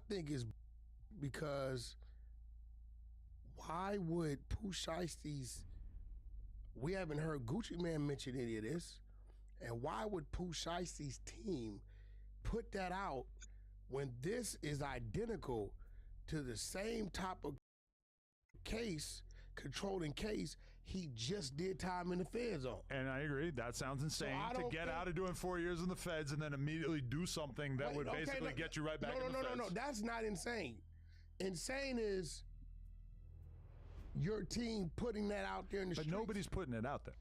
think it's because why would Pooh Shiesty's, we haven't heard Gucci Mane mention any of this, and why would Pooh Shiesty's team put that out when this is identical to the same type of case, controlling case he just did time in the feds on? And I agree. That sounds insane to get out of doing 4 years in the feds and then immediately do something that would basically get you right back in the feds. No, that's not insane. Insane is your team putting that out there in the streets. But nobody's putting it out there.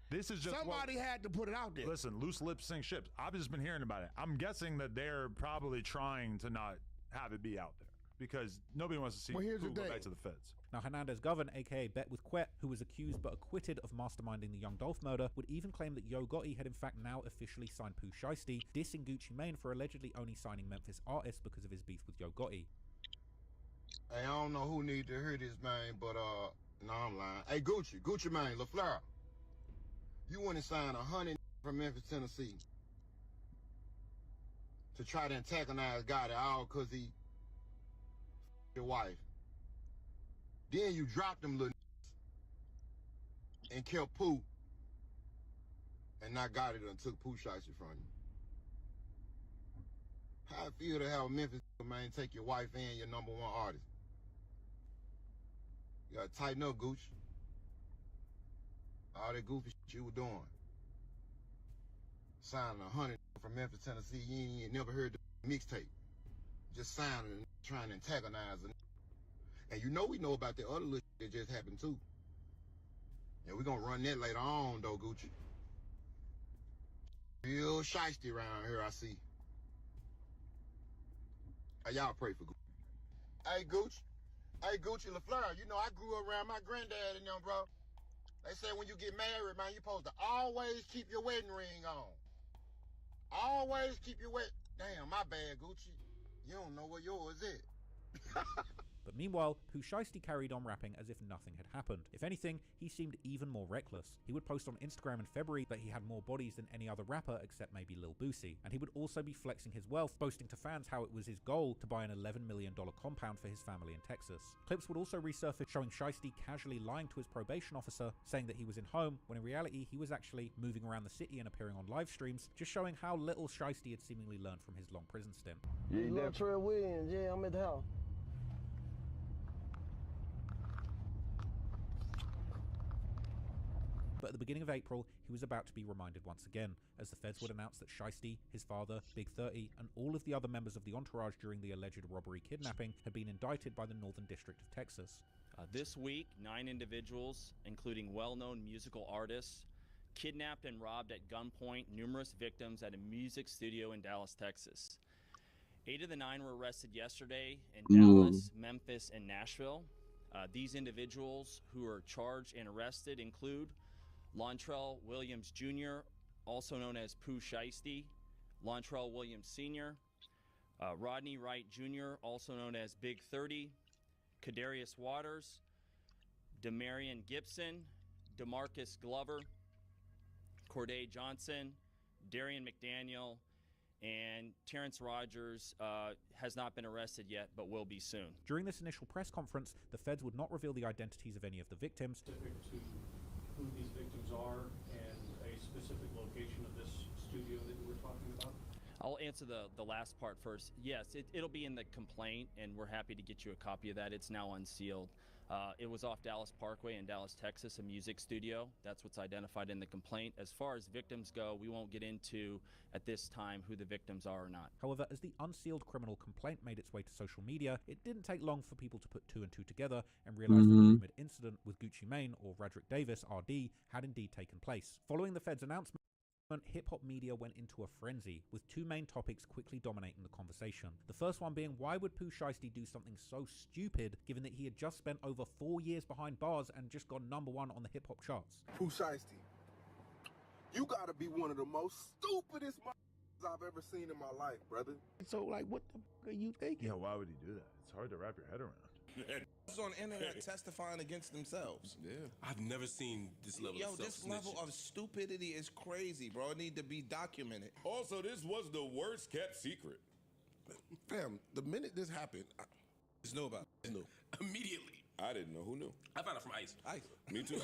This is just somebody had to put it out there. Listen, loose lips sink ships. I've just been hearing about it. I'm guessing that they're probably trying to not have it be out there because nobody wants to see who go back to the feds. Now, Hernandez Govan, a.k.a. Bet with Quet, who was accused but acquitted of masterminding the Young Dolph murder, would even claim that Yo Gotti had in fact now officially signed Pooh Shiesty, dissing Gucci Mane for allegedly only signing Memphis artists because of his beef with Yo Gotti. Hey, I don't know who need to hear this, man, but, no, I'm lying. Hey, Gucci Mane, LaFleur, you went and signed 100 from Memphis, Tennessee to try to antagonize Gotti all because he your wife. Then you dropped them little and killed Pooh and not Gotti and took Pooh Shiesty from you. How it feel to have a Memphis man take your wife and your #1 artist? You gotta tighten up, Gucci. All that goofy shit you were doing. Signing 100 from Memphis, Tennessee, you ain't never heard the mixtape. Just signing and trying to antagonize it. And you know we know about the other little shit that just happened too. And we're gonna run that later on though, Gucci. Real shiesty around here, I see. Hey, y'all pray for Gucci. Hey, Gucci LaFleur, you know I grew up around my granddad and them, bro. They say when you get married, man, you're supposed to always keep your wedding ring on. Always keep your Damn, my bad, Gucci. You don't know where yours is. But meanwhile, Pooh Shiesty carried on rapping as if nothing had happened. If anything, he seemed even more reckless. He would post on Instagram in February that he had more bodies than any other rapper except maybe Lil Boosie. And he would also be flexing his wealth, boasting to fans how it was his goal to buy an $11 million compound for his family in Texas. Clips would also resurface showing Shiesty casually lying to his probation officer, saying that he was in home, when in reality he was actually moving around the city and appearing on live streams, just showing how little Shiesty had seemingly learned from his long prison stint. Yeah, Trey Williams, yeah, I'm at the house. But at the beginning of April, he was about to be reminded once again, as the feds would announce that Shiesty, his father, Big 30, and all of the other members of the entourage during the alleged robbery kidnapping had been indicted by the Northern District of Texas. This week, 9 individuals, including well-known musical artists, kidnapped and robbed at gunpoint numerous victims at a music studio in Dallas, Texas. 8 of the 9 were arrested yesterday in Dallas, Memphis, and Nashville. These individuals who are charged and arrested include Lontrell Williams Jr., also known as Pooh Shiesty, Lontrell Williams Sr., Rodney Wright Jr., also known as Big 30, Kadarius Waters, Demarion Gibson, DeMarcus Glover, Corday Johnson, Darian McDaniel, and Terrence Rogers has not been arrested yet, but will be soon. During this initial press conference, the feds would not reveal the identities of any of the victims. Specific to who these victims are and a specific location of this studio that you were talking about? I'll answer the last part first. Yes, it'll be in the complaint, and we're happy to get you a copy of that. It's now unsealed. It was off Dallas Parkway in Dallas, Texas, a music studio. That's what's identified in the complaint. As far as victims go, we won't get into, at this time, who the victims are or not. However, as the unsealed criminal complaint made its way to social media, it didn't take long for people to put 2 and 2 together and realize that the rumored incident with Gucci Mane, or Radrick Davis, RD, had indeed taken place. Following the Fed's announcement, hip-hop media went into a frenzy, with 2 main topics quickly dominating the conversation. The first one being, why would Pooh Shiesty do something so stupid, given that he had just spent over 4 years behind bars and just gone #1 on the hip-hop charts? Pooh Shiesty, you gotta be one of the most stupidest I've ever seen in my life, brother. So, like, what the fuck are you thinking? Yeah, why would he do that? It's hard to wrap your head around. It's on the internet testifying against themselves. Yeah. I've never seen this level of this level of stupidity is crazy, bro. It need to be documented. Also, this was the worst kept secret. Fam, the minute this happened, I just know about it. Knew. Immediately. I didn't know. Who knew? I found out from Ice. Me too.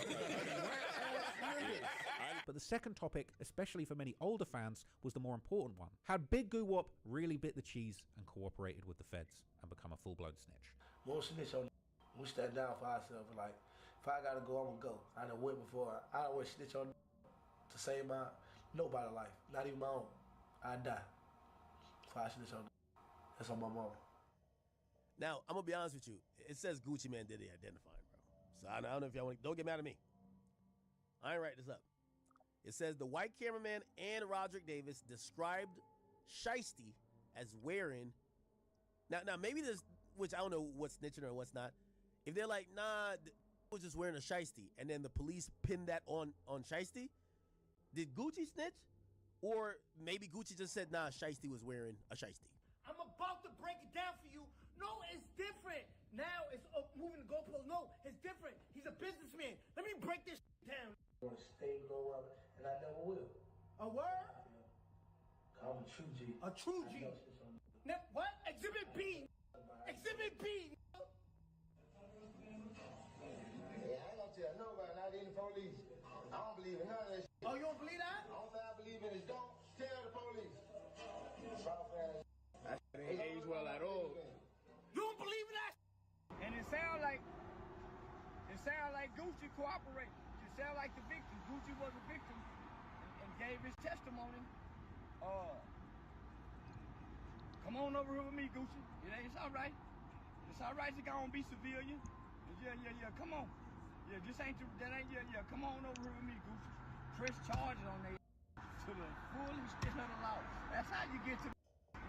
But the second topic, especially for many older fans, was the more important one. Had Big Goo Wop really bit the cheese and cooperated with the feds and become a full-blown snitch? Won't snitch on. We stand down for ourselves. Like, if I gotta go, I'm gonna go. I done went before. I don't want to snitch on to save my nobody's life, not even my own. I die if I snitch on. That's on my mama. Now, I'm gonna be honest with you. It says Gucci Man did the identifying, bro. So I don't know if y'all want. Don't get mad at me. I ain't write this up. It says the white cameraman and Roderick Davis described Shiesty as wearing. Now maybe this, which I don't know what's snitching or what's not. If they're like, nah, was just wearing a Shiesty, and then the police pinned that on Shiesty, did Gucci snitch? Or maybe Gucci just said, nah, Shiesty was wearing a Shiesty. I'm about to break it down for you. No, it's different. Now it's moving the goalpost. No, it's different. He's a businessman. Let me break this down. I'm gonna stay low up, and I never will. A word? I'm a true G. A true G. Now, what? Exhibit B. Exhibit B. Yeah, I ain't gonna tell nobody, not even the police. I don't believe in none of that shit. Oh, you don't believe that? The only thing I believe in is don't tell the police. That ain't age well at all. You don't believe in that? And it sound like Gucci cooperated. It sound like the victim. Gucci was a victim and gave his testimony. Come on over here with me, Gucci. It's all right. It's all right to go and be civilian. Yeah. Come on. Yeah, come on over here with me, Gucci. Press charges on they to the full extent of the law. That's how you get to.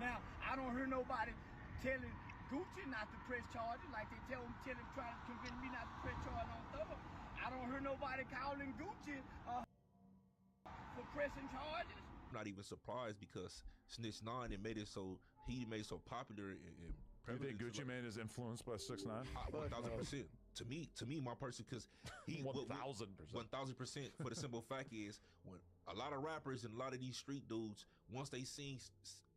Now, I don't hear nobody telling Gucci not to press charges like they tell him, try to convince me not to press charges on Thug. I don't hear nobody calling Gucci for pressing charges. I'm not even surprised because Snitch 9 and made it so popular and you think Gucci Mane is influenced by 6ix9ine? 1,000%. To me, my person, because he 1,000%. 1,000%. For the simple fact is, when a lot of rappers and a lot of these street dudes, once they seen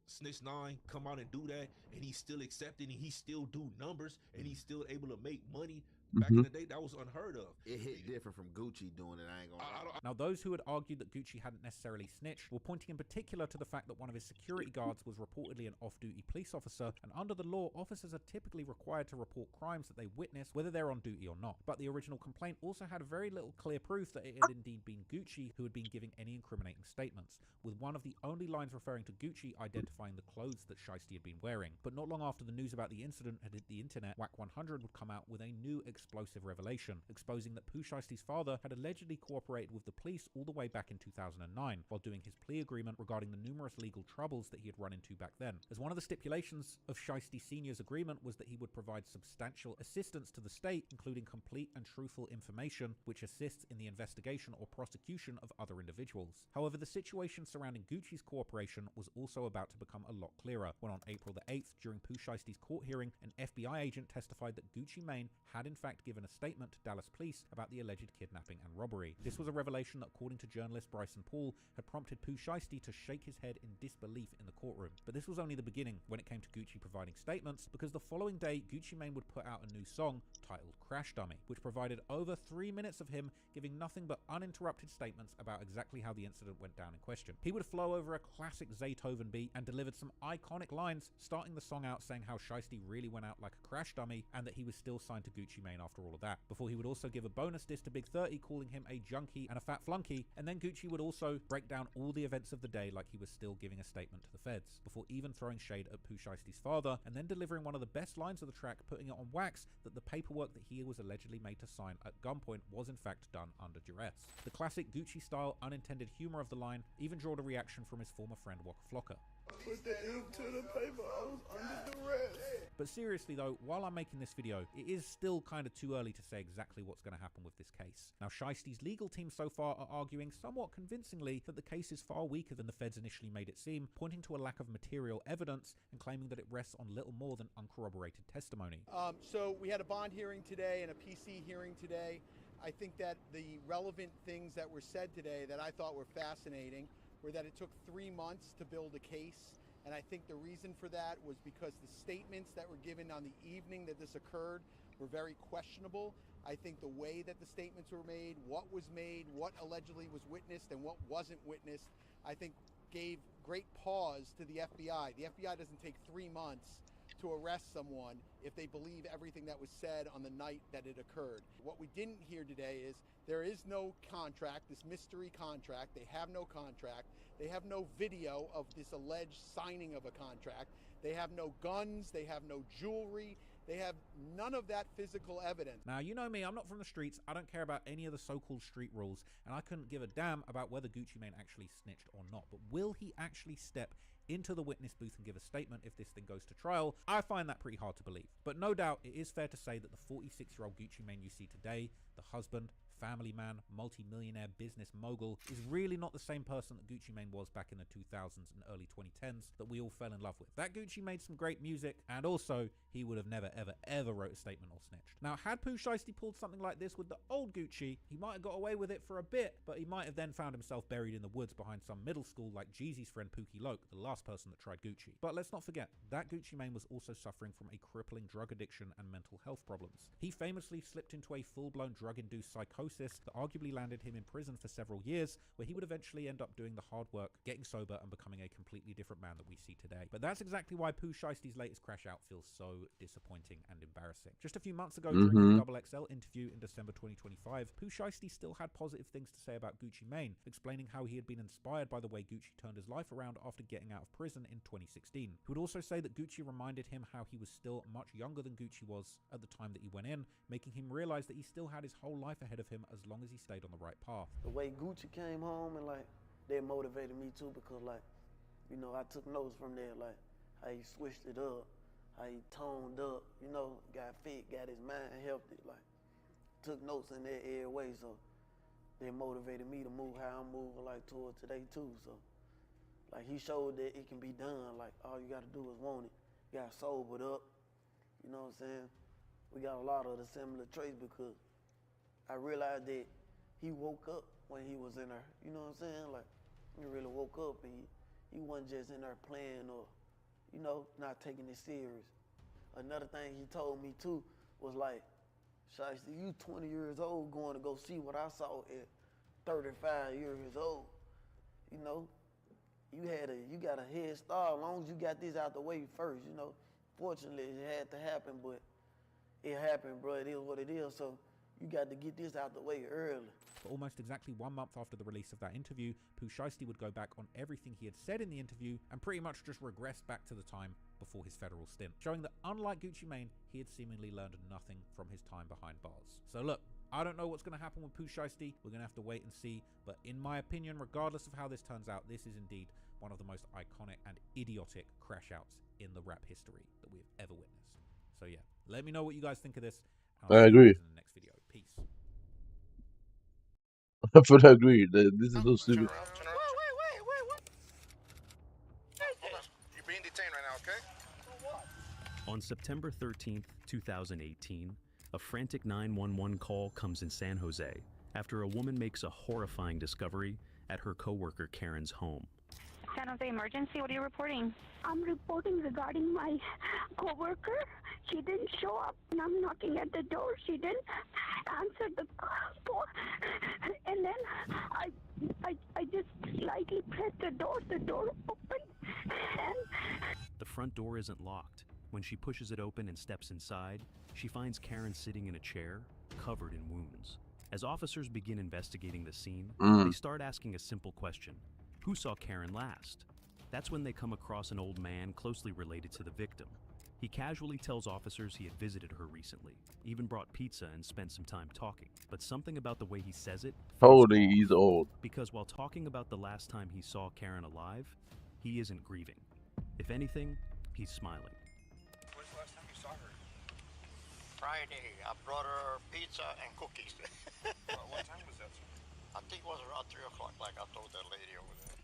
Snitch 9 come out and do that, and he's still accepting, and he still do numbers, and he's still able to make money. Back in the day, that was unheard of. It hit different from Gucci doing it, I ain't gonna lie. Now, those who had argued that Gucci hadn't necessarily snitched were pointing in particular to the fact that one of his security guards was reportedly an off-duty police officer, and under the law, officers are typically required to report crimes that they witness, whether they're on duty or not. But the original complaint also had very little clear proof that it had indeed been Gucci who had been giving any incriminating statements, with one of the only lines referring to Gucci identifying the clothes that Shiesty had been wearing. But not long after the news about the incident had hit the internet, Wack 100 would come out with a new explosive revelation, exposing that Pooh Shiesty's father had allegedly cooperated with the police all the way back in 2009, while doing his plea agreement regarding the numerous legal troubles that he had run into back then. As one of the stipulations of Shiesty Sr.'s agreement was that he would provide substantial assistance to the state, including complete and truthful information which assists in the investigation or prosecution of other individuals. However, the situation surrounding Gucci's cooperation was also about to become a lot clearer, when on April the 8th, during Pooh Shiesty's court hearing, an FBI agent testified that Gucci Mane had in fact given a statement to Dallas police about the alleged kidnapping and robbery. This was a revelation that, according to journalist Bryson Paul, had prompted Pooh Shiesty to shake his head in disbelief in the courtroom. But this was only the beginning when it came to Gucci providing statements, because the following day, Gucci Mane would put out a new song titled Crash Dummy, which provided over 3 minutes of him giving nothing but uninterrupted statements about exactly how the incident went down in question. He would flow over a classic Zaytoven beat and delivered some iconic lines, starting the song out saying how Shiesty really went out like a crash dummy and that he was still signed to Gucci Mane after all of that, before he would also give a bonus diss to Big 30 calling him a junkie and a fat flunky, and then Gucci would also break down all the events of the day like he was still giving a statement to the feds, before even throwing shade at Pooh Shiesty's father, and then delivering one of the best lines of the track, putting it on wax that the paperwork that he was allegedly made to sign at gunpoint was in fact done under duress. The classic Gucci-style unintended humor of the line even drew a reaction from his former friend Waka Flocka. Put the ink to the paper, I was under duress. But seriously though, while I'm making this video, it is still kind of too early to say exactly what's going to happen with this case. Now, Shiesty's legal team so far are arguing somewhat convincingly that the case is far weaker than the feds initially made it seem, pointing to a lack of material evidence and claiming that it rests on little more than uncorroborated testimony. So we had a bond hearing today and a PC hearing today. I think that the relevant things that were said today that I thought were fascinating were that it took 3 months to build a case And I think the reason for that was because the statements that were given on the evening that this occurred were very questionable. I think the way that the statements were made, what allegedly was witnessed and what wasn't witnessed, I think gave great pause to the FBI. The FBI doesn't take 3 months to arrest someone if they believe everything that was said on the night that it occurred. What we didn't hear today is there is no contract, this mystery contract. They have no contract. They have no video of this alleged signing of a contract. They have no guns. They have no jewelry. They have none of that physical evidence. Now, you know me, I'm not from the streets. I don't care about any of the so-called street rules, and I couldn't give a damn about whether Gucci Mane actually snitched or not. But will he actually step into the witness booth and give a statement if this thing goes to trial? I find that pretty hard to believe. But no doubt, it is fair to say that the 46-year-old Gucci Mane you see today, the husband, family man, multi-millionaire business mogul, is really not the same person that Gucci Mane was back in the 2000s and early 2010s that we all fell in love with. That Gucci made some great music, and also he would have never ever wrote a statement or snitched. Now, had Pooh Shiesty pulled something like this with the old Gucci, he might have got away with it for a bit, but he might have then found himself buried in the woods behind some middle school like Jeezy's friend Pookie Loke, the last person that tried Gucci. But let's not forget, that Gucci Mane was also suffering from a crippling drug addiction and mental health problems. He famously slipped into a full-blown drug-induced psychosis that arguably landed him in prison for several years, where he would eventually end up doing the hard work, getting sober, and becoming a completely different man that we see today. But that's exactly why Pooh Shiesty's latest crash out feels so disappointing and embarrassing. Just a few months ago, during his XXL interview in December 2025, Pooh Shiesty still had positive things to say about Gucci Mane, explaining how he had been inspired by the way Gucci turned his life around after getting out of prison in 2016. He would also say that Gucci reminded him how he was still much younger than Gucci was at the time that he went in, making him realize that he still had his whole life ahead of him as long as he stayed on the right path. The way Gucci came home and like that motivated me too, because like, you know, I took notes from there, like how he switched it up, how he toned up, you know, got fit, got his mind healthy, like took notes in that every way, so that motivated me to move how I'm moving like towards today too. So like he showed that it can be done, like all you gotta do is want it. You got sobered up, you know what I'm saying? We got a lot of the similar traits because I realized that he woke up when he was in there, you know what I'm saying? Like, he really woke up and he wasn't just in there playing or, you know, not taking it serious. Another thing he told me too was like, Shiesty, you 20 years old going to go see what I saw at 35 years old. You know, you got a head start as long as you got this out the way first, you know. Fortunately, it had to happen, but it happened, bro. It is what it is, so you got to get this out the way early. For almost exactly 1 month after the release of that interview, Pooh Shiesty would go back on everything he had said in the interview and pretty much just regress back to the time before his federal stint, showing that unlike Gucci Mane, he had seemingly learned nothing from his time behind bars. So look, I don't know what's going to happen with Pooh Shiesty. We're going to have to wait and see, but in my opinion, regardless of how this turns out, this is indeed one of the most iconic and idiotic crash outs in the rap history that we've ever witnessed. So yeah, let me know what you guys think of this. I agree. In the next video. Peace. But I agree. This is so stupid. Wait. You're being detained right now, okay? On September 13th, 2018, a frantic 911 call comes in San Jose after a woman makes a horrifying discovery at her coworker Karen's home. San Jose emergency, what are you reporting? I'm reporting regarding my coworker. She didn't show up, and I'm knocking at the door. She didn't answer the door, and then I just slightly pressed the door opened, and the front door isn't locked. When she pushes it open and steps inside, she finds Karen sitting in a chair, covered in wounds. As officers begin investigating the scene, they start asking a simple question. Who saw Karen last? That's when they come across an old man closely related to the victim. He casually tells officers he had visited her recently, even brought pizza and spent some time talking. But something about the way he says it Holy, he's old. Because while talking about the last time he saw Karen alive, he isn't grieving. If anything, he's smiling. When's the last time you saw her? Friday. I brought her pizza and cookies. What time was that, sir? I think it was around 3 o'clock, like I told that lady over there.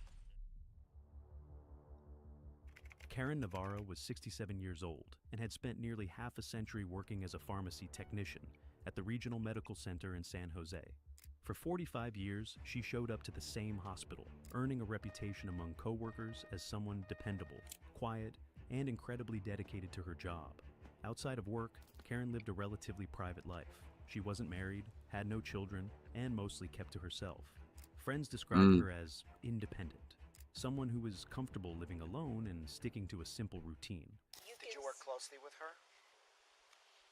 Karen Navarro was 67 years old and had spent nearly half a century working as a pharmacy technician at the Regional Medical Center in San Jose. For 45 years, she showed up to the same hospital, earning a reputation among coworkers as someone dependable. quiet, and incredibly dedicated to her job. Outside of work, Karen lived a relatively private life. She wasn't married, had no children, and mostly kept to herself. Friends described her as independent, someone who was comfortable living alone and sticking to a simple routine. Did you work closely with her?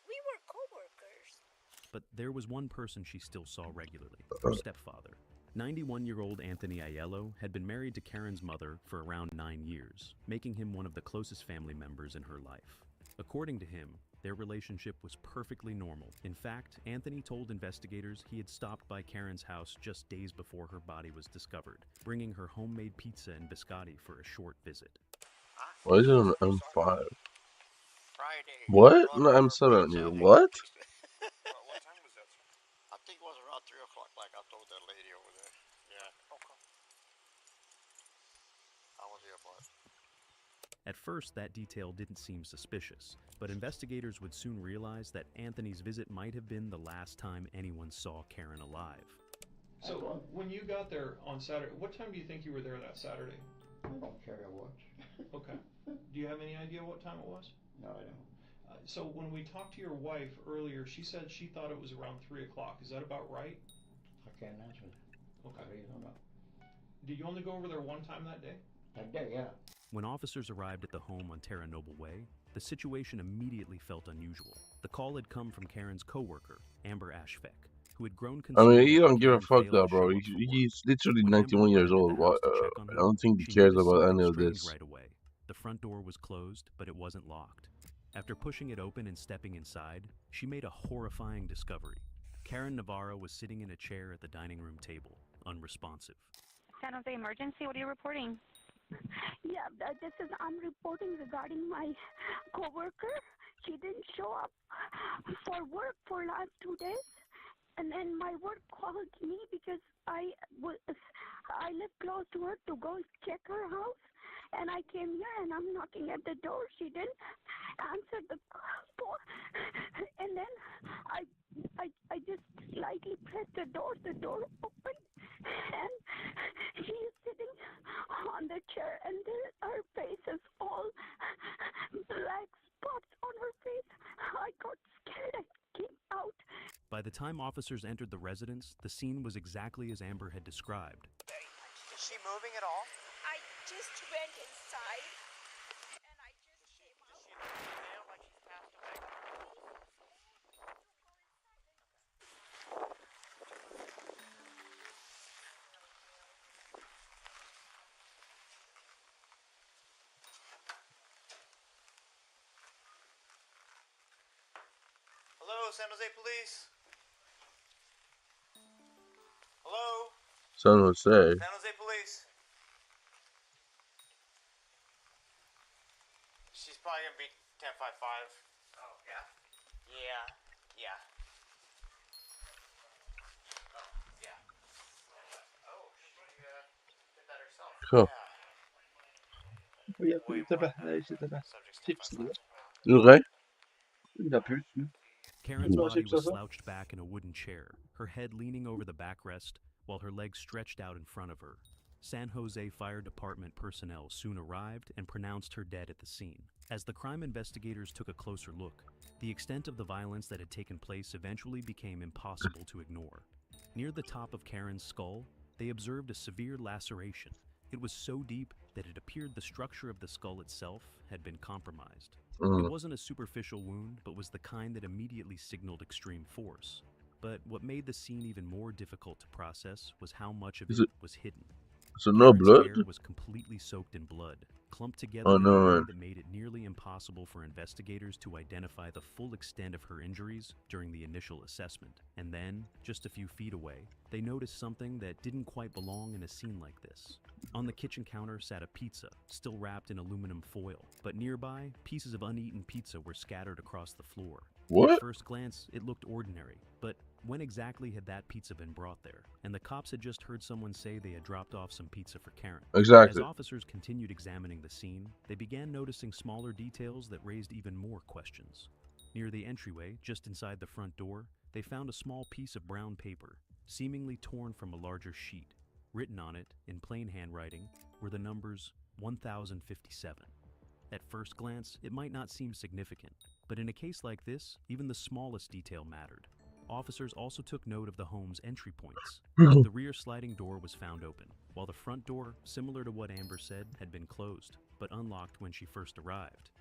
We were co-workers. But there was one person she still saw regularly, her stepfather. 91-year-old Anthony Aiello had been married to Karen's mother for around 9 years, making him one of the closest family members in her life. According to him, their relationship was perfectly normal. In fact, Anthony told investigators he had stopped by Karen's house just days before her body was discovered, bringing her homemade pizza and biscotti for a short visit. Why is it on M5? Friday. What? No, M7. What? What time was that? I think it was around 3 o'clock, like I told that lady over there. Yeah. Okay. I was here, but... At first, that detail didn't seem suspicious, but investigators would soon realize that Anthony's visit might have been the last time anyone saw Karen alive. So, when you got there on Saturday, what time do you think you were there that Saturday? I don't care a watch. Okay. Do you have any idea what time it was? No, I don't. So when we talked to your wife earlier, she said she thought it was around 3 o'clock. Is that about right? I can't answer that. Okay. I really don't know. Did you only go over there one time that day? That day, yeah. When officers arrived at the home on Terra Noble Way, the situation immediately felt unusual. The call had come from Karen's co-worker, Amber Ashfeck, who had grown concerned. I mean, you don't give a fuck though, bro. He's literally 91 years old. I don't think he cares about any of this. Right away. The front door was closed, but it wasn't locked. After pushing it open and stepping inside, she made a horrifying discovery. Karen Navarro was sitting in a chair at the dining room table, unresponsive. San Jose Emergency, what are you reporting? Yeah, I'm reporting regarding my coworker. She didn't show up for work for last 2 days. And then my work called me because I live close to her to go check her house. And I came here and I'm knocking at the door. She didn't answer the door. And then I just slightly pressed the door. The door opened. And she is sitting on the chair. And her face is all black spots on her face. I got scared. I came out. By the time officers entered the residence, the scene was exactly as Amber had described. Is she moving at all? I just went inside and I just came out. Does she look down like she's passed away? Hello, San Jose Police? Hello? San Jose. San Jose Police? She's probably gonna be 1055. Oh, yeah? Yeah, yeah. Oh, yeah. Oh, she did that herself. Cool. Il y a plus de tabac, c'est tabac. Chips, là. C'est vrai? Il a plus. Karen's body was slouched back in a wooden chair, her head leaning over the backrest, while her legs stretched out in front of her. San Jose Fire Department personnel soon arrived and pronounced her dead at the scene. As the crime investigators took a closer look, the extent of the violence that had taken place eventually became impossible to ignore. Near the top of Karen's skull, they observed a severe laceration. It was so deep that it appeared the structure of the skull itself had been compromised. It wasn't a superficial wound, but was the kind that immediately signaled extreme force. But what made the scene even more difficult to process was how much of it was hidden. So no blood? Hair was completely soaked in blood, clumped together in a way that made it nearly impossible for investigators to identify the full extent of her injuries during the initial assessment. And then, just a few feet away, they noticed something that didn't quite belong in a scene like this. On the kitchen counter sat a pizza, still wrapped in aluminum foil, but nearby, pieces of uneaten pizza were scattered across the floor. What? At first glance, it looked ordinary, but when exactly had that pizza been brought there? And the cops had just heard someone say they had dropped off some pizza for Karen. Exactly. As officers continued examining the scene, they began noticing smaller details that raised even more questions. Near the entryway, just inside the front door, they found a small piece of brown paper, seemingly torn from a larger sheet. Written on it, in plain handwriting, were the numbers 1057. At first glance, it might not seem significant, but in a case like this, even the smallest detail mattered. Officers also took note of the home's entry points. The rear sliding door was found open, while the front door, similar to what Amber said, had been closed, but unlocked when she first arrived.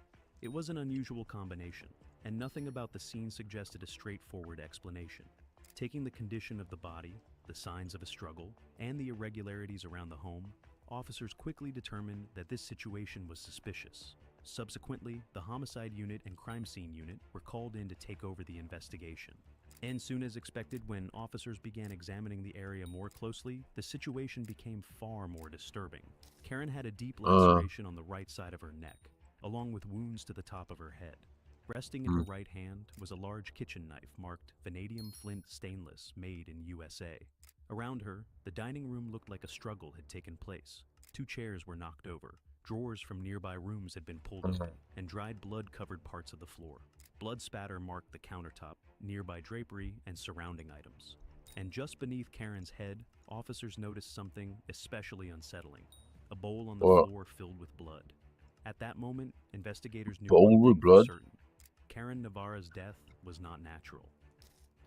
It was an unusual combination, and nothing about the scene suggested a straightforward explanation. Taking the condition of the body, the signs of a struggle, and the irregularities around the home, officers quickly determined that this situation was suspicious. Subsequently, the homicide unit and crime scene unit were called in to take over the investigation. And soon as expected, when officers began examining the area more closely, the situation became far more disturbing. Karen had a deep laceration on the right side of her neck, along with wounds to the top of her head. Resting in her right hand was a large kitchen knife marked Vanadium Flint Stainless, made in USA. Around her, the dining room looked like a struggle had taken place. 2 chairs were knocked over, drawers from nearby rooms had been pulled open, and dried blood covered parts of the floor. Blood spatter marked the countertop, nearby drapery, and surrounding items. And just beneath Karen's head, officers noticed something especially unsettling: a bowl on the floor filled with blood. At that moment, investigators knew one thing for certain: Karen Navarra's death was not natural.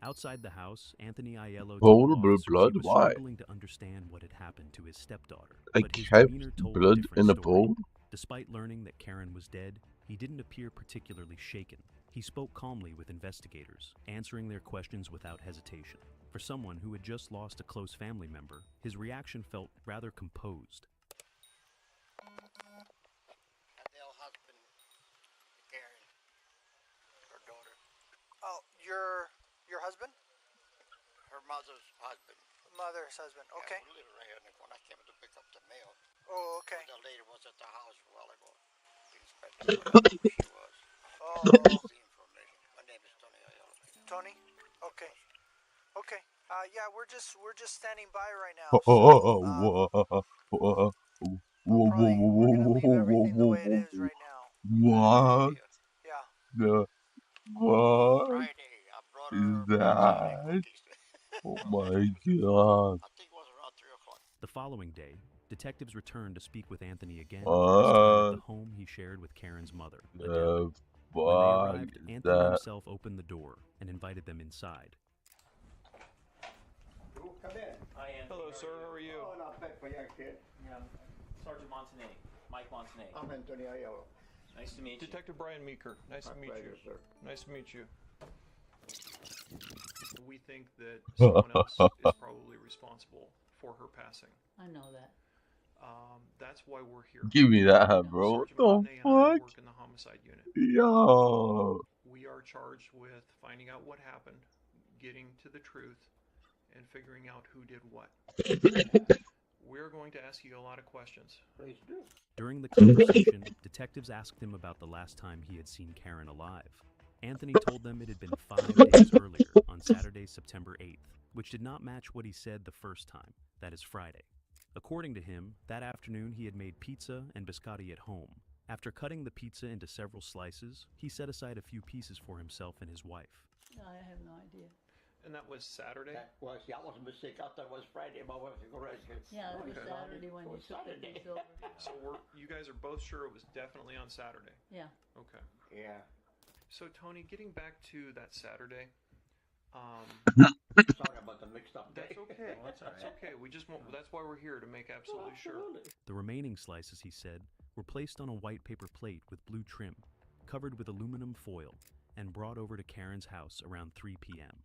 Outside the house, Anthony Aiello told officers he was struggling to understand what had happened to his stepdaughter, but his demeanor told a different story. Despite learning that Karen was dead, he didn't appear particularly shaken. He spoke calmly with investigators, answering their questions without hesitation. For someone who had just lost a close family member, his reaction felt rather composed. Adele husband, Karen, her daughter. Oh, your husband? Her mother's husband. Mother's husband. Okay. Yeah, we live right here in the corner. I came to pick up the mail. Oh, okay. The lady was at the house a while ago. The inspector told me who she was. Oh. The information. My name is Tony Ayala. Tony? Okay. Okay. Yeah, we're just standing by right now. We're gonna leave everything the way it is right now. What? Yeah. What is that? Oh my God. I think it was around 3 o'clock. The following day, detectives returned to speak with Anthony again, What? this time at the home he shared with Karen's mother, Adele. When they arrived, Anthony himself opened the door and invited them inside. Come in. Hi, Anthony. Hello, sir. How are you? Oh, not bad for young kid. Yeah, Sergeant Montanay. Mike Montanay. I'm Anthony Ayala. Nice to meet you. Detective Brian Meeker. Nice to meet you. Sir. Nice to meet you. We think that someone else is probably responsible for her passing. I know that. That's why we're here. Give me that, bro. What the fuck? Work in the homicide unit. Yo. We are charged with finding out what happened, getting to the truth, and figuring out who did what. We're going to ask you a lot of questions. Please do. During the conversation, detectives asked him about the last time he had seen Karen alive. Anthony told them it had been 5 days earlier, on Saturday, September 8th, which did not match what he said the first time, that is Friday. According to him, that afternoon he had made pizza and biscotti at home. After cutting the pizza into several slices, he set aside a few pieces for himself and his wife. I have no idea. And that was Saturday? That was a mistake. I thought it was Friday. My wife was correct. Yeah, it was Saturday when you took the piece over. So you guys are both sure it was definitely on Saturday? Yeah. Okay. Yeah. So Tony, getting back to that Saturday, sorry about the mixed up day. That's okay. That's okay. We just want, that's why we're here, to make absolutely sure. The remaining slices, he said, were placed on a white paper plate with blue trim, covered with aluminum foil, and brought over to Karen's house around 3 p.m.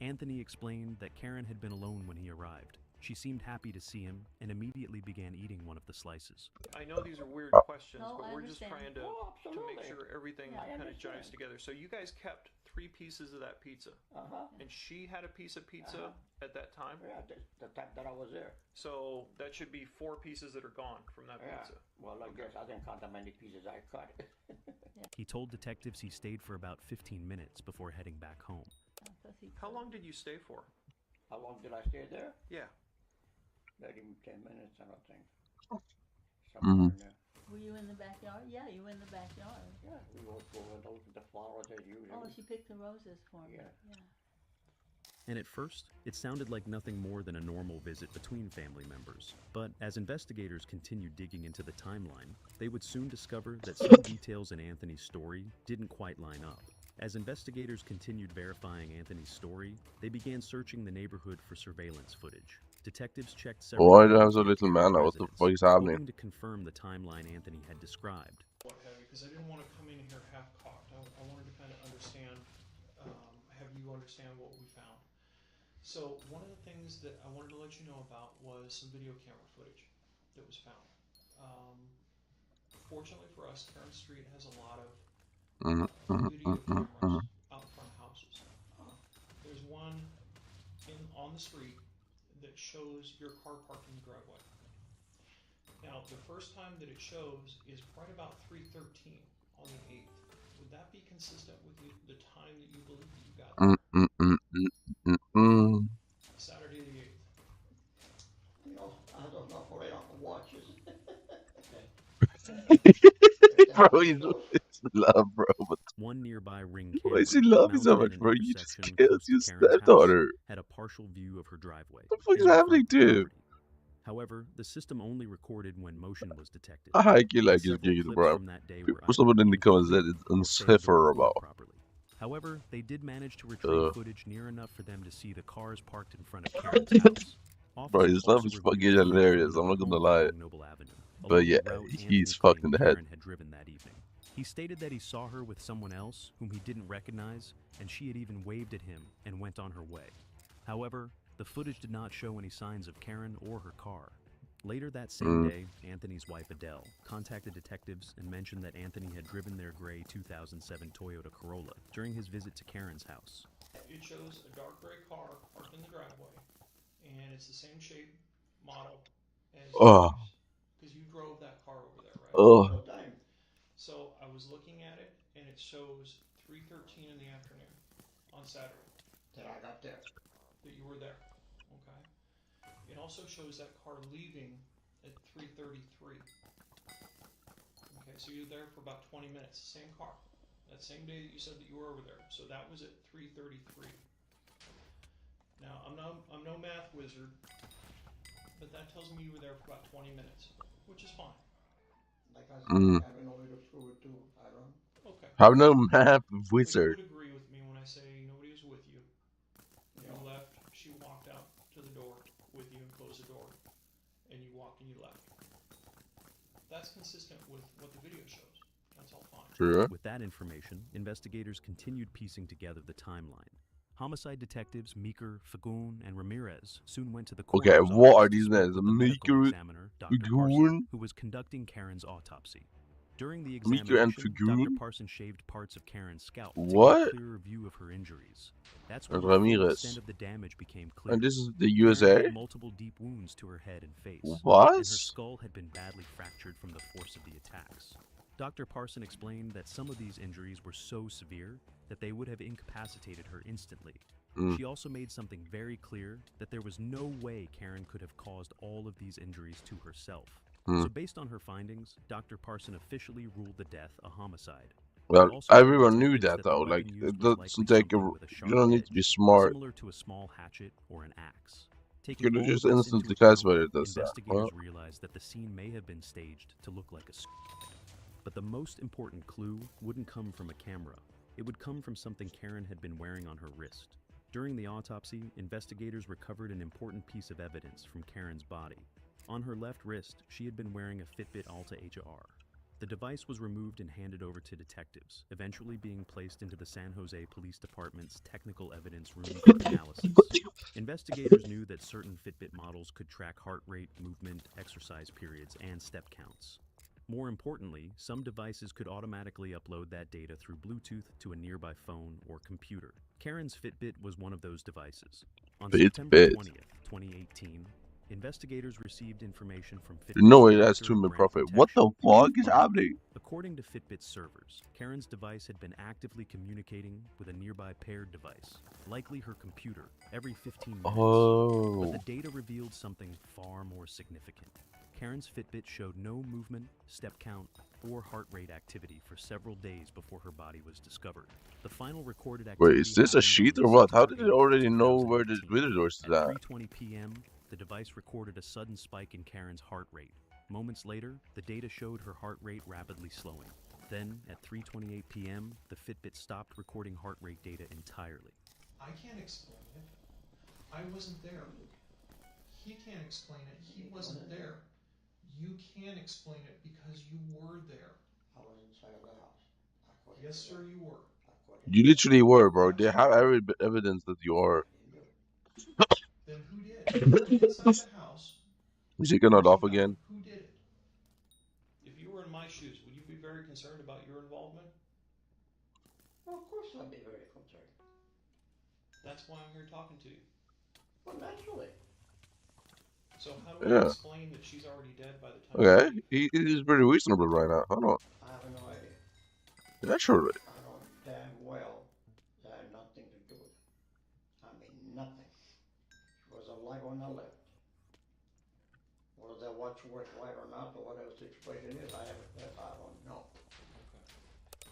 Anthony explained that Karen had been alone when he arrived. She seemed happy to see him and immediately began eating one of the slices. I know these are weird questions, but we're just trying to make sure everything kind of jives together. So you guys kept 3 pieces of that pizza, and she had a piece of pizza at that time? Yeah, the time that I was there. So that should be 4 pieces that are gone from that pizza. Well, I guess I didn't count how many pieces I cut. He told detectives he stayed for about 15 minutes before heading back home. How long did you stay for? How long did I stay there? Yeah. Not even 10 minutes, I don't think. Somewhere in there. Were you in the backyard? Yeah, you were in the backyard. Yeah, we were going over the flowers as usual. Oh, she picked the roses for me. Yeah. And at first, it sounded like nothing more than a normal visit between family members. But as investigators continued digging into the timeline, they would soon discover that some details in Anthony's story didn't quite line up. As investigators continued verifying Anthony's story, they began searching the neighborhood for surveillance footage. Detectives checked several Why do I have a little man now? What the fuck is happening? hoping to confirm the timeline Anthony had described. What have you, because I didn't want to come in here half-cocked. I wanted to kind of understand, have you understand what we found. So one of the things that I wanted to let you know about was some video camera footage that was found. Fortunately for us, Karen Street has a lot of video cameras out front of houses. There's one on the street that shows your car parked in the driveway. Now, the first time that it shows is right about 3:13 on the 8th. Would that be consistent with the time that you believe that you got there? Saturday the 8th. You know, I don't know for real watches. Bro, he's in love, bro. But one nearby ring why camera is he loving so much, bro? You just killed your stepdaughter. Had a partial view of her driveway. What the fuck is happening to him? However, the system only recorded when motion was detected. I feel like he's getting bro. Someone in the comments said it's unsufferable. However, they did manage to retrieve footage near enough for them to see the cars parked in front of Karen's house. Bro, his love is fucking hilarious. I'm not gonna lie. But yeah, he's fucked in the head. Had driven that evening. He stated that he saw her with someone else whom he didn't recognize, and she had even waved at him and went on her way. However, the footage did not show any signs of Karen or her car. Later that same day, Anthony's wife Adele contacted detectives and mentioned that Anthony had driven their gray 2007 Toyota Corolla during his visit to Karen's house. It shows a dark gray car parked in the driveway, and it's the same shape, model as because you drove that car over there, right? All the time. So I was looking at it, and it shows 3:13 in the afternoon on Saturday. That I got there. That you were there. Okay. It also shows that car leaving at 3:33. Okay, so you're there for about 20 minutes. Same car. That same day that you said that you were over there. So that was at 3:33. Now I'm no math wizard, but that tells me you were there for about 20 minutes, which is fine. Like I said, I have no way to prove it too, Aaron. Okay. I'm no math wizard. You would agree with me when I say nobody was with you. You left, she walked out to the door with you and closed the door, and you walked and you left. That's consistent with what the video shows. That's all fine. Sure. With that information, investigators continued piecing together the timeline. Homicide detectives Meeker, Fagoon, and Ramirez soon went to the Okay, what are these names? Meeker, Fagoon, who was conducting Karen's autopsy. During the examination, Dr. Parson shaved parts of Karen's scalp to get a clearer view of her injuries. That's when the extent of the damage became clear. And this is the USA? Karen had multiple deep wounds to her head and face. What? And her skull had been badly fractured from the force of the attacks. Dr. Parson explained that some of these injuries were so severe that they would have incapacitated her instantly. She also made something very clear, that there was no way Karen could have caused all of these injuries to herself. So based on her findings, Dr. Parson officially ruled the death a homicide. Well, everyone knew that though, like, it doesn't take you don't need to be smart. Similar to a small hatchet or an axe. You could have just instantly classified it as that. Investigators realized that the scene may have been staged to look like a suicide. But the most important clue wouldn't come from a camera. It would come from something Karen had been wearing on her wrist. During the autopsy, investigators recovered an important piece of evidence from Karen's body. On her left wrist, she had been wearing a Fitbit Alta HR. The device was removed and handed over to detectives, eventually being placed into the San Jose Police Department's technical evidence room for analysis. Investigators knew that certain Fitbit models could track heart rate, movement, exercise periods, and step counts. More importantly, some devices could automatically upload that data through Bluetooth to a nearby phone or computer. Karen's Fitbit was one of those devices. On September 20th, 2018, investigators received information from Fitbit's No way, that's too much profit. What the fuck is happening? According to Fitbit's servers, Karen's device had been actively communicating with a nearby paired device, likely her computer, every 15 minutes. But the data revealed something far more significant. Karen's Fitbit showed no movement, step count, or heart rate activity for several days before her body was discovered. The final recorded activity. Wait, is this a sheet or what? How did it already know where the visitors is at? At 3:20 p.m., the device recorded a sudden spike in Karen's heart rate. Moments later, the data showed her heart rate rapidly slowing. Then, at 3:28 p.m., the Fitbit stopped recording heart rate data entirely. I can't explain it. I wasn't there. He can't explain it. He wasn't there. You can explain it because you were there. I was inside of the house. Yes, sir, you were. You literally were, bro. They have every evidence that you are. Then who did? If you were inside the house. Is he gonna off again? Who did it? If you were in my shoes, would you be very concerned about your involvement? Well, of course I'd be very concerned. That's why I'm here talking to you. Well, naturally. So how do I explain that she's already dead by the time? Okay, he's pretty reasonable right now. Hold on. I have no idea. Naturally. I know damn well that had nothing to do with it. I mean, nothing. She was alive when I left. Whether that watch worked right or not, or whatever the situation is, I don't know.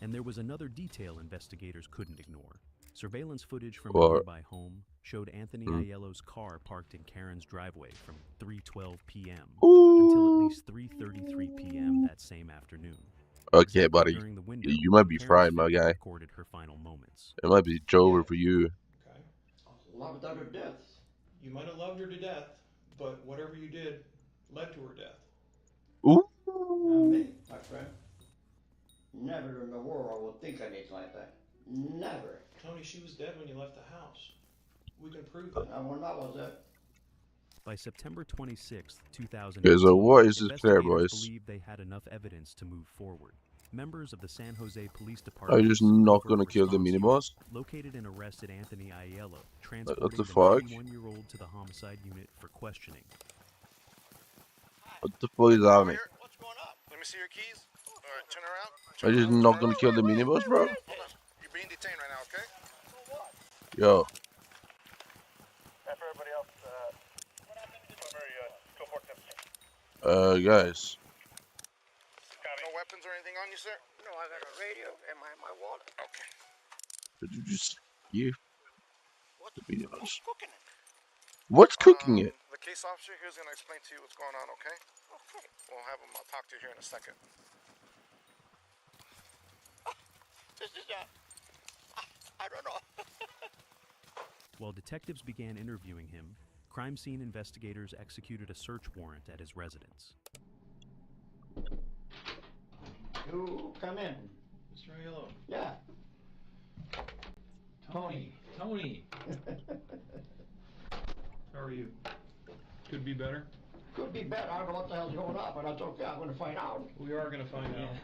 And there was another detail investigators couldn't ignore. Surveillance footage from a nearby home showed Anthony Aiello's car parked in Karen's driveway from 3:12 p.m. until at least 3:33 p.m. that same afternoon. Okay, buddy. You might be fried, my guy. Recorded her final moments. It might be over for you. Okay. Loved her to death. You might have loved her to death, but whatever you did led to her death. Ooh. Not me, my friend. Never in the world I would think anything like that. Never. Tony, she was dead when you left the house. We can prove that. Not when I was there. By September 26, 2000, okay, so what is this clear, boys? Believed they had enough evidence to move forward. Members of the San Jose Police Are Department you just not gonna kill the mini-boss? located and arrested Anthony Aiello, transporting what the the fuck? 91-year-old to the homicide unit for questioning. What the fuck is happening? What's going on? Let me see your keys. Alright, turn around. Are you just not gonna kill the mini-boss, bro? Hold on. You're being detained right now, okay? Yo. For everybody else, Guys. no weapons or anything on you, sir? No, I got a radio and my wallet. Okay. Did you just you? The mini-boss. Who's cooking it? What's cooking it? The case officer here's gonna explain to you what's going on, okay? Okay. We'll have him talk to you here in a second. This is I don't know. While detectives began interviewing him, crime scene investigators executed a search warrant at his residence. You come in. Mr. Aiello. Yeah. Tony. How are you? Could be better. Could be better. I don't know what the hell's going on, but that's okay. I'm going to find out. We are going to find out.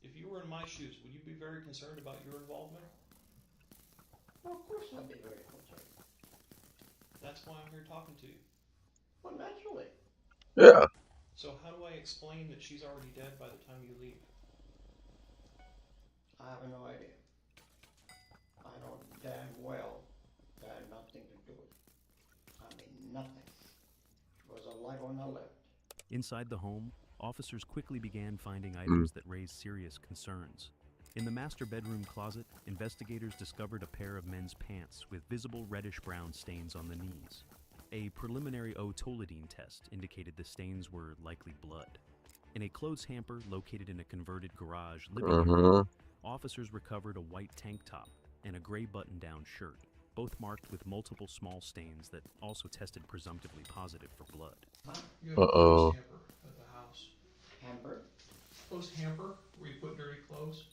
If you were in my shoes, would you be very concerned about your involvement? Well, of course I'd be very concerned. That's why I'm here talking to you. Well, naturally. Yeah. So how do I explain that she's already dead by the time you leave? I have no idea. I know damn well that had nothing to do with it. I mean, nothing. She was alive when I left. Inside the home, officers quickly began finding items that raised serious concerns. In the master bedroom closet, investigators discovered a pair of men's pants with visible reddish-brown stains on the knees. A preliminary otolidine test indicated the stains were likely blood. In a clothes hamper located in a converted garage living area, officers recovered a white tank top and a gray button-down shirt, both marked with multiple small stains that also tested presumptively positive for blood. You have a clothes hamper at the house. Hamper? Clothes hamper, where you put dirty clothes?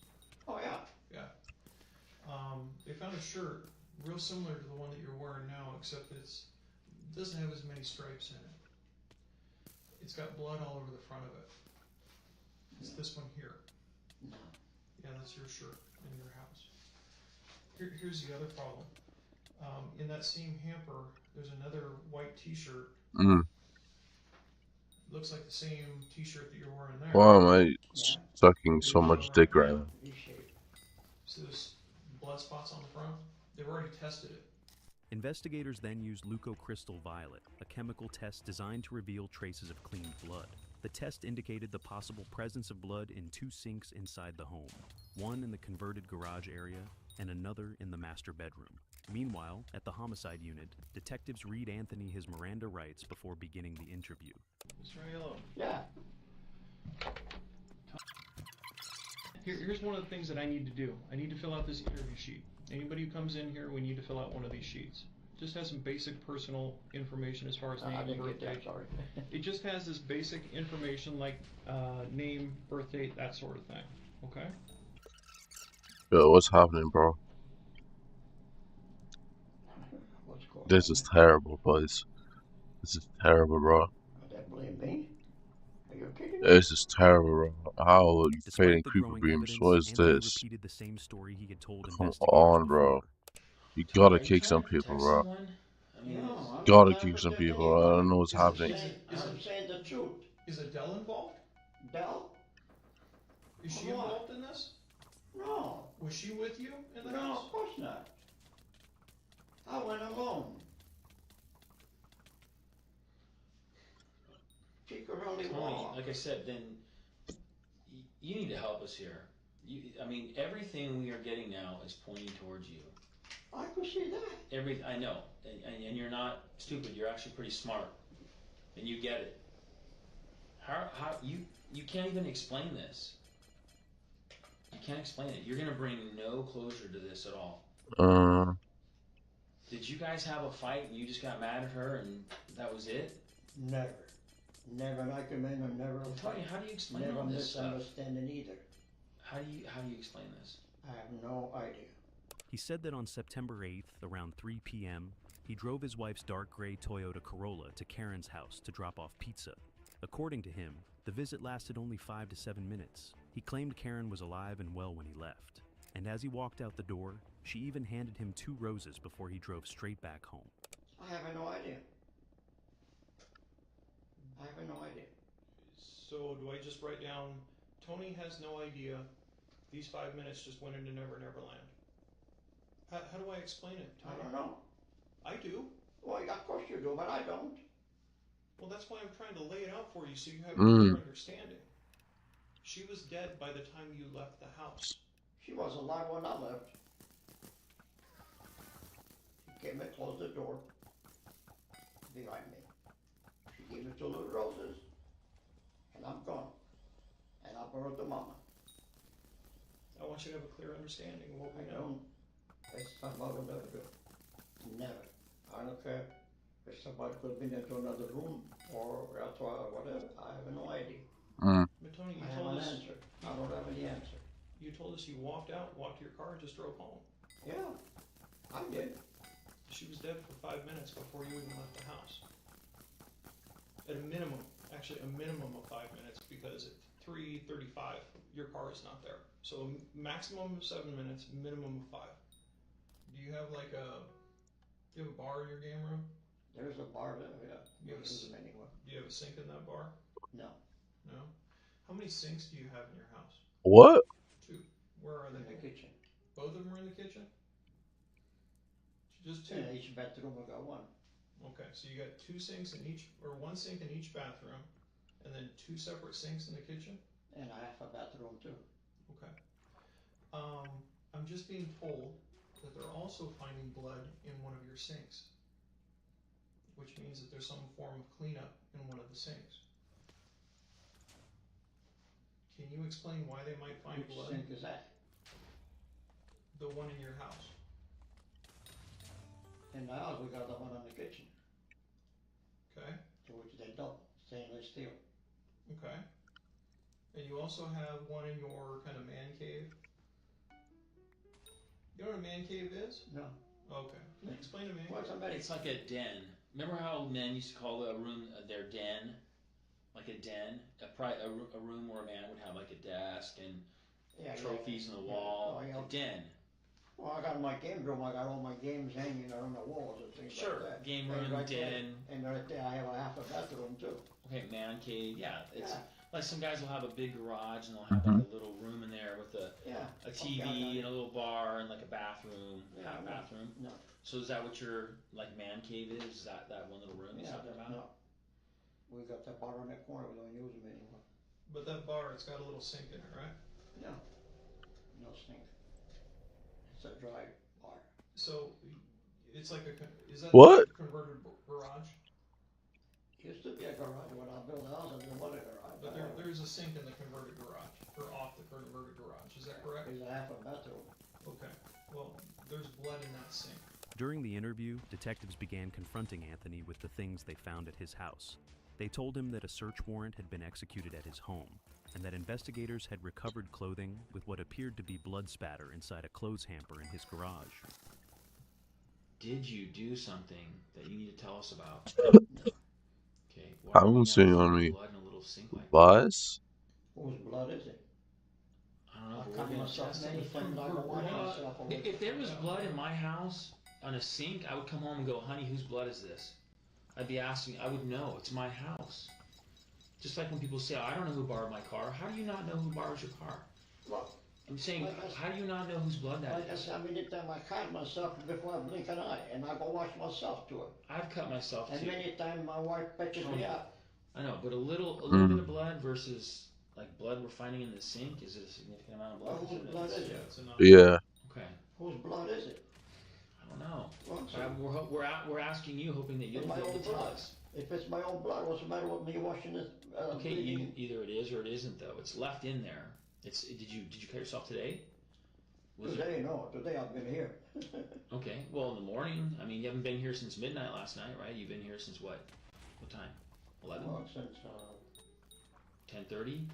Oh, yeah. Yeah. They found a shirt real similar to the one that you're wearing now, except it doesn't have as many stripes in it. It's got blood all over the front of it. It's this one here. No. Yeah, that's your shirt in your house. Here's the other problem. In that same hamper, there's another white t-shirt. Looks like the same t-shirt that you're wearing there. Why am I sucking so much dick right now? See those blood spots on the front? They've already tested it. Investigators then used leucocrystal violet, a chemical test designed to reveal traces of clean blood. The test indicated the possible presence of blood in 2 sinks inside the home, one in the converted garage area and another in the master bedroom. Meanwhile, at the homicide unit, detectives read Anthony his Miranda rights before beginning the interview. Mr. Aiello. Yeah. Here's one of the things that I need to do. I need to fill out this interview sheet. Anybody who comes in here, we need to fill out one of these sheets. Just has some basic personal information as far as name, I didn't birth get that, date. sorry. It just has this basic information like name, birth date, that sort of thing. Okay? Yo, what's happening, bro? This is terrible, boys. This is terrible, bro. That blame me? Are you kidding me? This is terrible, bro. How are you fading Despite the creeper growing beams? evidence, What is Anthony this? repeated the same story he had told Come investigators on, before. bro. You Tony, gotta are you kick trying some to people, protect bro. someone? I mean, No, I'm Gotta not kick some protecting people. I don't know what's Is happening. I'm saying the truth. Is Adele involved? Del? Is she What? involved in this? No. Was she with you in the No, house? of course not. I went alone. She could only Tony, walk. like I said, then you need to help us here. I mean, everything we are getting now is pointing towards you. I could see that. I know, and you're not stupid. You're actually pretty smart, and you get it. How you can't even explain this. You can't explain it. You're gonna bring no closure to this at all. Did you guys have a fight and you just got mad at her and that was it? Never. Never an argument or never a Tony, fight. how do you explain Never all this stuff? misunderstanding either. How do you explain this? I have no idea. He said that on September 8th, around 3 p.m., he drove his wife's dark gray Toyota Corolla to Karen's house to drop off pizza. According to him, the visit lasted only 5 to 7 minutes. He claimed Karen was alive and well when he left. And as he walked out the door, she even handed him 2 roses before he drove straight back home. I have no idea. I have no idea. So do I just write down, Tony has no idea, these 5 minutes just went into Never Never Land? How do I explain it, Tony? I don't know. I do. Well, of course you do, but I don't. Well, that's why I'm trying to lay it out for you so you have a clear understanding. She was dead by the time you left the house. She was alive when I left. She came and closed the door behind me. She gave me 2 little roses, and I'm gone. And I brought the mama. I want you to have a clear understanding of what we I know. don't. That's something I would never do. Never. I don't care if somebody could have been into another room or outside or whatever. I have no idea. But Tony, you I told have an us answer. I don't have any answer. you told us you walked out, walked to your car, and just drove home. Yeah, I did. She was dead for 5 minutes before you even left the house. At a minimum, actually a minimum of 5 minutes, because at 3:35 your car is not there. So a maximum of 7 minutes, minimum of 5. Do you have like do you have a bar in your game room? There's a bar there, yeah. You have Use them anyway. Do you have a sink in that bar? No. No? How many sinks do you have in your house? What? 2. Where are they? In the kitchen. Both of them are in the kitchen? Just 2? In each bedroom I got 1. Okay, so you got 2 sinks in each, or 1 sink in each bathroom, and then 2 separate sinks in the kitchen? And I have a bathroom too. Okay. I'm just being told that they're also finding blood in one of your sinks, which means that there's some form of cleanup in one of the sinks. Can you explain why they might find Which blood? sink is that? The one in your house. In the house we got the one in the kitchen, Okay. which they double, stainless steel. Okay. And you also have one in your kind of man cave. You know what a man cave is? No. Okay. Can you explain a man What's cave? a man? It's like a den. Remember how men used to call a room their den? Like a den? A room where a man would have like a desk and trophies on the wall. Oh, yeah. A den. Well, I got my game room. I got all my games hanging on the walls and things Sure. like that. Game And room, right den. There, and right there I have a half a bathroom too. Okay, man cave. Yeah, it's Yeah. like some guys will have a big garage and they'll have like a little room in there with a Yeah. TV Okay, and a little bar and like a bathroom, half bathroom. No. So is that what your like man cave is? Is that one little room? Yeah, Talking about? no. We got that bar in that corner. We don't use them anymore. But that bar, it's got a little sink in it, right? No. No sink. It's a dry bar. So it's like is that What? a converted garage? Used to be a garage when I built the house. There was a garage. But there's a sink in the converted garage, or off the converted garage. Is that correct? There's a half a bathroom. Okay. Well, there's blood in that sink. During the interview, detectives began confronting Anthony with the things they found at his house. They told him that a search warrant had been executed at his home, and that investigators had recovered clothing with what appeared to be blood spatter inside a clothes hamper in his garage. Did you do something that you need to tell us about? Okay. I won't say on me. Blood in a little sink like Lies? Whose blood is it? I don't know, but I we're gonna myself test many it. times. I go wash myself. If there was blood in my house on a sink, I would come home and go, honey, whose blood is this? I'd be asking, I would know, it's my house. Just like when people say, oh, I don't know who borrowed my car. How do you not know who borrows your car? Well, I'm saying, how do you not know whose blood that like is? I said, I mean, I cut myself before I blink an eye, and I go wash myself to it. I've cut myself and too. And many times my wife patches me up. I know, but a little bit of blood versus like blood we're finding in the sink, is it a significant amount of blood? Well, whose blood is it? Yeah. Okay. Whose blood is it? I don't know. Well, we're asking you, hoping that you'll be able to tell us. If it's my own blood, what's the matter with me washing this? Okay, either it is or it isn't though. It's left in there. Did you cut yourself today? No. Today I've been here. Okay. Well, in the morning. I mean, you haven't been here since midnight last night, right? You've been here since what? What time? 11. Well, since 10:30.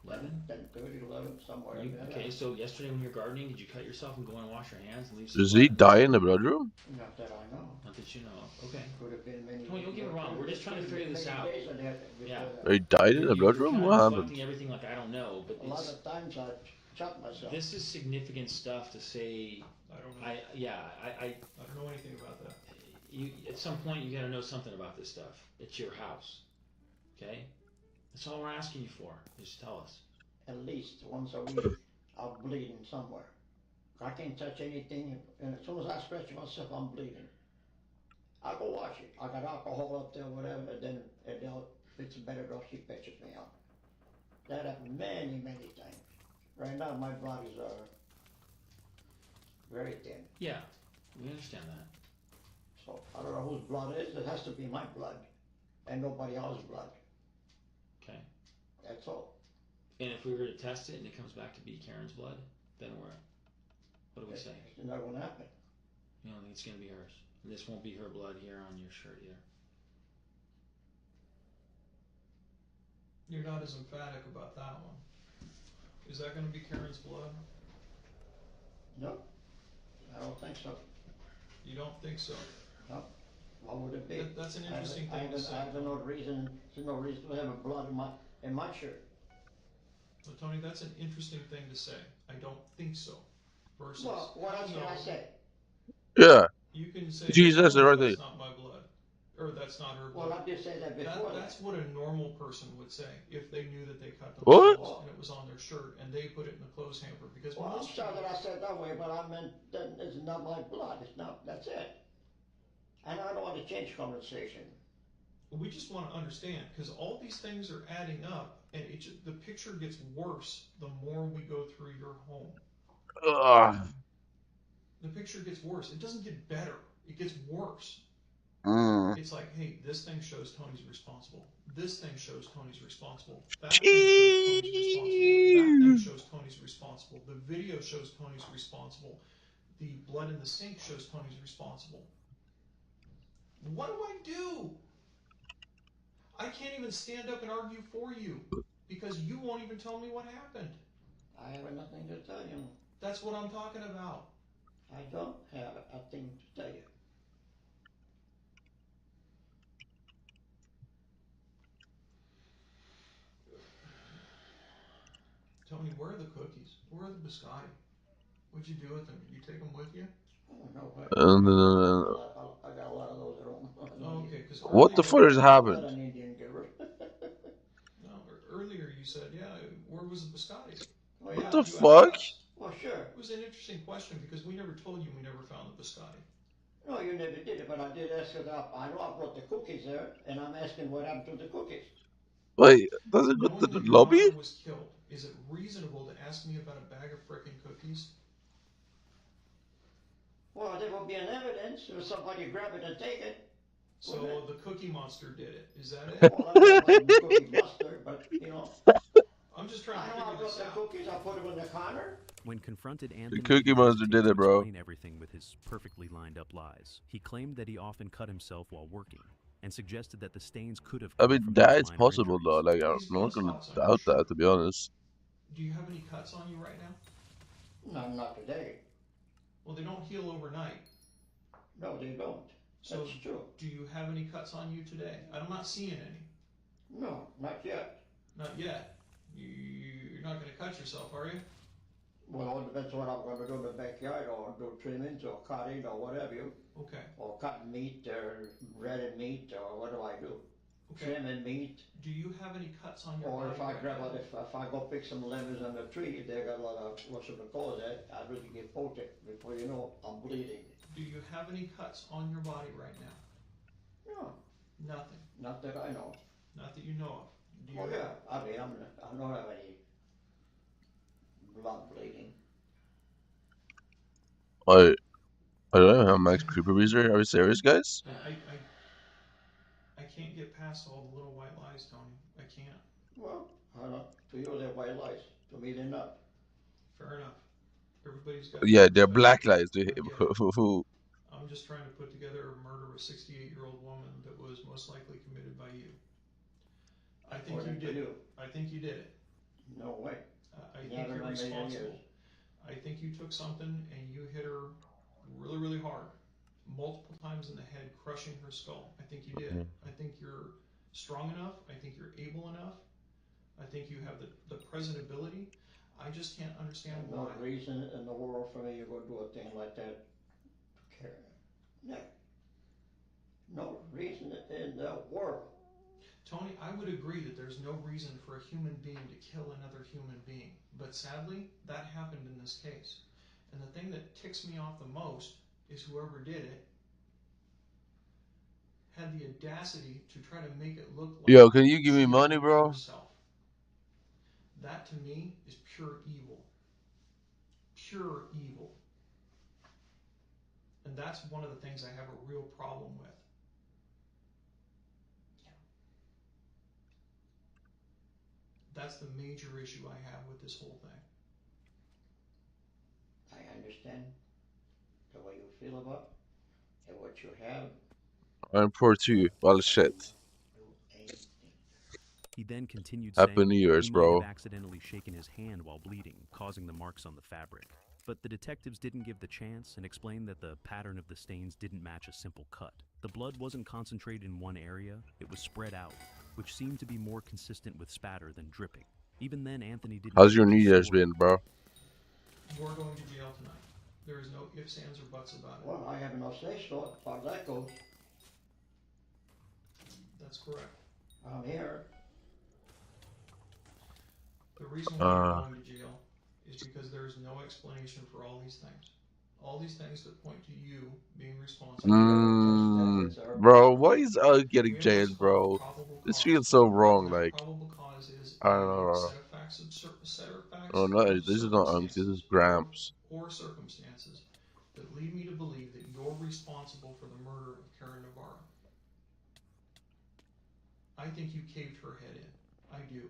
11? 10:30, 11, somewhere. Okay, so yesterday when you're gardening, did you cut yourself and go and wash your hands and leave? Does he die in the bedroom? Not that I know. Not that you know. Okay. Could have been many. Don't get me wrong. We're just trying to figure this out. Yeah. He died in the bedroom? What happened? Everything like I don't know, but a lot of times I shot myself. This is significant stuff to say. I don't know. I don't know anything about that. You at some point you got to know something about this stuff. It's your house. Okay. That's all we're asking you for. Just tell us. At least once a week, I'm bleeding somewhere. I can't touch anything, and as soon as I scratch myself, I'm bleeding. I go wash it. I got alcohol up there, whatever, and then if it's better off, she patches me out. That happened many, many times. Right now, my bodies are very thin. Yeah, we understand that. So I don't know whose blood it is. It has to be my blood, and nobody else's blood. Okay. That's all. And if we were to test it and it comes back to be Karen's blood, then what do we say? It's not going to happen. You don't think it's going to be hers? And this won't be her blood here on your shirt either. You're not as emphatic about that one. Is that going to be Karen's blood? No, I don't think so. You don't think so? No. What would it be? That's an interesting thing to say. I have no reason. There's no reason to have a blood in my shirt. Well, Tony, that's an interesting thing to say. I don't think so. Versus, well, what else can I say? Yeah. You can say, Jesus, oh, right that's there. not my blood. Or that's not her blood. Well, I did say that before. That's what a normal person would say if they knew that they cut What? themselves and it was on their shirt and they put it in the clothes hamper. Because well, I'm sorry that I said that way, but I meant that it's not my blood. It's not. That's it. And I don't want to change conversation. We just want to understand, because all these things are adding up, and the picture gets worse the more we go through your home. Ugh. The picture gets worse. It doesn't get better. It gets worse. It's like, hey, this thing shows Tony's responsible. This thing shows Tony's responsible. That thing shows Tony's responsible. That thing shows Tony's responsible. The video shows Tony's responsible. The blood in the sink shows Tony's responsible. What do I do? I can't even stand up and argue for you because you won't even tell me what happened. I have nothing to tell you. That's what I'm talking about. I don't have a thing to tell you. Tony, where are the cookies? Where are the biscotti? What'd you do with them? Did you take them with you? Oh, no. I got a lot of those at home. Oh, okay. What the fuck has happened? An Indian giver. No, earlier you said, yeah, where was the biscotti? Oh, what the fuck? Well, sure. It was an interesting question because we never told you we never found the biscotti. No, you never did it, but I did ask her that. I know I brought the cookies there, and I'm asking what happened to the cookies. Wait, does it go to Knowing the that your lobby? mother was killed, is it reasonable to ask me about a bag of frickin' cookies? Well, there will be an evidence if somebody grab it and take it. So the Cookie Monster did it. Is that it? Well, I don't know about the cookie monster, but you know. I'm just trying I to know I figure brought this the out. cookies. I put them in the corner. When confronted, The Anthony Cookie didn't Monster hesitate did to it, bro. explain everything with his perfectly lined up lies. He claimed that he often cut himself while working, and suggested that the stains could have I come mean, from that those is minor possible injuries. though. Like, I'm These not blood gonna spots on your doubt that, shirt. to be honest. Do you have any cuts on you right now? No, not today. Well, they don't heal overnight. No, they don't. So That's true. do you have any cuts on you today? I'm not seeing any. No, not yet. Not yet. You're not going to cut yourself, are you? Well, it depends what I'm going to do in the backyard, or do trimmings, or cutting, or whatever you. Okay. Or cut meat, or breaded meat, or what do I do? Okay. Trimming meat. Do you have any cuts on your Or body if I right grab now? it, if I go pick some lemons on the tree, they got a lot of, what's it called that? I really get potent. Before you know, I'm bleeding. Do you have any cuts on your body right now? No, Nothing. not that I know. Not that you know of. Do you Oh have- yeah, I mean, I don't have any blood bleeding. I don't have Max Creeper Beezer. Are you serious, guys? I can't get past all the little white lies, Tony. I can't. Well, I don't. To you, they're white lies. To me, they're not. Fair enough. Everybody's got Yeah, their they're black perspective. lies to I him. get it. I'm just trying to put together a murder of a 68-year-old woman that was most likely committed by you. I think you According to did. you. I think you did it. No way. I think Never you're in a million responsible. years. I think you took something and you hit her really, really hard, multiple times in the head, crushing her skull. I think you did. I think you're strong enough. I think you're able enough. I think you have the present ability. I just can't understand There's why. no reason in the world for me to go do a thing like that to care. Never. No reason in the world. Tony, I would agree that there's no reason for a human being to kill another human being. But sadly, that happened in this case. And the thing that ticks me off the most is whoever did it had the audacity to try to make it look like Yo, can you give she me had money, done it bro? herself. That to me is pure evil. Pure evil. And that's one of the things I have a real problem with. That's the major issue I have with this whole thing. I understand the way you feel about and what you have. I'm poor too. Well, shit. He then continued Happy saying New Year's, he might bro. have accidentally shaken his hand while bleeding, causing the marks on the fabric. But the detectives didn't give the chance and explained that the pattern of the stains didn't match a simple cut. The blood wasn't concentrated in one area, it was spread out, which seemed to be more consistent with spatter than dripping. Even then, Anthony didn't How's your change New his Year's story. been, bro? We're going to jail tonight. There is no ifs, ands, or buts about it. Well, I have no say so as far as that goes. That's correct. I'm here. The reason why you're going to jail is because there is no explanation for all these things. All these things that point to you being responsible. Bro, why is getting jailed, bro? This feels so wrong. Like, Probable cause is I don't a know. set of facts, Oh no, this is not Unks. This is Gramps. or circumstances that lead me to believe that you're responsible for the murder of Karen Navarro. I think you caved her head in. I do.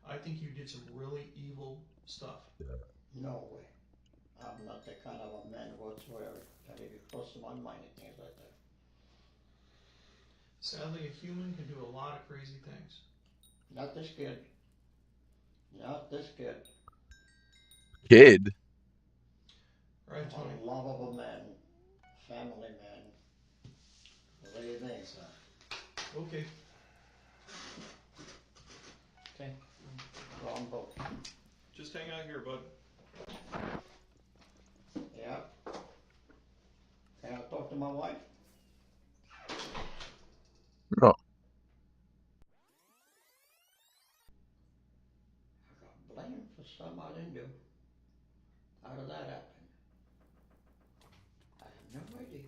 I think you did some really evil stuff. No way. I'm not that kind of a man whatsoever that even close to my mind and things like that. Sadly, a human can do a lot of crazy things. Not this kid. Not this kid. Kid? Right, Tony? A lovable man. Family man. Believe me. Okay. Okay. Wrong boat. Just hang out here, bud. Yeah. Can I talk to my wife? No. I got blamed for something I didn't do. How did that happen? I have no idea.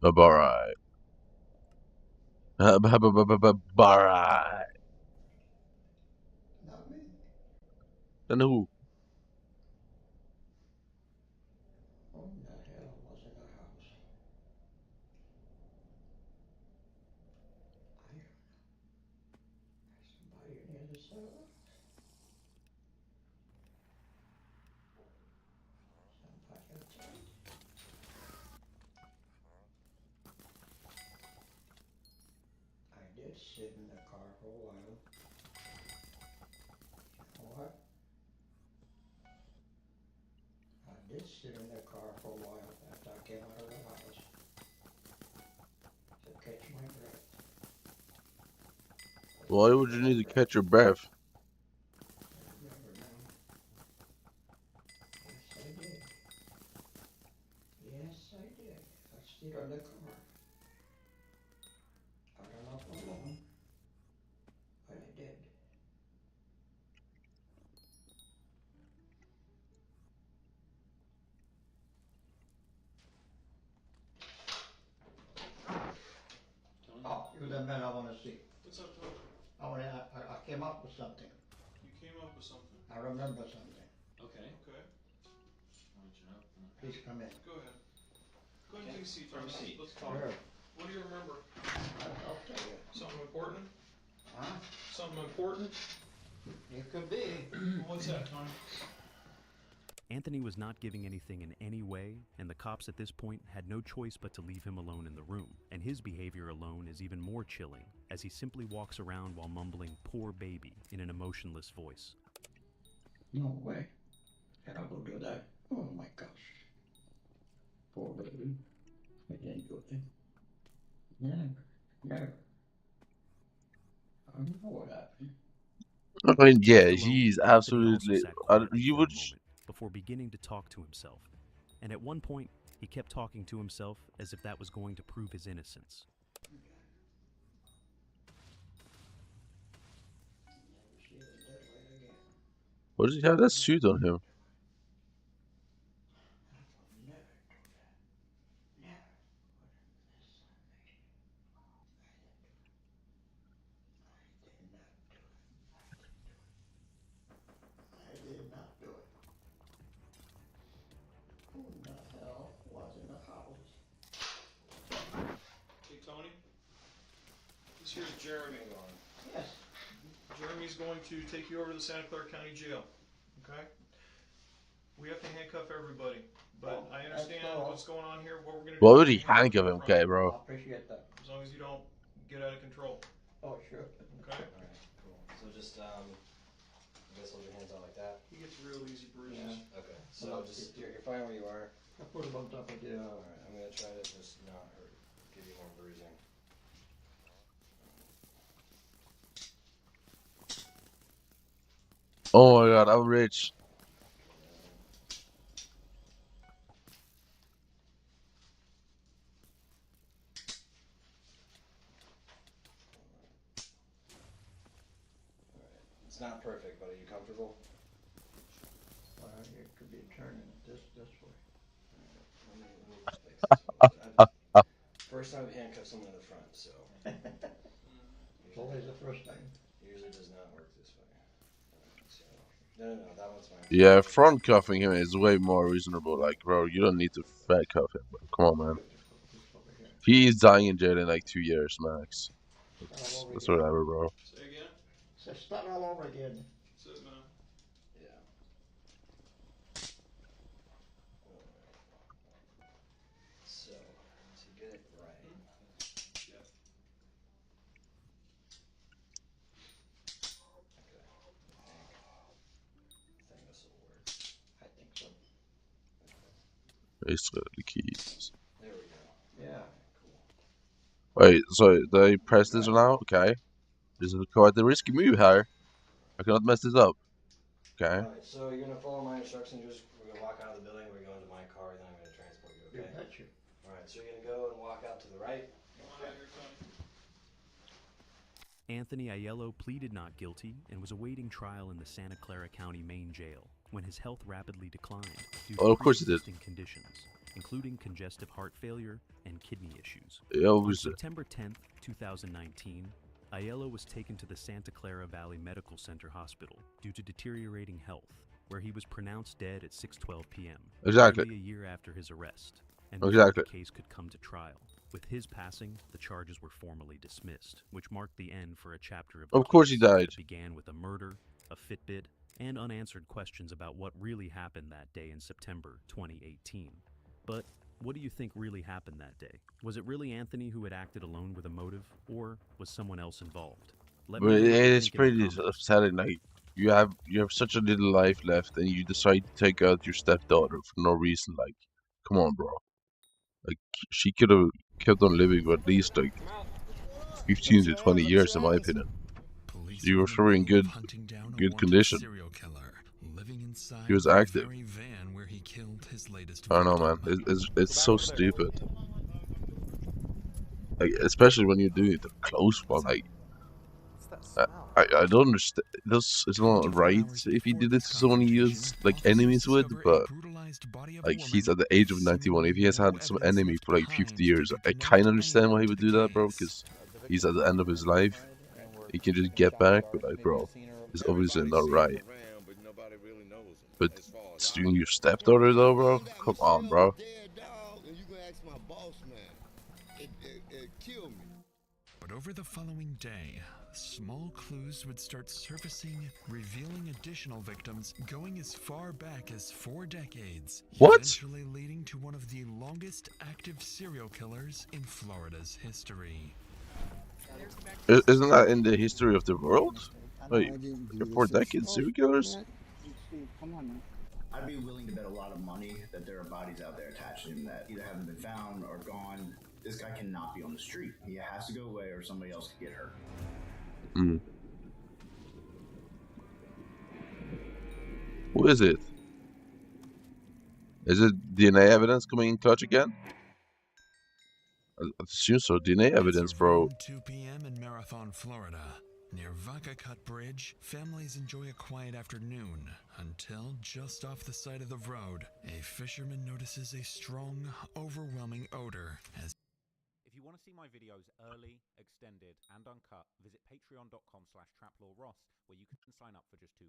Alright. Alright. Not me. Then who? Who in the hell was in the house? I don't know. Somebody on the other side of the house. Somebody outside. I did sit in the car for a while. You know what? I did sit in the car for a while after I came out of the house to catch my breath. Why would you need to catch your breath? I remember now. Yes, I did. Yes, I did. I stayed in the car. I don't know for long, but I did. Oh, you're the man I want to see. What's up, Tony? I came up with something. You came up with something. I remember something. Okay. Okay. Please come in. Go ahead. Go ahead and Okay. take a seat, Have Tony. a seat. Let's talk. Sure. What do you remember? I'll tell you. Something important? Huh? Something important? It could be. What's that, Tony? Anthony was not giving anything in any way, and the cops at this point had no choice but to leave him alone in the room. And his behavior alone is even more chilling, as he simply walks around while mumbling "poor baby" in an emotionless voice. No way. And I will do that. Oh my gosh. Poor baby. I didn't do it. Never. Never. I don't know what happened. I mean, yeah, Left alone, he's Anthony also absolutely. sat quietly You for would. a moment before beginning to talk to himself. And at one point, he kept talking to himself as if that was going to prove his innocence. Never see the daylight again. What does he have that suit on him? I will never do that. Never. I did not do it. Who in the hell was in the house? Hey, Tony. This here's Jeremy. Yes. Jeremy's going to take you over to the Santa Clara County Jail. Okay? We have to handcuff everybody. But I understand what's going on here. What we're going to do. Why would he handcuff him, okay, bro? I appreciate that. As long as you don't get out of control. Oh, sure. Okay? Alright, cool. So just, I guess hold your hands out like that. He gets real easy bruises. Yeah. Okay, so just, you're fine where you are. I put him on top of the. Alright, I'm gonna try to just not hurt, give you more bruising. Oh my god, I'm rich. It's not perfect, but are you comfortable? Well, it could be turning this way. Let me fix this one. First time I've handcuffed someone in the front, so. It's always the first time. Usually does not work this way. So, no, that one's fine. Yeah, front cuffing him is way more reasonable. Like, bro, you don't need to fat cuff him. Bro. Come on, man. He's dying in jail in like 2 years max. That's whatever, bro. Say again? So start all over again. Sit, man. Yeah. So, to get it right. Yep. Okay. I think this will work. I think so. Basically, the keys. There we go. Yeah. Wait, so they press this now? Okay. This is quite the risky move here. I cannot mess this up. Okay. Alright, so you're gonna follow my instructions. We're gonna walk out of the building, we're going to my car, then I'm gonna transport you, okay? You betcha. Alright, so you're gonna go and walk out to the right. Anthony Aiello pleaded not guilty and was awaiting trial in the Santa Clara County main jail when his health rapidly declined due to Oh, of course it did. pre-existing conditions. including congestive heart failure and kidney issues. Yeah, On obviously. September 10th, 2019, Aiello was taken to the Santa Clara Valley Medical Center Hospital due to deteriorating health, where he was pronounced dead at 6:12 p.m. Exactly. nearly a year after his arrest, and Exactly. before the case could come to trial. With his passing, the charges were formally dismissed, which marked the end for a chapter of the Of course case he died. that began with a murder, a Fitbit, and unanswered questions about what really happened that day in September 2018. But what do you think really happened that day? Was it really Anthony who had acted alone with a motive, or was someone else involved? Let me But know what you it's think in the pretty comments. upsetting. Like you have such a little life left, and you decide to take out your stepdaughter for no reason. Like, come on, bro. Like she could have kept on living for at least like 15 to 20 years, in my opinion. You were sure in good condition. He was active. I don't know, man. It's so stupid. Like, especially when you're doing it close one. Like, I don't understand. It's not right if he did it to someone he is like enemies with, but like he's at the age of 91. If he has had some enemy for like 50 years, I kind of understand why he would do that, bro. Because he's at the end of his life. He can just get back, but like, bro, it's obviously not right. But doing your stepdaughter though, bro? Come on, bro. But over the following day, small clues would start surfacing, revealing additional victims going as far back as 4 decades. What? Eventually leading to one of the longest active serial killers in Florida's history. Isn't that in the history of the world? Wait, 4 decades serial killers? Come on, man. I'd be willing to bet a lot of money that there are bodies out there attached to him that either haven't been found or gone. This guy cannot be on the street. He has to go away or somebody else could get hurt. Who is it? Is it DNA evidence coming in clutch again? I assume so. DNA evidence, bro. 2 p.m. in Marathon, Florida. Near Vaca Cut Bridge, families enjoy a quiet afternoon until just off the side of the road, a fisherman notices a strong, overwhelming odor as If you want to see my videos early, extended, and uncut, visit patreon.com/traplawross, where you can sign up for just $2.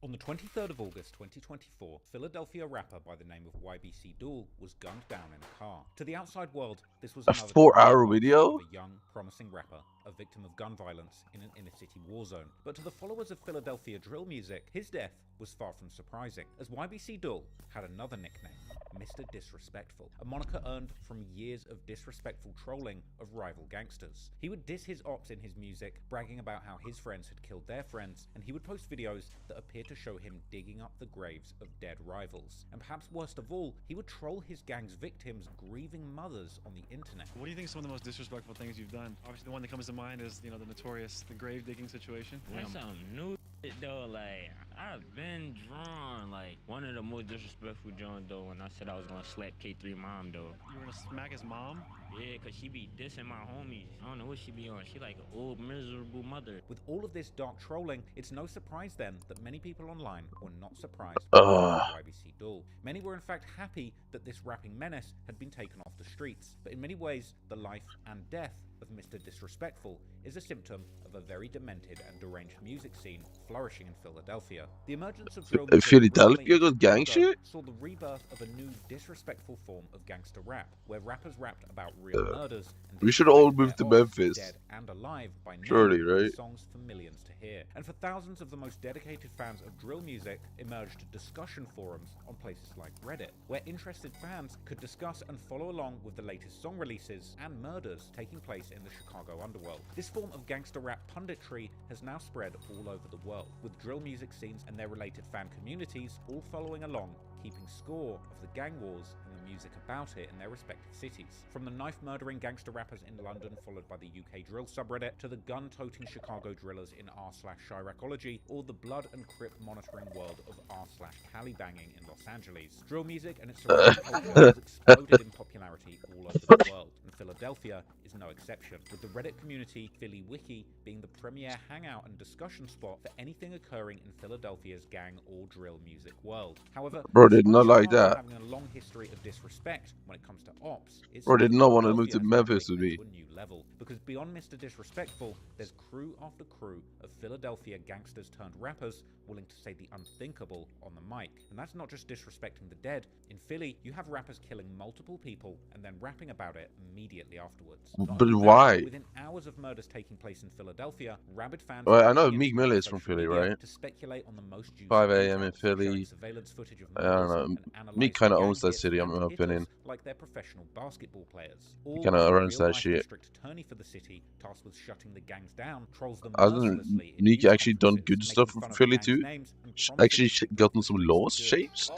On the 23rd of August 2024, Philadelphia rapper by the name of YBC Duel was gunned down in a car. To the outside world, this was A another 4-hour video? of a young, promising rapper, a victim of gun violence in an inner-city war zone. But to the followers of Philadelphia drill music, his death was far from surprising, as YBC Duel had another nickname, Mr. Disrespectful, a moniker earned from years of disrespectful trolling of rival gangsters. He would diss his ops in his music, bragging about how his friends had killed their friends, and he would post videos that appeared to show him digging up the graves of dead rivals. And perhaps worst of all, he would troll his gang's victims' grieving mothers on the internet. What do you think is some of the most disrespectful things you've done? Obviously the one that comes to mind is, the notorious, the grave digging situation. That's something new though, like, I've been drawn, like, one of the most disrespectful John though, when I said I was gonna slap K3 mom though. You were gonna smack his mom? Yeah, cause she be dissing my homies. I don't know what she be on. She like an old miserable mother. With all of this dark trolling, it's no surprise then that many people online were not surprised by YBC Duel. Many were in fact happy that this rapping menace had been taken off the streets. But in many ways, the life and death of Mr. Disrespectful is a symptom of a very demented and deranged music scene flourishing in Philadelphia. The emergence of drill music Philadelphia got gang shit? saw the rebirth of a new disrespectful form of gangster rap, where rappers rapped about real murders and we should all move to Memphis. dead and alive by Surely, name, right? songs for millions to hear. And for thousands of the most dedicated fans of drill music, emerged discussion forums on places like Reddit, where interested fans could discuss and follow along with the latest song releases and murders taking place in the Chicago underworld. This form of gangster rap punditry has now spread all over the world, with drill music scenes and their related fan communities all following along, keeping score of the gang wars and the music about it in their respective cities. From the knife-murdering gangster rappers in London, followed by the UK drill subreddit, to the gun-toting Chicago drillers in r/Chiracology, or the blood and crip monitoring world of r/Cali banging in Los Angeles. Drill music and its surrounding culture has exploded in popularity all over the world, and Philadelphia is no exception, with the Reddit community Philly Wiki being the premier hangout and discussion spot for anything occurring in Philadelphia's gang or drill music world. However, Bro, did not like that. having a long history of Disrespect, when it comes to ops, it's Bro, did not want to move to Philadelphia Memphis with me. to a new level. Because beyond Mr. Disrespectful, there's crew after crew of Philadelphia gangsters turned rappers willing to say the unthinkable on the mic. And that's not just disrespecting the dead. In Philly, you have rappers killing multiple people and then rapping about it immediately afterwards. But why? Within hours of murders taking place in Philadelphia, rabid fans Well, I know Meek Mill is from Philly, right? to speculate on the most juicy 5 a.m. in details, Philly. showing surveillance footage of I don't murders know. and Meek analyzing kind of gang owns that hits city, in and my hitters opinion. like they're professional basketball players. He kind of runs that shit. District attorney for the city, tasked with shutting the gangs down, trolls them Hasn't mercilessly in Meek news actually done conferences, good making stuff fun for of the Philly gangs' too? names and Actually promising gotten some laws shapes?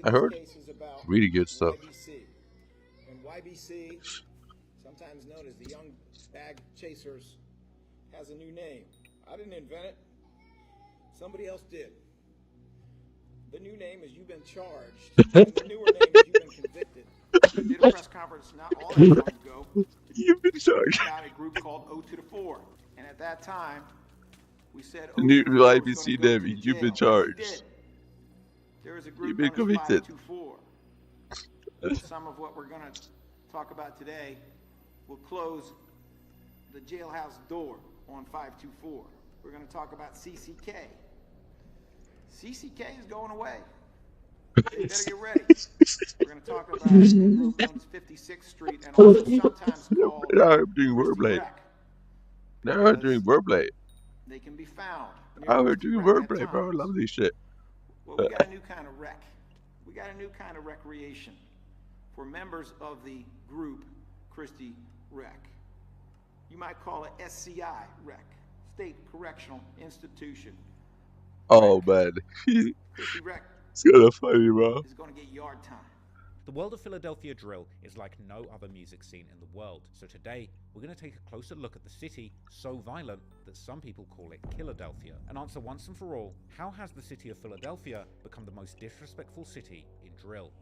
I heard. Really good stuff. And YBC, sometimes known as the Young Bag Chasers, has a new name. I didn't invent it. Somebody else did. The new name is You've Been Charged. And the newer name is You've Been Convicted. We did a press conference not all that long ago. You've been charged. About a group called O to the 4. And at that time, we said The new IBC name, you've been charged. There is a group You've been known as convicted. 524. Some of what we're going to talk about today will close the jailhouse door on 524. We're going to talk about CCK. CCK is going away. You better get ready. We're going to talk about a group known as 56th Street and also sometimes called Now I'm doing wordplay. Now I'm doing wordplay. They can be found. I'm doing wordplay, bro. I love this shit. Well, we got a new kind of rec. We got a new kind of recreation for members of the group Christie Rec. You might call it SCI Rec, State Correctional Institution. Oh man, Christie Rec it's kind of funny, bro. is going to get yard time. The world of Philadelphia drill is like no other music scene in the world, so today we're going to take a closer look at the city so violent that some people call it Killadelphia, and answer once and for all, how has the city of Philadelphia become the most disrespectful city in drill?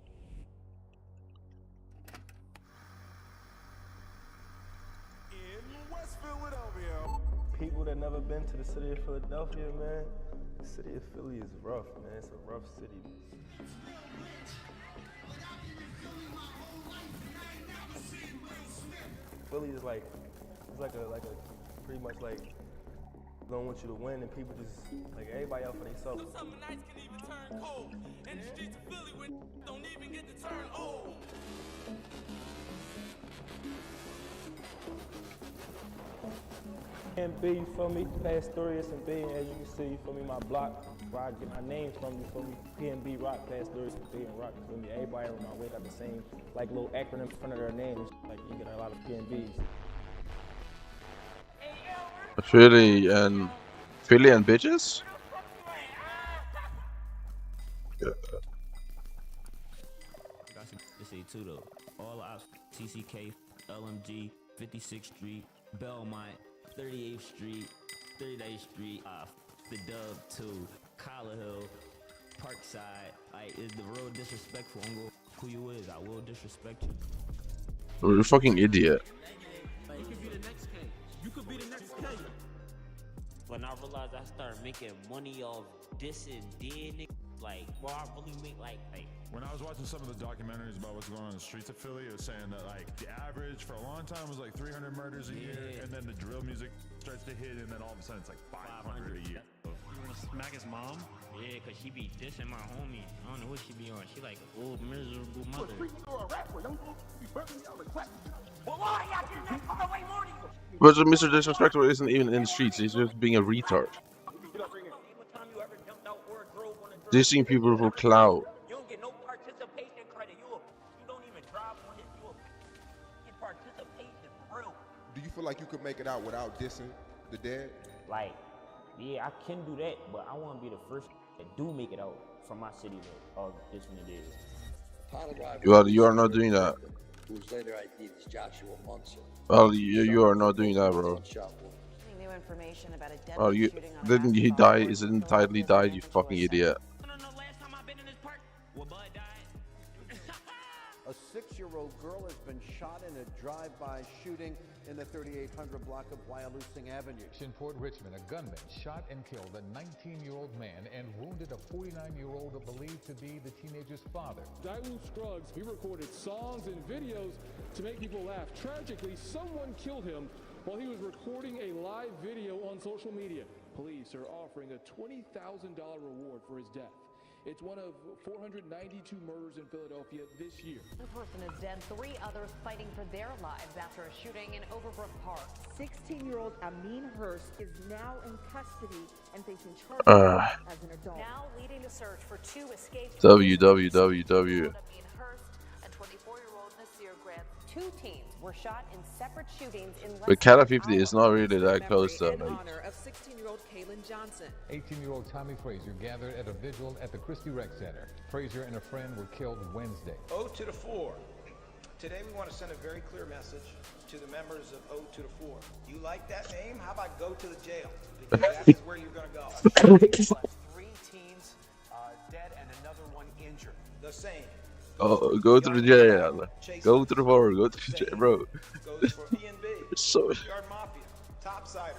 In West Philadelphia. People that never been to the city of Philadelphia, man, the city of Philly is rough, man. It's a rough city. Philly is like, it's like a pretty much like, don't want you to win, and people just, like, everybody out for themselves. Summer nights can even turn cold, and the streets of Philly don't even get to turn old. And B, you feel me? Pastorius and B, as you can see, you feel me? My block, where I get my name from, you feel me? PNB Rock, Pastorius and B and Rock, you feel me? Everybody on my way got the same, like, little acronym in front of their names. Like, you get a lot of PNBs. Philly and bitches? Yeah. This say too though. All ops, TCK, LMG, 56th Street, Belmont, 38th Street, 38th Street, the Dub 2, Collar Hill, Parkside. Like, is the real disrespectful. I'm gonna who you is. I will disrespect you. You're a fucking idiot. You could be the next K. You could be the next K. When I realized I started making money off dissing dead niggas, like, well, I really make like. When I was watching some of the documentaries about what's going on in the streets of Philly, it was saying that like the average for a long time was like 300 murders a year, and then the drill music starts to hit, and then all of a sudden it's like 500 a year. You wanna smack his mom? Yeah, cause she be dissing my homie. I don't know what she be on. She like an old miserable mother. But Mr. Disrespectful isn't even in the streets, he's just being a retard. Dissing people for clout. You don't get no participation credit. You don't even drive on it. You get participation for real. Do you feel like you could make it out without dissing the dead? Like, yeah, I can do that, but I want to be the first that do make it out from my city of this one it is. You are not doing that. Whose later ID is Joshua Munson. Well, you are not doing that, bro. New information about a deadly Oh, you shooting on didn't he die? Isn't tightly died? You fucking idiot. A 6-year-old girl has been shot in a drive-by shooting in the 3800 block of Wyalusing Avenue. In Port Richmond, a gunman shot and killed a 19-year-old man and wounded a 49-year-old believed to be the teenager's father. Daewoo Scruggs, he recorded songs and videos to make people laugh. Tragically, someone killed him while he was recording a live video on social media. Police are offering a $20,000 reward for his death. It's one of 492 murders in Philadelphia this year. The person is dead. 3 others fighting for their lives after a shooting in Overbrook Park. 16-year-old Amin Hurst is now in custody and facing charges as an adult. Now leading the search for 2 escaped. www. Amin Hurst and 24-year-old Nasir Grant. 2 teens were shot in separate shootings in less But Cat 50 is not really that close though. in Like, honor of 16-year-old Kaylin Johnson. 18-year-old Tommy Frazier gathered at a vigil at the Christie Rec Center. Frazier and a friend were killed Wednesday. O to the 4. Today we want to send a very clear message to the members of O to the 4. You like that name? How about go to the jail? Because that is where you're going to go. 3 teens dead and another one injured. The same. oh, go to the jail. Go to the bar. Go to the jail, bro. Goes for B&B, So Yard Mafia, Topsiders,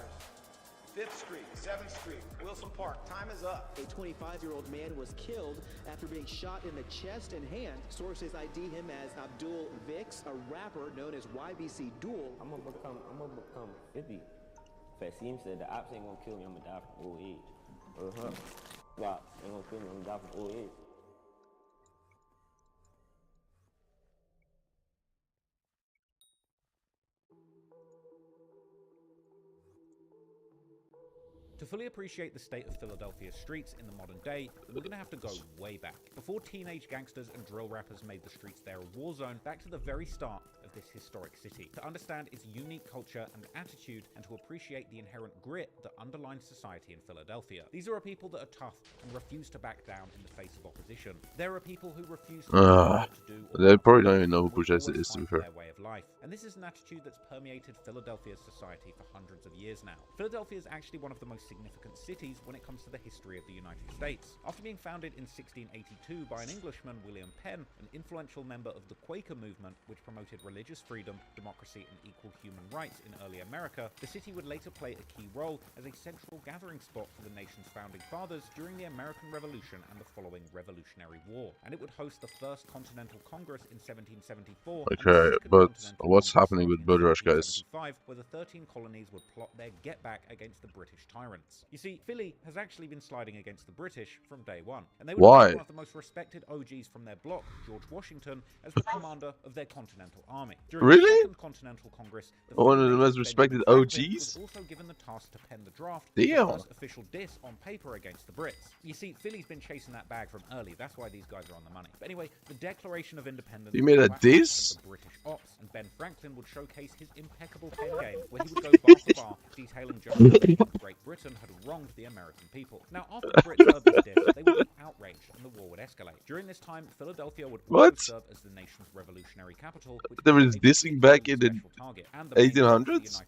5th Street, 7th Street, Wilson Park. Time is up. A 25-year-old man was killed after being shot in the chest and hand. Sources ID him as Abdul Vix, a rapper known as YBC Duel. I'm gonna become 50. Fasim said the ops ain't gonna kill me, I'm gonna die from old age. Wow, ain't gonna kill me, I'm gonna die from old age. To fully appreciate the state of Philadelphia's streets in the modern day, we're going to have to go way back. Before teenage gangsters and drill rappers made the streets their war zone, back to the very start of this historic city. To understand its unique culture and attitude, and to appreciate the inherent grit that underlines society in Philadelphia. These are a people that are tough and refuse to back down in the face of opposition. There are people who refuse to do they probably don't even know who Bucharest is, to be fair. their way of life. And this is an attitude that's permeated Philadelphia's society for hundreds of years now. Philadelphia is actually one of the most significant cities when it comes to the history of the United States. After being founded in 1682 by an Englishman, William Penn, an influential member of the Quaker movement, which promoted religious freedom, democracy, and equal human rights in early America, the city would later play a key role as a central gathering spot for the nation's founding fathers during the American Revolution and the following Revolutionary War. And it would host the First Continental Congress in 1774. Okay, but what's happening with Blood Rush, guys? Where the 13 colonies would plot their get-back against the British tyrants. You see, Philly has actually been sliding against the British from day one. And they would Why? one of the most respected OGs from their block, George Washington, as the commander of their Continental Army. During the Second Continental Congress, the One of the most respected OGs? was also given the task to pen the draft, Damn. the first official diss on paper against the Brits. You see, Philly's been chasing that bag from early. That's why these guys are on the money. But anyway, the Declaration of Independence. You made a was diss? the British ops, and Ben Franklin would showcase his impeccable pen game, where he would go bar for bar, detailing just how Great Britain had wronged the American people. Now, after the Brits heard this diss, they would be outraged, and the war would escalate. During this time, Philadelphia would also serve as the nation's revolutionary capital, which There was dissing back in the target, and the main goal of the 1800s?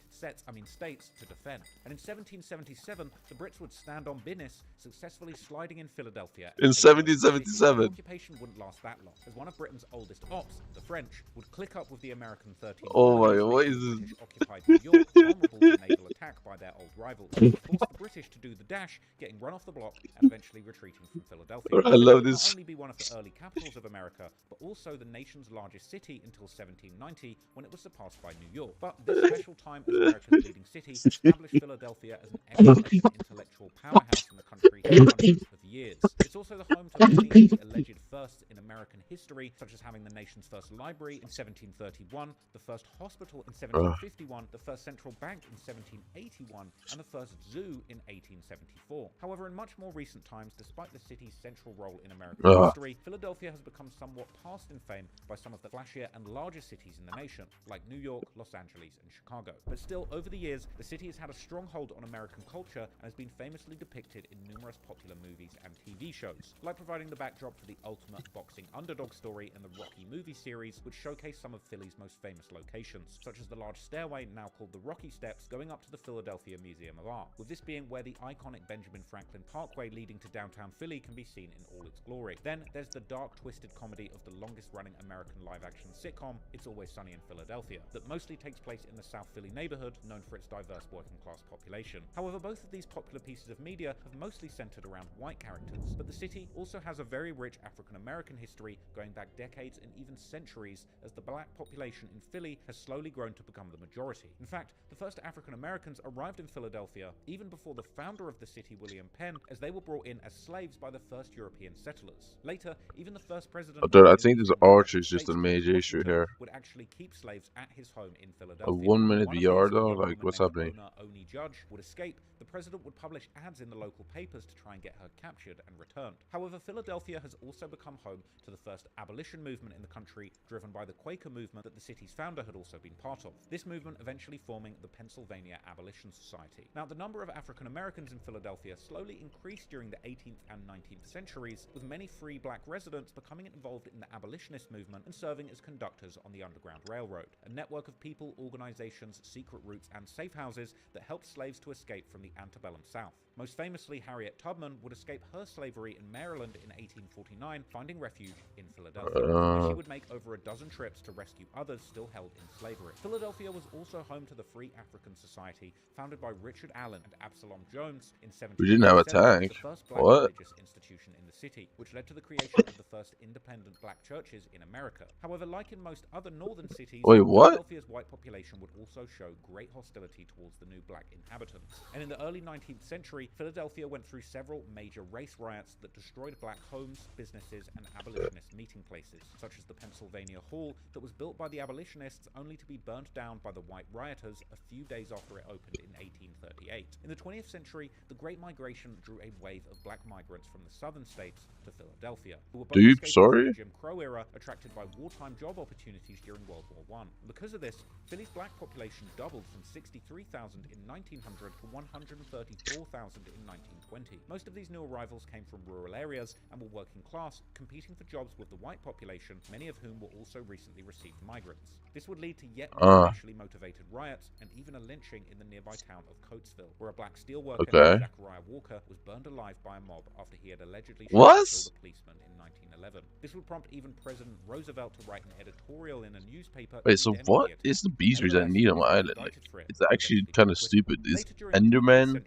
United States to defend. And in 1777, the Brits would stand on business, successfully sliding in Philadelphia. In 1777. The occupation wouldn't last that long, as one of Britain's oldest ops, the French, would click up with the American 13 Oh my colonies, god, what is making the this? British occupied New York vulnerable to naval attack by their old rivals, and forced the British to do the dash, getting run off the block and eventually retreating from Philadelphia. I love It would this. not only be one of the early capitals of America, but also the nation's largest city until 1790, when it was surpassed by New York. But this special time as America's leading city established Philadelphia as an excellent intellectual powerhouse in the country for hundreds of years. It's also the home to many of the alleged firsts in American history, such as having the nation's first library in 1731, the first hospital in 1751, the first central bank in 1781, and the first zoo in 1874. However, in much more recent times, despite the city's central role in American history, Philadelphia has become somewhat passed in fame by some of the flashier and larger cities in the nation, like New York, Los Angeles, and Chicago. But still, over the years, the city has had a stronghold on American culture and has been famously depicted in numerous popular movies and TV shows, like providing the backdrop for the ultimate box introducing underdog story in the Rocky movie series, which showcased some of Philly's most famous locations, such as the large stairway now called the Rocky Steps going up to the Philadelphia Museum of Art, with this being where the iconic Benjamin Franklin Parkway leading to downtown Philly can be seen in all its glory. Then there's the dark, twisted comedy of the longest-running American live-action sitcom, It's Always Sunny in Philadelphia, that mostly takes place in the South Philly neighborhood, known for its diverse working-class population. However, both of these popular pieces of media have mostly centered around white characters, but the city also has a very rich African-American history going back decades and even centuries, as the black population in Philly has slowly grown to become the majority. In fact, the first African-Americans arrived in Philadelphia even before the founder of the city, William Penn, as they were brought in as slaves by the first European settlers. Later, even the first president I think this archer is just a major issue here. would actually keep slaves at his home in A Philadelphia. 1 minute One of VR these, a though, young like woman what's named happening? Ona Oni Judge would escape. The president would publish ads in the local papers to try and get her captured and returned. However, Philadelphia has also become home to the first abolition movement in the country, driven by the Quaker movement that the city's founder had also been part of. This movement eventually forming the Pennsylvania Abolition Society. Now, the number of African Americans in Philadelphia slowly increased during the 18th and 19th centuries, with many free black residents becoming involved in the abolitionist movement and serving as conductors on the Underground Railroad, a network of people, organizations, secret routes, and safe houses that helped slaves to escape from the antebellum South. Most famously, Harriet Tubman would escape her slavery in Maryland in 1849, finding refuge in Philadelphia, where she would make over a dozen trips to rescue others still held in slavery. Philadelphia was also home to the Free African Society, founded by Richard Allen and Absalom Jones in 1787. We didn't have a tank. The first black What? religious institution in the city, which led to the creation of the first independent black churches in America. However, like in most other northern cities, Wait, what? Philadelphia's white population would also show great hostility towards the new black inhabitants. And in the early 19th century, Philadelphia went through several major race riots that destroyed black homes, businesses, and abolitionist meeting places, such as the Pennsylvania Hall that was built by the abolitionists only to be burnt down by the white rioters a few days after it opened in 1838. In the 20th century, the Great Migration drew a wave of black migrants from the southern states to Philadelphia, who were both escaping from the Jim Crow era, attracted by wartime job opportunities during World War I. Because of this, Philly's black population doubled from 63,000 in 1900 to 134,000 in 1920. Most of these new arrivals came from rural areas and were working class, competing for jobs with the white population, many of whom were also recently received migrants. This would lead to yet more racially motivated riots and even a lynching in the nearby town of Coatesville, where a black steelworker named Zachariah Walker was burned alive by a mob after he had allegedly shot and killed a policeman in 1911. This would prompt even President Roosevelt to write an editorial in a newspaper. Wait, so what is the beast that I need on my island? Like, it's actually kind of stupid. Is Enderman,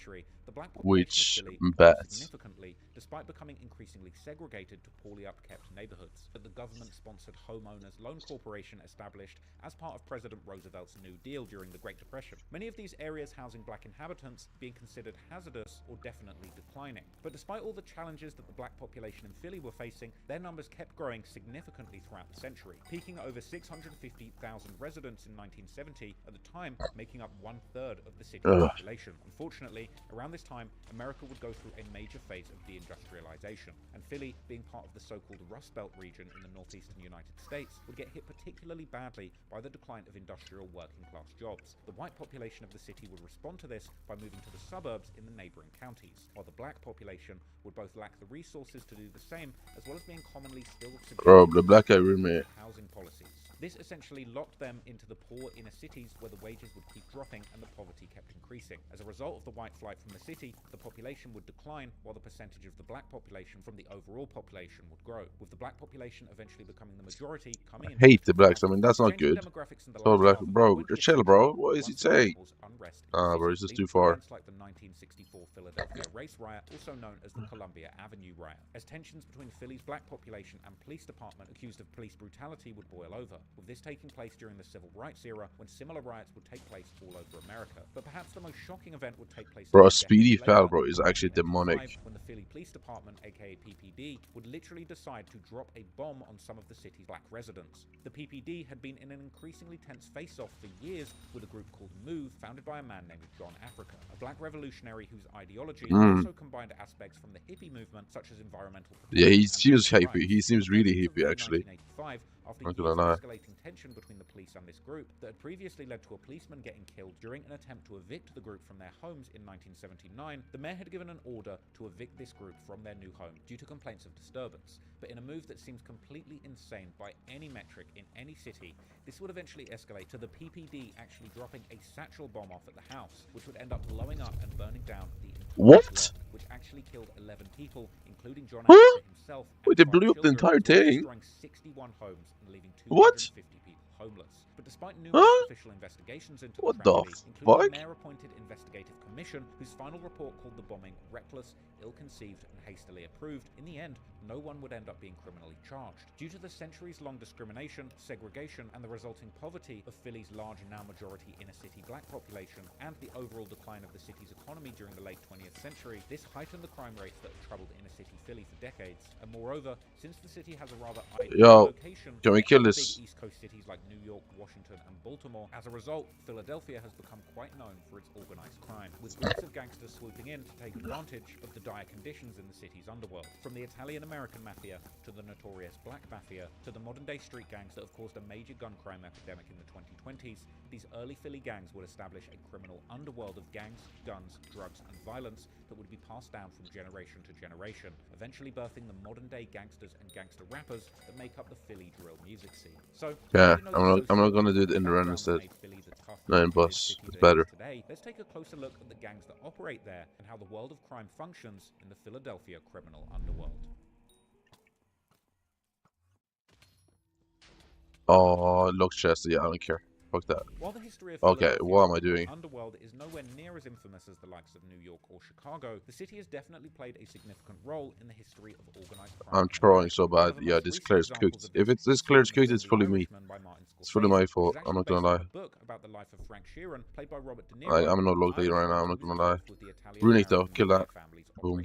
which bats? Significantly, despite becoming increasingly segregated to poorly upkept neighborhoods that the government-sponsored Homeowners Loan Corporation established as part of President Roosevelt's New Deal during the Great Depression. Many of these areas housing black inhabitants being considered hazardous or definitely declining. But despite all the challenges that the black population in Philly were facing, their numbers kept growing significantly throughout the century, peaking at over 650,000 residents in 1970, at the time making up 1/3 of the city's population. Unfortunately, around this time, America would go through a major phase of deindustrialization, and Philly, being part of the so-called Rust Belt region in the northeastern United States, would get hit particularly badly by the decline of industrial working-class jobs. The white population of the city would respond to this by moving to the suburbs in the neighboring counties, while the black population would both lack the resources to do the same, as well as being commonly still subject the black guy roommate. housing policies. This essentially locked them into the poor inner cities where the wages would keep dropping and the poverty kept increasing. As a result of the white flight from the city, the population would decline while the percentage of the black population from the overall population would grow, with the black population eventually becoming the majority coming in. I hate the blacks. I mean, that's not good. So black, bro, chill, bro. What is he saying? Bro, it's just too far. Like the 1964 Philadelphia race riot, also known as the Columbia Avenue riot, as tensions between Philly's black population and police department accused of police brutality would boil over, with this taking place during the Civil Rights era when similar riots would take place all over America. But perhaps the most shocking event would take place Bro, a speedy foul, bro, is actually demonic. When the Philly Police Department, aka PPD, would literally decide to drop a bomb on some of the city's black residents. The PPD had been in an increasingly tense face-off for years with a group called MOVE, founded by a man named John Africa, a black revolutionary whose ideology also combined aspects from the hippie movement, such as environmental protection. Yeah, he seems hippie. He seems really hippie, actually. After Not years gonna lie. of escalating tension between the police and this group that had previously led to a policeman getting killed during an attempt to evict the group from their homes in 1979, the mayor had given an order to evict this group from their new home due to complaints of disturbance. But in a move that seems completely insane by any metric in any city, this would eventually escalate to the PPD actually dropping a satchel bomb off at the house, which would end up blowing up and burning down the entire block, which actually killed 11 people, including John Anderson himself. Wait, they blew up the entire thing? Destroying 61 homes and leaving 250 people homeless. But despite numerous official investigations into the tragedy, including a mayor-appointed investigative commission whose final report called the bombing reckless, ill-conceived, and hastily approved, in the end, no one would end up being criminally charged. Due to the centuries-long discrimination, segregation, and the resulting poverty of Philly's large, now-majority inner-city black population, and the overall decline of the city's economy during the late 20th century, this heightened the crime rates that have troubled inner-city Philly for decades. And moreover, since the city has a rather ideal location, can we kill this? Big East Coast cities like New York, Washington, and Baltimore, as a result, Philadelphia has become quite known for its organized crime, with groups of gangsters swooping in to take advantage of the dire conditions in the city's underworld. From the Italian-American mafia, to the notorious Black Mafia, to the modern-day street gangs that have caused a major gun crime epidemic in the 2020s, these early Philly gangs would establish a criminal underworld of gangs, guns, drugs, and violence that would be passed down from generation to generation, eventually birthing the modern-day gangsters and gangster rappers that make up the Philly drill music scene. So, yeah, I'm not gonna do it in the run instead. No, in bus, it's better. Today, let's take a closer look at the gangs that operate there and how the world of crime functions in the Philadelphia criminal underworld. Oh, it looks chesty. Yeah, I don't care. Fuck that. While the history of okay, what am I doing? Underworld is nowhere near as infamous as the likes of New York or Chicago, the city has definitely played a significant role in the history of organized crime. I'm trying so bad. Yeah, this Claire's cooked. If it's this Claire's cooked, it's fully me. It's fully my fault. I'm not gonna lie. I'm not low right now. I'm not gonna lie. Runic though, kill that. Boom.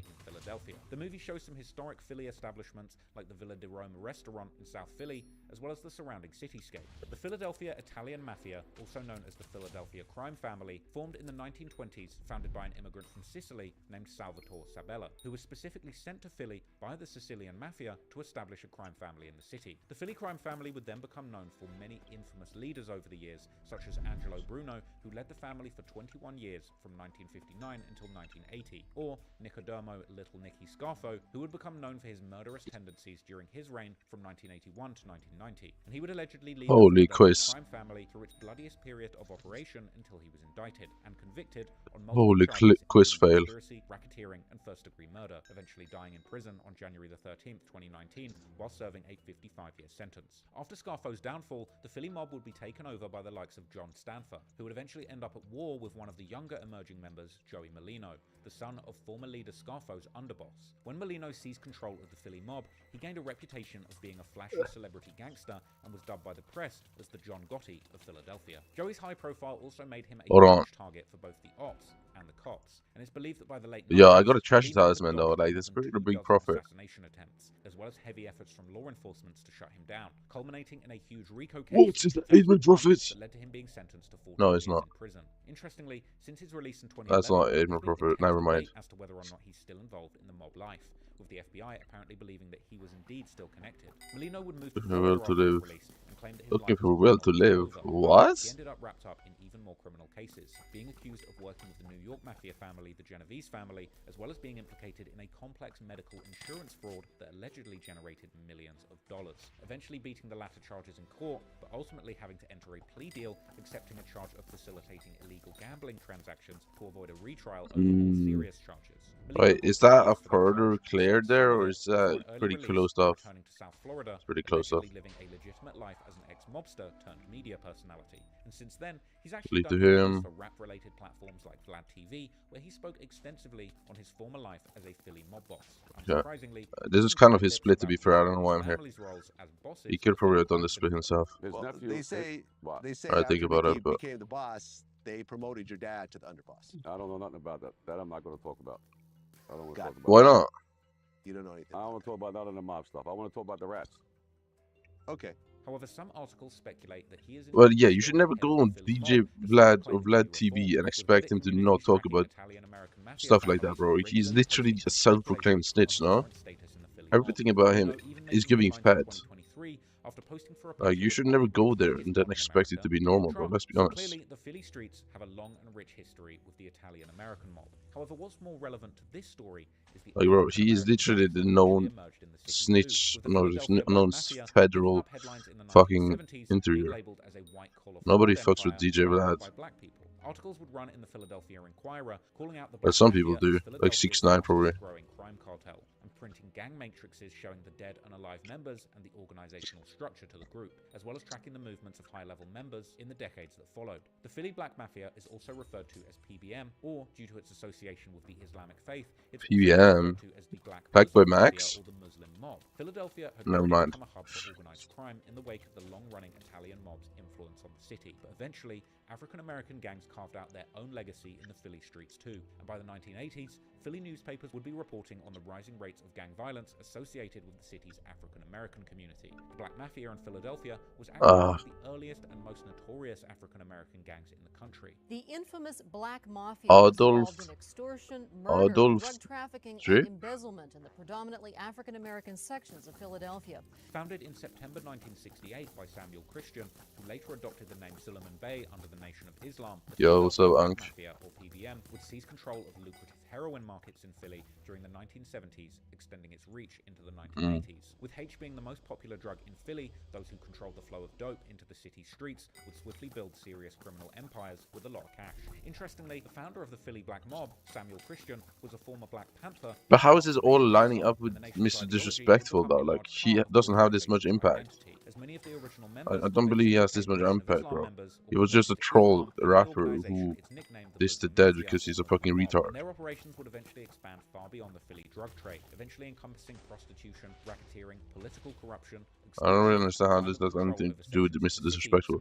The movie shows some historic Philly establishments like the Villa di Roma restaurant in South Philly, as well as the surrounding cityscape. The Philadelphia Italian Mafia, also known as the Philadelphia Crime Family, formed in the 1920s, founded by an immigrant from Sicily named Salvatore Sabella, who was specifically sent to Philly by the Sicilian Mafia to establish a crime family in the city. The Philly Crime Family would then become known for many infamous leaders over the years, such as Angelo Bruno, who led the family for 21 years from 1959 until 1980, or Nicodemo Little Nicky Scarfo, who would become known for his murderous tendencies during his reign from 1981 to 1990, and he would allegedly lead the crime family through its bloodiest period of operation until he was indicted and convicted on multiple charges including conspiracy, racketeering, and first-degree murder, eventually dying in prison on January the 13th, 2019, while serving a 55-year sentence. After Scarfo's downfall, the Philly mob would be taken over by the likes of John Stanfer, who would eventually end up at war with one of the younger emerging members, Joey Molino, the son of former leader Scarfo's underboss. When Molino seized control of the Philly mob, he gained a reputation of being a flashy celebrity gangster and was dubbed by the press as the John Gotti of Philadelphia. Joey's high profile also made him a huge target for both the ops and the cops, and it's believed that by the late 90s, yeah, I got a trash talisman though, like that's pretty big profit. Assassination attempts, as well as heavy efforts from law enforcement to shut him down, culminating in a huge RICO case. What's his Edmund Prophet? That led to him being sentenced to 14 no, it's years not. in prison. Interestingly, since his release in 2011, that's not Edmund Prophet. Never mind. As to whether or not he's still involved in the mob life, with the FBI apparently believing that he was indeed still connected. Molino would move to Florida after his release and claim that his looking life for was will to live. What? He ended up wrapped up in even more criminal cases, being accused of working with the New York Mafia family, the Genovese family, as well as being implicated in a complex medical insurance fraud that allegedly generated millions of dollars. Eventually beating the latter charges in court, but ultimately having to enter a plea deal, accepting a charge of facilitating illegal gambling transactions to avoid a retrial over more serious charges. Wait, is that a further cleared there, or is that pretty close off? It's pretty close off. Living a legitimate life as an ex-mobster turned media personality, and since then he's Lead actually to done him. for rap-related platforms like Vlad TV, where he spoke extensively on his former life as a Philly mob boss. Yeah. Unsurprisingly, This is kind of his split, to be fair. I don't know why I'm here. He could probably have done the split himself. Well, they say I think after about Mickey it, but became the boss, they promoted your dad to the underboss. I don't know nothing about that. That I'm not going to talk about. I don't want to talk about. why not? You don't know anything. I don't want to talk about none of the mob stuff. I want to talk about the rats. Okay. However, some articles speculate that he is. Well, yeah, you should never go on DJ Vlad or Vlad TV and expect him to not talk about stuff like that, bro. He's literally a self-proclaimed snitch, no? Everything about him is giving fat. after posting for a Like, you should never go there and then expect it to be normal, bro. Let's be honest. Clearly, the Philly streets have a long and rich history with the Italian-American mob. However, what's more relevant to this story is the Like, bro, he is literally the known snitch, known federal fucking interviewer. Nobody fucks with DJ Vlad. Articles would run in the Philadelphia Inquirer calling out the But some people do, like 6ix9ine probably. growing crime cartel and printing gang matrices showing the dead and alive members and the organizational structure to the group, as well as tracking the movements of high-level members in the decades that followed. The Philly Black Mafia is also referred to as PBM, or due to its association with the Islamic faith, it's PBM, referred to as the Black Packboy Muslim Mafia Max. or the Muslim Mob. Philadelphia had Never already mind. become a hub for organized crime in the wake of the long-running Italian mob's influence on the city, but eventually African-American gangs carved out their own legacy in the Philly streets too, and by the 1980s, Philly newspapers would be reporting on the rising rates of gang violence associated with the city's African-American community. The Black Mafia in Philadelphia was actually one of the earliest and most notorious African-American gangs in the country. The infamous Black Mafia was Adolf. involved in extortion, murder, Adolf. drug trafficking, J? and embezzlement in the predominantly African-American sections of Philadelphia. Founded in September 1968 by Samuel Christian, who later adopted the name Suleiman Bey under the Nation of Islam, the Yo, what's up, Black Unc? Mafia, or PBM, would seize control of lucrative heroin markets in Philly during the 1970s, extending its reach into the 1980s. With H being the most popular drug in Philly, those who controlled the flow of dope into the city's streets would swiftly build serious criminal empires with a lot of cash. Interestingly, the founder of the Philly Black Mob, Samuel Christian, was a former Black Panther. But how is this all lining up with Mr. Disrespectful though? Like, he doesn't have this much impact. As many of the original I don't believe he has this much impact, bro. He was just a troll, a rapper who dissed the dead because he's a fucking retard. Their operations would eventually expand far beyond the Philly drug trade, eventually encompassing prostitution, racketeering, political corruption. I don't really understand how this does anything to do with Mr. Disrespectful.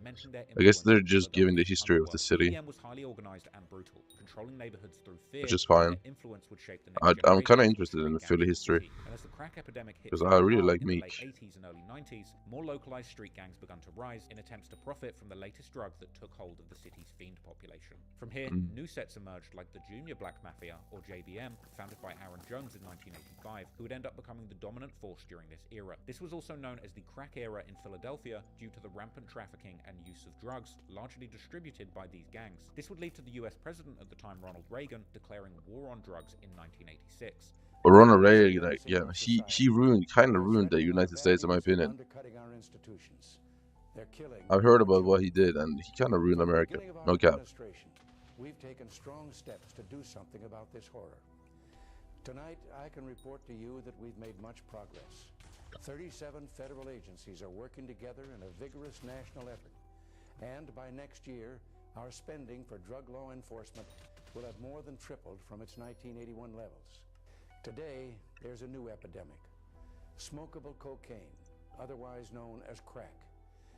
I guess they're just giving the history of the city, PBM was highly organized and brutal, controlling neighborhoods through fear, which is fine. their influence would shape the next I'm kind of generation interested in the Philly history and as the crack epidemic hit because I really Philly like in the Meek. late 80s and early 90s, more localized street gangs began to rise in attempts to profit from the latest drug that took hold of the city's fiend population. From here, new sets emerged like the Junior Black Mafia, or JBM, founded by Aaron Jones in 1985, who would end up becoming the dominant force during this era. This was also known as the crack era in Philadelphia due to the rampant trafficking and use of drugs, largely distributed by these gangs. This would lead to the US president at the time, Ronald Reagan, declaring war on drugs in 1986. But Ronald Reagan, like, yeah, he kind of ruined the United States, in my opinion. I've heard about what he did, and he kind of ruined America. No cap. We've taken strong steps to do something about this horror. Tonight, I can report to you that we've made much progress. 37 federal agencies are working together in a vigorous national effort. And by next year, our spending for drug law enforcement will have more than tripled from its 1981 levels. Today, there's a new epidemic. Smokable cocaine, otherwise known as crack.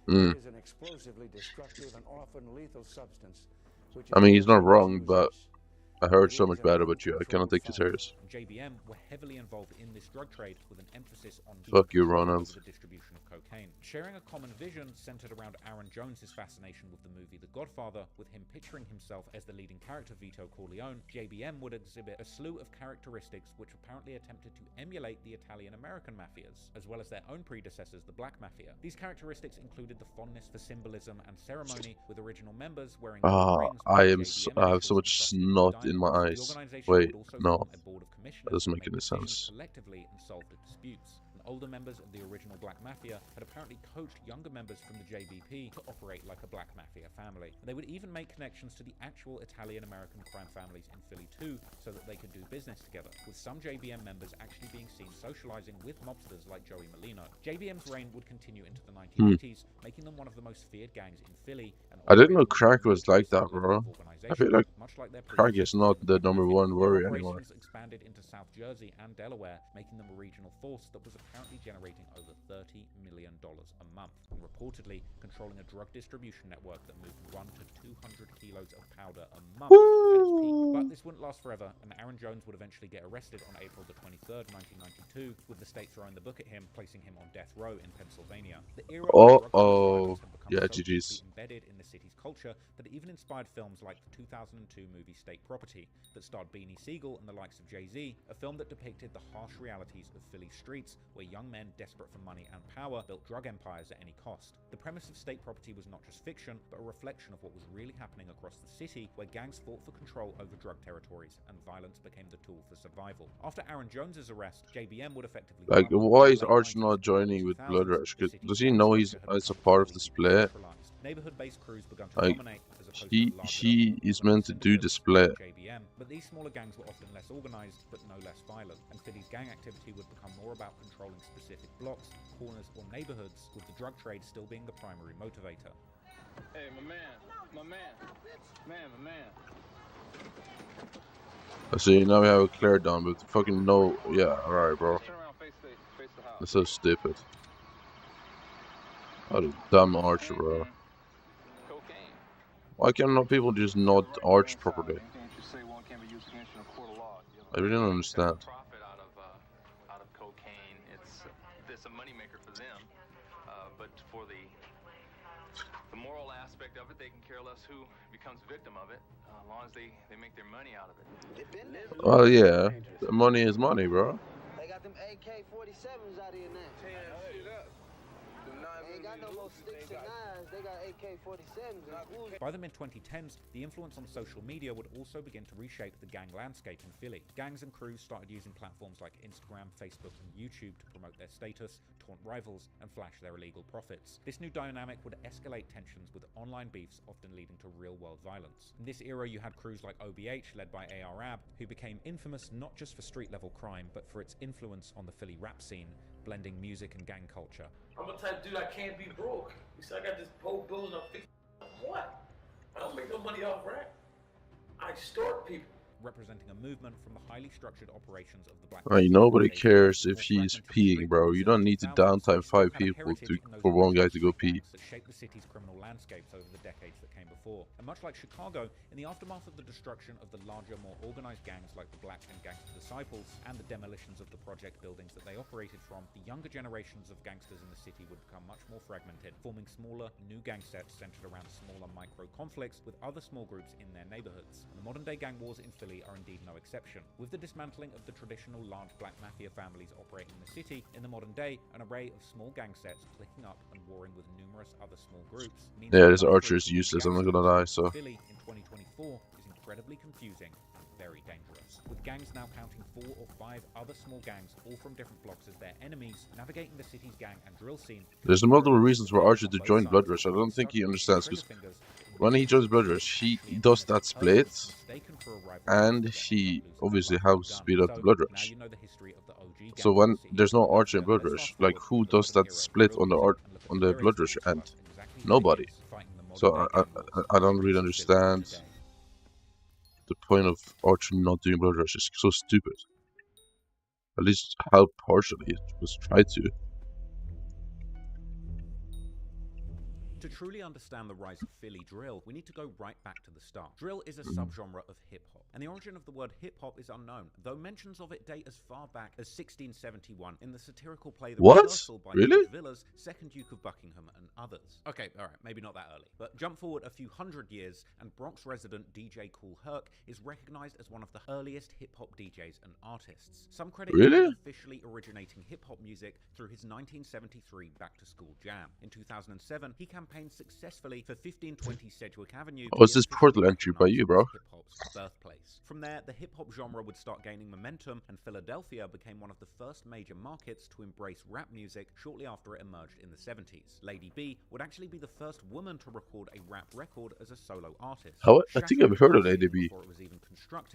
It is an explosively destructive and often lethal substance. I mean, he's not wrong, but I heard so much bad about you. I cannot take you serious. JBM were heavily involved in this drug trade with an emphasis on Fuck you, Ronald. the distribution of cocaine. Sharing a common vision centered around Aaron Jones' fascination with the movie The Godfather, with him picturing himself as the leading character Vito Corleone, JBM would exhibit a slew of characteristics which apparently attempted to emulate the Italian-American mafias, as well as their own predecessors, the Black Mafia. These characteristics included the fondness for symbolism and ceremony, with original members wearing rings. I have so much snot in my eyes. Wait, no. That doesn't make any sense. Collectively and solved disputes. And older members of the original Black Mafia had apparently coached younger members from the JVP to operate like a Black Mafia family. And they would even make connections to the actual Italian-American crime families in Philly too, so that they could do business together, with some JBM members actually being seen socializing with mobsters like Joey Molino. JBM's reign would continue into the 1980s, making them one of the most feared gangs in Philly. And I didn't know crack was like that, bro. I feel like crack is not the #1 worry anymore. Expanded into South Jersey and Delaware, making them a regional force that was apparently generating over $30 million a month, and reportedly controlling a drug distribution network that moved 1 to 200 kilos of powder a month at its peak. But this wouldn't last forever, and Aaron Jones would eventually get arrested on April the 23rd, 1992, with the state throwing the book at him, placing him on death row in Pennsylvania. The era of drug Oh, yeah, GG's. embedded in the city's culture that it even inspired films like the 2002 movie State Property, that starred Beanie Siegel and the likes of Jay-Z, a film that depicted the harsh realities of Philly's streets, where young men desperate for money and power built drug empires at any cost. The premise of State Property was not just fiction, but a reflection of what was really happening across the city, where gangs fought for control over drug territories, and violence became the tool for survival. After Aaron Jones's arrest, JBM would effectively Like, why is Archer not joining with Blood Rush? Does he know he's a part of the split? Neighborhood-based crews began to Like, dominate as opposed he is meant to do the split. JBM, but these smaller gangs were often less organized, but no less violent, and Philly's gang activity would become more about controlling specific blocks, corners, or neighborhoods, with the drug trade still being the primary motivator. Hey, my man. I see, now we have a clear down, but fucking no. Yeah, alright, bro. That's so stupid. What a dumb Archer, bro. Why can't not people just not arch properly? I really don't understand. Out of cocaine, it's a moneymaker for them, but for the moral aspect of it, they can care less who becomes victim of it, as long as they make their money out of it. Well, yeah, the money is money, bro. They got them AK-47s out here now. They ain't got no more sticks and knives. They got AK-47s. By the mid-2010s, the influence on social media would also begin to reshape the gang landscape in Philly. Gangs and crews started using platforms like Instagram, Facebook, and YouTube to promote their status, taunt rivals, and flash their illegal profits. This new dynamic would escalate tensions, with online beefs often leading to real-world violence. In this era, you had crews like OBH, led by AR-Ab, who became infamous not just for street-level crime, but for its influence on the Philly rap scene, blending music and gang culture. I'm a type of dude, I can't be broke. You see, I got this whole building up fixed. What? I don't make no money off rap. I extort people. Representing a movement from the highly structured operations of the black. Nobody cares if he's peeing, bro. You don't need to downtime 5 people for one guy to go pee. That shaped the city's criminal landscapes over the decades that came before. And much like Chicago, in the aftermath of the destruction of the larger, more organized gangs like the Black and Gangster Disciples, and the demolitions of the project buildings that they operated from, the younger generations of gangsters in the city would become much more fragmented, forming smaller, new gang sets centered around smaller micro-conflicts with other small groups in their neighborhoods. And the modern-day gang wars in Philly are indeed no exception. With the dismantling of the traditional large black mafia families operating in the city, in the modern day, an array of small gang sets clicking up and warring with numerous other small groups means yeah, this Archer is useless, I'm not gonna lie, so. Philly in 2024 is incredibly confusing and very dangerous, with gangs now counting 4 or 5 other small gangs, all from different blocks, as their enemies, navigating the city's gang and drill scene. There's multiple reasons for Archer to join Blood Rush. I don't think he understands, because when he joins Blood Rush, he does that split, and he obviously helps speed up the Blood Rush. So when there's no Archer in Blood Rush, like, who does that split on the Blood Rush end? Nobody. So I don't really understand the point of Archer not doing Blood Rush. It's so stupid. At least help partially. Just try to. To truly understand the rise of Philly drill, we need to go right back to the start. Drill is a subgenre of hip-hop, and the origin of the word hip-hop is unknown, though mentions of it date as far back as 1671 in the satirical play The Rehearsal by George Villiers, 2nd Duke of Buckingham, and others. Okay, alright, maybe not that early, but jump forward a few hundred years, and Bronx resident DJ Kool Herc is recognized as one of the earliest hip-hop DJs and artists. Some credit him with officially originating hip-hop music through his 1973 back-to-school jam. In 2007, he campaigned successfully for 1520 Sedgwick Avenue. Oh, is this portal entry by you, bro? Hip-hop's birthplace. From there, the hip-hop genre would start gaining momentum, and Philadelphia became one of the first major markets to embrace rap music shortly after it emerged in the 70s. Lady B would actually be the first woman to record a rap record as a solo artist. I think I've heard of Lady B.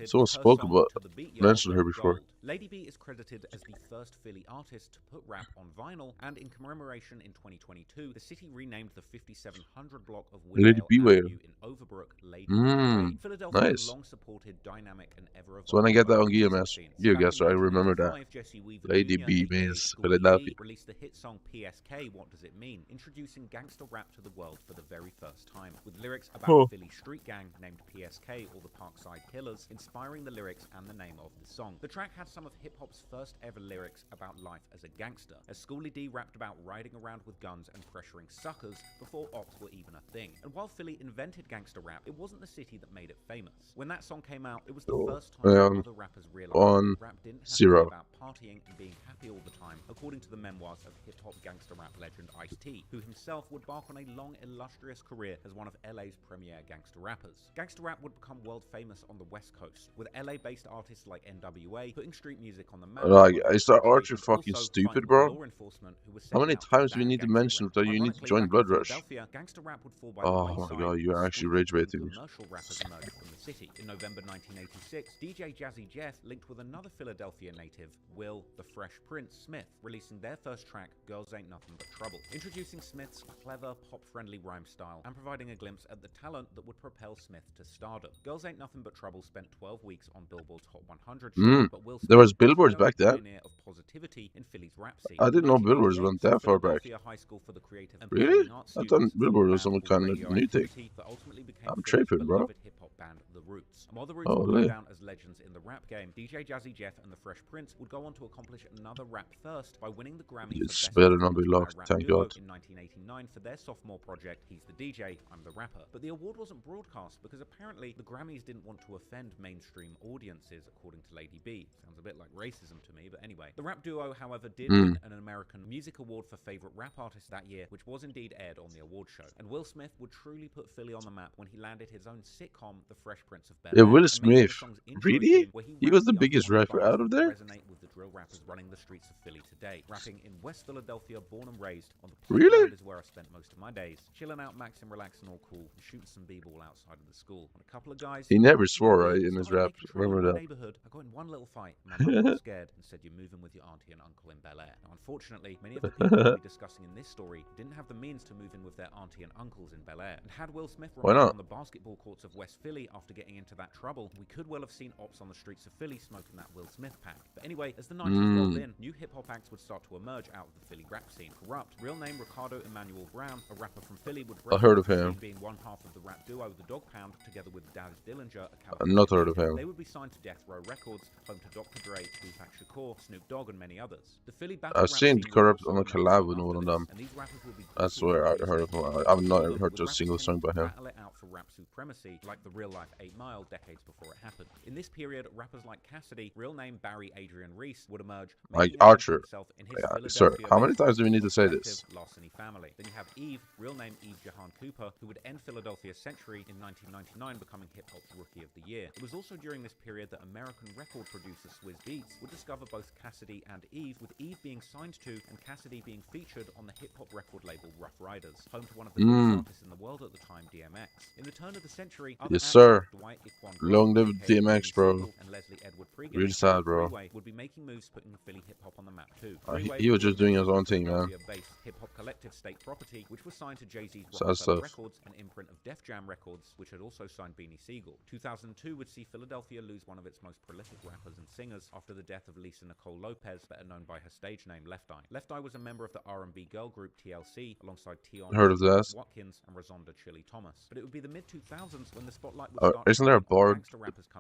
Someone spoke about, mentioned her before. Lady B is credited as the first Philly artist to put rap on vinyl, and in commemoration in 2022, the city renamed the 5700 block of Windmill Avenue in Overbrook Lady B. Philadelphia nice. Long supported dynamic and ever so when I get that on GeoGuessr, I remember that. Lady B means Philadelphia. Released the hit song PSK, What Does It Mean?, introducing gangster rap to the world for the very first time, with lyrics about a Philly street gang named PSK, or the Parkside Killers, inspiring the lyrics and the name of the song. The track had some of hip-hop's first ever lyrics about life as a gangster, as Schoolie D rapped about riding around with guns and pressuring suckers, before before ops were even a thing. And while Philly invented gangster rap, it wasn't the city that made it famous. When that song came out, it was the first time other rappers realized that rap didn't have to be about partying and being happy all the time, according to the memoirs of hip-hop gangster rap legend Ice-T, who himself would bark on a long, illustrious career as one of LA's premier gangster rappers. Gangster rap would become world famous on the West Coast, with LA-based artists like NWA putting street music on the map. Like, is that Archer fucking stupid, bro? How many times do we need to mention that you need to join Blood Rush? Oh my god, you are actually rage baiting me. Commercial rappers emerged from the city. In November 1986, DJ Jazzy Jeff linked with another Philadelphia native, Will the Fresh Prince Smith, releasing their first track, Girls Ain't Nothing But Trouble, introducing Smith's clever, pop-friendly rhyme style and providing a glimpse at the talent that would propel Smith to stardom. Girls Ain't Nothing But Trouble spent 12 weeks on Billboard's Hot 100 chart, but Will Smith there was billboards back then. Of positivity in Philly's rap scene. I didn't know billboards went that far back. Really? I thought billboard was some kind of new thing. I'm tripping, bro. While the Roots would go down as legends in the rap game, DJ Jazzy Jeff and the Fresh Prince would go on to accomplish another rap first by winning the Grammy It's better not be locked, thank God. In 1989 for their sophomore project, He's the DJ, I'm the Rapper. But the award wasn't broadcast because apparently the Grammys didn't want to offend mainstream audiences, according to Lady B. Sounds a bit like racism to me, but anyway. The rap duo, however, did win an American Music Award for Favorite Rap Artist that year, which was indeed aired on the award show. And Will Smith would truly put Philly on the map when he landed his own sitcom, The Fresh Prince of Bel-Air. Yeah, Will Smith. Really? He was the biggest rapper out of there? Resonate with the drill rappers running the streets of Philly today. Rapping in West Philadelphia, born and raised on the playground is where I spent most of my days. Chilling out, maxing, relaxing, all cool, and shooting some b-ball outside of the school. And a couple of guys. He never swore, right, in his rap. Remember that? Neighborhood, I got in one little fight. My mum got scared and said, "You're moving with your auntie and uncle in Bel Air." Now, unfortunately, many of the people we'll be discussing in this story didn't have the means to move in with their auntie and uncles in Bel Air. And had Will Smith remained on the basketball courts of West Philly after getting into that trouble, we could well have seen ops on the streets of Philly smoking that Will Smith pack. But anyway, as the 90s rolled in, new hip-hop acts would start to emerge out of the Philly rap scene. Corrupt, real name Ricardo Emmanuel Brown, a rapper from Philly, would break heard of him. being one half of the rap duo The Dog Pound, together with Daz Dillinger, I've not heard of him. They would be signed to Death Row Records, home to Dr. Dre, Tupac Shakur, Snoop Dogg, and many others. The Philly battle I've seen Corrupt on a collab with one of them. I swear I heard of him. I've not heard just a single song by him. Battle it out for rap supremacy, like the real-life 8 Mile decades before it happened. In this period, rappers like Cassidy, real name Barry Adrian Reese, would emerge. Like Archer. Yeah, sir, how many times do we need to say this? Larceny family. Then you have Eve, real name Eve Jahan Cooper, who would end Philadelphia's century in 1999, becoming hip-hop's Rookie of the Year. It was also during this period that American record producer Swizz Beatz would discover both Cassidy and Eve, with Eve being signed to and Cassidy being featured on the hip-hop record label Rough Riders, home to one of the biggest artists in the world at the time, DMX. In the turn of the century, yes sir, long live DMX, bro. And Leslie Edward Pregan, really sad, bro. Would be making moves putting Philly hip-hop on the map too. He was just doing his own thing, man. Hip-hop collective state property, which was signed to Jay-Z's Sad Rockefeller stuff. Records, an imprint of Def Jam Records, which had also signed Beanie Siegel. 2002 would see Philadelphia lose one of its most prolific rappers and singers after the death of Lisa Nicole Lopez, better known by her stage name Left Eye. Left Eye was a member of the R&B girl group TLC, alongside Tion Heard of that. Watkins and Rosonda Chili Thomas. But it would be the mid-2000s when the spotlight would start. Isn't there a board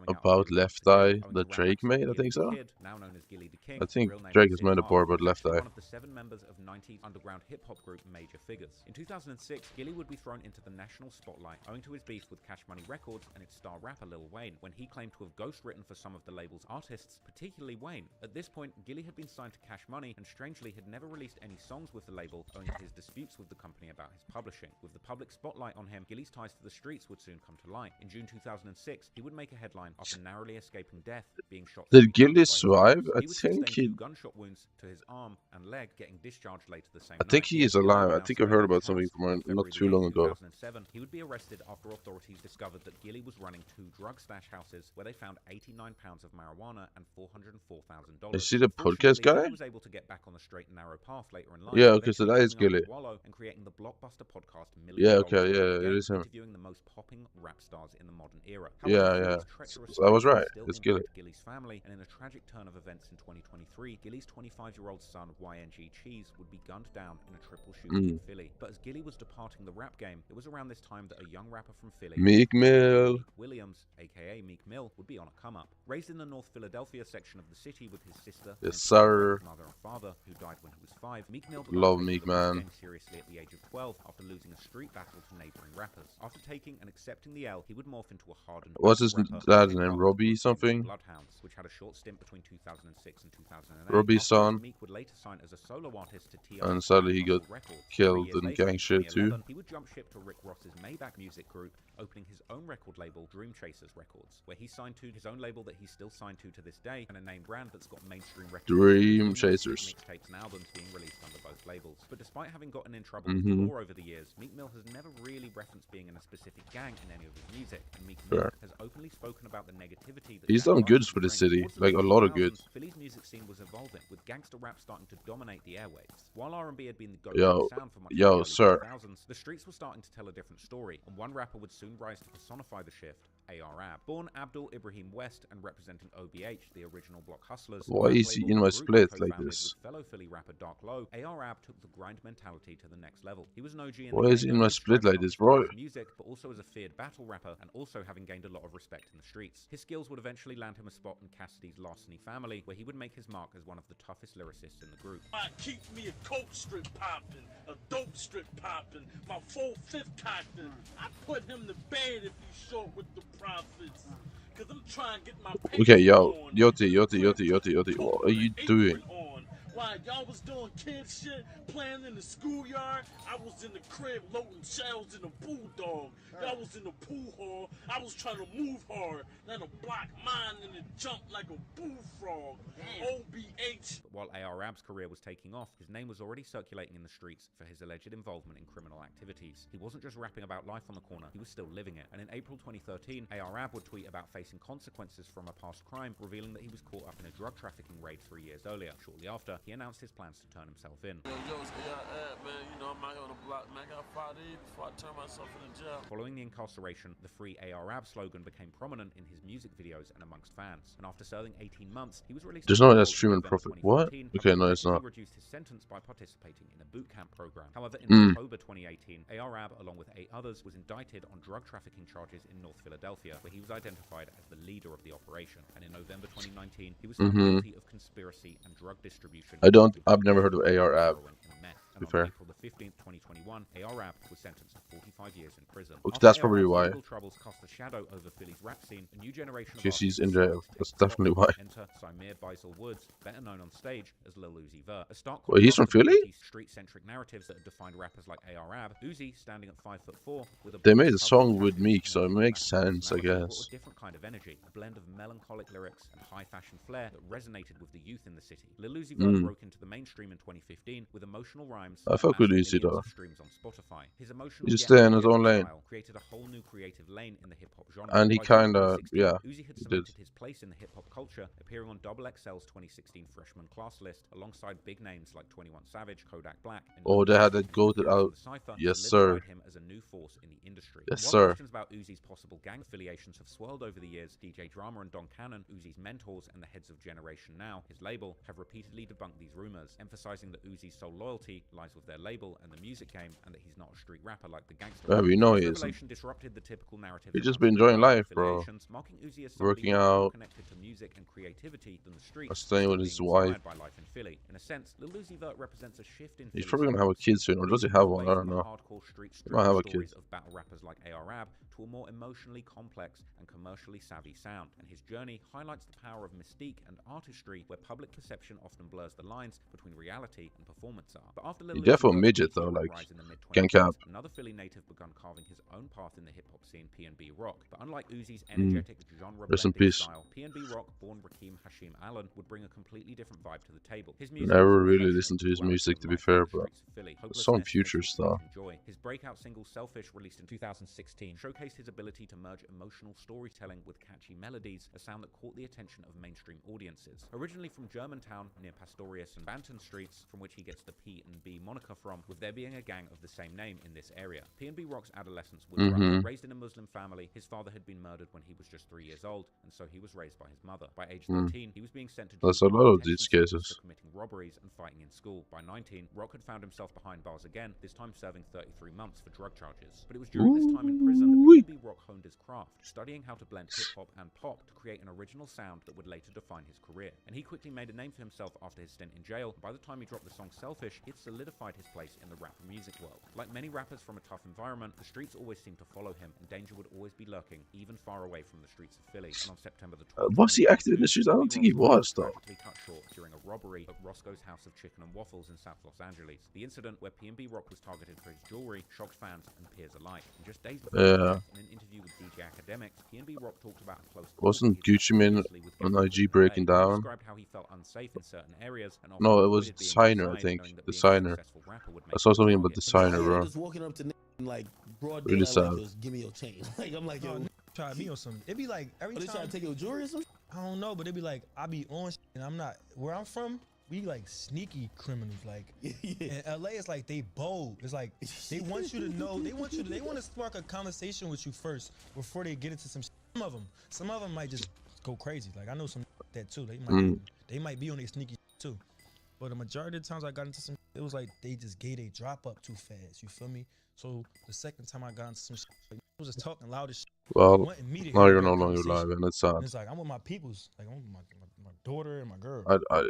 about Left Eye that Drake made? I think so. Now known as Gilly the King, I think Drake has made a board about Left Eye. One of the 7 members of 90s underground hip-hop group Major Figures. In 2006, Gilly would be thrown into the national spotlight owing to his beef with Cash Money Records and its star rapper Lil Wayne, when he claimed to have ghostwritten for some of the label's artists, particularly Wayne. At this point, Gilly had been signed to Cash Money and strangely had never released any songs with the label, owing to his disputes with the company about his publishing. With the public spotlight on him, Gilly's ties to the streets would soon come to light. In June 2006, he would make a headline after narrowly escaping death, being shot. Did Gilly survive? I think he. Gunshot wounds to his arm and leg, getting discharged later the same I think he is alive. I think I heard about something from not too long ago. 2007, he would be arrested after authorities discovered that Gilly was running 2 drug stash houses where they found 89 pounds of marijuana and $404,000. Is he the podcast guy? He was able to get back on the straight and narrow path later in life. Yeah, okay, so that is Gilly. And creating the blockbuster podcast Yeah, okay, yeah, it is him. Interviewing the most popping rap stars in the modern era. Yeah. So I was right. It's Gilly. Gilly's family, and in a tragic turn of events in 2023, Gilly's 25-year-old son, YNG Cheese, would be gunned down in a triple shooting in Philly. But as Gilly was departing the rap game, it was around this time that a young rapper from Philly, Meek Mill. Meek Williams, aka Meek Mill, would be on a come-up. Raised in the North Philadelphia section of the city with his sister, Yes, sir. mother and father, who died when he was 5, Meek Mill began Love taking Meek, the rap man. game seriously at the age of 12 after losing a street battle to neighboring rappers. After taking and accepting the L, he would morph into a hardened What's his rapper, dad's became name? part of the Robbie group something? Bloodhounds, which had a short stint between 2006 and 2008. Robbie's Afterwards, son. Meek would later sign as a solo artist to TR And sadly he got killed in gang shit too. He would jump ship to Rick Ross's Maybach music group, opening his own record label, Dream Chasers Records, where he signed to his own label that he's still signed to this day, and a name brand that's got mainstream records. Dream Chasers. Mixtapes and albums being released under both labels. But despite having gotten in trouble with the law over the years, Meek Mill has never really referenced being in a specific gang in any of his music, and Meek Mill has openly spoken about the negativity that He's done good for the city, like a lot of good. Philly's music scene was evolving, with gangster rap starting to dominate the airwaves. While R&B had been the go-to sound for much of the early 2000s, the streets were starting to tell a different story, and one rapper would soon rise to personify the shift, AR-Ab. Born Abdul Ibrahim West and representing OBH, the original Block Hustlers. Why is he in my split like this? With fellow Philly rapper Dark Low, AR-Ab took the grind mentality to the next level. He was an OG in Why is he in my split like this, bro? Music, but also as a feared battle rapper, and also having gained a lot of respect in the streets. His skills would eventually land him a spot in Cassidy's Larceny Family, where he would make his mark as one of the toughest lyricists in the group. I keep me a coke strip popping, a dope strip popping, my 4/5 cotton. I put him to bed if he's short with the profits. Cause I'm trying to get my Okay, yo, Yoti, what are you doing? While y'all was doing kid shit, playing in the schoolyard, I was in the crib loading shells in a bulldog. Y'all was in the pool hall, I was trying to move hard, then a block mine and it jumped like a bullfrog. OBH. But while AR-Ab's career was taking off, his name was already circulating in the streets for his alleged involvement in criminal activities. He wasn't just rapping about life on the corner, he was still living it. And in April 2013, AR-Ab would tweet about facing consequences from a past crime, revealing that he was caught up in a drug trafficking raid 3 years earlier. Shortly after, he announced his plans to turn himself in. Yo, it's AR-Ab, man. You know, I'm out here on the block, man. I got 5 days before I turn myself in the jail. Following the incarceration, the Free AR-Ab slogan became prominent in his music videos and amongst fans. And after serving 18 months, he was released. There's no that stream and profit. What? Okay, no, it's not. He reduced his sentence by participating in a boot camp program. However, in October 2018, AR-Ab, along with 8 others, was indicted on drug trafficking charges in North Philadelphia, where he was identified as the leader of the operation. And in November 2019, he was found guilty of conspiracy and drug distribution. I've never heard of AR-Ab. To be fair. April the 15th, 2021, AR-Ab was sentenced to 45 years in prison. Okay, that's probably why. Troubles cast a shadow over Philly's rap scene. A new generation Because he's in jail. That's definitely why. Enter Samir Baisal Woods, better known on stage as Lil Uzi Vert. A stark Wait, he's from Philly? Street-centric narratives that have defined rappers like AR-Ab. Uzi standing at 5'4" with a They made a song with Meek, so it makes sense, I guess. A different kind of energy, a blend of melancholic lyrics and high-fashion flair that resonated with the youth in the city. Lil Uzi Vert broke into the mainstream in 2015 with emotional rhymes. I fuck with Uzi though. Streams on Spotify. His emotional He's staying in his own lane. Created a whole new creative lane in the hip-hop genre. And he kinda, yeah, Uzi had he did. cemented his place in the hip-hop culture, appearing on XXL's 2016 freshman class list alongside big names like 21 Savage, Kodak Black, and Oh, they had that goated out. Yes, sir. him as a new force in the industry. Yes, While sir. questions about Uzi's possible gang affiliations have swirled over the years, DJ Drama and Don Cannon, Uzi's mentors and the heads of Generation Now, his label, have repeatedly debunked these rumors, emphasizing that Uzi's sole loyalty lies with their label and the music game, and that he's not a street rapper like the gangster. Yeah, we know This he isn't. revelation disrupted the typical narrative. He just been enjoying life, bro. Marking Uzi as Working somebody more out. connected to music and creativity than the streets. Staying with his wife. By life in Philly. In a sense, Lil Uzi Vert represents a shift in He's Philly's probably gonna have a kid soon, or does he have one? I don't know. hardcore street He might have a stories kid. of battle rappers like AR-Ab to a more emotionally complex and commercially savvy sound. And his journey highlights the power of mystique and artistry, where public perception often blurs the lines between reality and performance art. But after Lil He Uzi definitely Vert's midget peak though, hip-hop like rise in the mid-2010s, gang cap. another Philly native begun carving his own path in the hip-hop scene, P&B Rock. But unlike Uzi's energetic genre Rest in blending peace. style, P&B Rock, born Rakim Hashim Allen, would bring a completely different vibe to the table. His Never really listened to his music, to be fair, but some future stuff. His breakout single Selfish, released in 2016, showcased his ability to merge emotional storytelling with catchy melodies, a sound that caught the attention of mainstream audiences. Originally from Germantown near Pastorius and Banton streets, from which he gets the P&B P&B moniker from, with there being a gang of the same name in this area. P&B Rock's adolescence was rough. Raised in a Muslim family, his father had been murdered when he was just 3 years old, and so he was raised by his mother. By age 13, he was being sent to That's a lot of these cases. for committing robberies and fighting in school. By 19, Rock had found himself behind bars again, this time serving 33 months for drug charges. But it was during this time in prison that P&B Rock honed his craft, studying how to blend hip-hop and pop to create an original sound that would later define his career. And he quickly made a name for himself after his stint in jail. By the time he dropped the song Selfish, it solidified his place in the rap music world. Like many rappers from a tough environment, the streets always seemed to follow him, and danger would always be lurking, even far away from the streets of Philly. And on September the 12th, Was he active in the streets? I don't think he was, though. Cut short during a robbery at Roscoe's House of Chicken and Waffles in South Los Angeles. The incident where P&B Rock was targeted for his jewelry shocked fans and peers alike. And just days before, in an interview with DJ Academics, P&B Rock talked about a close. Wasn't Gucci Mane on IG breaking down? Described how he felt unsafe in certain areas. And no, it was Designer, I think. Designer. I saw something about Designer, bro. Just walking up to like broad really daylight, sad. like, give me your chain. Like I'm like, yo, try me on something. It be like every time they try to take your jewelry or something. I don't know, but it be like I be on and I'm not where I'm from. We like sneaky criminals. Like in LA, it's like they bold. It's like they want you to know. They want to spark a conversation with you first before they get into some. Some of them might just go crazy. Like I know some that too. They might be on their sneaky too. But the majority of the times I got into some, it was like they just gave they drop up too fast. You feel me? So the second time I got into some, I was just talking loud as shit. Well, now you're no longer live, and it's sad. And it's like I'm with my peoples, like I'm with my daughter and my girl.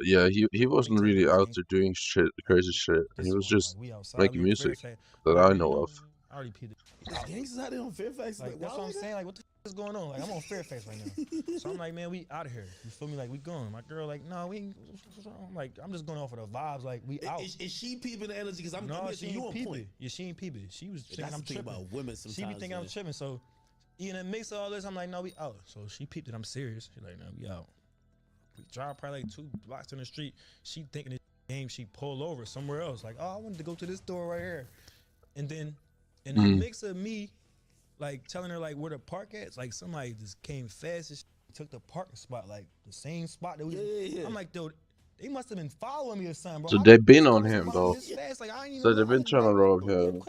Yeah, he wasn't really out there doing shit, crazy shit. He was just making music that I know of. I already peed it. Gangsters out there on Fairfax. Like that's what I'm saying. Like what the is going on? Like I'm on Fairfax right now. So I'm like, man, we out of here. You feel me? Like we going. My girl, like, no, we ain't. I'm like, I'm just going off of the vibes. Like we out. Is she peeping the energy? Because I'm she ain't peeping. Yeah, she ain't peeping. She was thinking I'm tripping. About women sometimes. She be thinking I'm tripping. So in the mix of all this, I'm like, no, we out. So she peeped that I'm serious. She's like, no, we out. We drive probably like 2 blocks in the street. She thinking it's game. She pulled over somewhere else. Like, oh, I wanted to go to this store right here. And then in the mix of me, like telling her like where the park at, it's like somebody just came fast and took the parking spot, like the same spot that we. Yeah. I'm like, dude, they must have been following me or something, bro. So they've been on him though. Like, so they've been trying to rob him.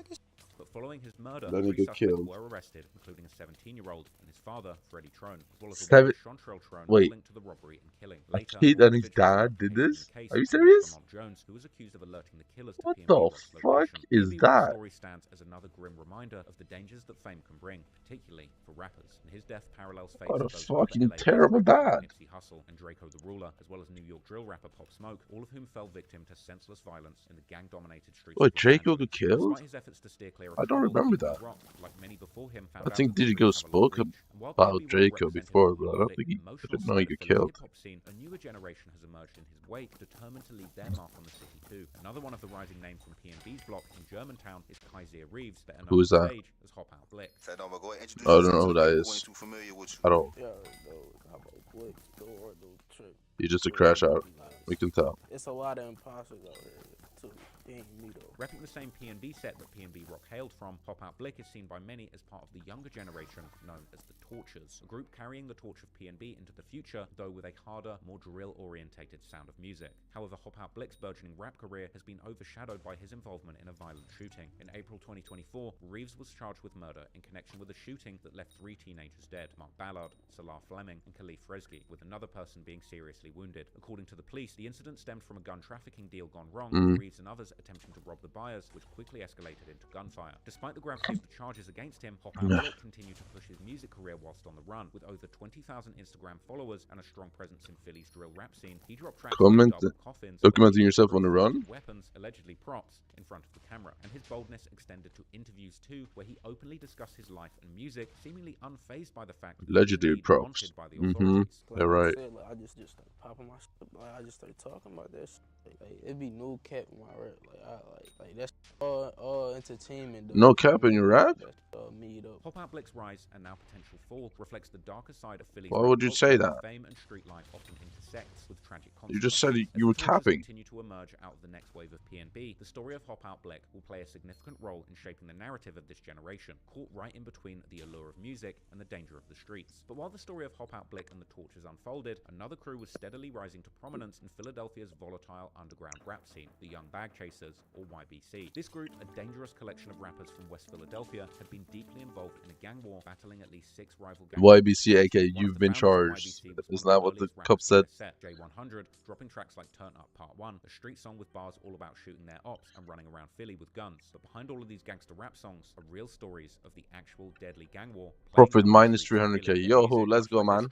But following his murder, then he 3 got suspects killed. were arrested, including a 17-year-old and his father, Freddie Trone, as well as a Seven... Chantrell Trone Wait. linked to the robbery and killing. A Later, kid and his dad did this? Are you serious? Jones, who was accused of alerting the killers What to the fuck is that? The story stands as another grim reminder of the dangers that fame can bring, particularly for rappers. And his death parallels fate What a of those fucking LA terrible dad. Nipsey Hussle and Draco the Ruler, as well as New York drill rapper Pop Smoke, all of whom fell victim to senseless violence in the gang-dominated streets. Wait, Draco got killed? Despite his efforts to steer clear of I don't remember that. Rock, like many before him, I think Digigo spoke about Draco before, but I don't think I didn't know he got killed. Scene, a newer generation has emerged in his wake, determined to leave their mark on the city too. Another one of the rising names from P&B's block in Germantown is Kaiser Reeves, better known Who is that? stage as Hop Out Blick. I don't know who that is. I don't. You're just a crash out. We can tell. It's a lot of imposters out here too. They ain't me though. Repping the same P&B set that P&B Rock hailed from, Hop Out Blick is seen by many as part of the younger generation known as the Torchers, a group carrying the torch of P&B into the future, though with a harder, more drill-orientated sound of music. However, Hop Out Blick's burgeoning rap career has been overshadowed by his involvement in a violent shooting. In April 2024, Reeves was charged with murder in connection with a shooting that left 3 teenagers dead, Mark Ballard, Salah Fleming, and Khalif Rezgi, with another person being seriously wounded. According to the police, the incident stemmed from a gun trafficking deal gone wrong, with Reeves and others attempting to rob the buyers, which quickly escalated into gunfire. Despite the gravity of the charges against him, Hop Out Blick continued to push his music career whilst on the run. With over 20,000 Instagram followers and a strong presence in Philly's drill rap scene, he dropped tracks Documenting yourself on the run? Weapons, allegedly props, in front of the camera. And his boldness extended to interviews too, where he openly discussed his life and music, seemingly unfazed by the fact that legendary props. They're right. Like, I just started popping my shit. Like, I just started talking about that shit. Like, it be no cap in my rap. Like that's all entertainment. Though. No cap in your rap? That's me though. Hop Out Blick's rise and now potential fall reflects the darker side of Philly's. Why would you say that? Fame and street life often intersects with tragic consequences. You just said you were capping. Continue to emerge out of the next wave of P&B. The story of Hop Out Blick will play a significant role in shaping the narrative of this generation, caught right in between the allure of music and the danger of the streets. But while the story of Hop Out Blick and the Torchers unfolded, another crew was steadily rising to prominence in Philadelphia's volatile underground rap scene, the Young Bag Chasers, or YBC. This group, a dangerous collection of rappers from West Philadelphia, had been deeply involved in a gang war, battling at least 6 rival gangs. YBC, aka You've Been Charged. Isn't that what the cup said? J100, dropping tracks like Turn Up Part 1, a street song with bars all about shooting their ops and running around Philly with guns. But behind all of these gangster rap songs are real stories of the actual deadly gang war. Profit minus 300k. Yo, let's go, man.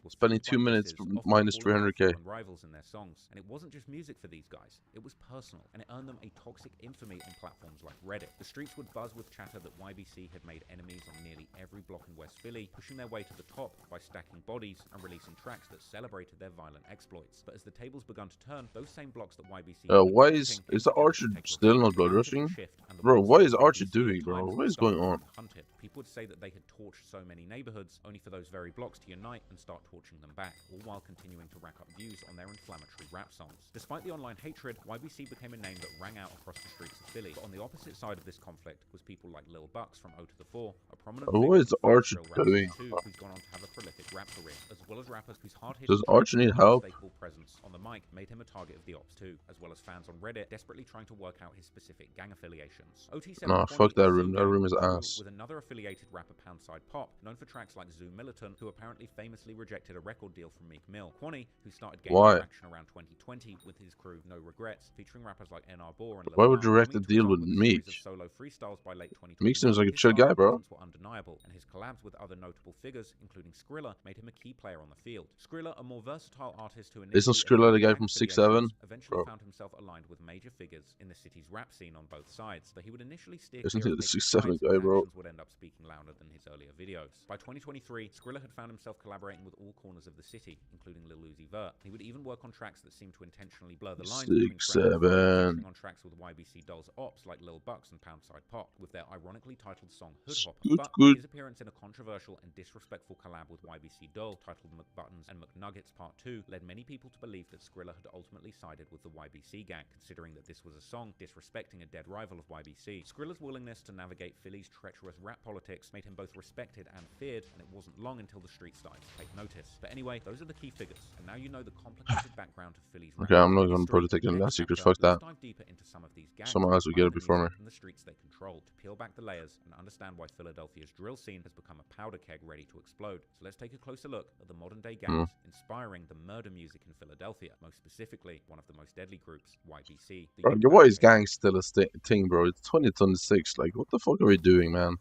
Spending 2 minutes for minus 300k. Rivals in their songs. And it wasn't just music for these guys, it was personal, and it earned them a toxic infamy on platforms like Reddit. The streets would buzz with chatter that YBC had made enemies on nearly every block in West Philly, pushing their way to the top by stacking bodies and releasing tracks that celebrated their violent exploits. But as the tables begun to turn, those same blocks that YBC why is the Archer still not blood rushing? Bro, what is Archer doing, bro? What is going on? People would say that they had torched so many neighborhoods, only for those very blocks to unite and start torching them back, all while continuing to rack up views on their inflammatory rap songs. Despite the online hatred, YBC became a name that rang out across the streets of Philly. But on the opposite side of this conflict was people like Lil Bucks from O to the 4, a prominent what is Archer doing? Who's gone on to have a prolific rap career, as well as rappers whose hard-hitting Does Archer need help? presence on the mic made him a target of the Ops too, as well as fans on Reddit desperately trying to work out his specific gang affiliations. Nah, fuck that room. That room is ass. With another affiliated rapper, Poundside Pop, known for tracks like Zoo Militant, who apparently famously rejected a record deal from Meek Mill. Kwani, who started gaining traction around 2020 with his crew No Regrets, featuring rappers like NR Bor and Why would you reject a deal with Meek? Solo freestyles by late 2020. Meek seems like a chill guy, bro. Were undeniable, and his collabs with other notable figures, including Skrilla, made him a key player on the field. Skrilla, a more versatile artist who isn't Skrilla the guy from 6'7"? Eventually found himself aligned with major figures in the city's rap scene on both sides, but he would initially steer Isn't clear he of the Meek's 6'7" guy, bro? would end up speaking louder than his earlier videos. By 2023, Skrilla had found himself collaborating with all corners of the city, including Lil Uzi Vert. He would even work on tracks that seemed to intentionally blur the lines between 6'7". on tracks with YBC Dolls Ops like Lil Bucks and Poundside Pop, with their ironically titled song Hood Hopper. But his appearance in a controversial and disrespectful collab with YBC Doll titled McButtons and McNuggets Part 2 led many people to believe that Skrilla had ultimately sided with the YBC gang, considering that this was a song disrespecting a dead rival of YBC. Skrilla's willingness to navigate Philly's treacherous rap politics made him both respected and feared, and it wasn't long until the street started to take notice. But anyway, those are the key figures, and now you know the complicated background of Philly's rap. Okay, I'm not going to protect any of that secrets. Fuck that. Dive deeper into some of these gangs, someone else will get it before me. And the streets they control, to peel back the layers and understand why Philadelphia's drill scene has become a powder keg ready to explode. So let's take a closer look at the modern day gangs inspiring the murder music in Philadelphia, most specifically one of the most deadly groups, YBC. Bro, why is gang still a thing, bro? It's 2026. Like, what the fuck are we doing, man?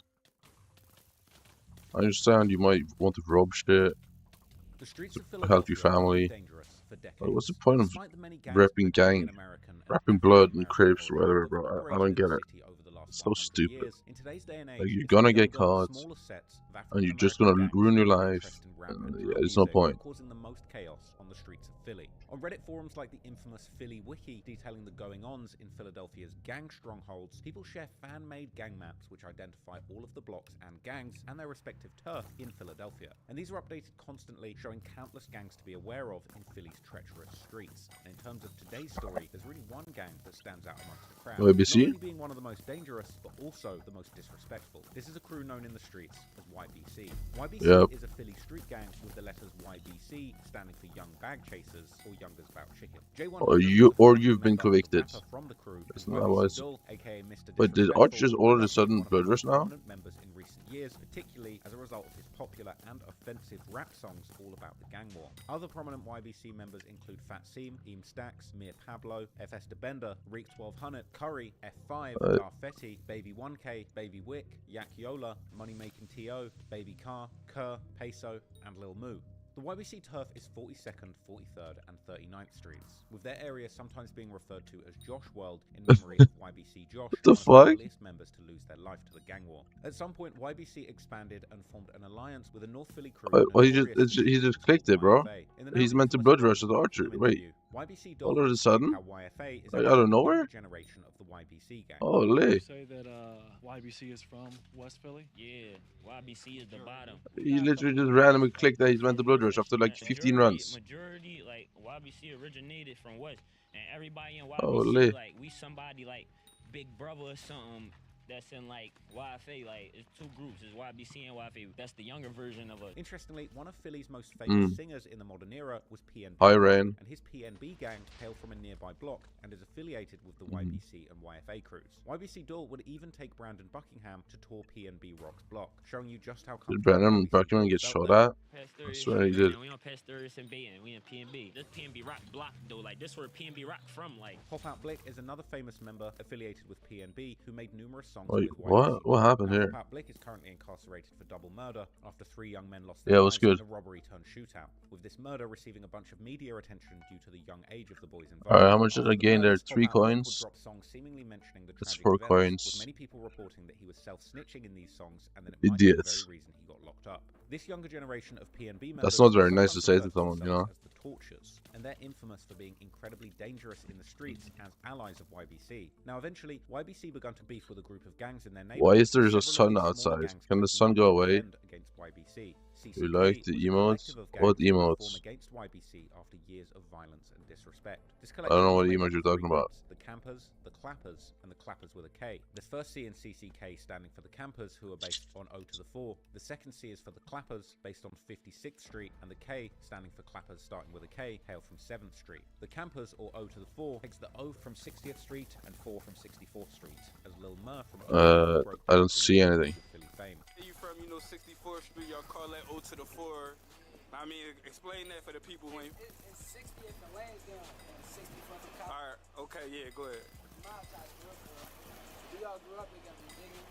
I understand you might want to rob shit, help your family. But what's the point of rapping rapping blood and Crips or whatever, bro? I don't get it. It's so stupid. Like, you're gonna get caught, and you're just gonna ruin your life. Yeah, there's no point. Causing the most chaos on the streets of Philly. On Reddit forums like the infamous Philly Wiki detailing the going-ons in Philadelphia's gang strongholds, people share fan-made gang maps which identify all of the blocks and gangs and their respective turf in Philadelphia. And these are updated constantly, showing countless gangs to be aware of in Philly's treacherous streets. And in terms of today's story, there's really one gang that stands out amongst the crowd. YBC? Not only being one of the most dangerous, but also the most disrespectful. This is a crew known in the streets as YBC. YBC is a Philly street gang with the letters YBC standing for Young Bag Chasers or Youngers Bout Chicken. You've been convicted. Isn't that what it's... But did Arch just all of a sudden blood rush now? Members in recent years, particularly as a result of his popular and offensive rap songs all about the gang war. Other prominent YBC members include Fat Seam, Eam Stacks, Mir Pablo, FS DeBender, Reek 1200, Curry, F5, Garfetti, Baby 1K, Baby Wick, Yak Yola, Money Making T.O., Baby Car, Kerr, Peso, and Lil Moo. The YBC turf is 42nd, 43rd, and 39th Streets, with their area sometimes being referred to as Josh World in memory of YBC Josh, the one of the earliest members to lose their life to the gang war. At some point, YBC expanded and formed an alliance with a North Philly crew. Well, he just clicked it, bro. He's meant to blood rush the Archer. Wait. All of a sudden? Like, out of nowhere? Holy. Say that YBC is from West Philly? Yeah, YBC is the bottom. He literally just randomly clicked that he's meant to blood rush after like 15 runs. Majority, like, YBC originated from West. And everybody in YBC, like, we somebody like Big Brother or something that's in like YFA. Like it's two groups, it's YBC and YFA. That's the younger version of a. Interestingly, one of Philly's most famous singers in the modern era was PNB. Hi, Rain. And his PNB gang hail from a nearby block and is affiliated with the YBC and YFA crews. YBC Duel would even take Brandon Buckingham to tour PNB Rock's block, showing you just how. Did Brandon Buckingham get shot at? I swear he did. We on Pastorius and Baton. We in PNB. This PNB Rock block though, like this where PNB Rock from. Like Pop Out Blick is another famous member affiliated with PNB who made numerous songs. Wait, with YBC. what happened here? Pop Out Blick is currently incarcerated for double murder after 3 young men lost Yeah, their what's lives good? in a robbery turned shootout. With this murder receiving a bunch of media attention due to the young age of the boys involved. Alright, how much did I gain there? Pop 3 Out Blick would coins? drop songs seemingly mentioning the That's tragic 4 events, coins. with many people reporting that he was self-snitching in these songs and that it might be the Idiots. very reason he got locked up. This younger generation of PNB members That's not very also nice to say to refer someone, you know? themselves as the Tortures, and they're infamous for being incredibly dangerous in the streets as allies of YBC. Now, eventually, YBC began to beef with a group of gangs in their neighborhood. Why is there a Several sun of these smaller outside? gangs Can the threatened sun to go away? defend against YBC. You like the emotes? What emotes? Against YBC after years of violence and disrespect. This I don't know what collective emotes you're talking about. the Campers, the Clappers, and the Clappers with a K. The first C in CCK standing for the Campers, who are based on O to the 4. The second C is for the Clappers, based on 56th Street, and the K, standing for Clappers starting with a K, hail from 7th Street. The Campers, or O to the 4, takes the O from 60th Street and 4 from 64th Street, as Lil Mur from O broke I don't see anything. Philly fame. You from, 64th Street, y'all call that O to the 4. I mean, explain that for the people who ain't. It's 60th and Lansdowne, and 64th and Copper. Alright, okay, yeah, go ahead. We all grew up together, you dig me?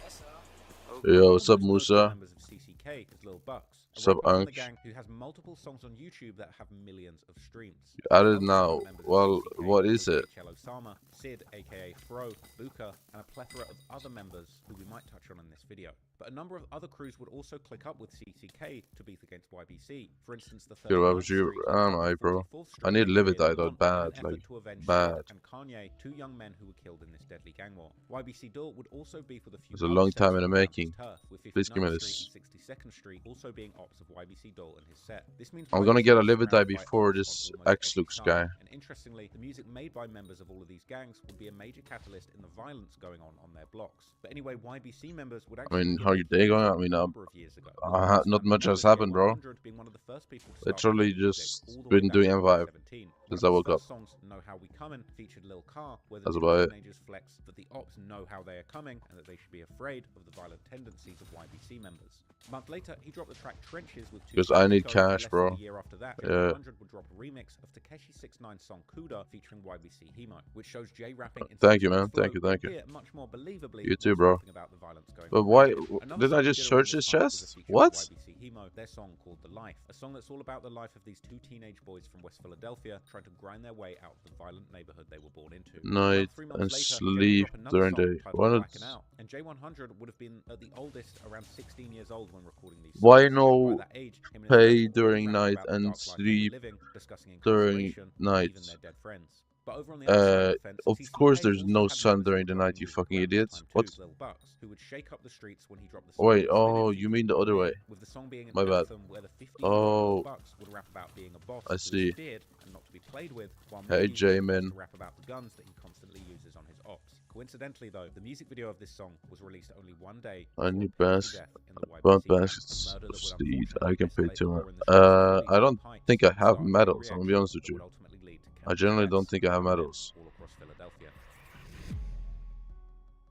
That's all. Yo, what's up, Musa? Members of CCK is Lil Bucks, a What's up, rapper from the Anch? gang who has multiple songs on YouTube that have millions of streams. You added now. Well, what is it? Chel Osama, Sid, aka Fro, Buka, and a plethora of other members who we might touch on in this video. But a number of other crews would also click up with CCK to beef against YBC. For instance, the Dude, why 39th would you? Street I don't know, and bro. 44th I need Street Live It Die in though, London, bad, an effort like, to avenge bad. Sid and Kanye, 2 young men who were killed in this deadly gang war. YBC Duel would also beef with a few It's a long other time sets in the around making. his turf, with Please give me 59th this. Street and 62nd Street also being ops of YBC Duel and his set. This means I'm gonna YBC get a was Live It Die surrounded by before ops this on almost X every looks side. guy. And interestingly, the music made by members of all of these gangs would be a major catalyst in the violence going on their blocks. But anyway, YBC members would I actually mean, begin how a your day going? I mean, number of years ago, with not one much member has happened, bro. J100 being one of the first people to start Literally making music just all the way been back doing in M5 2017. since One I of woke the up. first songs, Know How We Comin', featured Lil Car, where the That's two about it. teenagers flex that the ops know how they are coming and that they should be afraid of the violent tendencies of YBC members. A month later, he dropped the track Trenches with 2 Because I need Code, and cash, less bro. than a year after that, Yeah. J100 would drop a remix of Takeshi 69's song Kuda featuring YBC Hemo, which shows Jay rapping in Thank you, such a man. flow, Thank you, thank you. albeit much more believably You too, while bro. talking about the violence going But on why? around him. Another Didn't I song just he did search around his this time was a chest? feature with What? YBC Hemo, their song called The Life, a song that's all about the life of these 2 teenage boys from West Philadelphia trying to grind their way out of the violent neighborhood they were born into. Night About 3 months and later, Jay sleep would drop another during song day. titled Why not? Blacking Out, and J100 would have been at the oldest around 16 years old when recording these songs. Why And no by that age, him and his pay friends were during rapping night about the and dark life they were sleep living, discussing during incarceration, and night? even their dead friends. But over on the other side of the fence, Of CCK course there's also no had sun members during the who night, dropped you music fucking around this idiots. time What? too, Lil Bucks, who would shake up the streets when he dropped the song Wait, Spinning oh, featuring you mean the other way. with the song being an My bad. anthem where the 50-year-old Lil Oh, Bucks would rap about being a boss I who see. is feared and not to be played with, while Hey, Moody J-Man. would rap about the guns that he constantly uses on his ops. Coincidentally, though, the music video of this song was released only 1 day I before need a brutal baskets. death in the Burnt YBC camp, baskets a murder of that would seed. I unfortunately can pay escalate too the much. war in the streets of Philly I to don't heights think I and have start a chain medals. I'm gonna be reaction honest with that you. would ultimately lead to I countless generally don't deaths think I have and men medals. all across Philadelphia.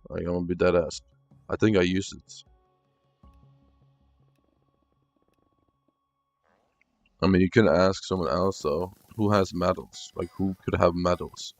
Like, I'm gonna be dead ass. I think I used it. I mean, you can ask someone else though. Who has medals? Like, who could have medals?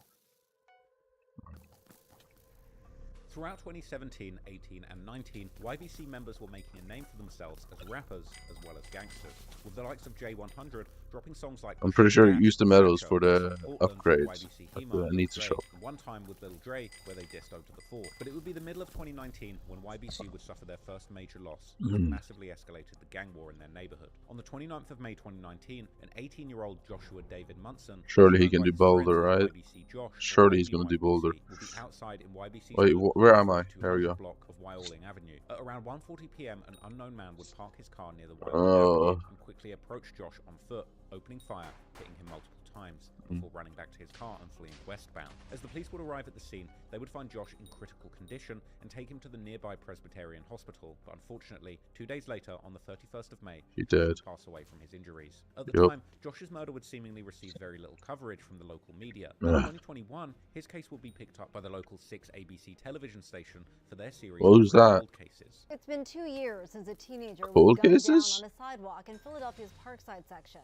Throughout 2017, 18, and 19, YBC members were making a name for themselves as rappers as well as gangsters, with the likes of J100 dropping songs like I'm pretty sure you Jack, used the medals Satchel, for the Portland, upgrades YBC at Hemo, the Lil Anita Dre, shop. and one time with Lil Dre, where they dissed over the 4. But it would be the middle of 2019 when YBC would suffer their first major loss, which massively escalated the gang war in their neighborhood. On the 29th of May 2019, an 18-year-old Joshua David Munson, Surely he known can by do his Boulder, friends as right? YBC Josh, or Surely he's Baby gonna do YBC, Boulder. would be outside in YBC's Wait, Little where am Park I? There we 200 go. block of Wyoling Avenue. At around 1:40 p.m., an unknown man would park his car near the Oh. Avenue and quickly approach Josh on foot, opening fire, hitting him multiple times before running back to his car and fleeing westbound. As the police would arrive at the scene, they would find Josh in critical condition and take him to the nearby Presbyterian hospital, but unfortunately, 2 days later, on the 31st of May, he did pass away from his injuries. At the Yep. time, Josh's murder would seemingly receive very little coverage from the local media. Yeah. In 2021, his case would be picked up by the local 6 ABC television station for their series What was that? Cold Cases. It's been 2 years since a teenager Cold was gunned Cases? down on a sidewalk in Philadelphia's Parkside section.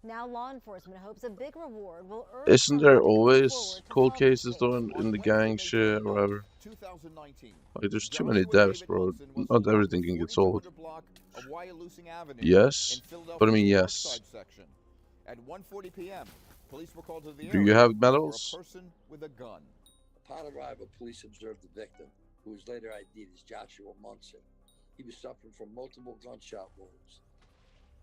Now law enforcement hopes a big reward will urge Isn't someone there to come always forward to cold solve this cases case. though in the gang shit or whatever? Like there's too many deaths, bro. Not everything can get solved. Yes, but I mean yes. At 1:40 p.m., police were called to the Do you area have for medals? a person with a gun. Upon arrival, police observed the victim, who was later ID'd as Joshua Munson. He was suffering from multiple gunshot wounds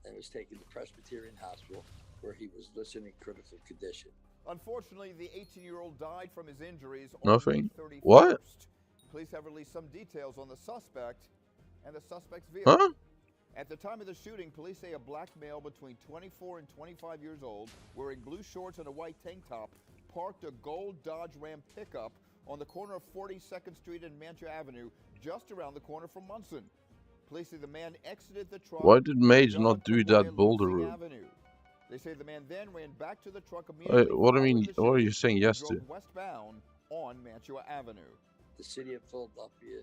and was taken to Presbyterian Hospital, where he was listed in critical condition. Unfortunately, the 18-year-old died from his injuries on Nothing. May 31st. What? Police have released some details on the suspect and the suspect's vehicle. Huh? At the time of the shooting, police say a black male between 24 and 25 years old, wearing blue shorts and a white tank top, parked a gold Dodge Ram pickup on the corner of 42nd Street and Mantua Avenue, just around the corner from Munson. Police say the man exited the truck. Why did Mage and not do got that away boulder Lansing route? Avenue. They say the man then ran back to the truck immediately. What I mean, following the what are you shooting saying and yes drove to? westbound on Mantua Avenue. The city of Philadelphia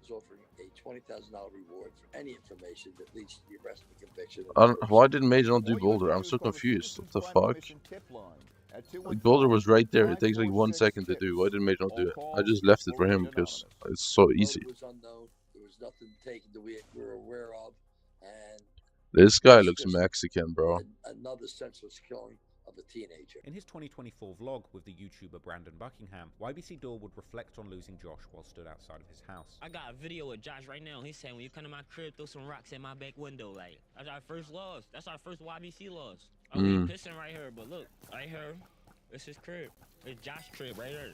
is offering a $20,000 reward for any information that leads to the arrest and conviction of Why did Mage not do boulder? I'm so confused. What the fuck? Like boulder was right there. It takes like 1 second to do. Why did Mage not do it? I just left it for him because it's so easy. It was unknown. There was nothing taken that we were aware of, and This guy looks Mexican, bro. another senseless killing of a teenager. In his 2024 vlog with the YouTuber Brandon Buckingham, YBC Door would reflect on losing Josh while stood outside of his house. I got a video of Josh right now. He's saying, when you come to my crib, throw some rocks at my back window. Like, that's our first loss. That's our first YBC loss. Oh, we pissing right here, but look, right here, it's his crib. It's Josh's crib right here.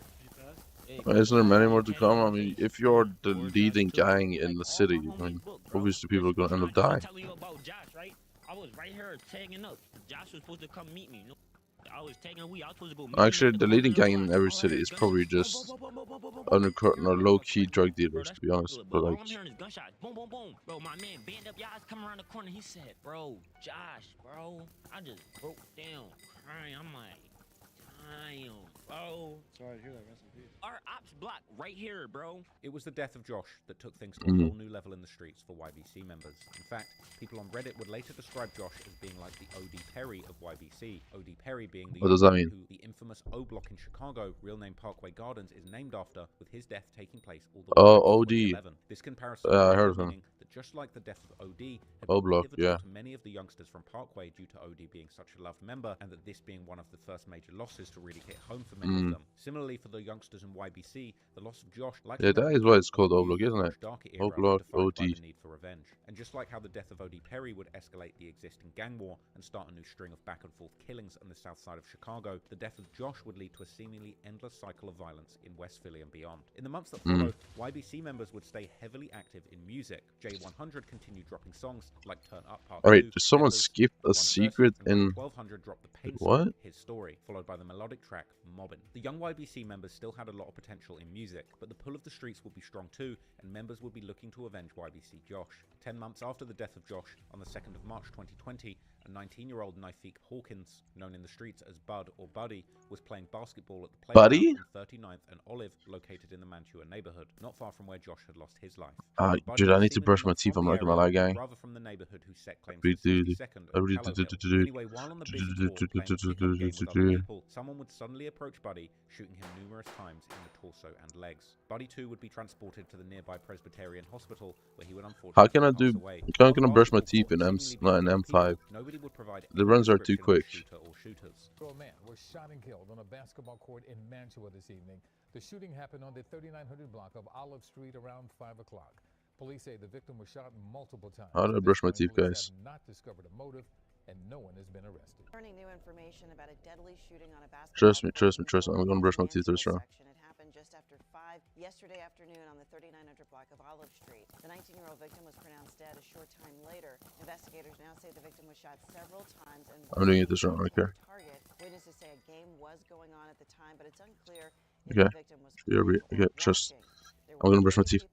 Isn't there many more to come? I mean, if you're the leading gang in the city, I mean, obviously people are gonna end up dying. I'm telling you about Josh, right? I was right here tagging up. Josh was supposed to come meet me. I was tagging we. I was supposed to go meet Actually, him. the leading gang in every city is probably just undercurrent or low-key drug dealers, to be honest. But All like, I'm hearing is gunshots. Boom, boom, boom. Bro, my man band up. Y'all coming around the corner. He said, bro, Josh, bro. I just broke down crying. I'm like, damn, bro. Sorry to hear that. Rest in peace. Our ops block right here, bro. It was the death of Josh that took things to a whole new level in the streets for YBC members. In fact, people on Reddit would later describe Josh as being like the O.D. Perry of YBC. O.D. Perry being the What does that mean? who the infamous O Block in Chicago, real name Parkway Gardens, is named after, with his death taking place all the way Oh, back in O.D. 2011. This comparison I heard of him. meaning that just like the death of O.D. had O been Block, pivotal yeah. to many of the youngsters from Parkway due to O.D. being such a loved member, and that this being one of the first major losses to really hit home for many of them. Similarly, for the youngsters in YBC, the loss of Josh, like yeah, that is why it's called O Block, isn't it? darker era, O Block, defined by O.D. the need for revenge. And just like how the death of O.D. Perry would escalate the existing gang war and start a new string of back and forth killings on the south side of Chicago, the death of Josh would lead to a seemingly endless cycle of violence in West Philly and beyond. In the months that followed, YBC members would stay heavily active in music. J100 continued dropping songs like Turn Up Part 2. Alright, did someone Peppers, skip a One secret Versus, and in... 1200 dropped the pain What? song, His Story, followed by the melodic track Mobbin'. The young YBC members still had a lot of potential in music, but the pull of the streets would be strong too, and members would be looking to avenge YBC Josh. 10 months after the death of Josh, on the 2nd of March 2020, a 19-year-old Nifik Hawkins, known in the streets as Bud or Buddy, was playing basketball at the playground Buddy? on 39th and Olive, located in the Mantua neighborhood, not far from where Josh had lost his life. Dude, Buddy I was need to seemingly brush my not teeth, from I'm the not gonna area, lie, gang. rather from the neighborhood who set claim We to the did. 62nd I and really Tallow did. Hill. Anyway, while on the busy court playing a pickup game with other people, someone would suddenly approach Buddy, shooting him numerous times in the torso and legs. Buddy too would be transported to the nearby Presbyterian hospital, where he would unfortunately How can I pass do... away. How can I While brush my basketball teeth in court M seemingly not in became M5? people, nobody would provide The any runs are too description of quick. the shooter or shooters. A man was shot and killed on a basketball court in Mantua this evening. The shooting happened on the 3900 block of Olive Street around 5 o'clock. Police say the victim was shot multiple times. How do I brush my teeth, Police guys? have not discovered a motive and no one has been arrested. Learning new information about a deadly shooting on a basketball Trust me. I'm gonna brush my teeth this round. It happened just after 5 yesterday afternoon on the 3900 block of Olive Street. The 19-year-old victim was pronounced dead a short time later. Investigators now say the victim was shot several times and I'm doing it this round, okay. target. Witnesses say a game was going on at the time, but it's unclear if Okay. the victim was Okay, trust. I'm gonna brush my teeth.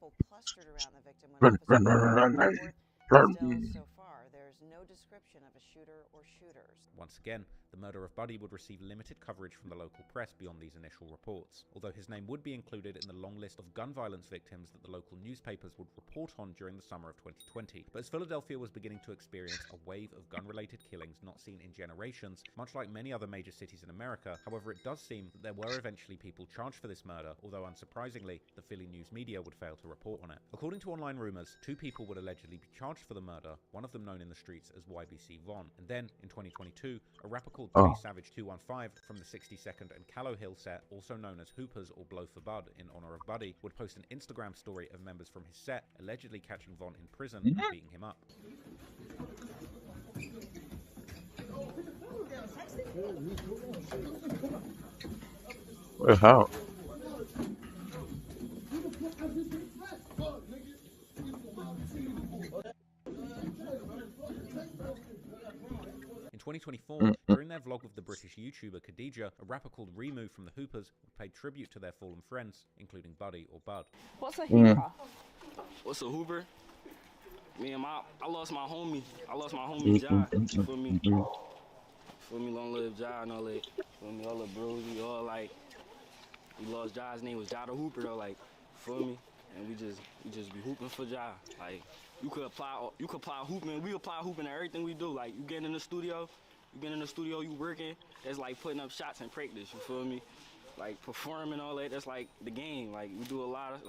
Run. Still, so far, there's no description of a shooter or shooters. Once again, the murder of Buddy would receive limited coverage from the local press beyond these initial reports, although his name would be included in the long list of gun violence victims that the local newspapers would report on during the summer of 2020. But as Philadelphia was beginning to experience a wave of gun-related killings not seen in generations, much like many other major cities in America, however, it does seem that there were eventually people charged for this murder, although unsurprisingly, the Philly news media would fail to report on it. According to online rumors, 2 people would allegedly be charged for the murder, one of them known in the streets as YBC Von. And then, in 2022, a rapper called Jay Savage 215 from the 62nd and Callow Hill set, also known as Hoopers or Blow for Bud in honor of Buddy, would post an Instagram story of members from his set allegedly catching Von in prison and beating him up. Well, how? In 2024, during their vlog with the British YouTuber Khadija, a rapper called Remu from the Hoopers would pay tribute to their fallen friends, including Buddy or Bud. What's a hooper? What's a hooper? I lost my homie. I lost my homie Jai. For me. For me, long live Jai and all that. For me, all the bros, we all like, we lost Jai. His name was Jai the Hooper though, like, for me. And we just be hooping for Jai. Like, you could apply hooping. We apply hooping to everything we do. Like, you get in the studio, you working. That's like putting up shots in practice. You feel me? Like performing all that. That's like the game. Like we do a lot of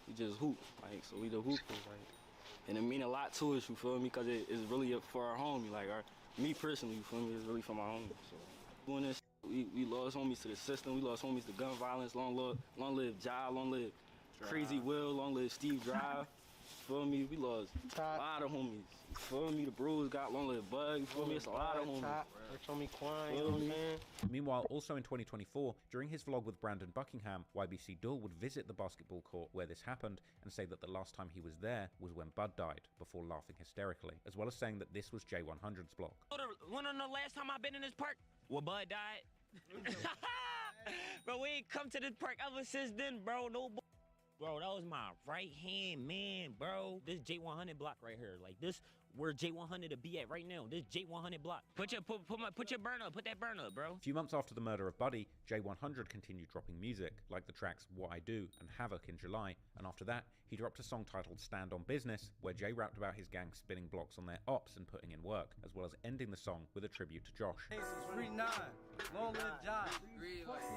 we just hoop. Like so we the hoopers. Like, and it mean a lot to us. You feel me? Cause it's really for our homie. Like me personally. You feel me? It's really for my homie. So doing this, we lost homies to the system. We lost homies to gun violence. Long live Jai. Long live Crazy Will. Long live Steve Drive. Feel me? We lost a lot of homies. Feel me? The bros got long live Bug. Feel me? It's a lot of homies. Meanwhile, also in 2024, during his vlog with Brandon Buckingham, YBC Dull would visit the basketball court where this happened and say that the last time he was there was when Bud died, before laughing hysterically, as well as saying that this was J100's block. Wanna know the last time I've been in this park? Well, Bud died. Bro, we ain't come to this park ever since then, bro. No. Bro, that was my right-hand man, bro. This J100 block right here. Like, this where J100 to be at right now. This J100 block. Put your burner up. Put that burner up, bro. A few months after the murder of Buddy, J100 continued dropping music, like the tracks What I Do and Havoc in July, and after that, he dropped a song titled Stand on Business, where Jay rapped about his gang spinning blocks on their ops and putting in work, as well as ending the song with a tribute to Josh.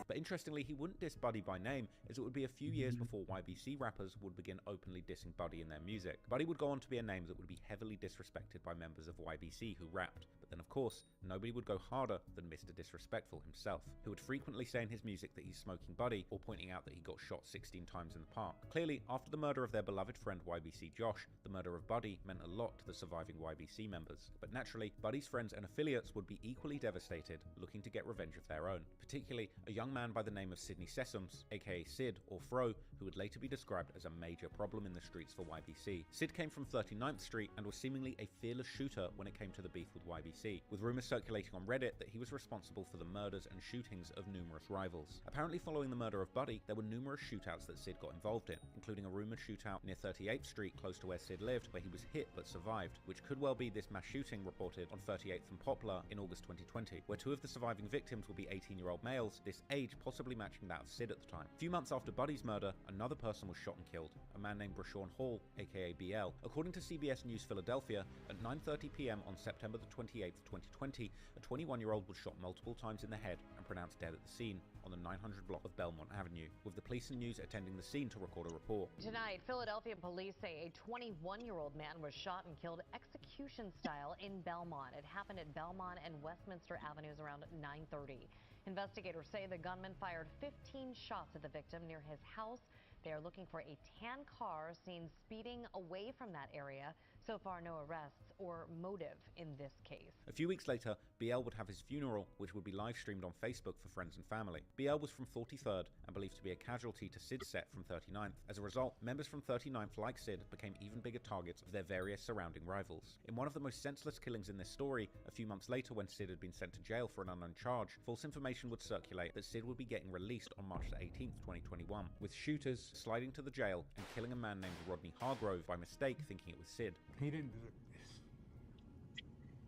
But interestingly, he wouldn't diss Buddy by name, as it would be a few years before YBC rappers would begin openly dissing Buddy in their music. Buddy would go on to be a name that would be heavily disrespected by members of YBC who rapped, but then of course, nobody would go harder than Mr. Disrespectful himself, who would frequently say in his music that he's smoking Buddy, or pointing out that he got shot 16 times in the park. Clearly, after the murder of their beloved friend YBC Josh, the murder of Buddy meant a lot to the surviving YBC members. But naturally, Buddy's friends and affiliates would be equally devastated, looking to get revenge of their own, particularly a young man by the name of Sidney Sessoms, aka Sid or Fro, who would later be described as a major problem in the streets for YBC. Sid came from 39th Street and was seemingly a fearless shooter when it came to the beef with YBC, with rumors circulating on Reddit that he was responsible for the murders and shootings of numerous rivals. Apparently, following the murder of Buddy, there were numerous shootouts that Sid got involved in, including a rumored shootout near 38th Street close to where Sid lived, where he was hit but survived, which could well be this mass shooting reported on 38th and Poplar in August 2020, where 2 of the surviving victims will be 18-year-old males, this age possibly matching that of Sid at the time. A few months after Buddy's murder, another person was shot and killed, a man named Brashawn Hall, aka BL. According to CBS News Philadelphia, at 9:30 p.m. on September the 28th, 2020, a 21-year-old was shot multiple times in the head and pronounced dead at the scene on the 900 block of Belmont Avenue, with the police and news attending the scene to record a report. Tonight, Philadelphia police say a 21-year-old man was shot and killed execution style in Belmont. It happened at Belmont and Westminster Avenues around 9:30. Investigators say the gunman fired 15 shots at the victim near his house. They are looking for a tan car seen speeding away from that area. So far, no arrests or motive in this case. A few weeks later, BL would have his funeral, which would be live streamed on Facebook for friends and family. BL was from 43rd and believed to be a casualty to Sid's set from 39th. As a result, members from 39th, like Sid, became even bigger targets of their various surrounding rivals. In one of the most senseless killings in this story, a few months later when Sid had been sent to jail for an unknown charge, false information would circulate that Sid would be getting released on March 18th, 2021, with shooters sliding to the jail and killing a man named Rodney Hargrove by mistake, thinking it was Sid. He didn't deserve this.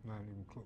Not even close.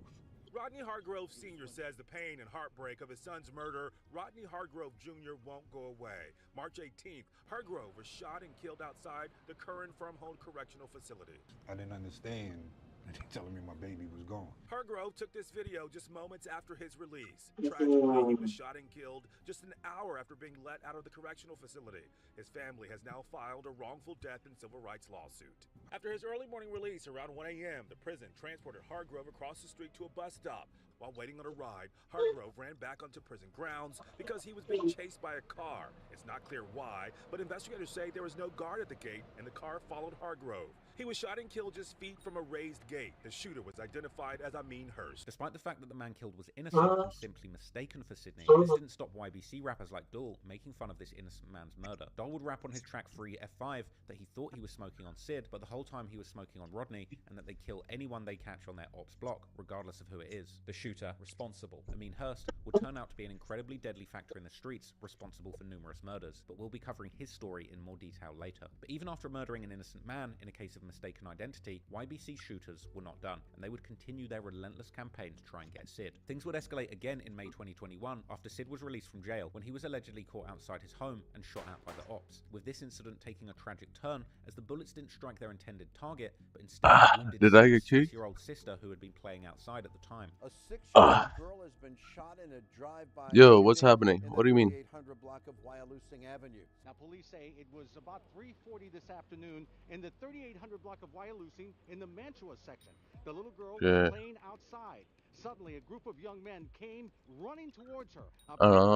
Rodney Hargrove Sr. says the pain and heartbreak of his son's murder, Rodney Hargrove Jr., won't go away. March 18th, Hargrove was shot and killed outside the Curran Farmhold Correctional Facility. I didn't understand. They telling me my baby was gone. Hargrove took this video just moments after his release. Tragically, he was shot and killed just an hour after being let out of the correctional facility. His family has now filed a wrongful death and civil rights lawsuit. After his early morning release around 1 a.m., the prison transported Hargrove across the street to a bus stop. While waiting on a ride, Hargrove ran back onto prison grounds because he was being chased by a car. It's not clear why, but investigators say there was no guard at the gate and the car followed Hargrove. He was shot and killed just feet from a raised gate. The shooter was identified as Amin Hurst. Despite the fact that the man killed was innocent and simply mistaken for Sydney, this didn't stop YBC rappers like Dull making fun of this innocent man's murder. Dull would rap on his track Free F5 that he thought he was smoking on Sid, but the whole time he was smoking on Rodney, and that they kill anyone they catch on their ops block, regardless of who it is. The shooter, responsible, Amin Hurst, would turn out to be an incredibly deadly factor in the streets, responsible for numerous murders, but we'll be covering his story in more detail later. But even after murdering an innocent man in a case of mistaken identity, YBC shooters were not done, and they would continue their relentless campaign to try and get Sid. Things would escalate again in May 2021 after Sid was released from jail when he was allegedly caught outside his home and shot at by the ops, with this incident taking a tragic turn as the bullets didn't strike their intended target, but instead wounded Did I get Sid's 6-year-old sister who had been playing outside at the time. A 6-year-old girl has been shot in a drive-by. Yo, what's happening? What do you mean? 800 block of Wyalusing Avenue. Now, police say it was about 3:40 this afternoon in the 3800 block of Wyalusing in the Mantua section. The little girl was playing outside. Suddenly, a group of young men came running towards her. I don't know,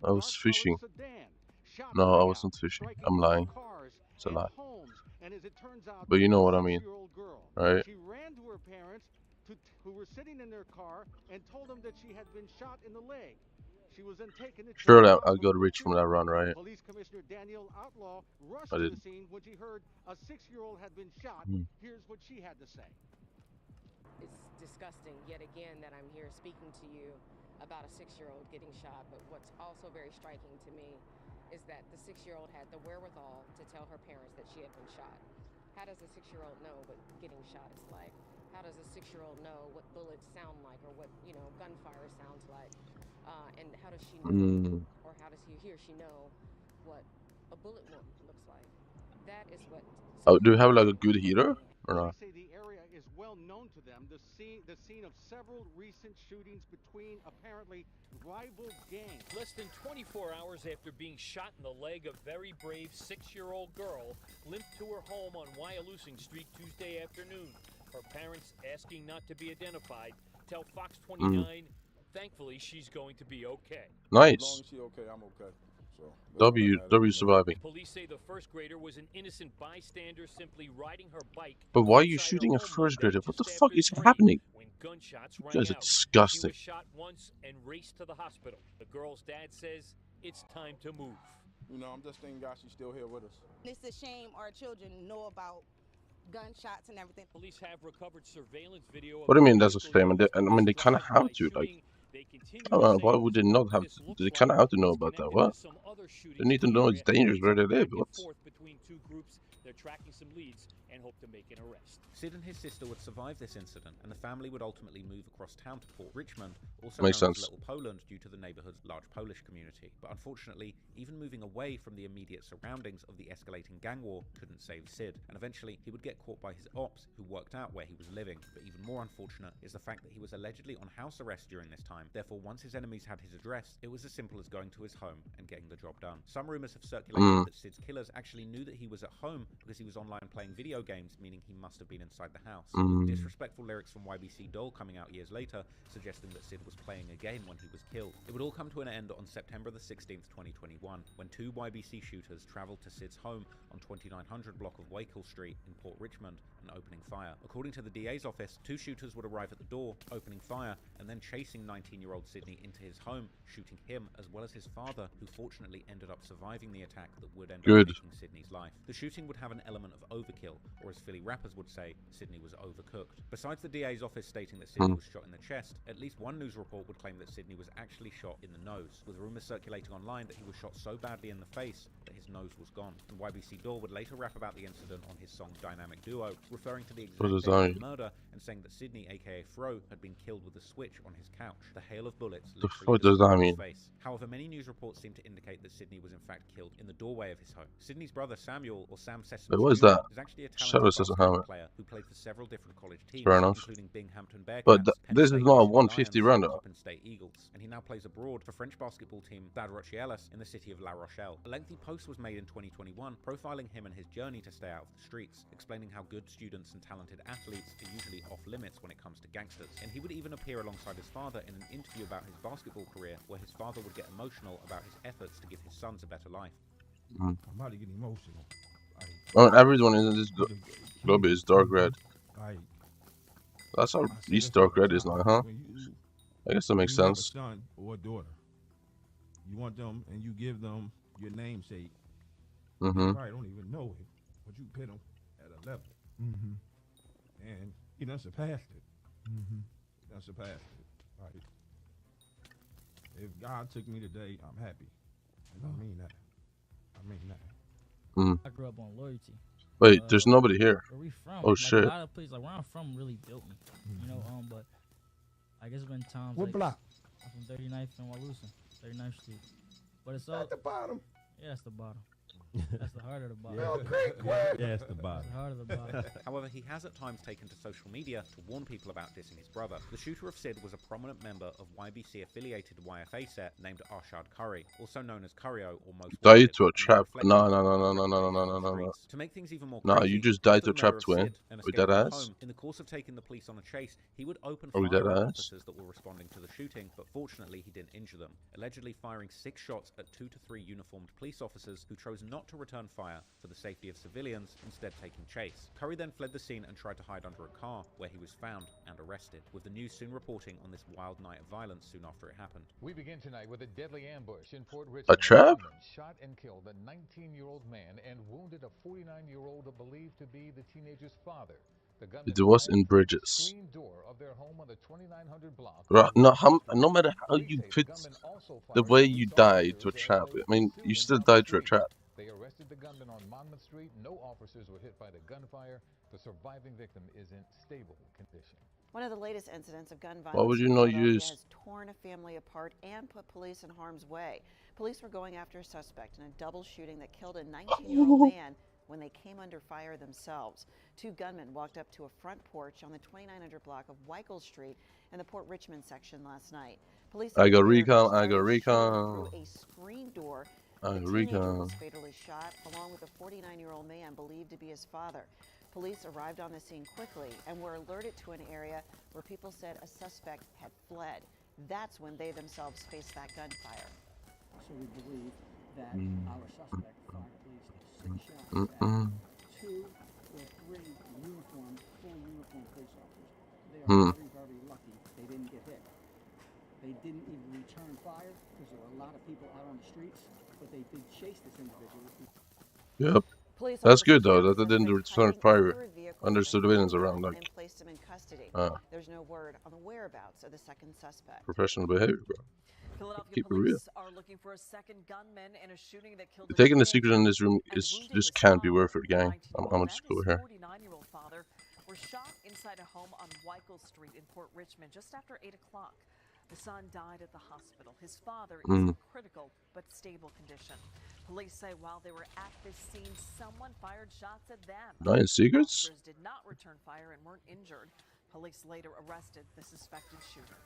I was fishing. No, I wasn't fishing. I'm lying. It's a lie. But you know what I mean, right? She ran to her parents, who were sitting in their car, and told them that she had been shot in the leg. She was then taken to Surely I'll go to Richmond that run, right? Police Commissioner Danielle Outlaw rushed I to did. the scene when she heard a 6-year-old had been shot. Here's what she had to say. It's disgusting yet again that I'm here speaking to you about a 6-year-old getting shot, but what's also very striking to me is that the 6-year-old had the wherewithal to tell her parents that she had been shot. How does a 6-year-old know what getting shot is like? How does a 6-year-old know what bullets sound like or what, gunfire sounds like? And how does she know, or how does he or she know what a bullet wound looks like? That is what... Oh, do you have like a good heater or not? They say the area is well known to them. The scene of several recent shootings between apparently rival gangs. Less than 24 hours after being shot in the leg, a very brave 6-year-old girl limped to her home on Wyalusing Street Tuesday afternoon. Her parents, asking not to be identified, tell Fox 29, thankfully she's going to be okay. Nice. As long as she's okay, I'm okay. So, W surviving. Police say the first grader was an innocent bystander simply riding her bike. But why are you shooting a first grader? What the fuck is happening? When gunshots You rang guys are out, disgusting. she was shot once and raced to the hospital. The girl's dad says it's time to move. I'm just thanking God she's still here with us. It's a shame our children know about gunshots and everything. Police have recovered surveillance video. What do you mean that's a shame? And I mean, they kind of have to. Like, I don't know, why would they not have to? They kind of have to know about that. What? They need to know it's dangerous where they live. What? Between two groups, they're tracking some leads and hope to make an arrest. Sid and his sister would survive this incident, and the family would ultimately move across town to Port Richmond, also Makes known as sense. Little Poland due to the neighborhood's large Polish community. But unfortunately, even moving away from the immediate surroundings of the escalating gang war couldn't save Sid, and eventually he would get caught by his ops, who worked out where he was living. But even more unfortunate is the fact that he was allegedly on house arrest during this time, time. Therefore, once his enemies had his address, it was as simple as going to his home and getting the job done. Some rumors have circulated that Sid's killers actually knew that he was at home because he was online playing video games, meaning he must have been inside the house. With disrespectful lyrics from YBC Doll coming out years later, suggesting that Sid was playing a game when he was killed. It would all come to an end on September the 16th, 2021, when two YBC shooters traveled to Sid's home on 2900 block of Wakehill Street in Port Richmond and opening fire. According to the DA's office, two shooters would arrive at the door, opening fire, and then chasing 19-year-old Sydney into his home, shooting him as well as his father, who fortunately ended up surviving the attack that would end up taking Sydney's life. The shooting would have an element of overkill, or as Philly rappers would say, Sydney was overcooked. Besides the DA's office stating that Sydney was shot in the chest, at least one news report would claim that Sydney was actually shot in the nose, with rumors circulating online that he was shot so badly in the face that his nose was gone. And YBC Doll would later rap about the incident on his song Dynamic Duo, referring to the exact day of the murder and saying that Sydney, aka Fro, had been killed with a switch on his couch. The hail of bullets literally destroyed his face. However, many news reports seem to indicate that Sydney was in fact killed in the doorway of his home. Sydney's brother Samuel, or Sam Sessions, What is that? is actually a talented basketball player who played for several different college teams, including Binghamton Bearcats, But Penn this State is not a Michigan 150 Lions, round. and Penn State Eagles, and he now plays abroad for French basketball team Stade Rochelis in the city of La Rochelle. A lengthy post was made in 2021 profiling him and his journey to stay out of the streets, explaining how good students and talented athletes are usually off limits when it comes to gangsters. And he would even appear alongside his father in an interview about his basketball career, where his father would get emotional about his efforts to give his sons a better life. I'm about to get emotional. Everyone in this globe is dark red. That's how East dark red is now, huh? I guess that makes sense. You have a son or a daughter. You want them, and you give them your namesake. They probably don't even know it, but you put them at a level. And he done surpassed it. He done surpassed it. Right. If God took me today, I'm happy. And I mean that. I mean that. I grew up on loyalty. Wait, there's nobody here. Where we from? Oh, like, shit. A lot of places, like where I'm from, really built me. You know, but I guess when times. What like, block? I'm from 39th and Walloosa, 39th Street. But it's all at the bottom. Yeah, it's the bottom. That's the heart of the bottom. Yeah, it's the bottom. That's the heart of the bottom. However, he has at times taken to social media to warn people about dissing his brother. The shooter of Sid was a prominent member of YBC-affiliated YFA set named Arshad Curry, also known as Currio or Most Died Wanted, to a trap. No. To make things even more Nah, crazy, you just died after to a the trap, murder of twin. Sid and We escape dead from ass? home, in the course of taking the police on a chase, he would open Are we fire dead on ass? officers that were responding to the shooting, but fortunately he didn't injure them, allegedly firing 6 shots at 2 to 3 uniformed police officers who chose not to return fire for the safety of civilians, instead taking chase. Curry then fled the scene and tried to hide under a car, where he was found and arrested, with the news soon reporting on this wild night of violence soon after it happened. We begin tonight with a deadly ambush in Port Richmond. A trap? Shot and killed a 19-year-old man and wounded a 49-year-old believed to be the teenager's father. The gunman It was in Bridges. screen door of their home on the 2900 block. No matter how you put the way you died to a trap, I mean, you still died to a trap. They arrested the gunman on Monmouth Street. No officers were hit by the gunfire. The surviving victim is in stable condition. One of the latest incidents of gun violence Why would you in not Philadelphia use- has torn a family apart and put police in harm's way. Police were going after a suspect in a double shooting that killed a 19-year-old man when they came under fire themselves. 2 gunmen walked up to a front porch on the 2900 block of Wyckoff Street in the Port Richmond section last night. Police I got said they recon, I started got shooting recon. through a screen door. I The got teenager recon. was fatally shot, along with a 49-year-old man believed to be his father. Police arrived on the scene quickly and were alerted to an area where people said a suspect had fled. That's when they themselves faced that gunfire. So we believe that our suspect fired at least 6 shots at 2 or 3 full uniform police officers. They are very, very lucky they didn't get hit. They didn't even return fire because there were a lot of people out on the streets, but they did chase this individual. Yep. That's good though, that they didn't return fire under civilians around, like, and placed him in custody. There's no word on the whereabouts of the second suspect. professional behavior, bro. Philadelphia Keep it real. police are looking for a second gunman in a shooting that killed Taking the secret in this room is just can't be worth it, gang. I'm gonna just go here. 49-year-old father were shot inside a home on Wyckoff Street in Port Richmond just after 8 o'clock. The son died at the hospital. His father is in critical but stable condition. Police say while they were at this scene, someone fired shots at them. 9 secrets? Officers did not return fire and weren't injured. Police later arrested the suspected shooter.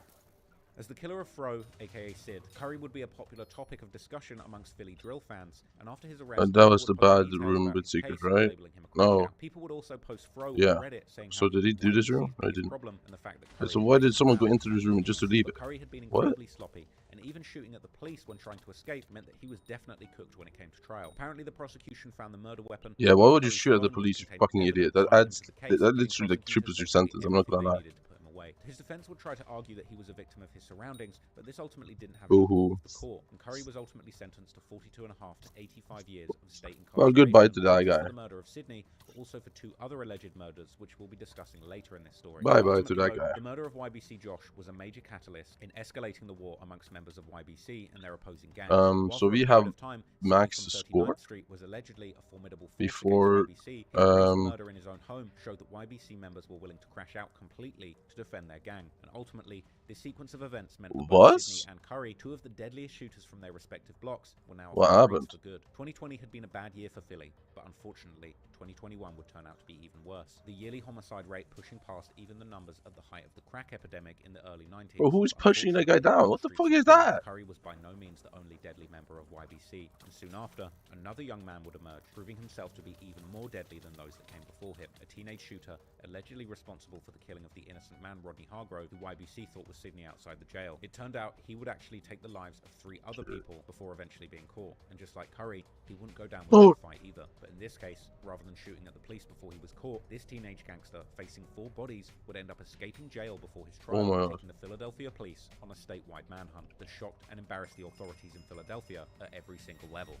As the killer of Fro, aka Sid, Curry would be a popular topic of discussion amongst Philly drill fans, and after his arrest, And that was people the would post bad details room about with his secret, case, right? labeling him a No. crackhead. People would also post Fro Yeah. on Reddit saying So how did he do this room? I YBC's didn't. problem and the fact that Yeah, Curry so had why raped did someone his go pal. into this room just to leave But it? Curry had been What? incredibly sloppy, and even shooting at the police when trying to escape meant that he was definitely cooked when it came to trial. Apparently, the prosecution found the murder weapon. Yeah, why would you Curry's shoot at the phone, which police, you contained fucking evidence idiot? That tying him adds, to the case, that giving literally like prosecutors triples your basically sentence. I'm not everything gonna they lie. needed to put him away. His defense would try to argue that he was a victim of his surroundings, but this ultimately didn't have any Boo-hoo. support for court, and Curry was ultimately sentenced to 42.5 to 85 years of state incarceration. Well, goodbye to that not just guy. for the murder of Sydney, but also for 2 other alleged murders, which we'll be discussing later in this story. Bye-bye to Ultimately, that though, guy. The murder of YBC Josh was a major catalyst in escalating the war amongst members of YBC and their opposing gangs. While So for a we period have of time, Max Sidney to from score 39th Street was allegedly a formidable force before against YBC. His recent murder in his own home showed that YBC members were willing to crash out completely to defend their gang, and ultimately, this sequence of events meant that both What? Sydney and Curry, 2 of the deadliest shooters from their respective blocks, were now What off the happened? streets for good. 2020 had been a bad year for Philly, but unfortunately, 2021 would turn out to be even worse. The yearly homicide rate pushing past even the numbers at the height of the crack epidemic in the early 90s. Bro, who is But pushing that guy unfortunately, down? What the streets fuck of is Philly, that? Curry was by no means the only deadly member of YBC, and soon after, another young man would emerge, proving himself to be even more deadly than those that came before him. A teenage shooter, allegedly responsible for the killing of the innocent man Rodney Hargrove, who YBC thought was Sydney outside the jail. It turned out he would actually take the lives of 3 other people before eventually being caught, and just like Curry, he wouldn't go down without a fight either. But in this case, rather than shooting at the police before he was caught, this teenage gangster, facing 4 bodies, would end up escaping jail before his trial, Oh my God. taking the Philadelphia police on a statewide manhunt that shocked and embarrassed the authorities in Philadelphia at every single level.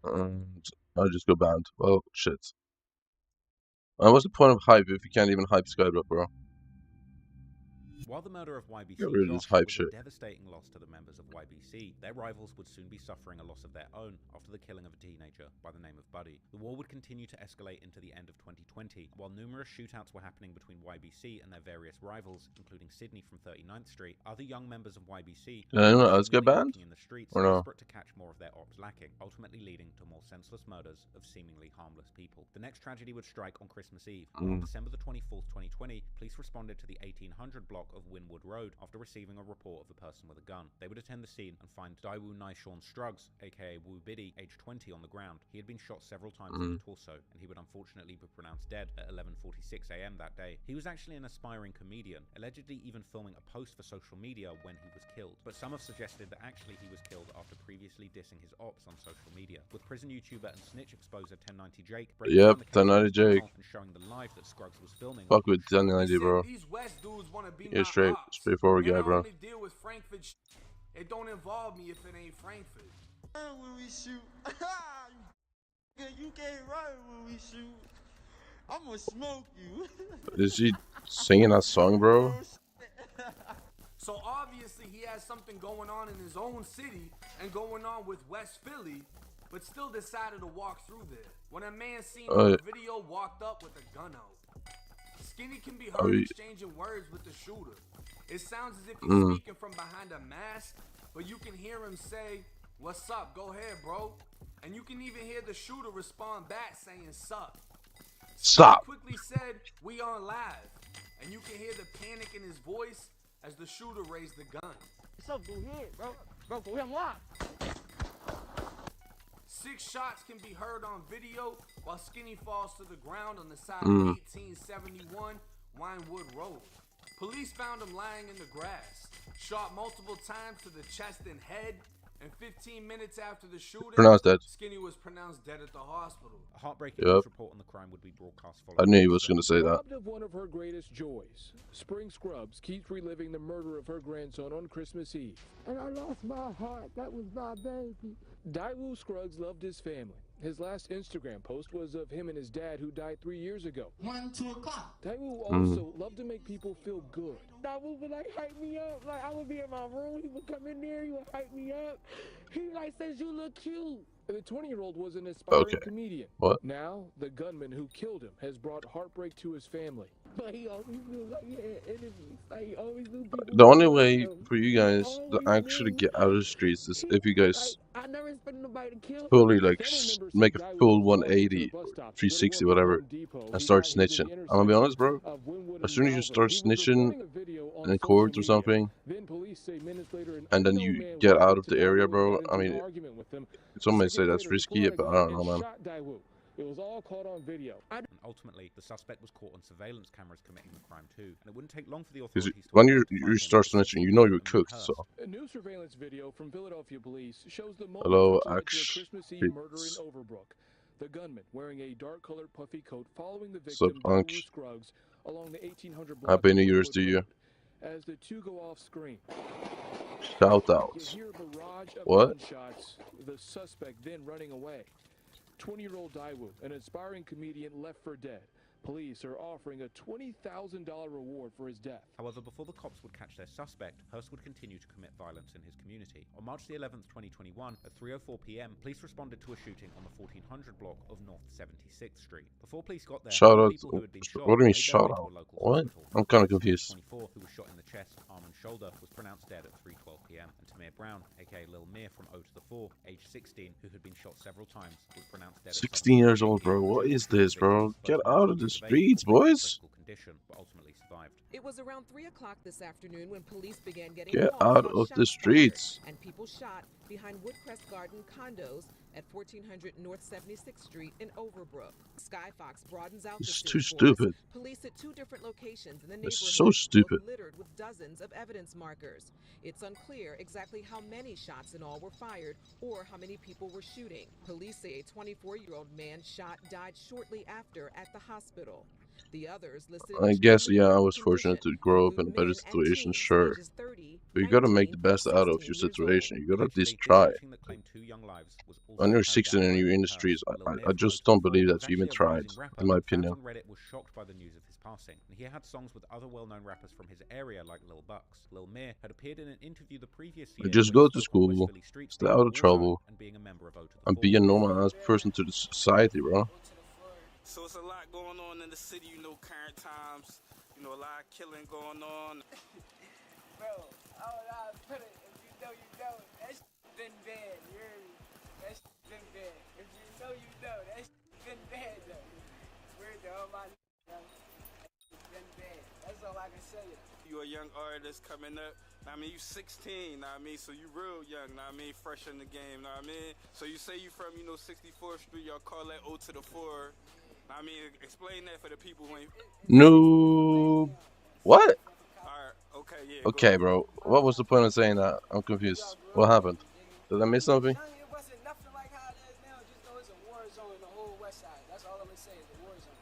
I'll just go banned. Well, shit. What's the point of hype if you can't even hype Skyblock, bro? While the murder of YBC Get rid of this Josh hype was shit. a devastating loss to the members of YBC, their rivals would soon be suffering a loss of their own after the killing of a teenager by the name of Buddy. The war would continue to escalate into the end of 2020, while numerous shootouts were happening between YBC and their various rivals, including Sydney from 39th Street. Other young members of YBC Anyone else get seemingly banned? walking in the streets, Or no? desperate to catch more of their ops lacking, ultimately leading to more senseless murders of seemingly harmless people. The next tragedy would strike on Christmas Eve. On December the 24th, 2020, police responded to the 1800 block of Wynwood Road after receiving a report of a person with a gun. They would attend the scene and find Daewoo Naishon Struggs, aka Woo Biddy, age 20, on the ground. He had been shot several times in the torso, and he would unfortunately be pronounced dead at 11:46 a.m. that day. He was actually an aspiring comedian, allegedly even filming a post for social media when he was killed. But some have suggested that actually he was killed after previously dissing his ops on social media. With prison YouTuber and snitch exposer 1090 Jake breaking Yep, down the case 1090 on his channel Jake. and showing the live that Scruggs was filming. Fuck with 1090, bro. These West dudes want to be You're my ops. straightforward And guy, I bro. only deal with Frankfurt. It don't involve me if it ain't Frankfurt. When we shoot, you can't run when we shoot. I'm gonna smoke you. Is he singing that song, bro? So obviously he has something going on in his own city and going on with West Philly, but still decided to walk through there. When a man seen on the video walked up with a gun out. Skinny can be heard exchanging words with the shooter. It sounds as if he's speaking from behind a mask, but you can hear him say, "What's up? Go ahead, bro." And you can even hear the shooter respond back saying, "Sup." Stop. He quickly said, "We on live." And you can hear the panic in his voice as the shooter raised the gun. What's up? Go ahead, bro. Bro, go ahead, live. 6 shots can be heard on video while Skinny falls to the ground on the side of 1871 Winewood Road. Police found him lying in the grass, shot multiple times to the chest and head, and 15 minutes after the shooting, Pronounced dead. Skinny was pronounced dead at the hospital. A heartbreaking news report on the crime would be broadcast following. I knew he was going to say that. Robbed of one of her greatest joys, Spring Scrubs keeps reliving the murder of her grandson on Christmas Eve. And I lost my heart. That was my baby. Daewoo Scruggs loved his family. His last Instagram post was of him and his dad who died 3 years ago. 1, 2 o'clock. Daewoo also loved to make people feel good. Daewoo would like hype me up. Like I would be in my room. He would come in there. He would hype me up. He like says you look cute. The 20-year-old was an aspiring Okay. comedian. What? Now, the gunman who killed him has brought heartbreak to his family. But he always knew like he had enemies. Like he always knew people. The only way for you guys to actually get out of the streets is if you guys I never expected nobody to kill him. fully like make a full 180, 360, whatever, and start snitching. I'm gonna be honest, bro. As soon as you start snitching in court or something, Police say minutes later, an and then unknown you man get walked out up of to the area, Daewoo and bro. got I into an mean, argument with him. some may say Seconds that's later, he risky, pulled out a but I gun don't know, and man. shot Daewoo. It was all caught on video. And ultimately, the suspect was caught on surveillance cameras committing the crime too. And it wouldn't take long for the Because authorities to when you identify him start as snitching, you 16-year-old know you're Amin cooked. Hurst. So A new surveillance video from Philadelphia police shows the moment hello, which led to a Christmas Eve murder in Hypixel Overbrook. The gunman wearing a dark-colored puffy coat following the Sup, victim, Punk? Daewoo Scruggs, along the 1800 block Happy of New Year's Woodwood to you. Road. As the two go off screen, Shout you outs. hear a barrage of What? gunshots, the suspect then running away. 20-year-old Daewoo, an aspiring comedian, left for dead. Police are offering a $20,000 reward for his death. However, before the cops would catch their suspect, Hurst would continue to commit violence in his community. On March the 11th, 2021, at 3:04 p.m., police responded to a shooting on the 1400 block of North 76th Street. Before police got there, Shout the out. people who had been shot What do you mean made their shout way to out? a local What? hospital. I'm kind of Smith, confused. 24, who was shot in the chest, arm and shoulder, was pronounced dead at 3:12 p.m. And Tamir Brown, aka Lil Mir from O to the 4, age 16, who had been shot several times, was pronounced dead at 16 years 7:14 old, bro. p.m. What All is three this, bro? victims, Get both men out of 20s the of age, streets, were in boys. critical condition, but ultimately survived. It was around 3 o'clock this afternoon when police began getting Get calls out about of the shots streets. fired and people shot behind Woodcrest Garden condos at 1400 North 76th Street in Overbrook. Skyfox broadens out This is the too search force. stupid. Police at 2 different locations in the This neighborhood, is so stupid. both littered with dozens of evidence markers. It's unclear exactly how many shots in all were fired or how many people were shooting. Police say a 24-year-old man died shortly after at the hospital. The others listed I in guess, extremely yeah, I critical was fortunate to condition grow up in a include better men and situation, teens sure. ages 30, But you gotta make the 19, best out of 16 your years situation. old. You gotta at least Eventually, try. this shooting that claimed 2 young lives was also When you're carried 16 out in by your Amin industries, Hurst. Lil Mir I from just 0 to don't 4 believe was that you even actually a tried, rising rapper, in my but opinion. fans on Reddit were shocked by the news of his passing. And he had songs with other well-known rappers from his area like Lil Bucks. Lil Mir had appeared in an interview the previous year Just where go he to spoke on West school, Philly streets stay being out a of war trouble, zone and being a member of O to the and 4. be a normal ass person to the society, bro. So it's a lot going on in the city, you know, current times. You know, a lot of killing going on. Bro, I don't know how to put it. If you know, you know. That shit been bad, you hear me? That shit been bad. If you know, you know. That shit been bad, though. Word to all my bro. That shit been bad. That's all I can say. You a young artist coming up. I mean, you 16, I mean, so you real young, I mean, fresh in the game, I mean. So you say you from, 64th Street, y'all call that O to the 4. I mean, explain that for the people who ain't... No. What? Alright, okay, yeah. Okay, bro. What was the point of saying that? I'm confused. What happened? Did I miss something? It wasn't nothing like how it is now. Just know it's a war zone in the whole west side. That's all I'm going to say, it's a war zone.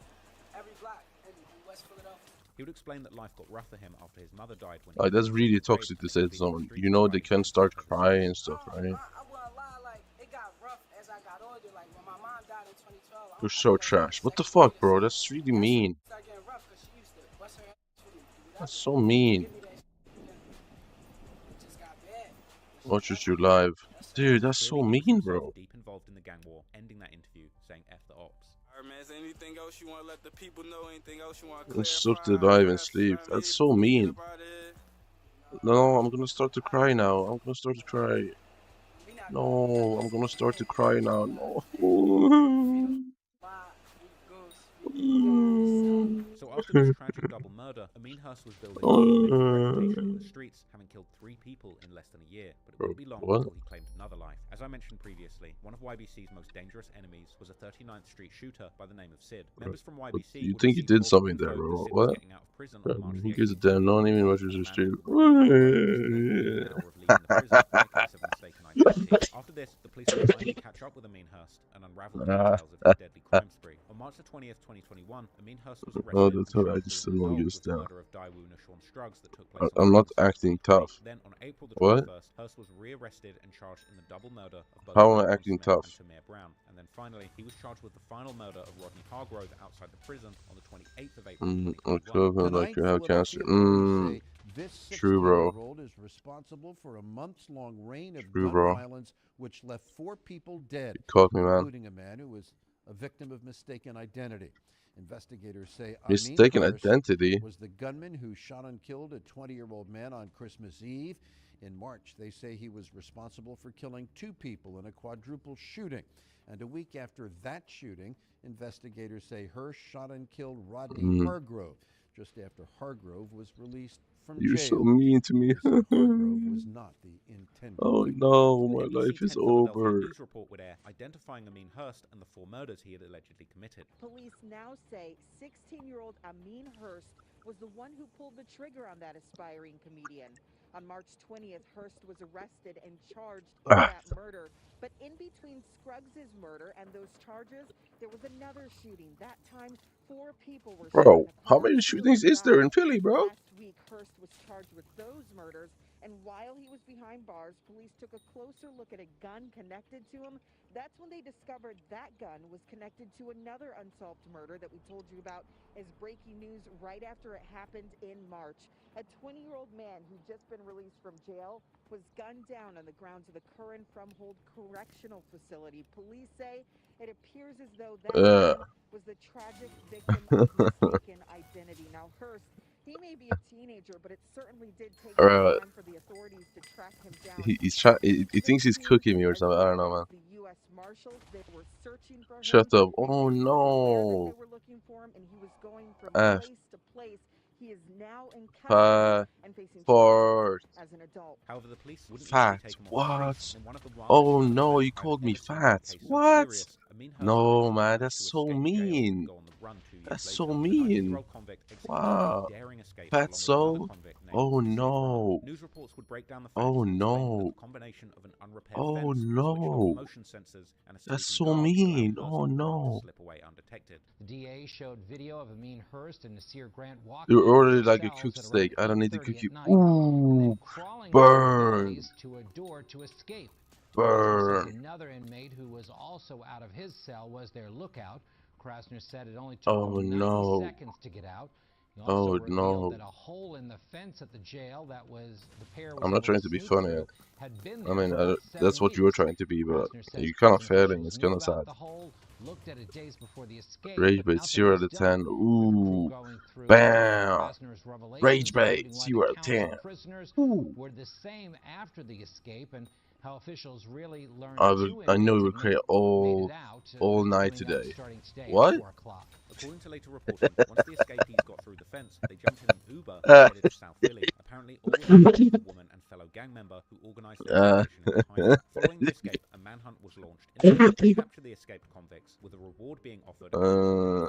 Every block in West Philadelphia. He would explain that life got rough for him after his mother died when Like, that's really toxic to say to someone. You know they can start crying and stuff, right? I won't lie, like, it got rough as I got older. Like, when my mom died in 2012, You're so trash. What the fuck, bro? That's really mean. started getting rough because she used to bust her ass for me. That's so mean. Watch you live. Dude, that's so mean, bro. Deep involved in the gang war, ending that interview saying F the ops. Alright, man, is there anything else you want to let the people know? Anything else you want to And clarify? so did I even sleep. That's so mean. No, I'm gonna start to cry now. I'm gonna start to cry. No, I'm gonna start to cry now. No. So after this tragic double murder, Amin Hurst was building a reputation in the streets, having killed 3 people in less than a year. But it wouldn't be long until he claimed another life. As I mentioned previously, one of YBC's most dangerous enemies was a 39th Street shooter by the name of Sid. Members from YBC You think you did something there, bro? What? Bro, who gives a damn? No one even watches the stream. After this, the police would finally catch up with Amin Hurst and unravel the details of his deadly crime spree. On March the 20th, 2021, Amin Hurst was arrested. Oh, that's alright. I just still don't give a damn. That took place I'm not acting tough. Then on April the 21st, What? Hurst was rearrested and charged in the double murder of both How am I Rodney acting Smith tough? and Tamir Brown. And then finally, he was charged with the final murder of Rodney Hargrove outside the prison on the 28th of April. Okay, like you have cancer. This True, bro. 16-year-old is responsible for a months-long reign of True, gun bro. violence, which left 4 people dead, You caught me, man. including a man who was a victim of mistaken identity. Investigators say Mistaken Amin Hurst identity? was the gunman who shot and killed a 20-year-old man on Christmas Eve. In March, they say he was responsible for killing 2 people in a quadruple shooting. And a week after that shooting, investigators say Hurst shot and killed Rodney Hargrove, just after Hargrove was released from You're jail. so mean to me. Hargrove was not the intended Oh victim. no, my The life NBC is 10 Philadelphia over. news report would air, identifying Amin Hurst and the 4 murders he had allegedly committed. Police now say 16-year-old Amin Hurst was the one who pulled the trigger on that aspiring comedian. On March 20th, Hurst was arrested and charged in that murder. But in between Scruggs' murder and those charges, there was another shooting. That time, 4 people were shot Bro, in a how car. many 2 shootings of them is there in died. Philly, bro? Last week, Hurst was charged with those murders. And while he was behind bars, police took a closer look at a gun connected to him. That's when they discovered that gun was connected to another unsolved murder that we told you about as breaking news right after it happened in March. A 20-year-old man who'd just been released from jail was gunned down on the grounds of the Curran Fromhold Correctional Facility. Police say it appears as though that man was the tragic victim of mistaken identity. Now, Hurst, he may be a teenager, but it certainly did take some time for the authorities to track him down. He thinks he's cooking me or something. I don't know, man. The U.S. Marshals, they were searching for Shut him. up. Oh no. They were looking for him, and he was going from F. place to place. He is now in custody and facing charges as an adult. However, the police wouldn't Fat. take him off What? the streets. In one of the Oh wildest no, murder you I've called me ever seen in a fat. case so What? serious. Amin Hurst No, allegedly man, managed that's to so escape jail and mean. go on the run 2 years That's later. so The mean. 19-year-old convict executed Wow. a daring escape along with Fatso. another convict named Oh Lucy no. News reports would break down the facts Oh and explain that no. the combination of an unrepaired Oh fence, switching off no. motion sensors, and That's escaping so guards mean. allowed Hurst Oh and the no. to slip away undetected. The DA showed video of Amin Hurst and Nasir Grant walking You into ordered their like a cells cooked at steak. I around don't need to 8:30 cook you. at night, and then Ooh. crawling Burn. down the to a door to escape. Krasner says Burn. another inmate who was also out of his cell was their lookout. Krasner said it only took Oh him 90 no. seconds to get out. He also Oh revealed no. that a hole in the fence at the jail that was the pair was I'm not able trying to to be sneak funny. through had been I there mean, for about that's 7 what you were weeks. trying to be, but Krasner says you're kind of prison failing. officials It's knew kind of about sad. the hole, looked at it days before the escape, Rage but bait nothing 0 was out of done. 10. Ooh. Going through Bam. Krasner's revelations, Rage bait including why 0 the out of counts 10. of prisoners Ooh. were the same after the escape, and how officials really learned I know we will cry all night today. What? According to later reporting, once the escapees got through the fence, they jumped in an Uber and headed to South Philly. Apparently, all were looking for the woman and fellow gang member who organized their location in behind. Following the escape, a manhunt was launched in an effort to capture the escaped convicts, with a reward being offered of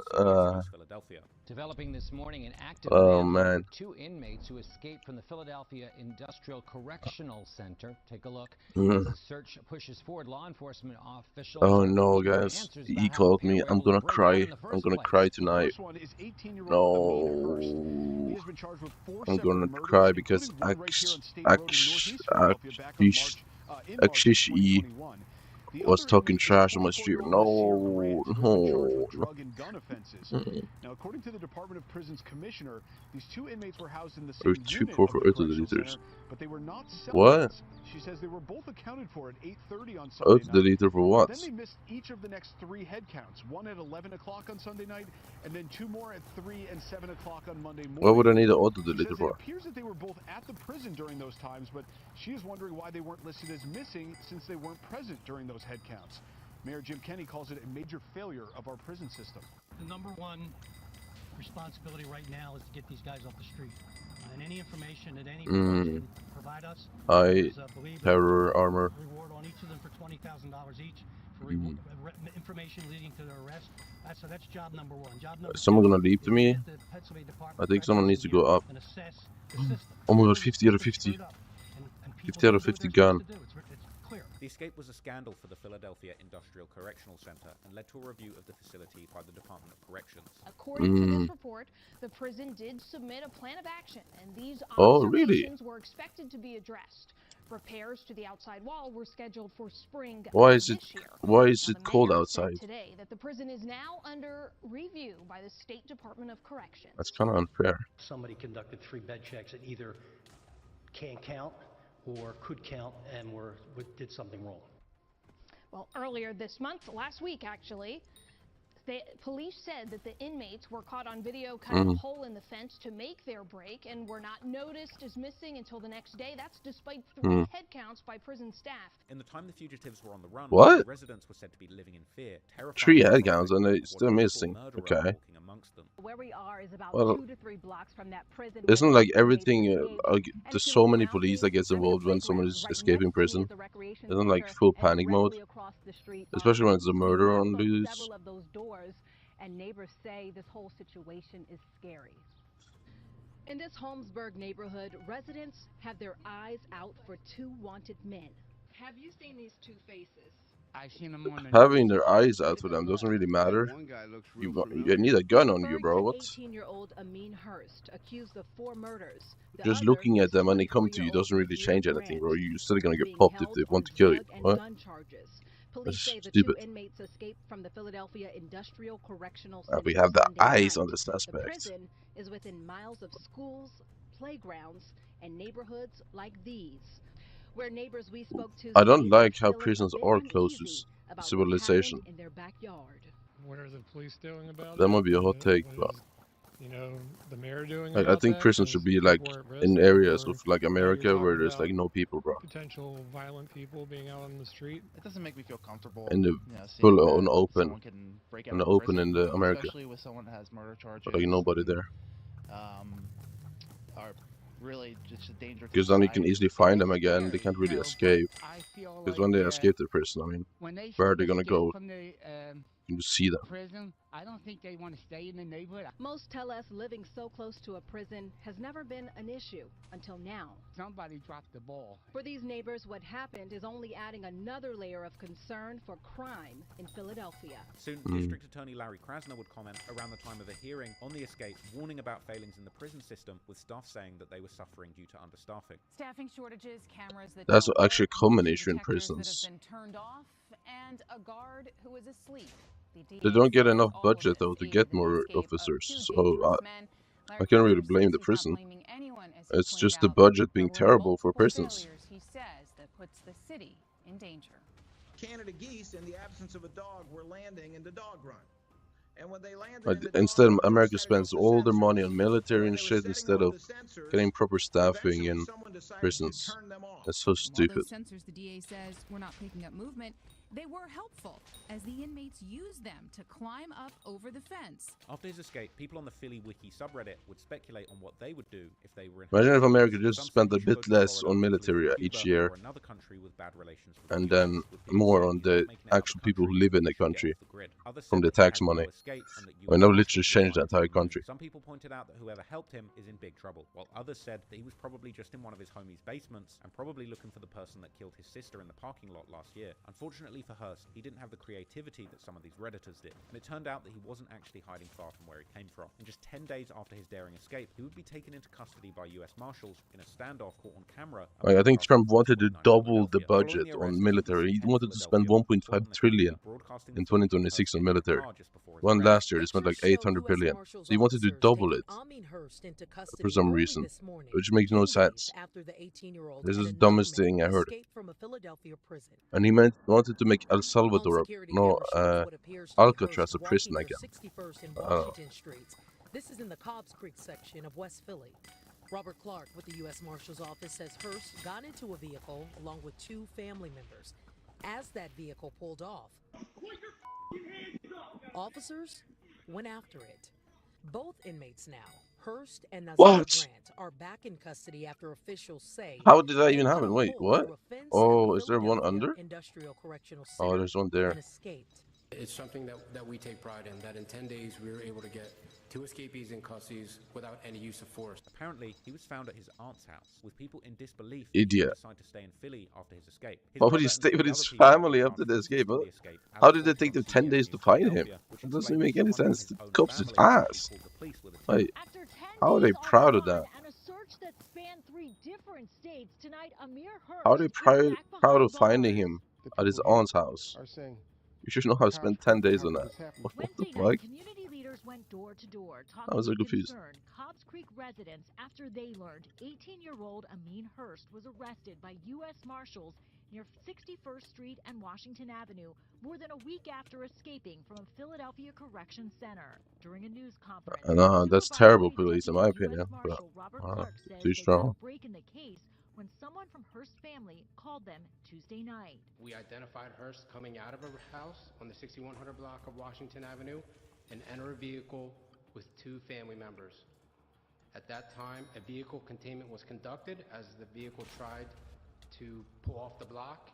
East Philadelphia. Developing this morning, an active Oh manhunt man. for 2 inmates who escaped from the Philadelphia Industrial Correctional Center. Take a look. Mm. As the search pushes forward, law enforcement officials Oh are no, looking for guys. answers He about how the called pair me. were I'm able to gonna break out cry. in the I'm first gonna place. cry The tonight. first one is 18-year-old Amin Hurst. He No. has been charged with 4 I'm separate gonna murders, cry because including one right here on State Road in Northeast Philadelphia back on March of 2021. The was other talking inmate is trash on my street. 24-year-old Nasir Grant, who has been charged with No. drug and gun offenses. Now, according to the Department of Prisons commissioner, these 2 inmates were housed in the Or same 2 unit poor of for the correctional autodeleters. center, but they were not What? cellmates. She says they were both accounted for at 8:30 on Sunday night. Autodeleter for what? Then they missed each of the next 3 head counts, one at 11 o'clock on Sunday night, and then 2 more at 3 and 7 o'clock on Monday morning. What would I need an She autodeleter says it for? appears that they were both at the prison during those times, but she is wondering why they weren't listed as missing since they weren't present during those head counts. Mayor Jim Kenney calls it a major failure of our prison system. The number one responsibility right now is to get these guys off the street. And any information that any can provide us, terror armor. reward on each of them for $20,000 each for information leading to their arrest. That's job number 1. Job number 2 Is someone gonna leap to me? is the Pennsylvania Department I of think someone needs to go up. and assess the system. Oh my god, 50 out of 50. 50 out of 50 gun. The escape was a scandal for the Philadelphia Industrial Correctional Center and led to a review of the facility by the Department of Corrections. According to this report, the prison did submit a plan of action, and these Oh, really? observations were expected to be addressed. Repairs to the outside wall were scheduled for spring Why of is it this year. why is Now, it the cold mayor outside? said today that the prison is now under review by the State Department of Corrections. That's kind of unfair. Somebody conducted 3 bed checks that either can't count or could count and did something wrong. Well, earlier this month, last week actually, Police said that the inmates were caught on video cutting a hole in the fence to make their break and were not noticed as missing until the next day. That's despite 3 head counts by prison staff. In the time the fugitives were on the run, What? residents were said to be living in fear, 3 head counts and they're still missing. Okay. Where we are is about Well, 2 to 3 blocks from that prison. isn't like everything, there's so many police that gets involved when someone is escaping prison. Isn't like full panic mode? Especially when it's a murder on loose. Several of those doors, and neighbors say this whole situation is scary. In this Holmesburg neighborhood, residents have their eyes out for 2 wanted men. Have you seen these 2 faces? I've seen them on the Having their eyes out for them doesn't really matter. You need a gun on you, bro. What? 18-year-old Amin Hurst, accused of 4 murders. Just looking at them when they come to you doesn't really change anything, bro. You're still gonna get popped if they want to kill you. What? Police say the stupid. 2 inmates escaped from the Philadelphia Industrial Correctional We Center have the Sunday eyes night. on the suspect. The prison is within miles of schools, playgrounds, and neighborhoods like these, where neighbors we spoke to. I don't like how prisons are close to civilization. In their backyard. What are the police doing about That it? might be a hot take, but You know, the mayor doing like, I about think that, prisons 'cause should be like people are at in risk, areas or of like you're America where talking there's about like no people, bro. potential violent people being out on the street. It doesn't make me feel comfortable. In the seeing full that on open, someone can break out in the of open prison, in the America, especially with someone that has murder charges. but like nobody there. Are really just a danger. to Because then you can society. easily find them again. They can't really escape. Because when they escape the prison, I mean, where are they gonna go? You can see them. prison, I don't think they want to stay in the neighborhood. Most tell us living so close to a prison has never been an issue until now. Somebody dropped the ball. For these neighbors, what happened is only adding another layer of concern for crime in Philadelphia. Soon, District Attorney Larry Krasner would comment around the time of the hearing on the escape, warning about failings in the prison system, with staff saying that they were suffering due to understaffing. Staffing shortages, cameras that That's don't actually a work, common motion issue in detectors that prisons. have been turned off, and a guard who is asleep. They don't get enough budget though to get more officers, so I can't really blame the prison. It's just the budget being terrible for prisons. He says that puts the city in danger. Canada geese, in the absence of a dog, were landing in the dog run. And when they landed Like, in the instead, America spends all their money on military and shit instead of getting proper staffing in prisons. That's so While stupid. those sensors, the DA says, were not picking up movement, they were helpful as the inmates used them to climb up over the fence. After his escape, people on the Philly Wiki subreddit would speculate on what they would do if they were in. Imagine if America just spent a bit less on military each year, and then more on the actual people who live in the country from the tax money. I mean, that would literally change the entire country. Some people pointed out that whoever helped him is in big trouble, while others said that he was probably just in one of his homies' basements and probably looking for the person that killed his sister in the parking lot last year. Unfortunately for Hurst, he didn't have the creativity that some of these Redditors did, and it turned out that he wasn't actually hiding far from where he came from. And just 10 days after his daring escape, he would be taken into custody by US Marshals in a standoff caught on camera. Like, I think Trump wanted to double the budget on military. He wanted to spend 1.5 trillion in 2026 on military. One last year, they spent like 800 billion. So he wanted to double it for some reason, which makes no sense. This is the dumbest thing I heard. And he wanted to make El Salvador, Alcatraz a prison again. This is in the Cobbs Creek section of West Philly. Robert Clark with the U.S. Marshal's Office says Hurst got into a vehicle along with 2 family members. As that vehicle pulled off, officers went after it. Both inmates now, Hurst and Nazar Grant, are back in custody after officials say. How did that even happen? Wait, what? Oh, is there one under? Oh, there's one there. It's something that we take pride in, that in 10 days we were able to get 2 escapees in custody without any use of force. Apparently, he was found at his aunt's house, with people in disbelief. Idiot. Decided to stay in Philly after his escape. Why would he stay with his family after the escape? Huh? How did it take them 10 days to find him? It doesn't make any sense. The cops his ass. Like, how are they proud of that? How are they proud of finding him at his aunt's house? You should know how to spend 10 days on that. What the fuck? Went door to door I was so confused. Cobbs Creek residents after they learned 18-year-old Amin Hurst was arrested by U.S. Marshals near 61st Street and Washington Avenue, more than a week after escaping from a Philadelphia correction center. During a news conference, That's terrible police in my opinion, but Robert Clark says too they got a strong. break in the case when someone from Hearst's family called them Tuesday night. We identified Hearst coming out of a house on the 6100 block of Washington Avenue and enter a vehicle with 2 family members. At that time, a vehicle containment was conducted as the vehicle tried to pull off the block,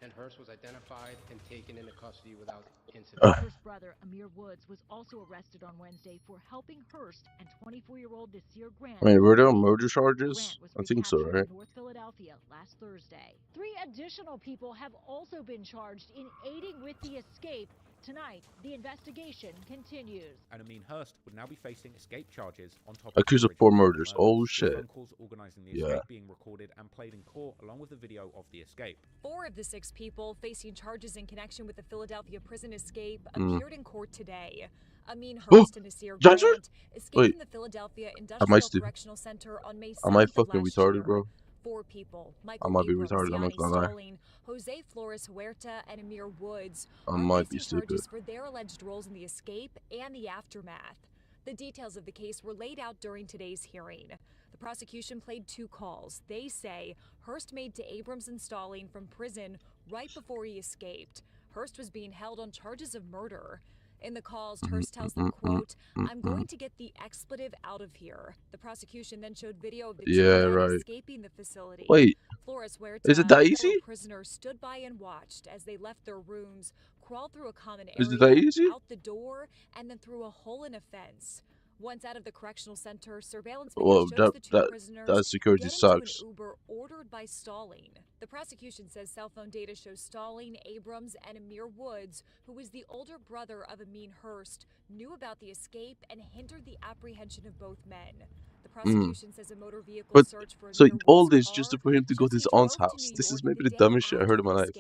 and Hearst was identified and taken into custody without incident. Hearst's brother, Amir Woods, was also arrested on Wednesday for helping Hearst and 24-year-old Nasir Grant. I mean, were there murder charges? I think so, right? In North Philadelphia last Thursday. 3 additional people have also been charged in aiding with the escape. Tonight, the investigation continues. And Amin Hearst would now be facing escape charges on top of Accused of 4 murders. Oh shit. phone calls organizing the escape being recorded and played in court along with the video of the escape. 4 of the 6 people facing charges in connection with the Philadelphia prison escape appeared in court today. Amin Hearst and Nasir Grant escaped from the Philadelphia Industrial Correctional Center on May 7th. Am I fucking retarded, bro? 4 people, I Michael might be Abrams, retarded, I'm not gonna lie. Stalling, Jose Flores Huerta, and Amir Woods I might be facing stupid. charges for their alleged roles in the escape and the aftermath. The details of the case were laid out during today's hearing. The prosecution played 2 calls. They say Hearst made to Abrams and Stalling from prison right before he escaped. Hearst was being held on charges of murder. In the calls, Hearst tells them, quote, "I'm going to get the expletive out of here." The prosecution then showed video of the 2 men escaping the facility. Wait, Flores Huerta, is it that a easy? fellow prisoner, stood by and watched as they left their rooms, crawled through a common area, Is it that easy? out the door, and then through a hole in a fence. Once out of the correctional center, surveillance video Well, shows the 2 prisoners that security get into sucks. an Uber ordered by Stalling. The prosecution says cell phone data shows Stalling, Abrams, and Amir Woods, who was the older brother of Amin Hearst, knew about the escape and hindered the apprehension of both men. The prosecution says a motor vehicle search for so Amir all Woods' this just car for him to go to his aunt's house. This is maybe the dumbest shit I heard in my life.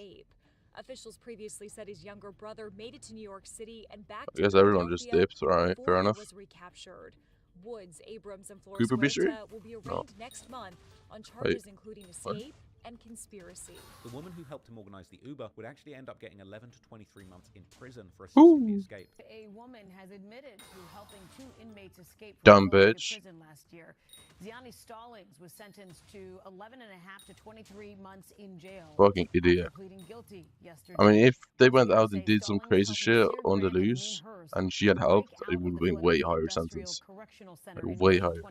Officials previously said his younger brother made it to New York City and back I guess everyone just dips, alright, fair enough. was recaptured. Woods, Abrams, and Flores Creeper mystery? Huerta will be arraigned next month on charges including escape and conspiracy. The woman who helped him organize the Uber would actually end up getting 11 to 23 months in prison for assisting the escape. A woman has admitted to helping 2 inmates escape Dumb from bitch. prison last year. Ziani Stallings was sentenced to 11.5 to 23 months in jail. Fucking idiot. Pleading guilty yesterday. I mean, if they went out and did some crazy shit on the loose, and she had helped, it would have been way higher sentence. Like, way higher.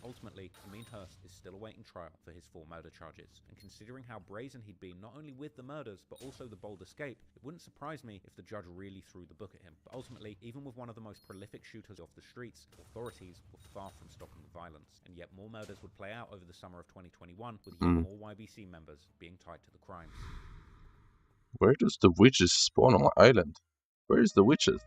Ultimately, Amin Hearst is still awaiting trial for his 4 murder charges, and considering how brazen he'd been not only with the murders, but also the bold escape, it wouldn't surprise me if the judge really threw the book at him. But ultimately, even with one of the most prolific shooters off the streets, authorities were far from stopping the violence, and yet more murders would play out over the summer of 2021, with yet more YBC members being tied to the crimes. Where does the witches spawn on my island? Where is the witches?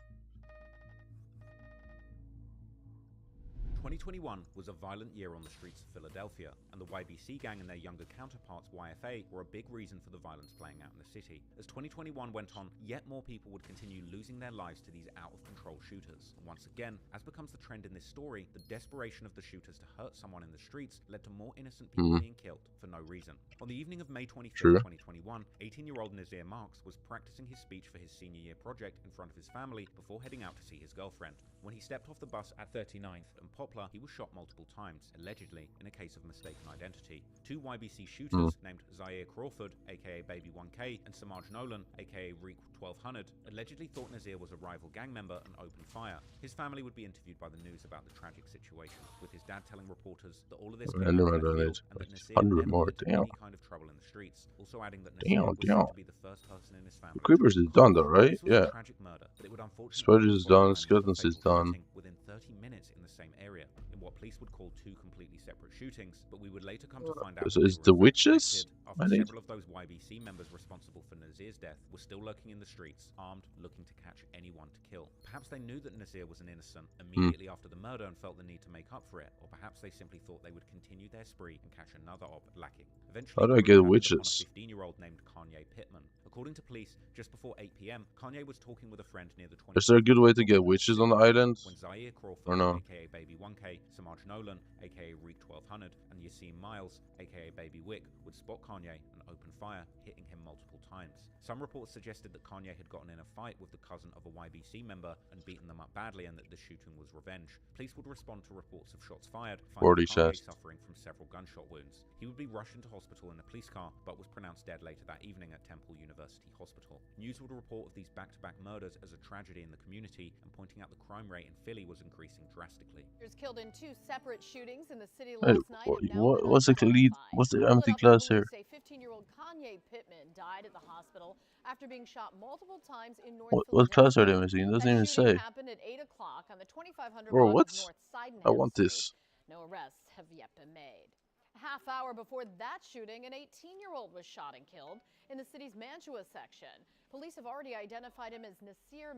2021 was a violent year on the streets of Philadelphia, and the YBC gang and their younger counterparts, YFA, were a big reason for the violence playing out in the city. As 2021 went on, yet more people would continue losing their lives to these out-of-control shooters. And once again, as becomes the trend in this story, the desperation of the shooters to hurt someone in the streets led to more innocent people being killed for no reason. On the evening of May 25th, 2021, 18-year-old Nasir Marks was practicing his speech for his senior year project in front of his family before heading out to see his girlfriend. When he stepped off the bus at 39th and Poplar, he was shot multiple times, allegedly in a case of mistaken identity. 2 YBC shooters named Zaire Crawford, aka Baby 1K, and Samaj Nolan, aka Reek 1200, allegedly thought Nasir was a rival gang member and opened fire. His family would be interviewed by the news about the tragic situation, with his dad telling reporters that all of this came out of left field and that Nasir never got into any kind of trouble in the streets, also adding that Nasir was said to be the first person in his family. The Creepers is done though, right? Yeah. Tragic murder, but it would unfortunately Spudges is done, Skeletons is done. within 30 minutes in the same area, in what police would call 2 completely separate shootings, but we would later come to find out Is the witches? after several of those YBC members responsible for Nasir's death were still lurking in the streets, armed, looking to catch anyone to kill. Perhaps they knew that Nasir was an innocent immediately after the murder and felt the need to make up for it, or perhaps they simply thought they would continue their spree and catch another op lacking. Eventually, How do I get witches? a 15-year-old named Kanye Pittman. According to police, just before 8 p.m., Kanye was talking with a friend near the 20. Is there a good way to get witches on the island? end? When Zaire Crawford, Or no? aka Baby 1K, Samaj Nolan, aka Reek 1200, and Yassine Miles, aka Baby Wick, would spot Kanye and open fire, hitting him multiple times. Some reports suggested that Kanye had gotten in a fight with the cousin of a YBC member and beaten them up badly, and that the shooting was revenge. Police would respond to reports of shots fired, finding Kanye suffering from several gunshot wounds. He would be rushed into hospital in a police car, but was pronounced dead later that evening at Temple University Hospital. News would report of these back-to-back murders as a tragedy in the community, and pointing out the crime rate in Philly was increasing drastically. Killed in 2 separate shootings in the city last night. What's the empty class here? Say 15-year-old Kanye Pittman died at the hospital after being shot multiple times in North What class are they missing? It doesn't even say. Happened at 8 o'clock on the 2500 Bro, block what? of North Sydenham I want Street. this. No arrests have yet been made. A half hour before that shooting, an 18-year-old was shot and killed in the city's Mantua section. Police have already identified him as Nazir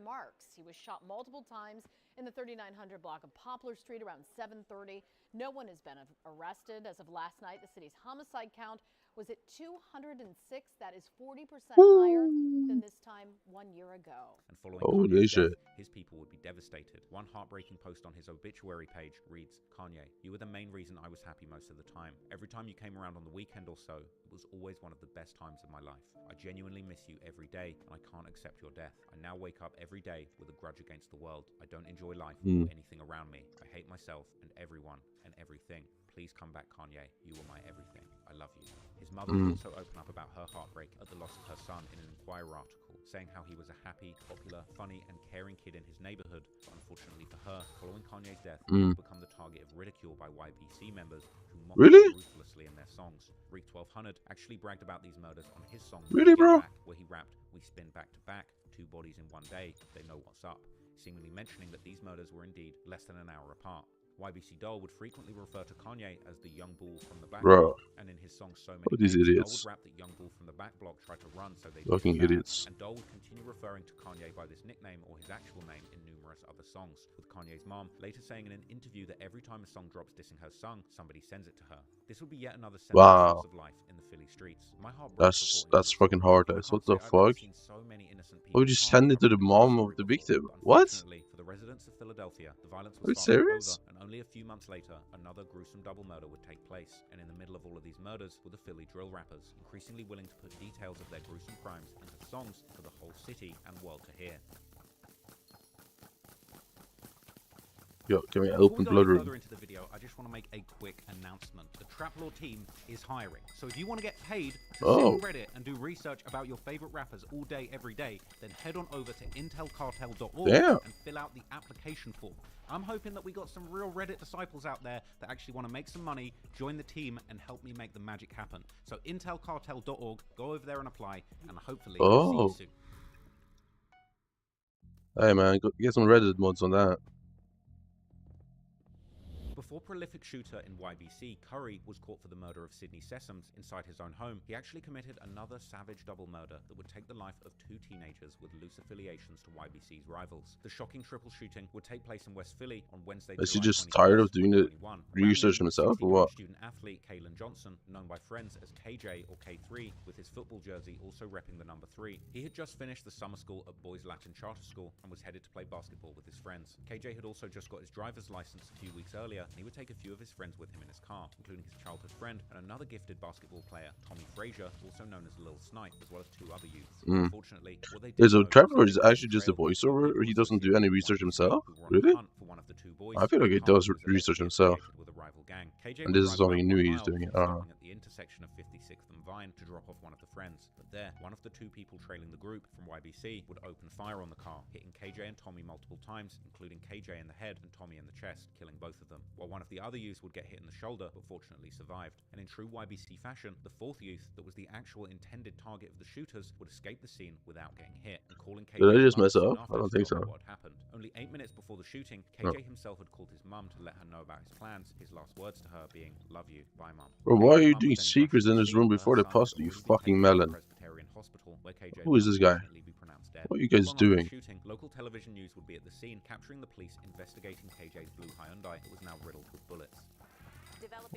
Marks. He was shot multiple times in the 3900 block of Poplar Street around 7:30. No one has been arrested. As of last night, the city's homicide count was at 206. That is 40% higher than this time 1 year ago. And following Kanye's death, his people would be devastated. One heartbreaking post on his obituary page reads, "Kanye, you were the main reason I was happy most of the time. Every time you came around on the weekend or so, it was always one of the best times of my life. I genuinely miss you every day, and I can't accept your death. I now wake up every day with a grudge against the world. I don't enjoy life or anything around me. I hate myself and everyone and everything. Please come back, Kanye. You were my everything. I love you." His mother would also open up about her heartbreak at the loss of her son in an Inquirer article, saying how he was a happy, popular, funny, and caring kid in his neighborhood. But unfortunately for her, following Kanye's death, he would become the target of ridicule by YBC members who mocked him ruthlessly in their songs. Reek 1200 actually bragged about these murders on his song, Get Back, where he rapped, "We spin back to back, 2 bodies in 1 day, they know what's up," seemingly mentioning that these murders were indeed less than an hour apart. YBC Doll would frequently refer to Kanye as the young bull from the back block, and in his song So Many these Names, idiots. Doll would rap that young bull from the back block tried to run, so they Fucking idiots. And Doll would continue referring to Kanye by this nickname or his actual name in numerous other songs, with Kanye's mom later saying in an interview that every time a song drops dissing her son, somebody sends it to her. This would be yet another loss of life in the Philly streets. My heart broke. That's fucking hard, guys. What the fuck? Why would you send it to the mom of the victim? What? For the residents of Philadelphia, the violence Are you was far from serious? over, and only a few months later, another gruesome double murder would take place. And in the middle of all of these murders were the Philly drill rappers, increasingly willing to put details of their gruesome crimes into songs for the whole city and world to hear. Yo, give me an open blood room. Further into the video, I just want to make a quick announcement. The Traplaw team is hiring. So if you want to get paid to sit on Reddit and do research about your favorite rappers all day, every day, then head on over to intelcartel.org and fill out the application form. I'm hoping that we got some real Reddit disciples out there that actually want to make some money, join the team, and help me make the magic happen. So intelcartel.org, go over there and apply, and hopefully see you soon. Hey man, get some Reddit mods on that. Before prolific shooter in YBC, Curry was caught for the murder of Sidney Sessoms inside his own home. He actually committed another savage double murder that would take the life of 2 teenagers with loose affiliations to YBC's rivals. The shocking triple shooting would take place in West Philly on Wednesday. Is he just tired of doing the research himself or what? Student athlete Kalen Johnson, known by friends as KJ or K3, with his football jersey also repping the number 3. He had just finished the summer school at Boys Latin Charter School and was headed to play basketball with his friends. KJ had also just got his driver's license a few weeks earlier, and he would take a few of his friends with him in his car, including his childhood friend and another gifted basketball player, Tommy Frazier, also known as Lil Snipe, as well as 2 other youths. Unfortunately, what they did So Trevor is actually just a voiceover, or he doesn't do any research himself? Really? I feel like he does research himself. And this is something new he's doing. At the intersection of 56th and Vine to drop off one of the friends. But there, one of the 2 people trailing the group from YBC would open fire on the car, hitting KJ and Tommy multiple times, including KJ in the head and Tommy in the chest, killing both of them. While one of the other youths would get hit in the shoulder, but fortunately survived. And in true YBC fashion, the 4th youth, that was the actual intended target of the shooters, would escape the scene without getting hit. And calling KJ Did I just mess up? I don't think so. What had happened. Only 8 minutes before the shooting, KJ himself had called his mum to let her know about his plans, his last words to her being, "Love you, bye mum." Bro, why are you doing secrets in this room before the post, you fucking melon? Who is this guy? What are you guys doing? Local television news would be at the scene, capturing the police investigating KJ's blue Hyundai that was now riddled with bullets.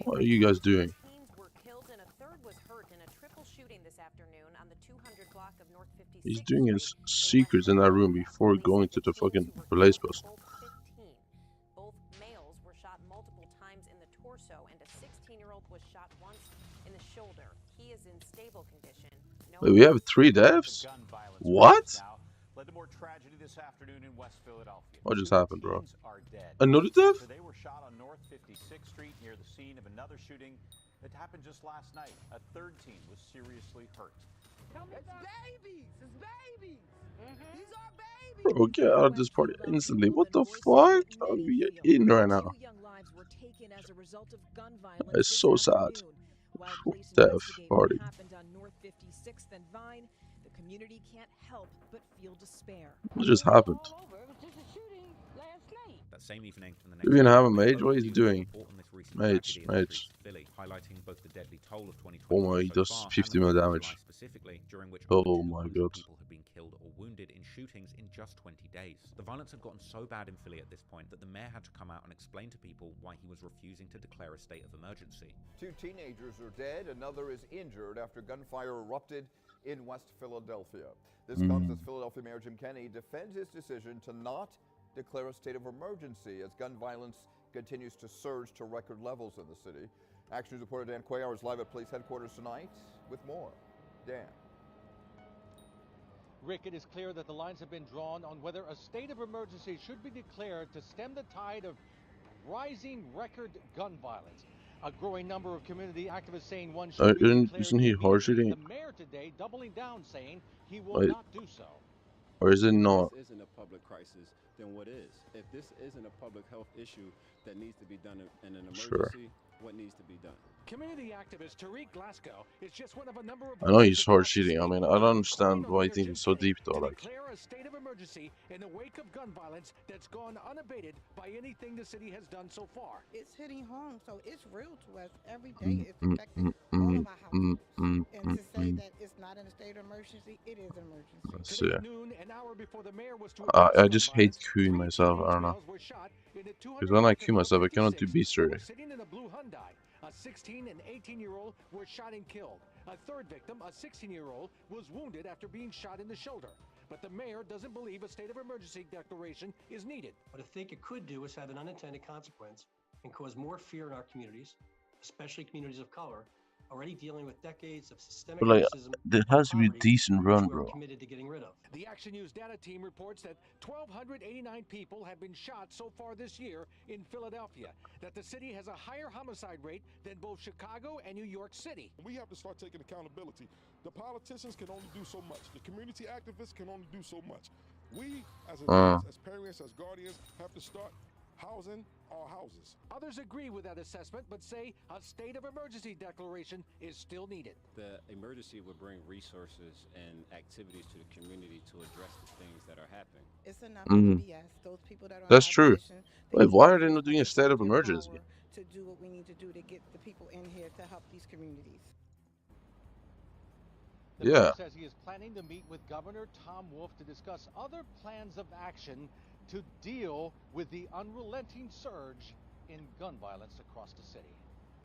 What are you guys doing? Teens were killed and a third was hurt in a triple shooting this afternoon on the 200 He's doing his secrets in that room before going to the fucking police post. Both males were shot multiple times in the torso, and a 16-year-old was shot once in the shoulder. He is in stable condition. Wait, we have 3 deaths? What? Led to more tragedy this afternoon in West Philadelphia. What just happened, bro? Are dead. Another death? They were shot on North 56th Street near the scene of another shooting that happened just last night. A third teen was seriously hurt. It's babies! It's babies! These are babies! Bro, get out of this party instantly. What the fuck? Are we in right now? It's so sad. Death party. What just happened? That same evening, Do we even have a mage? What is he doing? Mage. Highlighting both the deadly toll of 2020. Oh my, he does 50 mil damage. Specifically, during which Oh my god. people had been killed or wounded in shootings in just 20 days. The violence had gotten so bad in Philly at this point that the mayor had to come out and explain to people why he was refusing to declare a state of emergency. 2 teenagers are dead, another is injured after gunfire erupted in West Philadelphia. This comes as Philadelphia Mayor Jim Kenney defends his decision to not declare a state of emergency as gun violence continues to surge to record levels in the city. Action News reporter Dan Cuellar is live at police headquarters tonight with more. Dan. Rick, it is clear that the lines have been drawn on whether a state of emergency should be declared to stem the tide of rising record gun violence. A growing number of community activists saying one should be declared. Isn't he hard shooting? The mayor today doubling down, saying he will not do so. Or is it not? If this isn't a public crisis, then what is? If this isn't a public health issue that needs to be done in an emergency, what needs to be done? Community activist Tariq Glasgow is just one of a number of I know he's hard shooting. I mean, I don't understand why he thinks it's so deep though. Like, declare a state of emergency in the wake of gun violence that's gone unabated by anything the city has done so far. It's hitting home, so it's real to us every day. It's affecting all of our households. And to say that it's not in a state of emergency, it is an emergency. let's see. Noon, an hour before the mayor was to I just hate queuing myself. I don't know. Because when I queue myself, I cannot do beast already. Sitting in a blue Hyundai, a 16 and 18-year-old were shot and killed. A third victim, a 16-year-old, was wounded after being shot in the shoulder. But the mayor doesn't believe a state of emergency declaration is needed. What I think it could do is have an unintended consequence and cause more fear in our communities, especially communities of color, already dealing with decades of systemic But like, racism. there has to be a decent run, We're bro. committed to getting rid of. The Action News data team reports that 1,289 people have been shot so far this year in Philadelphia, that the city has a higher homicide rate than both Chicago and New York City. We have to start taking accountability. The politicians can only do so much. The community activists can only do so much. We, as adults, as parents, as guardians, have to start housing our houses. Others agree with that assessment, but say a state of emergency declaration is still needed. The emergency would bring resources and activities to the community to address the things that are happening. It's enough BS. Those people that are That's true. Wait, why are they not doing a state of emergency? To do what we need to do to get the people in here to help these communities. The mayor says he is planning to meet with Governor Tom Wolf to discuss other plans of action to deal with the unrelenting surge in gun violence across the city.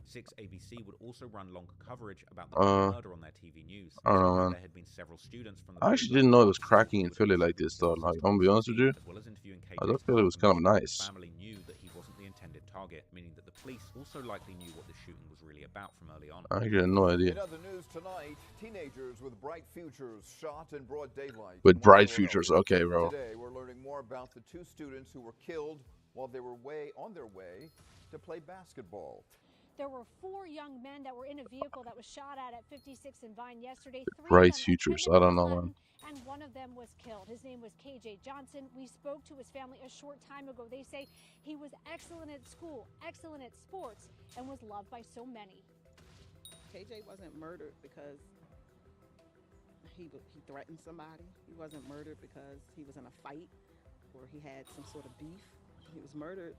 6 ABC would also run longer coverage about the murder on their TV news. I don't know, man. There had been several students from the I actually didn't know it was cracking in Philly like this, though. Like, I'm gonna be honest with you. as well as interviewing I thought Philly was kind of the nice. family knew that he wasn't the intended target, meaning that the police also likely knew what the shooting was really about from early on. I had no idea. In other news tonight, teenagers with bright futures shot in broad daylight. With bright futures, okay, bro. Today, we're learning more about the 2 students who were killed while they were on their way to play basketball. There were 4 young men that were in a vehicle that was shot at 56 and Vine yesterday. 3 Bright of them futures, attended I don't know, Clinton, man. and one of them was killed. His name was KJ Johnson. We spoke to his family a short time ago. They say he was excellent at school, excellent at sports, and was loved by so many. KJ wasn't murdered because he threatened somebody. He wasn't murdered because he was in a fight or he had some sort of beef. He was murdered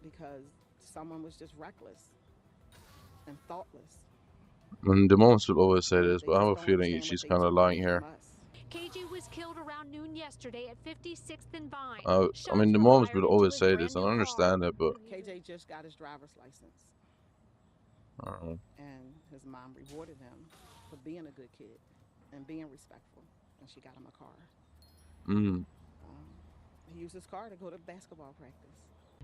because someone was just reckless and thoughtless. And the moms will always say this, but I have a feeling she's kind of lying here. KJ was killed around noon yesterday at 56th and Vine. I mean, the moms will always say this, and I understand it, but KJ just got his driver's license. I don't know. And his mom rewarded him for being a good kid. and being respectful. And she got him a car. Mm. He used his car to go to basketball practice.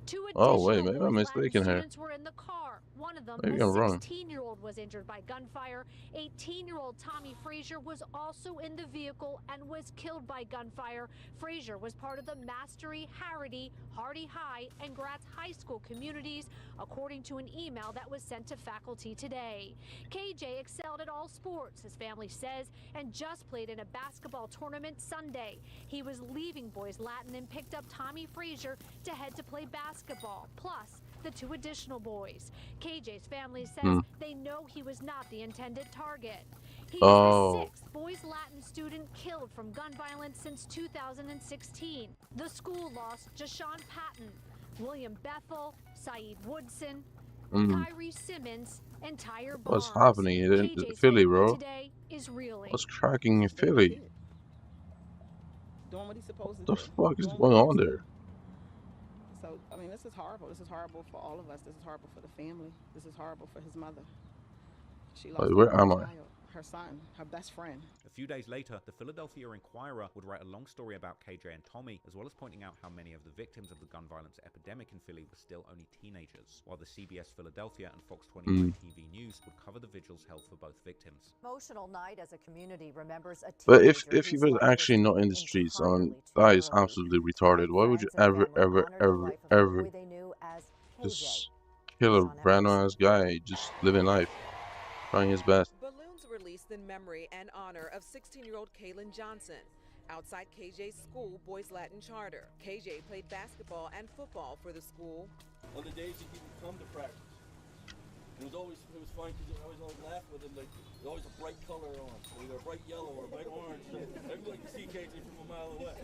Two Oh additional wait, maybe I'm boys Latin mistaken here. students were in the car. One of them, Maybe a I'm wrong. 16-year-old, was injured by gunfire. 18-year-old Tommy Frazier was also in the vehicle and was killed by gunfire. Frazier was part of the Mastery, Harrity, Hardy High, and Gratz High School communities, according to an email that was sent to faculty today. KJ excelled at all sports, his family says, and just played in a basketball tournament Sunday. He was leaving Boys Latin and picked up Tommy Frazier to head to play basketball, plus the two additional boys. KJ's family says they know he was not the intended target. He is the sixth Boys Latin student killed from gun violence since 2016. The school lost Jashawn Patton, William Bethel, Saeed Woodson, Kyrie Simmons, and Tyre Barnes. What's happening in Philly, bro? Today is reeling. What's cracking in Philly? Doing what he's supposed to What do. the fuck is going on there? So, I mean, this is horrible. This is horrible for all of us. This is horrible for the family. This is horrible for his mother. She lost Wait, where am I? child, her son, her best friend. A few days later, the Philadelphia Inquirer would write a long story about KJ and Tommy, as well as pointing out how many of the victims of the gun violence epidemic in Philly were still only teenagers, while the CBS Philadelphia and Fox 29 TV News would cover the vigils held for both victims. Emotional night as a community remembers a But teenager if he whose was life actually not in the streets, that is absolutely retarded. Why would you ever just kill a random ass guy just living life, trying his best? Balloons released in memory and honor of 16-year-old Kaylin Johnson. Outside KJ's school, Boys Latin Charter. KJ played basketball and football for the school. On the days that he would come to practice, it was funny because I always laugh with him. Like there's always a bright color on, either a bright yellow or a bright orange. So everybody can see KJ from a mile away.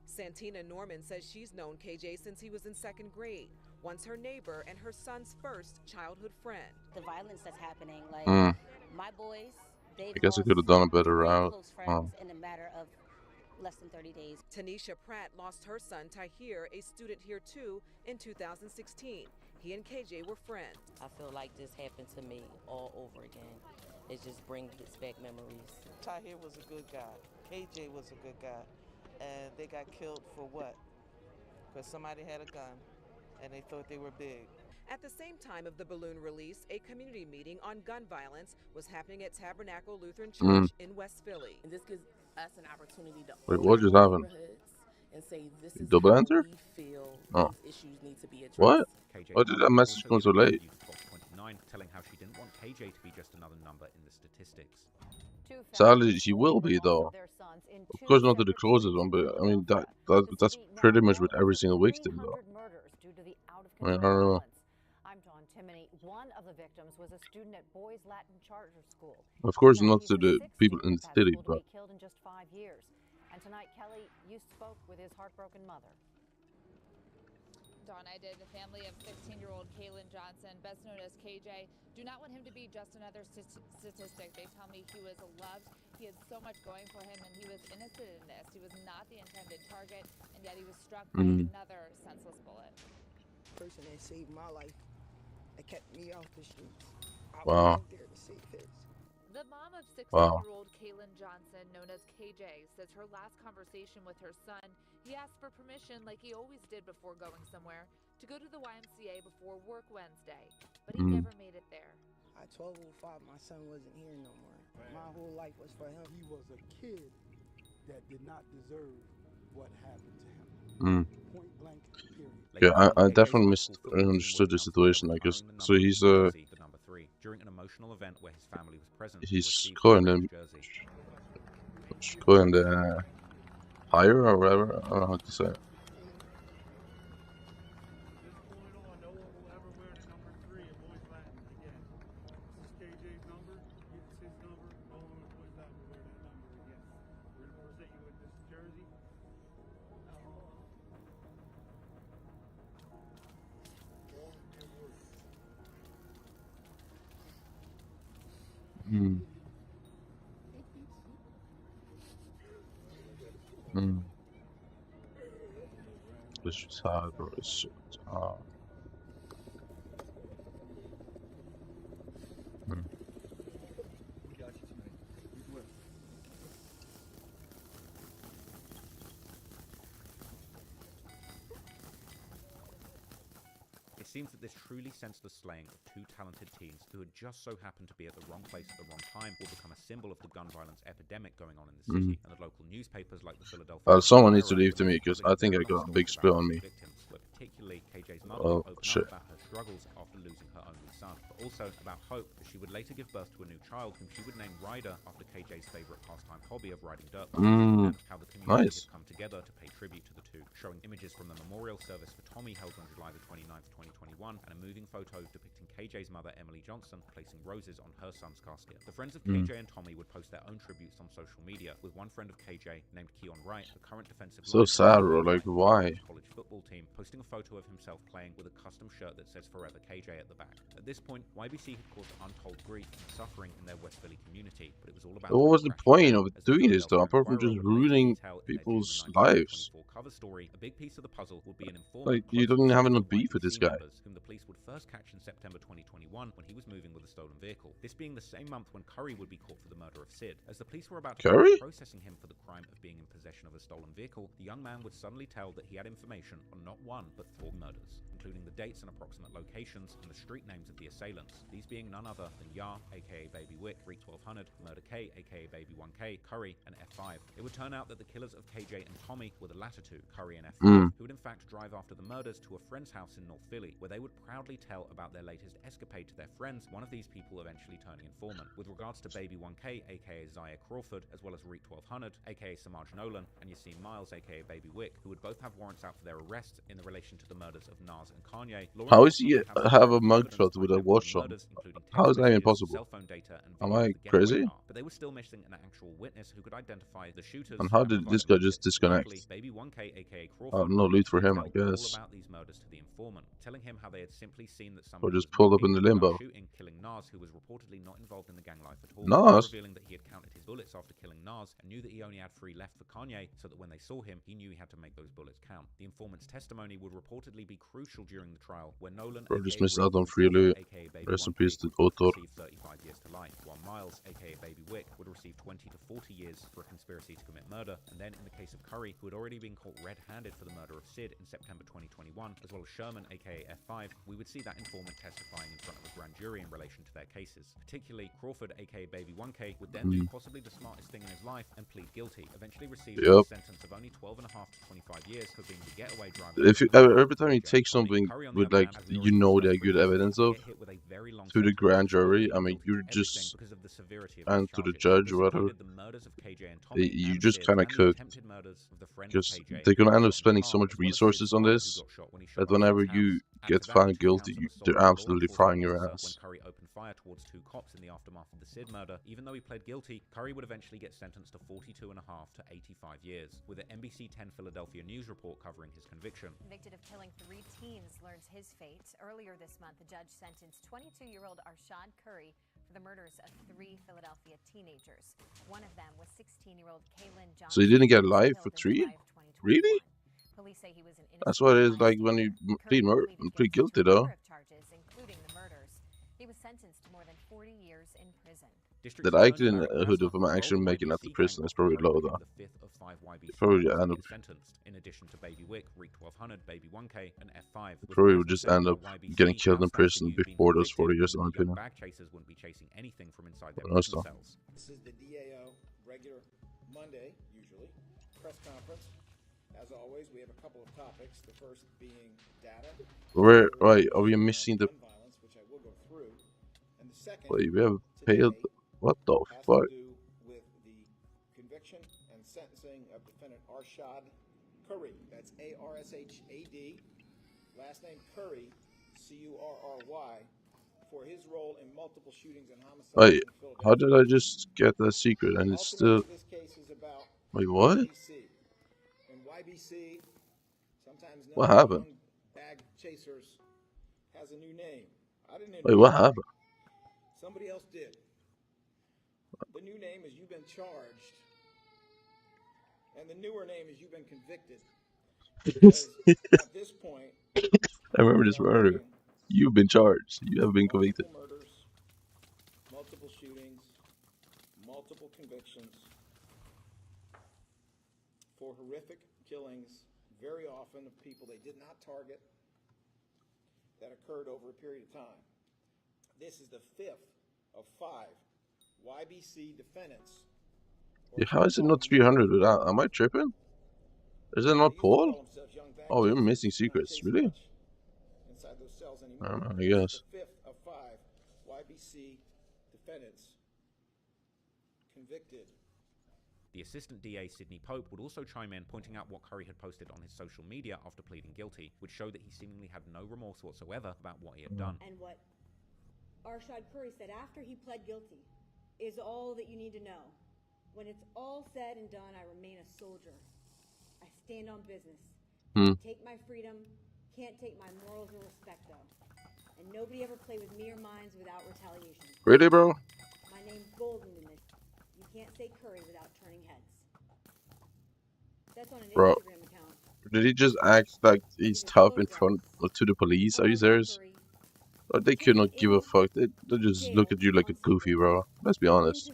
Santina Norman says she's known KJ since he was in 2nd grade. Once her neighbor and her son's first childhood friend. The violence that's happening, like my boys, I guess I could have done a better route. In a matter of less than 30 days. Tanisha Pratt lost her son Tahir, a student here too, in 2016. He and KJ were friends. I feel like this happened to me all over again. It just brings back memories. Tahir was a good guy. KJ was a good guy. And they got killed for what? Because somebody had a gun and they thought they were big. At the same time of the balloon release, a community meeting on gun violence was happening at Tabernacle Lutheran Church in West Philly. And this gives us an opportunity to wait, what just happened? And say this is double how enter? we feel these issues need to be addressed. What? Why did that message come so late? Telling how she didn't want KJ to be just another number in the statistics. Sadly, she will be though. Of course, not to the closest one, but I mean that's pretty much with every single victim though. I mean, I don't know. I'm Dawn Timoney. One of the victims was a student at Boys Latin Charter School. Of course, not to the people in the city, but. Killed in just 5 years. And tonight, Kelly, you spoke with his heartbroken mother. Dawn, I did. The family of 16-year-old Kaylin Johnson, best known as KJ, do not want him to be just another statistic. They tell me he was loved, he had so much going for him, and he was innocent in this. He was not the intended target, and yet he was struck by another senseless bullet. Person that saved my life, that kept me off the streets. I Wow. wasn't there to save his. The mom of 16-year-old Kaylin Johnson, known as KJ, says her last conversation with her son, he asked for permission like he always did before going somewhere, to go to the YMCA before work Wednesday, but he never made it there. At 12:05, my son wasn't here no more. My whole life was for him. He was a kid that did not deserve what happened to him. Point blank, period. Yeah, I definitely misunderstood the situation. Like, so he's during an emotional event where his family was present. He's calling them, higher or whatever. I don't know how to say it. This is hard, bro. It's hard. seems that this truly senseless slaying of two talented teens who had just so happened to be at the wrong place at the wrong time will become a symbol of the gun violence epidemic going on in the city, and the local newspapers like the Philadelphia Someone needs to leave to me because I think I got a big spill on me. victims, where particularly KJ's mother Oh, would open shit. up about her struggles after losing her only son, but also about hope that she would later give birth to a new child whom she would name Ryder after KJ's favorite pastime hobby of riding dirt bikes, and how the community Nice. had come together to pay tribute to the two, showing images from the memorial service for Tommy held on July the 29th, 2021, and a moving photo depicting KJ's mother, Emily Johnson, placing roses on her son's casket. The friends of KJ and Tommy would post their own tributes on social media, with one friend of KJ, named Keon Wright, the current defensive So lineman sad, of bro. the Like, why? college football team, posting a photo of himself playing with a custom shirt that says Forever KJ at the back. At this point, YBC had caused untold grief and suffering in their West Philly community, but it was all about What was the point of doing this, though? Apart from just ruining people's lives. Cover story, a big piece of the puzzle would be an informant. Like, you don't have enough beef with this guy. Whom the police would first catch in September 2021 when he was moving with a stolen vehicle. This being the same month when Curry would be caught for the murder of Sid. As the police were about to start processing him for the crime of being in possession of a stolen vehicle, the young man would suddenly tell that he had information on not one, but 4 murders, including the dates and approximate locations and the street names of the assailants, these being none other than Yar, aka Baby Wick, Reek 1200, Murder K, aka Baby 1K, Curry, and F5. It would turn out that the killers of KJ and Tommy were the latter two, Curry and F5, who would in fact drive after the murders to a friend's house in North Philly, where they would proudly tell about their latest escapade to their friends, one of these people eventually turning informant. With regards to Baby 1K, aka Zaire Crawford, as well as Reek 1200, aka Samaj Nolan, and Yassine Miles, aka Baby Wick, who would both have warrants out for their arrest in the relation to the murders of Nas and Kanye. How is he have a mugshot with a watch on? How is that even possible? Cell phone data and Am video I of the getaway crazy? car, but they were still missing an actual witness who could identify the shooters. And how did this guy just disconnect? Baby 1K, aka Oh, Crawford, no loot for him, I all guess. about these murders to the informant, telling him how they had simply seen that Or somebody just was pulled up walking in the limbo. without shooting, killing Nas, who was reportedly not involved in the gang life at all. Nas? Revealing that he had counted his bullets after killing Nas and knew that he only had 3 left for Kanye, so that when they saw him, he knew he had to make those bullets count. The informant's testimony would reportedly be crucial during the trial, where Nolan, Bro, aka just missed Rick, out on free loot. aka Baby Rest in 1K, peace to would Otor. receive 35 years to life, while Miles, aka Baby Wick, would receive 20 to 40 years for a conspiracy to commit murder. And then in the case of Curry, who had already been caught red-handed for the murder of Sid in September 2021, as well as Sherman, aka F5, we would see that informant testifying in front of a grand jury in relation to their cases. Particularly, Crawford, aka Baby 1K, would then do possibly the smartest thing in his life and plead guilty, eventually receiving a sentence of only 12.5 to 25 years for being the getaway driver. If you, every time you take something with, like, you know there are good evidence of, to the grand jury, I mean, you're just, and to the judge or whatever, you just kind of cooked. Because they're going to end up spending so much resources on this, that whenever you get found guilty, they're absolutely frying your ass. Curry opened fire towards 2 cops in the aftermath of the Sid murder. Even though he pled guilty, Curry would eventually get sentenced to 42.5 to 85 years, with an NBC 10 Philadelphia News report covering his conviction. Convicted of killing 3 teens learns his fate. Earlier this month, the judge sentenced 22-year-old Arshad Curry for the murders of 3 Philadelphia teenagers. One of them was 16-year-old Kaylin Johnson. So he didn't get life for 3? Really? Police say he was an That's what it is like when you plead guilty, though. charges, including the murders. He was sentenced to more than 40 years in prison. The likelihood of him actually making it to prison is probably low, though. Probably end up. In addition to Baby Wick, Reek 1200, Baby 1K, and F5. Probably would just end up getting killed in prison before those 40 years, in my opinion. Bag chasers wouldn't be chasing anything from inside their No, prison cells. This is the DAO regular Monday, usually, press conference. As always, we have a couple of topics. The first being data. Where, right, are we missing the... Violence, which I will go through. And the second Wait, we have paid... What the fuck? has to do with the conviction and sentencing of defendant Arshad Curry. That's A-R-S-H-A-D. Last name Curry, C-U-R-R-Y, for his role in multiple shootings and homicides Wait, in Philadelphia. how did I just get that secret and it's still... This case is about Wait, what? YBC. And YBC, sometimes known What as happened? Young Bag Chasers, has a new name. I didn't Wait, what happened? Somebody else did. The new name is you've been charged. And the newer name is you've been convicted. Because at this point, I remember this murder. You've been charged. You have been convicted. multiple murders, multiple shootings, multiple convictions for horrific killings, very often of people they did not target, that occurred over a period of time. This is the 5th of 5 YBC defendants. Yeah, how is it not 300 without? Am I tripping? Is it not Paul? Oh, you're missing secrets, really? Inside those cells I anymore. don't know, I guess. The 5th of 5 YBC defendants convicted. The assistant DA, Sidney Pope, would also chime in, pointing out what Curry had posted on his social media after pleading guilty, which showed that he seemingly had no remorse whatsoever about what he had done. And what Arshad Curry said after he pled guilty is all that you need to know. When it's all said and done, I remain a soldier. I stand on business. Take my freedom, can't take my morals or respect, though. And nobody ever play with me or mines without retaliation. Really, bro? My name's golden in this. You can't say Curry without turning heads. That's on an Instagram account. Did he just act like he's tough in front to the police? Are you serious? Or they could not give a fuck. They just look at you like a goofy, bro. Let's be honest.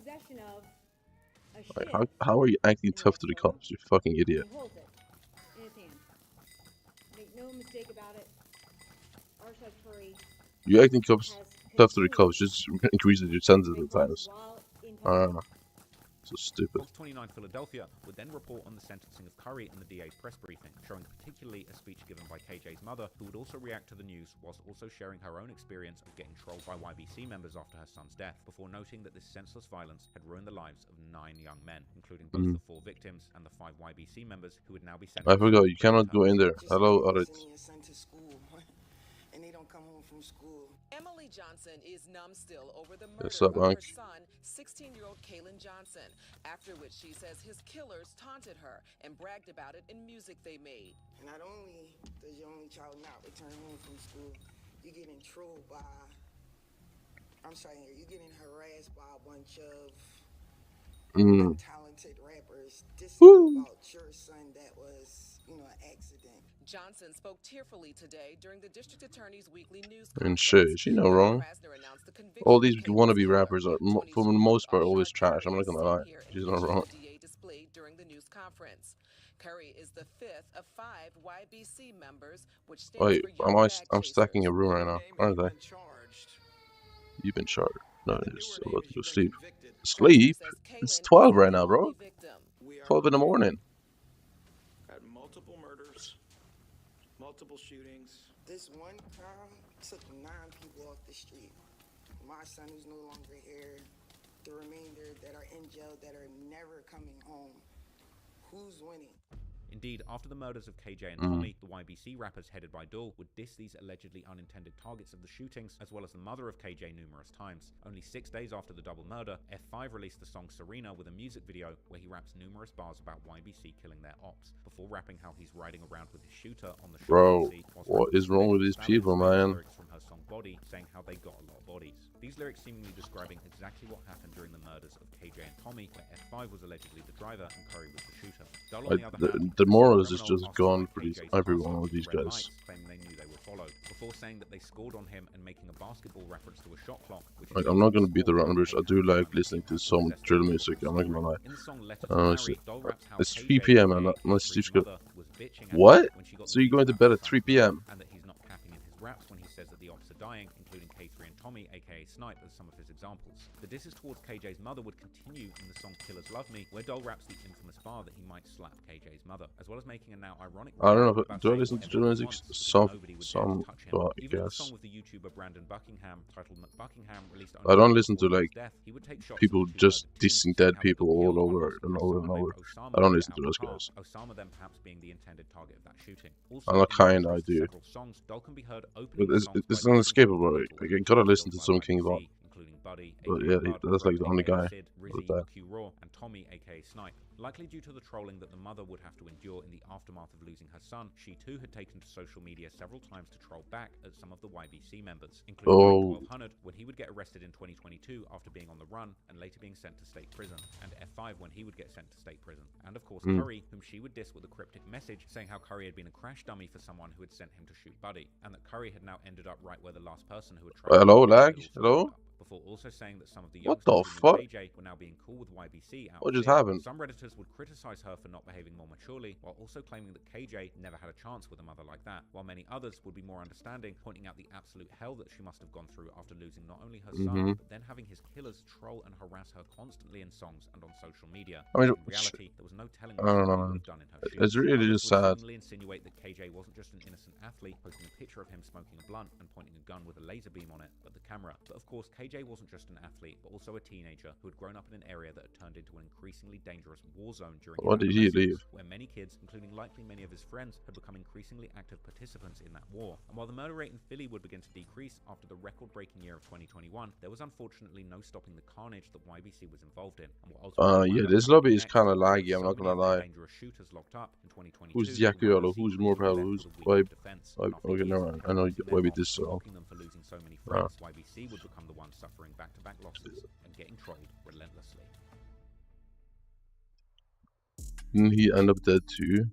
Like, how are you acting tough to the cops? You fucking idiot. Make no mistake about it. Arshad Curry. You acting tough to the cops just increases your senses at times. I don't know. So stupid. Fox 29 Philadelphia would then report on the sentencing of Curry in the DA's press briefing, showing particularly a speech given by KJ's mother, who would also react to the news whilst also sharing her own experience of getting trolled by YBC members after her son's death, before noting that this senseless violence had ruined the lives of 9 young men, including both the 4 victims and the 5 YBC members who would now be sentenced. I forgot, you cannot go in there. Hello, Arit. And they don't come home from school. Emily Johnson is numb still over the murder What's up, of her Mike? son, 16-year-old Kaylin Johnson, after which she says his killers taunted her and bragged about it in music they made. And not only does your only child not return home from school, you're getting trolled by, you're getting harassed by a bunch of talented rappers. This is about your son that was, an accident. Johnson spoke tearfully today during the district attorney's weekly news And shit, she no wrong. All these wannabe rappers are, for the most part, always trash. I'm not gonna lie. She's not wrong. During the news conference. Curry is the 5th of 5 YBC members, which stands Wait, for Young I'm stacking a room right now, aren't I? You've been charged. No, just about to go sleep. Sleep? It's 12 right now, bro. 12 in the morning. Got multiple murders, multiple shootings. This one crime took 9 people off the street. My son who's no longer here, the remainder that are in jail that are never coming home. Who's winning? Indeed, after the murders of KJ and Tommy, the YBC rappers headed by Dull would diss these allegedly unintended targets of the shootings, as well as the mother of KJ numerous times. Only 6 days after the double murder, F5 released the song Serena with a music video where he raps numerous bars about YBC killing their ops, before rapping how he's riding around with his shooter on the Bro, what is wrong with these people, man? Lyrics from her song Body, saying how they got a lot of bodies. These lyrics seemingly describing exactly what happened during the murders of KJ and Tommy, where F5 was allegedly the driver and Curry was the shooter. Dull, on the other hand, the morals is just gone for these everyone with these guys. Claiming they knew they were followed, before saying that they scored on him and making a basketball reference to a shot clock. Like, I'm not gonna beat the numbers. I do like listening to some drill music. I'm not gonna lie. Honestly, it's 3 p.m. and my sleep's good. What? So you're going to bed at 3 p.m.? And that he's not capping in his raps when he says that the ops are dying, including K3 and Tommy, aka Snipe, as some of his examples. The disses towards KJ's mother would continue in the song Killers Love Me, where Dull raps the infamous bar that he might slap KJ's mother, as well as making a now ironic. I don't know, but do I listen to drill music? Some, well, I Even the guess. song with the YouTuber Brandon Buckingham, titled McBuckingham, released I don't listen to like death, he would take shots people at just dissing dead people all over and over and over. I don't listen to those guys. Osama then perhaps being the intended target of that shooting. I'm not kind, I do. Songs, Dull can be heard But openly it's unescapable. Like, I gotta listen to some King Von. including Buddy, But yeah, that's like the only guy. Sid, with Rizzy, that. Q-Raw, and Tommy, aka Snipe. Likely due to the trolling that the mother would have to endure in the aftermath of losing her son, she too had taken to social media several times to troll back at some of the YBC members, including 1200 when he would get arrested in 2022 after being on the run and later being sent to state prison, and F5 when he would get sent to state prison, and of course Curry, whom she would diss with a cryptic message saying how Curry had been a crash dummy for someone who had sent him to shoot Buddy, and that Curry had now ended up right where the last person who had tried Hello, lag? Hello? before also saying that some of the What youngsters the who knew fuck? KJ were now being cool with YBC out What of just fear. happened? Some Redditors would criticize her for not behaving more maturely, while also claiming that KJ never had a chance with a mother like that, while many others would be more understanding, pointing out the absolute hell that she must have gone through after losing not only her son, but then having his killers troll and harass her constantly in songs and on social media. I mean, in reality, there was no telling I what don't somebody know. would have done in her shoes. It's really Others just would sad. seemingly insinuate that KJ wasn't just an innocent athlete, posting a picture of him smoking a blunt and pointing a gun with a laser beam on it at the camera. But of course, KJ wasn't just an athlete, but also a teenager who had grown up in an area that had turned into an increasingly dangerous war zone during his Why did he adolescence, leave? where many kids, including likely many of his friends, had become increasingly active participants in that war. And while the murder rate in Philly would begin to decrease after the record-breaking year of 2021, there was unfortunately no stopping the carnage that YBC was involved in. And what ultimately Yeah, wound up this happening lobby is next kind of was that laggy, I'm so not many gonna of their lie. dangerous shooters locked up in 2022 Who's would Yakuyola? rather Who's secretly more join them power? for Who's the weak why? of defense. And after Okay, years never of mind. I know terrorizing their why we ops did and so. mocking them for losing so many friends, YBC would become the ones suffering back-to-back losses and getting trolled relentlessly. Didn't he end up dead too?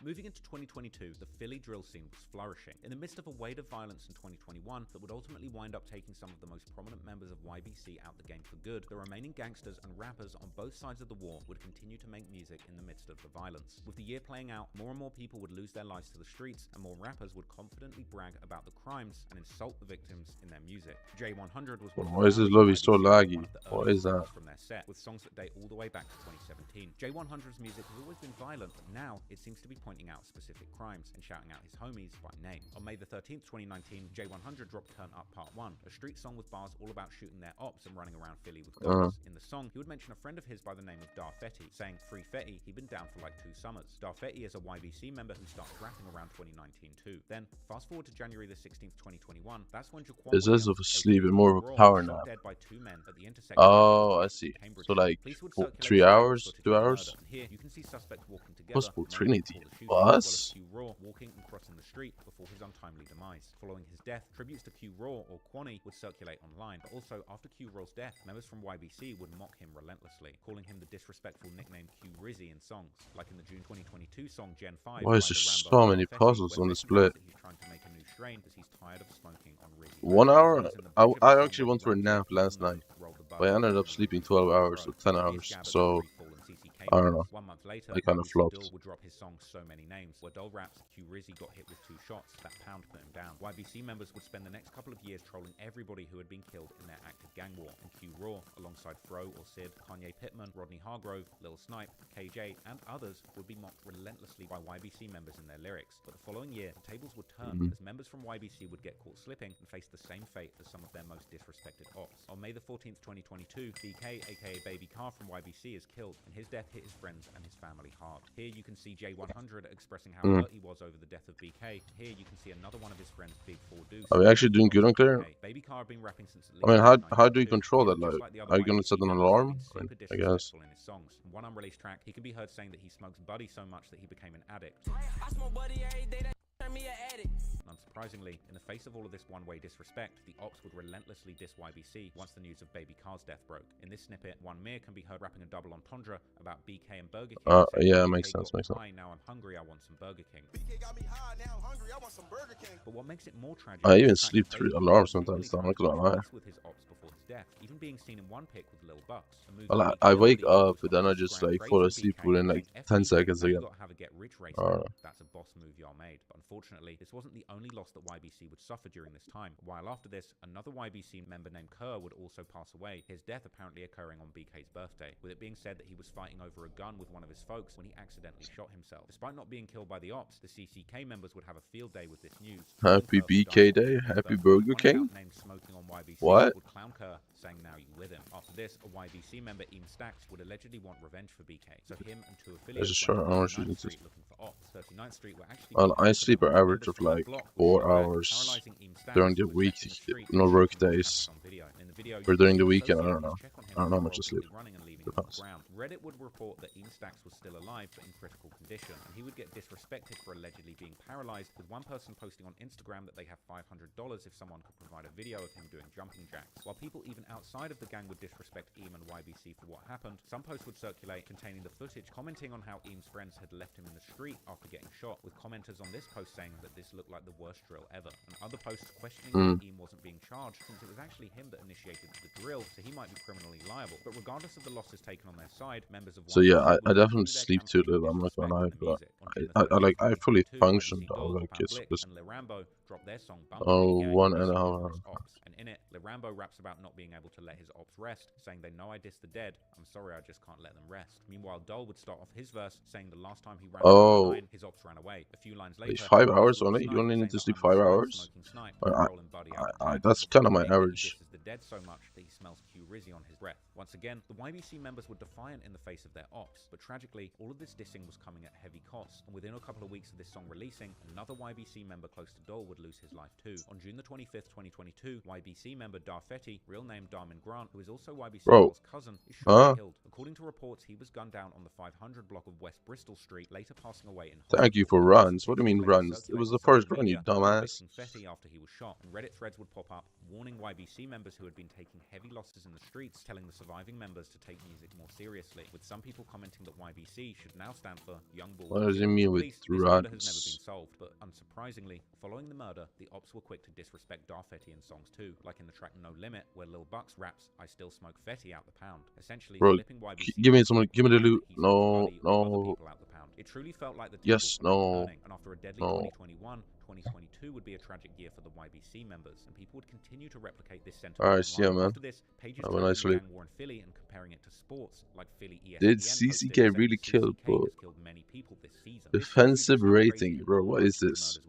Moving into 2022, the Philly drill scene was flourishing. In the midst of a wave of violence in 2021 that would ultimately wind up taking some of the most prominent members of YBC out the game for good, the remaining gangsters and rappers on both sides of the war would continue to make music in the midst of the violence. With the year playing out, more and more people would lose their lives to the streets, and more rappers would confidently brag about the crimes and insult the victims in their music. J100 was one of the Why is this founders of lobby so YBC, laggy? one of the What earliest is that? members from their set, with songs that date all the way back to 2017. J100's music has always been violent, but now it seems to be pointing out specific crimes and shouting out his homies by name. On May the 13th, 2019, J100 dropped Turn Up Part 1, a street song with bars all about shooting their ops and running around Philly with guns. In the song, he would mention a friend of his by the name of Darfetti, saying free Fetty, he'd been down for like 2 summers. Darfetti is a YBC member who started rapping around 2019 too. Then, fast forward to January the 16th, 2021, that's when Jaquan It's as Williams, of sleep aka and more of a Raw, power was shot nap. dead by 2 men at the intersection Oh, I of see. Cambridge. So like Police would 3 circulate hours, footage 2 of the hours. murder, and here you can see suspects walking together. Possible the moment Trinity. before the shooting, as well as What? Q Raw walking and crossing the street before his untimely demise. Following his death, tributes to Q Raw or Kwani would circulate online, but also after Q Raw's death, members from YBC would mock him relentlessly, calling him the disrespectful nickname Q Rizzy in songs, like in the June 2022 song Gen 5. Why is there so many puzzles on the split? He's trying to make a new strain because he's tired of smoking on Rizzy. 1 hour? I actually went for a nap last night, but I ended up sleeping 12 hours or 10 hours, so I don't know. 1 month later, I kind of YBC flopped. Dull would drop his song So Many Names, where Dull raps Q Rizzy got hit with 2 shots, that pound put him down. YBC members would spend the next couple of years trolling everybody who had been killed in their active gang war, and Q Raw, alongside Fro or Sid, Kanye Pittman, Rodney Hargrove, Lil Snipe, KJ, and others would be mocked relentlessly by YBC members in their lyrics. But the following year, the tables would turn as members from YBC would get caught slipping and face the same fate as some of their most disrespected ops. On May the 14th, 2022, BK, aka Baby Car from YBC, is killed, and his death hit his friends and his family hard. Here you can see J100 expressing how hurt he was over the death of BK. Here you can see another one of his friends, Big 4 Deuce. Are we actually doing good on clear? Baby Car had been rapping since at I mean, least how do you 1992. control that? Just Like, the other are you gonna YBC set an members, alarm? he'd been super I guess. disrespectful in his songs. In one unreleased track, he can be heard saying that he smokes buddy so much that he became an addict. I smoke buddy every day, that turn me an addict. Unsurprisingly, in the face of all of this one-way disrespect, the ops would relentlessly diss YBC once the news of Baby Car's death broke. In this snippet, One Mir can be heard rapping a double entendre about BK and Burger King. saying, Yeah, BK makes sense, got me makes sense. high, now I'm hungry, I want some Burger King. BK got me high, now I'm hungry, I want some Burger King. But what makes it more tragic I is even the fact sleep that through Baby alarms Car was sometimes, so I'm really not gonna lie. close with his ops before his death, even being seen in one pic with Lil Bucks. A move Well, that I BK wake already up, was but then on I just Instagram like praising fall asleep BK, within like saying, 10 "F seconds BK, you again. gotta have a get rich race I don't now. know. That's a boss move y'all made." But unfortunately, this wasn't the only loss that YBC would suffer during this time. A while after this, another YBC member named Kerr would also pass away, his death apparently occurring on BK's birthday, with it being said that he was fighting over a gun with one of his folks when he accidentally shot himself. Despite not being killed by the ops, the CCK members would have a field day with this news. Happy BK Day, happy Burger King. Named Smoking on YBC What? would clown Kerr, saying now you with him. After this, a YBC member, Eam Stacks, would allegedly want revenge for BK, so him and 2 affiliates There's a went short to hour 39th shooting Street looking for ops. 39th Street were actually Well, I sleep an average of like 4 shot hours paralyzing Eam Stacks, during the who was week, left in the street no and work shooting days. on video. In the video, Or you during can the see weekend, I associates don't know. check on him I don't know how before much I sleep. ultimately running and leaving Depends. ground. Reddit would report that Eam Stacks was still alive but in critical condition, and he would get disrespected for allegedly being paralyzed, with one person posting on Instagram that they have $500 if someone could provide a video of him doing jumping jacks. While people even outside of the gang would disrespect Eam and YBC for what happened, some posts would circulate containing the footage commenting on how Eam's friends had left him in the street after getting shot, with commenters on this post saying that this looked like the worst drill ever, and other posts questioning that Eam wasn't being charged since it was actually him that initiated the drill, so he might be criminally liable. But regardless of the losses taken on their side, members of So yeah, I definitely sleep too little. I'm not gonna lie, but I fully functioned. Like it's just and Rambo dropped their song 1.5 hours. And in it, Rambo raps about not being able to let his ops rest, saying they know I diss the dead. I'm sorry, I just can't let them rest. Meanwhile, Dole would start off his verse saying the last time he ran the line, his ops ran away. A few lines later, 5 hours only? You only need to sleep 5 hours? That's kind of my average. The dead so much that he smells Q Rizzy on his breath. Once again, the YBC members were defiant in the face of their ops, but tragically, all of this dissing was coming at heavy cost, and within a couple of weeks of this song releasing, another YBC member close to Dole would lose his life too. On June the 25th, 2022, YBC member Darfetti, real name Darmin Grant, who is also YBC Dole's cousin, is shot and killed. According to reports, he was gunned down on the 500 block of West Bristol Street, later passing away in Thank you for runs. What do you mean runs? It was the first run, you dumbass. confetti after he was shot, and Reddit threads would pop up warning YBC members who had been taking heavy losses in the streets, telling the surviving members to take music more seriously, with some people commenting that YBC should now stand for Young Bull. What does it mean with This murder has never been runs? solved, but unsurprisingly, following the murder, the ops were quick to disrespect Darfetti in songs too, like in the track No Limit, where Lil Bucks raps I still smoke Fetty out the pound, essentially Bro, flipping YBC. give me some, give me the loot. No, no. It truly felt like the Yes, no. burning, and after a deadly No. 2021, 2022 would be a tragic year for the YBC members, and people would continue to replicate this sentiment. Alright, see ya, man. After this, pages Have a nice tracking the sleep. gang war in Philly and comparing it to sports, like Philly ESPN Did posted, CCK saying really kill, CCK bro? has killed many people this season. Defensive rating, bro. What is this?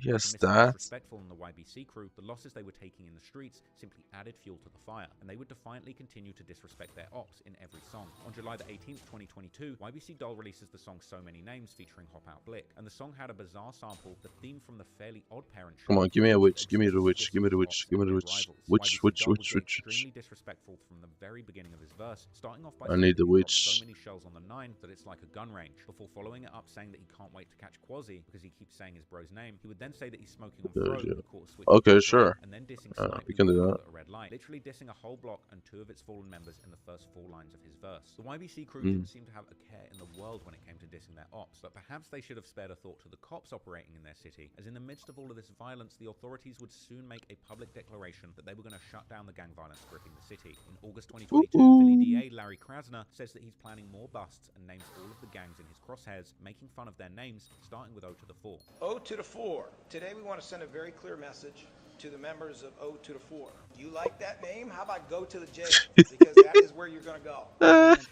Yes, that. Respectful in the YBC crew, the losses they were taking in the streets simply added fuel to the fire, and they would defiantly continue to disrespect their ops in every song. On July the 18th, 2022, YBC Dole releases the song So Many Names featuring Hop Out Blick, and the song had a bizarre sample, the theme from the Fairly Odd Parent show. Come on, give me a witch. Give me the witch. Give me the witch. Give me the witch. Witch, witch, Dole witch, was witch, witch. extremely disrespectful from the very beginning of his verse, starting off by I saying need that the he's got witch. so many shells on the 9 that it's like a gun range, before following it up saying that he can't wait to catch Quasi because he keeps saying his bro's name. He would then say that he's smoking on Fro, Yeah. the quarter switch, Okay, sure. and then dissing We can do Snipe, that. at a red light, literally dissing a whole block and 2 of its fallen members in the first 4 lines of his verse. The YBC crew didn't seem to have a care in the world when it came to dissing their ops, but perhaps they should have spared a thought to the cops operating in their city, as in the midst of all of this violence, the authorities would soon make a public declaration that they were going to shut down the gang violence gripping the city. In August 2022, Philly DA Larry Krasner says that he's planning more busts and names all of the gangs in his crosshairs, making fun of their names, starting with O to the 4. O to the 4. Today we want to send a very clear message to the members of O to the 4. You like that name? How about go to the jail? Because that is where you're going to go.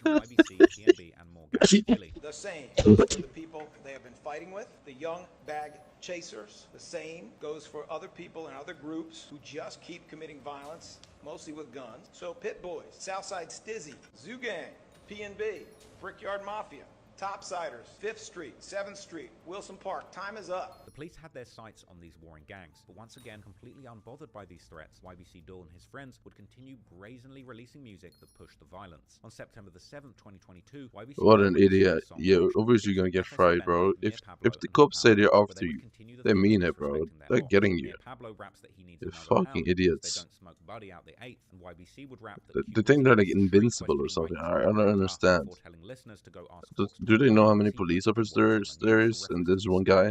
YBC, TNB, and more gangs in Philly. The same goes for the people they have been fighting with, the young bag chasers. The same goes for other people and other groups who just keep committing violence, mostly with guns. So Pit Boys, Southside Stizzy, Zoo Gang, PNB, Brickyard Mafia, Topsiders, 5th Street, 7th Street, Wilson Park. Time is up. The police had their sights on these warring gangs, but once again, completely unbothered by these threats, YBC Dole and his friends would continue brazenly releasing music that pushed the violence. On September the 7th, 2022, YBC What Dole an released idiot. a song Yeah, featuring obviously you're gonna get Professor fried, Bender, bro. Mia If Pablo, the and cops say Pablo, they're where after they would you, continue the they theme of mean it, bro. disrespecting their They're ops. getting Mia you. Pablo raps that he needs They're another fucking pound because idiots. they don't smoke Buddy out the 8th, and YBC would rap that They think they're like invincible or something. I don't understand. before telling listeners to go ask Do they know how many police officers there is? And there's one guy,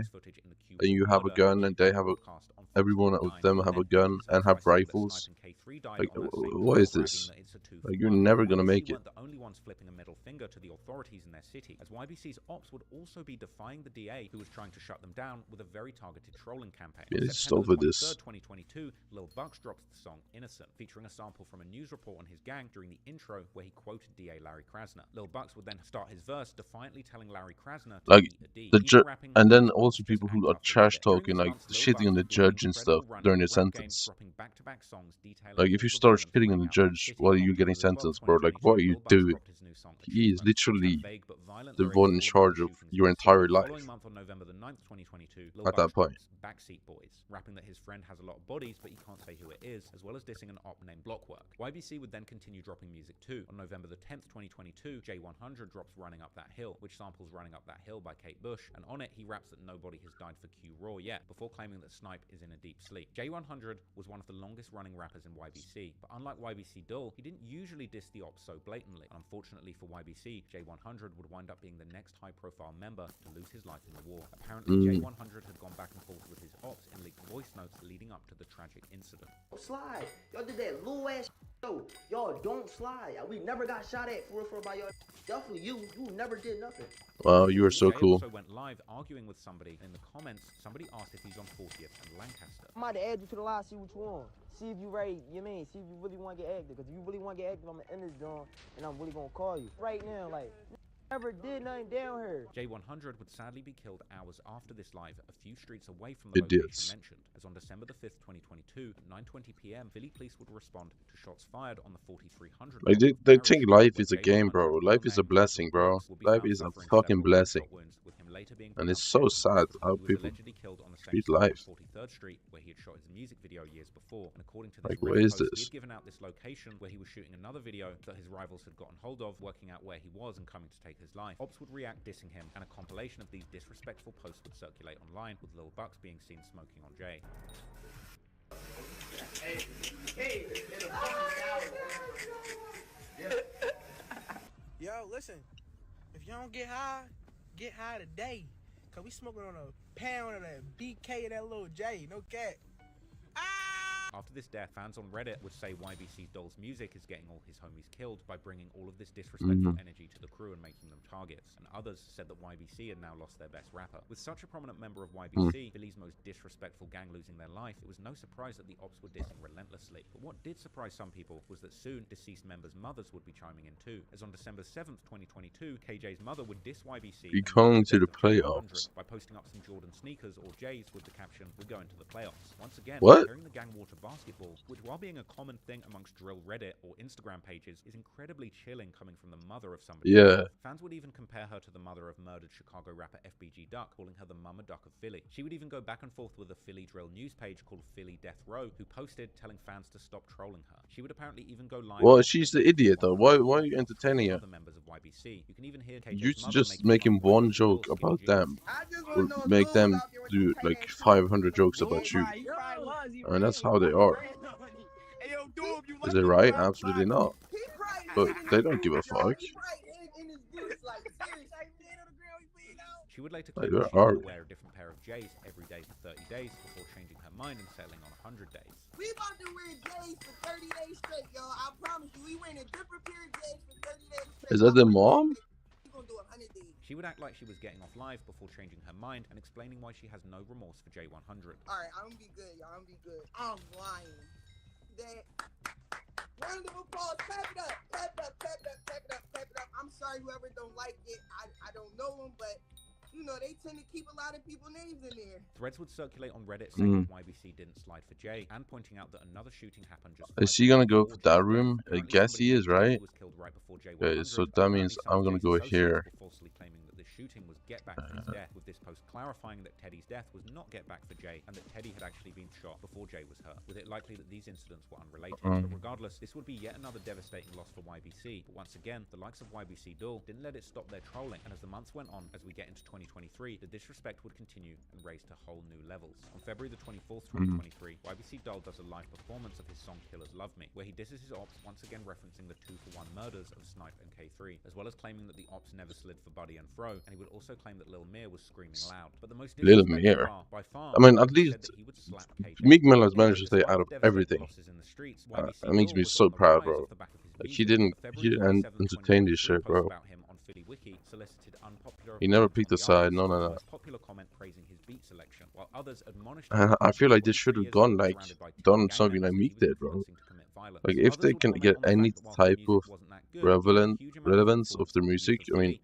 and you have a gun, and they have a. Everyone of them have a gun and have rifles. Like, what is this? Like, you're never gonna make it. The only ones flipping a middle finger to the authorities in their city, as YBC's ops would also be defying the DA, who was trying to shut them down with a very targeted trolling campaign. Yeah, On it's September over the this. 23rd, 2022, Lil Bucks drops the song Innocent, featuring a sample from a news report on his gang during the intro where he quoted DA Larry Krasner. Lil Bucks would then start his verse defiantly telling Larry Krasner to Like eat a D. the Even ju rapping and then Lil also Bucks people just who are handcuffed him trash with it. During talking, this like month, Lil shitting on the Bucks would do an judge and incredible stuff run during in the the rap game, sentence. dropping back-to-back songs detailing Like, if you start shitting on the judge while you're getting sentenced, bro, like, what are you doing? He is literally the one in charge of your entire life. Following month on November the 9th, 2022, Lil At Bucks that point. drops Backseat Boys, rapping that his friend has a lot of bodies, but he can't say who it is, as well as dissing an op named Blockwork. YBC would then continue dropping music too. On November the 10th, 2022, J100 drops Running Up That Hill, which samples Running Up That Hill by Kate Bush, and on it he raps that nobody has died for Q Raw yet, before claiming that Snipe is in a deep sleep. J100 was one of the longest running rappers in YBC, but unlike YBC Dull, he didn't usually diss the ops so blatantly. And unfortunately for YBC, J100 would wind up being the next high-profile member to lose his life in the war. Apparently, J100 had gone back and forth with his ops in leaked voice notes leading up to the tragic incident. Slide. Y'all did that little ass show. Y'all don't slide. We never got shot at for real by y'all. Definitely you never did nothing. Wow, you are so Jay cool. also went live arguing with somebody. In the comments, somebody asked if he's on 40th and Lancaster. I might add you to the line, see what you want. See if you ready, see if you really want to get active. Because if you really want to get active, I'm going to end this joint and I'm really going to call you. Right now, like, never did nothing down here. J100 would sadly be killed hours after this live, a few streets away from the location mentioned, as on December the 5th, 2022, at 9:20 p.m., Philly police would respond to shots fired on the 4300. Like, they think life is a game, bro. Life is a blessing, bro. Life is a fucking blessing. And it's so sad how people treat life. 43rd Street, where he had shot his music video years before, and according to this Like, where is post, he this? had given out this location where he was shooting another video that his rivals had gotten hold of, working out where he was and coming to take his life. Ops would react dissing him, and a compilation of these disrespectful posts would circulate online, with Lil Bucks being seen smoking on Jay. Yo, listen. If you don't get high today. Cause we smoking on a pound of that BK of that little J, no cat. After this death, fans on Reddit would say YBC Doll's music is getting all his homies killed by bringing all of this disrespectful energy to the crew and making them targets. And others said that YBC had now lost their best rapper. With such a prominent member of YBC, Philly's most disrespectful gang, losing their life, it was no surprise that the ops were dissing relentlessly. But what did surprise some people was that soon deceased members' mothers would be chiming in too. As on December 7th, 2022, KJ's mother would diss YBC Be going to the playoffs by posting up some Jordan sneakers or J's with the caption, "We're going to the playoffs." Once again, What? hearing the gang water basketball, which while being a common thing amongst drill Reddit or Instagram pages, is incredibly chilling coming from the mother of somebody. Yeah. Fans would even compare her to the mother of murdered Chicago rapper FBG Duck, calling her the Mama Duck of Philly. She would even go back and forth with a Philly drill news page called Philly Death Row, who posted telling fans to stop trolling her. She would apparently even go live. Well, she's the idiot though. Why are you entertaining her? Other members of YBC. You can even hear You just making one joke about them will make them do like 500 jokes about you. And that's how they are. Is it right? Absolutely not. But they don't give a fuck. She would later Like, claim where that she are would we? wear a different pair of J's every day for 30 days before changing her mind and settling on 100 days. We about to wear J's for 30 days straight, y'all. I promise you, we wearing a different pair of J's for 30 days straight. Is that the mom? We gonna do 100 days. She would act like she was getting off live before changing her mind and explaining why she has no remorse for J100. Alright, I'm gonna be good, y'all. I'm gonna be good. I'm lying. That round of applause, clap it up, clap it up, clap it up, clap it up, clap it up. I'm sorry whoever don't like it. I don't know them, but you know, they tend to keep a lot of people's names in there. Threads would circulate on Reddit saying that YBC didn't slide for Jay, and pointing out that another shooting happened just Is he gonna go for that room? I guess he is, right? Okay, so that means I'm gonna go here. Falsely claiming that this shooting was get back for his death, with this post clarifying that Teddy's death was not get back for Jay, and that Teddy had actually been shot before Jay was hurt, with it likely that these incidents were unrelated. But regardless, this would be yet another devastating loss for YBC. But once again, the likes of YBC Dull didn't let it stop their trolling, and as the months went on, as we get into 2023, the disrespect would continue and raise to whole new levels. On February the 24th, 2023, YBC Dull does a live performance of his song Killers Love Me, where he disses his ops, once again referencing the 2-for-1 murders of Snipe and K3, as well as claiming that the ops never slid for Buddy and Fro, and he would also claim that Lil Mir was screaming loud. But the most Lil disrespectful Mir. bar, by far, I mean, at said least that he would slap KJ. Meek Mill has managed to stay out of Despite everything. losses in the streets, That YBC makes Dull me was so on the proud, rise bro. off the back of his Like, music. he didn't The February 27th, entertain this 2023 shit, bro. post about him on Philly Wiki solicited unpopular He never opinions picked on a the side, artist, none of with the that. most popular comment praising his beat selection, while others admonished And him I feel like they that should have 23 gone years like old, surrounded by done gang something members like that he Meek was did, bro. influencing to commit violence. Like if Others they would can comment get on the any fact that while his type music of wasn't that good, relevance of the music. I mean,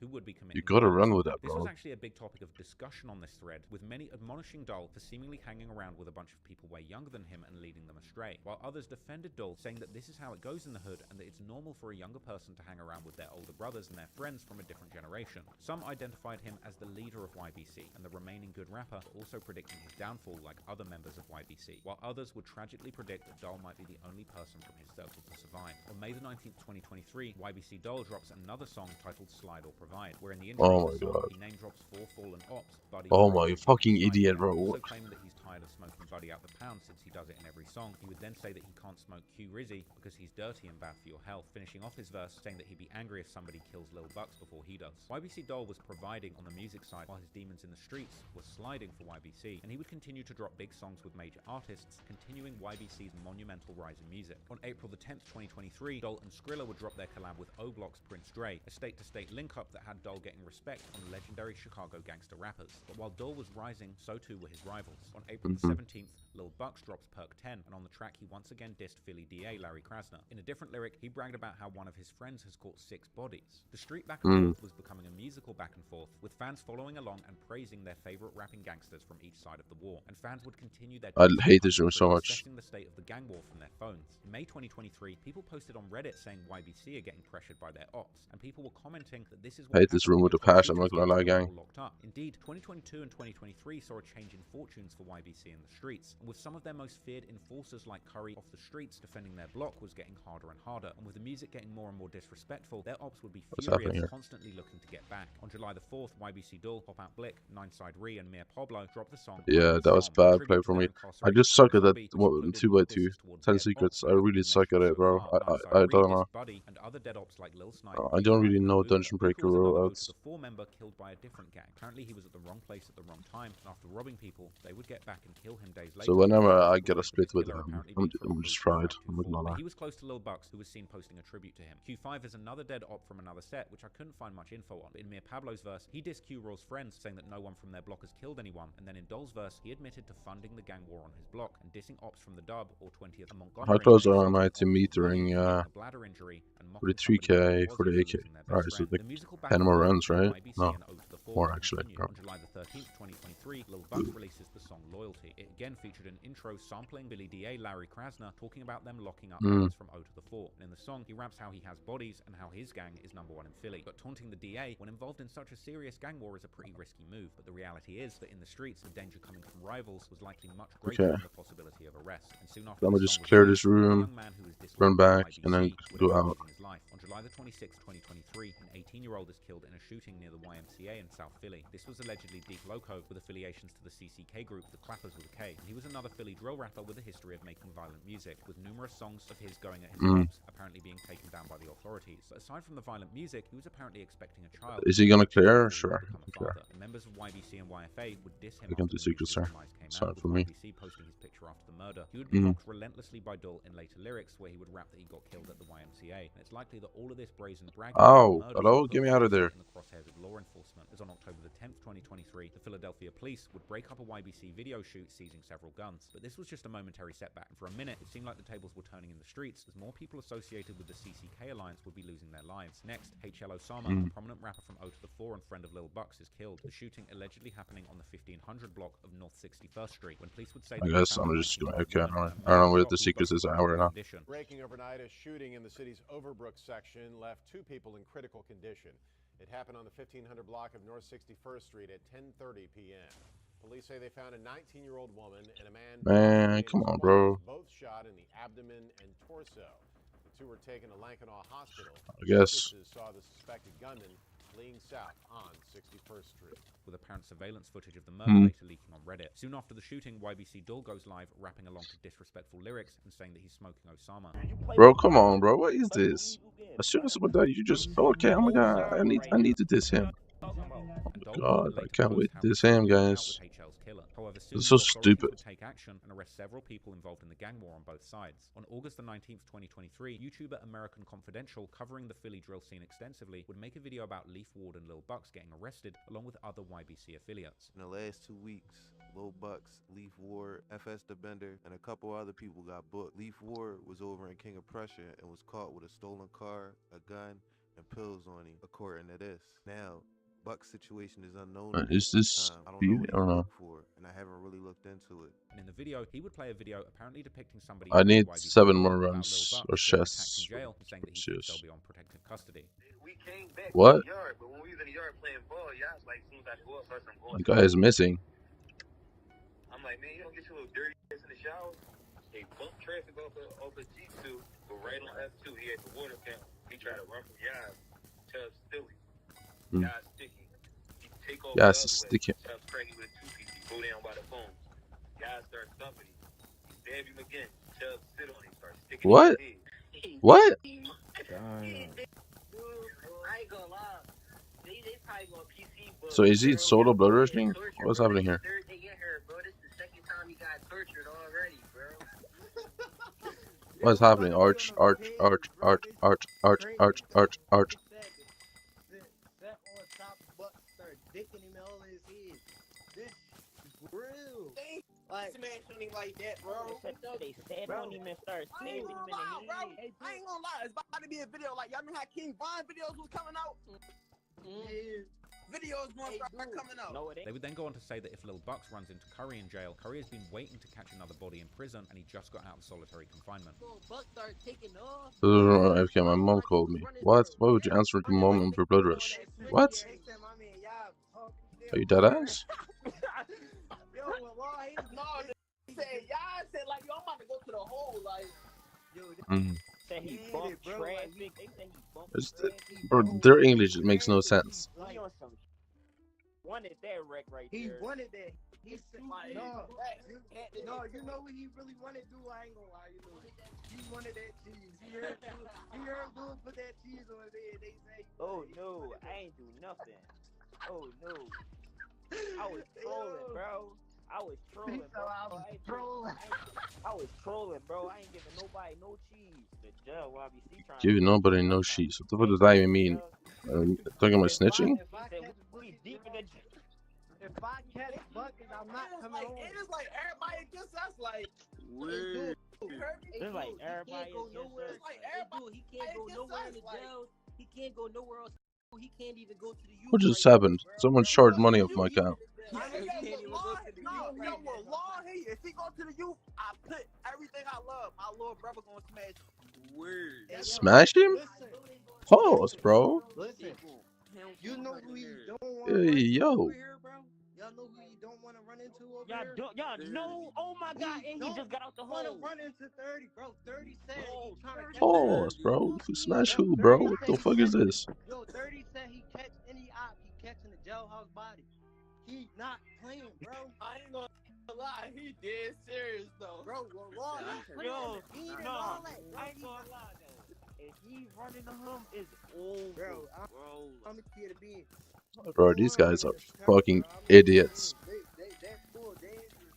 you gotta run with that, This was bro. actually a big topic of discussion on this thread, with many admonishing Dole for seemingly hanging around with a bunch of people way younger than him and leading them astray, while others defended Dole, saying that this is how it goes in the hood and that it's normal for a younger person to hang around with their older brothers and their friends from a different generation. Some identified him as the leader of YBC and the remaining good rapper, but also predicting his downfall like other members of YBC, while others would tragically predict that Dole might be the only person from his circle to survive. On May the 19th, 2023, YBC Dole drops another song titled Slide or Provide, where in the intro Oh of the my song, god. he name drops 4 fallen ops, Buddy, Oh Frazier, my fucking Side idiot, Down, bro. also What? claiming that he's tired of smoking Buddy out the pound since he does it in every song. He would then say that he can't smoke Q Rizzy because he's dirty and bad for your health, finishing off his verse saying that he'd be angry if somebody kills Lil Bucks before he does. YBC Dole was providing on the music side while his demons in the streets were sliding for YBC, and he would continue to drop big songs with major artists, continuing YBC's monumental rise in music. On April the 10th, 2023, Dole and Skrilla would drop their collab with O-Block's Prince Dre, a state-to-state link-up that had Dole getting respect from legendary Chicago gangster rappers. But while Dole was rising, so too were his rivals. On April the 17th, Lil Bucks drops Perk 10, and on the track he once again dissed Philly DA Larry Krasner. In a different lyric, he bragged about how one of his friends has caught 6 bodies. The street back and forth was becoming a musical back and forth, with fans following along and praising their favorite rapping gangsters from each side of the war, and fans would continue their I hate this room so much. assessing the state of the gang war from their phones. In May 2023, people posted on Reddit saying YBC are getting pressured by their ops, and people were commenting that this is what I hate this room with a passion, I'm not gonna lie, gang. locked up. Indeed, 2022 and 2023 saw a change in fortunes for YBC in the streets, and with some of their most feared enforcers like Curry off the streets defending their block was getting harder and harder, and with the music getting more and more disrespectful, their ops would be What's happening furious, here? constantly looking to get back. On July the 4th, YBC Dull, Pop Out Blick, Nineside Ree, and Mir Pablo dropped the song. Yeah, that was bad play for me. I just suck at that 2x2. 10 secrets. I really suck at it, bro. I don't know. And other dead ops like Lil Snipe, I don't really know Dungeon Breaker rollouts. the 4 member killed by a different gang. Apparently he was at the wrong place at the wrong time, and after robbing people, they would get back and kill him days later. So whenever I get a split with him, I'm just fried. I'm not gonna lie. He was close to Lil Bucks, who was seen posting a tribute to him. Q5 is another dead op from another set, which I couldn't find much info on. But in Mir Pablo's verse, he dissed Q-Raw's friends, saying that no one from their block has killed anyone, and then in Doll's verse, he admitted to funding the gang war on his block and dissing ops from the Dub or 20th and Montgomery. How close am I to metering a bladder injury and 43k for the AK? Alright, so like 10 more runs, right? No, more actually. No. On July the 13th, 2023, Lil Bucks releases the song Loyalty. It again featured an intro sampling Billy DA Larry Krasner talking about them locking up members from O to the 4. And in the song, he raps how he has bodies and how his gang is #1 in Philly. But taunting the DA when involved in such a serious gang war is a pretty risky move. But the reality is that in the streets, the danger coming from rivals was likely much greater than the possibility of arrest. And soon after, I'm gonna just clear this room, run back, and then go out. On July the 26th, 2023, an 18-year-old is killed in a shooting near the YMCA in South Philly. This was allegedly Deep Loco with affiliations to the CCK group, the Clappers with a K. And he was another Philly drill rapper with a history of making violent music, with numerous songs of his going at his cops, apparently being taken down by the authorities. But aside from the violent music, he was apparently expecting a child. Is he gonna clear? Sure. Clear. And members of YBC and YFA would diss him. I come to secrets, sir. Sorry for me. YBC posting his picture after the murder. He would be mocked relentlessly by Dull in later lyrics, where he would rap that he got killed at the YMCA. And it's likely that all of this brazen bragging. Oh, hello, get me out of there. In the crosshairs of law enforcement, as on October the 10th, 2023, the Philadelphia police would break up a YBC video shoot, seizing several guns. But this was just a momentary setback, and for a minute, it seemed like the tables were turning in the streets, as more people associated with the CCK alliance would be losing their lives. Next, HL Osama, a prominent rapper from O to the 4 and friend of Lil Bucks, is killed. The shooting allegedly happening on the 1500 block of North 61st Street, when police would say I guess I'm just going, okay, I don't know where the secrets is hour now. Breaking overnight, a shooting in the city's Overbrook section left 2 people in critical condition. It happened on the 1500 block of North 61st Street at 10:30 p.m. Police say they found a 19-year-old woman and a man. Man, come on, bro. Both shot in the abdomen and torso. The 2 were taken to Lankenau Hospital. I guess. Witnesses saw the suspected gunman fleeing south on 61st Street. With apparent surveillance footage of the murder later leaking on Reddit. Soon after the shooting, YBC Dull goes live rapping along to disrespectful lyrics and saying that he's smoking Osama. Bro, come on, bro. What is this? As soon as someone died, you just okay. Oh my god, I need to diss him. Oh my god, I can't wait to diss him, guys. This is so stupid. Take action and arrest several people involved in the gang war on both sides. On August the 19th, 2023, YouTuber American Confidential, covering the Philly drill scene extensively, would make a video about Leaf Ward and Lil Bucks getting arrested, along with other YBC affiliates. In the last 2 weeks, Lil Bucks, Leaf Ward, FS the Bender, and a couple other people got booked. Leaf Ward was over in King of Prussia and was caught with a stolen car, a gun, and pills on him, according to this. Now, Buck's situation is unknown to me Is at this this time. I don't know beauty? what I don't he's know. booked for, and I haven't really looked into it. And in the video, he would play a video apparently depicting somebody I in need YB 7 school more about Lil runs Bucks or getting attacked in chests. jail, saying that he thinks they'll be on protective custody. What? Yard, but when we was in the yard playing ball, y'all was like, as soon as I go up, first I'm going. The guy is missing. I'm like, man, you don't get your little dirty ass in the shower. They bump traffic off of G2, but right on F2, he had the water fountain. He tried to run from Yaz, Chubb's Philly. Yaz sticky. He take off Yes, the other way. sticky. Chubb's craggy with a 2-piece. He go down by the phone. Yaz starts thumping him. He stab him again. Chubb sit on him, starts sticking What? his head. What? I ain't gonna lie. They probably gonna PC, but So is he solo blood rushing? What's happening here? third day in here, bro. This is the second time he got tortured already, bro. What's happening? Arch. Set on top of Buck, start dicking him all his head. This is real. Like, Smash on him like that, bro. They sat on him and started stabbing him in the Bro. head. I ain't gonna lie. It's about to be a video. Like, y'all know how King Von videos was coming out? Yeah. Videos gonna start coming out. They would then go on to say that if Lil Bucks runs into Curry in jail, Curry has been waiting to catch another body in prison, and he just got out of solitary confinement. Buck started taking off. Okay, my mom called me. What? Why would you answer the mom for blood rush? What? Are you dead ass? Yo, well, he said, y'all said, like, yo, I'm about to go to the hole, like, yo, Said he bumped traffic. They said he bumped traffic. Bro, their English makes no sense. He on some wanted that wreck right there. he wanted that. He said, like, No, you know what he really wanted to do? I ain't gonna lie, you know. He wanted that cheese. He heard dude put that cheese on his head. They say, oh no, I ain't do nothing. Oh no. I was trolling, bro. I was trolling, bro. I was trolling, bro. I ain't giving nobody no cheese. The jail YBC trying Giving nobody no sheets. What the fuck does that even mean? Talking about snitching? if I catch buckets, I'm not coming home. It is like everybody against us, like, weird. It's like everybody against us. It's like everybody. He can't go nowhere in the jail. He can't go nowhere else. He can't even go to the youth. What just happened? Someone charged money off my account. If he go to the youth, I put everything I love. My little brother gonna smash him. Weird. Smash him? Pause, bro. Listen, you know who you don't want. Hey, yo. Y'all know who you don't want to run into over here? Y'all know? Oh my God, and he just got out the hole. Want to run into 30, bro. 30 said he trying to catch. Pause, bro. Smash who, bro? What the fuck is this? Yo, 30 said he catch any op, he catching the jailhouse body. He not playing, bro. I ain't gonna lie, he dead serious though. Bro, Raw, yo, no, I ain't gonna lie though. If he running to him, it's over, bro. I'm a kid to be. Bro, these guys are fucking idiots.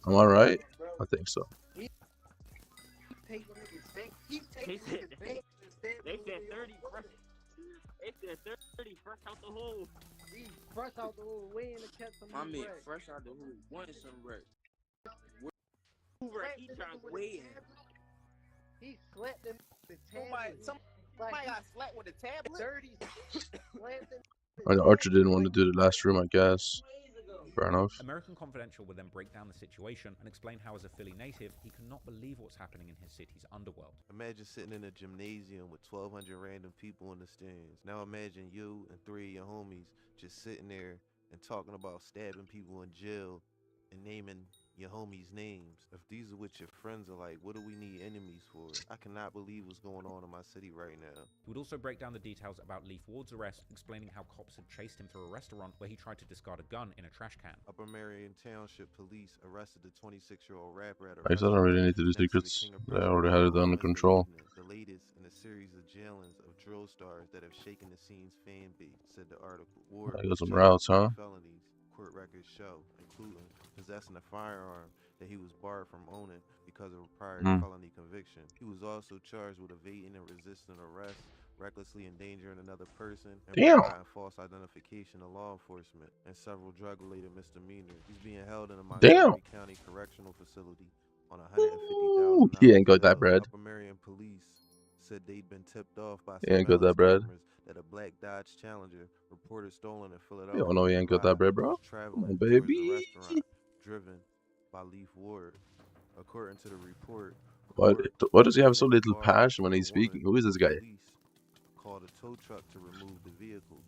Am I right? I think so. They said 30 fresh. They said 30 fresh out the hole. He fresh out the hole, waiting to catch some. My man, fresh out the hole, wanted some wreck. He trying to wait. He slapped him with the tablet. Somebody got slapped with a tablet. 30 slapped him. Archer didn't want to do the last room, I guess. Fair enough. American Confidential would then break down the situation and explain how, as a Philly native, he cannot believe what's happening in his city's underworld. Imagine sitting in a gymnasium with 1,200 random people in the stands. Now imagine you and 3 of your homies just sitting there and talking about stabbing people in jail and naming your homies' names. If these are what your friends are like, what do we need enemies for? I cannot believe what's going on in my city right now. He would also break down the details about Leaf Ward's arrest, explaining how cops had chased him through a restaurant where he tried to discard a gun in a trash can. Upper Marion Township police arrested the 26-year-old rapper at a I guess I don't really need to do secrets. I already had it under control. The latest in a series of jailings of drill stars that have shaken the scene's fan base, said the article. Ward I got some routes, huh? felonies, court records show, including possessing a firearm that he was barred from owning because of a prior felony conviction. He was also charged with evading and resisting arrest, recklessly endangering another person, and Damn. providing false identification to law enforcement, and several drug-related misdemeanors. He's being held in a Damn. Montgomery County Correctional Facility on Ooh, $150,000 he ain't got that bail. bread. Upper Marion police said they'd been tipped off by He ain't got that surveillance bread. cameras that a black Dodge Challenger reported stolen in You Philadelphia don't know he ain't got that bread, bro. was Come traveling on, towards the baby. restaurant, driven by Leaf Ward. According to the report, Why does he have so in the little car passion when with a he's speaking? woman, Who is this guy? police called a tow truck to remove the vehicle.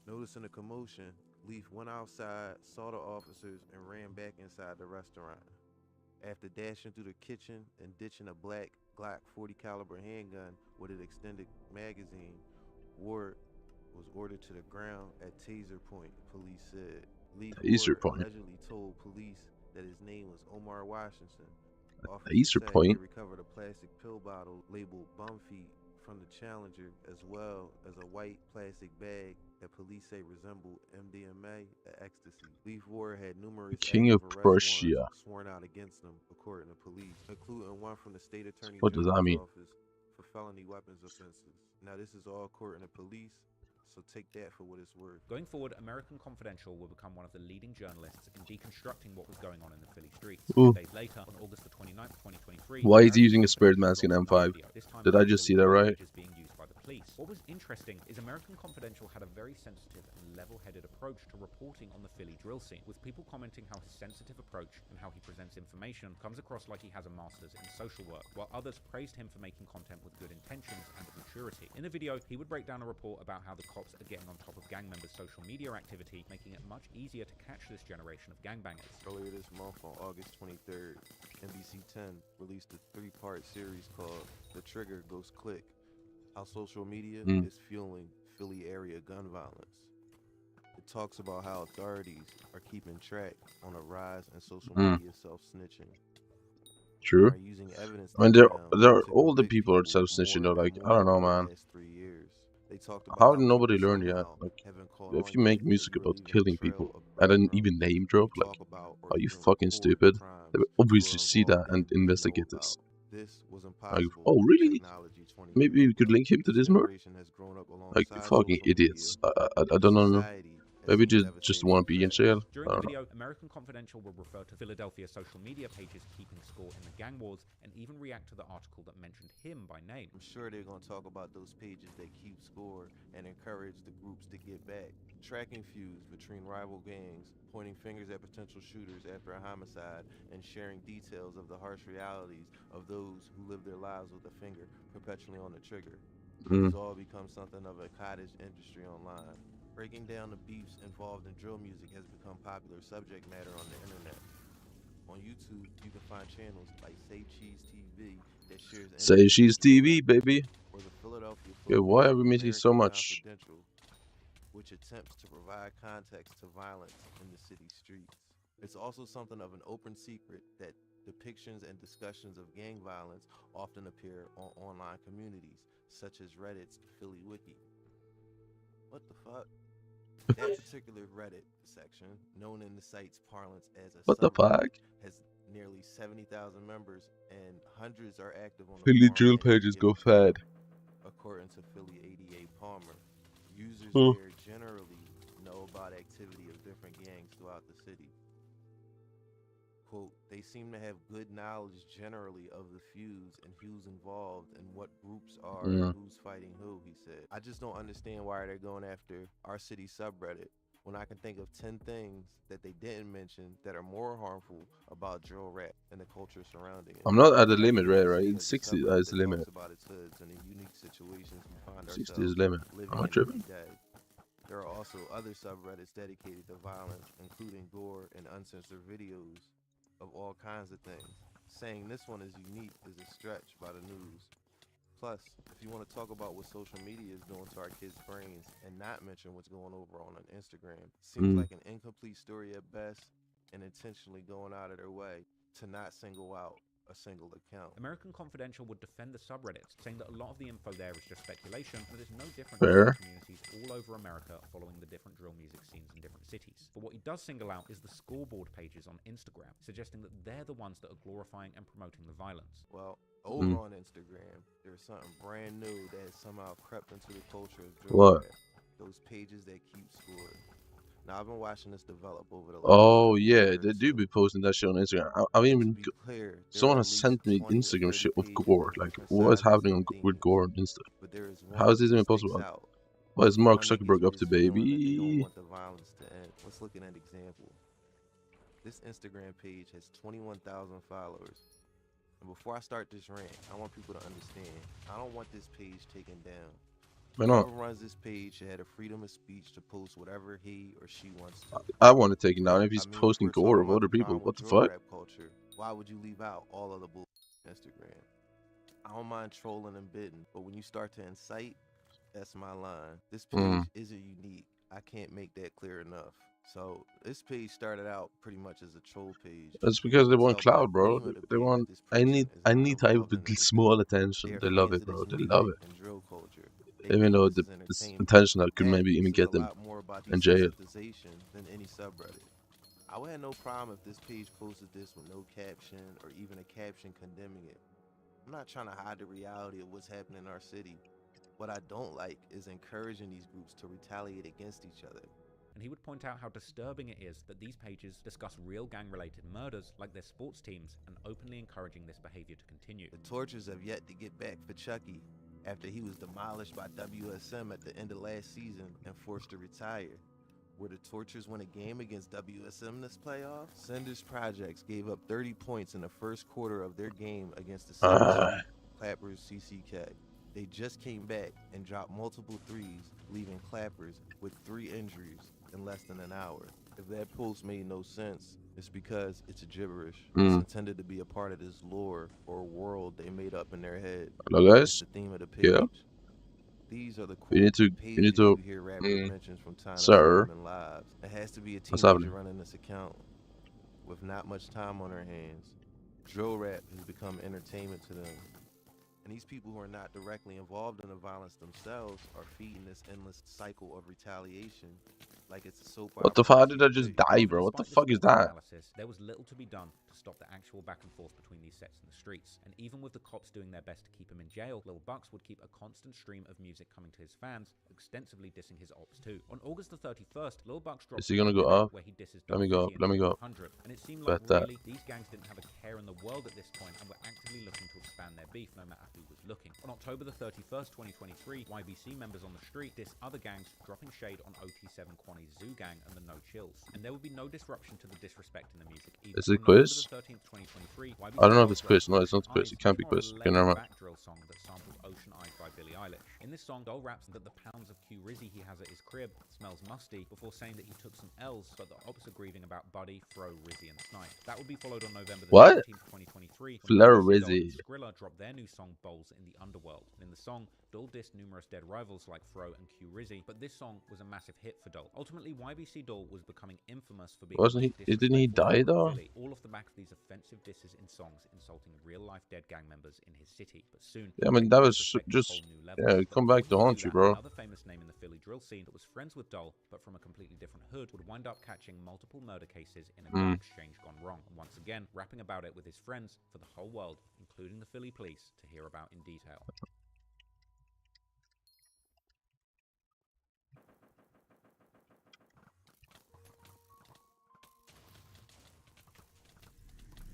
Noticing the commotion, Leaf went outside, saw the officers, and ran back inside the restaurant. After dashing through the kitchen and ditching a black Glock 40 caliber handgun with an extended magazine, Ward was ordered to the ground at taser point, police said. Leaf Taser Ward point. allegedly told police that his name was Omar Washington. Officers Taser say point. they recovered a plastic pill bottle labeled Bum Feet from the Challenger, as well as a white plastic bag that police say resembled MDMA and ecstasy. Leaf Ward had numerous King of active arrest Prussia. warrants sworn out against him, according to police, including one from the state attorney What does that general's mean? office for felony weapons offenses. Now, this is all according to police, so take that for what it's worth. Going forward, American Confidential will become one of the leading journalists in deconstructing what was going on in the Philly streets. Ooh. Days later, on August the 29th, 2023, Why is he using a American spirit Confidential mask in dropped a M5? video, this time Did of I just see Philly that right? images being used by the police. What was interesting is American Confidential had a very sensitive and level-headed approach to reporting on the Philly drill scene, with people commenting how his sensitive approach and how he presents information comes across like he has a master's in social work, while others praised him for making content with good intentions and maturity. In the video, he would break down a report about how the cops are getting on top of gang members' social media activity, making it much easier to catch this generation of gangbangers. Earlier this month, on August 23rd, NBC 10 released a 3-part series called The Trigger Goes Click: How Social Media is Fueling Philly Area Gun Violence. It talks about how authorities are keeping track on a rise in social media self-snitching. True. Are using evidence I mean, they they're found to all the convict people are people self-snitching. more They're like, and I don't more know, in the man. last 3 years. They talked about How how did nobody people learn yet? somehow Like, haven't caught if on you make yet music that you're about leaving a killing trail people of and then breadcrumbs even name drop, to like, talk about or are you even fucking report stupid? crimes They would you obviously were see that involved in and and know investigate about. this. This was Like, impossible oh with really? technology 20 Maybe years we could ago. link him to This this murder? generation has grown up Like, alongside fucking social idiots. media. I don't know. Society has Maybe seen just devastating want to be in effects. jail. During I the don't know. video, American Confidential will refer to Philadelphia social media pages keeping score in the gang wars and even react to the article that mentioned him by name. I'm sure they're going to talk about those pages that keep score and encourage the groups to get back. Tracking feuds between rival gangs, pointing fingers at potential shooters after a homicide, and sharing details of the harsh realities of those who live their lives with a finger perpetually on the trigger. These all become something of a cottage industry online. Breaking down the beefs involved in drill music has become popular subject matter on the internet. On YouTube, you can find channels like Say Cheese TV that shares Say she's drill TV, rap, baby. or the Philadelphia Yeah, why are we Focus missing so American much? Confidential, which attempts to provide context to violence in the city streets. It's also something of an open secret that depictions and discussions of gang violence often appear on online communities, such as Reddit's Philly Wiki. What the fuck? That particular Reddit section, known in the site's parlance as a What the fuck? subreddit, has nearly 70,000 members, and hundreds are active on the Philly forum drill at any pages go given fad. time. According to Philly 88 Palmer, users Oh. there generally know about activity of different gangs throughout the city. Quote, they seem to have good knowledge generally of the feuds and who's involved and what groups are and who's fighting who, he said. I just don't understand why they're going after our city subreddit when I can think of 10 things that they didn't mention that are more harmful about drill rap and the culture surrounding it. I'm not at the I limit, view right? this It's as a 60 subreddit is the that limit. talks about its hoods and the unique situations we find 60 is ourselves the limit. living Am I in tripping? every day. There are also other subreddits dedicated to violence, including gore and uncensored videos of all kinds of things. Saying this one is unique is a stretch by the news. Plus, if you want to talk about what social media is doing to our kids' brains and not mention what's going over on Instagram, seems like an incomplete story at best and intentionally going out of their way to not single out a single account. American Confidential would defend the subreddits, saying that a lot of the info there is just speculation, and it is no different Fair. to communities all over America following the different drill music scenes in different cities. But what he does single out is the scoreboard pages on Instagram, suggesting that they're the ones that are glorifying and promoting the violence. Well, over on Instagram, there's something brand new that has somehow crept into the culture of drill What? rap. Those pages that keep score. Now, I've been watching this develop over the last Oh yeah, year they or do so. be posting that shit on Instagram. I mean, even To be clear, there someone are has at least sent me 20 or Instagram 30 shit of pages gore. with Like, different what is sizes happening of with themes, gore on Insta? but there is How one is this that even sticks possible? out. What is Mark One that gives Zuckerberg me up to, this feeling that they don't baby? want the violence to end. Let's look at an example. This Instagram page has 21,000 followers. And before I start this rant, I want people to understand, I don't want this page taken down. Why not? Whoever runs this page should have the freedom of speech to post whatever he or she wants to. I want to take it down if he's I mean, if posting we're gore talking of about other the people. primal What the drill fuck? rap culture, why would you leave out all of the bull on Instagram? I don't mind trolling and bidding, but when you start to incite, that's my line. This page isn't unique. I can't make that clear enough. So this page started out pretty much as a troll page. That's because they You can want tell by the cloud, bro. theme of the They page want. that this person is not Any type of involved in the small debate. attention. They are They love fans it, of bro. this They music love it. and drill culture. They Even believe though this is it's entertainment. intentional, that could And maybe even this is get a them lot more about in jail. desensitization than any subreddit. I would have no problem if this page posted this with no caption or even a caption condemning it. I'm not trying to hide the reality of what's happening in our city. What I don't like is encouraging these groups to retaliate against each other. And he would point out how disturbing it is that these pages discuss real gang-related murders like their sports teams and openly encouraging this behavior to continue. The Tortures have yet to get back for Chucky after he was demolished by WSM at the end of last season and forced to retire. Were the Tortures win a game against WSM this playoff? Senders Projects gave up 30 points in the first quarter of their game against the 7th Clappers CCK. They just came back and dropped multiple threes, leaving Clappers with 3 injuries in less than an hour. If that post made no sense, it's because it's gibberish. It's intended to be a part of this lore or world they made up in their head. Hello, guys. It's the theme of the page. Yeah. These are the You need to. pages you hear rappers mention from time to Sir. time in lives. It has to be a What's teenager happening? running this account with not much time on their hands. Drill rap has become entertainment to them. And these people who are not directly involved in the violence themselves are feeding this endless cycle of retaliation like it's a soap opera. What the fuck? How did I just die, However, bro? What the despite fuck is sports that? analysis, there was little to be done to stop the actual back and forth between these sets in the streets. And even with the cops doing their best to keep him in jail, Lil Bucks would keep a constant stream of music coming to his fans, extensively dissing his ops too. On August the 31st, Lil Bucks dropped Is he gonna go a up? where he disses Let me go up. Dr. Let me go up. 100, and it seemed like Bet that. really these gangs didn't have a care in the world at this point and were actively looking to expand their beef no matter who was looking. On October the 31st, 2023, YBC members on the street diss other gangs, dropping shade on OT7 Kwani's Zoo Gang and the No Chills. And there would be no disruption to the disrespect in the music either. Is it On November quiz? the 13th, 2023, YBC I don't know if it's dropped quiz. No, it's not Ocean quiz. Eyes, It can't be more of a quiz. Okay, never mind. laid-back drill song that sampled Ocean Eyes by Billie Eilish. In this song, Dole raps that the pounds of Q Rizzy he has at his crib smells musty before saying that he took some L's, but the ops are grieving about Buddy, Fro, Rizzy, and Snipe. That would be followed on November the What? 17th, 2023, when Flo YBC, Dole, Rizzy. and Skrilla dropped their new song Bowls in the Underworld. And in the song, Dole dissed numerous dead rivals like Fro and Q Rizzy, but this song was a massive hit for Dole. Ultimately, YBC Dole was becoming infamous for being Wasn't he? Didn't he die though? Philly, all off the back of these offensive disses in songs insulting real-life dead gang members in his city. But soon, Yeah, I mean they that would was disrespect a just whole new level. yeah. But Come back to before he haunt could you, do that, bro. another famous name in the Philly drill scene that was friends with Dole, but from a completely different hood, would wind up catching multiple murder cases in a gun exchange gone wrong. And once again, rapping about it with his friends for the whole world, including the Philly police, to hear about in detail.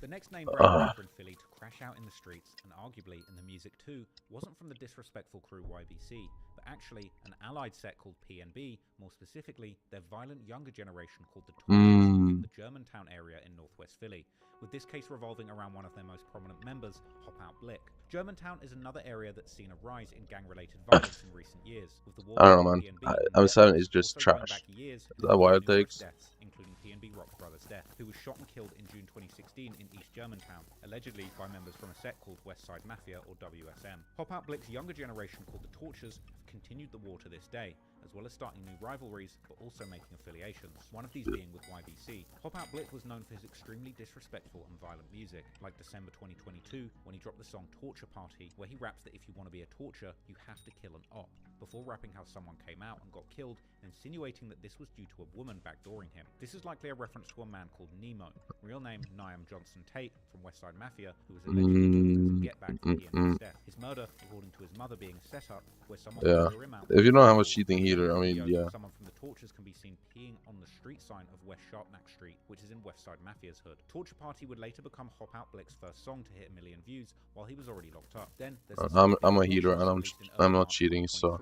The next name brand rapper in Philly to crash out in the streets, and arguably in the music too, wasn't from the disrespectful crew YBC, but actually an allied set called PNB, more specifically their violent younger generation called the Torches from the Germantown area in northwest Philly, with this case revolving around one of their most prominent members, Hop Out Blick. Germantown is another area that's seen a rise in gang-related violence in recent years, with the war I don't know, man. between PNB and I'm Death saying Row it's just also going trash. back years, Is that wild numerous takes? deaths, including PNB Rock Brothers' death, who was shot and killed in June 2016 in East Germantown, allegedly by members from a set called West Side Mafia or WSM. Hop Out Blick's younger generation called the Tortures continued the war to this day, as well as starting new rivalries, but also making affiliations, one of these being with YBC. Hop Out Blick was known for his extremely disrespectful and violent music, like December 2022, when he dropped the song Torture Party, where he raps that if you want to be a torture, you have to kill an op, before rapping how someone came out and got killed, and insinuating that this was due to a woman backdooring him. This is likely a reference to a man called Nemo, real name Niam Johnson Tate, from West Side Mafia, who was allegedly killed as a get back for PNB's death. His murder, according to his mother, being a setup where someone would lure him out. If you know how much cheating heater, I mean, yeah. Someone from the Tortures can be seen peeing on the street sign of West Sharpnack Street, which is in West Side Mafia's hood. Torture Party would later become Hop Out Blick's first song to hit 1 million views while he was already locked up. Then there's I'm a healer and I'm not cheating, so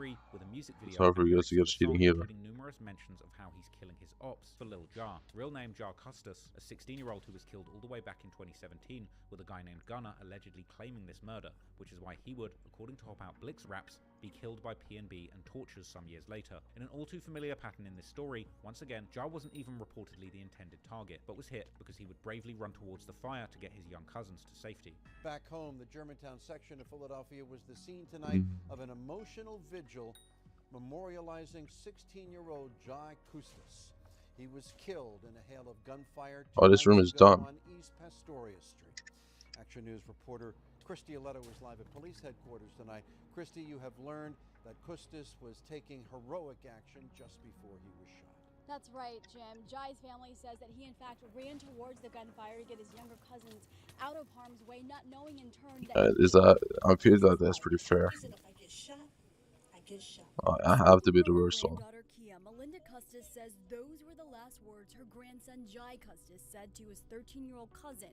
it's hard for you guys to get a cheating healer. Numerous mentions of how he's killing his ops for Lil Jar. Real name Jar Custis, a 16-year-old who was killed all the way back in 2017, with a guy named Gunner allegedly claiming this murder, which is why he would, according to Hop Out Blick's raps, be killed by PNB and Tortures some years later. In an all too familiar pattern in this story, once again, Jar wasn't even reportedly the intended target, but was hit because he would bravely run towards the fire to get his young cousins to safety. Back home, the Germantown section of Philadelphia was the scene tonight of an emotional vigil memorializing 16-year-old Jai Custis. He was killed in a hail of gunfire Oh, this room is done. on East Pastoria Street. Action News reporter Christy Aletta was live at police headquarters tonight. Christy, you have learned that Custis was taking heroic action just before he was shot. That's right, Jim. Jai's family says that he in fact ran towards the gunfire to get his younger cousins out of harm's way, not knowing in turn that I feel that that's pretty fair. I have to be the worst one. Melinda Custis says those were the last words her grandson Jai Custis said to his 13-year-old cousin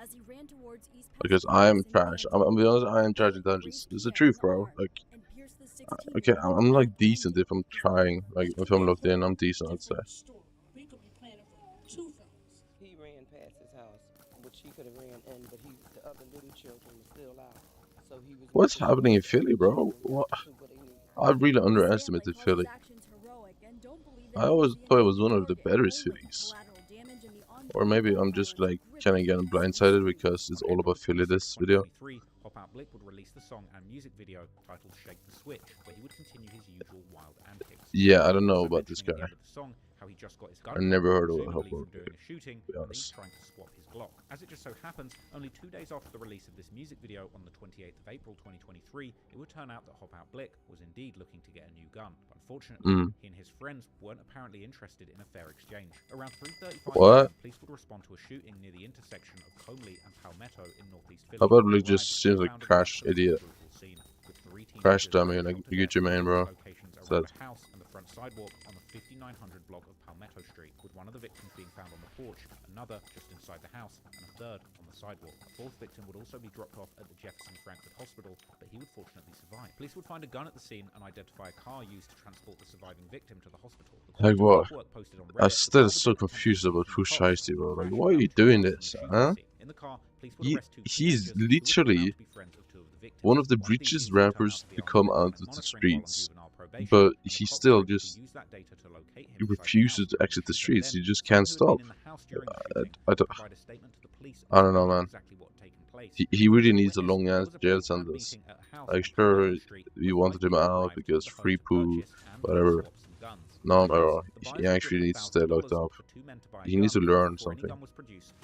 as he ran towards East Because I am trash. I'm be honest, I am trash in dungeons. It's the truth, bro. Like, okay, I'm like decent if I'm trying. Like, if I'm locked in, I'm decent, I'd say. He ran past his house, which he could have ran in, but the other little children were still out. So he was. What's happening in Philly, bro? What? I really underestimated Philly. I always thought it was one of the better cities. Or maybe I'm just like kind of getting blindsided because it's all about Philly this video. Hop Out Blick would release the song and music video titled Shake the Switch, where he would continue his usual wild antics. Yeah, I don't know about this guy. How he just got his I never heard of it. from doing a shooting, and he's trying to swap his Glock. As it just so happens, only 2 days after the release of this music video on the 28th of April 2023, it would turn out that Hop Out Blick was indeed looking to get a new gun. Unfortunately, he and his friends weren't apparently interested in a fair exchange. Around 3:35 police would respond to a shooting near the intersection of Comley and Palmetto in northeast Philly. I probably just seems like a crash idiot. Crash dummy, like, you get your man, bro. Around the house and the front sidewalk on the 5900 block of Palmetto Street, with one of the victims being found on the porch, another just inside the house, and a third on the sidewalk. A fourth victim would also be dropped off at the Jefferson Frankfurt Hospital, but he would fortunately survive. Police would find a gun at the scene and identify a car used to transport the surviving victim to the hospital. Like what? I'm still so confused about Push Shiesty, bro. Like, why are you doing this, huh? He's literally one of the richest rappers to come out of the streets, but he still just refuses to exit the streets. He just can't stop. I don't know, man. He really needs a long ass jail sentence. Like, sure, we wanted him out because free poo, whatever. No, bro, he actually needs to stay locked up. He needs to learn something.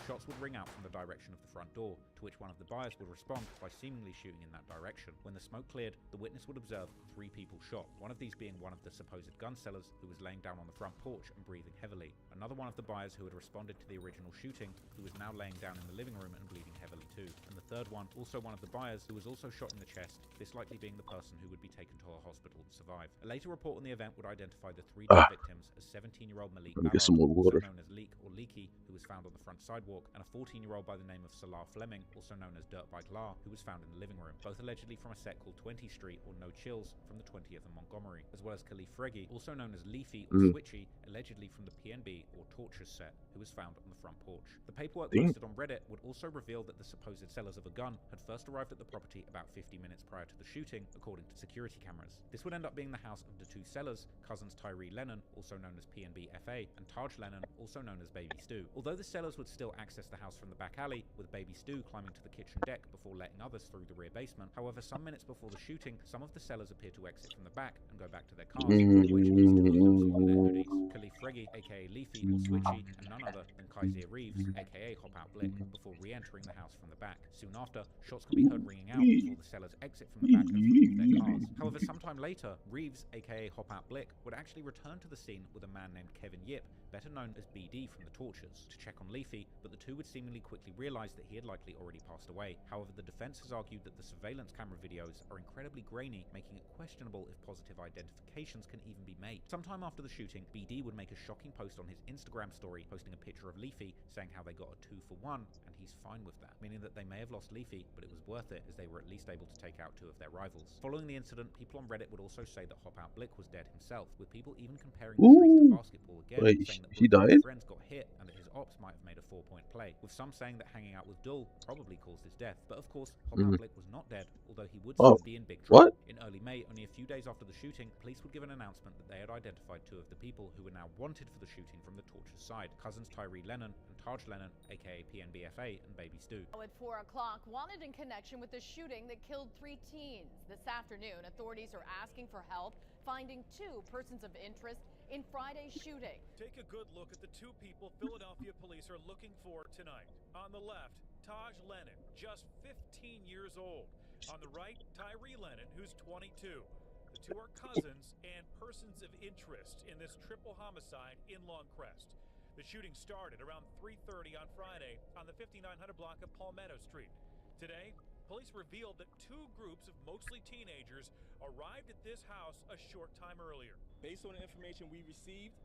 Shots would ring out from the direction of the front door, to which one of the buyers would respond by seemingly shooting in that direction. When the smoke cleared, the witness would observe 3 people shot, one of these being one of the supposed gun sellers who was laying down on the front porch and breathing heavily. Another one of the buyers who had responded to the original shooting, who was now laying down in the living room and bleeding heavily too. And the third one, also one of the buyers, who was also shot in the chest, this likely being the person who would be taken to a hospital to survive. A later report on the event would identify the 3 victims as 17-year-old Malik Let me get some more water. also known as Leek or Leaky, who was found on the front sidewalk, and a 14-year-old by the name of Salah Fleming, also known as Dirtbike La, who was found in the living room, both allegedly from a set called 20th Street or No Chills from the 20th and Montgomery, as well as Khalif Fregi, also known as Leafy or Switchy, allegedly from the PNB or Torture set, who was found on the front porch. The paperwork posted on Reddit would also reveal that the supposed sellers of of a gun had first arrived at the property about 50 minutes prior to the shooting, according to security cameras. This would end up being the house of the two sellers, cousins Tyree Lennon, also known as PNB FA, and Taj Lennon, also known as Baby Stu. Although the sellers would still access the house from the back alley, with Baby Stu climbing to the kitchen deck before letting others through the rear basement. However, some minutes before the shooting, some of the sellers appear to exit from the back and go back to their cars, which leads to photos of their hoodies. Khalif Reggie, aka Leafy or Switchy, and none other than Kaiser Reeves, aka Hop Out Blick, before re-entering the house from the back. Soon after, shots could be heard ringing out before the sellers exit from the back and flee with their cars. However, sometime later, Reeves, aka Hop Out Blick, would actually return to the scene with a man named Kevin Yip, better known as BD from the Tortures, to check on Leafy, but the two would seemingly quickly realize that he had likely already passed away. However, the defense has argued that the surveillance camera videos are incredibly grainy, making it questionable if positive identifications can even be made. Sometime after the shooting, BD would make a shocking post on his Instagram story, posting a picture of Leafy, saying how they got a 2-for-1, and he's fine with that, meaning that they may have lost Leafy, but it was worth it as they were at least able to take out two of their rivals. Following the incident, people on Reddit would also say that Hop Out Blick was dead himself, with people even comparing the streak to basketball again, saying that he Blick and died? his friends got hit and that his ops might have made a 4-point play, with some saying that hanging out with Dull probably caused his death. But of course, Hop Out Blick was not dead, although he would soon be in big trouble. In early May, only a few days after the shooting, police would give an announcement that they had identified two of the people who were now wanted for the shooting from the Tortures side, cousins Tyree Lennon and Taj Lennon, aka PNBFA, and Baby Stu. At 4 o'clock, wanted in connection with the shooting that killed 3 teens. This afternoon, authorities are asking for help finding 2 persons of interest in Friday's shooting. Take a good look at the 2 people Philadelphia police are looking for tonight. On the left, Taj Lennon, just 15 years old. On the right, Tyree Lennon, who's 22. The 2 are cousins and persons of interest in this triple homicide in Longcrest. The shooting started around 3:30 on Friday on the 5900 block of Palmetto Street. Today, police revealed that 2 groups of mostly teenagers arrived at this house a short time earlier. Based on the information we received,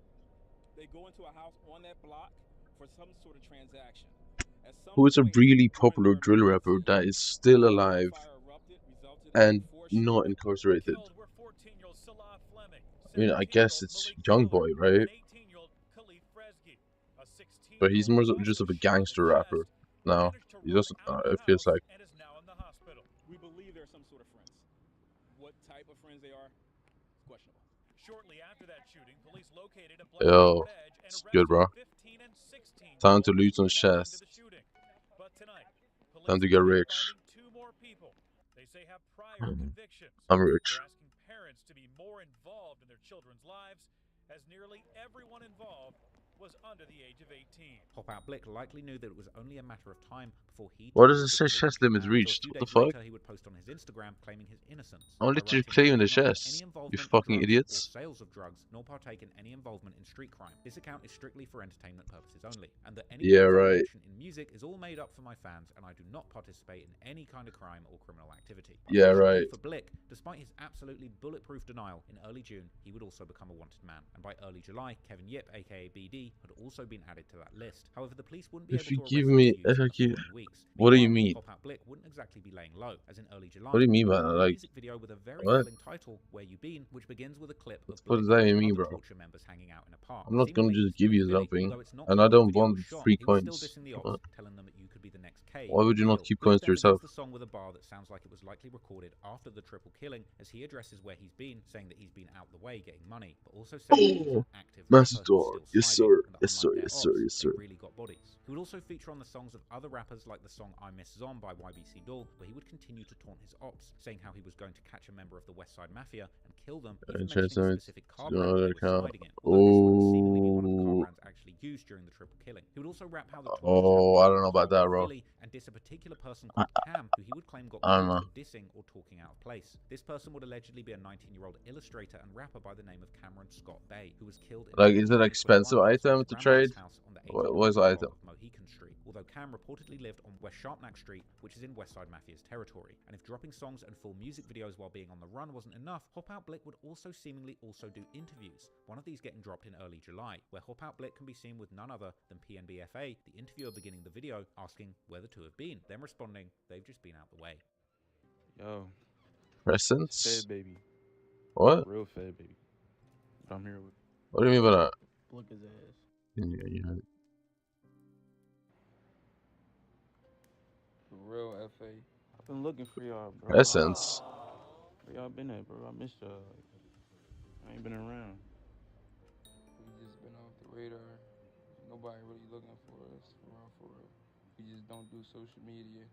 they go into a house on that block for some sort of transaction. Who is a really popular drill rapper that is still alive and not incarcerated? I mean, I guess it's Youngboy, right? But he's more just of a gangster rapper now. He doesn't. It feels like. We believe they're some sort of friends. What type of friends they are, questionable. Shortly after that shooting, police located a black Yo, Edge it's good, bro. Time to lose on chest. Time to get rich. 2 more people they say have prior convictions. I'm rich. They're asking parents to be more involved in their children's lives, as nearly everyone involved was under the age of 18. Hop Out Blick likely knew that it was only a matter of time before he... Why does it say chest limit reached? What the fuck? He would post on his Instagram claiming his innocence. I'm literally claiming the chest, you fucking idiots. Or sales of drugs, nor partake in any involvement in street crime. This account is strictly for entertainment purposes only, and that any mention in music is all made up for my fans, and I do not participate in any kind of crime or criminal activity. Yeah, right. For Blick, despite his absolutely bulletproof denial, in early June, he would also become a wanted man, and by early July, Kevin Yip, aka BD, had also been added to that list. However, the police wouldn't be able to what do you mean? Hop Out Blick wouldn't exactly be laying low, as in early July. What do you mean by that? Like, music video with a very what? telling title, Where You Been, which begins with a clip of What does that even mean, bro? members hanging out in a park. I'm not gonna just give you something, and I don't want free coins. Telling them that you could be the next K. Why would you not keep coins to yourself? The song with a bar that sounds like it was likely recorded after the triple killing, as he addresses where he's been, saying that he's been out the way getting money, but also saying he's an active Master, yes sir, yes sir, yes sir, yes sir. Really got bodies. He would also feature on the songs of other rappers like the song I Miss Zom by YBC Dull, where he would continue to taunt his ops, saying how he was going to catch a member of the West Side Mafia and kill them, even mentioning a specific car brand he was hiding in. Oh, actually used during the triple killing. He would also rap how the I don't know about that, bro. And diss a particular person called Cam, who he would claim got I for dissing or talking out of place. This person would allegedly be a 19-year-old illustrator and rapper by the name of Cameron Scott Bay, who was killed in like, is it an expensive item to trade? What is the item? Mohican Street, although Cam reportedly lived on West Sharpnack Street, which is in West Side Mafia's territory. And if dropping songs and full music videos while being on the run wasn't enough, Hop Out Blick would also seemingly do interviews, one of these getting dropped in early July, where Hop Out Blick can be seen with none other than PNBFA, the interviewer beginning the video asking where the two have been, then responding, they've just been out the way. Yo. Presents? Fed baby. What? Real fed baby. I'm here with. What do you mean by that? Look his ass. Yeah. real FA. I've been looking for y'all, bro. Essence. Where y'all been at, bro? I missed y'all. I ain't been around. We just been off the radar. Nobody really looking for us, for real. We just don't do social media.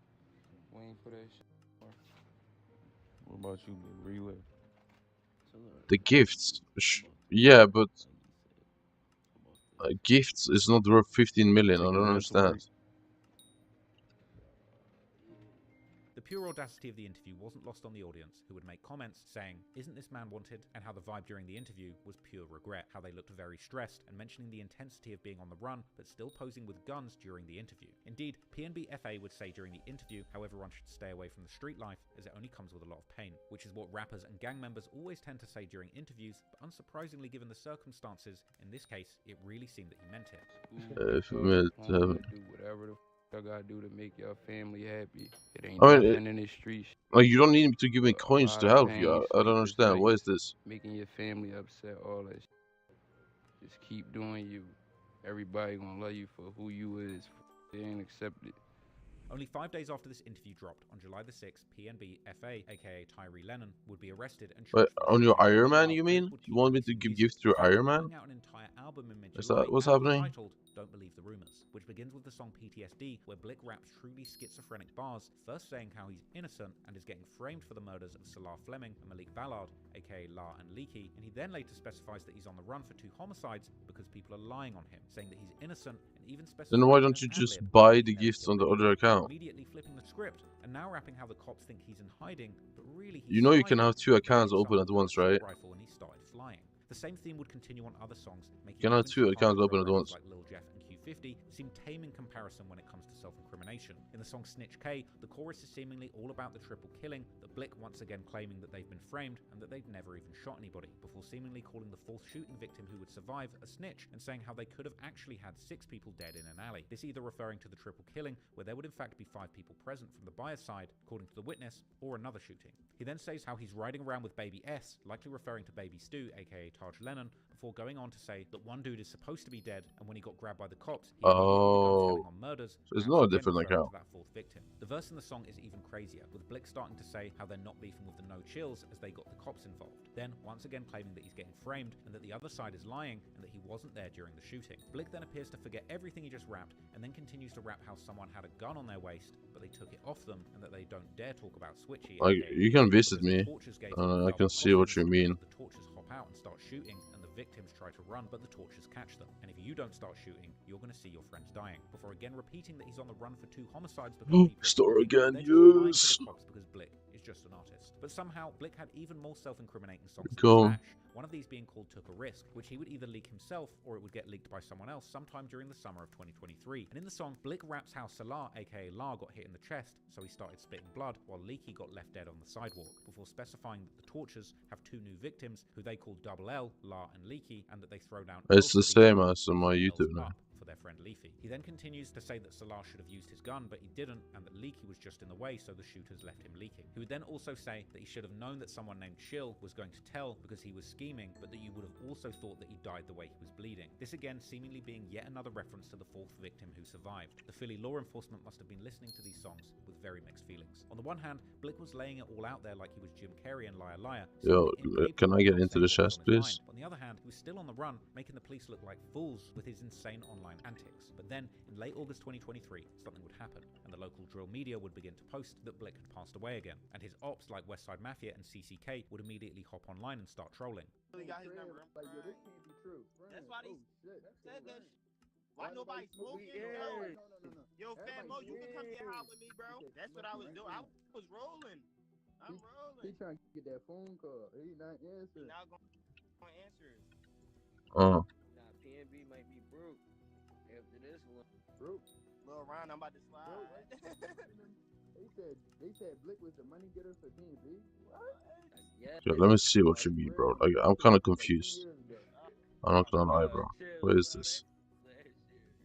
We ain't for that shit anymore. What about you, big? Where you at? The gifts. Yeah, but gifts is not worth 15 million. I don't understand. The pure audacity of the interview wasn't lost on the audience, who would make comments saying, "Isn't this man wanted?" and how the vibe during the interview was pure regret, how they looked very stressed, and mentioning the intensity of being on the run, but still posing with guns during the interview. Indeed, PNB FA would say during the interview how everyone should stay away from the street life, as it only comes with a lot of pain, which is what rappers and gang members always tend to say during interviews, but unsurprisingly given the circumstances, in this case, it really seemed that he meant it. Do whatever the I gotta do to make your family happy. It ain't I mean, nothing in the streets. Like, you don't need me to give me coins to help you. I don't understand. What is this? Making your family upset, all that shit. Just keep doing you. Everybody gonna love you for who you is. They ain't accepted. Only 5 days after this interview dropped, on July the 6th, PNB FA, aka Tyree Lennon, would be arrested and Wait, charged. on your Iron Man, you mean? You want me to give gifts to your Iron Man? Out an entire album in Is that what's happening? Titled Don't Believe the Rumors, which begins with the song PTSD, where Blick raps truly schizophrenic bars, first saying how he's innocent and is getting framed for the murders of Salah Fleming and Malik Ballard, aka La and Leaky, and he then later specifies that he's on the run for 2 homicides because people are lying on him, saying that he's innocent, and even specifies. Then why don't you just buy the gifts on the other account? Immediately flipping the script and now rapping how the cops think he's in hiding, but really You know you can have 2 accounts open at once, right? Rifle when he started flying. The same theme would continue on other songs, making You can have 2 accounts open at once. like Lil Jeff and Q50 seem tame in comparison when it comes to self-incrimination. In the song Snitch K, the chorus is seemingly all about the triple killing, that Blick once again claiming that they've been framed and that they've never even shot anybody, before seemingly calling the 4th shooting victim who would survive a snitch and saying how they could have actually had 6 people dead in an alley. This either referring to the triple killing, where there would in fact be 5 people present from the buyer's side, according to the witness, or another shooting. He then says how he's riding around with Baby S, likely referring to Baby Stu, aka Taj Lennon, before going on to say that one dude is supposed to be dead, and when he got grabbed by the cops, he oh, on murders. So it's not a different account. That 4th victim. The verse in the song is even crazier, with Blick starting to say how they're not beefing with the No Chills as they got the cops involved. Then, once again claiming that he's getting framed, and that the other side is lying, and that he wasn't there during the shooting. Blick then appears to forget everything he just rapped, and then continues to rap how someone had a gun on their waist, but they took it off them, and that they don't dare talk about Switchy. Like, you can visit me. I can see what you mean. The torches hop out and start shooting, and the victims try to run, but the torches catch them. And if you don't start shooting, you're going to see your friends dying. Before again repeating that he's on the run for 2 homicides because Store again, yes. Because Blick is just an artist. But somehow, Blick had even more self-incriminating songs Go. than Slash, one of these being called Took a Risk, which he would either leak himself or it would get leaked by someone else sometime during the summer of 2023. And in the song, Blick raps how Salah, aka La, got hit in the chest, so he started spitting blood, while Leaky got left dead on the sidewalk, before specifying that the torches have 2 new victims, who they call Double L, La and Leaky, and that they throw down. It's the same as on my YouTube now. For their friend Leafy. He then continues to say that Salah should have used his gun, but he didn't, and that Leaky was just in the way, so the shooters left him leaking. He would then also say that he should have known that someone named Chill was going to tell because he was scheming, but that you would have also thought that he died the way he was bleeding. This again seemingly being yet another reference to the 4th victim who survived. The Philly law enforcement must have been listening to these songs with very mixed feelings. On the one hand, Blick was laying it all out there like he was Jim Carrey and Liar Liar. Yo, can I get into the chest, please? On the other hand, he was still on the run, making the police look like fools with his insane online antics. But then, in late August 2023, something would happen, and the local drill media would begin to post that Blick had passed away again, and his ops like Westside Mafia and CCK would immediately hop online and start trolling. Really got his number. Like, yo, this can't be true. That's why they said that shit. Why nobody smoking? Yo, Famo, you can come get high with me, bro. That's what I was doing. I was rolling. I'm rolling. He trying to get that phone call. He not answering. He not going to answer it. Nah, PNB might be broke after this one. Broke? Lil Ron, I'm about to slide. They said Blick was the money getter for PNB. What? Yo, let me see what you mean, bro. Like, I'm kind of confused. I'm not gonna lie, bro. What is this?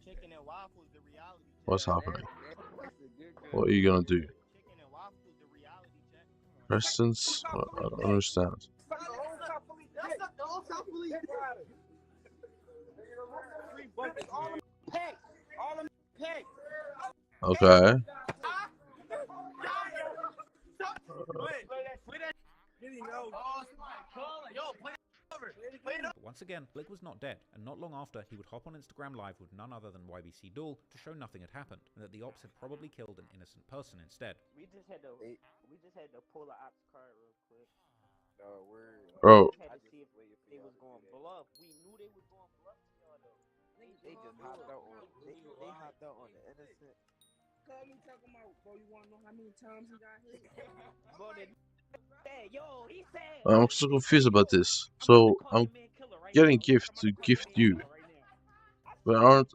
Chicken and waffles, the reality. What's happening? What are you gonna do? Preston's? I don't understand. Okay. But once again, Blick was not dead, and not long after, he would hop on Instagram Live with none other than YBC Duel to show nothing had happened, and that the ops had probably killed an innocent person instead. We just had to pull the ops card real quick. Bro. We had to see if they was going bluff. We knew they was going bluff to y'all though. They just hopped out on they hopped out on the innocent. Call me talking about, bro, you wanna know how many times he got hit? Yo, he said I'm so confused about this. So I'm getting gift to gift you, but aren't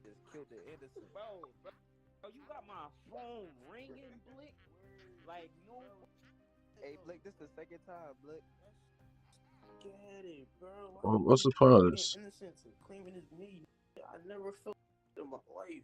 Just killed the innocent. Bro, you got my phone ringing, Blick. Like no. Hey, Blick, this the second time, Blick. Get it, bro. what's the point of this? Innocence and claiming his me. I never felt in my life.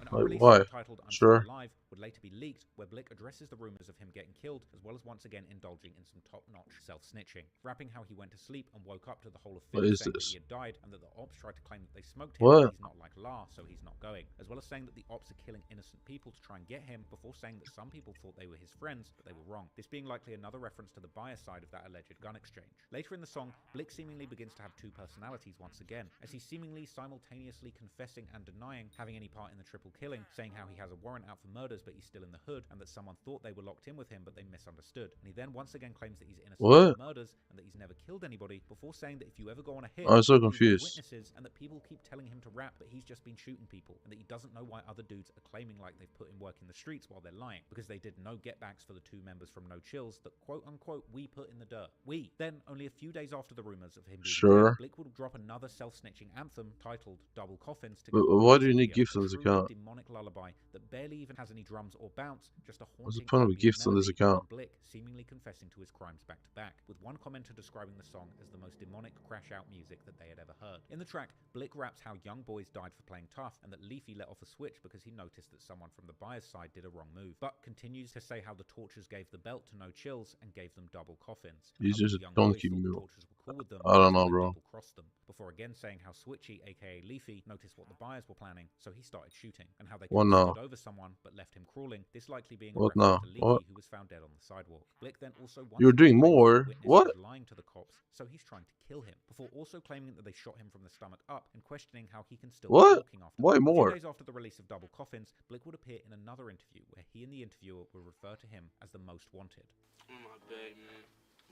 An Like, unreleased why? song titled I'm Sure. Still Alive would later be leaked, where Blick addresses the rumors of him getting killed, as well as once again indulging in some top-notch self-snitching, rapping how he went to sleep and woke up to the whole of What Philly is saying this? that he had died, and that the ops tried to claim that they smoked him, What? but he's not like La, so he's not going, as well as saying that the ops are killing innocent people to try and get him, before saying that some people thought they were his friends, but they were wrong, this being likely another reference to the bias side of that alleged gun exchange. Later in the song, Blick seemingly begins to have two personalities once again, as he's seemingly simultaneously confessing and denying having any part in the triple killing, saying how he has a warrant out for murders but he's still in the hood, and that someone thought they were locked in with him but they misunderstood. And he then once again claims that he's innocent What? of murders and that he's never killed anybody, before saying that if you ever go on a hit, I'm so there'll be confused. witnesses, and that people keep telling him to rap but he's just been shooting people, and that he doesn't know why other dudes are claiming like they've put in work in the streets while they're lying, because they did no get-backs for the two members from No Chills that quote-unquote we put in the dirt. We. Then, only a few days after the rumors of him being Sure. dead, Blick will drop another self-snitching anthem titled Double Coffins to But go on why do you his need video, gifts on a this truly account? demonic lullaby that barely even has any drums or bounce, just a What's the haunting point of upbeat gifts on this melody, account? and Blick seemingly confessing to his crimes back to back, with one commenter describing the song as the most demonic crash-out music that they had ever heard. In the track, Blick raps how young boys died for playing tough, and that Leafy let off a switch because he noticed that someone from the buyer's side did a wrong move, but continues to say how the Tortures gave the belt to No Chills and gave them double coffins. He's How just these a young boys donkey thought the mule. Tortures were cool with them, I don't so know, they bro. double-crossed them, before again saying how Switchy, aka Leafy, noticed what the buyers were planning, so he started shooting, and how they What could have now? stood over someone but left him crawling, this likely being a What reference now? to Leafy, What? who was found dead on the sidewalk. Blick then also once You're doing again claims that more? the witness What? was lying to the cops, so he's trying to kill him, before also claiming that they shot him from the stomach up and questioning how he can still What? be walking after Why that. more? A few days after the release of Double Coffins, Blick would appear in another interview where he and the interviewer would refer to him as the most wanted. I'm in my bag, man.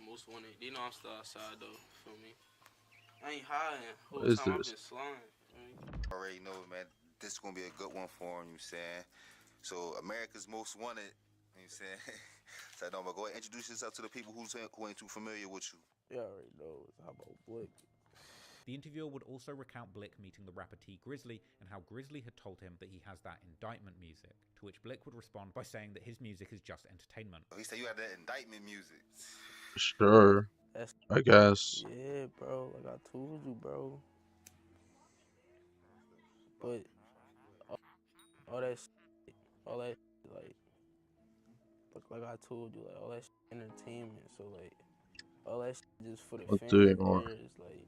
Most wanted. You know I'm still outside though. Feel me? I ain't hiding. Whole What is time I've this? been slime. Already know, man. This is gonna be a good one for him. You saying? So America's Most Wanted. You saying? So no, but go ahead, introduce yourself to the people who ain't too familiar with you. You already know. How about Blick? The interviewer would also recount Blick meeting the rapper T Grizzly and how Grizzly had told him that he has that indictment music, to which Blick would respond by saying that his music is just entertainment. He said you had that indictment music. Sure. That's, I guess. yeah, bro. Like I told you, bro. But all that shit, like I told you, like all that shit entertainment. So like all that shit just for the I'm family. doing more. It's like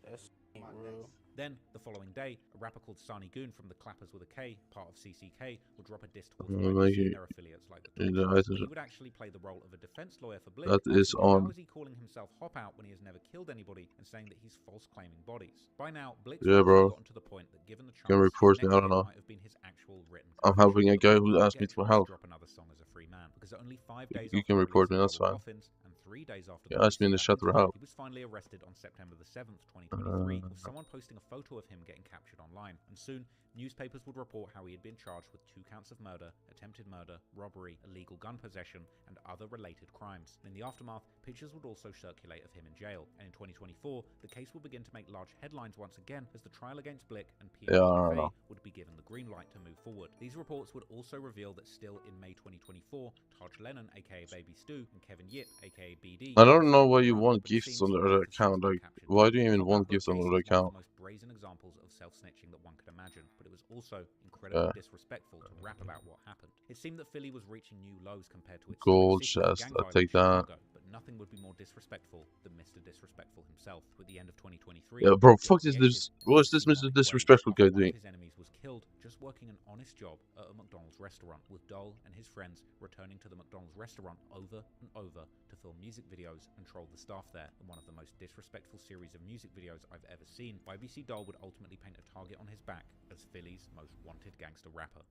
that's ain't real. Then, the following day, a rapper called Sani Goon from the Clappers with a K, part of CCK, would drop a diss towards Like YBC and their affiliates like the in the Tortures. items He would actually play the role of a defense lawyer for Blick, that is asking him how on. is he calling himself Hop Out when he has never killed anybody, and saying that he's false claiming bodies. By now, Blick's Yeah, bro. gotten to the point that given the chance, Can his report next me. I don't hit know. might have been his actual written I'm confession, helping a but guy Blick who wouldn't asked me get a for chance to help. drop another song as a free man, because only 5 days You after can the report release me. of That's Double fine. Coffins, and 3 days after You the asked me in the release chat of for that help. interview, he was finally arrested on September the 7th, 2023, with someone posting a photo of him getting captured online, and soon newspapers would report how he had been charged with 2 counts of murder, attempted murder, robbery, illegal gun possession, and other related crimes. In the aftermath, pictures would also circulate of him in jail, and in 2024, the case would begin to make large headlines once again as the trial against Blick and Yeah, I don't PMFA know. would be given the green light to move forward. These reports would also reveal that still in May 2024, Taj Lennon, aka Baby Stu, and Kevin Yip, aka BD, I don't know were why you running, want but it gifts seems on the as other the scenes account. were Like, captured. why do you The even Hop want Out Blick gifts on case the is other one of the account? most brazen examples of self-snitching that one could imagine, but it was also incredibly Yeah. disrespectful to rap about what happened. It seemed that Philly was reaching new lows compared to its Gold storic city of chest. gang I violence take that. Chicago, but nothing would be more disrespectful than Mr. Disrespectful himself. At the end of 2023, Yeah, bro, fuck this. What's this Mr. Disrespectful guy doing? one of his enemies was killed just working an honest job at a McDonald's restaurant, with Dole and his friends returning to the McDonald's restaurant over and over to film music videos and troll the staff there. In one of the most disrespectful series of music videos I've ever seen, YBC Dole would ultimately paint a target on his back as Philly's most wanted gangster rapper.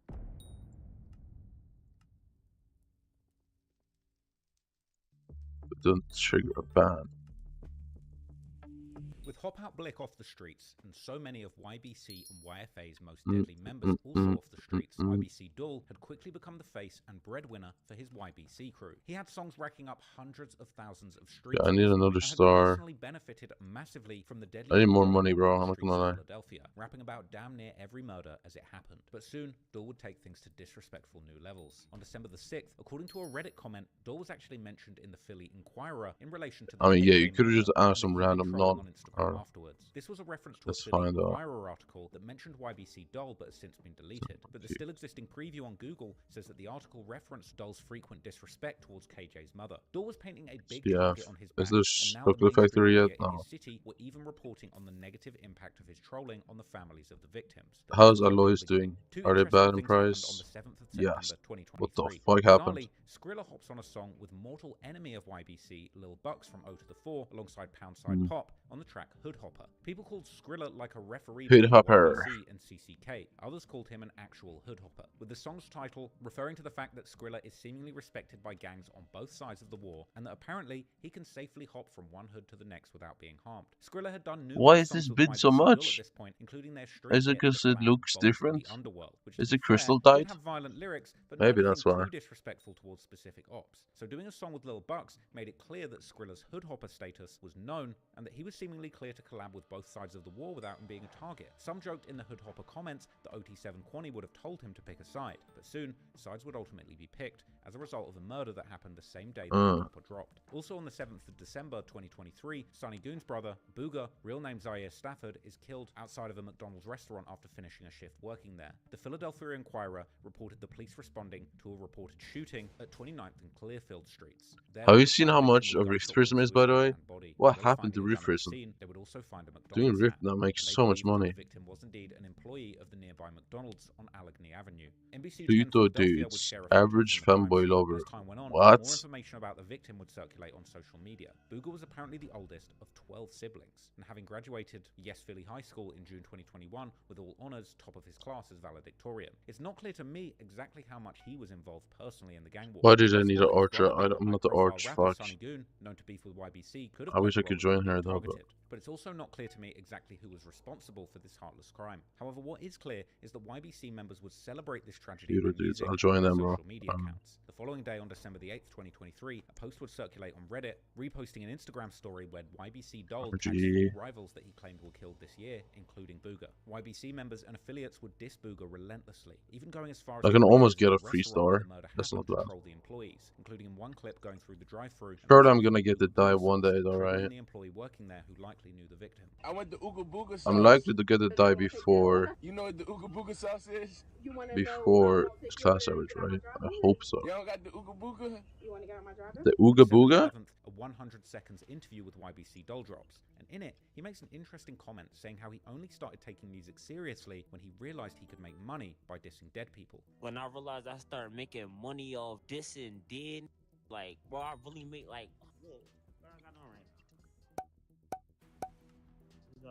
Don't trigger a ban. With Hop Out Blick off the streets, and so many of YBC and YFA's most deadly members also off the streets, YBC Dole had quickly become the face and breadwinner for his YBC crew. He had songs racking up hundreds of thousands of streams. Yeah, I need another star. Benefited massively from the deadly I need more money, bro. I'm not gonna lie. Philadelphia, rapping about damn near every murder as it happened. But soon, Dole would take things to disrespectful new levels. On December the 6th, according to a Reddit comment, Dole was actually mentioned in the Philly Inquirer in relation to the I mean, yeah, you could have just asked some random afterwards. This was a reference to a Philly Inquirer article that mentioned YBC Dole but has since been deleted. But the still existing preview on Google says that the article referenced Dole's frequent disrespect towards KJ's mother. Dole was painting a big target on his back, is this and now the factory yet? in his city were even reporting on the negative impact of his trolling on the families of the victims. How's Aloys doing? Are they bad in price? Yes. What the fuck happened? Skrilla hops on a song with mortal enemy of YBC, Lil Bucks from 0 to the 4, alongside Poundside Pop on the track Hood Hopper. People called Skrilla like a referee Hood Hopper and CCK. Others called him an actual Hood Hopper, with the song's title referring to the fact that Skrilla is seemingly respected by gangs on both sides of the war, and that apparently he can safely hop from one hood to the next without being harmed. Skrilla had done numerous Why is songs this with bid so YBC much? at this point, including their Is it because it looks different? Is it crystal did dyed? have violent lyrics, but Maybe nothing that's why. too disrespectful towards specific ops. So doing a song with Lil Bucks made it clear that Skrilla's Hood Hopper status was known, and that he was seemingly clear to collab with both sides of the war without him being a target. Some joked in the Hood Hopper comments that OT7 Kwani would have told him to pick a side, but soon sides would ultimately be picked as a result of a murder that happened the same day that Hood Hopper dropped. Also on the 7th of December 2023, Sonny Goon's brother, Booga, real name Zaire Stafford, is killed outside of a McDonald's restaurant after finishing a shift working there. The Philadelphia Inquirer reported the police responding to a reported shooting at 29th and Clearfield Streets. Have you seen how much a Rift Prism is, by the way? What happened to Rift Prism? Doing Rift now makes so much money. The victim was indeed an employee of the nearby McDonald's on Allegheny Avenue. Pluto dudes, average fanboy lover. More What? information about the victim would circulate on social media. Booga was apparently the oldest of 12 siblings, and having graduated Yes Philly High School in June 2021 with all honours, top of his class as valedictorian. It's not clear to me exactly how much he was involved personally in the gang war. Why did I need an archer? I'm not the arch, fuck. Sonny Goon, known to beef with YBC, could have I wish I played could a role join her in being though, but targeted. But it's also not clear to me exactly who was responsible for this heartless crime. However, what is clear is that YBC members would celebrate this tragedy Peter with dudes, music I'll join on them, their bro. social media accounts. The following day, on December the 8th, 2023, a post would circulate on Reddit, reposting an Instagram story where YBC Dole tags 4 rivals that he claimed were killed this year, including Booga. YBC members and affiliates would diss Booga relentlessly, even going as far as I can almost get a free star. That's not bad. The employees, including in one clip going through the drive-thru. Sure, I'm gonna get the die one day, alright. The employee working there who likely knew the victim. I went to Ooga Booga sauce. I'm likely to get the die before You know what the Ooga Booga sauce is? class average, right? I hope so. You don't got the Ooga Booga? You want to get on my driver? The Ooga Booga? A 100 seconds interview with YBC Dole drops, and in it, he makes an interesting comment saying how he only started taking music seriously when he realized he could make money by dissing dead people. When I realized I started making money off dissing dead, like, bro, I really make, like, what I got on right?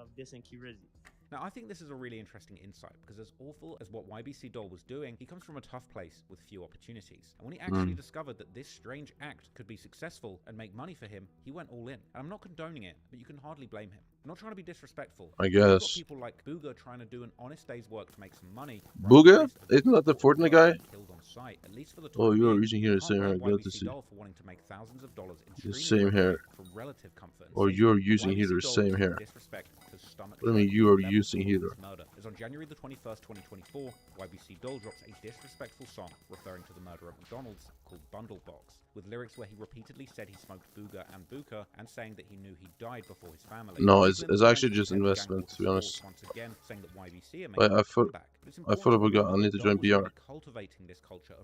Off dissing Kirizzi. Now, I think this is a really interesting insight, because as awful as what YBC Dole was doing, he comes from a tough place with few opportunities. And when he actually discovered that this strange act could be successful and make money for him, he went all in. And I'm not condoning it, but you can hardly blame him. I'm not trying to be disrespectful. I You've got guess. people like Booga trying to do an honest day's work to make some money. Booga? Isn't that the Fortnite guy? Killed on site, at least for the Oh, time you're being. using here the Can't same hair. blame Glad to YBC see. Dole for wanting to make thousands of dollars in The streaming same hair. for relative comfort. Or you're using heater, same hair. What do you mean you are using heater? As on January the 21st, 2024, YBC Dole drops a disrespectful song referring to the murder at McDonald's called Bundle Box, with lyrics where he repeatedly said he smoked Booga and Buka, and saying that he knew he died before his family. No, it's actually just investment, to be honest. Once again, saying that YBC are I making a thought comeback. But it's I thought important about I need to join Dole was BR. really cultivating this culture of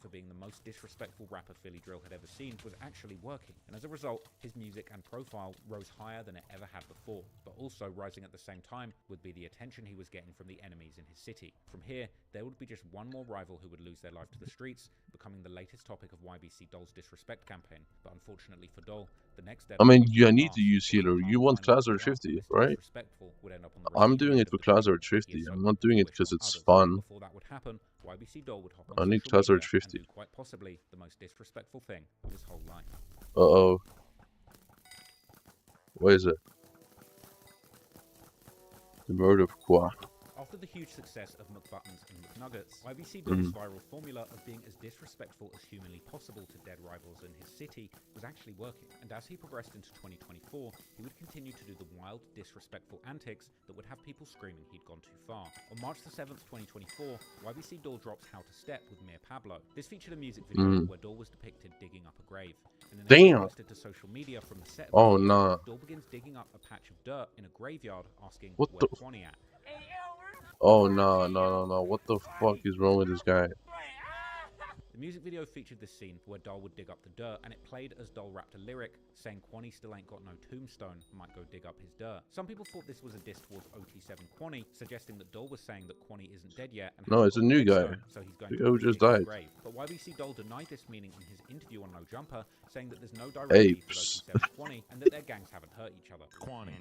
for being the most disrespectful rapper Philly Drill had ever seen was actually working, and as a result, his music and profile rose higher than it ever had before. But also rising at the same time would be the attention he was getting from the enemies in his city. From here, there would be just one more rival who would lose their life to the streets, becoming the latest topic of YBC Doll's disrespect campaign. But unfortunately for Doll, the The next I mean, deadline you would need pass, to use or the healer. You time want line would class run art out, 50, and this right? disrespectful would end up on the I'm receiving doing end it of for the class tweet art that he 50. is so I'm not quick to doing it wish because on it's others. fun. Before that would happen, YBC Doll would hop on I need social class media art 50. and do quite possibly the most disrespectful thing of his whole life. Uh-oh. What is it? The murder of Qua. After the huge success of McButtons and McNuggets, YBC Doll's viral formula of being as disrespectful as humanly possible to dead rivals in his city was actually working, and as he progressed into 2024, he would continue to do the wild, disrespectful antics that would have people screaming he'd gone too far. On March the 7th, 2024, YBC Doll drops How to Step with Mir Pablo. This featured a music video where Doll was depicted digging up a grave. And then Damn! posted to social media from the set of Oh, the video, nah. Doll begins digging up a patch of dirt in a graveyard, asking, What "Where the... Kwani at?" Oh, no, no, no, no. What the fuck is wrong with this guy? The music video featured this scene where Doll would dig up the dirt, and it played as Doll rapped a lyric saying Kwani still ain't got no tombstone, might go dig up his dirt. Some people thought this was a diss towards OT7 Kwani, suggesting that Doll was saying that Kwani isn't dead yet and No, it's a new guy. so he's going The to guy who dig just his died. grave. But YBC Doll denied this meaning in his interview on No Jumper, saying that there's no direct beef with OT7 Kwani and that their gangs haven't hurt each other. Kwani.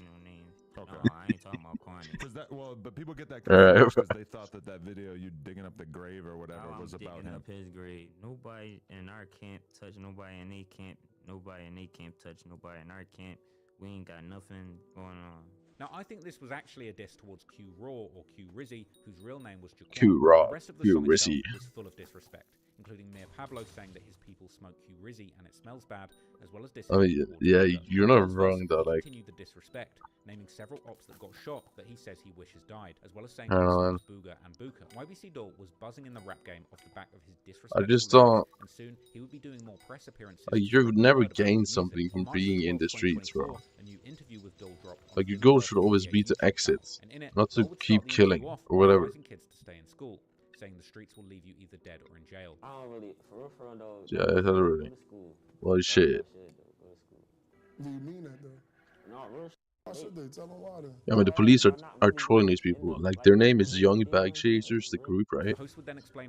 Okay. No, I ain't talking about Kwani. Cause that, well, but people get that Alright. confused because they thought that video, you digging up the grave or whatever, was about digging him. up his grave. Nobody in our camp touch nobody in they camp. Nobody in they camp touch nobody in our camp. We ain't got nothing going on. Now, I think this was actually a diss towards Q Raw or Q Rizzy, whose real name was Jaquan. Q Raw, The rest of the Q song itself Rizzy. was full of disrespect, including Mir Pablo saying that his people smoke Q Rizzy and it smells bad, as well as dissing. I mean, yeah, you're not wrong though, like... Continued the disrespect, naming several ops that got shot that he says he wishes died, as well as saying I he don't know, smokes Booger and Buka. YBC Doll was buzzing in the rap game off the back of his disrespectful I just lyrics, don't... and soon he would be doing more press appearances. Like, you never gain something from being in the streets, bro. Like, your goal should always be to exit, not to keep killing, or whatever. Kids to stay in school, saying the streets will leave you either dead or in jail. I don't really, for real though. Yeah, I had already. Well, shit. Do you mean that though? No, real. Why should they? Tell them why then. I mean, the police are trolling these people. Like, their name is Young Bag Chasers, the group, right?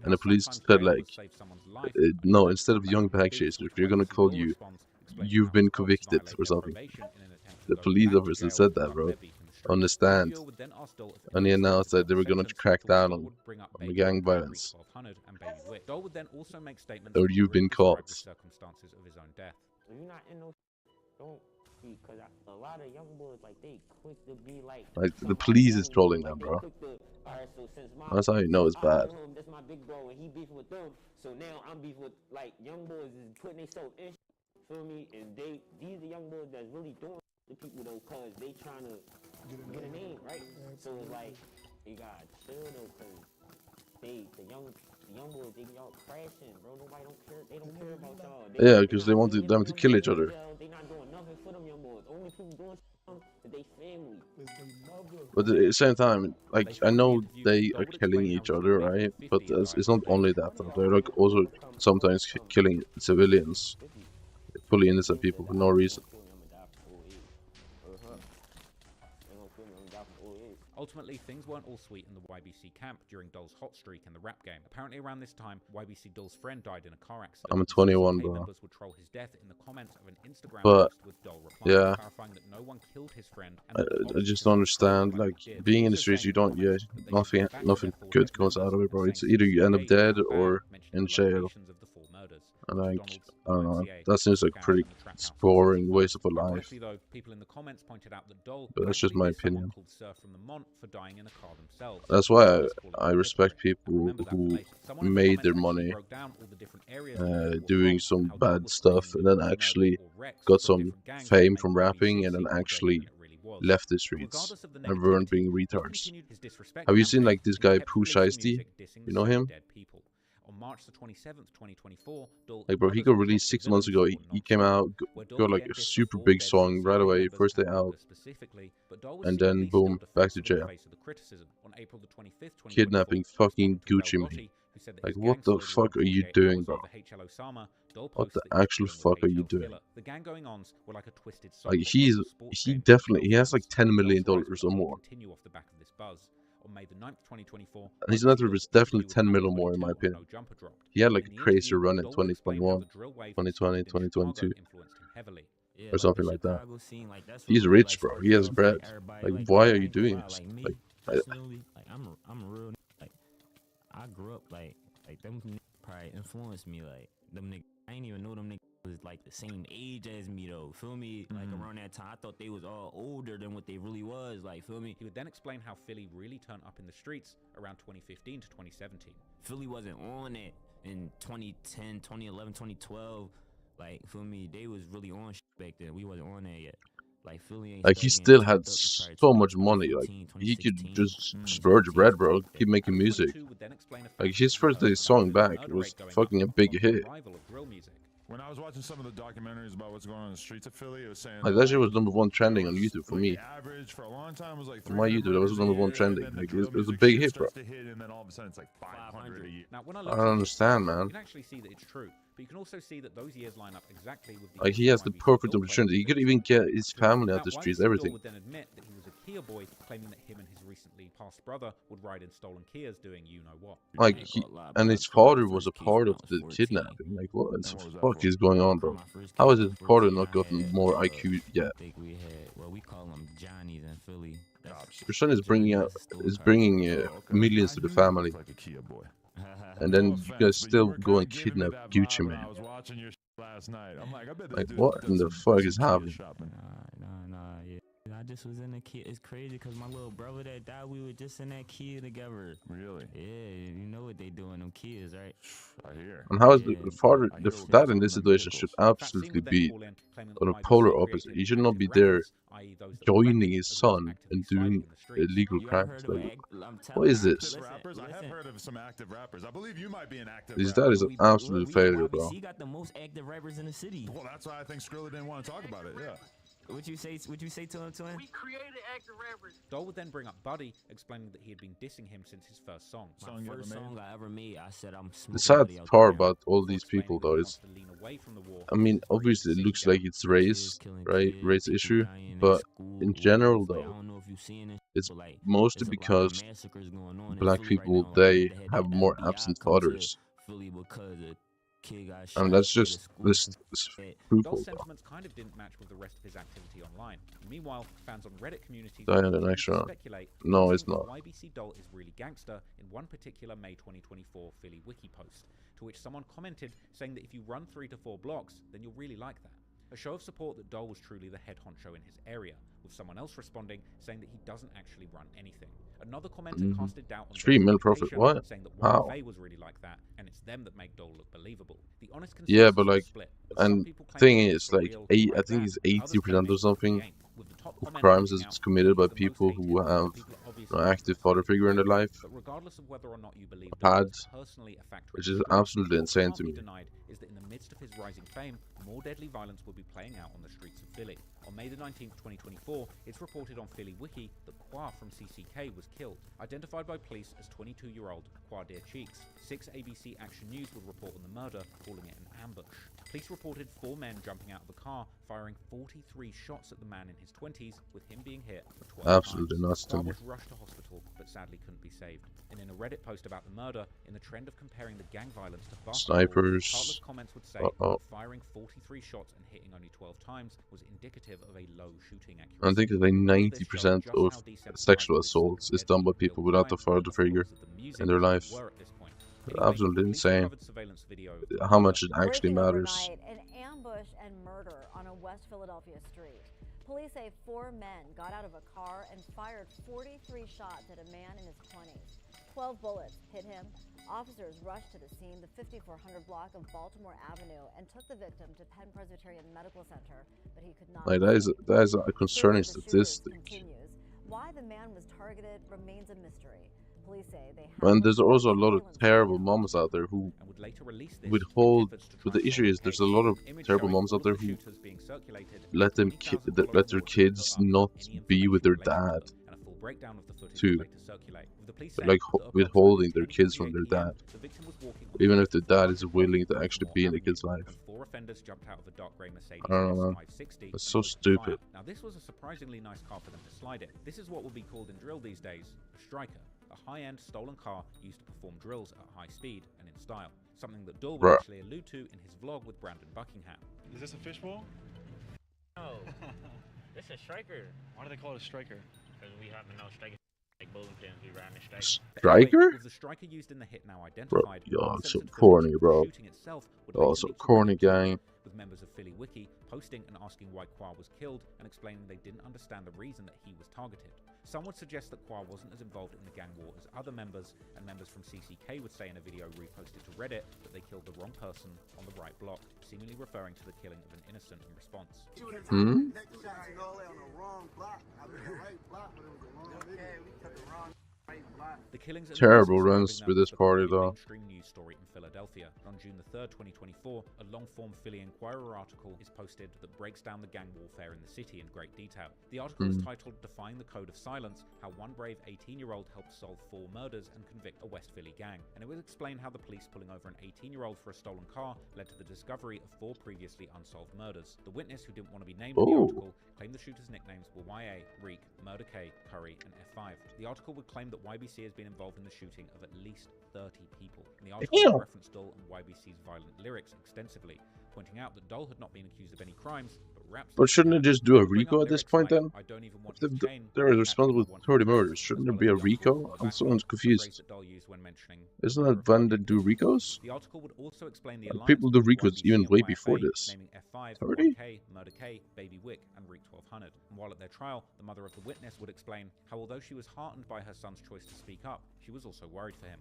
And the police said, like, no, instead of Young Bag Chasers, we're gonna call you, you've been convicted, or something. The police officer said that, bro, on the stand. And he announced that they were gonna crack down on the gang violence. Doll would then also make statements Or you've been caught. the circumstances of his own death. If you're not in those, don't be, cause a lot of young boys like they quick to be like. Like, the police is trolling them, bro. Alright, so since That's how you know it's bad. That's my big bro, and he beefing with them. So now I'm beefing with like young boys is putting themselves in. Feel me? And these are young boys that's really doing the people though, cause they trying to get a name, right? So it's like you gotta chill though, cause the young boys, they y'all crashing, bro. Nobody don't care. They don't care about y'all. Yeah, because they want them to kill each other. They not doing nothing for them young boys. Only people doing is they family. But at the same time, like, I know they are killing each other, right? But it's not only that. They're like also sometimes killing civilians, fully innocent people for no reason. Ultimately, things weren't all sweet in the YBC camp during Doll's hot streak in the rap game. Apparently around this time, YBC Doll's friend died in a car accident. I'm 21, CCK bro. members would troll his death in the comments of an Instagram But, post with Doll replying, yeah. clarifying that no one killed his friend. And I just don't understand, like, being in the streets, you don't, yeah, nothing good comes out of it, bro. It's either you end up dead or in jail. And like, I don't know, that seems like pretty boring waste of a life. But that's just my opinion. That's why I respect people who made their money doing some bad stuff and then actually got some fame from rapping and then actually left the streets and weren't being retards. Have you seen like this guy Pooh Shiesty? You know him? On March the 27th, 2024, Like, bro, he got released 6 months ago. He came out, got like a super big song right away, first day out, and then boom, back to jail. Kidnapping fucking Gucci Mane. Like, what the fuck are you doing, bro? What the actual fuck are you doing? Like, he has like $10 million or more. On May the 9th, 2024, and his net worth is definitely 10 mil or more in my opinion. He had like a crazy run in 2021, 2020, 2022. or something like that. He's rich, bro. He has bread. Like, why are you doing this? Like, personally, like I'm a real like I grew up like them probably influenced me. Like them niggas, I didn't even know them niggas was like the same age as me though. Feel me? Like around that time, I thought they was all older than what they really was. Like, feel me? He would then explain how Philly really turned up in the streets around 2015 to 2017. Philly wasn't on it in 2010, 2011, 2012. Like, feel me? They was really on shit back then. We wasn't on there yet. Like, Philly ain't Like, he still had so much money. Like, he could just splurge bread, bro. Keep making music. Like, his first day song back, it was fucking a big hit. When I was watching some of the documentaries about what's going on in the streets of Philly, it was saying Like, that shit was #1 trending on YouTube for me. average for a long time was like On my YouTube, that was #1 trending. and then Like, the it was a music big shit hit, bro. starts to hit, and then all of a sudden it's like 500 a year. Now, when I I looked don't at understand, this, man. you can actually see that it's true, but you can also see that those years line up exactly with the Like, he has the perfect opportunity. He could even get his family out the streets, everything. would then admit that he was a Kia boy, claiming that him and his recently passed brother would ride in stolen Kias doing you-know-what. Like, and his father was a part of the kidnapping. Like, what the fuck is going on, bro? How has his father not gotten more IQ yet? We had, well, we call them Johnnies in Philly. Your son is bringing millions to the family, and then you guys still go and kidnap Gucci Man. I was watching your last night. I'm like, I bet Like, what in the fuck is happening? Nah, yeah. I just was in the Kia. It's crazy because my little brother that died, we were just in that Kia together. Really? Yeah, you know what they do in them Kias, right? I hear. And how is the father, the dad in this situation should absolutely be on a polar opposite. He should not be there joining his son and doing illegal crimes. Like, what is this? Rappers, I have heard of some active rappers. I believe you might be an active His rapper. dad is an absolute failure, bro. He got the most active rappers in the city. Well, that's why I think Skrilla didn't want to talk about it. Yeah. What you say to him? We created active rappers. Dole would then bring up Buddy, explaining that he had been dissing him since his first song. My first song I ever made, I said I'm The sad part about all these people, though, is, I mean, obviously it looks like it's race, right? Race issue, but in general, though, it's mostly because black people, they have more absent fathers. And that's just this brutal. Dole's sentiments kind of didn't match with the rest of his activity online. Meanwhile, fans on Reddit communities speculate No, it's not. YBC Dole is really gangster in one particular May 2024 Philly wiki post, to which someone commented saying that if you run 3 to 4 blocks, then you'll really like that. A show of support that Dole was truly the head honcho in his area, with someone else responding saying that he doesn't actually run anything. Another commenter casted doubt on 3 mil profit, what? saying that How? YFA was really like that, and it's them that make Dole look believable. The honest Yeah, but consensus like, was split, with some and people claiming thing it is, was like, real, I like think that, it's and others 80% claiming or it was something game, with the top of commenter crimes pointing is out committed by the most people who hated, have people that an obviously active father figure in their life, but regardless of whether or not you believe had, Dole was personally a factor which in is the split, absolutely what insane can't to be me. denied is that in the midst of his rising fame, more deadly violence will be playing out on the streets of Philly. On May the 19th, 2024, it's reported on Philly Wiki that Qua from CCK was killed, identified by police as 22-year-old Quadir Cheeks. 6 ABC Action News would report on the murder, calling it an ambush. Police reported 4 men jumping out of the car, firing 43 shots at the man in his 20s, with him being hit for 12 Absolutely times. nuts to Qua me. was rushed to hospital, but sadly couldn't be saved. And in a Reddit post about the murder, in the trend of comparing the gang violence to basketball, Snipers. countless comments would say Uh-oh. that firing 43 shots and hitting only 12 times was indicative of a low shooting accuracy. I think that like 90% of sexual assaults is done by people without a father figure in their life. Absolutely insane how much it actually matters. Overnight, an ambush and murder on a West Philadelphia street. Police say 4 men got out of a car and fired 43 shots at a man in his 20s. 12 bullets hit him. Officers rushed to the scene, the 5400 block of Baltimore Avenue, and took the victim to Penn Presbyterian Medical Center, but he could not. Like, that is a concerning statistic. Why the man was targeted remains a mystery. Police say they have. And there's also a lot of terrible moms out there who withhold. But the issue is, there's a lot of terrible moms out there who let their kids not be with their dad, too. Like withholding their kids from their dad, even if the dad is willing to actually be in the kid's life. I don't know, man. That's so stupid. Now this was a surprisingly nice car for them to slide in. This is what would be called in drill these days a striker, a high-end stolen car used to perform drills at high speed and in style. Something that Dole would actually allude to in his vlog with Brandon Buckingham. Is this a fishbowl? Oh, it's a striker. Why do they call it a striker? Because we have no striker. Like bowling pins, we riding a striker. Anyway, Striker? with the striker used in the hit now Bro, identified, y'all so uncensored corny, footage of the bro. shooting itself would Y'all later so leak to corny, Reddit Twitter, gang. with members of Philly Wiki posting and asking why Kwa was killed and explaining they didn't understand the reason that he was targeted. Some would suggest that Kwa wasn't as involved in the gang war as other members, and members from CCK would say in a video reposted to Reddit that they killed the wrong person on the right block, seemingly referring to the killing of an innocent in response. The killings and Terrible the runs serving for them this as the party, complete though. mainstream news story in Philadelphia. On June the 3rd, 2024, a long-form Philly Inquirer article is posted that breaks down the gang warfare in the city in great detail. The article is titled "Defying the Code of Silence: How One Brave 18-Year-Old Helped Solve 4 Murders and Convict a West Philly Gang," and it would explain how the police pulling over an 18-year-old for a stolen car led to the discovery of 4 previously unsolved murders. The witness, who didn't want to be named in the article, claimed the shooters' nicknames were YA, Reek, Murder K, Curry, and F5. The article would claim that YBC has been involved in the shooting of at least 30 people. And the article would reference Dole and YBC's violent lyrics extensively, pointing out that Dole had not been accused of any crimes, but raps. But shouldn't it just do a RICO at this point then? I don't even want If his chain, they're responsible for 30 murders, shouldn't there be a RICO? I'm so confused. Isn't that when they do RICOs? The article would also explain the Like, alliance people do between RICOs YBC even and way YFA, before this. naming F5, 30? 1K, Murder K, Baby Wick, and Reek 1200. And while at their trial, the mother of the witness would explain how although she was heartened by her son's choice to speak up, she was also worried for him.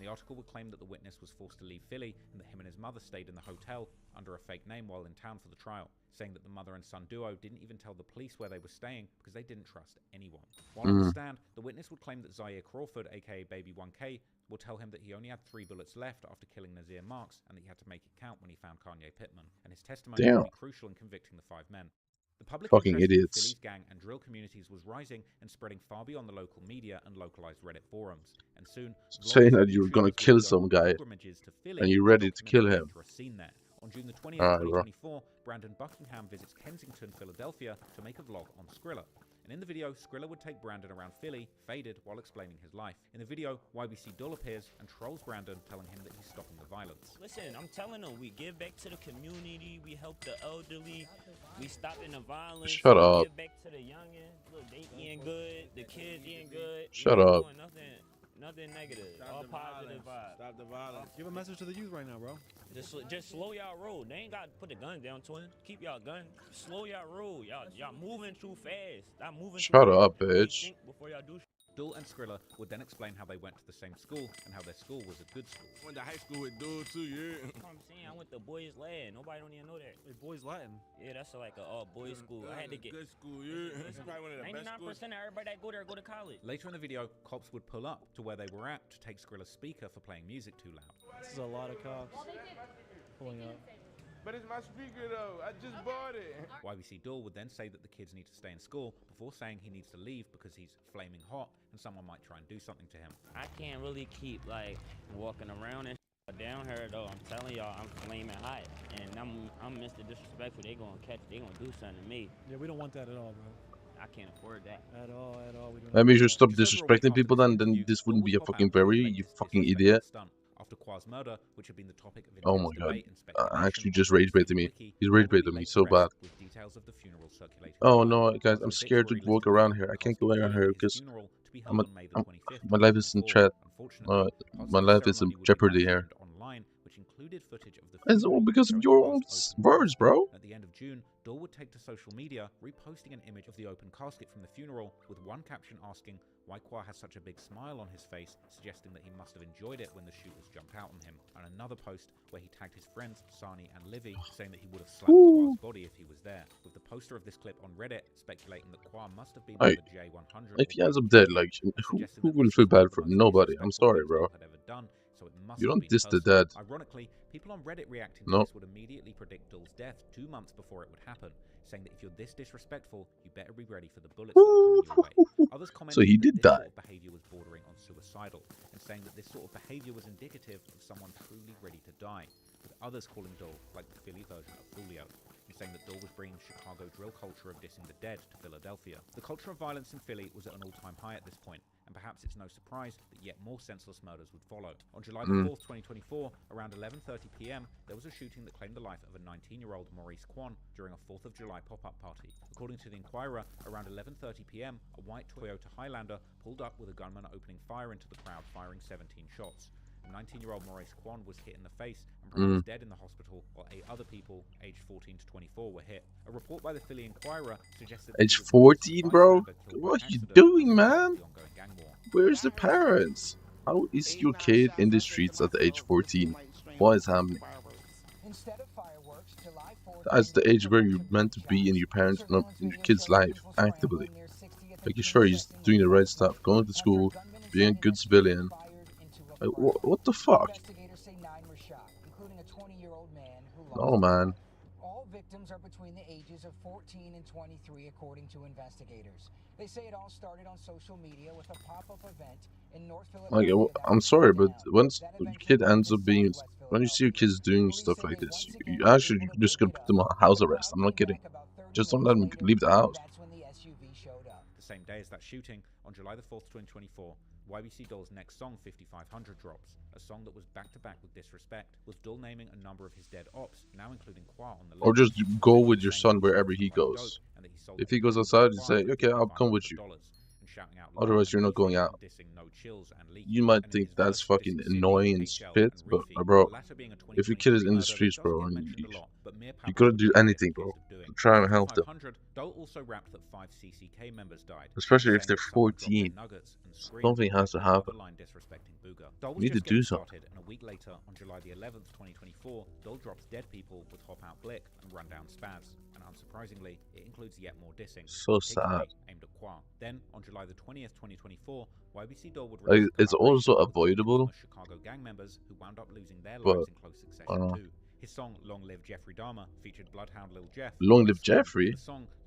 The article would claim that the witness was forced to leave Philly and that him and his mother stayed in the hotel under a fake name while in town for the trial, saying that the mother and son duo didn't even tell the police where they were staying because they didn't trust anyone. While on the stand, the witness would claim that Zaire Crawford, aka Baby 1K, will tell him that he only had 3 bullets left after killing Nazir Marks and that he had to make it count when he found Kanye Pittman, and his testimony would be crucial in convicting the 5 men. The public Fucking interest in idiots. Philly's gang and drill communities was rising and spreading far beyond the local media and localized Reddit forums. And soon, Saying that you're gonna kill some guy and you're ready to kill him. On June the 20th, Alright, bro. 2024, Brandon Buckingham visits Kensington, Philadelphia to make a vlog on Skrilla. And in the video, Skrilla would take Brandon around Philly, faded, while explaining his life. In the video, YBC Doll appears and trolls Brandon, telling him that he's stopping the violence. Listen, I'm telling them, we give back to the community, we help the elderly, we stopping the violence. Shut we up. Give back to the youngins. Look, they eating good, the kids eating good. Shut we ain't up. doing nothing negative. All positive vibes. Stop the violence. Give a message to the youth right now, bro. Just slow y'all roll. They ain't got to put the gun down, twin. Keep y'all gun. Slow y'all roll. Y'all moving too fast. Stop moving too Shut fast. up, bitch. Think before y'all do. Dull and Skrilla would then explain how they went to the same school and how their school was a good school. Went to high school with Dull too, yeah. I'm saying I went to boys Latin. Nobody don't even know that. Hey, boys Latin. Yeah, that's like a all boys school. I had to get good school, yeah. It's probably one of the best schools. 99% of everybody that go there go to college. Later in the video, cops would pull up to where they were at to take Skrilla's speaker for playing music too loud. This is a lot of cops pulling up. But it's my speaker though. I just bought it. YBC Dull would then say that the kids need to stay in school before saying he needs to leave because he's flaming hot and someone might try and do something to him. I can't really keep like walking around and down here though. I'm telling y'all, I'm flaming hot, and I'm Mr. Disrespectful. They gonna do something to me. Yeah, we don't want that at all, bro. I can't afford that. At all. We don't. Maybe you should stop disrespecting people then this wouldn't be a fucking berry, you fucking idiot. After Kwa's murder, which had been the topic of Oh my god. Actually just rage baited me. He's rage baited me so bad. Oh no, guys, I'm scared to walk around here. I can't go around here because my life is in chat. My life is in jeopardy here. It's all because of your own words, bro. At the end of June, Dull would take to social media, reposting an image of the open casket from the funeral with one caption asking why Kwa has such a big smile on his face, suggesting that he must have enjoyed it when the shooters jumped out on him, and another post where he tagged his friends Sani and Livy, saying that he would have slapped Kwa's body if he was there, with the poster of this clip on Reddit speculating that Kwa must have been on the J100. If he ends up dead, like, who will feel bad for him? Nobody. I'm sorry, bro. You don't diss the dead. Ironically, people on Reddit reacting to No. this would immediately predict Dull's death 2 months before it would happen, saying that if you're this disrespectful, you better be ready for the bullets that are coming your way. Others commented So he that did this die. sort of behavior was bordering on suicidal, and saying that this sort of behavior was indicative of someone truly ready to die, with others calling Dull like the Philly version of Julio, and saying that Dull was bringing Chicago drill culture of dissing the dead to Philadelphia. The culture of violence in Philly was at an all-time high at this point, and perhaps it's no surprise that yet more senseless murders would follow. On July 4th, 2024, around 11:30 p.m., there was a shooting that claimed the life of a 19-year-old Maurice Kwan during a 4th of July pop-up party. According to the Inquirer, around 11:30 p.m., a white Toyota Highlander pulled up with a gunman opening fire into the crowd, firing 17 shots. 19-year-old Maurice Kwan was hit in the face and pronounced dead in the hospital, while 8 other people, aged 14 to 24, were hit. A report by the Philly Inquirer suggested that Age 14, bro? What are you doing, man? Where's the parents? How is your kid in the streets at the age 14? What is happening? That's the age where you're meant to be in your parents, not in your kid's life, actively. Making sure he's doing the right stuff, going to school, being a good civilian. Like, what the fuck? Oh, man. All victims are between the ages of 14 and 23, according to investigators. They say it all started on social media with a pop-up event in North Philadelphia. Like, I'm sorry, but once your kid ends up being, when you see your kids doing stuff like this, you actually just gonna put them on house arrest. I'm not kidding. Just don't let them leave the house. The same day as that shooting, on July 4th, 2024, YBC Doll's next song, 5500, drops. A song that was back-to-back with Disrespect, with Doll naming a number of his dead ops, now including Kwa on the list. Or just go with your son wherever he goes. If he goes outside, you say, okay, I'll come with you. Otherwise, you're not going out. You might think that's fucking annoying and shit, but bro, if your kid is in the streets, bro, and you gotta do anything, bro, to try and help them. Also rapped that 5 CCK members died, especially if they're 14. Something has to happen. You need to do something. And a week later, on July the 11th, 2024, Doll drops Dead People with Hop Out Blick and Run Down Spaz. And unsurprisingly, it includes yet more dissing. So sad. Aimed at Kwa. Then, on July the 20th, 2024, YBC Doll would like, it's also avoidable, Chicago gang members who wound up losing their but lives in close succession too. His song "Long Live Jeffrey Dahmer" featured Bloodhound Lil Jeff. Long Live Jeffrey?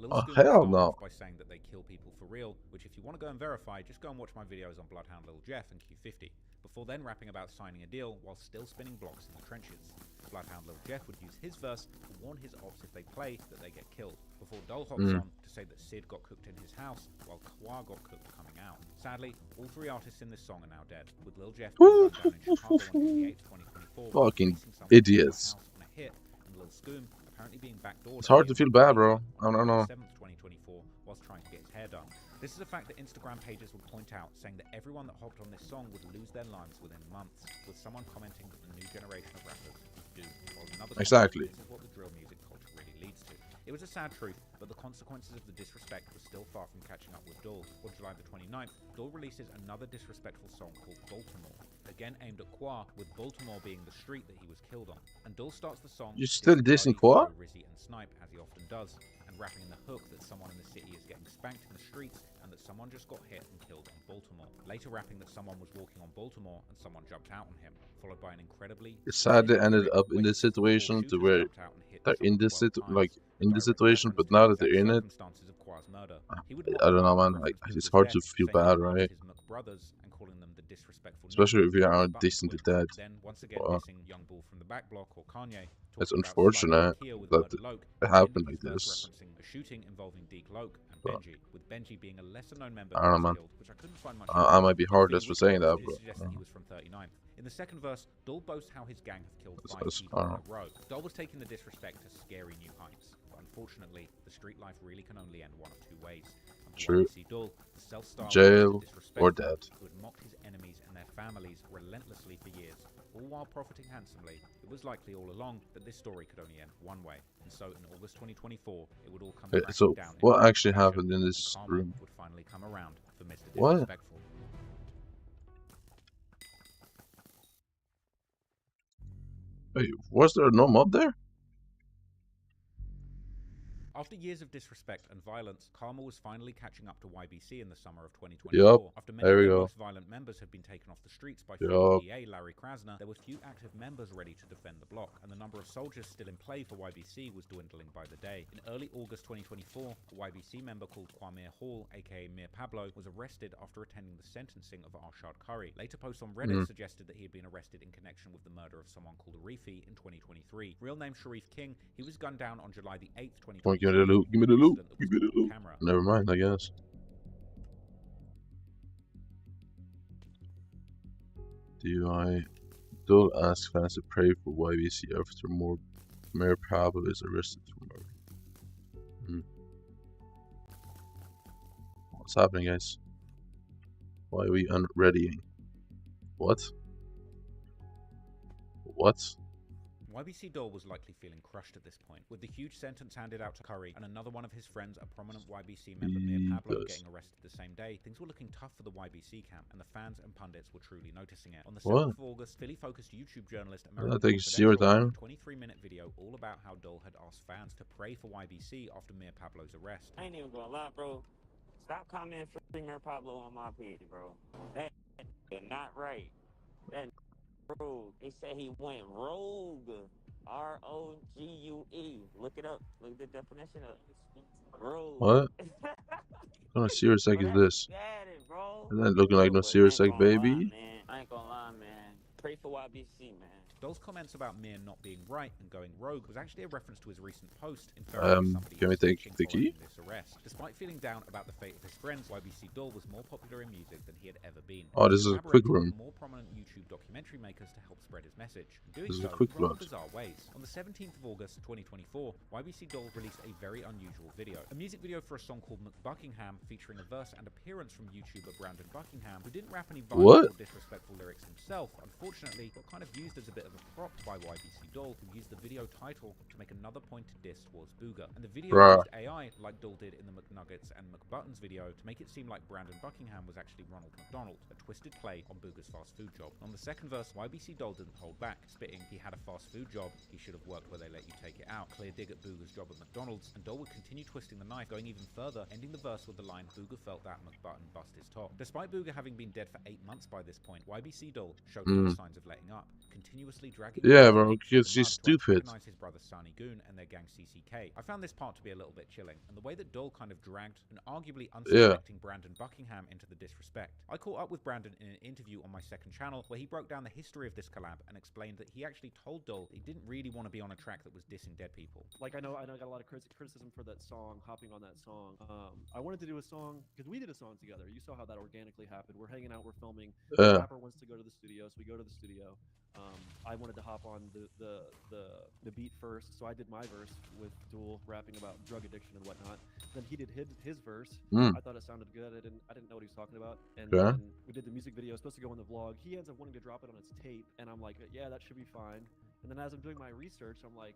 Oh hell no! By saying that they kill people for real, which if you want to go and verify, just go and watch my videos on Bloodhound Lil Jeff and Q50. Before then rapping about signing a deal while still spinning blocks in the trenches. Bloodhound Lil Jeff would use his verse to warn his ops if they play that they get killed, before Doll hops on to say that Sid got cooked in his house while Kwa got cooked coming out. Sadly, all 3 artists in this song are now dead, with Lil Jeff being gunned down in Chicago on June 8th, 2024. Fucking idiots. Apparently being backdoored. It's hard to feel bad, bro. I don't know. 7th, 2024, whilst trying to get his hair done. This is a fact that Instagram pages would point out, saying that everyone that hopped on this song would lose their lives within months, with someone commenting that the new generation of rappers is doomed. While another exactly. This is what the drill music culture really leads to. It was a sad truth, but the consequences of the disrespect were still far from catching up with Doll. On July the 29th, Doll releases another disrespectful song called Baltimore, again aimed at Kwa, with Baltimore being the street that he was killed on. And Doll starts the song You're still dissing Kwa? Rizzy and Snipe, as he often does, and rapping in the hook that someone in the city is getting spanked in the streets and that someone just got hit and killed on Baltimore. Later rapping that someone was walking on Baltimore and someone jumped out on him, followed by an incredibly... It's sad they ended up in this situation to where they're in this situation, but now that they're in it, I don't know, man. Like, it's hard to feel bad, right? Especially if you aren't dissing the dead. It's unfortunate that it happened like this. But, I don't know, man. I might be heartless for saying that, but... In the second verse, Doll boasts how his gang have killed 5 people in a row. Doll was taking the disrespect to scary new heights, but unfortunately, the street life really can only end one of 2 ways. True. Doll, the self-styled jail or dead. Who had mocked his enemies and their families relentlessly for years, all while profiting handsomely. It was likely all along that this story could only end one way, and so in August 2024, it would all come so down. What actually happened in this room? Would finally come around for Mr. What? Disrespectful. Wait, was there no mob there? After years of disrespect and violence, karma was finally catching up to YBC in the summer of 2024. Yep. After many of the most violent members had been taken off the streets by former DA Larry Krasner, there were few active members ready to defend the block, and the number of soldiers still in play for YBC was dwindling by the day. In early August 2024, a YBC member called Kwame Hall, aka Mir Pablo, was arrested after attending the sentencing of Arshad Curry. Later posts on Reddit suggested that he had been arrested in connection with the murder of someone called Arifi in 2023. Real name Sharif King, he was gunned down on July the 8th, 2023. Give me the loot. Give me the loot. Give me the loot. Never mind, I guess. Dole asks fans to pray for YBC after Mayor Pablo is arrested for murder. What's happening, guys? Why are we unreadying? What? What? YBC Dole was likely feeling crushed at this point, with the huge sentence handed out to Curry and another one of his friends, a prominent YBC member Mir Pablo, getting arrested the same day. Things were looking tough for the YBC camp, and the fans and pundits were truly noticing it. On the 7th of August, Philly-focused YouTube journalist American Confidential made a 23-minute video all about how Dole had asked fans to pray for YBC after Mir Pablo's arrest. I ain't even gonna lie, bro. Stop commenting for Mir Pablo on my page, bro. That is not right. That rogue. They said he went rogue. R-O-G-U-E. Look it up. Look at the definition of rogue. What? What kind of serious egg is this? Bro. Isn't that looking like no serious egg, baby? I ain't gonna lie, man. Pray for YBC, man. Dole's comments about Mir not being right and going rogue was actually a reference to his recent post in February. Can we take the key? This arrest. Despite feeling down about the fate of his friends, YBC Dole was more popular in music than he had ever been. Oh, this is a quick room. More prominent YouTube documentary makers to help spread his message. Doing this is so a quick in vlog. bizarre ways. On the 17th of August 2024, YBC Dole released a very unusual video. A music video for a song called McBuckingham, featuring a verse and appearance from YouTuber Brandon Buckingham, who didn't rap any violent or disrespectful lyrics himself. Unfortunately, got kind of used as a bit of a prop by YBC Dole, who used the video title to make another pointed diss towards Booger. And the video used AI, like Dole did in the McNuggets and McButtons video, to make it seem like Brandon Buckingham was actually Ronald McDonald, a twisted play on Booger's fast food job. On the second verse, YBC Dole didn't hold back, spitting, "He had a fast food job, he should have worked where they let you take it out." Clear dig at Booger's job at McDonald's, and Dole would continue twisting the knife, going even further, ending the verse with the line, "Booger felt that McButton bust his top." Despite Booger having been dead for 8 months by this point, YBC Dole showed no signs of letting up, continuously dragging bro, because she's stupid. His brother Sonny Goon and their gang CCK. I found this part to be a little bit chilling, and the way that Dole kind of dragged an arguably unsuspecting Brandon Buckingham into the disrespect. I caught up with Brandon in an interview on my second channel where he broke down the history of this collab and explained that he actually told Dole he didn't really want to be on a track that was dissing dead people. Like I know I got a lot of criticism for that song, hopping on that song. I wanted to do a song because we did a song together. You saw how that organically happened. We're hanging out, we're filming. The rapper wants to go to the studio, so we go to the studio. I wanted to hop on the beat first, so I did my verse with Duel rapping about drug addiction and whatnot. Then he did his verse. I thought it sounded good. I didn't know what he was talking about. And then we did the music video. It's supposed to go in the vlog. He ends up wanting to drop it on his tape, and I'm like, yeah, that should be fine. And then as I'm doing my research, I'm like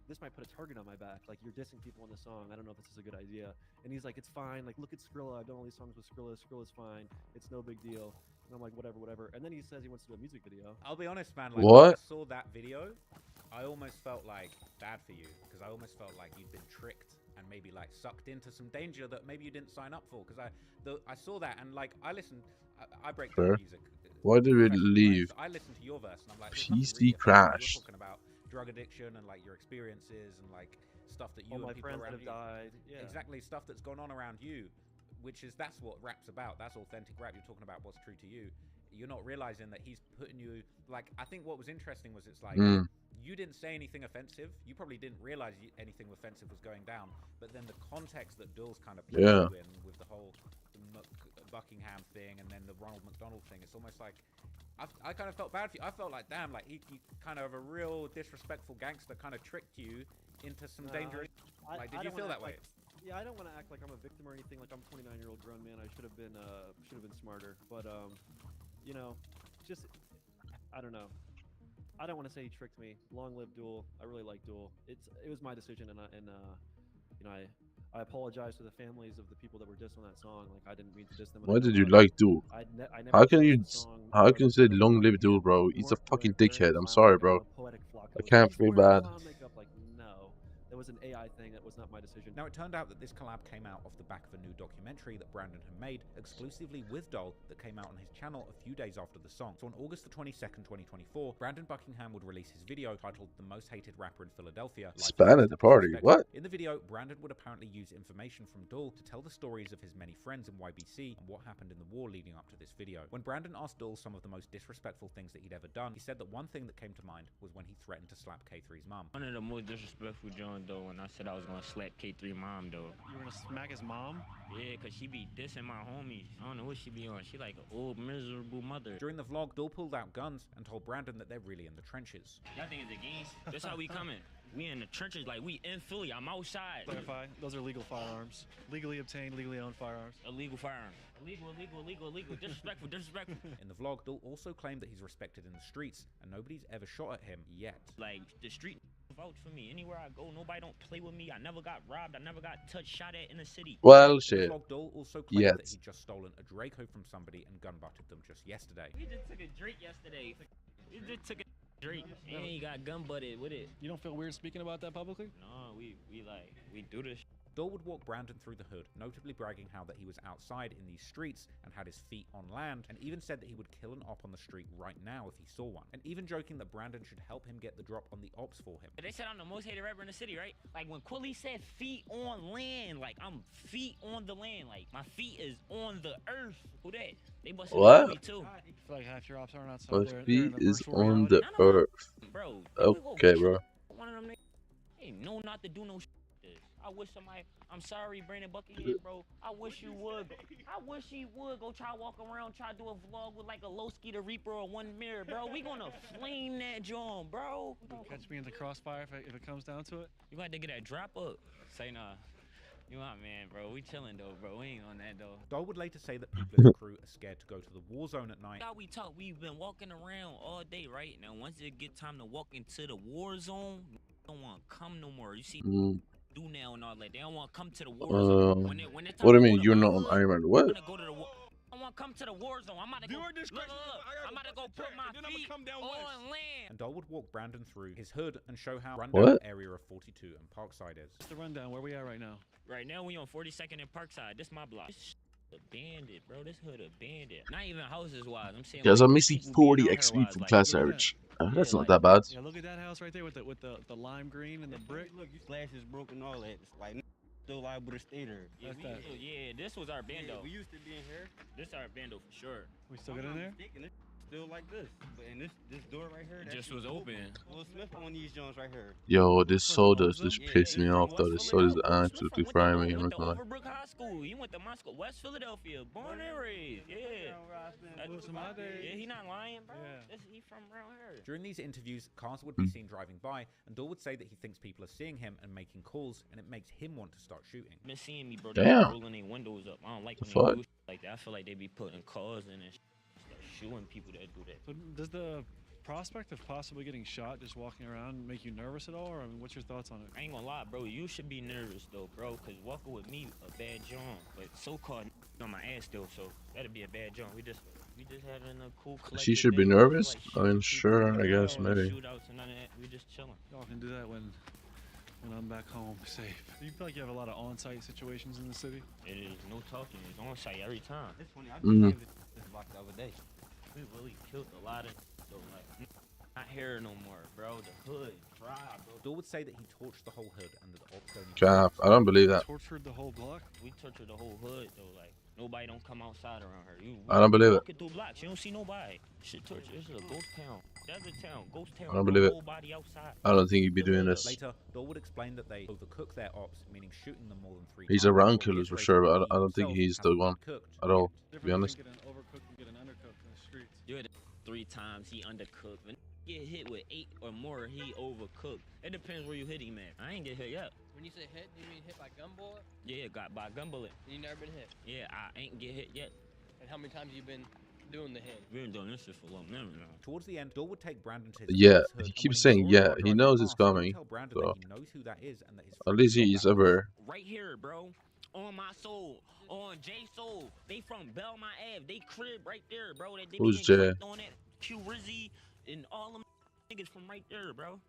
this might put a target on my back. Like, you're dissing people on the song. I don't know if this is a good idea. And he's like, it's fine. Like, look at Skrilla. I've done all these songs with Skrilla. Skrilla's fine. It's no big deal. And I'm like, whatever. And then he says he wants to do a music video. I'll be honest, man. Like, when I saw that video, I almost felt like bad for you, because I almost felt like you'd been tricked and maybe like sucked into some danger that maybe you didn't sign up for. Because I saw that, and like I listened. I break down music. Why did we leave? I listened to your verse, and I'm like, PC crash. You're talking about drug addiction and like your experiences and like stuff that you all and my people friends around have you, died. Yeah. Exactly, stuff that's gone on around you, that's what rap's about. That's authentic rap. You're talking about what's true to you. You're not realizing that he's putting you, like, I think what was interesting was it's like you didn't say anything offensive. You probably didn't realize anything offensive was going down, but then the context that Dole's kind of put you in with the whole Buckingham thing and then the Ronald McDonald thing, it's almost like I kind of felt bad for you. I felt like, damn, like he kind of a real disrespectful gangster kind of tricked you into some dangerous. Like, did you feel that way? Yeah, I don't want to act like I'm a victim or anything. Like, I'm a 29-year-old grown man. I should have been smarter. But you know, just I don't know. I don't want to say he tricked me. Long live Duel. I really like Duel. It was my decision, and you know, I apologize to the families of the people that were dissed on that song. Like, I didn't mean to diss them. Why did you like Duel? How can you say long live Duel, bro? He's a fucking dickhead. I'm sorry, bro. I can't feel bad. There was an AI thing that was not my decision. Now, it turned out that this collab came out off the back of a new documentary that Brandon had made exclusively with Dole that came out on his channel a few days after the song. So on August the 22nd, 2024, Brandon Buckingham would release his video titled "The Most Hated Rapper in Philadelphia." Span at the party. What? In the video, Brandon would apparently use information from Dole to tell the stories of his many friends in YBC and what happened in the war leading up to this video. When Brandon asked Dole some of the most disrespectful things that he'd ever done, he said that one thing that came to mind was when he threatened to slap K3's mum. One of the most disrespectful John though when I said I was gonna slap K3 mom though. You were gonna smack his mom? Yeah, cause she be dissing my homies. I don't know what she be on. She like an old miserable mother. During the vlog, Dole pulled out guns and told Brandon that they're really in the trenches. Y'all think it's a game? That's how we coming. We in the trenches, like we in Philly. I'm outside. Clarify, those are legal firearms. Legally obtained, legally owned firearms. Illegal firearms. Illegal. Disrespectful. In the vlog, Dole also claimed that he's respected in the streets and nobody's ever shot at him yet. Like, the street vouch for me. Anywhere I go, nobody don't play with me. I never got robbed. I never got touched, shot at in the city. Well, In shit. the vlog, Dole also claimed that he'd just stolen a Draco from somebody and gun butted them just yesterday. We just took a Drake yesterday. We just took a Drake and he got gun butted with it. You don't feel weird speaking about that publicly? No, we do this. Dole would walk Brandon through the hood, notably bragging how that he was outside in these streets and had his feet on land, and even said that he would kill an op on the street right now if he saw one, and even joking that Brandon should help him get the drop on the ops for him. They said I'm the most hated rapper in the city, right? Like when Quilly said feet on land, like I'm feet on the land, like my feet is on the earth. Who that? They busted me too. I feel like half your ops aren't outside. My feet is on the earth. Bro, okay, bro. One of them niggas ain't know not to do no shit. I wish somebody, I'm sorry, Brandon Buckingham, bro. I wish you would. I wish he would go try walk around, try to do a vlog with like a Lowski the Reaper or one mirror, bro. We gonna flame that joint, bro. Catch me in the crossfire if it comes down to it. You got to get that drop up. Say nah. You want man, bro. We chilling though, bro. We ain't on that though. Dole would later say that people in the crew are scared to go to the war zone at night. How we talk, we've been walking around all day, right? Now once it get time to walk into the war zone, don't want to come no more. You see do now and all that. They don't want to come to the war zone. When what do you mean? You're not on Iron Man? What? I want to come to the war zone. I'm about to go. I'm about to go put my feet on land. And Dole would walk Brandon through his hood and show how rundown the area of 42 and Parkside is. What's the rundown? Where we at right now? Right now we on 42nd and Parkside. This my block. This abandoned, bro. This hood abandoned. Not even houses wise. I'm saying. Guys, I'm missing 40 XP from class average. That's not that bad. Yeah, look at that house right there with the lime green and the brick. Look, you slash is broken, all that. It's like still liable to stay there. Yeah, this was our bando. Yeah, we used to be in here. This our bando for sure. We still get in there? Still like this, and this door right here just was open. Will Smith on these joints right here. Yo, this soda's just pissing me off though. This soda's absolutely frying me. I'm not gonna lie. Overbrook High School. He went to my school, West Philadelphia, born and raised. Yeah. Yeah, he not lying, bro. Yeah. He from around here. During these interviews, cars would be seen driving by, and Dole would say that he thinks people are seeing him and making calls, and it makes him want to start shooting. Been seeing me, bro. Damn. Rolling their windows up. I don't like when fuck? they do shit like that. I feel like they be putting cars in and start shooting people that do that. So does the prospect of possibly getting shot just walking around make you nervous at all, or I mean, what's your thoughts on it? I ain't gonna lie, bro. You should be nervous though, bro, cause walking with me a bad joint, but so-called on my ass still, so that'd be a bad joint. We just having a cool collective. She should be day, nervous. like, I mean, sure, I guess maybe. Shootouts and none of that. We just chilling. Y'all can do that when I'm back home safe. Do you feel like you have a lot of on-site situations in the city? It is no talking. It's on site every time. It's funny. I just came to this block the other day. We really killed a lot of though, like not here no more, bro. The hood dry, bro. Dole would say that he torched the whole hood and that the ops only. Cap, I don't believe that. Tortured the whole block? We tortured the whole hood though, like nobody don't come outside around here. I don't believe it. Walking through blocks, you don't see nobody. Shit torture. This is a ghost town. Desert town, ghost town. I don't believe it. Nobody outside. I don't think he'd be doing this. Later, Dole would explain that they overcook their ops, meaning shooting them more than 3 He's times. a round killer for sure, but I don't think he's the one at all, to be honest. Get an overcooked and get an undercooked in the streets. You had 3 times he undercooked. When get hit with 8 or more, he overcooked. It depends where you hit him at. I ain't get hit yet. When you say hit, do you mean hit by gun bullet? Yeah, got by gun bullet. And you never been hit? Yeah, I ain't get hit yet. And how many times you been doing the hit? We've been doing this shit for a long time now. Towards the end, Dole would take Brandon to his Yeah, hood, he and keeps when saying saw yeah. Laura He driving knows it's past, he would coming. tell Brandon So that he knows who that is and that his at least he's aware. Right here, bro. On my soul. On J Soul. They from Belmont Ave. They crib right there, bro. They Who's Jay? on that Q Rizzy and all them niggas from right there, bro.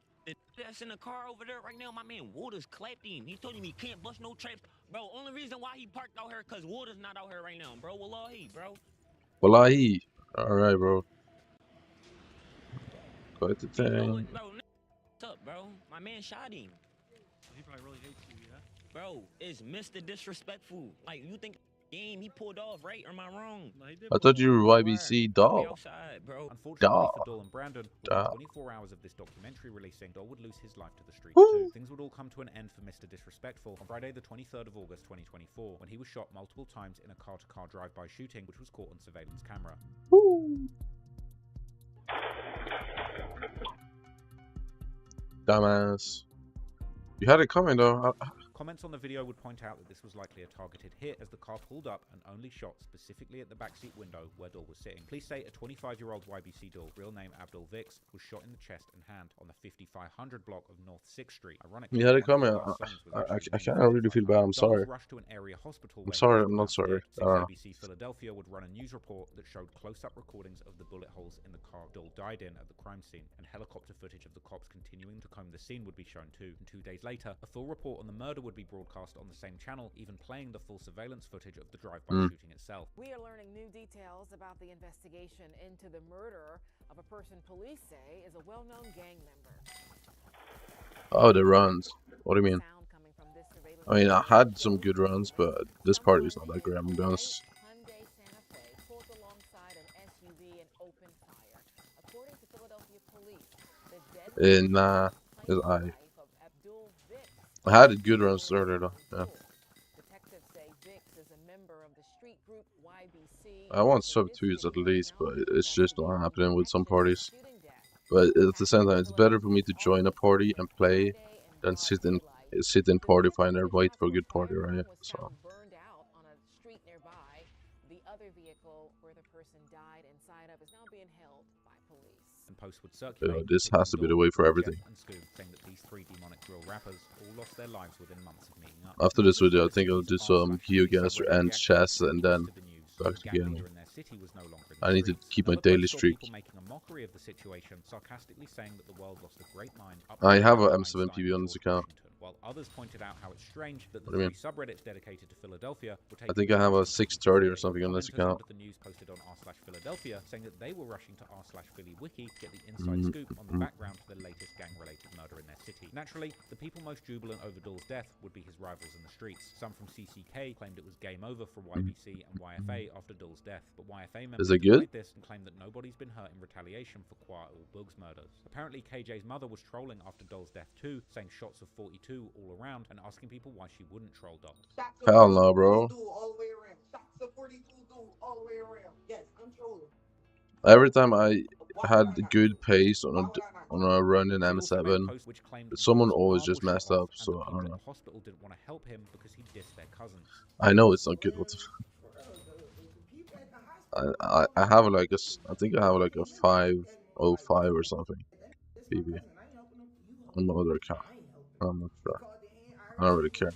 That's in the car over there right now. My man Waters clapped him. He told him he can't bust no traps. Bro, only reason why he parked out here cause Waters not out here right now, bro. Wallahi, bro. Wallahi. Alright, bro. Quite the thing. Bro, what's up, bro? My man shot him. He probably really hates you, yeah? Bro, it's Mr. Disrespectful. Like, you think game. He pulled off, right? Or am I wrong? I thought you were YBC We dog. outside, bro. Unfortunately for Doll and Brandon, within Dog. 24 hours of this documentary releasing, Doll would lose his life to the streets Woo. too. Things would all come to an end for Mr. Disrespectful on Friday the 23rd of August 2024, when he was shot multiple times in a car-to-car drive-by shooting, which was caught on surveillance camera. Woo. Dumbass. You had it coming though. Comments on the video would point out that this was likely a targeted hit, as the car pulled up and only shot specifically at the backseat window where Doll was sitting. Police say a 25-year-old YBC Doll, real name Abdul Vix, was shot in the chest and hand on the 5500 block of North 6th Street. Ironically, You had it one of coming. the last songs was I actually can't named really feel bad. I'm Doll was sorry. rushed to an area hospital I'm where he sorry. was I'm not pronounced sorry. dead. ABC Philadelphia would run a news report that showed close-up recordings of the bullet holes in the car Doll died in at the crime scene, and helicopter footage of the cops continuing to comb the scene would be shown too. And 2 days later, a full report on the murder would be broadcast on the same channel, even playing the full surveillance footage of the drive-by shooting itself. We are learning new details about the investigation into the murder of a person police say is a well-known gang member. Oh, the runs. What do you mean? I mean, I had some good runs, but this party is not that great, I'm gonna be honest. Hyundai Santa Fe pulled alongside an SUV and opened fire. According to Philadelphia police, the dead Nah, 'cause I had good runs earlier though. Yeah. Detectives say Vix is a member of the street group YBC. I want sub 2s at least, but it's just not happening with some parties. But at the same time, it's better for me to join a party and play than sit in party finder and wait for a good party, right? So. Burned out on a street nearby. The other vehicle where the person died inside of is now being held by police. And posts would circulate. This has to be the way for everything. And Scoob, saying that these three demonic drill rappers all lost their lives within months of meeting up. After this video, I think I'll do some GeoGuessr and chess and then back to gaming. I need to keep my daily streak. Making a mockery of the situation, sarcastically saying that the world lost a great mind. I have a M7PB on this account. While others pointed out how it's strange that the What do you three subreddits dedicated to Philadelphia were taking I think I have a 630 or something on this account. the news posted on r/Philadelphia, saying that they were rushing to r/Philly Wiki to get the inside scoop on the background to the latest gang-related murder in their city. Naturally, the people most jubilant over Doll's death would be his rivals in the streets. Some from CCK claimed it was game over for YBC and YFA after Doll's death, but YFA members denied this and claimed that nobody's been hurt in retaliation for Quiet All Bugs murders. Apparently, KJ's mother was trolling after Doll's death too, saying shots of 42 all around and asking people why she wouldn't troll Doll. Hell no, bro. Every time I had good pace on a run in M7, someone always just messed up, so I don't know. The hospital didn't want to help him because he dissed their cousins. I know it's not good. What the I have like I think I have like a 505 or something. PB on my other account. I'm not sure. I don't really care.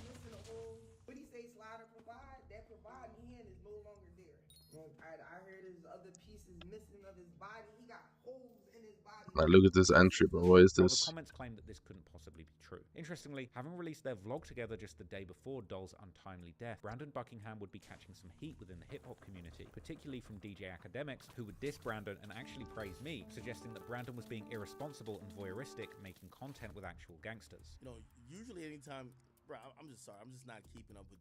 Like, look at this entry, bro. What is this? The comments claim that this couldn't possibly be true. Interestingly, having released their vlog together just the day before Doll's untimely death, Brandon Buckingham would be catching some heat within the hip-hop community, particularly from DJ academics who would diss Brandon and actually praise me, suggesting that Brandon was being irresponsible and voyeuristic, making content with actual gangsters. You know, usually anytime, bro, I'm just sorry, I'm just not keeping up with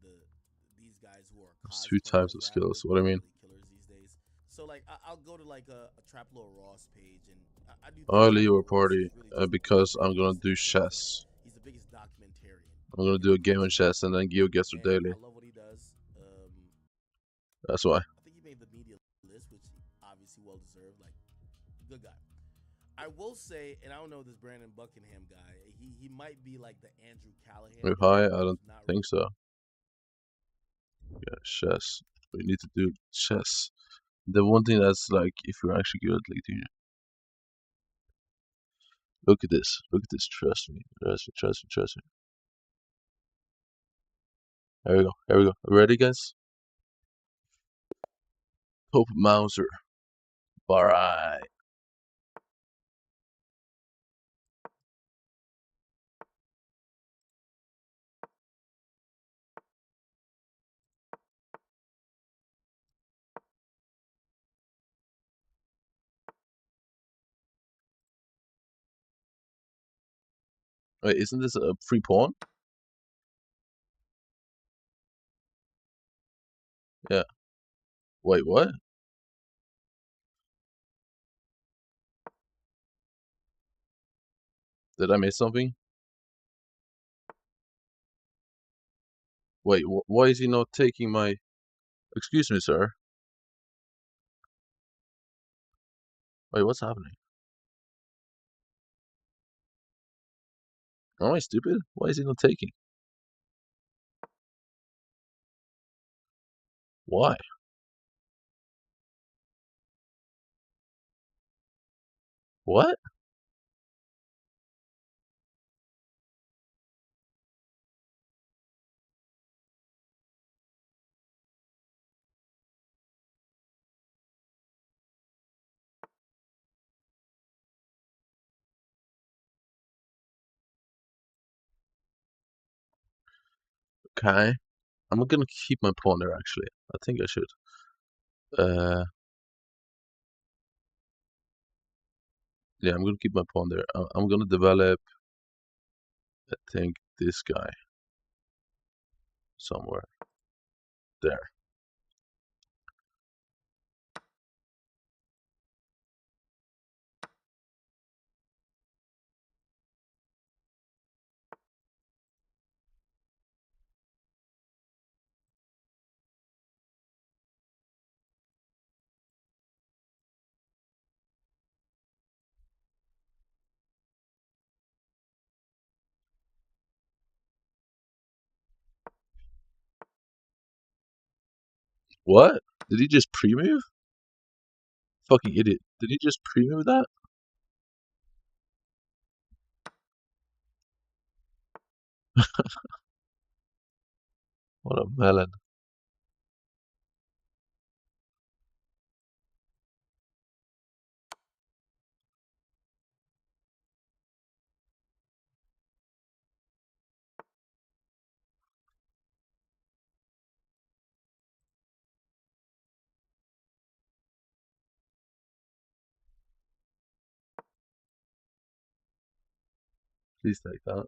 these guys who are There's 2 types of skills. What do you mean? Killers these days. So like, I'll go to like a Trap Lord Ross page and I do. I'll leave your party because I'm gonna do chess. He's the biggest documentarian. I'm gonna do a game of chess and then GeoGuessr daily. I love what he does. That's why. I think he made the media list, which obviously well deserved. Like, good guy. I will say, and I don't know this Brandon Buckingham guy. He might be like the Andrew Callahan. With high, I don't think so. Yeah, chess. We need to do chess. The one thing that's like, if you're actually good at League Junior. Look at this. Look at this. Trust me. Trust me. Trust me. Trust me. There we go. There we go. Ready, guys? Pope Mauser. Alright. Wait, isn't this a free pawn? Yeah. Wait, what? Did I miss something? Wait, why is he not taking my... Excuse me, sir. Wait, what's happening? Am I stupid? Why is he not taking? Why? What? Okay. I'm not gonna keep my pawn there, actually. I think I should. Yeah, I'm gonna keep my pawn there. I'm gonna develop, I think, this guy. Somewhere. There. What? Did he just pre-move? Fucking idiot. Did he just pre-move that? What a melon. Please take that.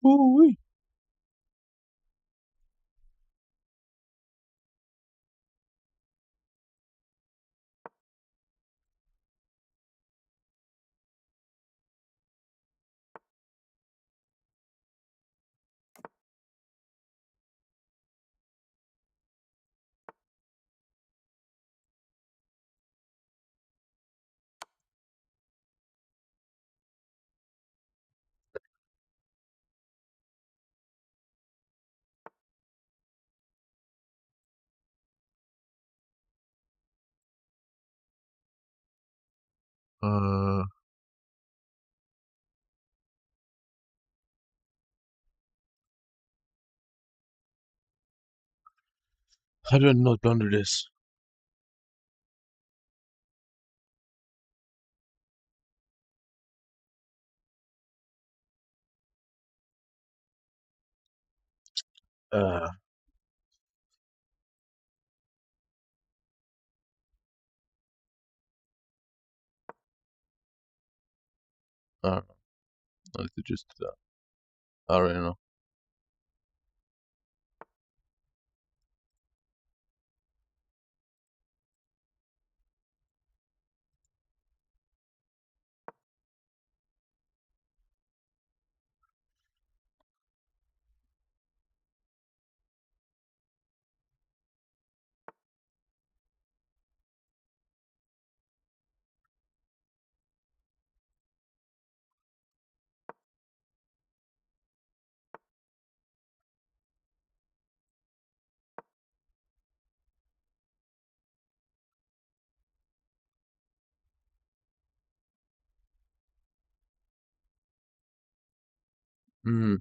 Ooh-wee. Uh... How do I not blunder this? Uh... I don't know. I need to just do that. I already know. Hmm.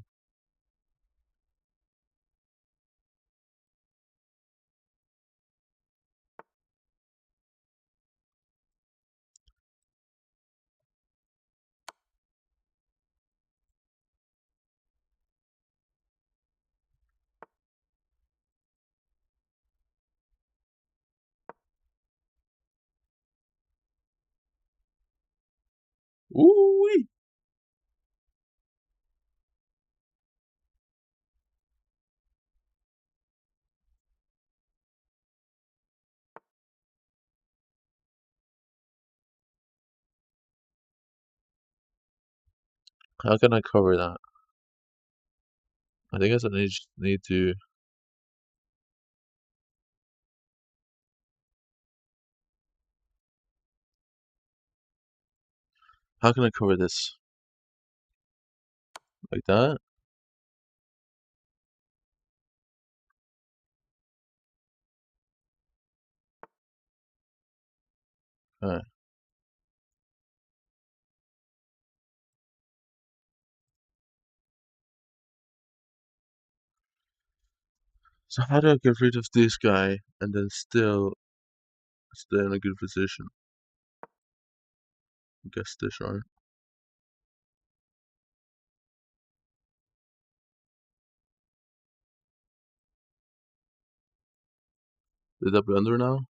Ooh-wee. How can I cover that? I think I need to. How can I cover this? Like that? Alright. So how do I get rid of this guy and then still stay in a good position? I guess this, right? Did I blender now?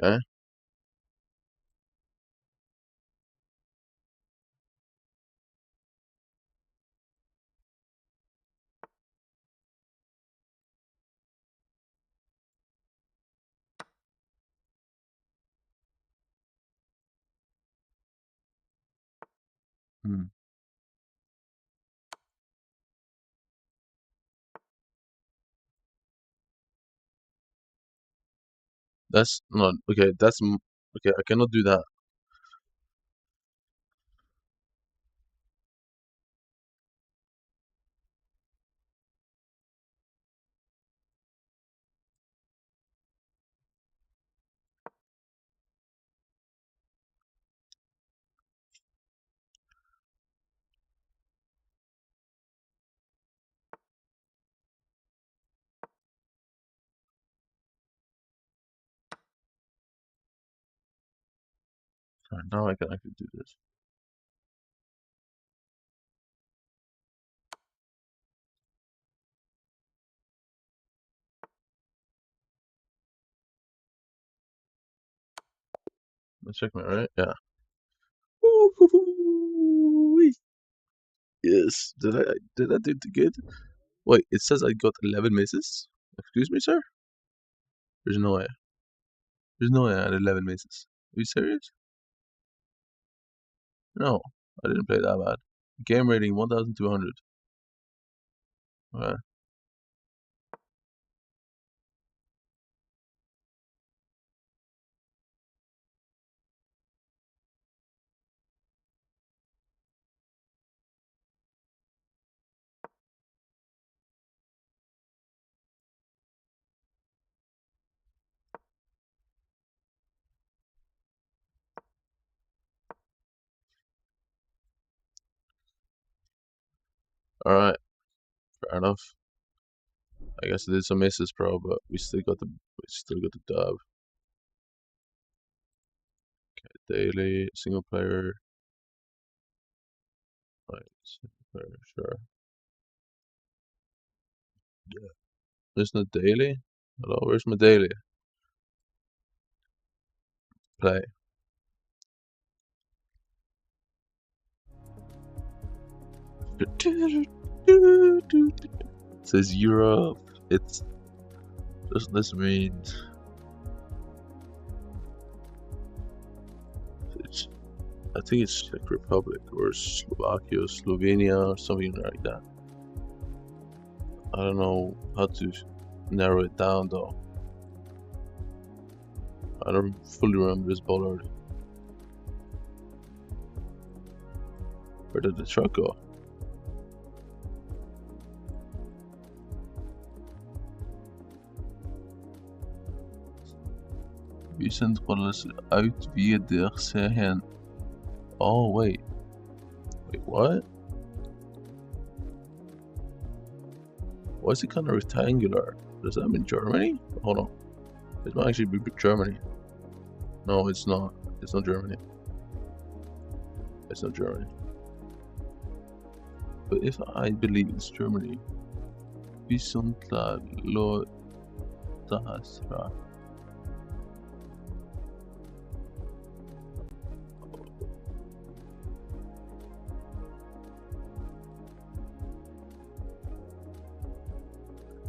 Okay. Hmm. That's not okay. Okay. I cannot do that. Alright, now I can actually do this. Let's check my right. Yeah. Woo-hoo-hoo-wee. Yes. Did I do good? Wait, it says I got 11 misses. Excuse me, sir. There's no way. There's no way I had 11 misses. Are you serious? No, I didn't play that bad. Game rating 1,200. Okay. Alright. Fair enough. I guess I did some misses, bro, but we still got the dub. Okay, daily, single player. Right, single player, sure. Yeah. There's no daily? Hello, where's my daily? Play. It says Europe. It's doesn't this mean I think it's Czech Republic or Slovakia or Slovenia or something like that. I don't know how to narrow it down though. I don't fully remember this bollard. Where did the truck go? Vi sentrales utvider serien. Oh wait. Wait, what? Why is it kind of rectangular? Does that mean Germany? Hold on. It might actually be Germany. No, it's not. It's not Germany. It's not Germany. But if I believe it's Germany, vi sentralo dasra.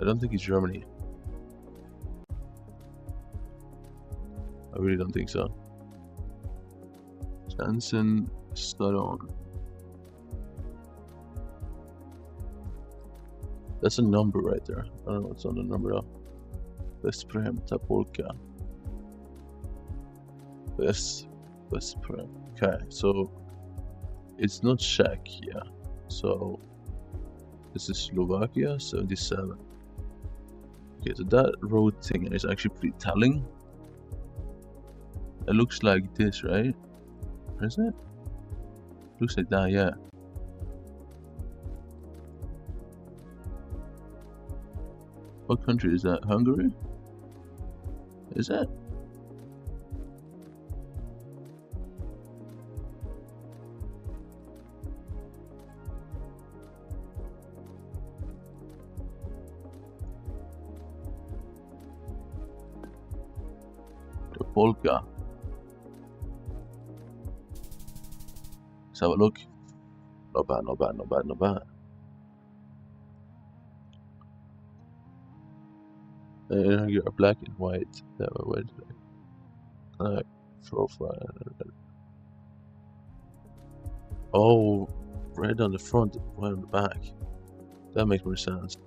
I don't think it's Germany. I really don't think so. Jansen Stadon. That's a number right there. I don't know what's on the number though. Vesprem Tapolka. Vesprem. Okay, so it's not Czech, yeah. So this is Slovakia, 77. Okay, so that road thing is actually pretty telling. It looks like this, right? Isn't it? Looks like that, yeah. What country is that? Hungary? Is that? The Polka. Let's have a look. Not bad, not bad, not bad, not bad. You're black and white. That way, profile. Oh, red on the front, white on the back. That makes more sense.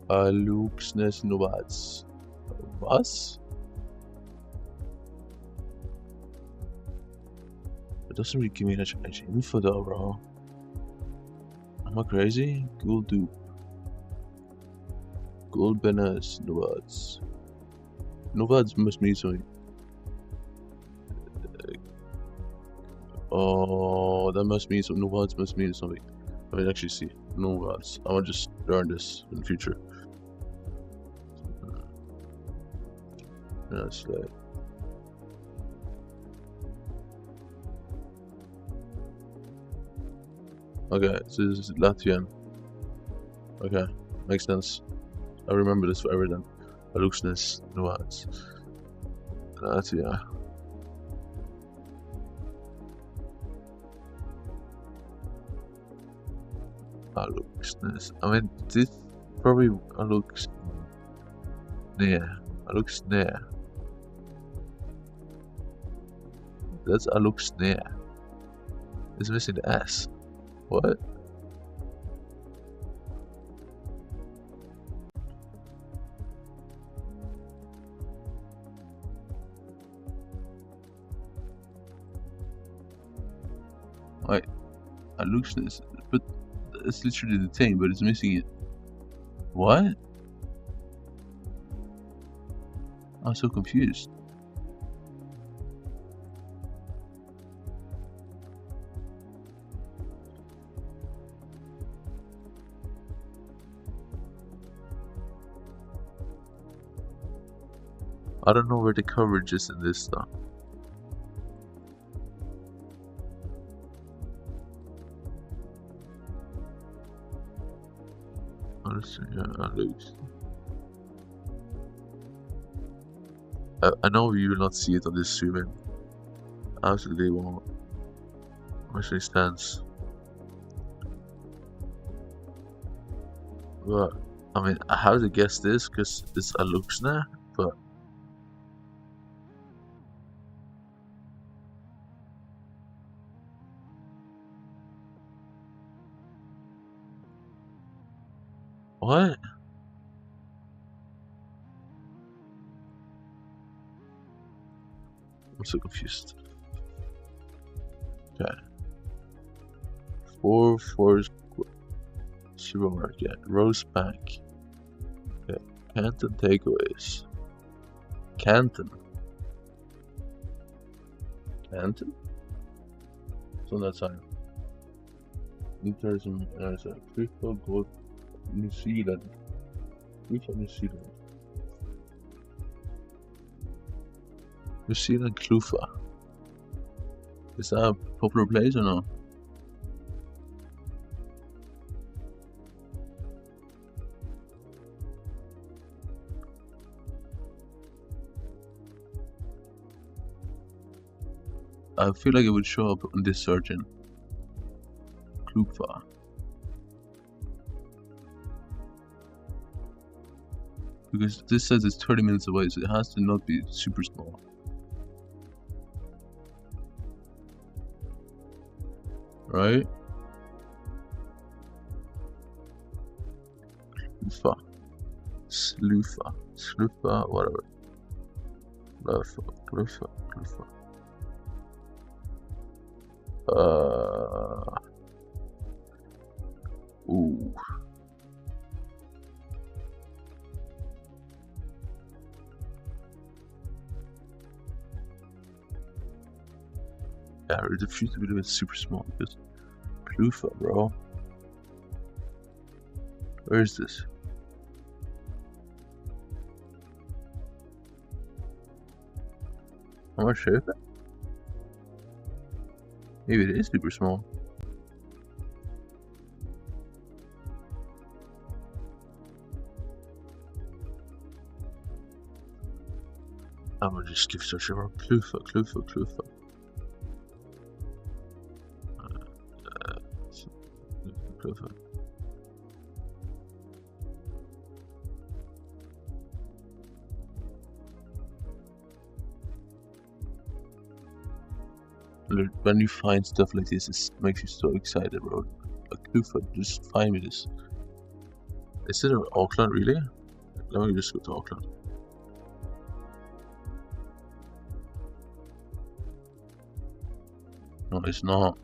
Luxnes Novats. Was? It doesn't really give me much info though, bro. Am I crazy? Gold dupe. Gold banners, Novads. Novads must mean something. Oh, that must mean something. Novads must mean something. I mean, actually, see. Novads. I want to just learn this in the future. That's like. Okay, so this is Latvian. Okay, makes sense. I remember this forever then. Aluxnes Novads. Latvia. Aluxnes. I mean, this probably Alux near. Alux near. That's Alux near. It's missing the S. What? Wait, Aluxnes, but it's literally the thing, but it's missing it. What? I'm so confused. I don't know where the coverage is in this stuff. Honestly, yeah, I know you will not see it on this stream. Absolutely won't. Actually stands. But I mean, I have to guess this because it's a Luxner, but What? I'm so confused. Okay. 4 supermarket. Roast Bank. Okay. Canton takeaways. Canton. Canton? It's on that sign. New tourism as a critical gold. New Zealand. Which New Zealand? New Zealand Clufa. Is that a popular place or no? I feel like it would show up on this search in Clufa. Because this says it's 30 minutes away, so it has to not be super small. Right? Slufa. Slufa. Slufa, whatever. Clufa. Ooh. Yeah, I refuse to believe it's super small because Clufa, bro. Where is this? How much is it? Maybe it is super small. I'm gonna just keep searching for Clufa. When you find stuff like this, it makes you so excited, bro. Like Clufa, just find me this. Is it in Auckland, really? Let me just go to Auckland. No, it's not.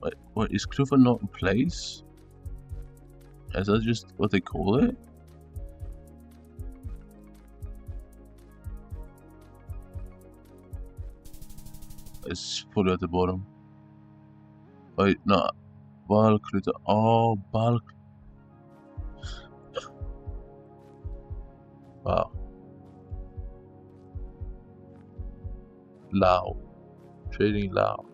Wait, what, is Clufa not a place? Is that just what they call it? It's fully at the bottom. Wait, no. Balkluta. Oh, Balk. Wow. Lao. Trading Lao.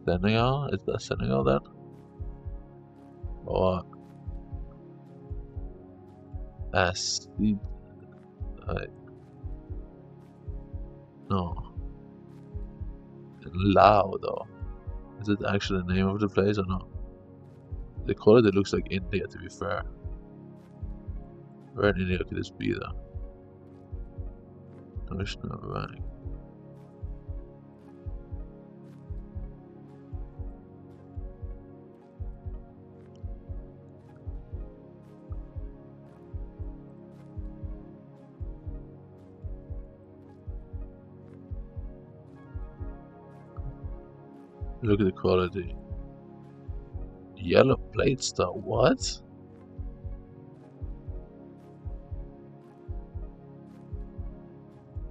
Senegal? Is that Senegal then? Or Asti? No. Lao though. Is it actually the name of the place or not? They call it looks like India, to be fair. Where in India could this be though? National Bank. Look at the quality. Yellow plates though, what?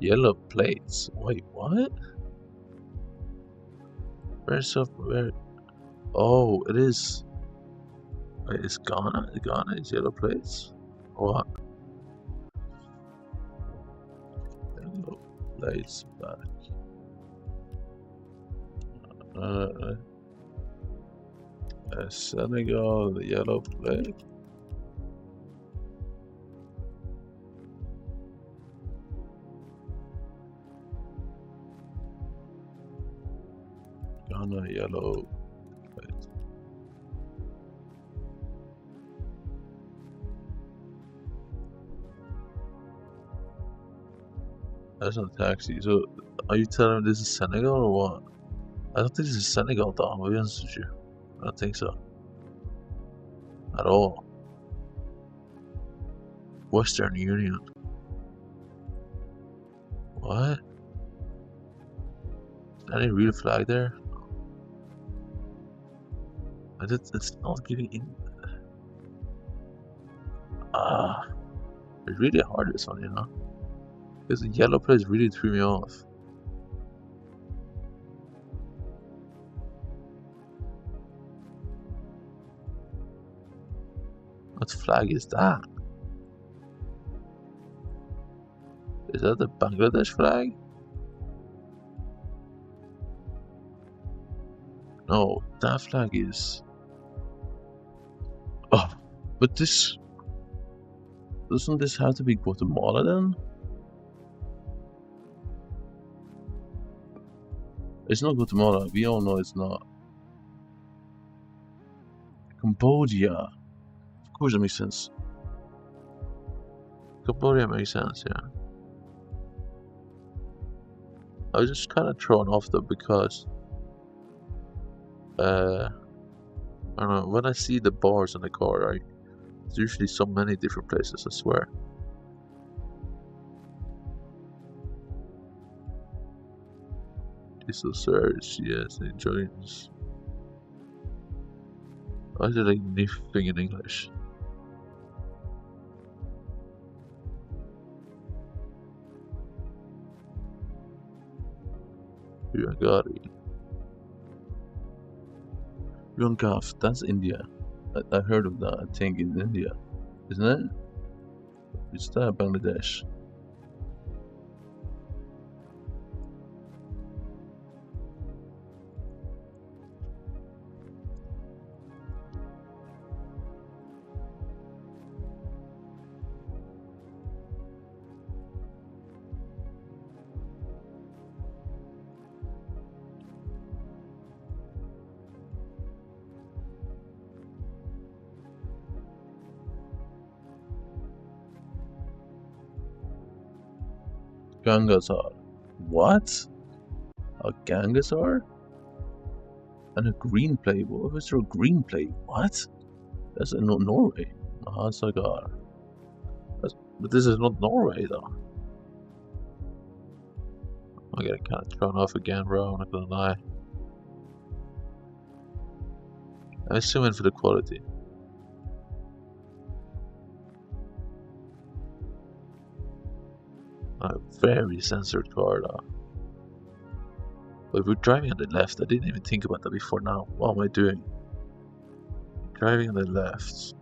Yellow plates? Wait, what? Where's up? Where? Oh, it is. Wait, it's Ghana? Ghana is yellow plates? What? Yellow plates back. Senegal, the yellow plate. Ghana, yellow plate. That's not a taxi. So, are you telling me this is Senegal or what? I don't think this is Senegal, though. I'll be honest with you. I don't think so. At all. Western Union. What? Is there any real flag there? It's not giving in. It's really hard, this one, you know? Because the yellow place really threw me off. What flag is that? Is that the Bangladesh flag? No, that flag is... Oh, but this... Doesn't this have to be Guatemala then? It's not Guatemala, we all know it's not. Cambodia. Of course, that makes sense. Cambodia makes sense, yeah. I was just kind of thrown off though because I don't know, when I see the bars in the car, right? There's usually so many different places, I swear. Diesel search, yes, enjoys. Why is it like anything in English? Yagari. Yonkaf, that's India. I heard of that, I think, in India. Isn't it? It's that Bangladesh. Gangasar. What? A Gangasar? And a green plate? What was there a green plate? What? That's in Norway. Mahasagar. But this is not Norway though. I'm getting kind of thrown off again, bro. I'm not gonna lie. I'm assuming for the quality. A very censored car though. But we're driving on the left. I didn't even think about that before now. What am I doing? Driving on the left.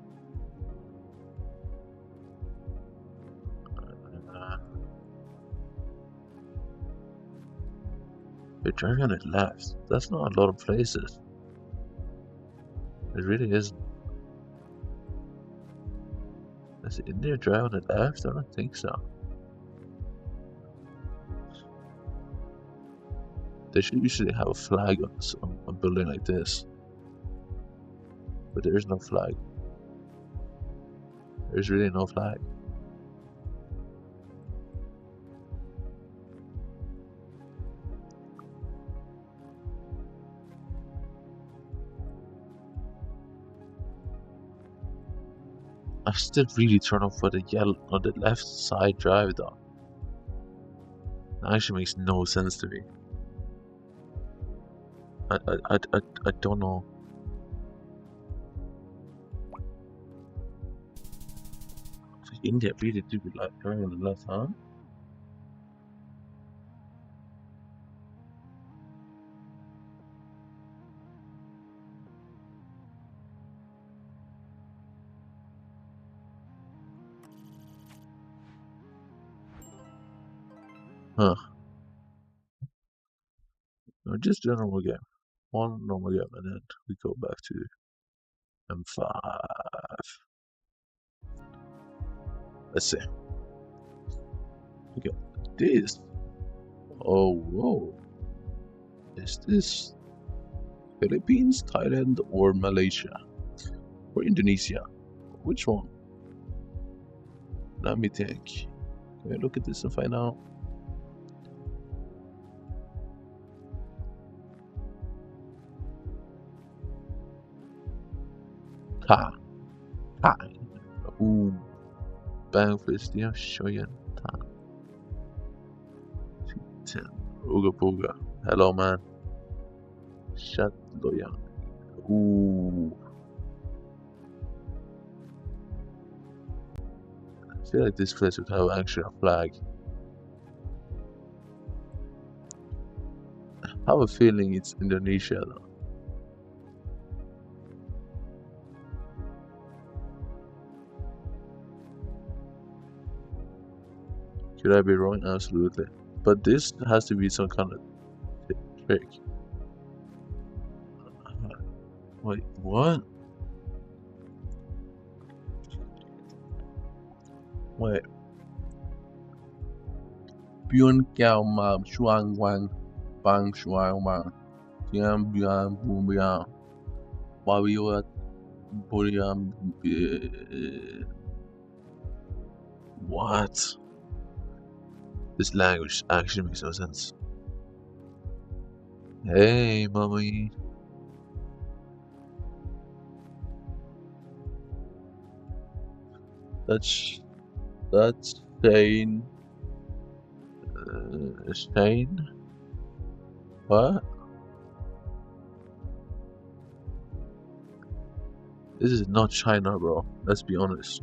We're driving on the left. That's not a lot of places. It really isn't. Is India driving on the left? I don't think so. They should usually have a flag on a building like this. But there is no flag. There's really no flag. I'm still really turned off by the yellow on the left side drive though. That actually makes no sense to me. I don't know. India really do be like driving on the left, huh? Huh. No, just a normal game. One normal game and then we go back to M5. Let's see. Okay. This. Oh, whoa. Is this Philippines, Thailand, or Malaysia? Or Indonesia? Which one? Let me think. Can I look at this and find out? Ta. Ta. Ooh. Bang fist, yeah, shoyen. Ta. 10. Ooga booga. Hello, man. Shut loyang. Ooh. I feel like this place would have actually a flag. I have a feeling it's Indonesia though. Could I be wrong? Absolutely. But this has to be some kind of trick. Wait, what? Wait. Byun Kiao Ma Shuang Wang Bang Shuang Wang Tian Bian Boom Bian Wabiwat Burian. What? This language actually makes no sense. Hey, mommy. That's Shane. Shane? What? This is not China, bro. Let's be honest.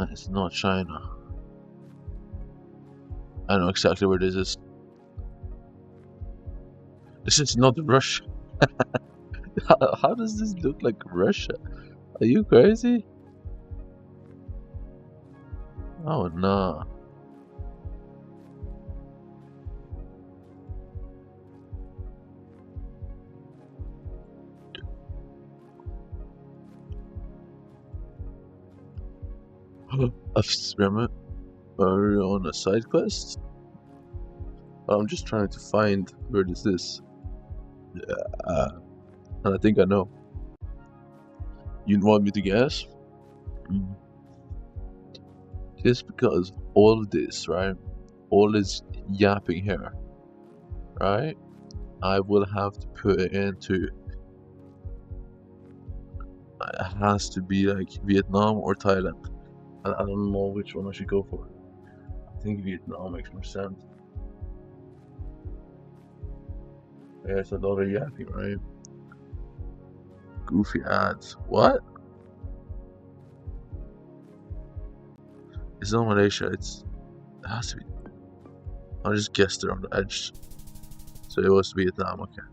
It's not China. I know exactly where this is. This is not Russia. How does this look like Russia? Are you crazy? Oh no. Experiment? Are you on a side quest? I'm just trying to find where this is. And I think I know. You want me to guess? Just because all of this, right? All this yapping here, right? I will have to put it into. It has to be like Vietnam or Thailand. I don't know which one I should go for. I think Vietnam makes more sense. There's a lot of yapping, right? Goofy ads. What? It's not Malaysia. It has to be. I just guessed it on the edge. So it was Vietnam. Okay.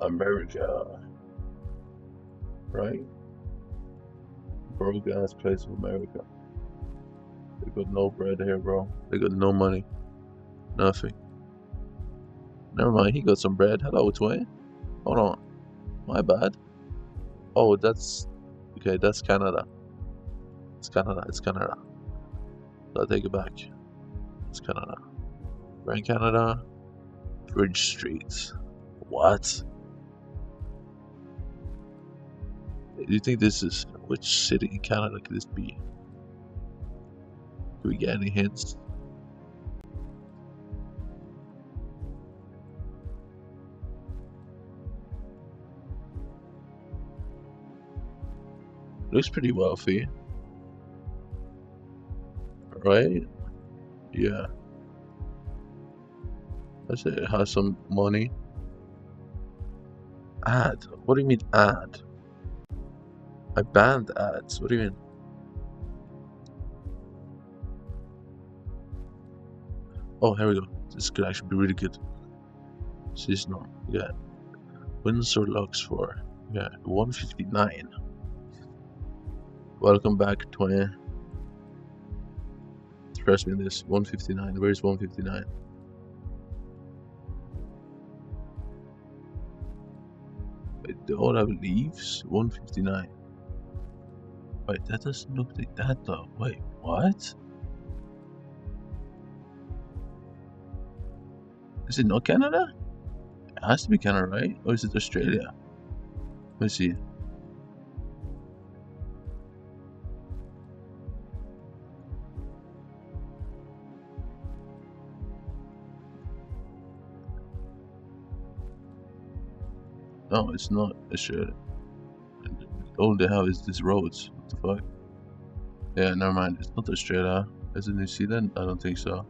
America. Right? Broke ass place of America. They got no bread here, bro. They got no money. Nothing. Never mind, he got some bread. Hello, Twin. Hold on. My bad. Oh, that's... Okay, that's Canada. It's Canada. It's Canada. So I'll take it back. It's Canada. We're in Canada. Bridge Street. What? Do you think this is... Which city in Canada could this be? Do we get any hints? Looks pretty wealthy. Right? Yeah. That's it. It has some money. Ad? What do you mean ad? I banned ads. What do you mean? Oh, here we go. This could actually be really good. Seasonal. Yeah. Windsor Lux 4. Yeah. 159. Welcome back, 20. Trust me in this. 159. Where's 159? Wait, they all have leaves? 159. Wait, that doesn't look like that though. Wait, what? Is it not Canada? It has to be Canada, right? Or is it Australia? Let's see. No, it's not Australia. All they have is these roads. What the fuck? Yeah, never mind. It's not Australia. Is it New Zealand? I don't think so.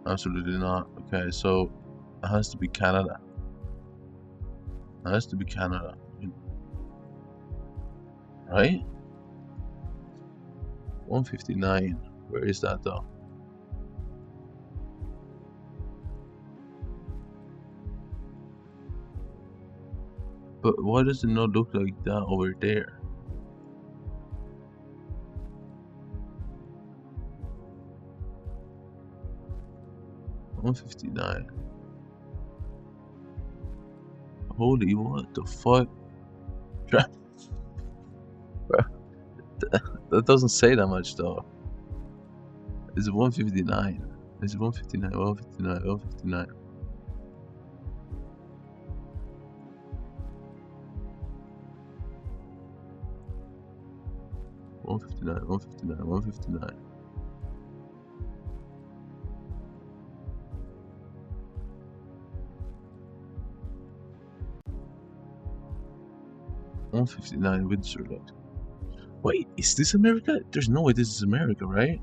Absolutely not. Okay, so it has to be Canada. It has to be Canada. Right? 159. Where is that though? But why does it not look like that over there? $159. Holy, what the fuck? That doesn't say that much though. It's 159. It's 159, 159, 159. $159, $159, $159. $159 Windsor Road. Wait, is this America? There's no way this is America, right?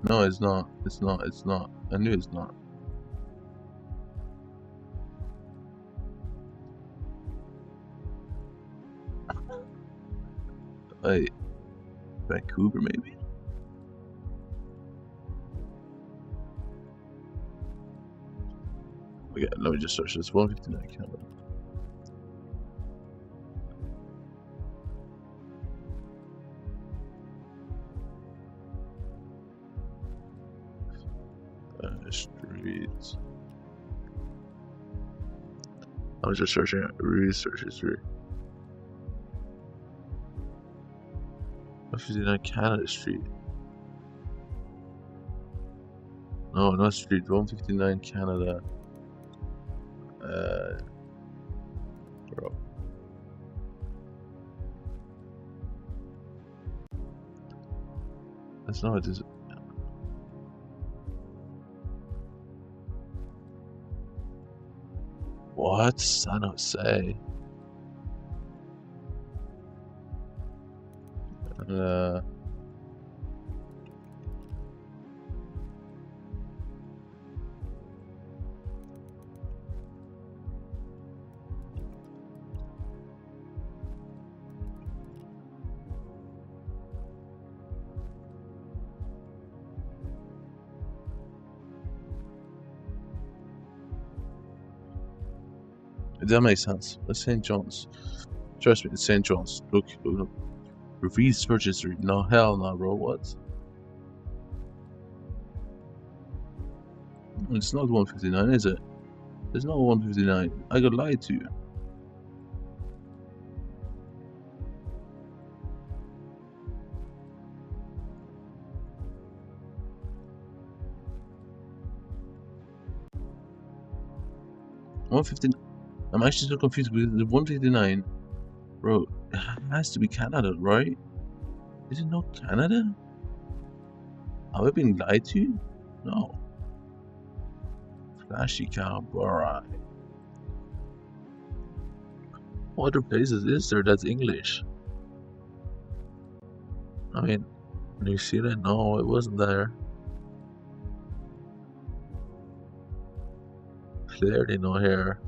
No, it's not. It's not. It's not. I knew it's not. Wait, Vancouver maybe? Okay, let me just search this. 159 Canada. Streets. I was just searching research history. 159 Canada Street. No, not street. 159 Canada. Bro. That's not what this is. What? San Jose. That makes sense. That's St. John's. Trust me, it's St. John's. Look. Research history. No, hell no, bro. What? It's not 159, is it? There's no 159. I got lied to. I'm actually so confused with the 159. Bro, it has to be Canada, right? Is it not Canada? Have I been lied to? No. Flashy cow, alright. What other places is there that's English? I mean, New Zealand? No, it wasn't there. Clearly not here.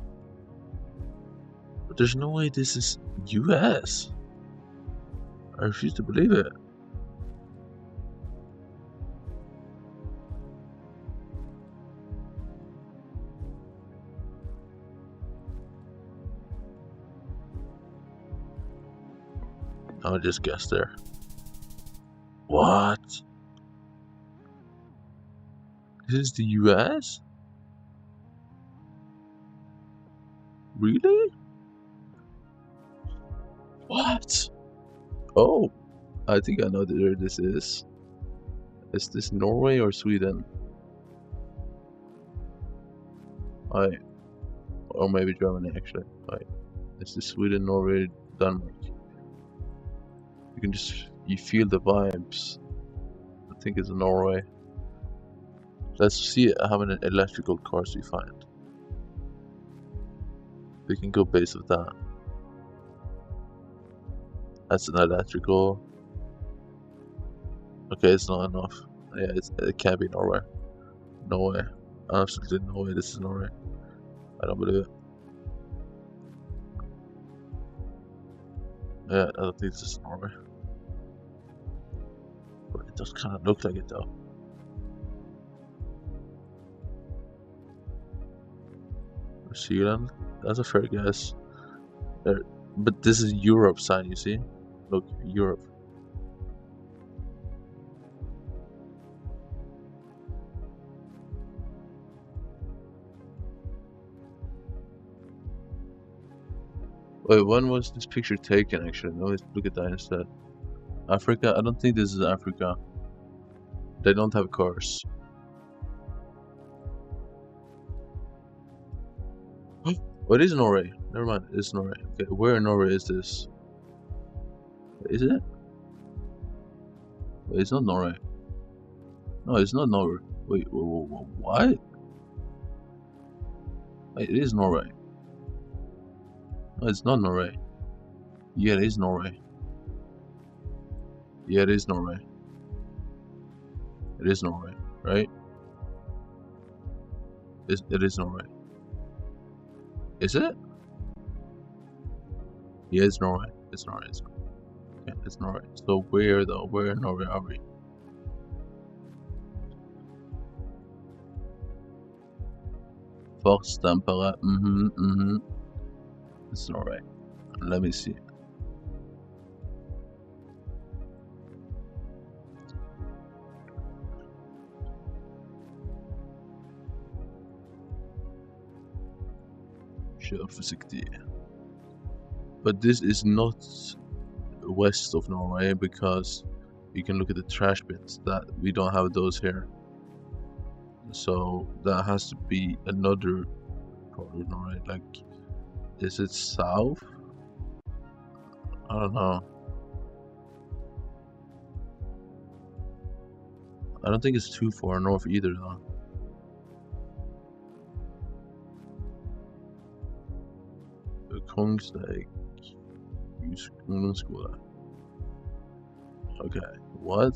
But there's no way this is US. I refuse to believe it. I'll just guess there. What? This is the US? Really? What? Oh, I think I know where this is. Is this Norway or Sweden? Or maybe Germany actually. Is this Sweden, Norway, Denmark? You feel the vibes. I think it's Norway. Let's see how many electrical cars we find. We can go base with that. That's an electrical. Okay, it's not enough. Yeah, it can't be Norway. No way. Absolutely no way this is Norway. I don't believe it. Yeah, I don't think this is Norway. But it does kind of look like it though. New Zealand? That's a fair guess. There, but this is Europe sign, you see? Look, Europe. Wait, when was this picture taken actually? No, let's look at that instead. Africa? I don't think this is Africa. They don't have cars. Oh, it is Norway. Never mind, it's Norway. Okay, where in Norway is this? Is it? Wait, it's not Norway. No, it's not Norway. Wait, what? Wait, it is Norway. No, it's not Norway. Yeah, it is Norway. Yeah, it is Norway. It is Norway, right? It is Norway. Is it? Yeah, it's Norway. It's Norway. It's Norway. Okay, it's Norway. So where though? Where in Norway are we? Forstempere. It's Norway. Let me see. Kjør forsiktig. But this is not west of Norway because you can look at the trash bins. That we don't have those here. So that has to be another part of Norway. Like, is it south? I don't know. I don't think it's too far north either though. Kongsberg ungdomsskole. Okay, what?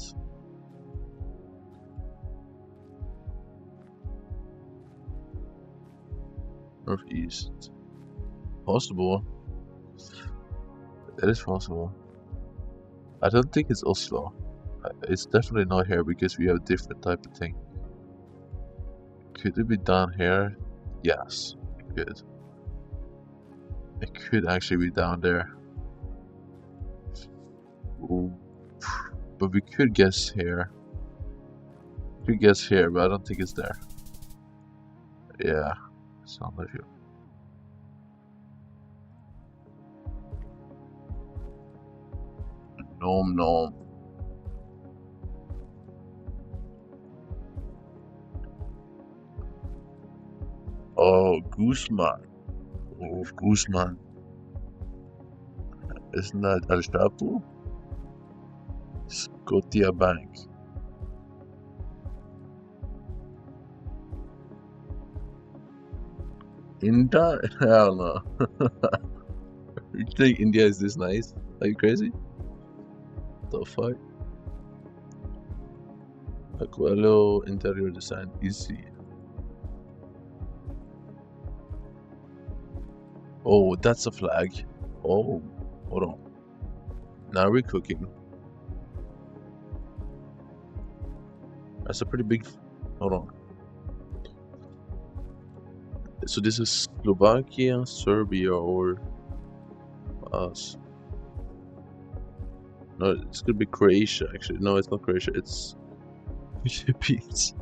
Northeast. Possible. It is possible. I don't think it's Oslo. It's definitely not here because we have a different type of thing. Could it be down here? Yes, good. It could actually be down there. Ooh. But we could guess here. We could guess here, but I don't think it's there. Yeah, sounds like you. Nom. Oh, Guzman. Oh, Guzman. Isn't that El Chapo? Scotia Bank. India? Hell no. You think India is this nice? Are you crazy? The fuck? Aquello interior design easy. Oh, that's a flag. Oh, hold on. Now we're cooking. That's a pretty big. Hold on. So this is Slovakia, Serbia, or us. No, it's gonna be Croatia. Actually, no, it's not Croatia. It's Philippines.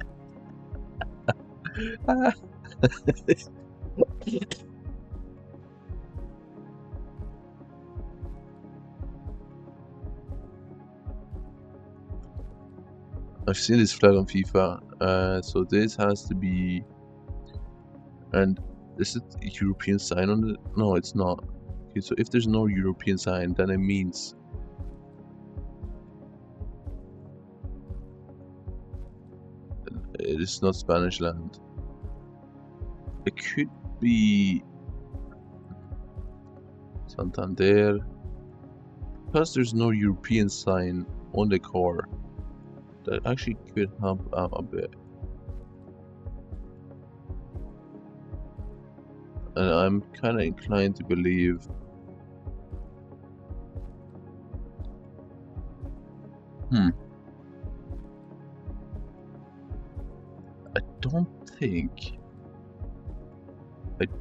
I've seen this flag on FIFA. So this has to be. And is it a European sign on it? No, it's not. Okay, so if there's no European sign, then it means it is not Spanish land. It could be. Santander. Because there's no European sign on the car, that actually could help out a bit. And I'm kind of inclined to believe I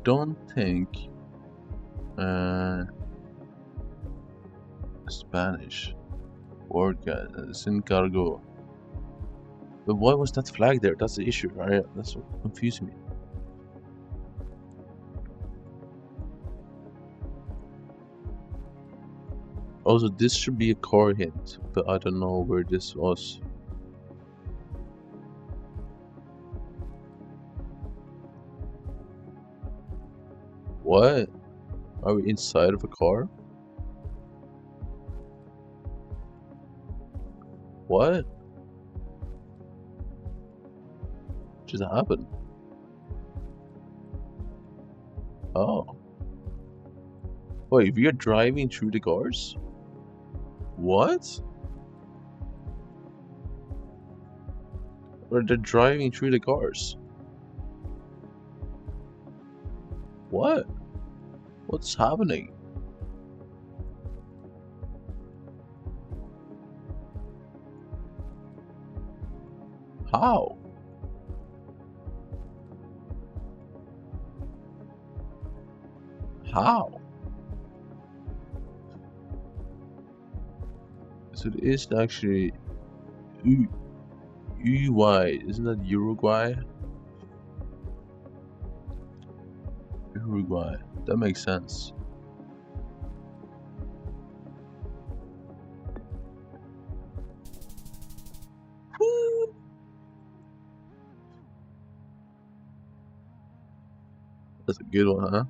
don't think Spanish word guy sin cargo. But why was that flag there? That's the issue, right? That's what confused me. Also, this should be a car hint, but I don't know where this was. What? Are we inside of a car? What? Just happened? Oh. Wait, we are driving through the cars? What? Or they're driving through the cars? What? What's happening? How? How? So it is actually Uruguay, isn't that Uruguay? Uruguay, that makes sense. That's a good one, huh?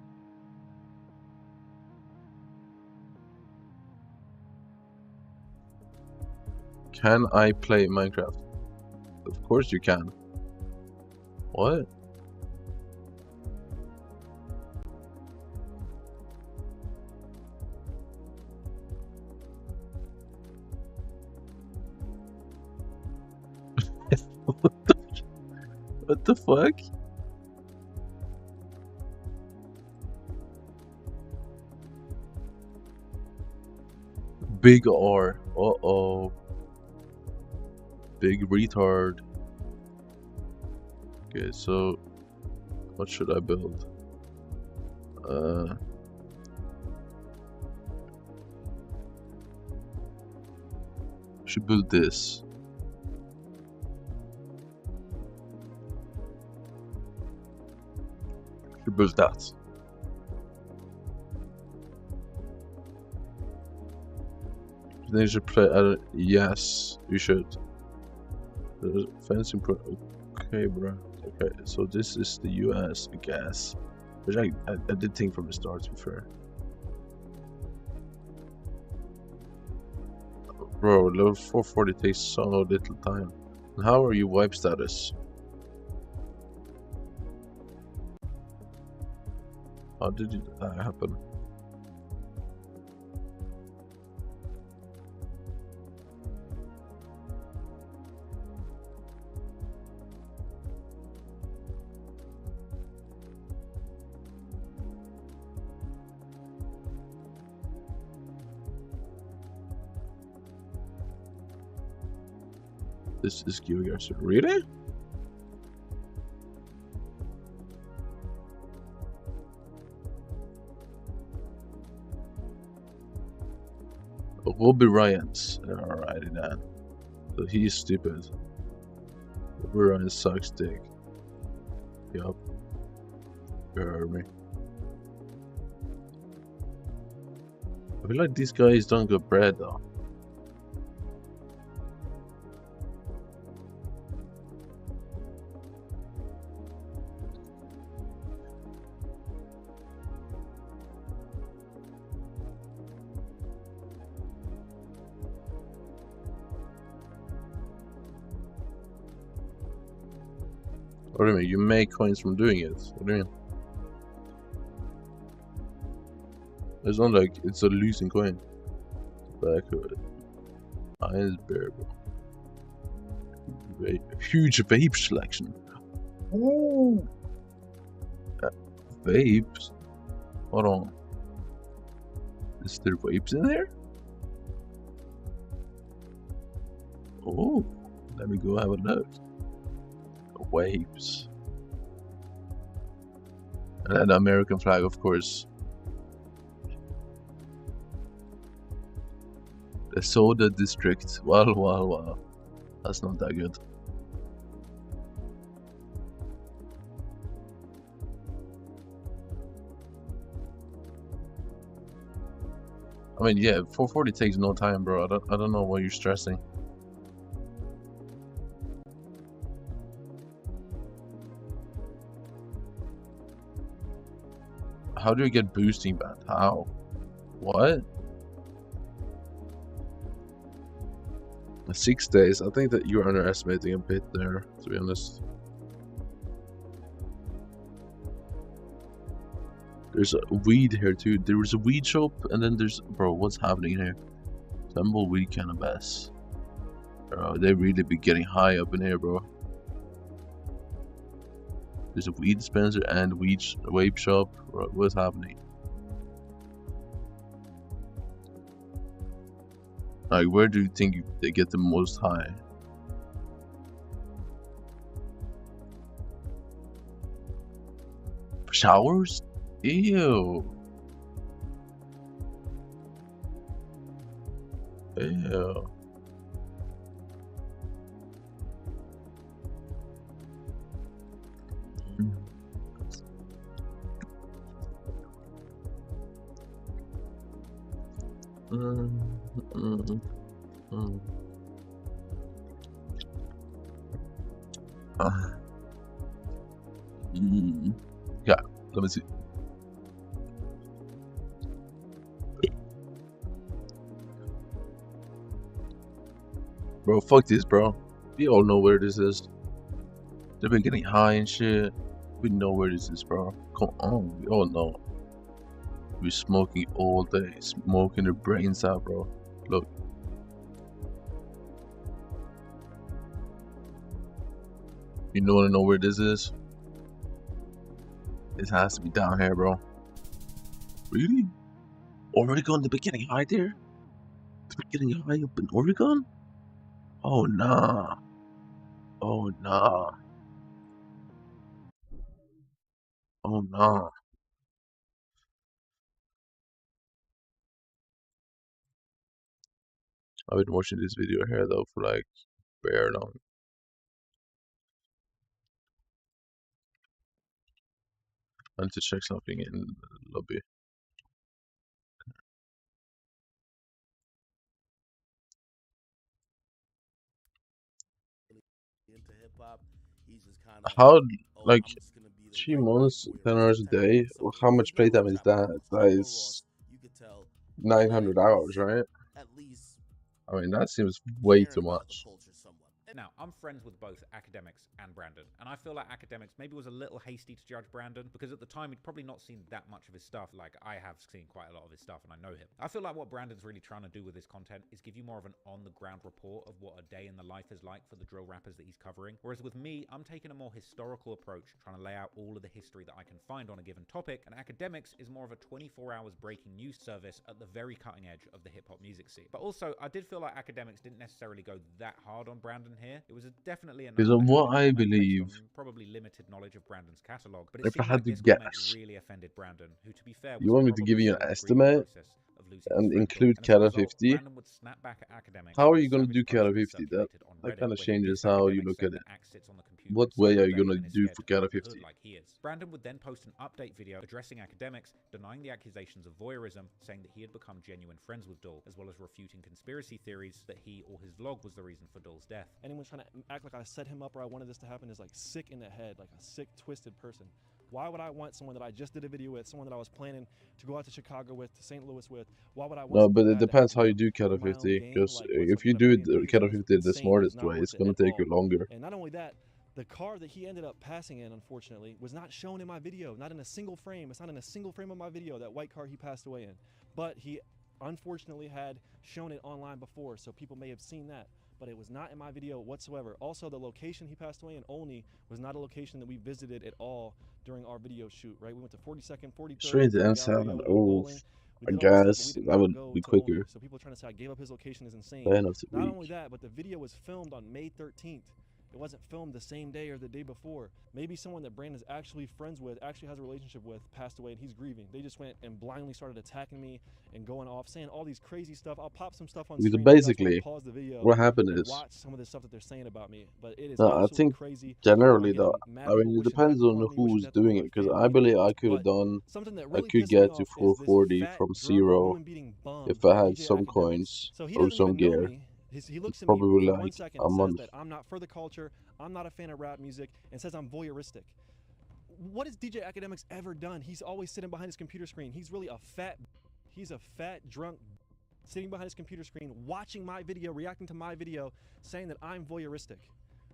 Can I play Minecraft? Of course you can. What? What the fuck? Big R. Uh-oh. Big retard. Okay, so what should I build? Should build this. Should build that. Then you should play. Yes, you should. There's fencing pro. Okay, bro. Okay, so this is the US, I guess. Which I did think from the start, to be fair. Bro, level 440 takes so little time. And how are you wipe status? How did that happen? This is Geogarson. Really? Robbie Ryans. Alrighty then. So he's stupid. Robbie Ryan sucks dick. Yup. You heard me. I feel like these guys don't get bread though. What do you mean? You make coins from doing it? What do you mean? It's not like it's a losing coin. Backhood. Iron bearable. Huge vape selection. Ooh. Vapes. Hold on. Is there vapes in there? Oh, let me go have a look. Vapes. And the American flag, of course. The soda district. Wow. That's not that good. I mean, yeah, 440 takes no time, bro. I don't know why you're stressing. How do you get boosting back? How? What? 6 days. I think that you're underestimating a bit there, to be honest. There's a weed here too. There's a weed shop, and then there's, bro, what's happening here? Tumbleweed cannabis. Bro, they really be getting high up in here, bro. There's a weed dispenser and vape shop. Bro, what's happening? Like, where do you think they get the most high? Showers? Ew. Ew. Yeah, let me see. Bro, fuck this, bro. We all know where this is. They've been getting high and shit. We know where this is, bro. Come on, we all know. We're smoking all day, smoking their brains out, bro. Look. You wanna know where this is? This has to be down here, bro. Really? Oregon, they've been getting high there? They've been getting high up in Oregon? Oh, nah. Oh, nah. Oh, nah. I've been watching this video here, though, for like bare long. I need to check something in the lobby. Into hip hop, he's just kind of How, like, 3 months, 10 hours a day? How much playtime is that? That is 900 hours, right? at least I mean, that seems way too much. Now, I'm friends with both Academics and Brandon, and I feel like Academics maybe was a little hasty to judge Brandon, because at the time he'd probably not seen that much of his stuff. Like, I have seen quite a lot of his stuff, and I know him. I feel like what Brandon's really trying to do with this content is give you more of an on-the-ground report of what a day in the life is like for the drill rappers that he's covering, whereas with me, I'm taking a more historical approach, trying to lay out all of the history that I can find on a given topic, and Academics is more of a 24 hours breaking news service at the very cutting edge of the hip-hop music scene. But also, I did feel like Academics didn't necessarily go that hard on Brandon here. It was definitely Because of what I believe, probably limited knowledge of Brandon's catalog, but if I had to guess, really offended Brandon, who, to be fair, you want me to give you an estimate and include Kata 50? How are you going to do Kata 50? That kind of changes how you look at it. What way are you going to do for Kata 50? Brandon would then post an update video addressing Academics, denying the accusations of voyeurism, saying that he had become genuine friends with Dull, as well as refuting conspiracy theories that he or his vlog was the reason for Dull's death. Anyone trying to act like I set him up or I wanted this to happen is like sick in the head, like a sick, twisted person. Why would I want someone that I just did a video with, someone that I was planning to go out to Chicago with, to St. Louis with? Why would I want? No, but it depends how you do Kata 50. Because if you do Kata 50 the smartest way, it's going to take you longer. And not only that, the car that he ended up passing in, unfortunately, was not shown in my video. Not in a single frame. It's not in a single frame of my video, that white car he passed away in. but he unfortunately had shown it online before, so people may have seen that. But it was not in my video whatsoever. Also, the location he passed away in Olney was not a location that we visited at all during our video shoot, right? We went to 42nd, 43rd, Straight to Galleria, N7. we went Oh, bowling, we I did all this stuff, but we guess did that not would go be to Olney. quicker. So people trying to say I gave up his location is insane. Fair enough to Not weak. only that, but the video was filmed on May 13th. It wasn't filmed the same day or the day before. Maybe someone that Brandon's actually friends with, actually has a relationship with, passed away and he's grieving. They just went and blindly started attacking me and going off, saying all these crazy stuff. I'll pop some stuff on Because screen. basically, pause the video what happened and is, watch some of the stuff that they're saying about me. But it is no, I absolutely think crazy. generally People are though, getting mad I mean, people it wishing depends death on upon me, who's wishing death upon doing my it. Because family. I believe I could have But done, something that I really could pissed me get off to is this 440 fat, from drunk, 0 woman-beating bum, if I had DJ some Academics. coins So he or doesn't some even know gear. me. He looks It's at me probably for 1 like second a and says month. that I'm not for the culture, I'm not a fan of rap music, and says I'm voyeuristic. What has DJ Academics ever done? He's always sitting behind his computer screen. He's really he's a fat, drunk, sitting behind his computer screen, watching my video, reacting to my video, saying that I'm voyeuristic,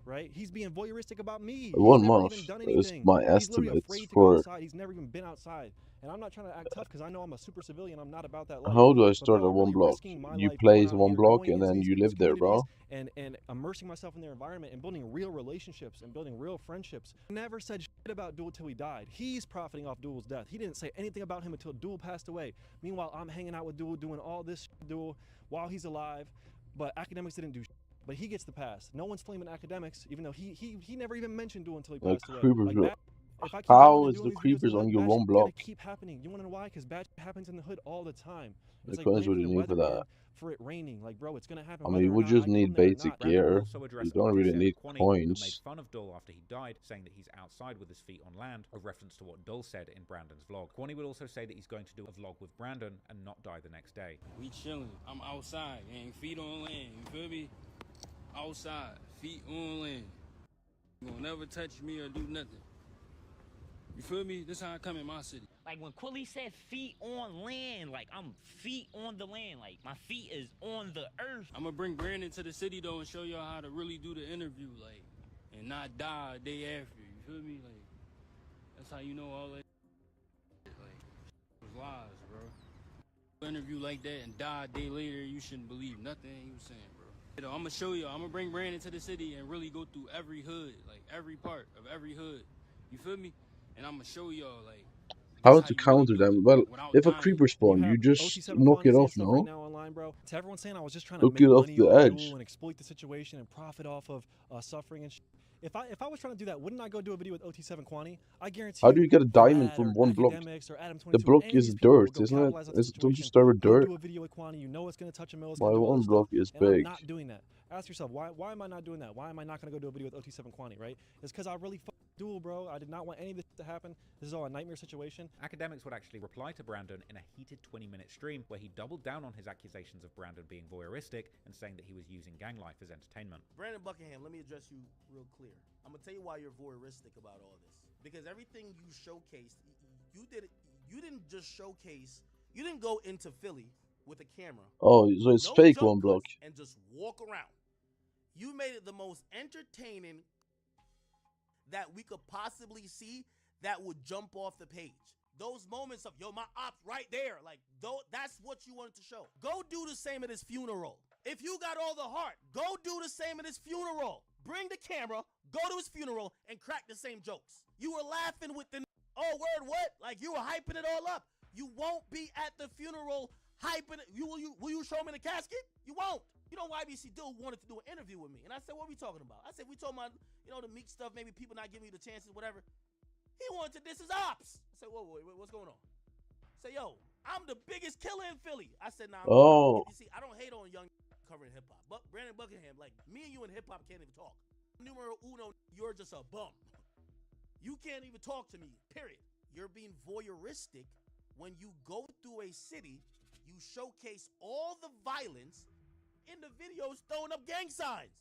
right? He's being voyeuristic about me. He's 1 never month even done is anything. my He's literally estimates afraid to go for outside. He's never even been outside. And I'm not trying to act tough because I know I'm a super civilian. I'm not about that life. how do I But start bro, a I'm one really block? risking my You life place going out one here, block going and into then these you live there, communities bro. and immersing myself in their environment and building real relationships and building real friendships. Never said shit about Duel till he died. He's profiting off Duel's death. He didn't say anything about him until Duel passed away. Meanwhile, I'm hanging out with Duel, doing all this shit, Duel while he's alive. But Academics didn't do shit. But he gets the pass. No one's flaming Academics, even though he never even mentioned Duel until he Like passed away. creepers, Like bro. that. If I keep How going and is doing the these videos creepers in the on hood, your bad one shit's block? gonna keep happening. You wanna know why? Because bad shit happens in the hood all the time. It's like Depends what blaming you the need for that. weatherman for it raining. Like, bro, it's gonna happen I whether mean, or we not just I need come there or basic not. Brandon would gear. also address You don't really need OT720, who made coins. fun of Dull after he died, saying that he's outside with his feet on land, a reference to what Dull said in Brandon's vlog. Kwani would also say that he's going to do a vlog with Brandon and not die the next day. We chilling. I'm outside, gang. Feet on land. You feel me? Outside. Feet on land. You gonna never touch me or do nothing. You feel me? This how I come in my city. Like when Quilly said feet on land, like I'm feet on the land, like my feet is on the earth. I'm gonna bring Brandon to the city though and show y'all how to really do the interview, like, and not die a day after. You feel me? Like, that's how you know all that like was lies, bro. Interview like that and die a day later, you shouldn't believe nothing he was saying, bro. You know, I'm gonna show y'all. I'm gonna bring Brandon to the city and really go through every hood, like every part of every hood. You feel me? And I'm gonna show y'all like How to counter them? Well, if a creeper spawn, you just knock it off, stuff no? right now online, bro. To everyone saying I was just trying to Knock make it off money the off edge. Duel and exploit the situation and profit off of suffering and If I was trying to do that, wouldn't I go do a video with OT7 Quani? I guarantee. How do you get a diamond Brad from or one block? Academics or Adam 22 The or block any of is these people dirt, would go isn't it? capitalize on the Don't you situation, start with go dirt? do a video with Quani. You know it's gonna touch a mill. It's My gonna do all one this stuff, block is and I'm big. not doing that. Ask yourself why am I not doing that? Why am I not gonna go do a video with OT7 Quani? Right? It's because I really Duel, bro. I did not want any of this to happen. This is all a nightmare situation. Academics would actually reply to Brandon in a heated 20-minute stream where he doubled down on his accusations of Brandon being voyeuristic and saying that he was using gang life as entertainment. Brandon Buckingham, let me address you real clear. I'm gonna tell you why you're voyeuristic about all this. Because everything you showcased, you didn't just showcase. You didn't go into Philly with a camera. Oh, so it's no fake jump one block. cuts, and just walk around. You made it the most entertaining that we could possibly see that would jump off the page. Those moments of, yo, my ops right there. Like, that's what you wanted to show. Go do the same at his funeral. If you got all the heart, go do the same at his funeral. Bring the camera, go to his funeral, and crack the same jokes. You were laughing with the, oh, word, what? Like, you were hyping it all up. You won't be at the funeral hyping it. Will you show him in the casket? You won't. You know, YBC Duel wanted to do an interview with me. And I said, what are we talking about? I said, we talking about, you know, the meek stuff, maybe people not giving you the chances, whatever. He wanted to diss his ops. I said, whoa, what's going on? I said, yo, I'm the biggest killer in Philly. I said, nah, you see, I don't hate on young covering hip-hop. But Brandon Buckingham, like, me and you in hip-hop can't even talk. Numero uno, you're just a bum. You can't even talk to me, period. You're being voyeuristic when you go through a city, you showcase all the violence in the videos throwing up gang signs.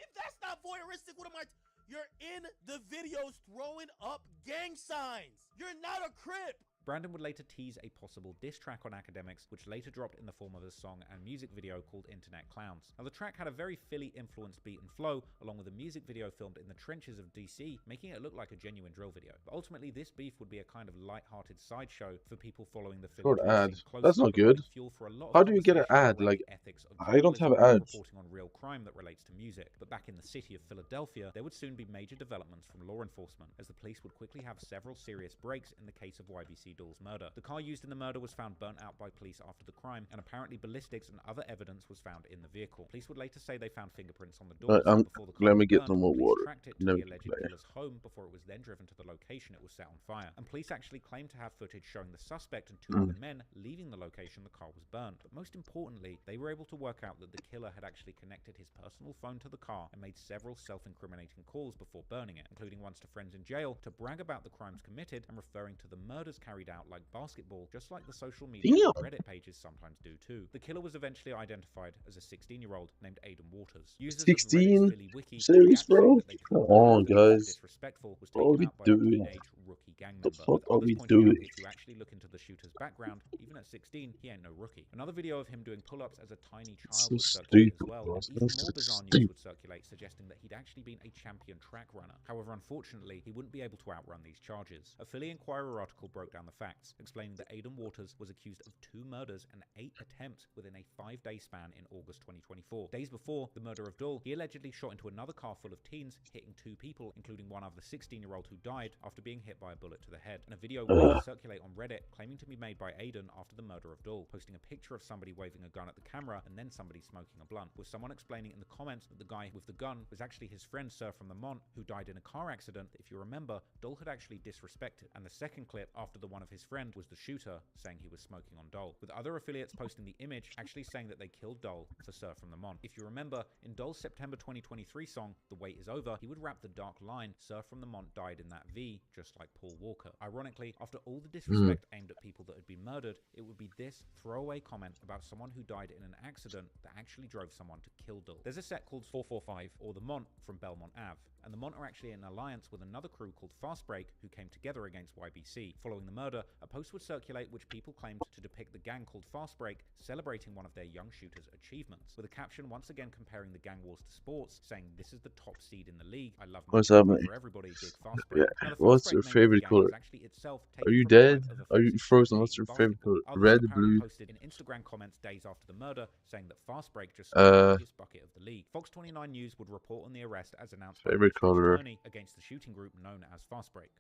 If that's not voyeuristic, what am I? You're in the videos throwing up gang signs. You're not a Crip. Brandon would later tease a possible diss track on Academics, which later dropped in the form of a song and music video called Internet Clowns. Now, the track had a very Philly-influenced beat and flow, along with a music video filmed in the trenches of DC, making it look like a genuine drill video. But ultimately, this beef would be a kind of light-hearted sideshow for people following the Philly Short drill ad. scene closely. That's not good. Fuel for a lot of How do you get an conversation ad? around Like, the ethics of I don't have journalism and ads. reporting on real crime that relates to music. But back in the city of Philadelphia, there would soon be major developments from law enforcement, as the police would quickly have several serious breaks in the case of YBC Dool's murder. The car used in the murder was found burnt out by police after the crime, and apparently ballistics and other evidence was found in the vehicle. Police would later say they found fingerprints on the doors before the car Let me was get burned. some more Police water. tracked it to Let the me alleged play. killer's home before it was then driven to the location it was set on fire. And police actually claimed to have footage showing the suspect and two other men leaving the location the car was burned. But most importantly, they were able to work out that the killer had actually connected his personal phone to the car and made several self-incriminating calls before burning it, including once to friends in jail to brag about the crimes committed and referring to the murders carried out like basketball, just like the social media and Reddit pages sometimes do too. The killer was eventually identified as a 16-year-old named Aiden Waters. Users of Reddit's 16? Philly Wiki Serious, reacted saying bro? that they Come couldn't believe on, that the guys. disrespectful was What are taken we out by a doing? teenage rookie gang The member. fuck With are others we pointing out, doing? if you actually look into the shooter's background, even at 16, he ain't no rookie. Another video of him doing pull-ups as a tiny child So would circulate stupid, as well, bro. and even That's more so bizarre news stupid. would circulate suggesting that he'd actually been a champion track runner. However, unfortunately, he wouldn't be able to outrun these charges. A Philly Inquirer article broke down the facts, explaining that Aiden Waters was accused of 2 murders and 8 attempts within a 5-day span in August 2024. Days before the murder of Dool, he allegedly shot into another car full of teens, hitting 2 people, including one other 16-year-old who died after being hit by a bullet to the head. And a video would later circulate on Reddit claiming to be made by Aiden after the murder of Dool, posting a picture of somebody waving a gun at the camera and then somebody smoking a blunt, with someone explaining in the comments that the guy with the gun was actually his friend Sir from the Mont, who died in a car accident that, if you remember, Dool had actually disrespected. And the second clip after the one of his friend was the shooter saying he was smoking on Dool, with other affiliates posting the image actually saying that they killed Dool for Sir from the Mont. If you remember, in Dole's September 2023 song, The Wait Is Over, he would rap the dark line, Sir from the Mont died in that V, just like Paul Walker. Ironically, after all the disrespect aimed at people that had been murdered, it would be this throwaway comment about someone who died in an accident that actually drove someone to kill Dool. There's a set called 445, or the Mont, from Belmont Ave, and the Mont are actually in alliance with another crew called Fast Break, who came together against YBC. Following the murder, a post would circulate which people claimed to depict the gang called Fast Break celebrating one of their young shooters' achievements, with a caption once again comparing the gang wars to sports, saying this is the top seed in the league. I love What's my up, team mate? for everybody, big Fast Break. Yeah. Now, the Fast What's Break your name of the favorite gang color? is actually itself Are taken you from a dead? quote of a Are you famous frozen? athlete What's your in favorite basketball. color? Others Red, apparently blue? posted in Instagram comments days after the murder saying that Fast Break just scored the biggest bucket of the league. Fox 29 News would report on the arrest as announced by the Favorite district color? attorney against the shooting group known as Fast Break.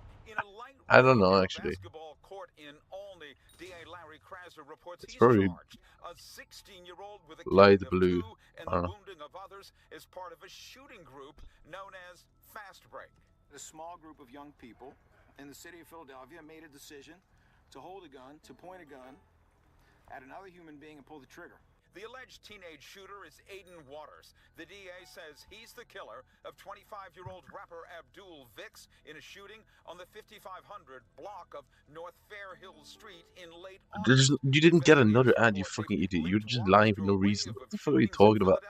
I don't know, actually. Court in Olney, DA Larry Krasner reports It's he's probably charged. A 16-year-old with a light killing of blue. 2 and I the don't know. wounding of others is part of a shooting group known as Fast Break. A small group of young people in the city of Philadelphia made a decision to hold a gun, to point a gun at another human being and pull the trigger. The alleged teenage shooter is Aiden Waters. The DA says he's the killer of 25-year-old rapper Abdul Vix in a shooting on the 5500 block of North Fair Hills Street in late August. You didn't get another ad, you fucking idiot. You're just lying for no reason. What the fuck are you talking about?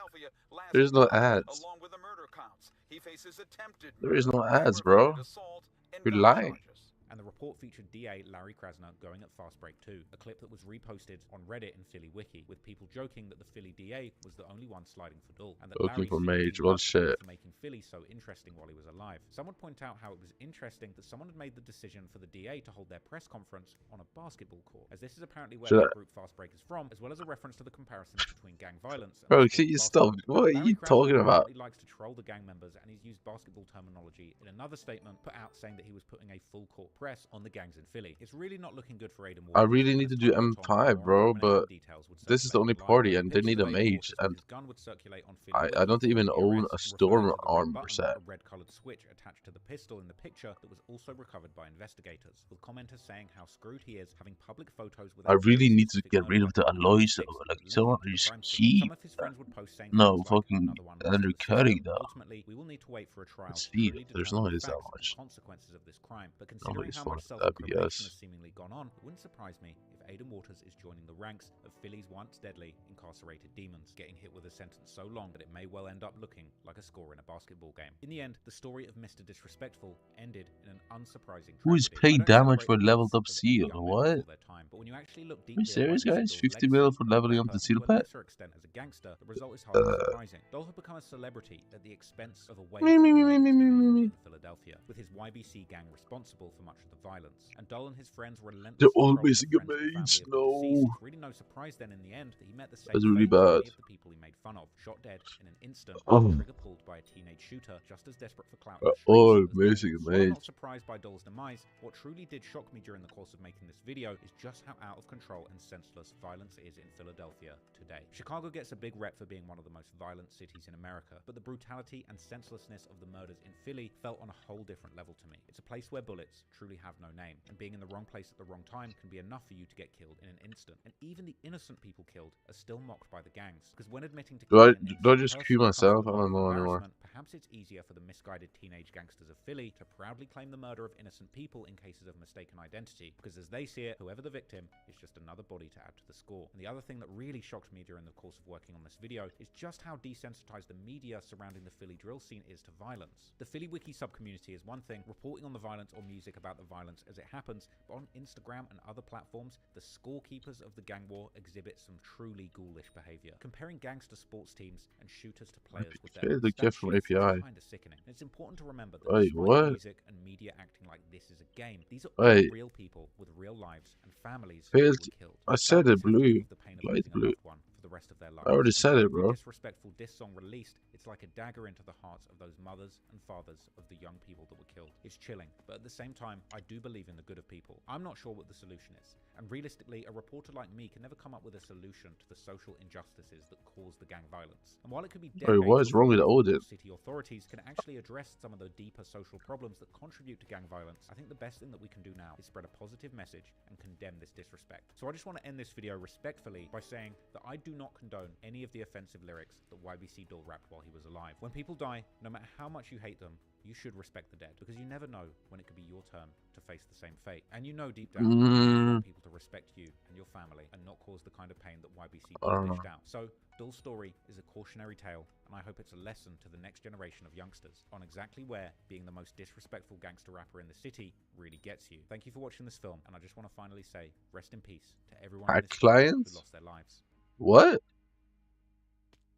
There's no ads. Along with the murder counts. He faces attempted There is no murder, ads, bro. aggravated assault, and You're gun lying. charges. And the report featured DA Larry Krasner going at Fast Break 2, a clip that was reposted on Reddit and Philly Wiki, with people joking that the Philly DA was the only one sliding for Dool, and that Looking Larry for secretly mage, what loved Dool shit. for making Philly so interesting while he was alive. Some would point out how it was interesting that someone had made the decision for the DA to hold their press conference on a basketball court, as this is apparently where Should the I- group Fast Break is from, as well as a reference to the comparisons between gang violence and Bro, sport can you basketball. stop? What are Larry you Krasner talking about? apparently likes to troll the gang members, and he's used basketball terminology in another statement put out saying that he was putting a full court press on the gangs in Philly. It's really not looking good for Aiden Waters. I really need to and do as time went on, M5, more bro, incriminating but details would this is the circulate only online. party and they Pictures need of a Aiden mage, Waters with and his gun would circulate on Philly I Wiki don't even following own the a arrest, storm referring to the red armor button, set. a red-colored switch attached to the pistol in the picture that was also recovered by investigators, with commenters saying how screwed he is having public photos with I a very really need to specific get murder rid of the weapon alloys and though. Like, linking someone to the just crime scene. keep. Some of his friends would post saying No, things like, fucking another one lost in the undercutting system. though. Ultimately, we will need to wait for a trial Let's to see truly it. There's determine no the is that facts and much. consequences of this crime. But considering Nobody's how fun much with that self-incrimination BS. has seemingly gone on, it wouldn't surprise me if Aiden Waters is joining the ranks of Philly's once deadly incarcerated demons, getting hit with a sentence so long that it may well end up looking like a score in a basketball game. In the end, the story of Mr. Disrespectful ended in an unsurprising tragedy. Who is paying damage for leveled up seal? What? But when you actually look Are you deeply serious, at guys? 50 mil for leveling up the seal to a pet? lesser extent as a gangster, the result is hardly surprising. Dole had become a celebrity at the expense of a wave of in Philadelphia, with his YBC gang responsible for much of the violence. And Dole and his friends relentlessly They're all trolling the missing a friends and mage. family of the No. deceased. It's really no surprise then in the end that he met the same That's really fate as bad. many of the people he made fun of, shot dead in an instant, Oh. trigger pulled by a teenage shooter just as desperate for clout. All missing a While I'm mage. not surprised by Dole's demise, what truly did shock me during the course of making this video is just how out of control and senseless violence is in Philadelphia today. Chicago gets a big rep for being one of the most violent cities in America, but the brutality and senselessness of the murders in Philly felt on a whole different level to me. It's a place where bullets truly have no name, and being in the wrong place at the wrong time can be enough for you to get killed in an instant. And even the innocent people killed are still mocked by the gangs, because when admitting to killing Do I just queue myself? I don't know anymore. perhaps it's easier for the misguided teenage gangsters of Philly to proudly claim the murder of innocent people in cases of mistaken identity, because as they see it, whoever the victim is just another body to add to the score. And the other thing that really shocked me during the course of working on this video is just how desensitized the media surrounding the Philly drill scene is to violence. The Philly Wiki sub-community is one thing, reporting on the violence or music about the violence as it happens, but on Instagram and other platforms, the scorekeepers of the gang war exhibit some truly ghoulish behavior. Comparing gangster sports teams and shooters to players with their the gift from API. kind of sickening. And it's important to remember that Wait, despite what? music and media acting like this is a game, these are all Wait. real people with real lives and families Failed- who were killed. I said it blue. The pain of Light losing a blue. loved one for the rest of their lives. I already said And it, with every bro. disrespectful diss song released, it's like a dagger into the hearts of those mothers and fathers of the young people that were killed. It's chilling, but at the same time, I do believe in the good of people. I'm not sure what the solution is, and realistically, a reporter like me can never come up with a solution to the social injustices that cause the gang violence. And while it could be Wait, decades what is wrong with before Odin? city authorities can actually address some of the deeper social problems that contribute to gang violence, I think the best thing that we can do now is spread a positive message and condemn this disrespect. So I just want to end this video respectfully by saying that I do not condone any of the offensive lyrics that YBC Duel rapped while he was alive. When people die, no matter how much you hate them, you should respect the dead, because you never know when it could be your turn to face the same fate. And you know deep down that you want people to respect you and your family and not cause the kind of pain that YBC dished out. So Duel's story is a cautionary tale, and I hope it's a lesson to the next generation of youngsters on exactly where being the most disrespectful gangster rapper in the city really gets you. Thank you for watching this film, and I just want to finally say rest in peace to everyone in this clients? who lost their lives. What?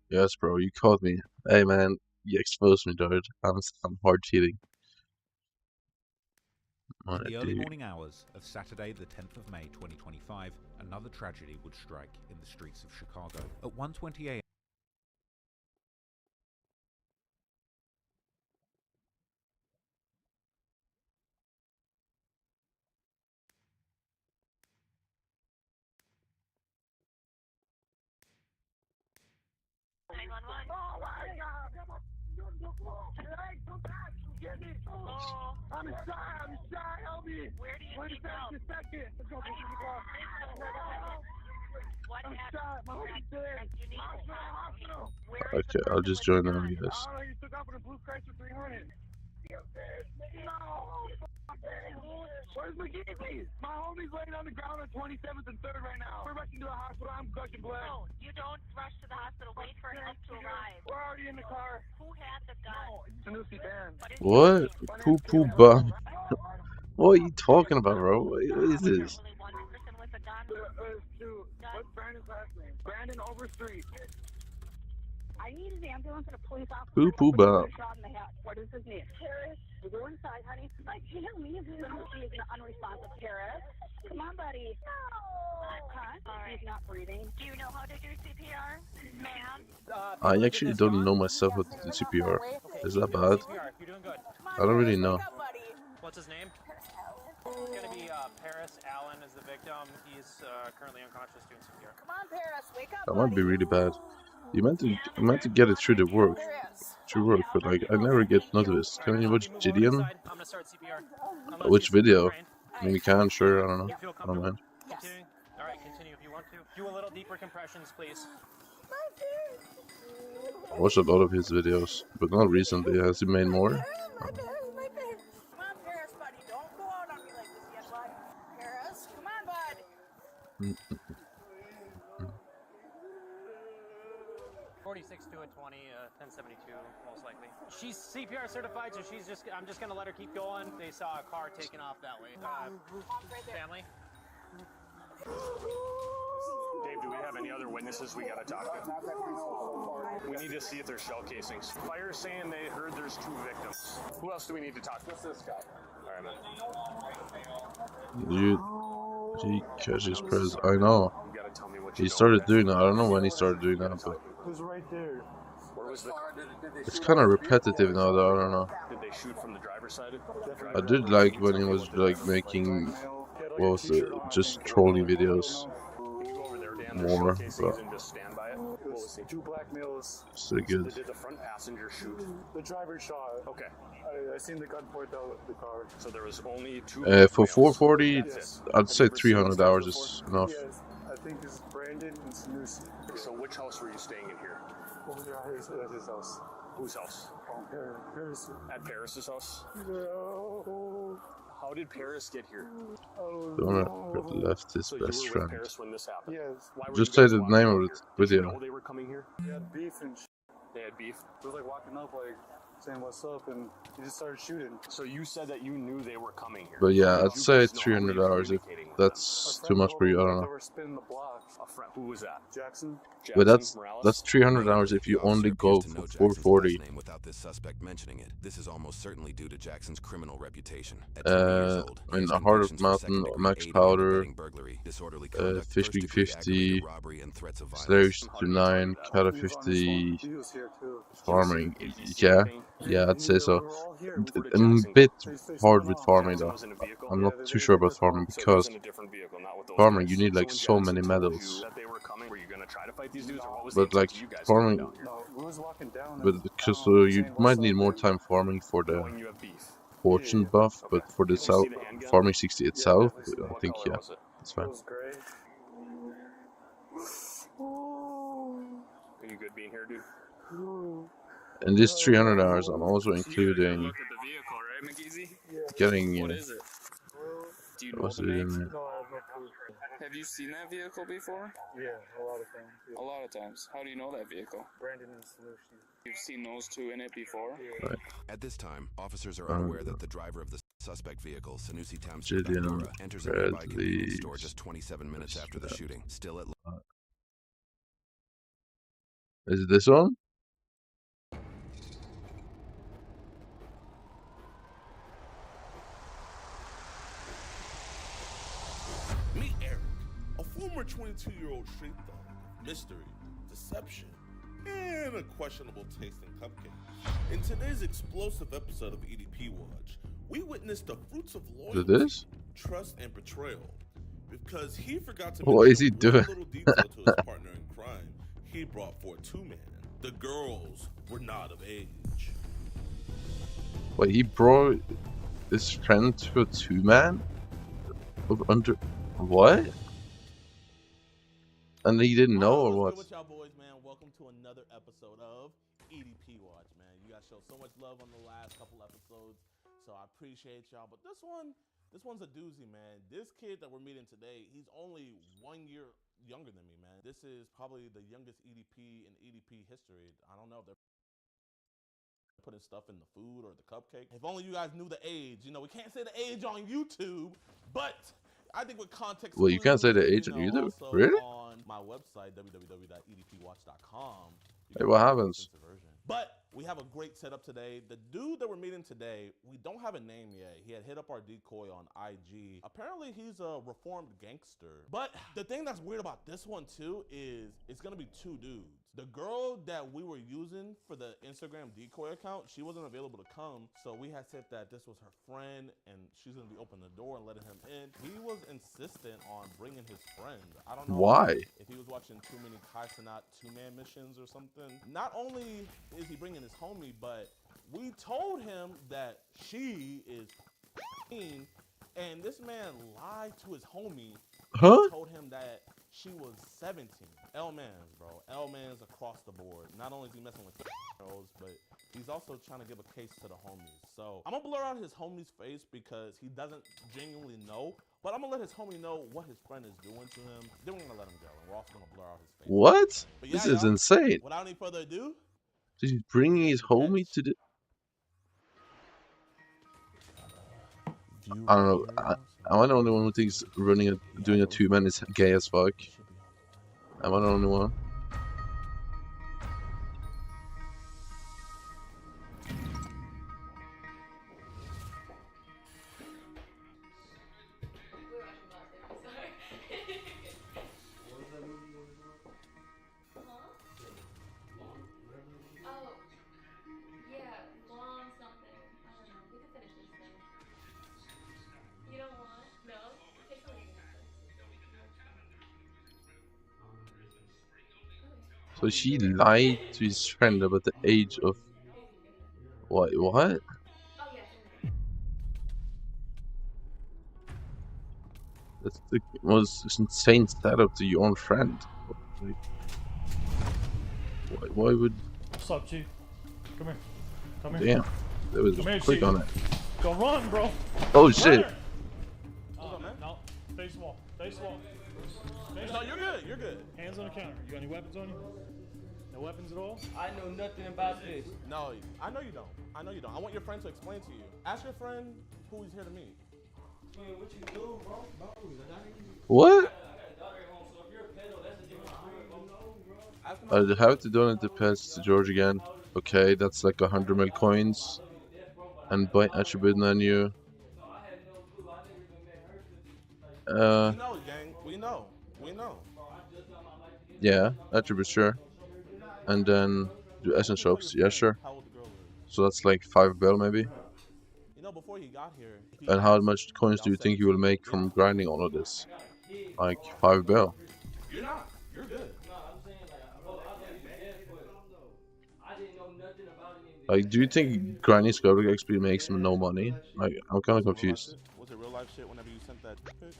Yes, bro, you caught me. Hey, man, you exposed me, dude. I'm hard cheating. In the early morning hours of Saturday, the 10th of May, 2025, another tragedy would strike in the streets of Chicago. At 1:20 a.m. I'm inside, help me! Where do you need help? Let's go, What happened? My homie's dead. You need hospital. Okay, I'll just join them, guys. I don't know, you took off in a blue Chrysler 300. No! Where's McGee? My homie's laying on the ground on 27th and 3rd right now. We're rushing to the hospital. I'm gushing blood. No, you don't rush to the hospital. Wait for help to arrive. We're already in the car. Who had the gun? It's a Nusi van. What? Poo poo bum. What are you talking about, bro? What is this? What's Brandon's last name? Brandon Overstreet. I need an ambulance and a police officer. Poo poo bum. Shot in the head. What is his name? Paris. Go inside, honey. Like, you know me. He is an unresponsive. Paris. Come on, buddy. No. Huh? Right. He's not breathing. Do you know how to do CPR, ma'am? I actually don't know myself how to do CPR. Is that bad? You're doing good. I don't really know. What's his name? It's gonna be Paris Allen is the victim. He's currently unconscious doing CPR. Come on, Paris. Wake up. That might be really bad. You meant to get it through the work. Through work, but like I never get noticed. Can you watch Gideon? I'm gonna start CPR. Which video? I mean, you can, sure, I don't know. I don't mind. Continuing. All right, continue if you want to. Do a little deeper compressions, please. I watched a lot of his videos, but not recently. Has he made more? Come on, Paris, buddy. Don't go out on me like this yet, bud. Paris, come on, bud. 46 to a 20, 1072 most likely. She's CPR certified, so I'm just gonna let her keep going. They saw a car taking off that way. Family. Dave, do we have any other witnesses we gotta talk to? We need to see if there's shell casings. Fire's saying they heard there's 2 victims. Who else do we need to talk to? Just this guy. All right, man. Dude, he catches press. I know. You gotta tell me what He started doing that. I don't know when he started doing that, but who's right there? Where was the car? it's kind of repetitive now, though. I don't know. Did they shoot from the driver's side? I did like when he was like making, what was it, just trolling videos more, but and just stand by it. What was it? 2 black males. still good. Did the front passenger shoot? The driver shot. Okay. I seen the gun point out the car. So there was only 2. For 440, I'd say 300 hours is enough. Yes, I think it's Brandon and Sanusi. So which house were you staying in here? Over there at his house. Whose house? Paris. At Paris's house? No. How did Paris get here? Donor left his So you best were friend. with Paris when this happened? Yes. Why were Just you say Oh, guys the walking name out of here? the Did you video. know they were coming here? They had beef and They had beef? It was like walking up like saying what's up and he just started shooting. So you said that you knew they were coming here. But yeah, Did I'd you say guys know how 300 you were hours if communicating with that's too much for you. I don't They know. were spinning the block. A friend. Who was that? Jackson. But Jackson that's Morales? 300 hours if you only go for 440. name without this suspect mentioning it. This is almost certainly due to Jackson's criminal reputation. At 20 years old, he In has the Heart of convictions for Mountain, second-degree Max aiding and Powder, abetting burglary, disorderly conduct, Fish Big first-degree 50, aggravated robbery, and threats of violence. Slayer 69, Kata 50, farming. Yeah, I'd say so. I'm a bit hard with farming though. I'm not too sure about farming because farming you need like so many medals. But like farming, but because you might need more time farming for the fortune buff, but for the south farming 60 itself, I think yeah, it's fine. Are you good being here, dude? And this 300 hours, I'm also including Look at the vehicle, right, McGeezy? getting What is it? Do you know what's the it make? in there? Have you seen that vehicle before? Yeah, a lot of times. Yeah. A lot of times. How do you know that vehicle? Brandon and Sanusi. You've seen those 2 in it before? Right. At this time, officers are unaware that the driver of the suspect vehicle, Sanusi Township, Jillian Bandura, enters a nearby Bradley. convenience store just 27 minutes after the shooting. Still at Is it this one? Meet Eric, a former 22-year-old street thug, mystery, deception, and a questionable taste in cupcakes. In today's explosive episode of EDP Watch, we witnessed the fruits of Is it loyalty, this? trust, and betrayal. Because he forgot to What is he mention doing? one little detail to his partner in crime, he brought for a 2-man. The girls were not of age. Wait, he brought his friend to a 2-man? Under what? And he didn't know or what? What's up, boys, man? Welcome to another episode of EDP Watch, man. You guys showed so much love on the last couple episodes, so I appreciate y'all. But this one's a doozy, man. This kid that we're meeting today, he's only 1 year younger than me, man. This is probably the youngest EDP in EDP history. I don't know if they're putting stuff in the food or the cupcake. If only you guys knew the age. You know, we can't say the age on YouTube, but I think with context. Well, you can't say the age on YouTube? Really? On my website, www.edpwatch.com. Hey, what happens? But we have a great setup today. The dude that we're meeting today, we don't have a name yet. He had hit up our decoy on IG. Apparently, he's a reformed gangster. But the thing that's weird about this one, too, is it's going to be 2 dudes. The girl that we were using for the Instagram decoy account, she wasn't available to come. So we had said that this was her friend and she's going to be opening the door and letting him in. He was insistent on bringing his friend. I don't know Why? if he was watching too many Kai Cenat 2-man missions or something. Not only is he bringing his homie, but we told him that she is and this man lied to his homie. Huh? Told him that She was 17. L-Mans, bro. L-Mans across the board. Not only is he messing with girls, but he's also trying to give a case to the homies. So I'm gonna blur out his homie's face because he doesn't genuinely know. But I'm gonna let his homie know what his friend is doing to him. Then we're gonna let him go, and we're also gonna blur out his face. What? But This yeah, is insane. without any further ado, He's bringing his homie to the. I don't know. Am I the only one who thinks doing a two-man is gay as fuck? Am I the only one? So she lied to his friend about the age of what? That's the most insane setup to your own friend. Like, why would? What's up, Chief? Come here. Come here. Damn, that was Come here, quick Chief. on it. Go run, bro. Oh shit! No, face the wall. Face the wall. no, you're good. You're good. Hands on the counter. You got any weapons on you? No weapons at all? I know nothing about this. No, I know you don't. I know you don't. I want your friend to explain to you. Ask your friend who he's here to meet. Man, what you do, bro? What? I have to donate the pets to George again. Okay, that's like 100 mil coins. And buy attribute menu. We know, gang. We know. We know. Yeah, attribute, sure. And then do essence shops, yeah, sure. So that's like 5 bill maybe. You know, before he got here. And how much coins do you think you will make from grinding all of this? Like 5 bill. You're not. You're good. Like, do you think grinding Skyblock XP makes him no money? Like, I'm kind of confused. Was it real life shit whenever you sent that pic?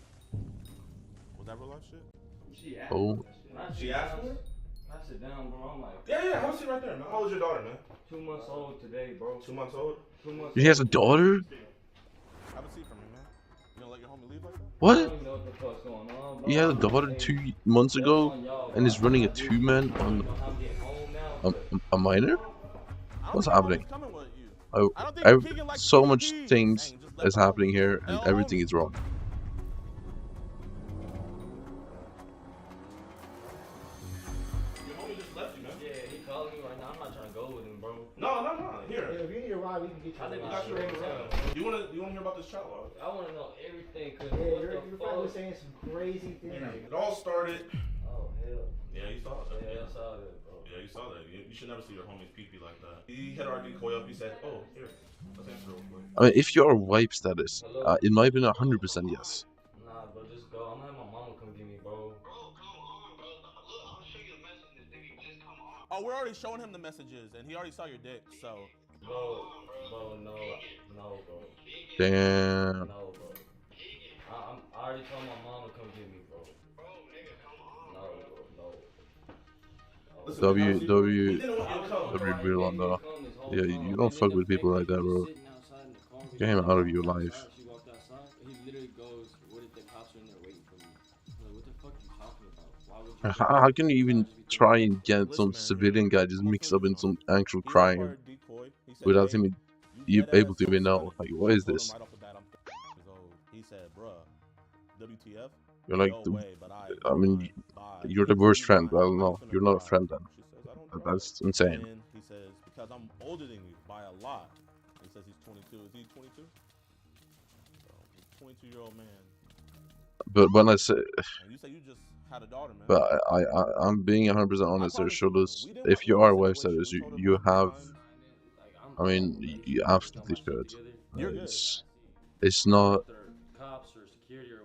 Was that real life shit? Oh. She asked for it? I sit down, bro. I'm like, Yeah, have a seat right there, man. How old is your daughter, man? 2 months old today, bro. 2 months old? 2 months. He has a daughter? Have a seat for me, man. You gonna let your homie leave like that? What? I don't even know what the fuck's going on, bro. He had a daughter 2 months ago and is running a 2-man on a minor? What's happening? So much things is happening here and everything is wrong. No. Here. Yeah, if you need a ride, we can get you. I think we got you right now. You wanna hear about this chat log? I wanna know everything. Cause your friend was saying some crazy things. It all started. Oh hell. Yeah, you saw that. Yeah, I saw that, bro. Yeah, you saw that. You should never see your homie's pee-pee like that. He had our decoy up. He said, "Oh, here, let's answer real quick." I mean, if you're wipe status, it might be 100% yes. Nah, bro, just go. I'm gonna have my mama come get me, bro. Oh, we're already showing him the messages, and he already saw your dick, so. Bro, no, bro. Damn. No, bro. I already told my mom to come get me, bro. No, real on though. Yeah, you don't fuck with people like that, bro. Get him out of your life. She walked outside, and he literally goes, "What if the cops are in there waiting for me?" Like, what the fuck are you talking about? Why would you? How can you even try and get some civilian guy just mixed up in some actual crime without him able to even know? Like, what is this? He said, "Bruh, WTF?" You're like, I mean, you're the worst friend. Well, no, you're not a friend then. That's insane. He says, "Because I'm older than you by a lot." He says he's 22. Is he 22? So, he's a 22-year-old man. But when I say, you say you just had a daughter, man. but I'm being 100% honest there, Shoulders. If you are wife status, you have. I mean, you absolutely should. It's not.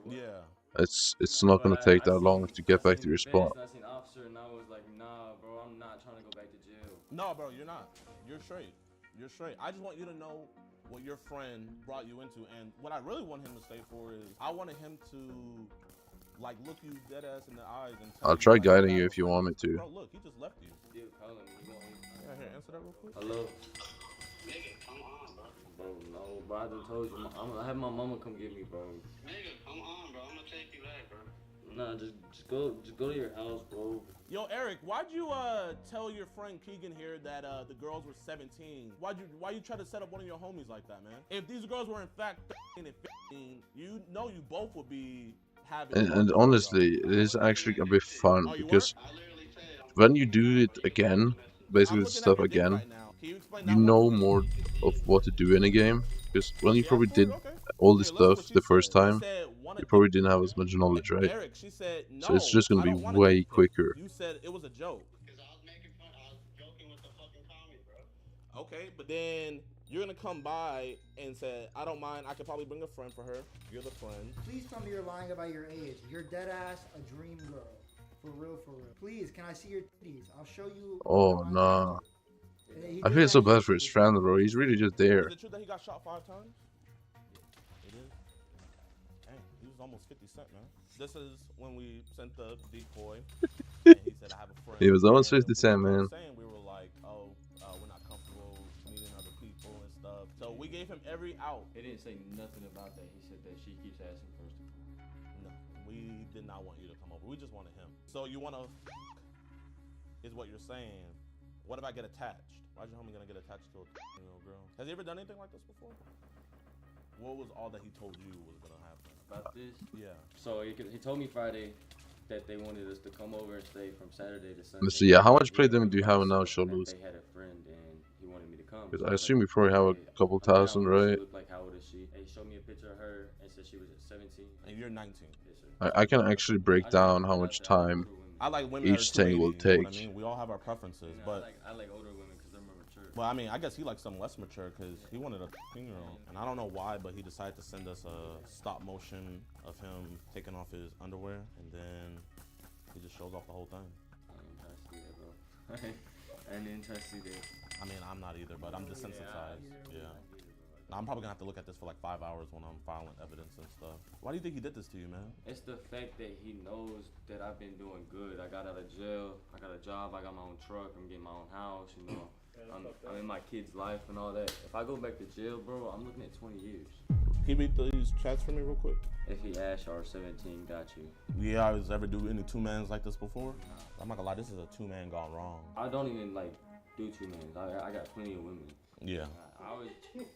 Yeah. It's not gonna take that long to get back to your spot. I seen officer and I was like, nah, bro, I'm not trying to go back to jail. No, bro, you're not. You're straight. You're straight. I just want you to know what your friend brought you into, and what I really want him to stay for is I wanted him to like look you dead ass in the eyes and tell I'll you, try like, guiding I you got a if you friend. want me to. Bro, look, he just left you. Dude, calling me. Yeah, here, answer that real quick. Hello. Nigga, come on, bro. Bro, no, bro. I just told you. I'm gonna have my mama come get me, bro. Nigga, come on, bro. I'm gonna take you back, bro. Nah, just go to your house, bro. Yo, Eric, why'd you tell your friend Keegan here that the girls were 17? Why you try to set up one of your homies like that, man? If these girls were in fact 13 and 15, you know you both would be having. And honestly, it is actually a bit fun because when you do it again, basically the stuff again, you know more of what to do in a game. Because when you probably did all this stuff the first time, you probably didn't have as much knowledge, right? Eric, she said, no, So it's just gonna be way quicker. You said it was a joke. Because I was making fun. I was joking with the fucking comment, bro. Okay, but then you're gonna come by and say, I don't mind. I could probably bring a friend for her. You're the friend. Please tell me you're lying about your age. You're dead ass a dream girl. For real, for real. Please, can I see your titties? I'll show you. Oh nah. I feel so bad for his friend, bro. He's really just there. Is it true that he got shot 5 times? It is. Dang, he was almost 50 Cent, man. This is when we sent the decoy. And he said, I have a friend. He was almost 50 Cent, man. We were like, oh, we're not comfortable meeting other people and stuff. So we gave him every out. He didn't say nothing about that. He said that she keeps asking first to come. No, we did not want you to come over. We just wanted him. So you want to is what you're saying. What if I get attached? Why's your homie gonna get attached to a little girl? Has he ever done anything like this before? What was all that he told you was gonna happen? About this? Yeah. So he told me Friday that they wanted us to come over and stay from Saturday to Sunday. Let's see, yeah, how much play do you have now, Charlotte? They had a friend and he wanted me to come. Because I assume you probably have a couple thousand, right? Like, how old is she? And he showed me a picture of her and said she was at 17. And you're 19. Yes, sir. I can actually break down how much time each thing will take. You know what I mean? We all have our preferences, but I like older women because they're more mature. Well, I mean, I guess he likes some less mature because he wanted a 15-year-old, and I don't know why, but he decided to send us a stop motion of him taking off his underwear, and then he just shows off the whole thing. I ain't trying to see that, bro. I ain't trying to see that. I mean, I'm not either, but I'm desensitized. Yeah. I'm probably gonna have to look at this for like 5 hours when I'm filing evidence and stuff. Why do you think he did this to you, man? It's the fact that he knows that I've been doing good. I got out of jail. I got a job. I got my own truck. I'm getting my own house. You know, I'm in my kid's life and all that. If I go back to jail, bro, I'm looking at 20 years. Can you read these chats for me real quick? If he Ash R17 got you. Yeah, I was ever do any two-mans like this before? I'm not gonna lie, this is a two-man gone wrong. I don't even like do two-mans. I got plenty of women. Yeah.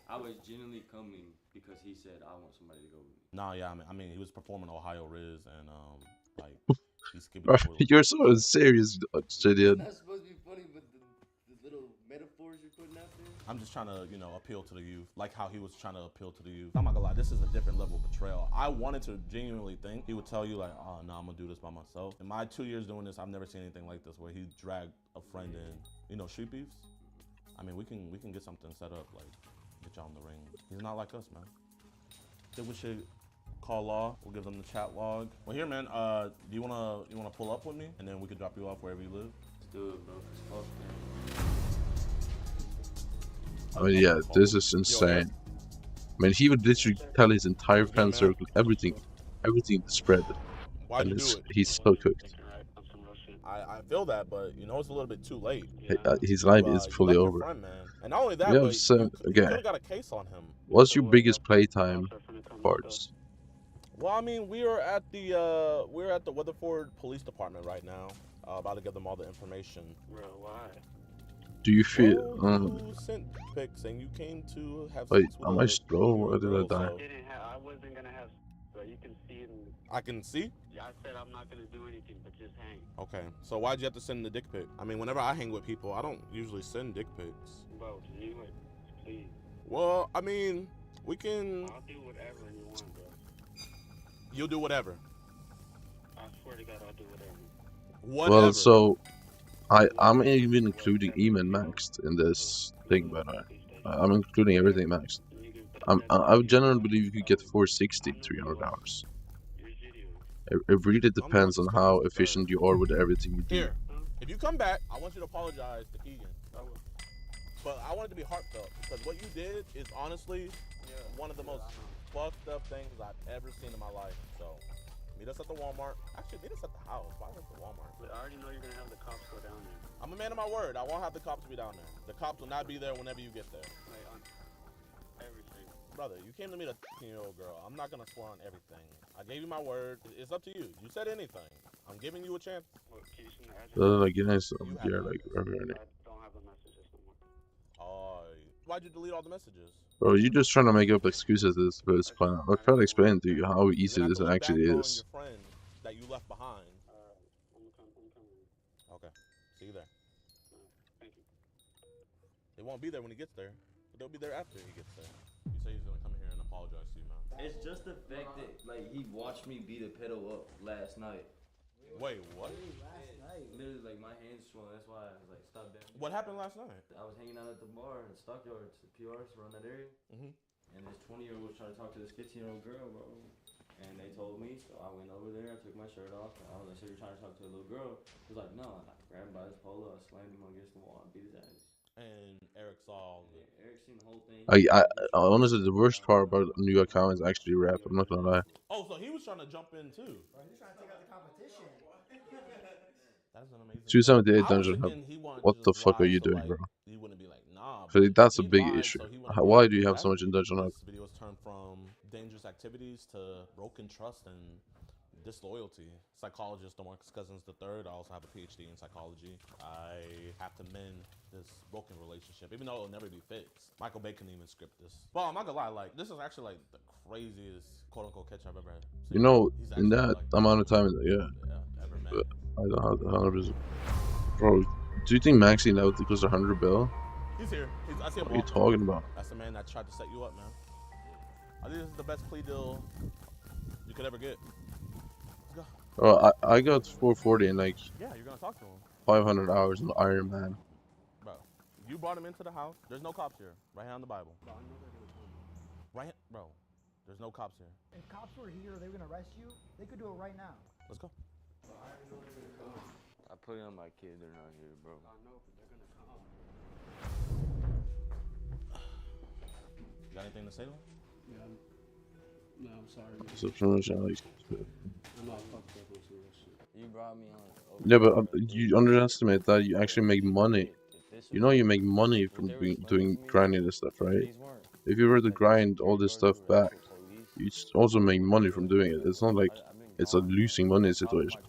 I was genuinely coming because he said I want somebody to go with me. Nah, yeah, I mean he was performing Ohio Riz and like he's skipping. You're so serious, Gideon. That's supposed to be funny, but the little metaphors you're putting out there. I'm just trying to, appeal to the youth, like how he was trying to appeal to the youth. I'm not gonna lie, this is a different level of betrayal. I wanted to genuinely think he would tell you like, oh no, I'm gonna do this by myself. In my 2 years doing this, I've never seen anything like this where he dragged a friend in. Street beefs. I mean, we can get something set up, like get y'all in the ring. He's not like us, man. Think we should call law. We'll give them the chat log. Well, here, man. Do you wanna pull up with me, and then we could drop you off wherever you live? Let's do it, bro. It's close, man. I mean, yeah, this is insane. I mean, he would literally tell his entire friend circle everything to spread, and he's so cooked. I feel that, but it's a little bit too late. His life is fully over. Friend, man. And not only that, Yeah, but so, you okay. could have got a case on him. What's your biggest playtime parts? Well, I mean, we're at the Weatherford Police Department right now, about to give them all the information. Bro, why? Do you feel? You sent pics and you came to have. Wait, sex with am I slow or did I die? I wasn't gonna have, but you can see it. I can see? Yeah, I said I'm not gonna do anything, but just hang. Okay, so why'd you have to send the dick pic? I mean, whenever I hang with people, I don't usually send dick pics. Bro, can you please? Well, I mean, we can. I'll do whatever you want, bro. You'll do whatever. I swear to God, I'll do whatever. Whatever. Well, so I'm even including Eman maxed in this thing, but I'm including everything maxed. I would generally believe you could get 460 in 300 hours. It really depends on how efficient you are with everything you do. Here, if you come back, I want you to apologize to Keegan. But I want it to be heartfelt because what you did is honestly one of the most fucked up things I've ever seen in my life. So, Meet us at the Walmart. Actually, meet us at the house. Why at the Walmart? But I already know you're gonna have the cops go down there. I'm a man of my word. I won't have the cops be down there. The cops will not be there whenever you get there. Like on everything. Brother, you came to meet a 15-year-old girl. I'm not gonna swear on everything. I gave you my word. It's up to you. You said anything. I'm giving you a chance. Well, can you send the address? Like, you know, yeah, like, I don't have the messages no more. Oh, why'd you delete all the messages? bro, you're just trying to make up excuses at this point. I'll try to explain to you how easy this actually is. Your friend that you left behind. I'm coming. Okay, see you there. Thank you. It won't be there when he gets there. They'll be there after he gets there. You say he's gonna come here and apologize to you, man. It's just the fact that, like, he watched me beat a pedo up last night. Wait, what? Literally, like, my hands swollen. That's why I was like, stop that. What happened last night? I was hanging out at the bar in Stockyards, the PRs around that area. And this 20-year-old was trying to talk to this 15-year-old girl, bro. And they told me, so I went over there, I took my shirt off, and I was like, so you're trying to talk to a little girl? He was like, no. And I grabbed him by his polo, I slammed him against the wall, and beat his ass. And Eric saw. Yeah, Eric seen the whole thing. I honestly, the worst part about the new account is actually rap. I'm not gonna lie. Oh, so he was trying to jump in too. Bro, he's trying to take out the competition. That's an amazing. 278 Dungeon Hub. What the fuck are you doing, bro? He wouldn't be like, nah. That's a big issue. Why do you have so much in Dungeon Hub? This video was turned from dangerous activities to broken trust and disloyalty. Psychologist Demarcus Cousins III. I also have a PhD in psychology. I have to mend this broken relationship, even though it'll never be fixed. Michael Bay couldn't even script this. Well, I'm not gonna lie, like, this is actually like the craziest quote-unquote catch I've ever had. You know, in that amount of time, yeah. But I don't have the 100%. Bro, do you think Maxi now equals 100 bill? He's here. I see him. What are you talking about? That's the man that tried to set you up, man. I think this is the best plea deal you could ever get. Let's go. Bro, I got 440 and like Yeah, you're gonna talk to him. 500 hours in Iron Man. Bro, you brought him into the house. There's no cops here. Right here on the Bible. Right here, bro. There's no cops here. If cops were here, they were gonna arrest you. They could do it right now. Let's go. I put it on my kid, they're not here, bro. I know, but they're gonna come. You got anything to say to him? Yeah. No, I'm sorry. Man. So pretty much, like, I'm not fucked up on some real shit. You brought me on. yeah, but you underestimate that you actually make money. You know you make money from doing grinding this stuff, right? If you were to grind all this stuff back, you also make money from doing it. It's not like it's a losing money situation.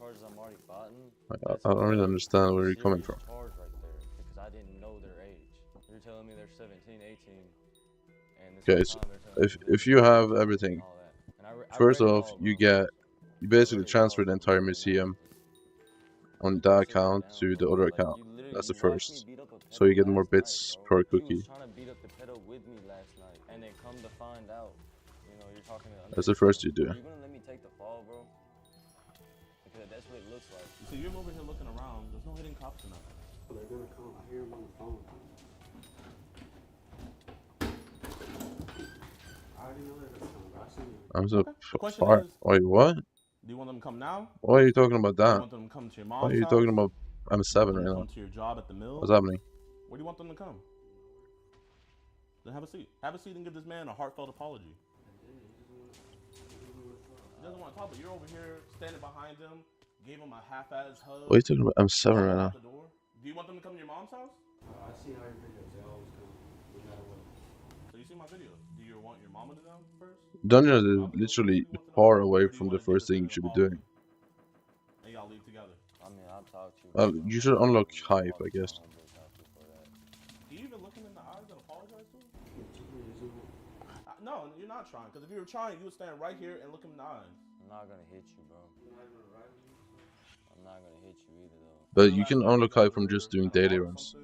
I don't really understand where you're coming from. Because I didn't know their age. You're telling me they're 17, 18. Okay, so if you have everything, first off, you basically transfer the entire museum on that account to the other account. That's the first. So you get more bits per cookie. That's the first you do. Are you gonna let me take the fall, bro? Because that's what it looks like. So you're over here looking around. There's no hidden cops or nothing. They're gonna come. I hear them on the phone. I already know they're gonna come. I see you. I'm so far. Wait, what? Do you want them to come now? Why are you talking about Do you that? want them to come to your mom's Why are you house? talking about I'm 7 right now? Come to your job at the mill? What's happening? Where do you want them to come? Then have a seat. Have a seat and give this man a heartfelt apology. He doesn't want to talk, but you're over here standing behind him, gave him a half-ass hug. What are you talking about? I'm 7 right now. Do you want them to come to your mom's house? I see how your videos. They always come. No matter what. So you see my videos. Do you want your mama to know first? Dungeons is literally far away from the first thing you should be doing. And y'all leave together. I mean, I'll talk to you. Well, you should unlock Hype, I guess. Do you even look him in the eyes and apologize to him? No, you're not trying. Because if you were trying, you would stand right here and look him in the eyes. I'm not gonna hit you, bro. I'm not gonna hit you either, though. But you can unlock Hype from just doing daily runs.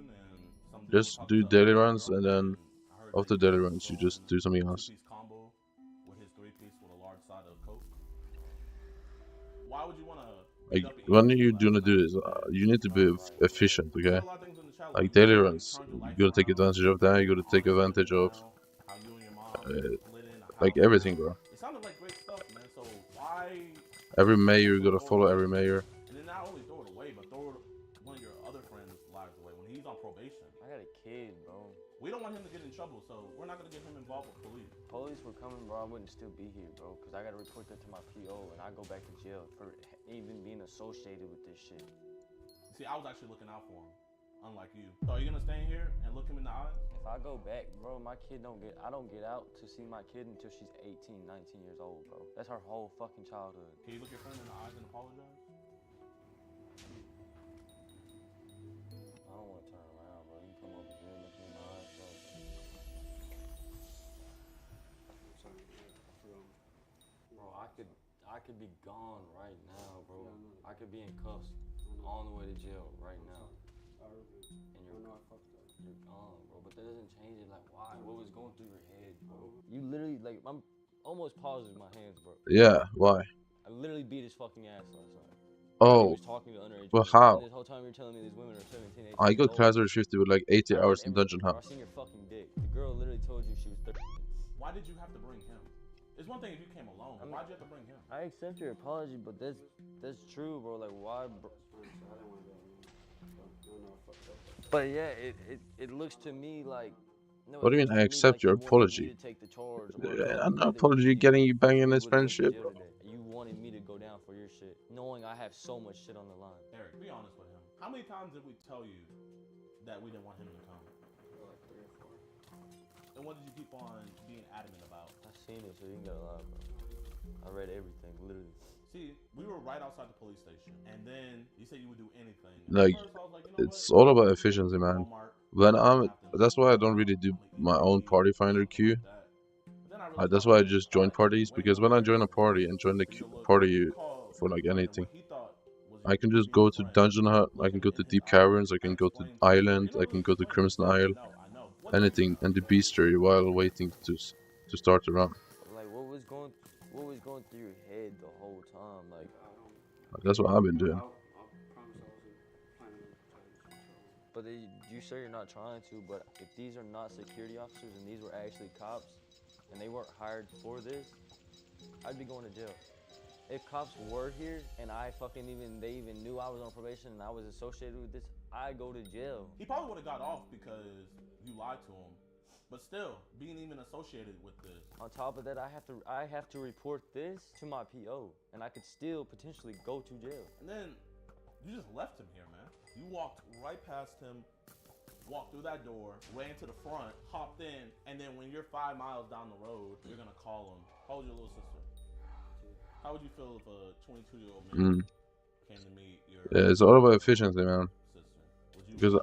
Just do daily runs, and then after daily runs, you just do something else. Combo with his 3-piece with a large side of Coke. Why would you want to? Like, when you're gonna do this, you need to be efficient, okay? Like daily runs, you gotta take advantage of that. You gotta take advantage of like everything, bro. It sounded like great stuff, man. So why? Every mayor, you gotta follow every mayor. And then not only throw it away, but throw one of your other friends' lives away. When he's on about probation. I got a kid, bro. We don't want him to get in trouble, so we're not gonna get him involved with police. Police were coming, bro. I wouldn't still be here, bro, because I gotta report that to my PO, and I go back to jail for even being associated with this shit. See, I was actually looking out for him, unlike you. So are you gonna stay in here and look him in the eyes? If I go back, bro, my kid I don't get out to see my kid until she's 18, 19 years old, bro. That's her whole fucking childhood. Can you look your friend in the eyes and apologize? I don't want to turn around, bro. You can come over here and look me in the eyes, bro. I'm sorry, I forgot. Bro, I could be gone right now, bro. I could be in cuffs on the way to jail right now. And you're gone, bro. But that doesn't change it. Like, why? What was going through your head, bro? You literally, like, I'm almost pausing my hands, bro. Yeah, why? I literally beat his fucking ass last night. Oh, He was talking to underage well, women. how? And this whole time you're telling me these women are 17, 18 I got years class old. 50 with like 80 hours in dungeon Bro, I hunt. seen your fucking dick. The girl literally told you she was 13. Why did you have to bring him? It's one thing if you came alone, but why'd you have to bring him? I accept your apology, but that's true, bro. Like, why, bro? But yeah, it looks to me like. No, What do you mean I accept your apology? An apology getting you back in this friendship? You wanted me to go down for your shit, knowing I have so much shit on the line. Eric, be honest with him. How many times did we tell you that we didn't want him to come? Like 3 or 4. And what did you keep on being adamant about? I seen it, so you ain't gotta lie, bro. I read everything, literally. See, we were right outside the police station, and then you said you would do anything. Like, it's all about efficiency, man. When that's why I don't really do my own party finder queue. That's why I just join parties, because when I join a party and join the party for like anything, I can just go to Dungeon Hut, I can go to Deep Caverns, I can go to Island, I can go to Crimson Isle, anything, and the Beastery while waiting to start the run. Like, what was going through your head the whole time? Like, That's what I've been doing. But you say you're not trying to, but if these are not security officers and these were actually cops, and they weren't hired for this, I'd be going to jail. If cops were here and they even knew I was on probation and I was associated with this, I'd go to jail. He probably would have got off because you lied to him. But still, being even associated with this. On top of that, I have to report this to my PO, and I could still potentially go to jail. And then you just left him here, man. You walked right past him, walked through that door, ran to the front, hopped in, and then when you're 5 miles down the road, you're gonna call him. How old's your little sister? How would you feel if a 22-year-old man came to meet your Yeah, it's all about efficiency, man. Because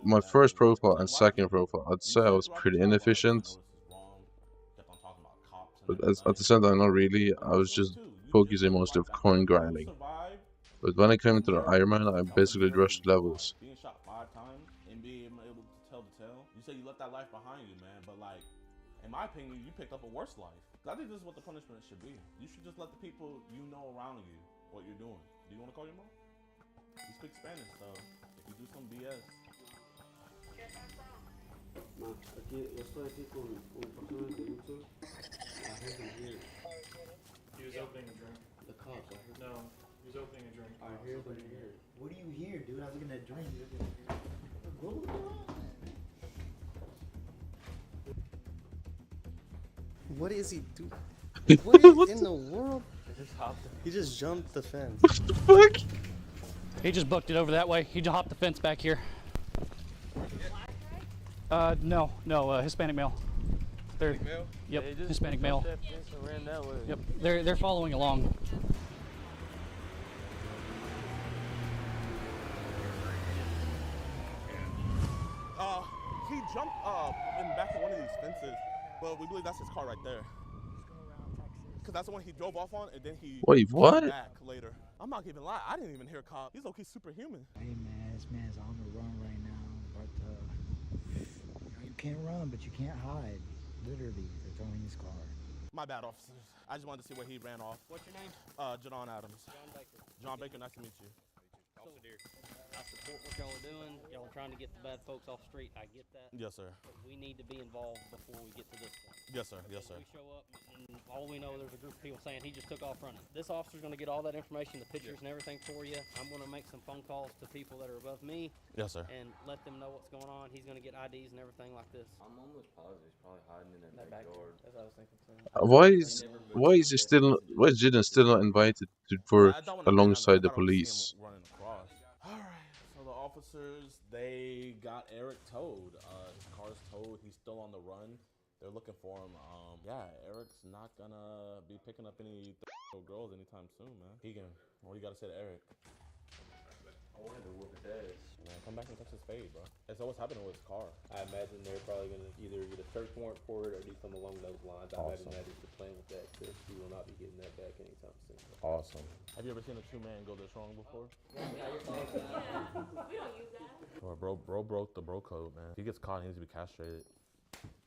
my first profile and second profile, I'd say I was pretty inefficient. But at the same time, not really. I was just focusing mostly on coin grinding. But when I came into the Iron Man, I basically rushed levels. Being shot 5 times and being able to tell the tale. You say you left that life behind you, man, but like, in my opinion, you picked up a worse life. I think this is what the punishment should be. You should just let the people you know around you what you're doing. Do you want to call your mom? You speak Spanish, so if you do some BS. Ma, aquí, yo estoy aquí con personas de YouTube. I heard them here. He was opening a drink. The cops, I heard. No, he was opening a drink. I hear them here. What do you hear, dude? I was looking at drink. What was going on? What is he doing? What in the world? He just jumped the fence. What the fuck? He just booked it over that way. He hopped the fence back here. No, Hispanic male. They're, yep, Yeah, Hispanic male. Ran that way. Yep, they're following along. He jumped in back of one of these fences, but we believe that's his car right there. Because that's the one he drove off on, and then he Wait, what? came back later. I'm not gonna lie, I didn't even hear a cop. He's okay, superhuman. Hey man, this man's on the run right now, but you can't run, but you can't hide. Literally, they're towing his car. My bad, officers. I just wanted to see where he ran off. What's your name? John Adams. John Baker. John Baker, nice to meet you. officer. I support what y'all are doing. Y'all are trying to get the bad folks off the street. I get that. Yes, sir. But we need to be involved before we get to this point. Yes, sir. Yes, sir. We show up, and all we know, there's a group of people saying he just took off running. This officer's going to get all that information, the pictures and everything for you. I'm going to make some phone calls to people that are above me. Yes, sir. And let them know what's going on. He's going to get IDs and everything like this. I'm almost positive he's probably hiding in that backyard. That's what I was thinking too. Why is Jiden still not invited for alongside the police? All right. So the officers, they got Eric towed. His car's towed. He's still on the run. They're looking for him. Yeah, Eric's not gonna be picking up any girls anytime soon, man. Keegan, what do you gotta say to Eric? I wanted to whoop his ass. Man, come back and touch his fade, bro. And so what's happening with his car? I imagine they're probably going to either get a search warrant for it or do something along those lines. I imagine that is the plan with that, because he will not be getting that back anytime soon. Awesome. Have you ever seen a true man go this wrong before? We don't use that. Or bro broke the bro code, man. If he gets caught, he needs to be castrated.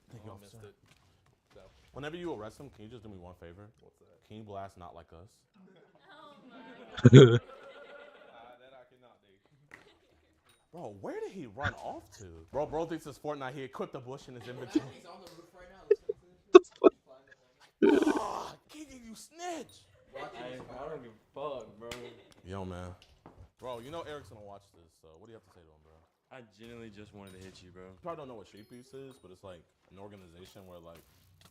Thank you, officer. Missed it. So. Whenever you arrest him, can you just do me one favor? What's that? Can you blast Not Like Us? That I cannot do. Bro, where did he run off to? Bro thinks it's Fortnite. He equipped the bush in his inventory. He's on the roof right now. Listen to Oh, Keegan, you snitch! I don't give a fuck, bro. Yo, man. Bro, you know Eric's gonna watch this, so what do you have to say to him, bro? I genuinely just wanted to hit you, bro. You probably don't know what Street Peace is, but it's like an organization where like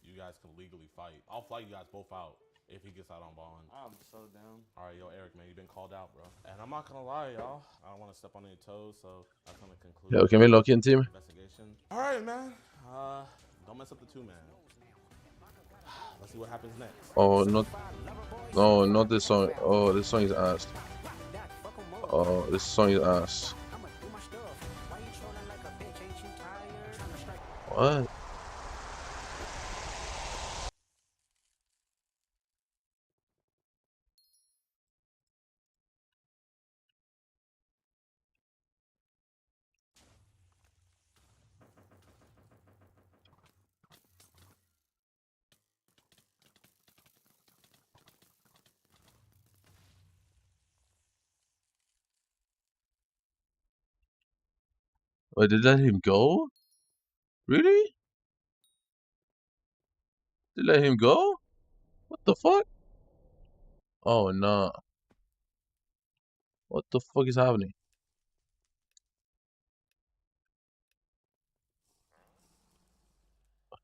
you guys can legally fight. I'll fly you guys both out if he gets out on bond. I'm so down. All right, yo, Eric, man, you've been called out, bro. And I'm not gonna lie, y'all. I don't want to step on any toes, so that's gonna conclude. Yeah, can we lock in, team? Investigation. All right, man. Don't mess up the 2-man. Let's see what happens next. Oh, not this song. Oh, this song is ass. Oh, this song is ass. What? Wait, did they let him go? Really? They let him go? What the fuck? Oh, no. What the fuck is happening?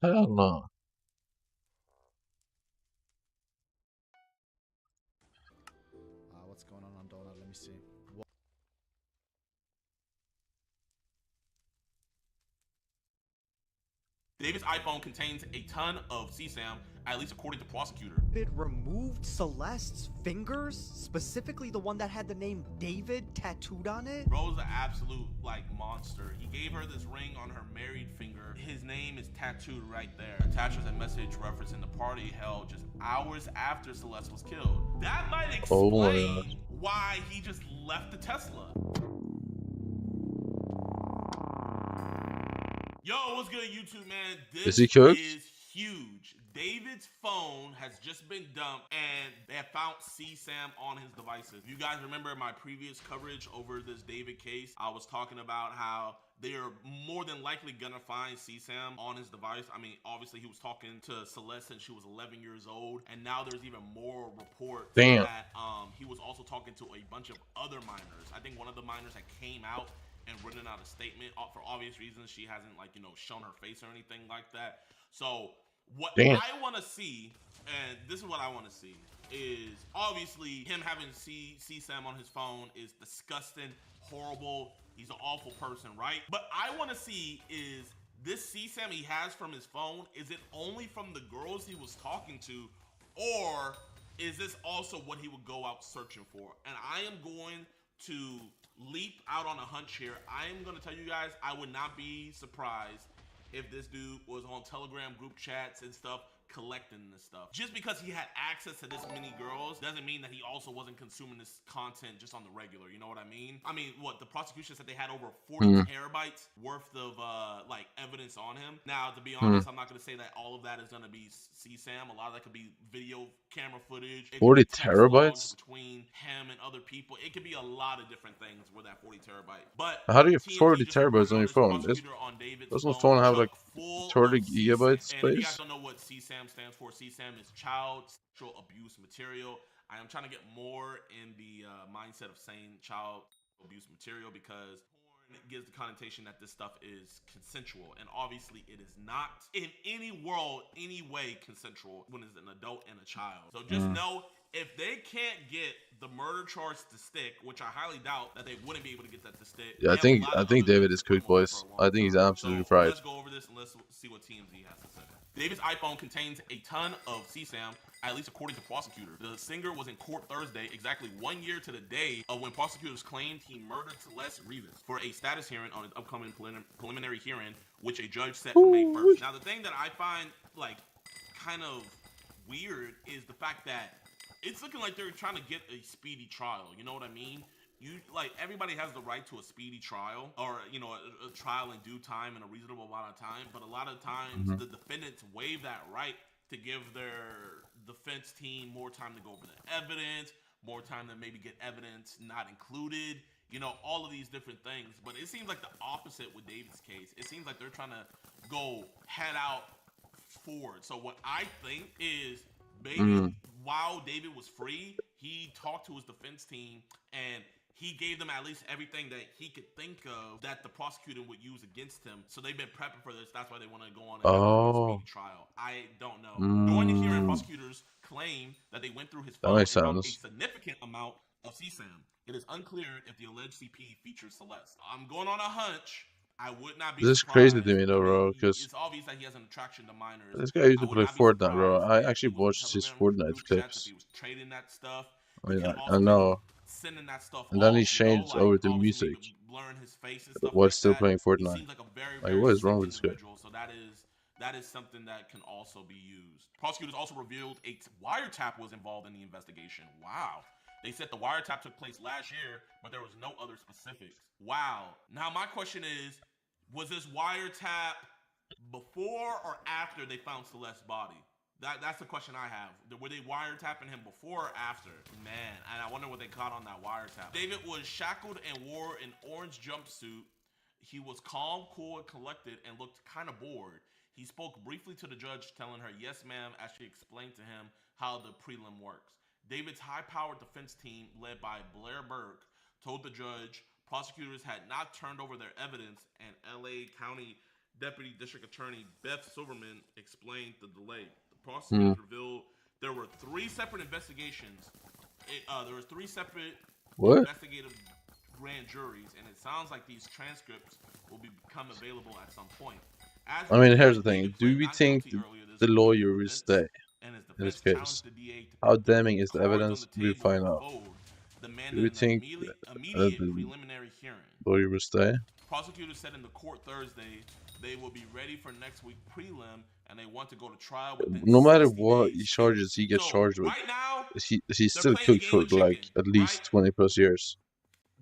Hell no. What's going on Donut? Let me see. David's iPhone contains a ton of CSAM, at least according to prosecutor. David removed Celeste's fingers, specifically the one that had the name David tattooed on it. Bro's an absolute like monster. He gave her this ring on her married finger. His name is tattooed right there. Attached was a message referencing the party held just hours after Celeste was killed. That might explain why he just left the Tesla. Yo, what's good, YouTube, man? This is huge. David's phone has just been dumped, and they have found CSAM on his devices. You guys remember my previous coverage over this David case? I was talking about how they are more than likely gonna find CSAM on his device. I mean, obviously he was talking to Celeste since she was 11 years old, and now there's even more reports that he was also talking to a bunch of other minors. I think one of the minors that came out and written out a statement. For obvious reasons, she hasn't, like, you know, shown her face or anything like that. So what I want to see, and this is what I want to see, is obviously him having CSAM on his phone is disgusting, horrible. He's an awful person, right? But I want to see is this CSAM he has from his phone, is it only from the girls he was talking to, or is this also what he would go out searching for? And I am going to leap out on a hunch here. I am going to tell you guys, I would not be surprised if this dude was on Telegram group chats and stuff collecting this stuff. Just because he had access to this many girls doesn't mean that he also wasn't consuming this content just on the regular. You know what I mean? I mean, what the prosecution said they had over 40 terabytes worth of like evidence on him. Now, to be honest, I'm not gonna say that all of that is gonna be CSAM. A lot of that could be video camera footage. 40 terabytes? Between him and other people. It could be a lot of different things with that 40 terabyte. But How do you have 40 terabytes on your phone? Doesn't the phone have like 30 gigabytes space? And if you guys don't know what CSAM stands for, CSAM is Child Sexual Abuse Material. I am trying to get more in the mindset of saying child abuse material because porn gives the connotation that this stuff is consensual, and obviously it is not in any world, any way consensual when it's an adult and a child. So just know, if they can't get the murder charge to stick, which I highly doubt that they wouldn't be able to get that to stick. Yeah, I think David is cooked, boys. I think he's absolutely fried. Let's go over this and let's see what TMZ has to say. David's iPhone contains a ton of CSAM, at least according to prosecutors. The singer was in court Thursday, exactly 1 year to the day of when prosecutors claimed he murdered Celeste Rivas for a status hearing on his upcoming preliminary hearing, which a judge set for May 1st. Now, the thing that I find like kind of weird is the fact that it's looking like they're trying to get a speedy trial. You know what I mean? You like, everybody has the right to a speedy trial, or you know, a trial in due time in a reasonable amount of time. But a lot of times, the defendants waive that right to give their defense team more time to go over the evidence, more time to maybe get evidence not included. You know, all of these different things. But it seems like the opposite with David's case. It seems like they're trying to go head out forward. So what I think is, maybe while David was free, he talked to his defense team and he gave them at least everything that he could think of that the prosecutor would use against him. So they've been prepping for this. That's why they want to go on and have a speedy trial. I don't know. During the hearing, prosecutors claim that they went through his phone and found a significant amount of CSAM. It is unclear if the alleged CP features Celeste. I'm going on a hunch. I would not be This is surprised. crazy to me though, bro, because it's obvious that he has an attraction to minors. this guy used to play Fortnite, bro. I actually watched his Fortnite clips. He was trading that stuff. I mean, I know. Sending that stuff and then he off, changed over to music, blurring his face and stuff while like still that. playing He Fortnite. seems like a very, Like, very what is sick wrong with this guy? individual. So that is something that can also be used. Prosecutors also revealed a wiretap was involved in the investigation. Wow. They said the wiretap took place last year, but there was no other specifics. Wow. Now my question is, was this wiretap before or after they found Celeste's body? That's the question I have. Were they wiretapping him before or after? Man, and I wonder what they caught on that wiretap. David was shackled and wore an orange jumpsuit. He was calm, cool, and collected and looked kind of bored. He spoke briefly to the judge, telling her, "Yes, ma'am," as she explained to him how the prelim works. David's high-powered defense team, led by Blair Burke, told the judge prosecutors had not turned over their evidence, and LA County Deputy District Attorney Beth Silverman explained the delay. The prosecutors revealed there were 3 separate investigations. There were 3 separate investigative grand juries, and it sounds like these transcripts will become available at some point. I mean, here's the thing. Do we think the lawyer will stay in this case? How damning is the evidence? We'll find out. Do we think the lawyer will stay? Prosecutors said in the court Thursday they will be ready for next week prelim, and they want to go to trial within No matter 60 what days. charges he gets charged with, right now, he's still cooked for like at least 20 plus years.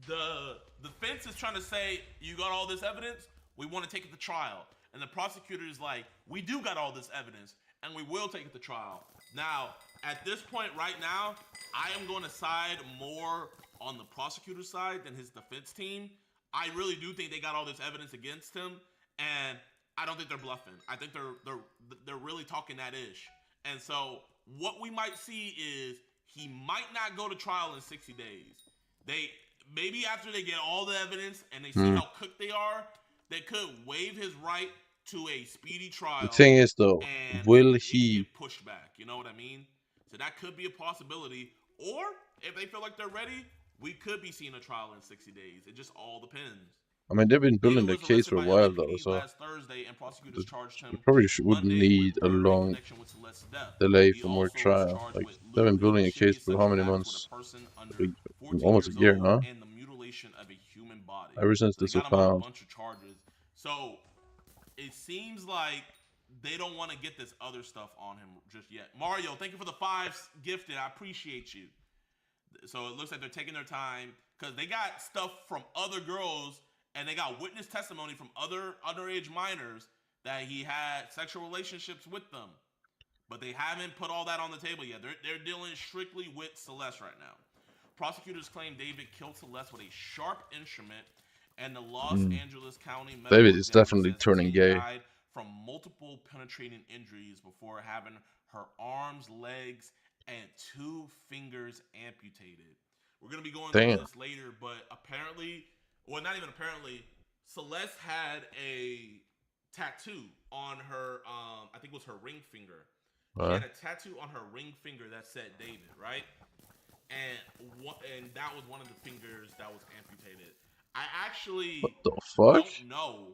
The defense is trying to say, you got all this evidence, we want to take it to trial. And the prosecutor is like, we do got all this evidence, and we will take it to trial. Now, at this point right now, I am going to side more on the prosecutor's side than his defense team. I really do think they got all this evidence against him, and I don't think they're bluffing. I think they're really talking that ish. And so what we might see is he might not go to trial in 60 days. Maybe after they get all the evidence and they see how cooked they are, they could waive his right to a speedy trial. The thing is, though, will he get pushed back? You know what I mean? So that could be a possibility. Or if they feel like they're ready, we could be seeing a trial in 60 days. It just all depends. I mean, they've been building the case for a while, though, so we probably wouldn't need a long delay for more trial. Like, they've been building a case for how many months? Like, almost a year, huh? Ever since this was found. So it seems like they don't want to get this other stuff on him just yet. Mario, thank you for the 5 gifted. I appreciate you. So it looks like they're taking their time because they got stuff from other girls and they got witness testimony from other underage minors that he had sexual relationships with them. But they haven't put all that on the table yet. They're dealing strictly with Celeste right now. Prosecutors claim David killed Celeste with a sharp instrument, and the Los Angeles County Medical David is Examiner definitely says the turning teen gay. died from multiple penetrating injuries before having her arms, legs, and 2 fingers amputated. We're going to be going through this later, but apparently, well, not even apparently, Celeste had a tattoo on her, I think it was her ring finger. She had a tattoo on her ring finger that said David, right? And that was one of the fingers that was amputated. I actually What the fuck? don't know.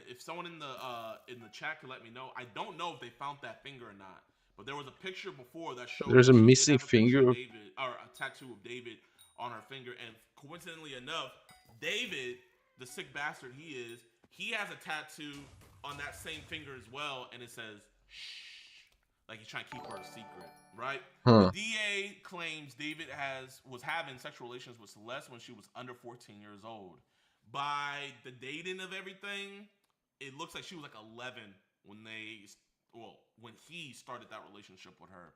If someone in the chat could let me know, I don't know if they found that finger or not. But there was a picture before that showed There's a she did missing have a picture finger. of David, or a tattoo of David on her finger. And coincidentally enough, David, the sick bastard he is, he has a tattoo on that same finger as well, and it says shh. Like he's trying to keep her a secret, right? The DA claims David was having sexual relations with Celeste when she was under 14 years old. By the dating of everything, it looks like she was like 11 when he started that relationship with her.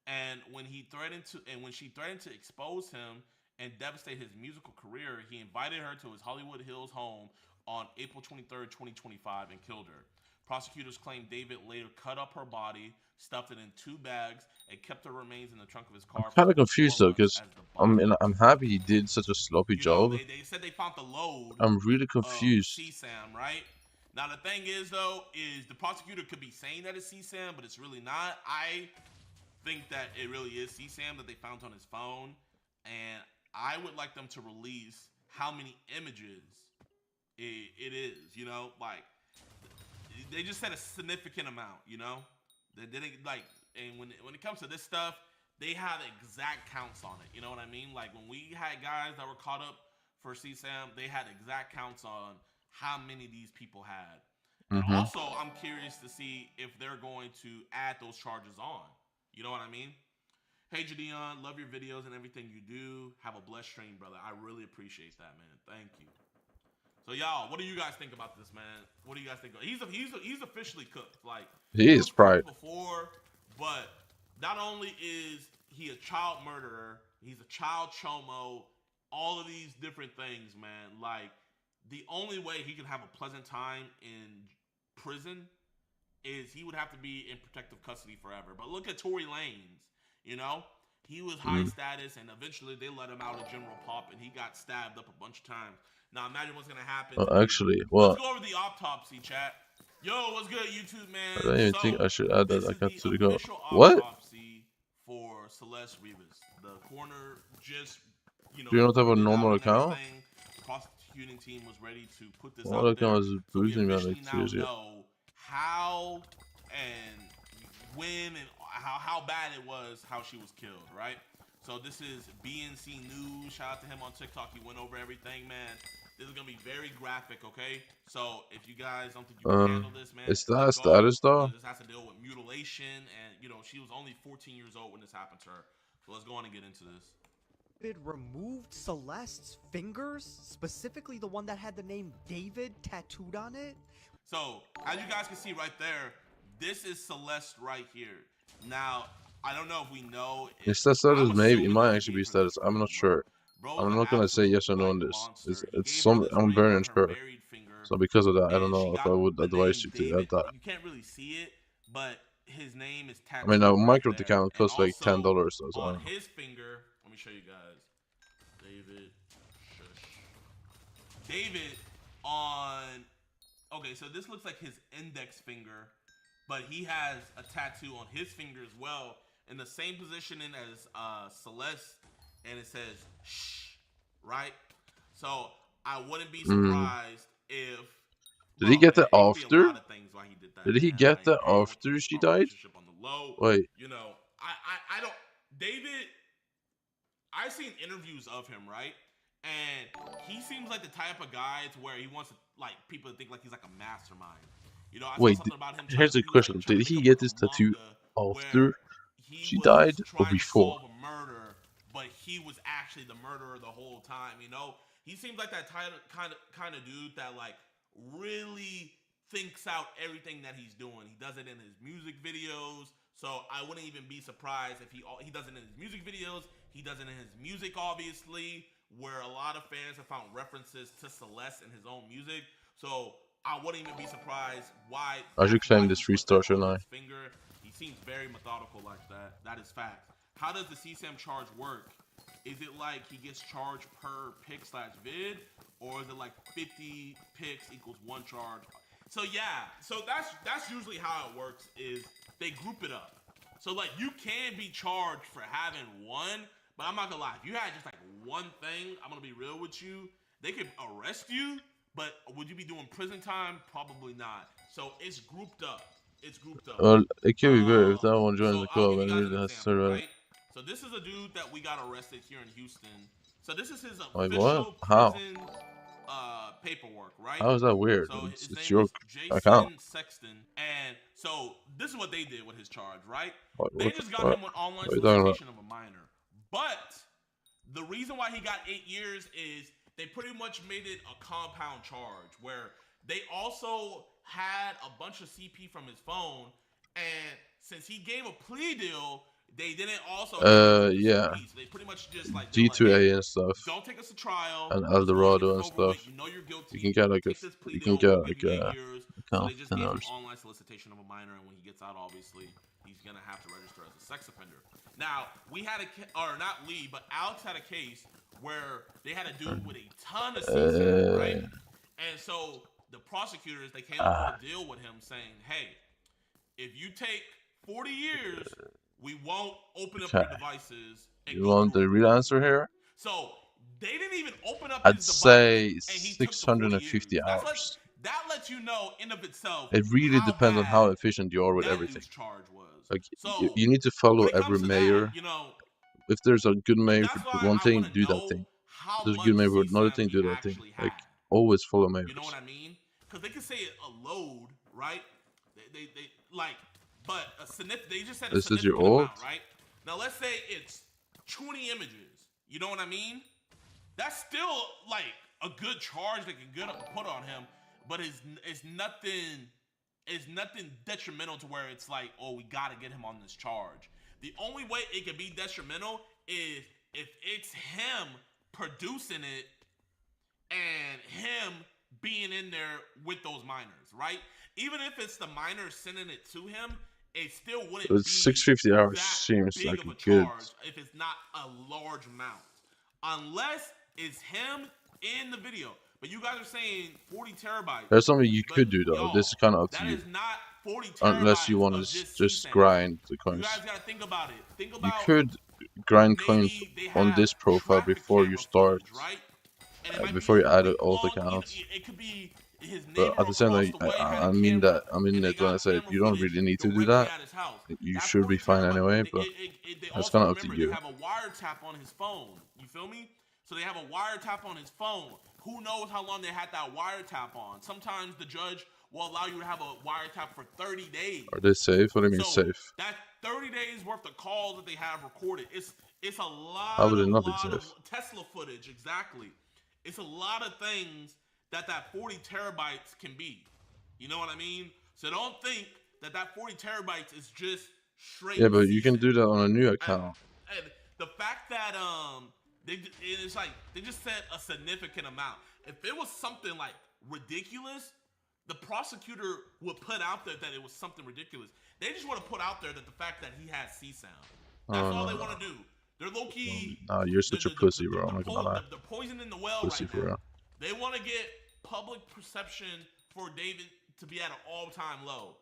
And when she threatened to expose him and devastate his musical career, he invited her to his Hollywood Hills home on April 23rd, 2025 and killed her. Prosecutors claim David later cut up her body, stuffed it in 2 bags, and kept her remains in the trunk of his car. I'm kind of confused though, because I'm happy he did such a sloppy job. They said they found the load. I'm really confused. CSAM, right? Now the thing is though, is the prosecutor could be saying that it's CSAM, but it's really not. I think that it really is CSAM that they found on his phone, and I would like them to release how many images it is. You know, like. They just said a significant amount, you know? They didn't, like, and when it comes to this stuff, they have exact counts on it, you know what I mean? Like, when we had guys that were caught up for CSAM, they had exact counts on how many these people had. And also, I'm curious to see if they're going to add those charges on. You know what I mean? Hey, Jadeon, love your videos and everything you do. Have a blessed stream, brother. I really appreciate that, man. Thank you. So y'all, what do you guys think about this, man? What do you guys think? He's officially cooked. Like he is probably before, but not only is he a child murderer, he's a child chomo. All of these different things, man. Like the only way he can have a pleasant time in prison is he would have to be in protective custody forever. But look at Tory Lanez. You know, he was high status, and eventually they let him out of general pop, and he got stabbed up a bunch of times. Now imagine what's gonna happen. Actually, well, let's go over the autopsy, chat. Yo, what's good, YouTube, man? I don't even think I should add that. I got to go. What? Autopsy for Celeste Rivas. The coroner just, you know. Do you not have a normal account? The prosecuting team was ready to put this All out there. account is boosting me So like we seriously. now know how and when and how bad it was how she was killed, right? So this is BNC News. Shout out to him on TikTok. He went over everything, man. This is gonna be very graphic, okay? So if you guys don't think you can handle this, man, is that status though? This has to deal with mutilation, and you know she was only 14 years old when this happened to her. So let's go on and get into this. David removed Celeste's fingers, specifically the one that had the name David tattooed on it. So as you guys can see right there, this is Celeste right here. Now I don't know if we know. It's that status, maybe it might actually be status. I'm not sure. I'm not gonna say yes or no on this. It's some. I'm very unsure. So because of that, I don't know if I would advise you to add that. You can't really see it, but his name is tattooed. I mean, a Minecraft account costs like $10. So on his finger, let me show you guys. David on. Okay, so this looks like his index finger, but he has a tattoo on his finger as well, in the same positioning as Celeste, and it says shh, right? So I wouldn't be surprised if. Did he get that after? Did he get that after she died? Wait. You know, I don't. David, I've seen interviews of him, right? And he seems like the type of guy to where he wants to, like, people to think like he's like a mastermind. You know, I saw Wait, something about him. here's a question: did he get this tattoo after she died or before? Solve a murder, but he was actually the murderer the whole time. You know, he seems like that kind of dude that like really thinks out everything that he's doing. He does it in his music videos, so I wouldn't even be surprised if he does it in his music videos. He does it in his music, obviously, where a lot of fans have found references to Celeste in his own music. So I wouldn't even be surprised why. I should claim this 3-star, shouldn't I? Finger. He seems very methodical like that. That is fact. How does the CSAM charge work? Is it like he gets charged per pic/vid, or is it like 50 pics equals 1 charge? So yeah, so that's usually how it works. Is they group it up. So like you can be charged for having one, but I'm not gonna lie. If you had just like one thing, I'm gonna be real with you. They could arrest you, but would you be doing prison time? Probably not. So it's grouped up. It's grouped up. Well, it can be good if that one joins the club and really has to start right? So this is a dude that we got arrested here in Houston. So this is his Like official what? How? prison paperwork, right? How is that weird? So It's your account. Sexton, and so this is what they did with his charge, right? What They just got him with online what are you talking about? solicitation of a minor. But the reason why he got 8 years is they pretty much made it a compound charge where they also had a bunch of CP from his phone, and since he gave a plea deal, they didn't also yeah, so they pretty much just like G2A and stuff, don't take us to trial, and Eldorado and stuff. you know you're guilty. You can get like So they just gave him $10. online solicitation of a minor, and when he gets out, obviously he's gonna have to register as a sex offender. Now we had or not we, but Alex had a case where they had a dude with a ton of CC, right? And so the prosecutors, they came up with a deal with him saying, hey, if you take 40 years, we won't open up your devices. You want the real answer here? So they didn't even open up I'd his device, say and he 650 hours. that lets you know in of itself. It really depends on how efficient you are with everything. Like you need to follow every mayor. If there's a good mayor for one thing, do that thing. If there's a good mayor for another thing, do that thing. Like always follow mayors. You know what I mean? Because they could say a load, right? They like, but a significant. They just said a This is your significant old, amount, right? Now let's say it's 20 images. You know what I mean? That's still like a good charge they can put on him, but it's nothing detrimental to where it's like, oh, we gotta get him on this charge. The only way it can be detrimental is if it's him producing it and him being in there with those minors, right? Even if it's the minor sending it to him, it still wouldn't be 650 hours seems big like of a a good. charge if it's not a large amount, unless it's him in the video. But you guys are saying 40 terabytes. There's something you could do though. This is kind of up to you. That is not 40 terabytes. Unless you want to just grind the coins. You guys gotta think about it. Think You about could grind coins on this profile before you start, before you add all the accounts. It could be his But at the same time, I mean that I mean it when I say you don't really need to do that. You should be fine anyway, but it's kind of up to you. They have a wiretap on his phone. You feel me? So they have a wiretap on his phone. Who knows how long they had that wiretap on? Sometimes the judge will allow you to have a wiretap for 30 days. Are they safe? What do you mean safe? That 30 days worth of calls that they have recorded. It's a lot. How would it not be lot safe? of Tesla footage, exactly. It's a lot of things that 40 terabytes can be. You know what I mean? So don't think that 40 terabytes is just straight. Yeah, but you can do that on a new account. And the fact that it's like they just said a significant amount. If it was something like ridiculous, the prosecutor would put out there that it was something ridiculous. They just want to put out there that the fact that he has C-sound. That's all they want to do. They're low-key. Nah, you're such a pussy, bro. I'm not gonna lie. They're poisoning the well Pussy right for now. real. They want to get public perception for David to be at an all-time low.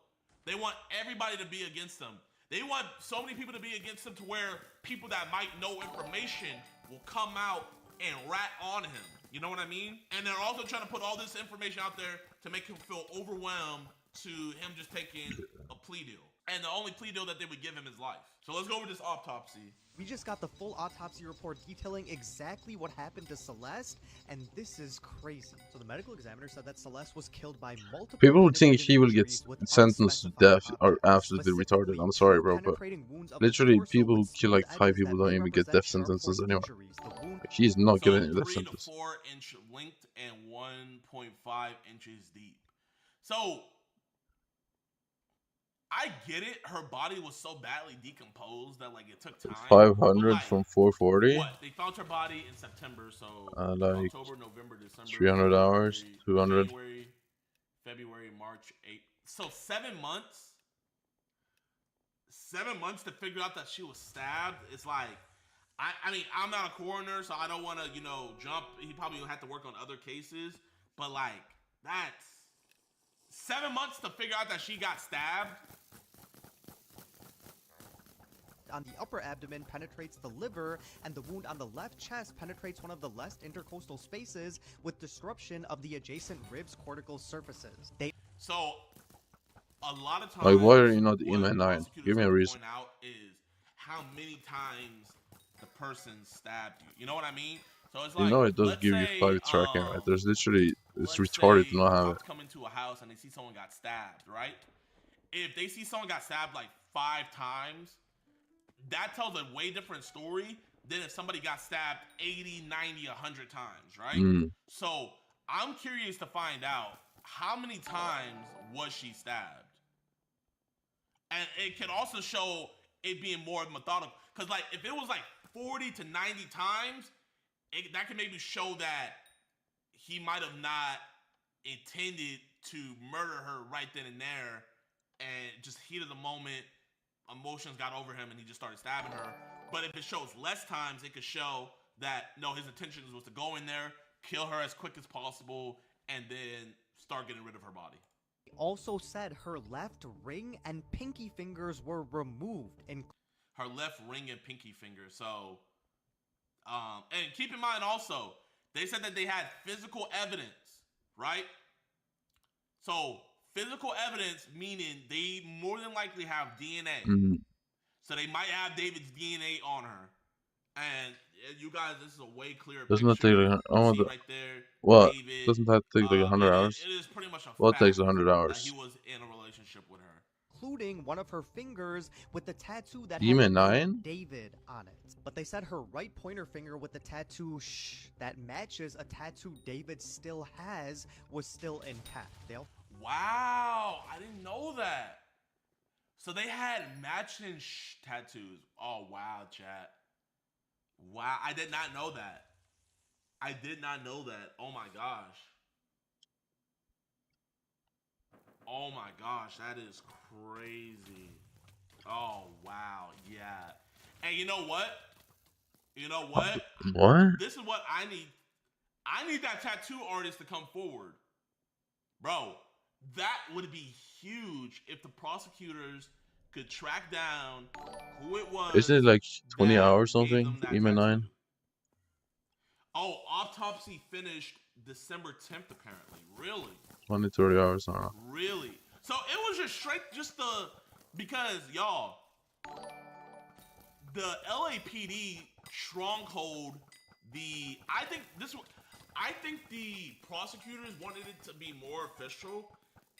They want everybody to be against them. They want so many people to be against him to where people that might know information will come out and rat on him. You know what I mean? And they're also trying to put all this information out there to make him feel overwhelmed to him just taking a plea deal. And the only plea deal that they would give him is life. So let's go over this autopsy. We just got the full autopsy report detailing exactly what happened to Celeste, and this is crazy. So the medical examiner said that Celeste was killed by multiple People would think he penetrating will get injuries with sentenced to unspecified death are objects. absolutely retarded. I'm sorry, Two bro, but penetrating wounds of literally, the torso people who with kill like smooth 5 edges people that don't may even get represent death sharp sentences point anyway. injuries. The wound Like, he's not So getting a death 3 to sentence. 4 inch length and 1.5 inches deep. So I get it. Her body was so badly decomposed that like it took time. 500 like, from 440. What? They found her body in September, so Like October, November, December, 300 hours, January, 200. February, March, 8. So 7 months. 7 months to figure out that she was stabbed. It's like, I mean, I'm not a coroner, so I don't want to, jump. He probably will have to work on other cases, but like, that's 7 months to figure out that she got stabbed. On the upper abdomen penetrates the liver, and the wound on the left chest penetrates one of the less intercostal spaces with disruption of the adjacent ribs cortical surfaces. So a lot of times, Like, why are you not the what EMA 9? prosecutors Give me a like to reason. point out is how many times the person stabbed you. You know what I mean? So it's You like, know it does let's give you say, 5 tracking, right? There's literally, it's let's retarded say to not have it. cops come into a house and they see someone got stabbed, right? If they see someone got stabbed like 5 times, that tells a way different story than if somebody got stabbed 80, 90, 100 times, right? So I'm curious to find out how many times was she stabbed? And it can also show it being more methodical. Because like if it was like 40 to 90 times, that can maybe show that he might have not intended to murder her right then and there, and just heat of the moment, emotions got over him and he just started stabbing her. But if it shows less times, it could show that no, his intentions was to go in there, kill her as quick as possible, and then start getting rid of her body. Also said her left ring and pinky fingers were removed. Her left ring and pinky finger. So, and keep in mind also, they said that they had physical evidence, right? So physical evidence meaning they more than likely have DNA. So they might have David's DNA on her. And you guys, this is a way clearer Doesn't that picture. take like, You see right there, what? David, Doesn't that take like 100 hours? It is pretty much a What fact takes 100 that hours? he was in a relationship with her. Including one of her fingers with the tattoo that Demon had the name 9? David on it. But they said her right pointer finger with the tattoo that matches a tattoo David still has was still intact. Wow, I didn't know that. So they had matching tattoos. Oh, wow, chat. Wow, I did not know that. I did not know that. Oh my gosh. Oh my gosh, that is crazy. Oh, wow, yeah. And you know what? You know what? What? This is what I need. I need that tattoo artist to come forward. Bro, that would be huge if the prosecutors could track down who it was. Isn't it like 20 hours something? EMA 9? Oh, autopsy finished December 10th, apparently. Really? 20, 30 hours, I don't know. Really? So it was just straight, because, y'all, the LAPD stronghold I think the prosecutors wanted it to be more official,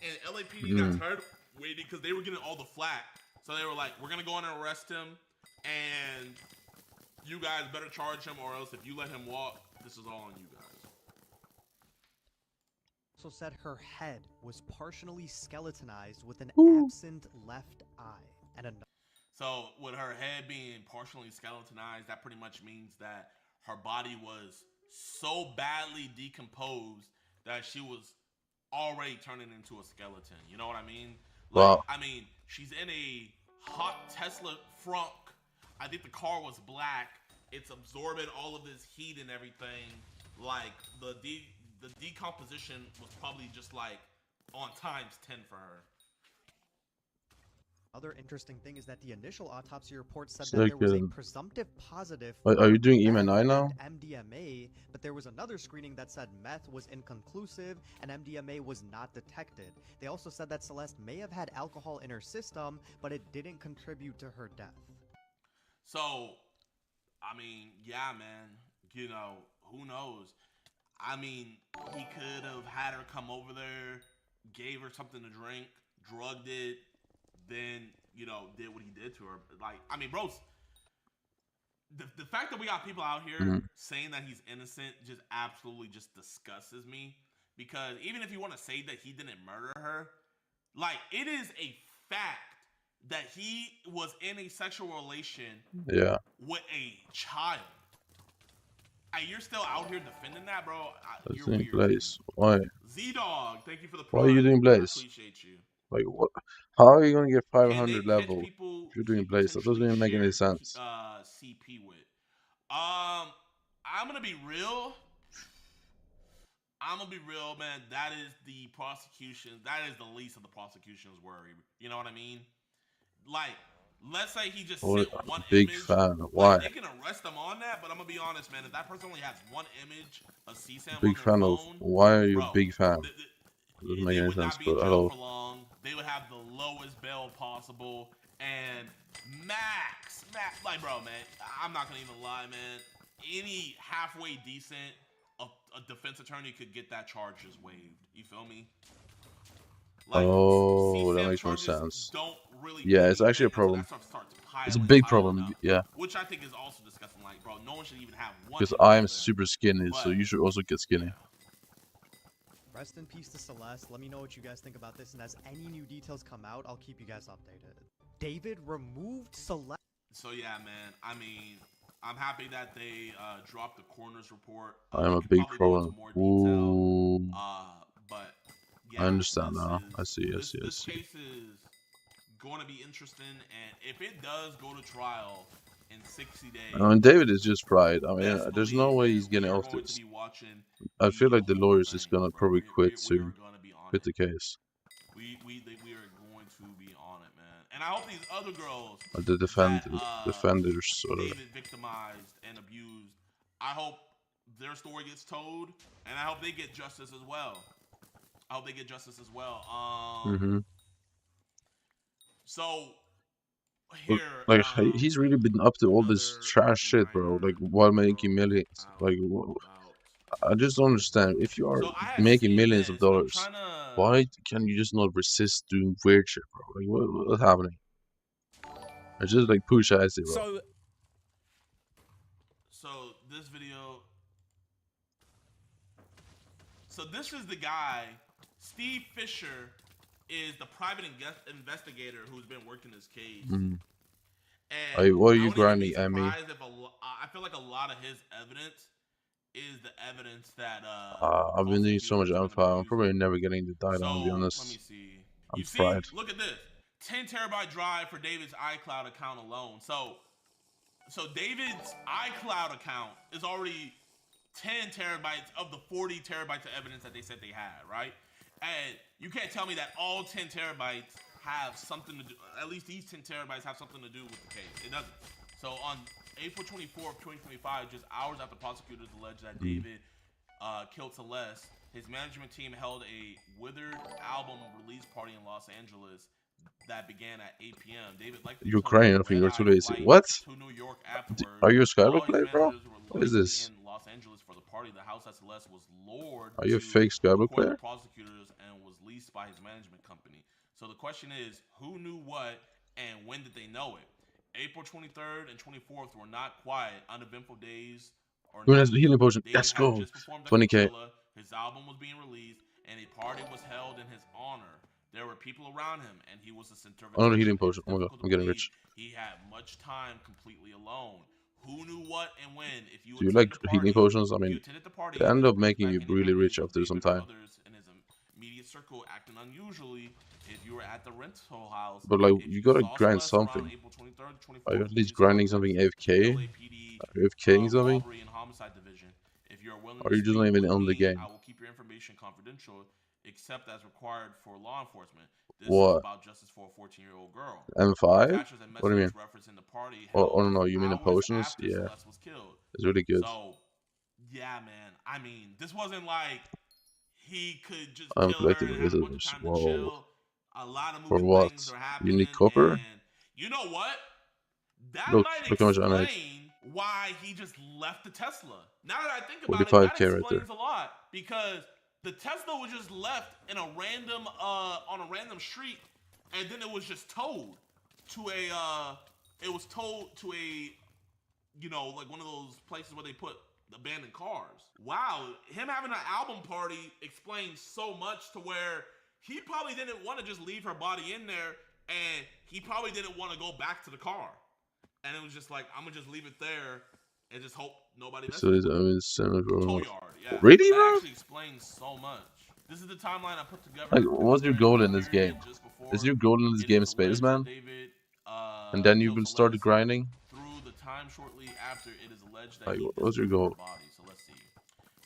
and LAPD got tired of waiting because they were getting all the flack. So they were like, we're going to go in and arrest him, and you guys better charge him, or else if you let him walk, this is all on you guys. Also said her head was partially skeletonized with an absent left eye and a. So with her head being partially skeletonized, that pretty much means that her body was so badly decomposed that she was already turning into a skeleton. You know what I mean? Wow. I mean, she's in a hot Tesla frunk. I think the car was black. It's absorbing all of this heat and everything. Like the decomposition was probably just like on times 10 for her. Other interesting thing is that the initial autopsy report said It's that like, there was a presumptive positive are you doing for EMA9 now? meth and MDMA, but there was another screening that said meth was inconclusive and MDMA was not detected. They also said that Celeste may have had alcohol in her system, but it didn't contribute to her death. So, I mean, yeah, man, you know, who knows? I mean, he could have had her come over there, gave her something to drink, drugged it, then, you know, did what he did to her. Like, I mean, bros, the fact that we got people out here saying that he's innocent just absolutely just disgusts me. Because even if you want to say that he didn't murder her, like, it is a fact that he was in a sexual relation with a child. Hey, you're still out here defending that, bro? That's You're doing weird. Blaze. Why? Z-Dog, thank you for the Why are you doing Prime. I Blaze? appreciate you. Like, what? How are you gonna get Can they 500 catch level people if you're doing he Blaze? That doesn't potentially even make any shared sense. CP with? I'm gonna be real. I'm gonna be real, man. That is the prosecution. That is the least of the prosecution's worry. You know what I mean? Like, let's say he just sent one Big image. fan. Like, Why? they can arrest him on that, but I'm gonna be honest, man. If that person only has one image of CSAM on Big their fan of. phone, Why are you a bro, big fan? Doesn't make they any would sense, not be in but jail hello. for long. They would have the lowest bail possible. And max, like, bro, man, I'm not gonna even lie, man. Any halfway decent a defense attorney could get that charges waived. You feel me? Like, Oh, that CSAM makes more charges sense. don't really Yeah, mean it's actually a anything until problem. that stuff starts It's a piling big up, problem. Yeah, which I think is also disgusting. Like, bro, no one should even have one. because image I am of them. super skinny, so you should also get skinny. Rest in peace to Celeste. Let me know what you guys think about this, and as any new details come out, I'll keep you guys updated. David removed Celeste. So yeah, man. I mean, I'm happy that they dropped the coroner's report. I am a big problem. Ooh. But yeah, I understand now. I see. This case is going to be interesting, and if it does go to trial in 60 days, I mean, David is just fried. I mean, there's no way he's getting off this. I feel like the lawyer's just gonna probably quit soon. Quit the case. We are going to be on it, man. And I hope these other girls, The defenders, sort of. David victimized and abused, I hope their story gets told, and I hope they get justice as well. So here, like, he's really been up to all this trash shit, bro. Like, while making millions. Like, I just don't understand. If you are making millions of dollars, why can you just not resist doing weird shit, bro? Like, what's happening? It's just like push ass, bro. So this video. So this is the guy, Steve Fisher, is the private investigator who's been working this case. And What are you grinding, Emmy? I feel like a lot of his evidence is the evidence that I've been doing so much M5. I'm probably never getting to die down, to be honest. let me see. I'm fried. Look at this. 10 terabyte drive for David's iCloud account alone. So David's iCloud account is already 10 terabytes of the 40 terabytes of evidence that they said they had, right? And you can't tell me that all 10 terabytes have something to do, at least these 10 terabytes have something to do with the case. It doesn't. So on April 24th, 2025, just hours after prosecutors alleged that David killed Celeste, his management team held a Withered album release party in Los Angeles that began at 8 p.m. David liked You're crying off your too lazy. What? Are you a Skyblock player, bro? What is this? In Los Angeles for the party, the house at Celeste was lured. Are you a fake Skyblock player? Prosecutors and was leased by his management company. So the question is, who knew what and when did they know it? April 23rd and 24th were not quiet, uneventful days. Who has the healing potion? Let's go. 20k. His album was being released, and a party was held in his honor. There were people around him, and he was the center of Another healing potion. Oh my god, I'm getting rich. He had much time completely alone. Who knew what and when? If you Do you like healing potions? I mean, they end up making you really rich after some time. In his immediate circle acting unusually. If you were at the rental house, but like, you gotta grind something. Are you at least grinding something AFK? Are you AFKing something? Or are you just not even on the game? I will keep your information confidential. except as required for law enforcement. This What? is about justice for a 14-year-old girl. M5? Attaches a What do you mean? message referencing the party Oh, held no, you mean the hours potions? after Yeah, Celeste was killed. it's really good. So, yeah, man. I mean, this wasn't like he could just I'm kill her collecting and have a bunch of wizards. time to Whoa. chill. A lot of For moving what? things are You happening, need copper? and you know what? That Look, might look how much I need. explain why he just left the Tesla. Now that I think about it, that 45K right there. explains a lot, because the Tesla was just left in a random on a random street, and then it was just towed to a you know, like one of those places where they put abandoned cars. Wow, him having an album party explains so much, to where he probably didn't want to just leave her body in there, and he probably didn't want to go back to the car. And it was just like, I'm gonna just leave it there and just hope nobody messes So with it. I mean, center for Tow yard, yeah. really, that bro? actually explains so much. This is the timeline I put together. Like, what's your goal in this game? Is your goal in this game Spaceman? And then you will start grinding? Through the time shortly after it is alleged that Like, he what's your goal? dismembered her body. So let's see.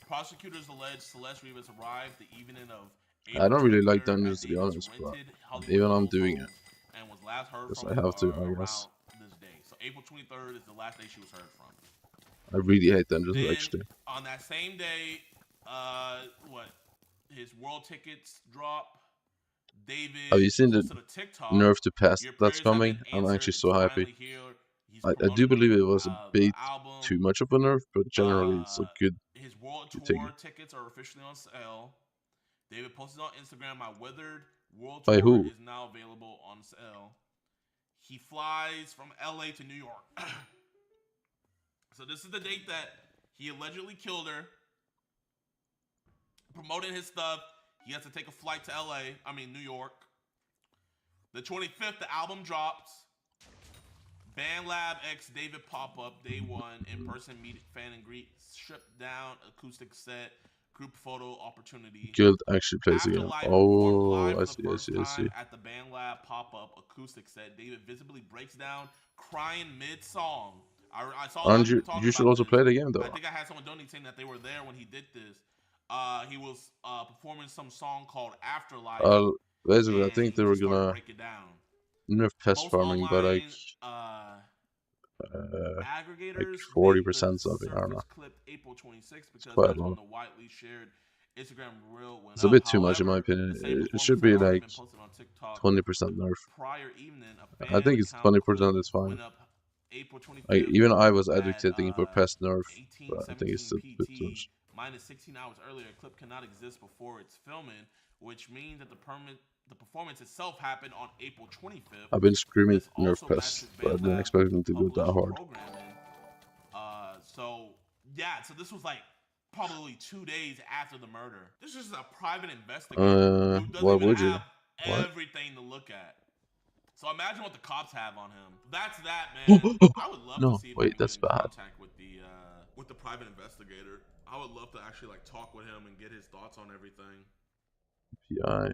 Prosecutors allege Celeste Rivas arrived the evening of I don't really like 23rd dungeons, at to be David's honest, but rented Hollywood even I'm Hills doing home it. and was last heard Because from I have to, I around guess. this day. So April 23rd is the last day she was heard from. I really hate dungeons, Then, actually. on that same day, his world tickets drop. David Have you seen the posted a TikTok. nerf to pest Your that's prayers have coming? been I'm answered. actually It's so happy. finally here. He's I do promoting believe it was a bit album. too much of a nerf, but generally it's a good His world thing. tour tickets are officially on sale. David posted on Instagram, "My withered world By tour who? is now available on sale." He flies from LA to New York. So this is the date that he allegedly killed her. Promoting his stuff, he has to take a flight to New York. The 25th, the album drops. BandLab X David pop-up, day one, in-person meet, fan and greet, stripped down, acoustic set, group photo opportunity. Guild actually plays the game. Afterlife performed live Oh, I for see, the I first see, I see. time at the BandLab pop-up acoustic set. David visibly breaks down, crying mid-song. I saw a lot of Aren't people you? talking You should about also this. play the game, though. I think I had someone donate saying that they were there when he did this. He was performing some song called Afterlife. Basically, I think they were started gonna break it down. nerf pest Most farming by like aggregators 40% something. I don't know. surface clip April 26th because quite that's low. when the widely shared Instagram reel went It's a up. bit too much in my However, opinion. the same It should be performance had already like been posted on TikTok 20% nerf. prior evening. A I fan think it's account 20% is fine. went up April 25th Like, even I was at, advocating for pest nerf, but I think it's a 18:17 bit too much. PT, minus 16 hours earlier. A clip cannot exist before it's filming, which means that the performance itself happened on April 25th. I've been screaming This nerf also pest, matches but I didn't BandLab expect them to go that published hard. programming. So this was like probably 2 days after the murder. This is a private investigator who doesn't Why even would you? have What? everything to look at. So imagine what the cops have on him. That's that, man. I would love No, to see if I wait, could that's get in bad. contact with the private investigator. I would love to actually like talk with him and get his thoughts on everything. PI.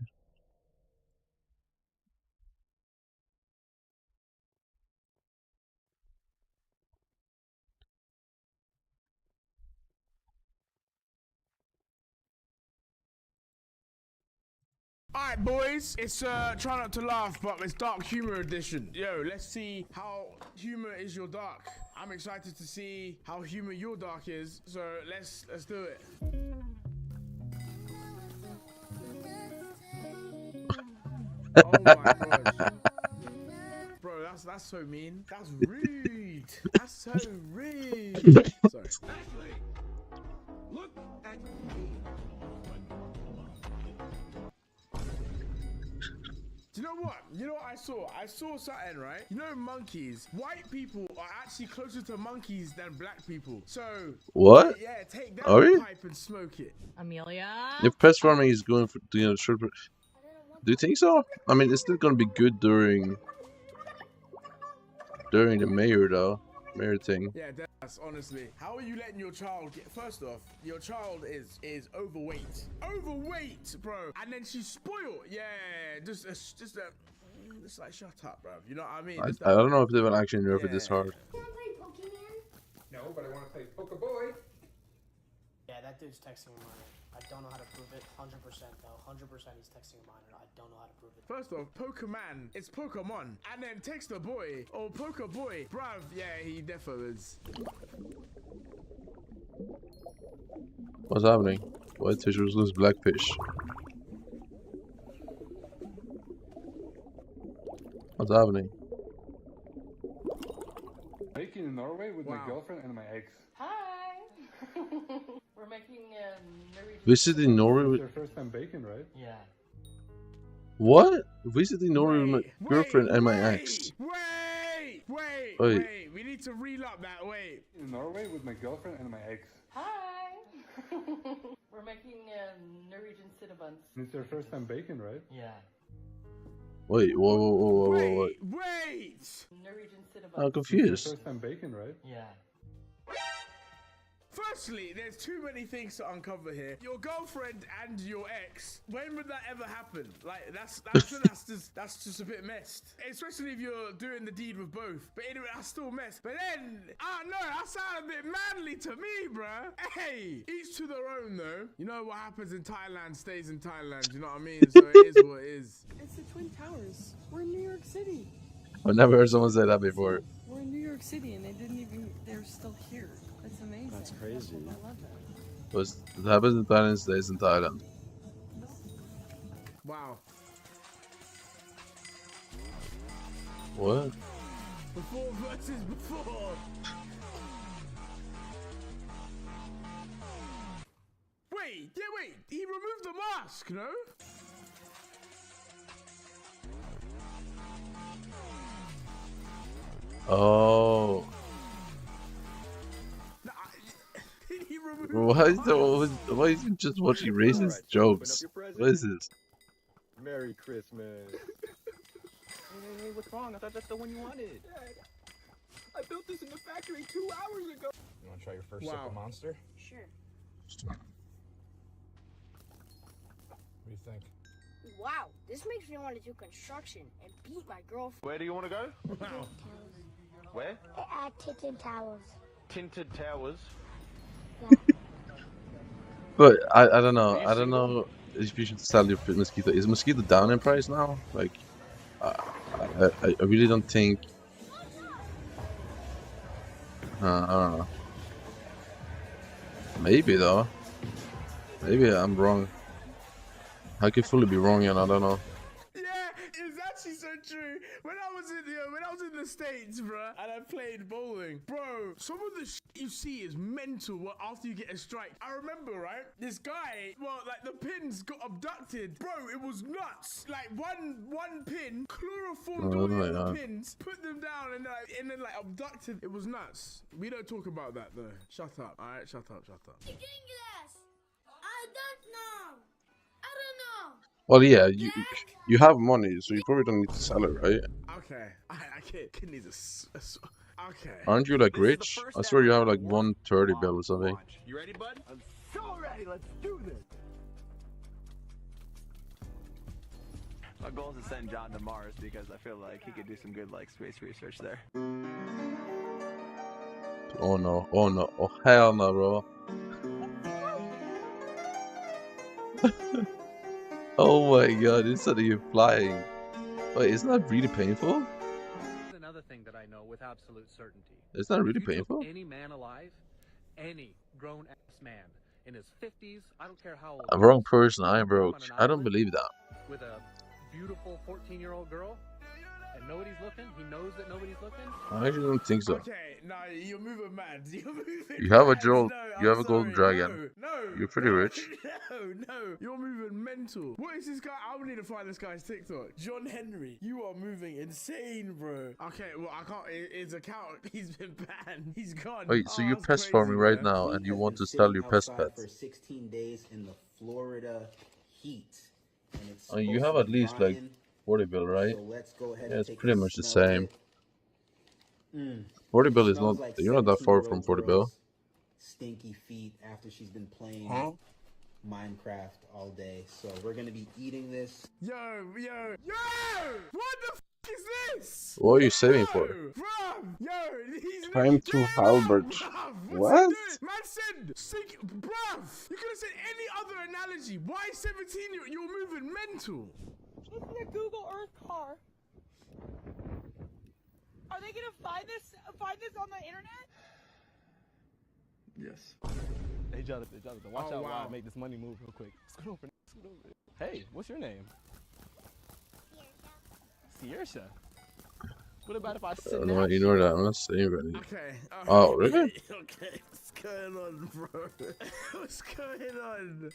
Alright boys, it's try not to laugh, but it's dark humor edition. Yo, let's see how humor is your dark. I'm excited to see how humor your dark is, so let's do it. Oh my gosh. Bro, that's so mean. That's rude. That's so rude. Sorry. Look at me. Do you know what? You know what I saw? I saw something, right? You know monkeys? White people are actually closer to monkeys than black people. So What? yeah, take that Are we? pipe and smoke it. Amelia? If pest farming is going for short, do you think so? I mean, it's still gonna be good during the mayor thing. Yeah, that's honestly. How are you letting your child get? First off, your child is overweight. Overweight, bro. And then she's spoiled. Yeah, just like shut up, bro. You know what I mean? I don't know if they will actually nerf it this hard. No, but I want to play Poke Boy. Yeah, that dude's texting a minor. I don't know how to prove it. 100% though. 100% he's texting a minor. I don't know how to prove it. First off, Pokemon, it's Pokemon. And then text a boy or Poke boy. Bruv, yeah, he defo is. What's happening? White fish versus black fish. What's happening? Baking in Norway with my girlfriend and my ex. Hi! We're making Norwegian. Visiting Norway It's with... your first time baking, right? Yeah. What? Visiting Norway with my girlfriend and my ex. Wait. We need to reel up that. Wait. In Norway with my girlfriend and my ex. Hi! We're making Norwegian cinnamons. It's your first time baking, right? Yeah. Wait, whoa. Wait. Norwegian cinnamons. I'm It's confused. your first time baking, right? Yeah. Firstly, there's too many things to uncover here. Your girlfriend and your ex. When would that ever happen? Like that's just a bit messed. Especially if you're doing the deed with both. But anyway, that's still messed. But then, I don't know, that sounds a bit manly to me, bruh. Hey, each to their own though. You know what happens in Thailand stays in Thailand. You know what I mean? So it is what it is. It's the Twin Towers. We're in New York City. I've never heard someone say that before. We're in New York City and they're still here. That's amazing. That's crazy. I love that. What happens in Thailand stays in Thailand. Wow. What? Before versus before. Wait. He removed the mask, no? Oh. Why is he just watching racist jokes? What is this? Merry Christmas. Hey, what's wrong? I thought that's the one you wanted. I built this in the factory 2 hours ago. You want to try your first sip of Monster? Sure. What do you think? Wow, this makes me want to do construction and beat my girlfriend. Where do you want to go? Wow. Where? At Tinted Towers. Tinted Towers. But I don't know if you should sell your mosquito. Is mosquito down in price now? Like, I really don't think. I don't know. Maybe though. Maybe I'm wrong. I could fully be wrong, and I don't know. It's actually so true. When I was in the States, bruh, and I played bowling, bro, some of the shit you see is mental after you get a strike. I remember, right? This guy, like the pins got abducted. Bro, it was nuts. Like one pin, chloroformed all the other pins, put them down, and then abducted. It was nuts. We don't talk about that though. Shut up. All right, shut up. I don't know. I don't know. Well, yeah, you have money, so you probably don't need to sell it, right? Okay, I can't. Kidneys are okay. Aren't you like rich? I swear you have like 130 bill or something. You ready, bud? I'm so ready. Let's do this. My goal is to send John to Mars because I feel like he could do some good space research there. Oh no! Oh hell no, bro! Oh my god! Instead of you flying, wait, isn't that really painful? Another thing that I know with absolute certainty. It's not really painful. Any man alive, any grown-ass man in his 50s, I don't care how old. A wrong person. I broke. I don't believe that. With a beautiful 14-year-old girl, and nobody's looking. He knows that nobody's looking. I actually don't think so. Okay, no, you're moving mad. You're moving You have a mad. jewel. No, You have I'm a golden sorry. dragon. No. You're pretty rich. No, you're moving mental. What is this guy? I need to find this guy's TikTok. John Henry, you are moving insane, bro. Okay, well, I can't. His account, he's been banned. He's gone. Wait, so you're that's pest crazy, farming right bro. now, and you want to sell your pest outside pets? for 16 days in the Florida heat. And it's Oh, you supposed have to at be least like drying. 40 bill, right? So let's go ahead Yeah, and it's take pretty a much the smell of same. it. 40 bill is Smells not. like You're not that far 17-year-old from 40 bill. girl's Stinky feet after she's been playing Minecraft all day. So we're gonna be eating this. Yo! What the f is this? What are you saving for? Bruv, yo, he's Time to halberd. What? Man said, bruv, you could have said any other analogy. Why 17 you're moving mental? It's in a Google Earth car. Are they gonna find this on the internet? Yes. Hey, Jonathan, watch out while I make this money move real quick. Scoot over. Hey, what's your name? Sierra. What about if I sit No, ignore that. I'm not saying anything. Okay. Oh, really? Okay. What's going on, bro? What's going on?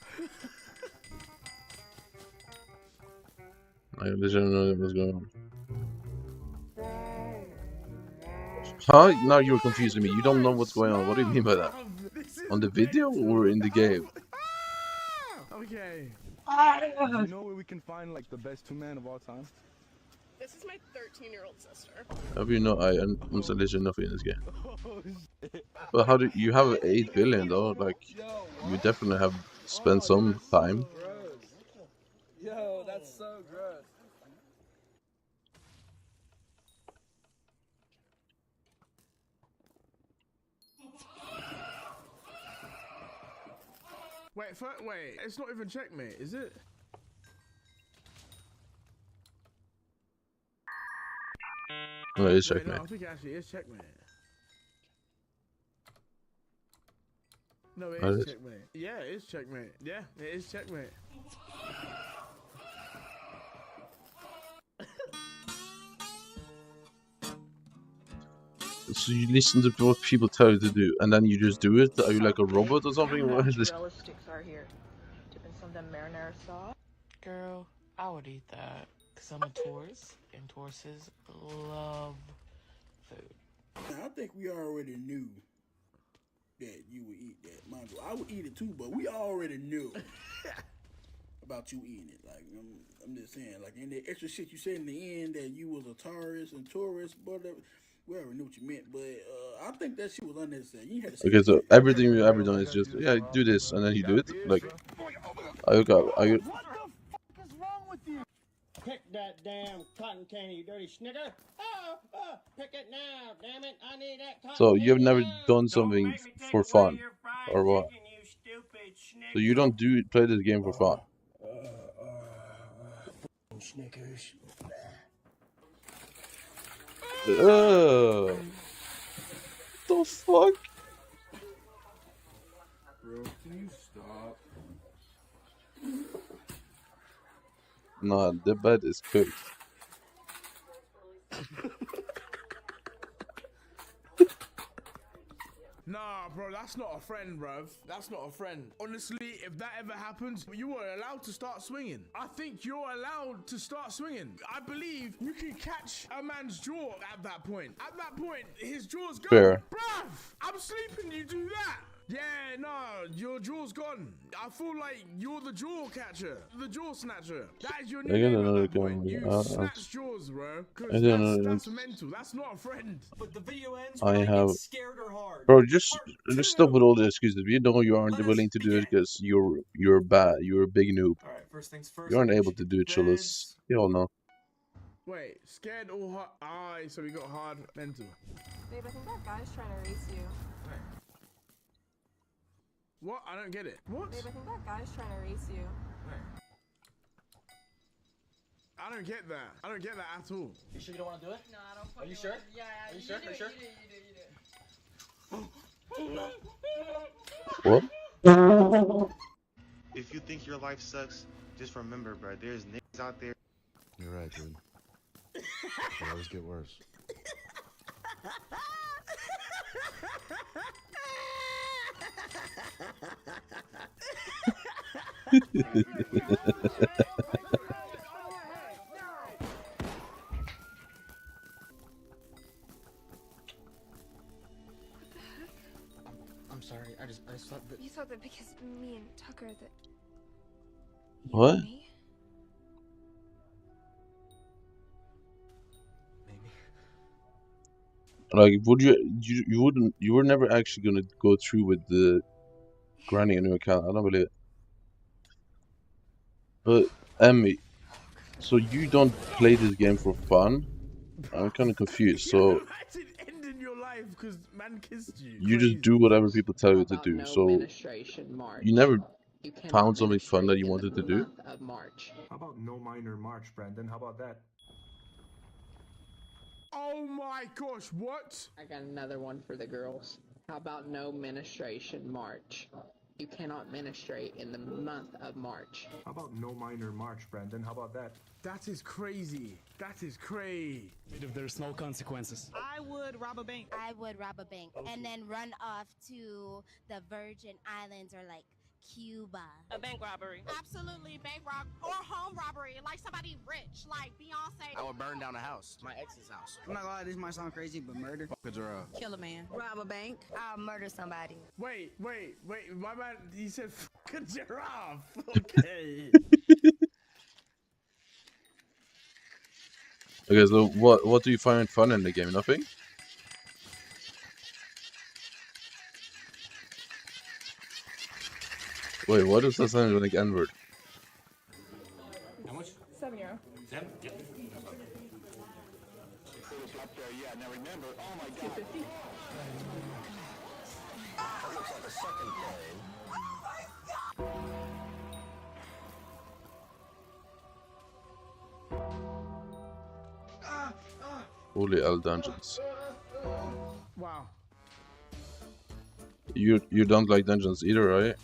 I didn't know what was going on. Huh? Now you're confusing me. You don't know what's going on. What do you mean by that? On the video or in the game? Okay. You know where we can find like the best 2-man of all time? This is my 13-year-old sister. Have you know? I'm literally nothing in this game. But how do you have 8 billion though? Like, you definitely have spent some time. Yo, that's so gross. Wait, it's not even checkmate, is it? No, it's Wait, checkmate. no, I think it actually is checkmate. No, it is checkmate. Yeah, it is checkmate. Yeah, it is checkmate. So you listen to what people tell you to do, and then you just do it? Are you like a robot or something? What is this? Sticks are here. Dipping some of them marinara sauce. Girl, I would eat that. Because I'm a tourist, and tourists love food. I think we already knew that you would eat that mango. I would eat it too, but we already knew about you eating it. Like, I'm just saying, like, in the extra shit you said in the end that you was a tourist, but we already knew what you meant. But I think that shit was unnecessary. You had to say Okay, so everything you've ever done is just, yeah, do this, and then you do it? Like, are you... What the fuck is wrong with you? Pick that damn cotton candy, you dirty snicker. Pick it now, damn it. I need that cotton So you've candy never now. done something for fun, or what? So you don't play this game for fun? Snickers. The fuck? Bro, can you stop? Nah, the bed is cooked. Nah, bro, that's not a friend, bruv. That's not a friend. Honestly, if that ever happens, you are allowed to start swinging. I think you're allowed to start swinging. I believe you can catch a man's jaw at that point. At that point, his jaw's gone. Fair. Bruv, I'm sleeping, you do that. Yeah, no, your jaw's gone. I feel like you're the jaw catcher, the jaw snatcher. That is your new I name don't at know that point. You I snatch jaws, bro. I don't know. That's mental. That's not a friend. But the video ends I have... scared or hard. Bro, just stop with all the excuses. You know you aren't willing to do it because you're bad. You're a big noob. Alright, first things first. You aren't able to do it, Chillers. You all know. Wait, scared or hard? Ah, so we got hard mental. Babe, I think that guy's trying to race you. What? I don't get it. What? Babe, I think that guy's trying to race you. I don't get that. I don't get that at all. You sure you don't want to do it? No, I don't. Are you sure? Yeah, Are you sure? Are you sure? What? If you think your life sucks, just remember, bro, there's niggas out there. You're right, dude. They always get worse. I'm sorry, I thought that... You thought that because me and Tucker that... What? Like, would you were never actually gonna go through with the granting a new account? I don't believe it. But Emmy, so you don't play this game for fun? I'm kind of confused. So Imagine ending your life because man kissed you. you just do whatever people tell you to do. So you never found something fun that you wanted to do. How about no minor March, Brandon? How about that? Oh my gosh, what? I got another one for the girls. How about no menstruation March? You cannot menstruate in the month of March. How about no minor March, Brandon? How about that? That is crazy. That is crazy. If there's no consequences. I would rob a bank. I would rob a bank and then run off to the Virgin Islands or like Cuba. A bank robbery. Absolutely, bank rob or home robbery, like somebody rich, like Beyonce. I would burn down a house, my ex's house. I'm not gonna lie, this might sound crazy, but murder. Fuck a drug. Kill a man. Rob a bank. I'll murder somebody. Wait. My man, he said fuck a giraffe. Okay. Okay, so what do you find fun in the game? Nothing? Wait, what does that sound like N-word? How much? €7. 7? Yep. Yeah, now remember, oh my god. $2.50. That looks like a second plane. Holy L dungeons. Wow. You don't like dungeons either, right?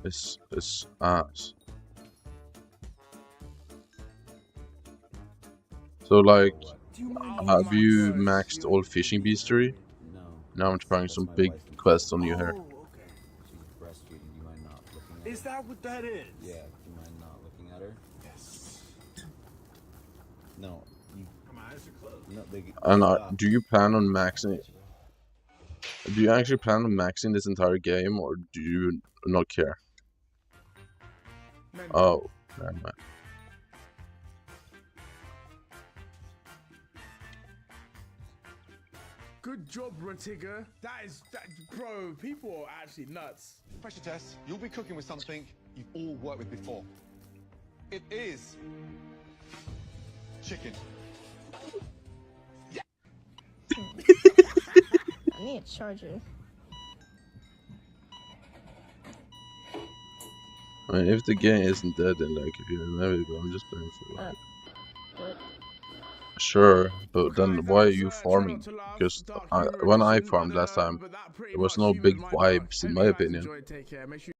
It's ass. So like, have you maxed all fishing beastery? No. Now I'm trying some big quests on you here. She's breastfeeding. You mind not looking at her? Is that what that is? Yeah. You mind not looking at her? Yes. No. You. My eyes are closed. No. They. And do you plan on maxing it? Do you actually plan on maxing this entire game, or do you not care? Oh, never mind. Good job, Ratiga. That, bro, people are actually nuts. Pressure test. You'll be cooking with something you've all worked with before. It is chicken. I need a charger. I mean, if the game isn't dead, then like, if you remember, but I'm just playing for like... What? Sure, but then why are you farming? Because when I farmed last time, there was no big vibes, in my opinion. Take care. Make sure.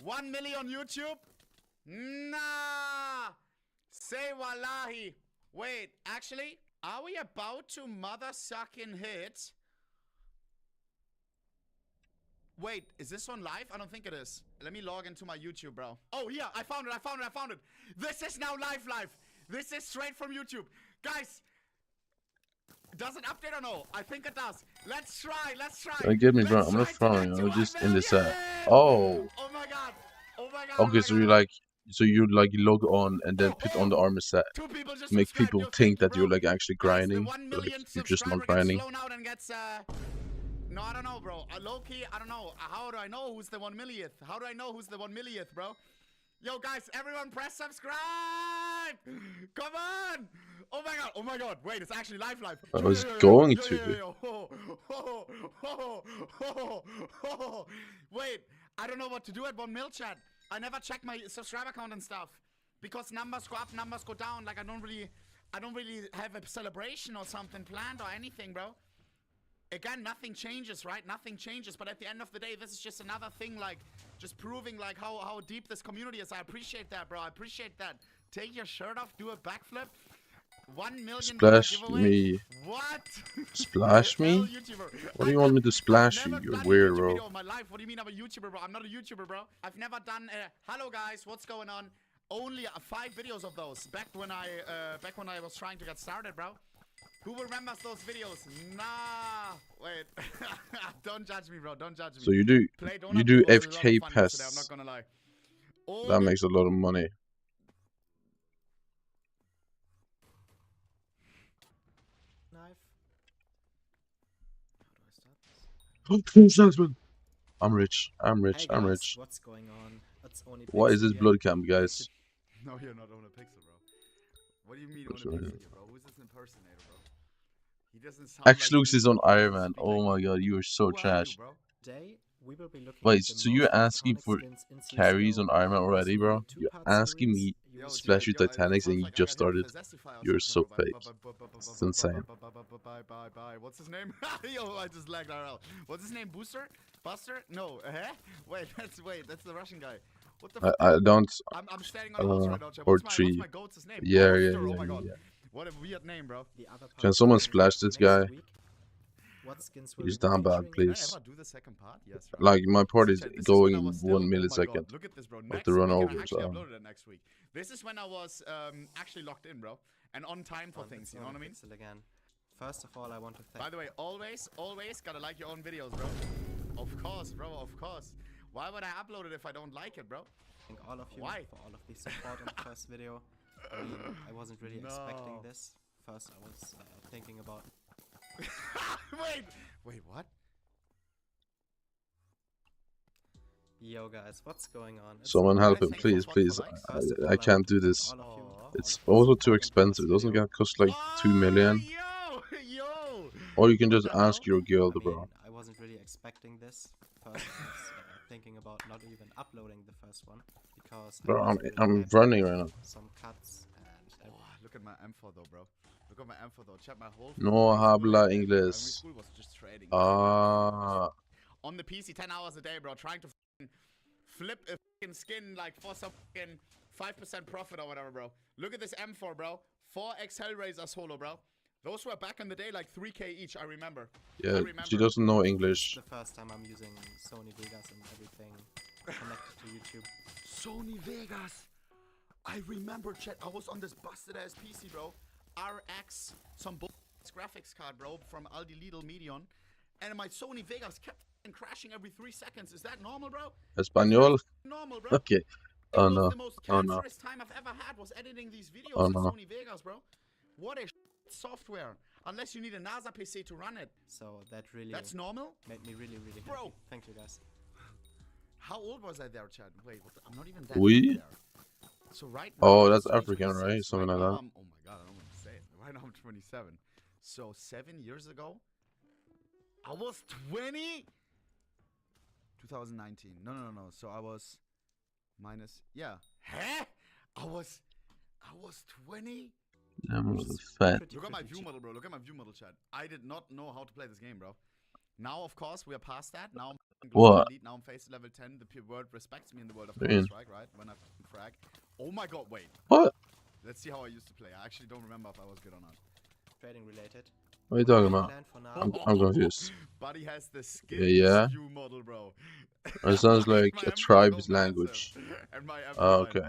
$1 million on YouTube? Nah! Say wallahi. Wait, actually, are we about to mother sucking hit? Wait, is this on live? I don't think it is. Let me log into my YouTube, bro. Oh, yeah, I found it. This is now live. This is straight from YouTube. Guys, does it update or no? I think it does. Let's try. Don't get me wrong, I'm not farming, I'm just in this app. Oh! Oh my god. Okay, so you like log on and then put on the armor set to make people think that you're like actually grinding, but like, you're just not grinding. No, I don't know, bro. Low-key, I don't know. How do I know who's the 1 millionth? How do I know who's the 1 millionth, bro? Yo, guys, everyone press subscribe! Come on! Oh my god. Wait, it's actually live. I was going to. Wait, I don't know what to do at 1 mil, chat. I never check my subscriber count and stuff. Because numbers go up, numbers go down. Like, I don't really have a celebration or something planned or anything, bro. Again, nothing changes, right? Nothing changes, but at the end of the day, this is just another thing, like, just proving, like, how deep this community is. I appreciate that, bro. I appreciate that. Take your shirt off, do a backflip. 1 million Splash me. What? Splash me? What do you want me to splash you? You're weird, bro. What do you mean I'm a YouTuber, bro? I'm not a YouTuber, bro. I've never done a... Hello, guys. What's going on? Only 5 videos of those back when I was trying to get started, bro. Who remembers those videos? Nah. Wait. Don't judge me, bro. Don't judge me. So you do FK pests. I'm not gonna lie. That makes a lot of money. I'm rich. I'm rich. Hey I'm guys, rich. what's going on? It's only What is Pixel this here. blood camp, guys? No, you're not on a pixel, bro. What do you mean on a Sorry. pixel here, bro? Who's this impersonator, bro? He doesn't sound like Xlux me. is on He Iron doesn't Man. speak Oh like my me. god, you are so Who are you, trash. bro? Today, we will be looking Wait, at the so you're most asking iconic for skins in carries CS:GO. on Iron Man This already, will be a bro? You're two-part asking series. me You will Splash see you It Titanics sounds and you like I just got hit started. with a Zestify or You're something, so bro. fake. It's insane. Bye. What's his name? Yo, I just lagged RL. What's his name? Booster? Buster? No. Wait, that's the Russian guy. What the I don't. I'm standing I on a don't house know. right now, chat. Or What's my tree. goat's name? Yeah, Buster. yeah, Oh yeah, my god. yeah. What a weird name, bro. The other part Can will someone be splash this next guy? week. What skins will He's we be down bad, featuring? Did I please. ever do the second part? Yes, right. Like, my part See, is chat, this going when I in was still, 1 oh my god, millisecond look at this, bro. of Next the run week, and over, I actually so. uploaded it next week. This is when I was actually locked in, bro. And on time for things, you know what I mean? Pixel again. First of all, I want to thank. By the way, always gotta like your own videos, bro. Of course, bro, of course. Why would I upload it if I don't like it, bro? Thank all of you for all of the support in the first video. I mean, I wasn't really expecting this. First, I was thinking about. Wait, what? Yo, guys, what's going on? Someone help him, please, please. I can't do this. It's also too expensive. Doesn't it cost like 2 million? Or you can just ask your guild, bro. I wasn't really expecting this. First, I was thinking about not even uploading the first one because. Bro, I'm running right now. Some cuts and. Look at my M4 though, bro. Look at my M4 though. Check my whole. No habla Primary inglés. school was just trading. Ah. On the PC 10 hours a day, bro, trying to flip a fucking skin like for some fucking 5% profit or whatever, bro. Look at this M4, bro. 4x Hellraiser solo, bro. Those were back in the day like 3k each, I remember. Yeah, she doesn't know English. This is the first time I'm using Sony Vegas and everything connected to YouTube. Sony Vegas. I remember, chat. I was on this busted ass PC, bro. RX, some graphics card, bro, from Aldi Lidl Medion, and my Sony Vegas kept crashing every 3 seconds. Is that normal, bro? Español? Normal, bro. Okay. Oh no. The most Oh no. cancerous time I've ever had was editing these videos Oh on no. Sony Vegas, bro. What a software. Unless you need a NASA PC to run it. So that really. That's normal? Made me really happy. Bro. Thank you, guys. How old was I there, Chad? Wait, what the, I'm not even that We? young there. So right now, Oh, I'm that's 26, African, right? Something right like now that. oh my god, I don't want to say it. Right now I'm 27. So 7 years ago, I was 20. 2019. No. So I was minus. Yeah. Huh? I was 20. I'm fat. Look at my view model, bro. Look at my view model, Chad. I did not know how to play this game, bro. Now, of course, we are past that. Now I'm What? elite. Now I'm face level 10. The world respects me in the world of Man. Counter-Strike, right? When I frag. Oh my god, wait. What? Let's see how I used to play. I actually don't remember if I was good or not. Trading related. What are you talking about? I'm confused. Buddy has the skin Yeah. view model, bro. It sounds like a tribe's language. And my Oh, okay.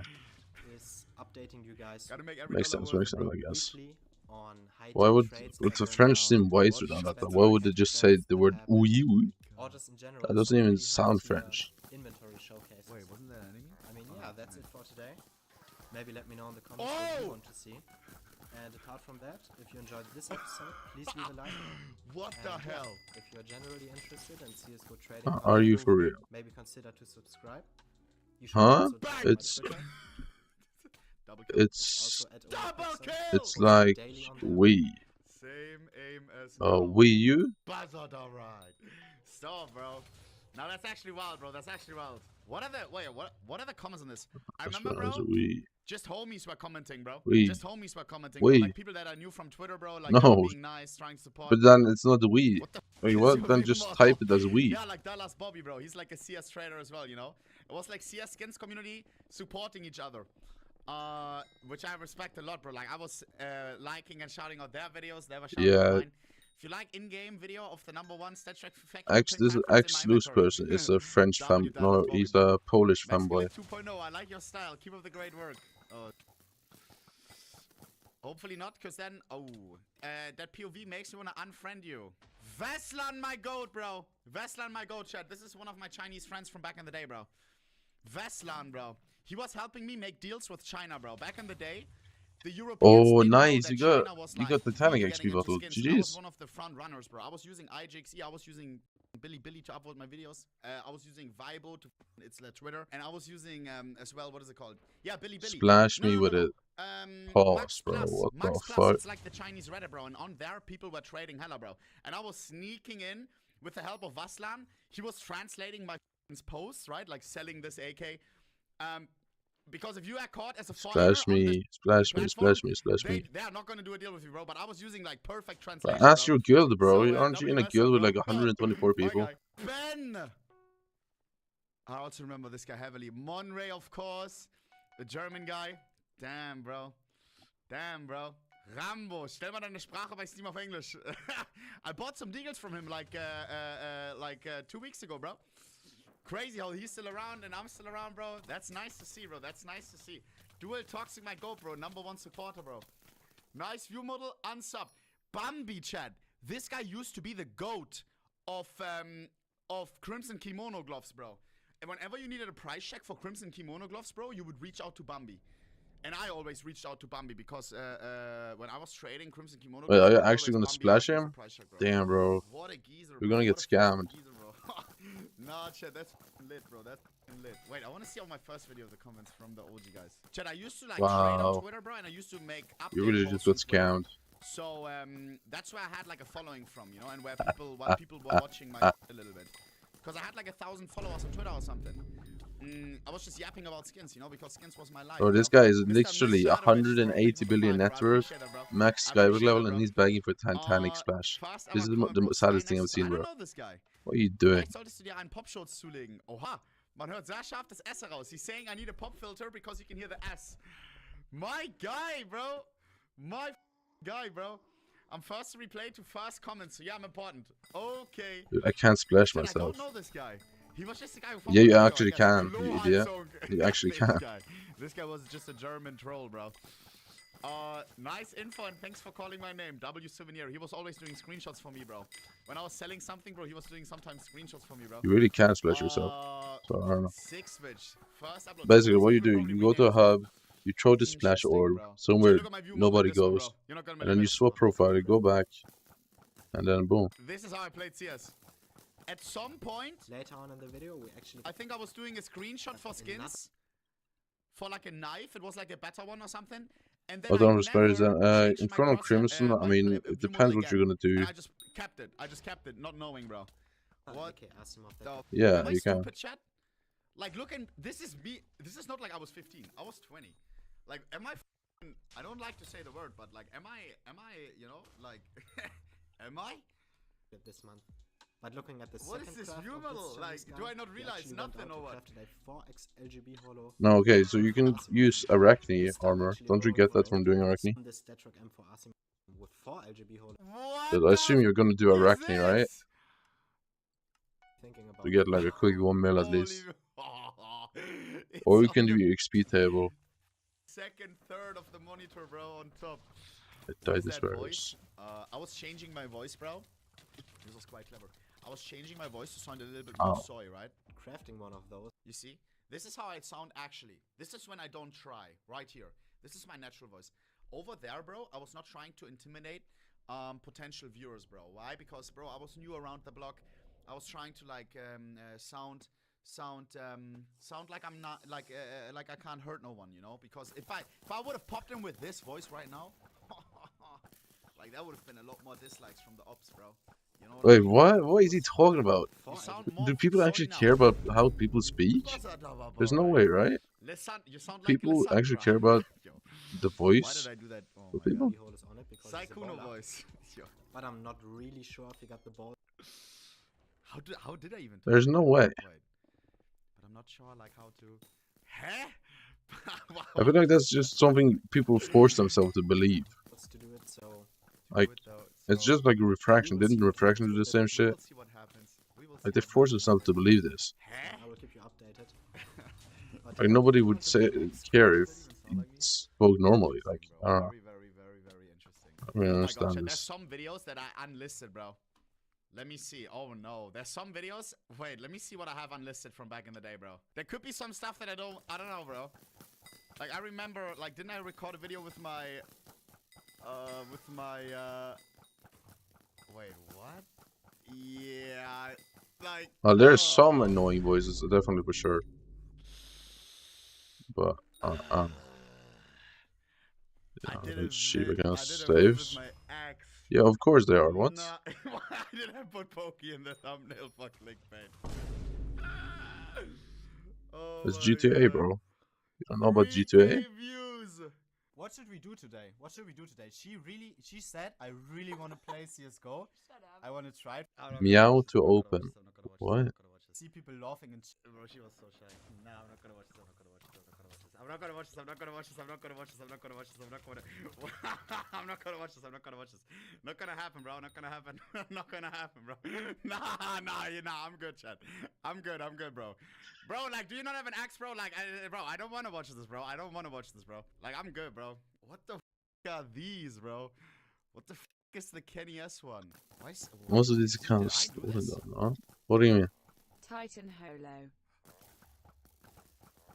Is updating you guys. Gotta make every Makes dollar sense, worth makes it, sense, bro. I guess. Weekly on high Why tech would trades the that French turn seem down whiter what than that? expensive Why would they just say items the that word have, oui? or just in general, That doesn't some even really sound high-tier French. Inventory showcases. Wait, wasn't that enemy? I mean, yeah, that's it for today. Maybe let me know in the comments what you want to see. And apart from that, if you enjoyed this episode, please leave a like. What the And, hell? If you are generally interested in CS:GO trading, Are you for real? maybe consider to subscribe. You should Huh? also check out my It's Twitter. it's Also at Double kill! it's like daily on there. we. Same aim as We you? Buzzard, alright. Stop, bro. Now that's actually wild, bro. That's actually wild. What are the what are the comments on this? I remember, bro. We. Just homies were commenting, bro. We. Just homies were commenting. We. Bro. Like people that I knew from Twitter, bro. Like No. they were being nice, trying to support. But then it's not the we. What the Wait, is what? your Then name just on? type it as we. Yeah, like Dallas Bobby, bro. He's like a CS trader as well, you know? It was like CS skins community supporting each other. Which I respect a lot, bro. Like I was liking and shouting out their videos. They were shouting out mine. If you like in-game video of the #1 StatTrack factory, This loose person is a French fan. No, he's a Polish fanboy. 2.0, I like your style. Keep up the great work. Hopefully not, because then, that POV makes me want to unfriend you. Veslan, my goat, bro. Veslan, my goat, chat. This is one of my Chinese friends from back in the day, bro. Veslan, bro. He was helping me make deals with China, bro. Back in the day, the Europeans Oh, didn't know nice. that You got China was, you like, got the Titanic really XP getting into bottle. skins, and I was GG's. one of the front runners, bro. I was using IGXE, I was using Billy to upload my videos. I was using Vibo to it's Twitter, and I was using as well. What is it called? Yeah, Billy. Splash me with it. Pause, bro. What the fuck? It's like the Chinese Reddit, bro. And on there, people were trading hella, bro. And I was sneaking in with the help of Vaslan. He was translating my posts, right? Like selling this AK. Because if you are caught as a foreigner, Splash me. They are not gonna do a deal with you, bro. But I was using like perfect But translation. ask bro. your guild, bro. So, Aren't you in a guild with like 124 My people? guy. Ben! I also remember this guy heavily. Monray, of course. The German guy. Damn, bro. Rambo, stell mal deine Sprache bei Steam auf Englisch. I bought some deals from him like 2 weeks ago, bro. Crazy how he's still around and I'm still around, bro. That's nice to see, bro. That's nice to see. Dual Toxic my GoPro, #1 supporter, bro. Nice view model, unsub. Bambi, Chad. This guy used to be the GOAT of Crimson Kimono gloves, bro. And whenever you needed a price check for Crimson Kimono gloves, bro, you would reach out to Bambi. And I always reached out to Bambi because when I was trading Crimson Kimono Wait, gloves, are you actually gonna splash him? Check, bro. Damn, bro. What a geezer, You're bro. gonna get scammed. Geezer, bro. Nah, Chad, that's lit, bro. That's lit. Wait, I want to see all my first video of the comments from the OG guys. Chad, I used to like trade on Twitter, bro, and I used to make updates. You really just got scammed. So that's where I had like a following from, you know, and where people were watching my a little bit. Because I had like 1,000 followers on Twitter or something. I was just yapping about skins, you know, because skins was my life. Bro, this guy is literally 180 billion net worth, max Skyblock level, and he's begging for Titanic Splash. This is the saddest thing I've seen, bro. What are you doing? Vielleicht solltest du dir einen Popschutz zulegen. Oha, man hört sehr scharf das S heraus. He's saying I need a pop filter because you can hear the S. My guy, bro. My guy, bro. I'm first to replay to first comments, so yeah, I'm important. Okay. Dude, I can't splash I myself. don't know this guy. He was just a guy who Yeah, you actually can, you idiot. You actually can. This guy was just a German troll, bro. Nice info and thanks for calling my name. W Souvenir. He was always doing screenshots for me, bro. When I was selling something, bro, he was doing sometimes screenshots for me, bro. You really can splash yourself. So I don't know. 6 switch. First upload. Basically, what you do, you go to a hub, you throw the splash orb somewhere nobody goes, and then you swap profile, you go back, and then boom. This is how I played CS. At some point, later on in the video, we actually. I think I was doing a screenshot for skins. For like a knife, it was like a better one or something. And then I don't understand. In front of Crimson, I mean, it depends what you're gonna do. I just kept it, not knowing, bro. What? Okay, ask him off Yeah, am I you can. stupid, chat? Like, look, and this is me. This is not like I was 15. I was 20. Like, am I? I don't like to say the word, but like, am I? You know, like, am I? This month. But looking at the what is this view model? Like, do I not realize nothing or what? No, okay, so you can use Arachne armor. Don't you get that from doing Arachne? But I assume you're gonna do Arachne, right? To get like a quick 1 mil at least. Or you can do your XP table. Second, third of the monitor, bro, on top. It died this virus. I was changing my voice, bro. This was quite clever. I was changing my voice to sound a little bit more soy, right? Crafting one of those. You see? This is how I sound actually. This is when I don't try. Right here. This is my natural voice. Over there, bro, I was not trying to intimidate potential viewers, bro. Why? Because, bro, I was new around the block. I was trying to like sound like I'm not like I can't hurt no one, you know? Because if I would have popped in with this voice right now, like that would have been a lot more dislikes from the ops, bro. You know Wait, what? What is he talking about? Do people actually care about how people speak? There's no way, right? People actually care about the voice of people? Saikuno voice. But I'm not really sure if he got the ball. How did I even? There's no way. Wait. But I'm not sure like how to. Huh? I feel like that's just something people force themselves to believe. To do it, so like, it's just like refraction. Didn't refraction do the same shit? Like, they force themselves to believe this. I will keep you updated. Like, nobody would care if he spoke normally. Like, I don't know. I don't understand There's this. some videos that I unlisted, bro. Let me see. Oh no, there's some videos. Wait, let me see what I have unlisted from back in the day, bro. There could be some stuff that I don't know, bro. Like, I remember, like, didn't I record a video with my wait, what? Yeah, Like, There's some annoying voices, definitely for sure. But it's cheap against saves. Yeah, of course they are. What? Nah, why did I put Pokey in the thumbnail for clickbait? Oh It's my GTA, God. bro. You don't know about GTA? Views. What should we do today? She said, I really want to play CSGO. I want to try it. Meow to open. What? See people laughing and Bro, she was so shy. Nah, I'm not gonna watch this. I'm not gonna watch this. I'm not gonna watch this. I'm not gonna watch this. I'm not gonna watch this. I'm not gonna watch this. I'm not gonna. I'm not gonna watch this. I'm not gonna watch this. Not gonna happen, bro. Not gonna happen. Not gonna happen, bro. Nah. I'm good, chat. I'm good, bro. Bro, like, do you not have an axe, bro? Like, bro, I don't want to watch this, bro. I don't want to watch this, bro. Like, I'm good, bro. What the are these, bro? What the is the Kenny S one? Most of these accounts stolen though, no? What do you mean? Titan Holo.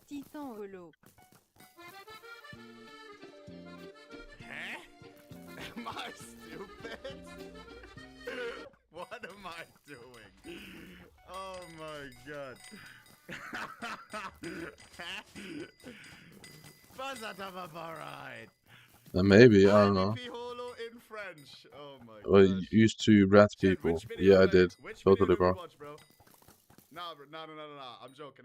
Titan Holo. Huh? Am I stupid? What am I doing? Oh my god. Alright. Maybe, I don't know. Holo in French. Oh my god. Well, you used to rat people. Yeah, I did. Totally, bro. No. I'm joking.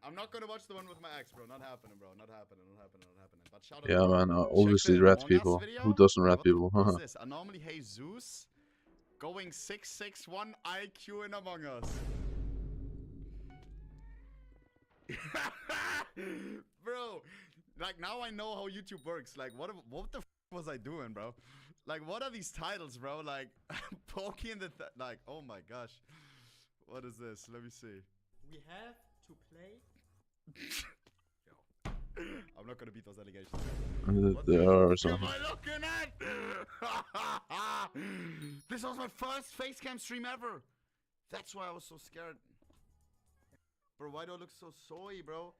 I'm not gonna watch the one with my ex, bro. Not happening, bro. Not happening. But shout out Yeah, to man. Obviously, rat people. Who doesn't rat people? What's this? Anomaly Jesus going 661 IQ in Among Us. Bro, like now I know how YouTube works. Like, what the was I doing, bro? Like, what are these titles, bro? Like, Pokey in the like, oh my gosh. What is this? Let me see. we have to play. I'm not gonna beat those allegations. There are some. What am I looking at? This was my first facecam stream ever. That's why I was so scared. Bro, why do I look so soy, bro?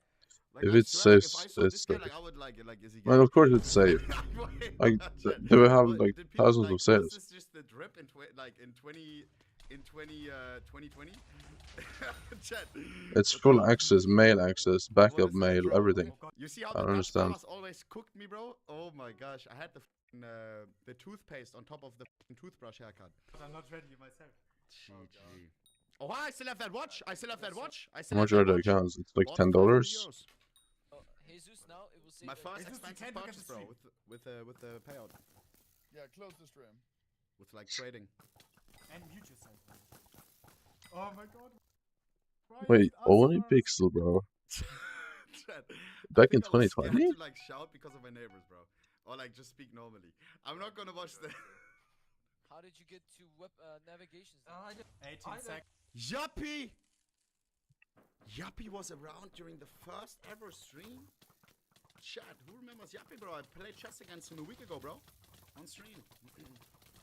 Like, If it's safe, it's safe. like, I would like it. Like, is he Well, of course it's safe. Like, do we have like thousands of saves? Was this just the drip in 2020? Chat. It's full access, mail access, backup mail, everything. You see how I the don't understand. always cooked me, bro? Oh my gosh, I had the toothpaste on top of the toothbrush haircut. I'm not ready myself. GG. Oh, I still have that watch. I still have that watch. How much are the accounts? It's like $10. Jesus, now it will say My that- first expensive purchase, bro, with the payout. Yeah, close the stream. With like trading. And mute yourself. Oh my god. Wait, only Pixel, bro. Back in 2020? I have to like shout because of my neighbors, bro. Or like just speak normally. I'm not gonna watch the. How did you get to web navigation? 18 seconds. Yuppie! Yuppie was around during the first ever stream? Chat, who remembers Yuppie, bro? I played chess against him a week ago, bro. On stream.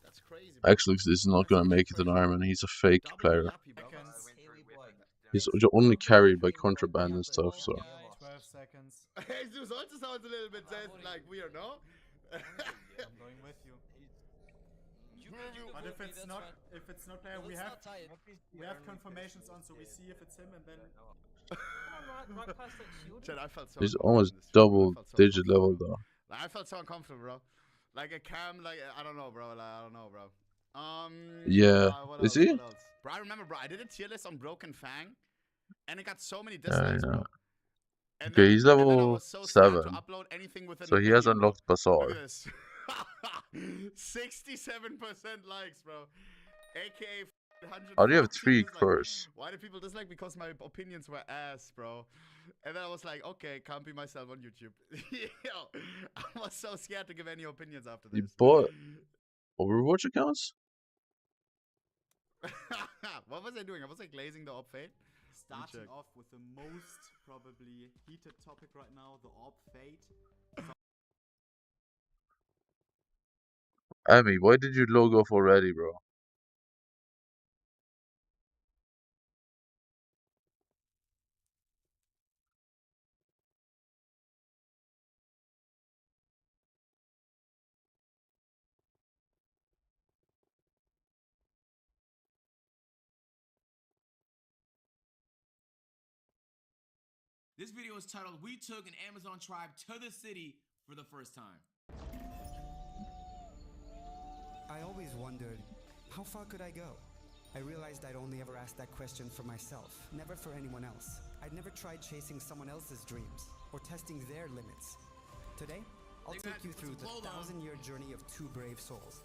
That's crazy, bro. Actually, this is not gonna make it in Iron. He's a fake player. He's only carried by contraband and stuff, so. 12 seconds. Jesus also sounds a little bit like weird, no? I'm going with you. But if it's not player, we have confirmations on, so we see if it's him, and then. Chat, I felt so He's almost double digit level though. Like, I felt so uncomfortable, bro. Like a cam, like I don't know, bro. Like I don't know, bro. Yeah, is he? Bro, I remember, bro. I did a tier list on Broken Fang, and it got so many dislikes, bro. And Okay, then, he's and then I level was so scared to 7, upload anything within so the he has video, bro. unlocked Bazaar. Look at this. 67% likes, bro. AKA 100. How do you have 3 cores? Why do people dislike? Because my opinions were ass, bro. And then I was like, okay, can't be myself on YouTube. Yo, I was so scared to give any opinions after You this. bought Overwatch accounts? What was I doing? I was like glazing the op fade. Starting off with the most probably heated topic right now, the orb fate. Amy, why did you log off already, bro? This video is titled, "We Took an Amazon Tribe to the City for the First Time." I always wondered, how far could I go? I realized I'd only ever asked that question for myself, never for anyone else. I'd never tried chasing someone else's dreams or testing their limits. Today, I'll take you through the 1,000-year journey of two brave souls.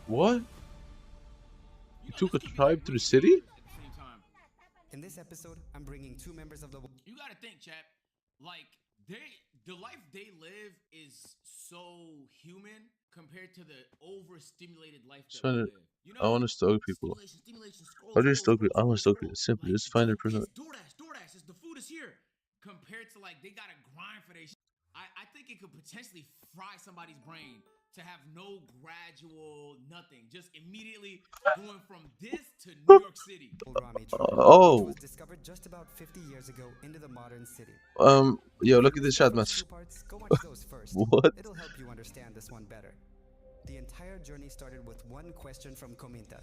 What? You took a tribe to the city? In this episode, I'm bringing two members of the... You gotta think, chap. Like, the life they live is so human compared to the overstimulated life that we live. You know? I want to stalk people. How do you stalk people? I want to stalk people. Simple. Just find a person. DoorDash. The food is here. Compared to, like, they gotta grind for their shit. I think it could potentially fry somebody's brain to have no gradual nothing, just immediately going from this to New York City. Oh. Was discovered just about 50 years ago into the modern city. Yo, look at this chat message. Go watch those first. What? It'll help you understand this one better. The entire journey started with one question from Cominta.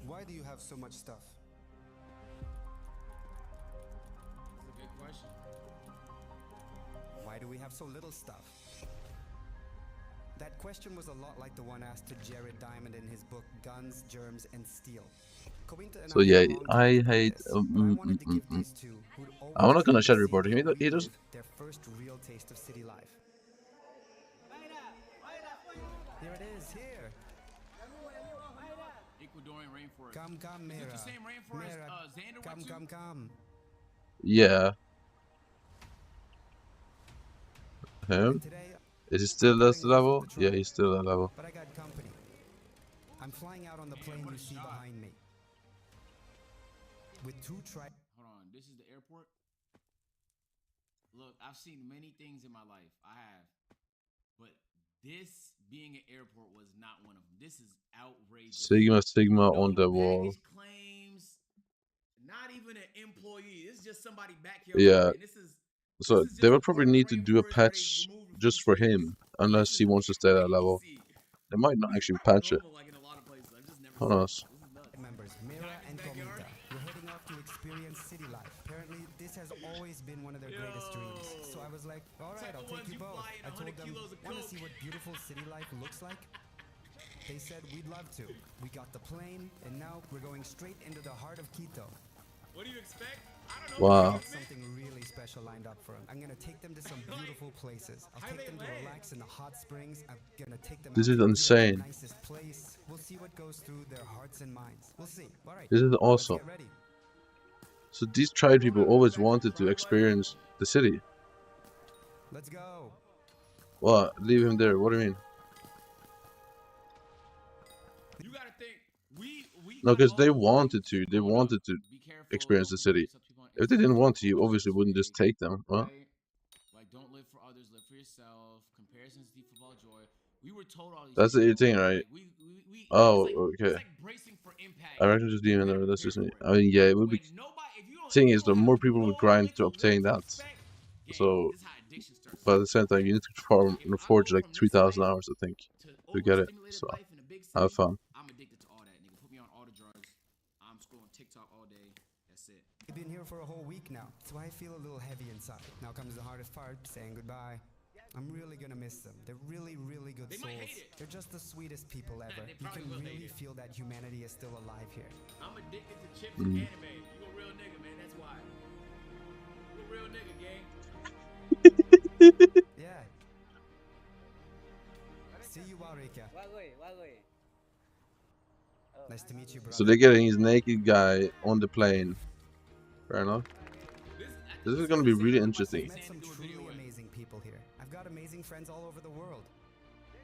Why do you have so much stuff? That's a good question. Why do we have so little stuff? That question was a lot like the one asked to Jared Diamond in his book Guns, Germs, and Steel. So yeah, I hate. I'm not gonna chat report him. He does. Their first real taste of city life. Here it is, here. Ecuadorian rainforest. Come, Is it the same rainforest Xander went to? Come. Yeah. Him? Is he still that level? Yeah, he's still that level. But I got company. I'm flying out on the plane you see behind me. With two Hold on, this is the airport? Look, I've seen many things in my life. I have. But this being an airport was not one of them. This is outrageous. Sigma on the wall. Claims, not even an employee. This is just somebody back here. Yeah. So they will probably need to do a patch just for him, unless he wants to stay at that level. They might not actually patch it. Who knows? Members Mira and Cominta. We're heading off to experience city life. Apparently, this has always been one of their greatest dreams. So I was like, alright, I'll take you both. I told them, want to see what beautiful city life looks like? They said, we'd love to. We got the plane, and now we're going straight into the heart of Quito. What do you expect? I don't know. Wow. Something really special lined up for them. I'm gonna take them to some beautiful places. I'll take them to relax in the hot springs. I'm gonna take them This out is to insane. the nicest place. We'll see what goes through their hearts and minds. We'll see. All right. This is awesome. Let's get ready. So these tribe people always wanted to experience the city. Let's go. What? Leave him there. What do you mean? You gotta think. No, because they wanted to. They wanted to experience the city. If they didn't want to, you obviously wouldn't just take them. Huh? Like, don't live for others, live for yourself. Comparisons deep football joy. We were told all these. That's the thing, right? Oh, okay. I reckon just leave him there. That's just me. I mean, yeah, it would be. Thing is, the more people would grind to obtain that. So, but at the same time, you need to farm and forge like 3,000 hours, I think, to get it. So, have fun. I'm addicted to all that, nigga. Put me on all the drugs. I'm scrolling TikTok all day. That's it. We've been here for a whole week now, so I feel a little heavy inside. Now comes the hardest part, saying goodbye. I'm really gonna miss them. They're really, really good souls. They're just the sweetest people ever. You can really feel that humanity is still alive here. I'm addicted to chips and anime. You a real nigga, man. That's why. You a real nigga, gang. Yeah. See you, Warika. Nice to meet you, brother. So they're getting his naked guy on the plane. Fair enough. This is gonna be really interesting. I've met some truly amazing people here. I've got amazing friends all over the world.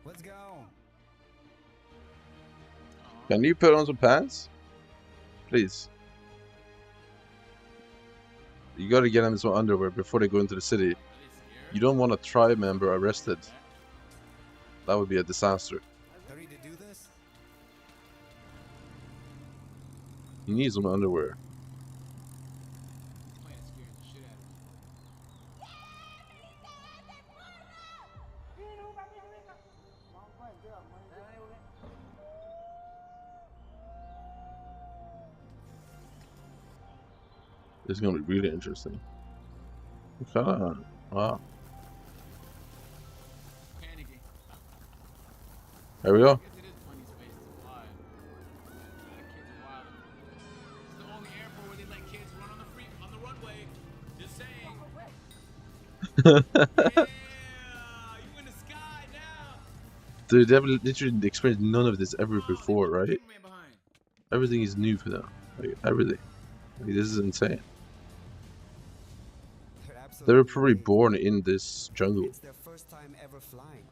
Let's go. Can you put on some pants? Please. You gotta get them some underwear before they go into the city. You don't want a tribe member arrested. That would be a disaster. Ready to do this? You need some underwear. It's gonna be really interesting. Okay. Wow. There we go. Dude, they've literally experienced none of this ever before, right? Everything is new for them. Like, everything. Like, this is insane. They were probably born in this jungle. It's their first time ever flying.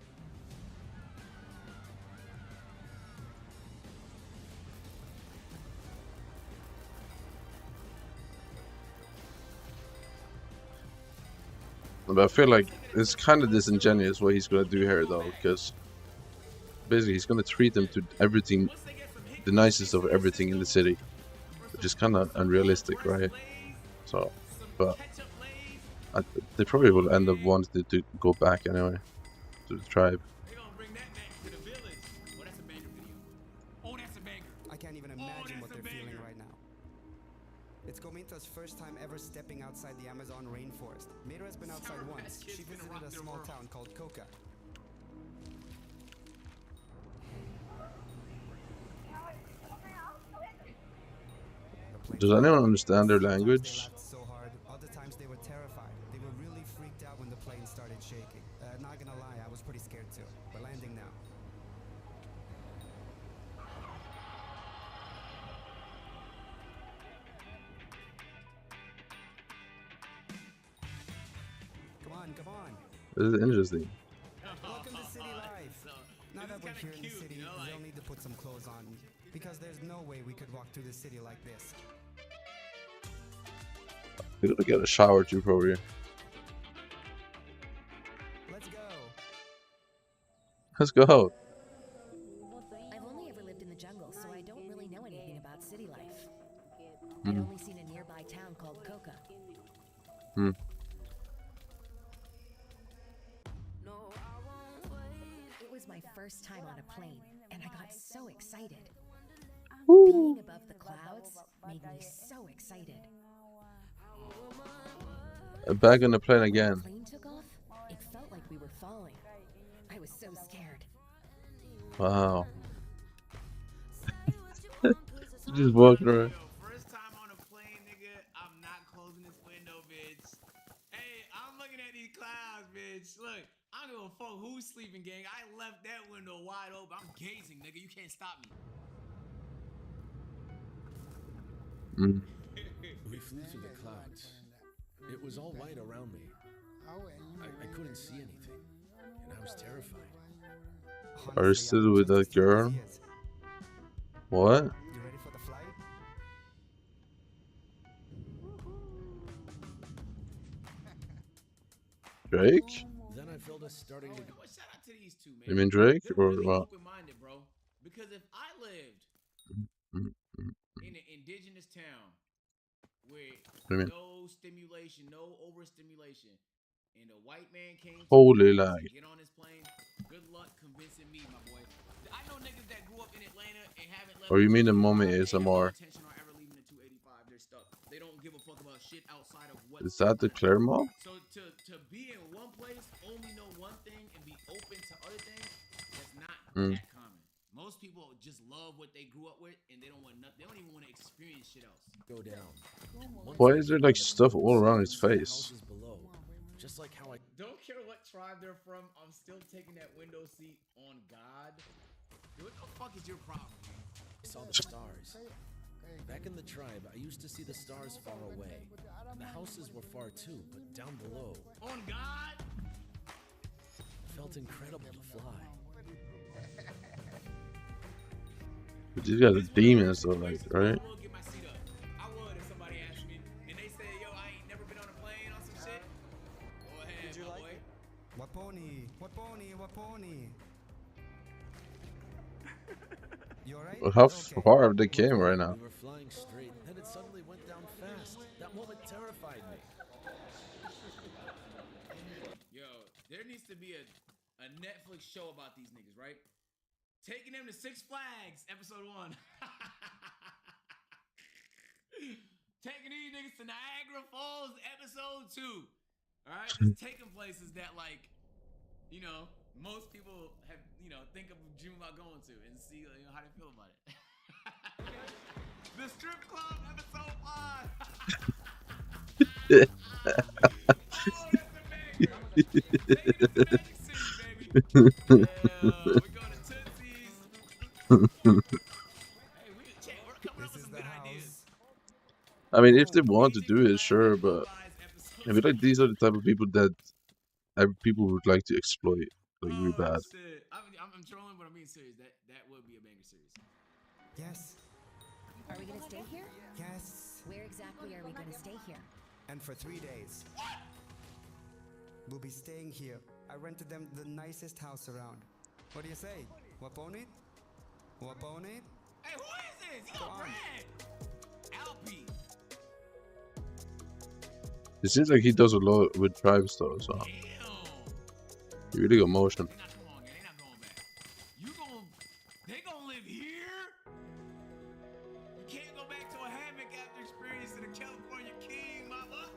But I feel like it's kind of disingenuous what he's gonna do here, though, because basically he's gonna treat them to everything, the nicest of everything in the city, which is kind of unrealistic, right? So, but they probably will end up wanting to go back anyway to the tribe. I can't even imagine what they're feeling right now. It's Gominta's first time ever stepping outside the Amazon rainforest. Meira's been outside once. She visited a small town called Coca. Does anyone understand their language? So hard. Other times they were terrified. They were really freaked out when the plane started shaking. Not gonna lie, I was pretty scared too. We're landing now. Come on, come on. This is interesting. Welcome to city life. Now that we're here in the city, they'll need to put some clothes on, because there's no way we could walk through the city like this. We gotta get a shower too, probably. Let's go. Let's go. I've only ever lived in the jungle, so I don't really know anything about city life. Hmm. I'd only seen a nearby town called Coca. Hmm. It was my first time on a plane, and I got so excited. Woo. Being above the clouds made me so excited. Back on the plane again. When the plane took off, it felt like we were falling. I was so scared. Wow. Just walking around. First time on a plane, nigga. I'm not closing this window, bitch. Hey, I'm looking at these clouds, bitch. Look, I don't give a fuck who's sleeping, gang. I left that window wide open. I'm gazing, nigga. You can't stop me. Mm. We flew through the clouds. It was all white around me. I couldn't see anything, and I was terrified. Are you still with that girl? What? You ready for the flight? Drake? Then I felt us starting to. Well, shout out to these two, man. You mean Drake They're or really what? open-minded, bro. Because if I lived in an indigenous town with do you mean? no stimulation, no overstimulation, and a white man came Holy to lag. get on his plane, good luck convincing me, my boy. I know niggas that grew up in Atlanta and haven't left. Or you mean the mommy They have no ASMR? intention on ever leaving the 285. They're stuck. They don't give a fuck about shit outside of what. Is that the Claremont? So to be in one place, only know one thing, and be open to other things, that's not that common. Most people just love what they grew up with, and they don't want nothing. They don't even want to experience shit else. Go down. Why is there like stuff all around his face? Below, just like how I. Don't care what tribe they're from. I'm still taking that window seat on God. Dude, what the fuck is your problem, man? I saw the stars. Back in the tribe, I used to see the stars far away. The houses were far too, but down below. On God? It felt incredible to fly. But these guys are demons though, like, right? I will get my seat up. I would if somebody asked me, and they say, yo, I ain't never been on a plane on some shit. Go ahead, my boy. Waponi, waponi, waponi. You alright? Well, how far have they came right now? We were flying straight, then it suddenly went down fast. That moment terrified me. Yo, there needs to be a Netflix show about these niggas, right? Taking them to Six Flags, episode 1. Taking these niggas to Niagara Falls episode 2. Alright? Just taking places that, like, you know, most people have, you know, think of dream about going to and see, you know, how they feel about it. The strip club episode 5. Oh, that's a banger. Take it to Magic City, baby. Yeah, we're going to Tootsie's. Hey, we're coming up with some good ideas. I mean, if they want to do it, sure, but I feel like these are the type of people that people would like to exploit, like really bad. Shit. I'm trolling, but I'm being serious. That would be a banger series. Yes. Are we gonna stay here? Yes. Where exactly are we gonna stay here? And for 3 days. We'll be staying here. I rented them the nicest house around. What do you say? Waponi? Waponi? Hey, who is this? He got bread. Alpy. It seems like he does a lot with tribes though, so he really got motion. They gonna live here? You can't go back to a hammock after experiencing a California king, mama.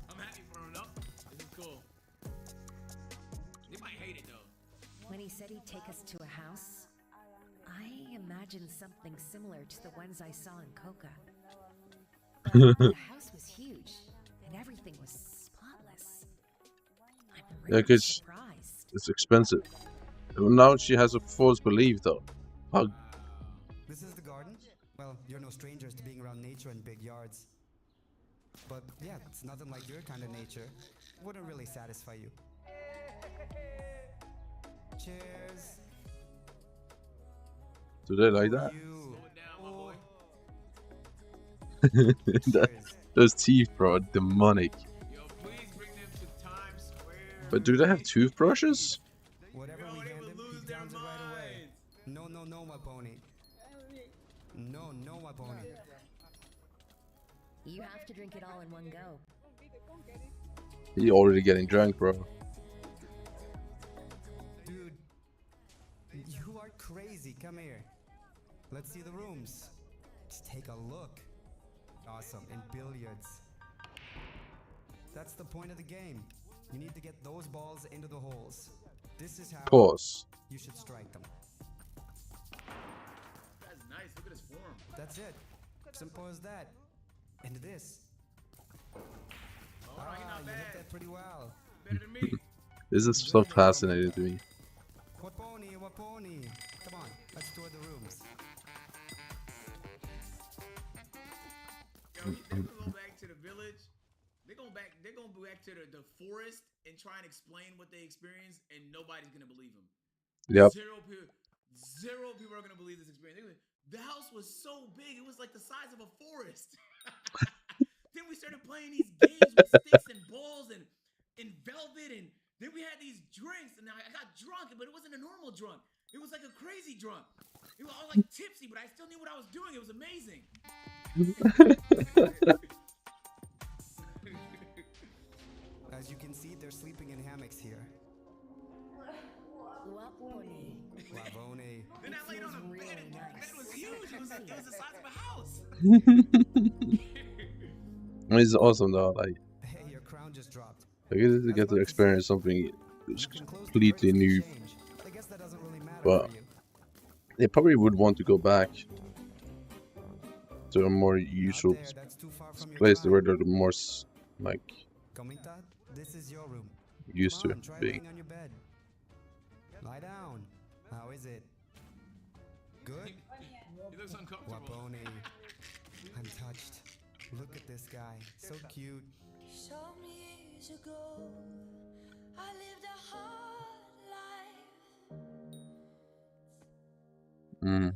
I'm happy for him though. This is cool. They might hate it though. When he said he'd take us to a house, I imagined something similar to the ones I saw in Coca. But the house was huge, and everything was spotless. I'm really surprised. It's expensive. Now she has a false belief though. How? This is the garden? Well, you're no strangers to being around nature and big yards. But yeah, it's nothing like your kind of nature. Wouldn't really satisfy you. Cheers. Do they like that? Those teeth, bro, are demonic. But do they have toothbrushes? Whatever we hand him, he downs it right away. No, my pony. No, my pony. You have to drink it all in one go. He already getting drunk, bro. Dude, you are crazy. Come here. Let's see the rooms. Just take a look. Awesome. And billiards. That's the point of the game. You need to get those balls into the holes. This is how you should strike them. That's nice. Look at his form. That's it. Simple as that. And this. Alright, not you bad. hit that pretty well. Better than me. This is so fascinating to me. Waponi. Come on, let's tour the rooms. Yo, you think we'll go back to the village? They're going back to the forest and try and explain what they experienced, and nobody's gonna believe them. Yep. Zero people are gonna believe this experience. The house was so big, it was like the size of a forest. Then we started playing these games with sticks and balls and velvet, and then we had these drinks, and I got drunk, but it wasn't a normal drunk. It was like a crazy drunk. I was like tipsy, but I still knew what I was doing. It was amazing. As you can see, they're sleeping in hammocks here. Waponi. Waponi. Then I laid on a bed, and the bed was huge. It was the size of a house. It's awesome though. Like, Hey, your crown just dropped. I get to experience something completely new. I guess that doesn't really matter But for you. they probably would want to go back to a more usual place where they're more like Comita, this is your room. used to Try being. laying on your bed. Lie down. How is it? Good? He looks uncomfortable. Waponi. I'm touched. Look at this guy. So cute. So many years ago, I lived a hard life. Mm.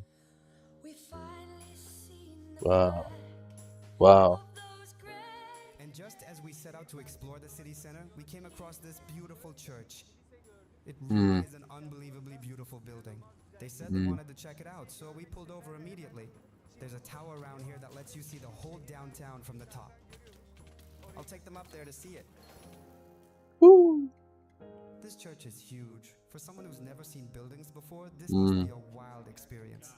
We finally seen the Wow. Wow. And just as we set out to explore the city center, we came across this beautiful church. It really is an unbelievably beautiful building. They said they wanted to check it out, so we pulled over immediately. There's a tower around here that lets you see the whole downtown from the top. I'll take them up there to see it. Woo! This church is huge. For someone who's never seen buildings before, this must be a wild experience.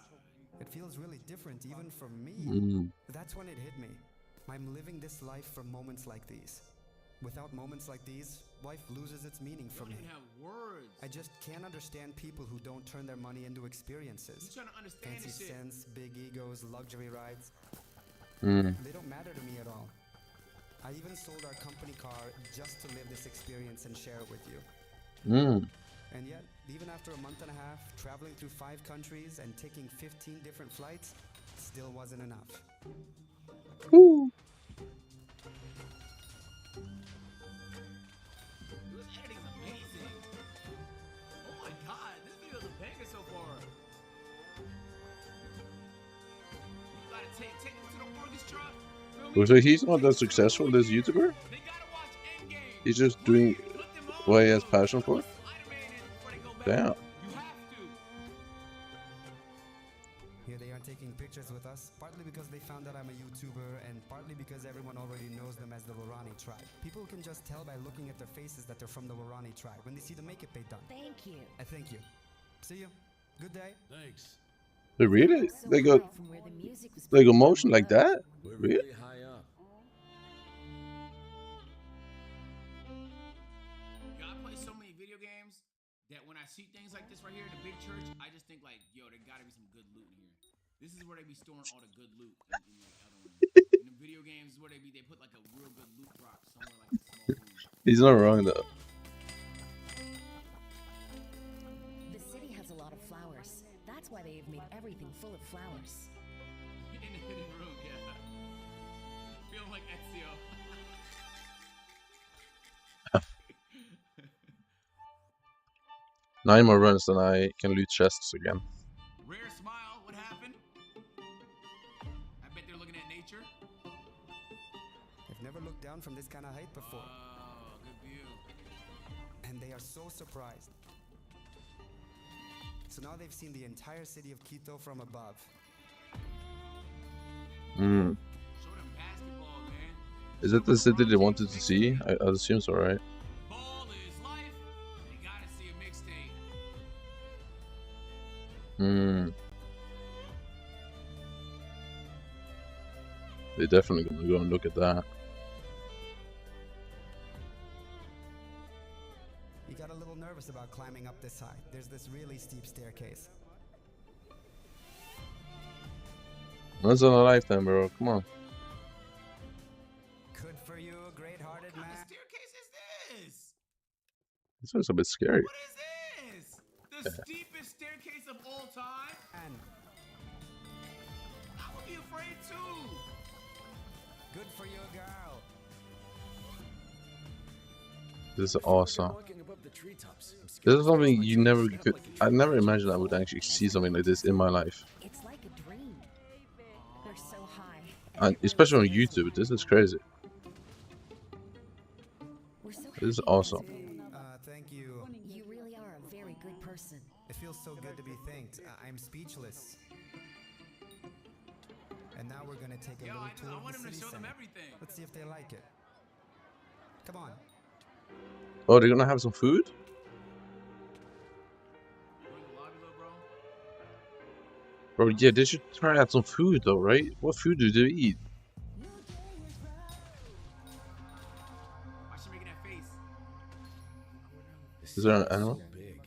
It feels really different even for me. That's when it hit me. I'm living this life for moments like these. Without moments like these, life loses its meaning for me. You don't even have words. I just can't understand people who don't turn their money into experiences. You trying to understand Fancy this shit. scents, big egos, luxury rides. Mm. They don't matter to me at all. I even sold our company car just to live this experience and share it with you. Mm. And yet, even after a month and a half, traveling through 5 countries and taking 15 different flights, still wasn't enough. Woo. This editing's amazing. Oh my god, this video's a banger so far. You gotta take them to the orchestra. So he's not that successful, this YouTuber? He's just doing what he has passion for? Damn. Here they are taking pictures with us, partly because they found out I'm a YouTuber, and partly because everyone already knows them as the Warani tribe. People can just tell by looking at their faces that they're from the Warani tribe when they see the makeup they've done. Thank you. I thank you. See you. Good day. Thanks. They really? They got motion like that? We're Really? really high up. Yo, I play so many video games that when I see things like this right here in the big church, I just think like, yo, there gotta be some good loot in here. This is where they be storing all the good loot in like other ones. In the video games, is where they put like a real good loot drop somewhere like a small room. He's not wrong though. The city has a lot of flowers. That's why they've made everything full of flowers. In the hidden room, yeah. Feeling like Ezio. 9 more runs and I can loot chests again. Rare smile, what happened? I bet they're looking at nature. I've never looked down from this kind of height before. Oh, good view. And they are so surprised. So now they've seen the entire city of Quito from above. Mm. Show them basketball, man. Is it the city they wanted to see? I assume so, right? Ball is life. They gotta see a mixtape. Hmm. They're definitely gonna go and look at that. You got a little nervous about climbing up this high. There's this really steep staircase. Once in a lifetime, bro. Come on. Good for you, great-hearted man. What kind of staircase is this? This one's a bit scary. What is this? The steepest staircase of all time? And I would be afraid too. good for you, girl. This is awesome. Walking above the treetops. This is something you never could. I never imagined I would actually see something like this in my life. It's like a dream. They're so high. And especially on YouTube. This is crazy. This is awesome. Thank you. You really are a very good person. It feels so good to be thanked. I'm speechless. And now we're gonna take a little tour I of want the him to city show them center. everything. Let's see if they like it. Come on. Oh, they're gonna have some food? Bro, yeah, they should try out some food though, right? What food do they eat? Why she making that face? Is there an animal? So big.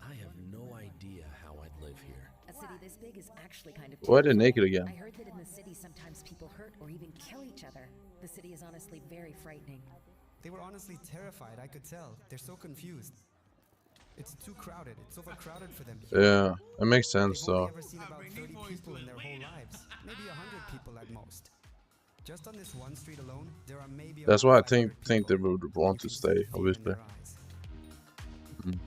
I have no idea how I'd live here. A city this big is actually kind of Why are they naked again? I heard that in the city sometimes people hurt or even kill each other. The city is honestly very frightening. They were honestly terrified, I could tell. They're so confused. It's too crowded. It's overcrowded for them. Yeah, it makes sense They've only though. ever seen about 30 people in their whole lives. Maybe 100 people at most. Just on this one street alone, there are maybe That's around why I 500 think they people. would want to stay, fear in obviously. their eyes. Mhm.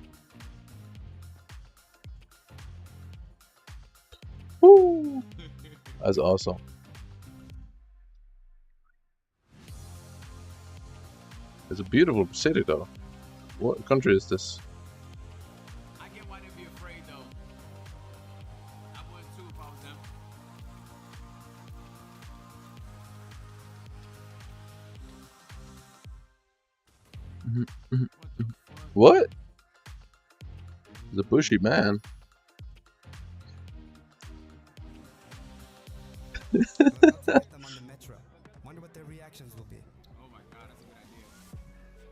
Woo! That's awesome. It's a beautiful city though. What country is this? I get why they'd be afraid though. I would too if I was them. What? The bushy man. We're about to get them on the metro. Wonder what their reactions will be. Oh my god, that's a good idea.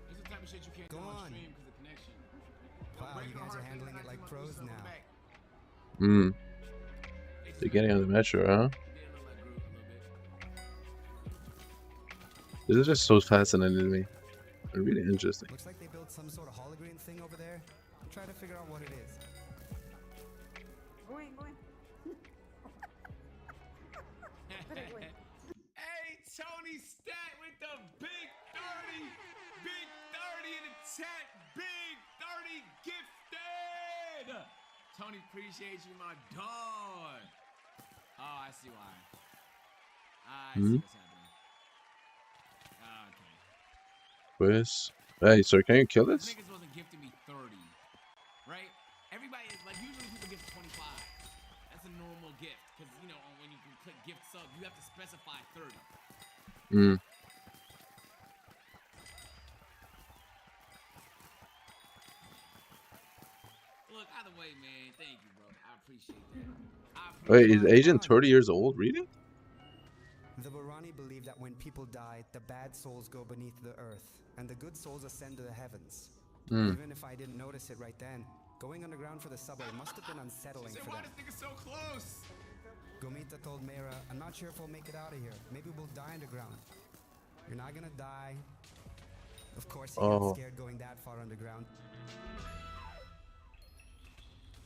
This is the type of shit you can't Go do on on. stream because of connection. Wow, you guys are handling it like pros now. Hmm. They're getting on the metro, huh? This is just so fascinating to me. It's really interesting. Looks like they built some sort of hologram thing over there. I'm trying to figure out what it is. Go in, go in. Hey, Tony Stat with the big 30. Big 30 in the chat. Big 30 gifted. Tony, appreciate you, my dog. Oh, I see why. I see what's happening. Okay. Pues, hey, sir, can you kill this? Niggas wasn't gifting me 30, right? Everybody is like, usually people gift 25. That's a normal gift, because you know when you can click gift sub, you have to specify 30. Hmm. Look, either way, man, thank you, bro. I appreciate that. Wait, is Agent 30 years old? Really? The Varani believe that when people die, the bad souls go beneath the earth, and the good souls ascend to the heavens. Even if I didn't notice it right then, going underground for the subway must have been unsettling for Why them. this nigga so close? Gomita told Mera, I'm not sure if we'll make it out of here. Maybe we'll die underground. You're not gonna die. Of course, he got scared going that far underground.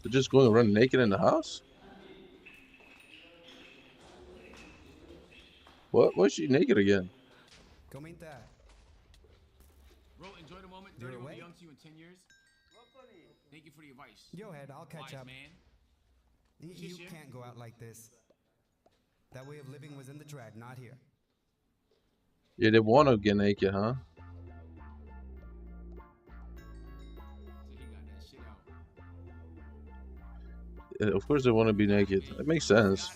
They're just going to run naked in the house? What? Why is she naked again? Gomita. Bro, enjoy the moment. 30 will be young to you in 10 years. Thank you for the advice. Yo, Head, I'll catch up. Man. You can't go out like this. That way of living was in the drag, not here. Yeah, they want to get naked, huh? Yeah, of course they want to be naked. That makes sense.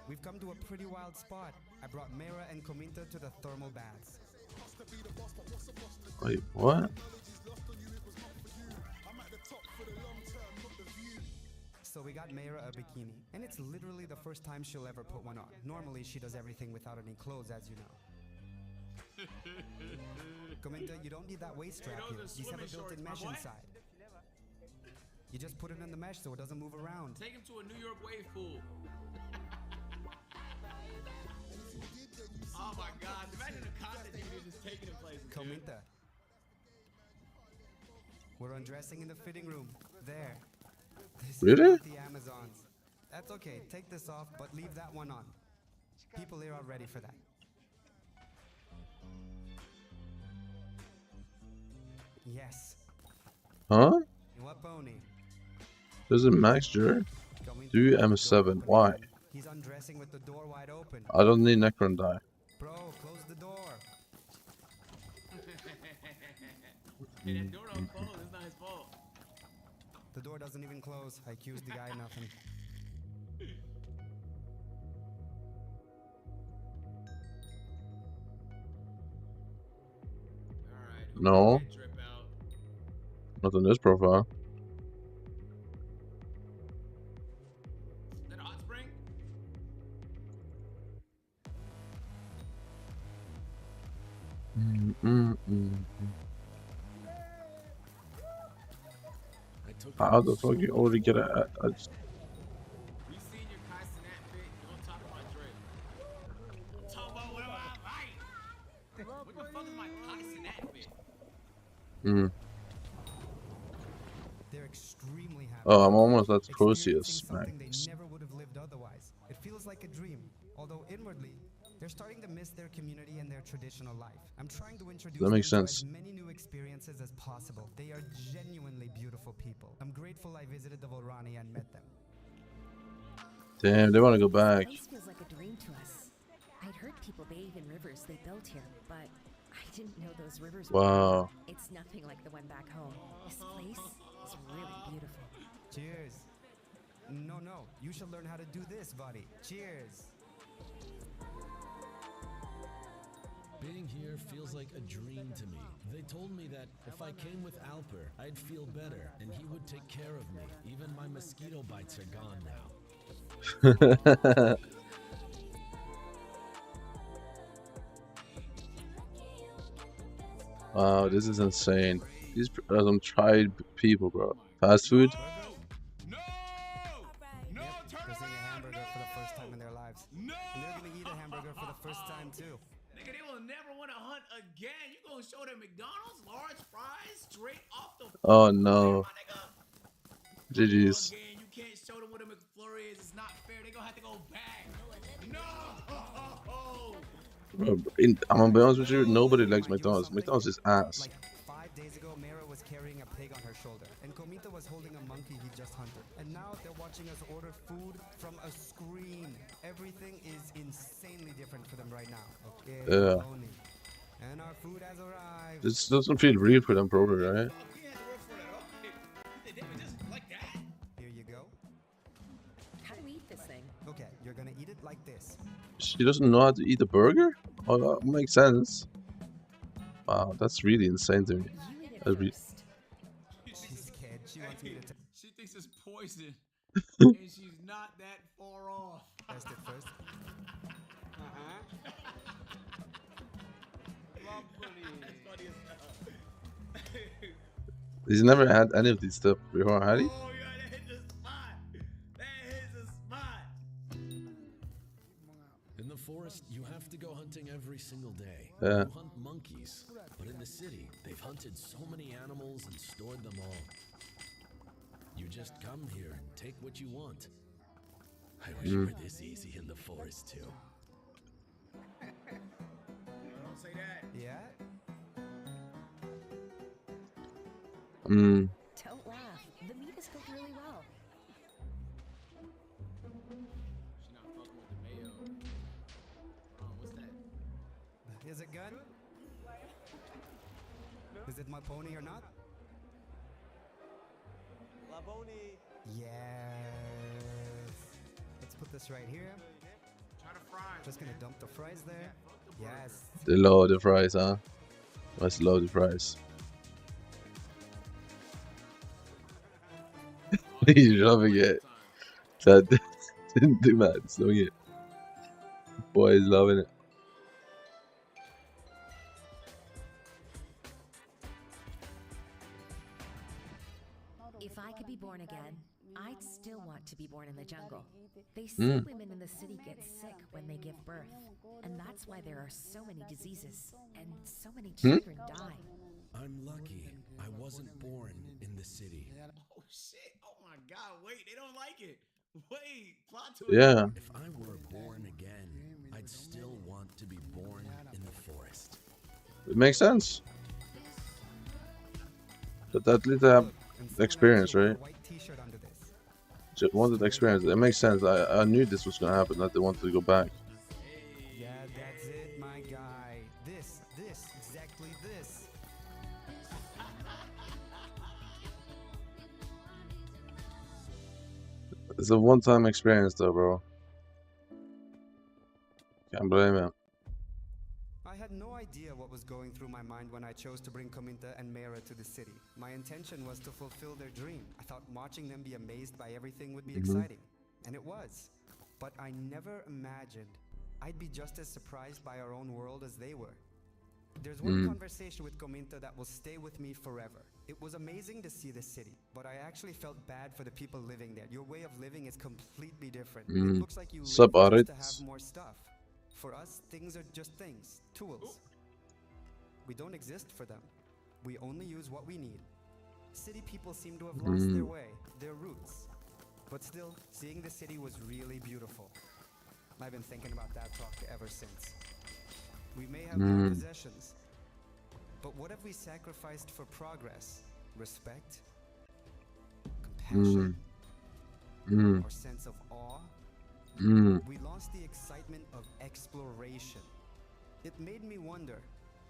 We've come to a pretty wild spot. I brought Mera and Kominta to the thermal baths. Wait, what? So we got Mera a bikini, and it's literally the first time she'll ever put one on. Normally she does everything without any clothes, as you know. Kominta, you don't need that waist strap here. These have a built-in mesh inside. You just put it in the mesh so it doesn't move around. Take him to a New York wave pool. Oh my god, imagine the content you just taking in places. Kominta. We're undressing in the fitting room. There. This Really? is the Amazons. That's okay. Take this off, but leave that one on. People here are ready for that. Yes. Huh? What pony? There's a max juror. Do M7. Why? He's undressing with the door wide open. I don't need Necron die. Bro, close the door. Hey, that door don't close. It's not his fault. The door doesn't even close. I accused the guy of nothing. No. Not on this profile. Is that a hot spring? How the fuck you already get a You seen your Kai Cenat fit? You don't talk about Drake. I'm talking about whatever I like. What the fuck is my Kai Cenat fit? They're extremely happy. Oh, I'm almost at Proceus. Something Nice. they never would have lived otherwise. It feels like a dream, although inwardly, they're starting to miss their community and their traditional life. I'm trying to introduce That makes them sense. to as many new experiences as possible. They are genuinely beautiful people. I'm grateful I visited the Volrani and met them. Damn, they want to go back. This place feels like a dream to us. I'd heard people bathe in rivers they built here, but I didn't know those rivers were Wow. It's nothing like the one back home. This place is really beautiful. Cheers. No, you should learn how to do this, buddy. Cheers. Being here feels like a dream to me. They told me that if I came with Alper, I'd feel better, and he would take care of me. Even my mosquito bites are gone now. Wow, this is insane. These are some tried people, bro. Fast food? They're seeing a hamburger for the first time in their lives. And they're gonna eat a hamburger for the first time too. Nigga, they will never want to hunt again. You gonna show them McDonald's large fries straight off the Oh no. GG's. again. You can't show them what a McFlurry is. It's not fair. They gonna have to go back. No. Bro, I'm gonna be honest with you, nobody likes McDonald's. McDonald's is ass. Like 5 days ago, Mera was carrying a pig on her shoulder, and Komita was holding a monkey he just hunted. And now they're watching us order food from a screen. Everything is insanely different for them right now. Okay. Yeah. And our food has arrived. This doesn't feel real for them, probably, right? Here you go. How do we eat this thing? Okay, you're gonna eat it like this. She doesn't know how to eat a burger? Oh, that makes sense. Wow, that's really insane to me. She's scared. She wants me to She thinks it's poison, and she's not that far off. test it first. That's funny as hell. He's never had any of these stuff before, had he? Oh, yeah, that hit the spot. That hit the spot. In the forest, you have to go hunting every single day. Yeah. You hunt monkeys, but in the city, they've hunted so many animals and stored them all. You just come here and take what you want. I wish it were this easy in the forest too. Don't say that. Yeah? Don't laugh. The meat is cooked really well. She's not fucking with the mayo. What's that? Is it good? Is it my pony or not? La Boni. Yes. Let's put this right here. Try to fry. Just gonna dump the fries there. Yes. They lower the fries, huh? Let's lower the fries. He's loving it. That didn't do that. It's loving it. Boy is loving it. If I could be born again, I'd still want to be born in the jungle. They say women in the city get sick when they give birth, and that's why there are so many diseases and so many children die. I'm lucky I wasn't born in the city. Oh shit! Oh my god! Wait, they don't like it. Wait, plot twist. Yeah. If I were born again, I'd still want to be born in the forest. It makes sense. But at least I have experience, right? Just wanted experience. It makes sense. I knew this was gonna happen, that they wanted to go back. Yeah, that's it, my guy. This, exactly this. It's a one-time experience though, bro. Can't blame him. I had no idea what was going through my mind when I chose to bring Kominta and Mera to the city. My intention was to fulfill their dream. I thought watching them be amazed by everything would be exciting. And it was. But I never imagined I'd be just as surprised by our own world as they were. There's one conversation with Kominta that will stay with me forever. It was amazing to see the city, but I actually felt bad for the people living there. Your way of living is completely different. It looks like you live just to have more stuff. For us, things are just things, tools. We don't exist for them. We only use what we need. City people seem to have lost their way, their roots. But still, seeing the city was really beautiful. I've been thinking about that talk ever since. We may have more possessions, but what have we sacrificed for progress? Respect? Compassion? Or sense of awe? We lost the excitement of exploration. It made me wonder,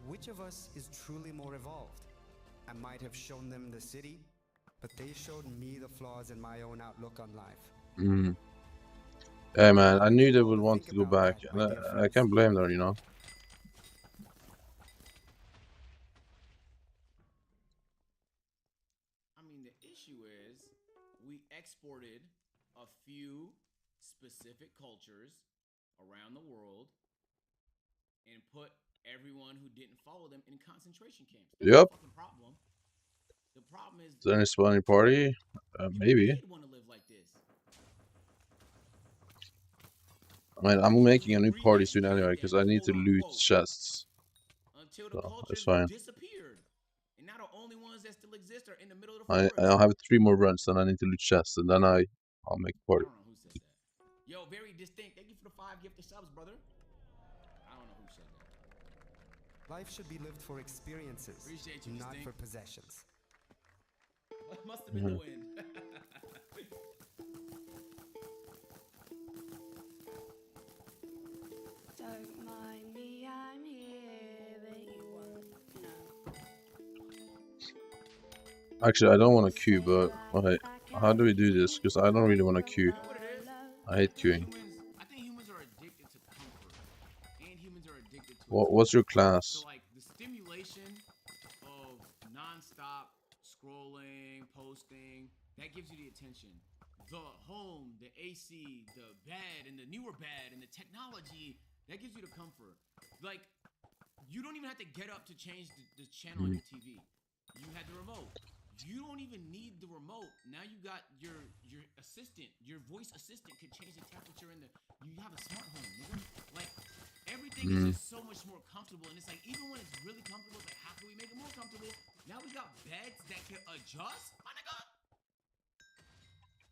which of us is truly more evolved? I might have shown them the city, but they showed me the flaws in my own outlook on life. Hey man, I knew they would want to go back. I can't blame them, you know. I mean, the issue is we exported a few specific cultures around the world and put everyone who didn't follow them in concentration camps. That's Yep. the fucking problem. The problem is Is there any spawning party? Maybe. did want to live like this. I mean, I'm making a new party soon anyway because I need to loot chests. Until the So cultures it's fine. disappeared. And now the only ones that still exist are in the middle of the forest. I'll have 3 more runs, then I need to loot chests, and then I'll make a party. I don't know who said that. Yo, very distinct. Thank you for the 5 gifted subs, brother. I don't know who said that. Life should be lived for experiences, Appreciate you, not Distinct. for possessions. Must have been the wind. Don't mind me, I'm here, but you won't know. Actually, I don't want to queue, but okay, how do we do this? Because I don't really want to queue. I hate queuing. I think humans are addicted to comfort. And humans are addicted to What's your class? So like the stimulation of non-stop scrolling, posting, that gives you the attention. The home, the AC, the bed, and the newer bed, and the technology, that gives you the comfort. Like, you don't even have to get up to change the channel on your TV. You had the remote. You don't even need the remote. Now you got your assistant, your voice assistant could change the temperature in the. You have a smart home, nigga. Like everything is just so much more comfortable, and it's like even when it's really comfortable, it's like how can we make it more comfortable? Now we got beds that can adjust, my nigga,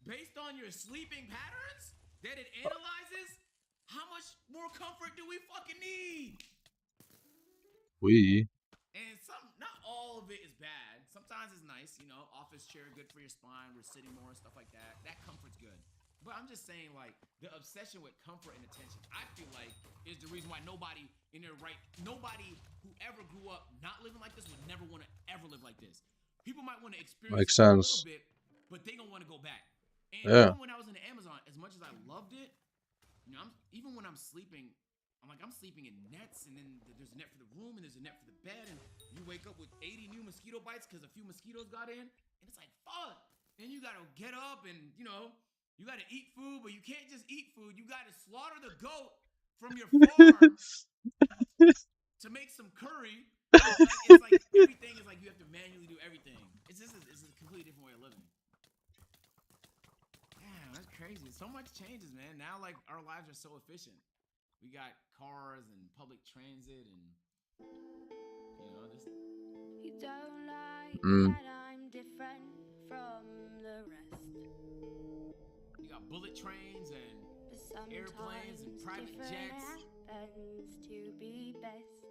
based on your sleeping patterns. That it analyzes. How much more comfort do we fucking need? And not all of it is bad. Sometimes it's nice, you know, office chair, good for your spine, we're sitting more and stuff like that. That comfort's good. But I'm just saying, like, the obsession with comfort and attention, I feel like, is the reason why nobody who ever grew up not living like this would never want to ever live like this. People might want to experience Makes it a sense. little bit, but they don't want to go back. And Yeah. even when I was in the Amazon, as much as I loved it, you know, even when I'm sleeping, I'm sleeping in nets, and then there's a net for the room, and there's a net for the bed, and you wake up with 80 new mosquito bites because a few mosquitoes got in, and it's like, fuck. And you gotta get up and, you know, you gotta eat food, but you can't just eat food. You gotta slaughter the goat from your farm to make some curry. It's like everything is like you have to manually do everything. It's a completely different way of living. Damn, that's crazy. So much changes, man. Now, like, our lives are so efficient. We got cars and public transit and, you know, this. You don't like that I'm different from the rest. You got bullet trains and But airplanes and private different jets. happens to be best.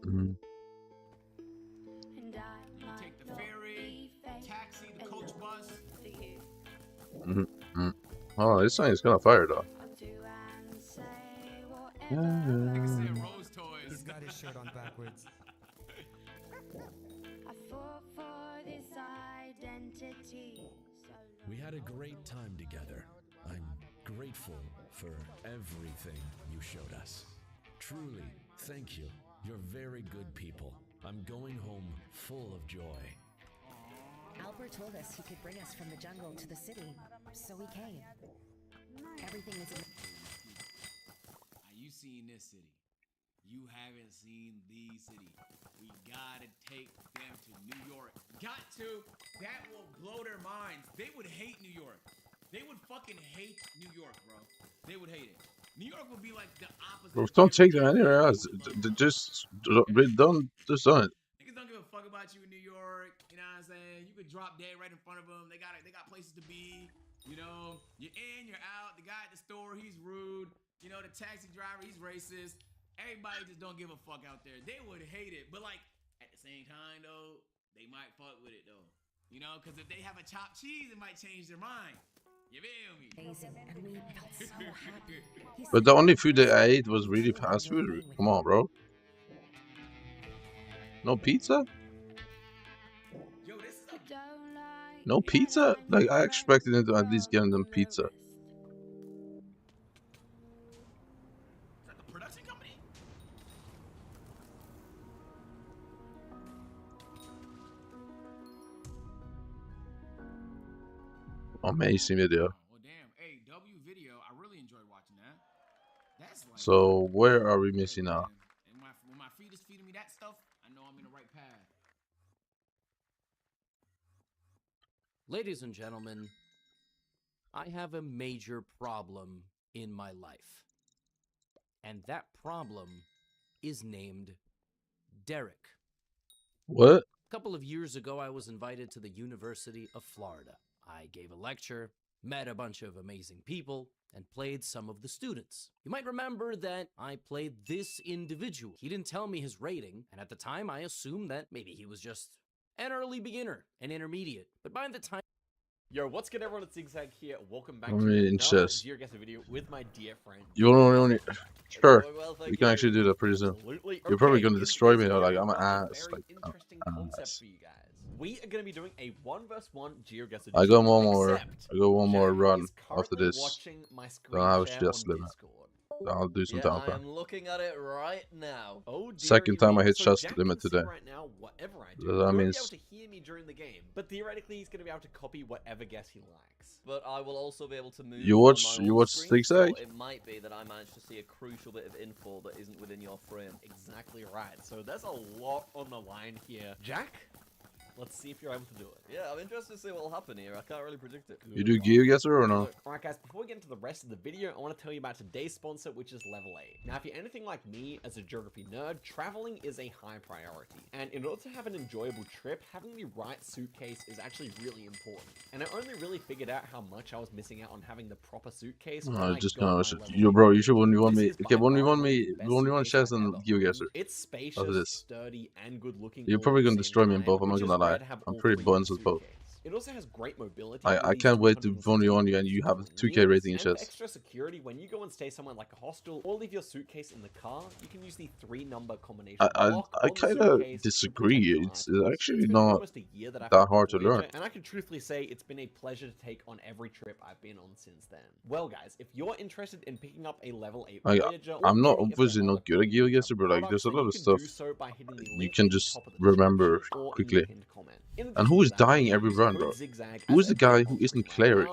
And I You can take the ferry, taxi, the coach bus. for you. Oh, this thing is kind of fire though. I'll do and say Like I said, Rose Toys. He's got his shirt on backwards. I fought for this identity so We had a great time together. I'm grateful for everything you showed us. Truly, thank you. You're very good people. I'm going home full of joy. Albert told us he could bring us from the jungle to the city, so we came. Everything is. You seen this city. You haven't seen the city. We gotta take them to New York. Got to. That will blow their minds. They would hate New York. They would fucking hate New York, bro. They would hate it. New York would be like the opposite. Bro, don't take them anywhere else. Just don't it. Niggas don't give a fuck about you in New York. You know what I'm saying? You could drop dead right in front of them. They got places to be. You know, you're in, you're out. The guy at the store, he's rude. You know, the taxi driver, he's racist. Everybody just don't give a fuck out there. They would hate it. But like at the same time though, they might fuck with it though. You know, because if they have a chopped cheese, it might change their mind. You feel me? Amazing, and we felt so happy. But the only food that I ate was really fast food. Come on, bro. No pizza? No pizza? Like, I expected them to at least give them pizza. Amazing video. Well, damn. Hey, W Video, I really like. So where are we missing out? And when my feed is feeding me that stuff, I know I'm in the right path. Ladies and gentlemen, I have a major problem in my life. And that problem is named Derek. What? A couple of years ago, I was invited to the University of Florida. I gave a lecture, met a bunch of amazing people, and played some of the students. You might remember that I played this individual. He didn't tell me his rating, and at the time, I assumed that maybe he was just an early beginner, an intermediate. But by the time... Yo, what's good everyone, it's Zigzag here. Welcome back I to mean, another chess. GeoGuessr video with my dear friend. You only sure. Going well, thank We can you. actually do that pretty soon. Absolutely. You're probably Okay, gonna in destroy me today's though, like video, I'm an I've got a ass. very Like interesting I'm an concept ass. for you guys. We are going to be doing a 1v1 GeoGuessr I got duel, one more. except I got one more Jack run is after currently this. watching my Then screen I have share chess on limit. Discord. Then I'll do some Yeah, I time. am looking at it right now. Oh, Second time I hit so chess Jack limit can see today. right now whatever I do. That He won't be means- able to hear me during the game, but theoretically he's going to be able to copy whatever guess he likes. But I will also be able to move You on watch my own screen, Zigzag? so it might be that I managed to see a crucial bit of info that isn't within your frame. Exactly right. So there's a lot on the line here. Jack, let's see if you're able to do it. Yeah, I'm interested to see what will happen here. I can't really predict it. You do GeoGuessr or no? Alright guys, before we get into the rest of the video, I want to tell you about today's sponsor, which is Level 8. Now, if you're anything like me as a geography nerd, traveling is a high priority. And in order to have an enjoyable trip, having the right suitcase is actually really important. And I only really figured out how much I was missing out on having the proper suitcase when I Just got my gonna Level 8 yo, bro. You should upgrade. 1v1 me. This is Okay, by far 1v1 one of me. the best 1v1 suitcases chess I've and ever GeoGuessr. owned. It's After spacious, this. sturdy, and good looking. You're all probably at the gonna same destroy me in time, both. I'm not which is gonna lie. rare to have I'm all pretty three in buns a with both. suitcase. It also has great mobility. I with these can't wait to 360 1v1 you and you have a 2K rating in and for chess. extra security, when you go and stay somewhere like a hostel or leave your suitcase in the car, you can use the 3-number combination lock I on the kind of suitcase to disagree. protect your It's items. actually It's been not almost a year that I've that had hard the to learn. Voyager, and I can truthfully say it's been a pleasure to take on every trip I've been on since then. Well guys, if you're interested in picking up a level 8 Voyager, or I'm not any of the obviously other not good at GeoGuessr, but like there's a lot of stuff you can just remember quickly. And who is dying every run, bro? Who is the guy who isn't clearing?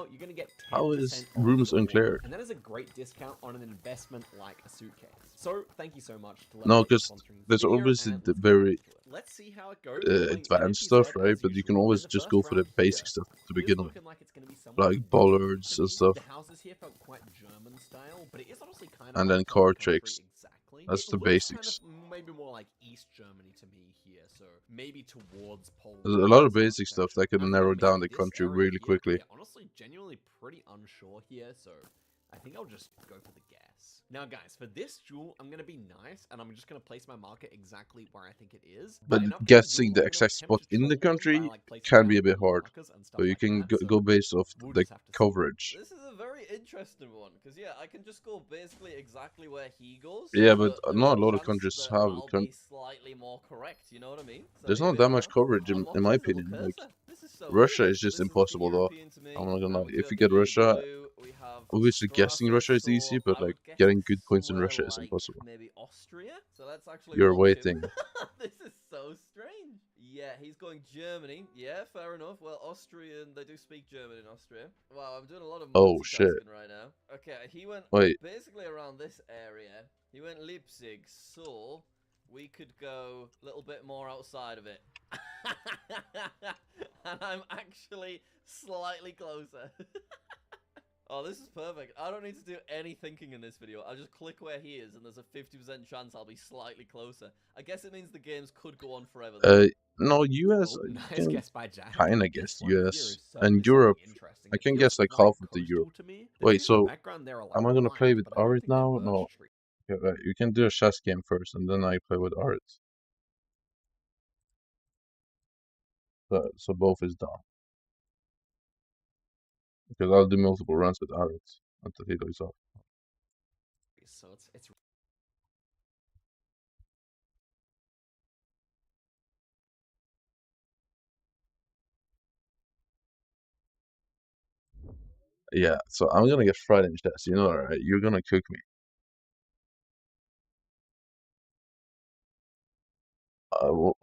How is rooms uncleared? And that is a great discount on an investment like a suitcase. So thank you so much to Level No, 8 because for sponsoring this there's video, obviously and the very let's see how it goes. We're playing advanced NMPZ stuff, right? as But you can usual. always And the just first go for the round basic here stuff to is begin with, looking like it's gonna be somewhat like bollards and stuff, the houses here felt quite German style, but it is honestly kind of and like then Gulf card country tricks. exactly. That's It the looks basics. kind of maybe more like East Germany to me here, so maybe towards Poland. There's a lot of basic stuff that can narrow down the country really quickly. Yeah, honestly, genuinely pretty unsure here, so I think I'll just go for the guess. Now, guys, for this duel, I'm going to be nice, and I'm just going to place my marker exactly where I think it is. But enough for the guessing duel, the I'm gonna exact attempt spot to in the troll them by, country like, placing can down be a bit blue hard, markers and stuff but you like can that, so go based off we'll the just have to see. coverage. This is a very interesting one, because yeah, I can just go basically exactly where he goes. Yeah, but there's not a lot of chance countries that have. I'll be slightly more correct, you know what I mean? So There's you not be that like, much coverage in my his little opinion. Like cursor. This is so Russia weird. is just This impossible though. European to me. I'm not gonna lie. We If got you get the Russia, blue, we have obviously guessing Strasse, Russia is easy, so but I would like guess getting it's good points in somewhere Russia is like impossible. Maybe Austria. So let's actually You're watch him. waiting. This is so strange. Yeah, he's going Germany. Yeah, fair enough. Well, Austrian, they do speak German in Austria. Wow, I'm doing a lot of Oh, multitasking shit. right now. Okay, he went Wait. basically around this area. He went Leipzig, so we could go a little bit more outside of it. And I'm actually slightly closer. Oh, this is perfect. I don't need to do any thinking in this video. I'll just click where he is, and there's a 50% chance I'll be slightly closer. I guess it means the games could go on forever. No, US. Oh, I nice can guess by Jack. kinda This guess one here US is and certainly Europe. something interesting. I It can feels guess like quite half of the coastal Europe. to me. The Wait, trees in the so background there are like am I gonna pines, play with but I don't Arit think they're now? birch No. trees. Okay, right. You can do a chess game first, and then I play with Arit. So both is done. Because I'll do multiple runs with Arit until he goes off. So it's Yeah, so I'm gonna get fried in chess. You know that, right? You're gonna cook me.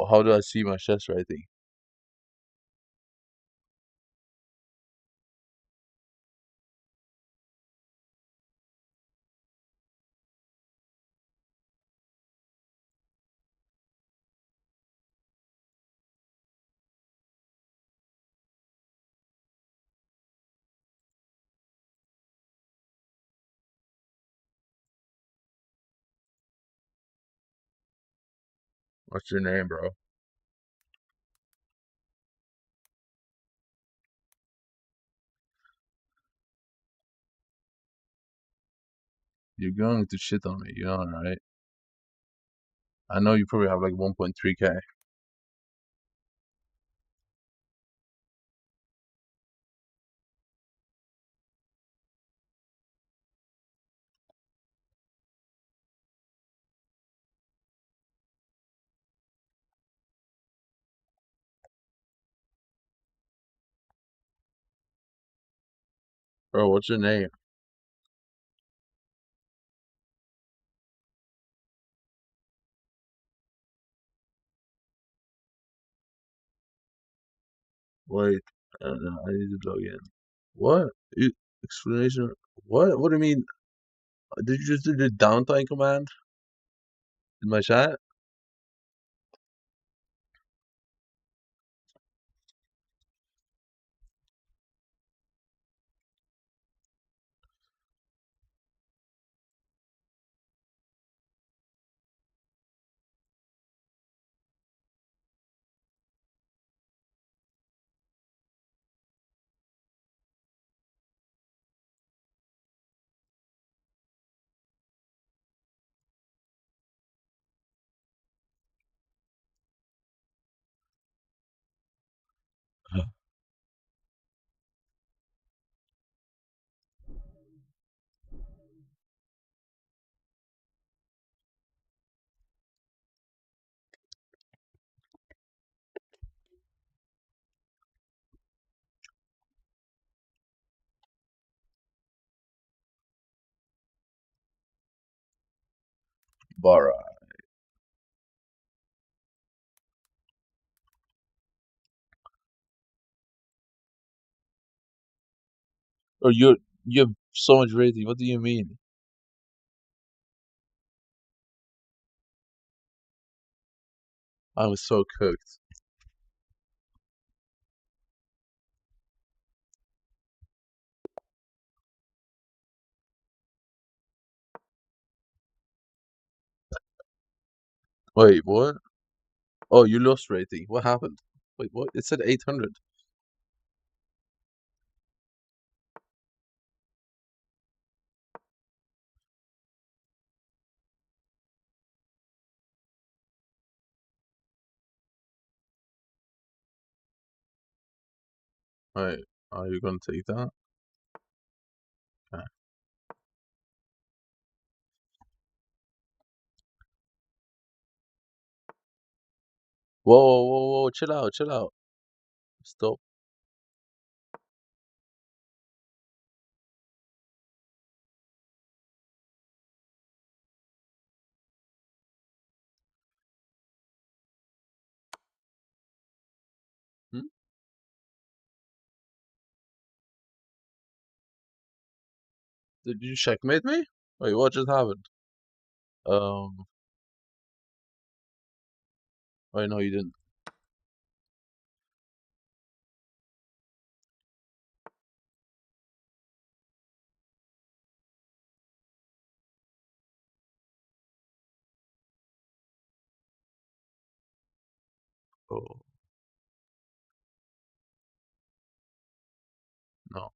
How do I see my chess rating? What's your name, bro? You're going to shit on me, you know, right? I know you probably have like 1.3K. Bro, what's your name? Wait, I need to log in. What? Explanation? What? What do you mean? Did you just do the downtime command in my chat? Bara. Or you have so much rating. What do you mean? I was so cooked. Wait, what? Oh, you lost rating. What happened? Wait, what? It said 800. Wait, are you gonna take that? Okay. Whoa, whoa, whoa, chill out, chill out. Stop. Hmm? Did you checkmate me? Wait, what just happened? Wait, no, you didn't. Oh, no.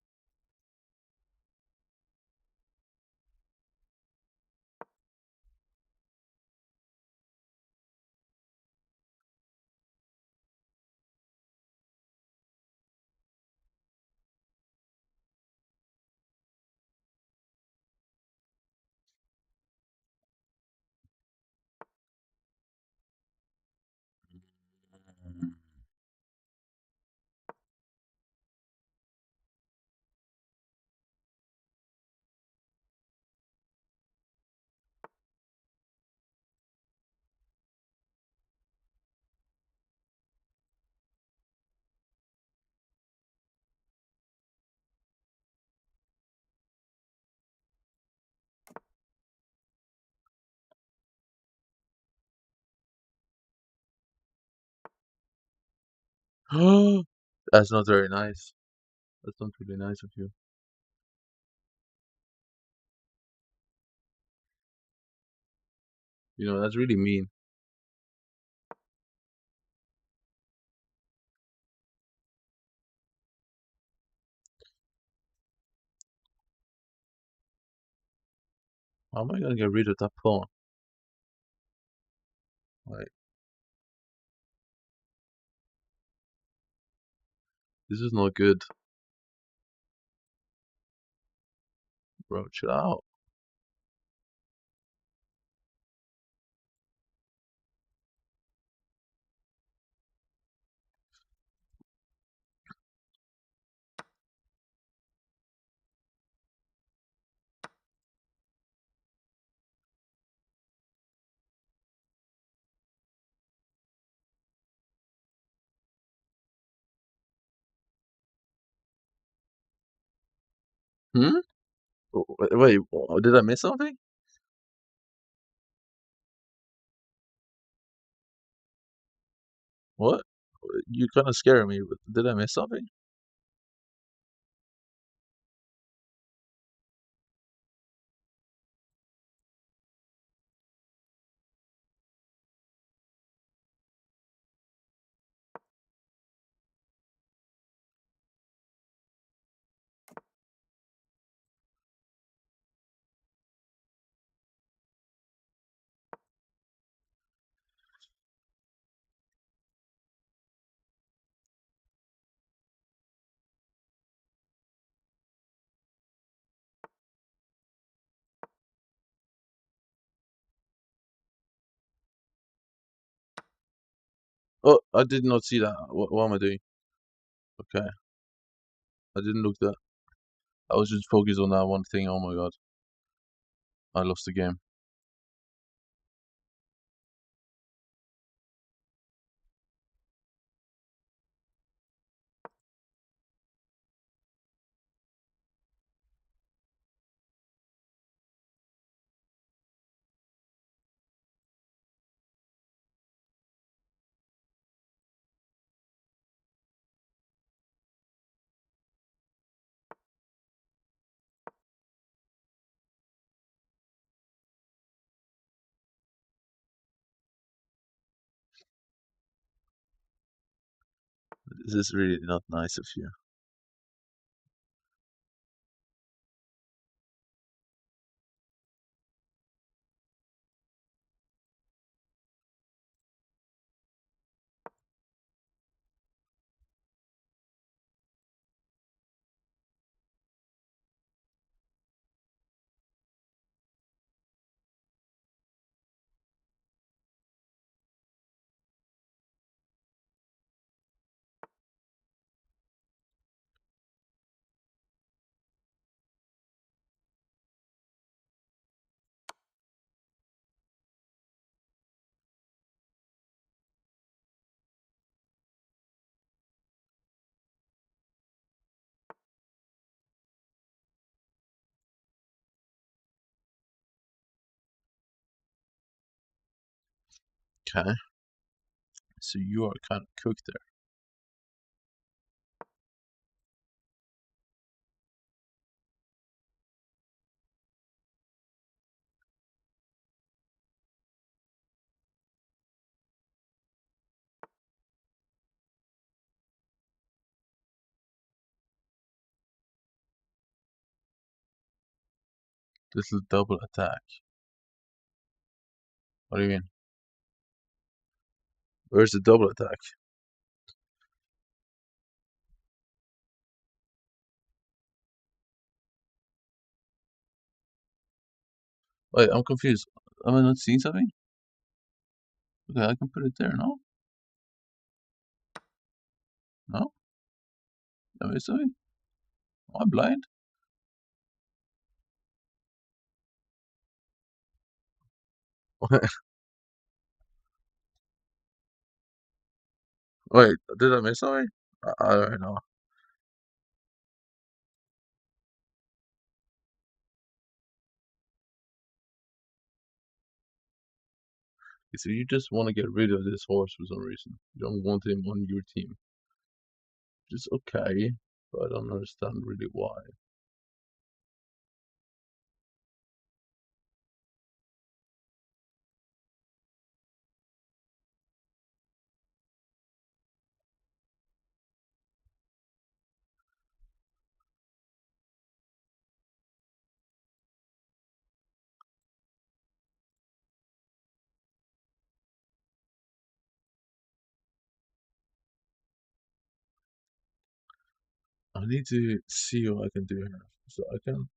That's not very nice. That's not really nice of you. You know, that's really mean. How am I gonna get rid of that pawn? Wait. This is not good. Bro, chill out. Hmm? Wait, did I miss something? What? You kind of scared me. Did I miss something? Oh, I did not see that. What am I doing? Okay. I didn't look that. I was just focused on that one thing. Oh my god. I lost the game. This is really not nice of you. Okay. So you are kind of cooked there. Little double attack. What do you mean? Where's the double attack? Wait, I'm confused. Am I not seeing something? Okay, I can put it there, no? No? Am I something? Am I blind? Wait, did I miss something? I don't know. So you just want to get rid of this horse for some reason. You don't want him on your team. Which is okay, but I don't understand really why. I need to see what I can do here. So I can.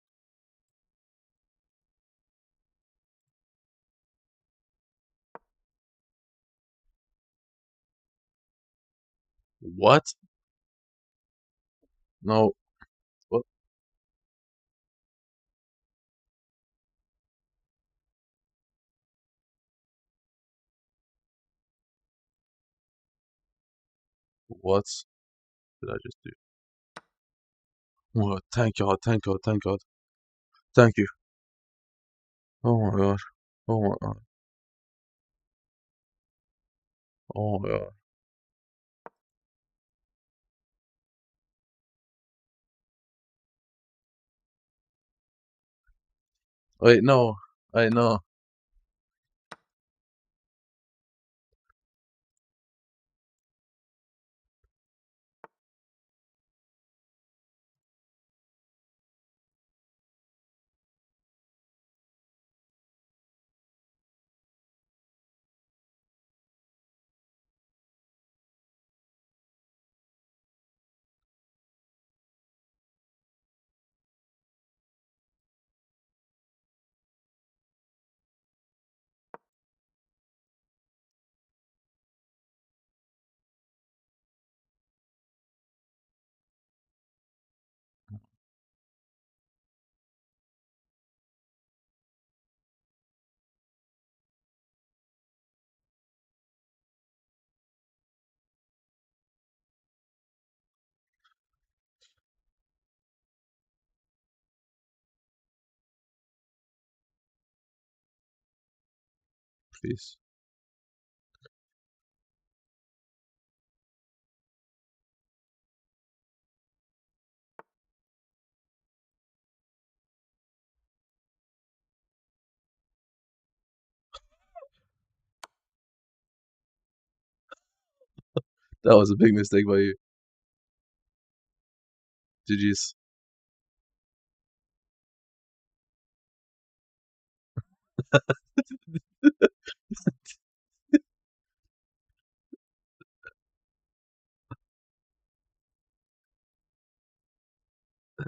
What? No. What? What did I just do? Oh, thank God, thank God, thank God. Thank you. Oh my God. Oh my God. Oh my God. Wait, no. Wait, no. Please. That was a big mistake by you. GG's.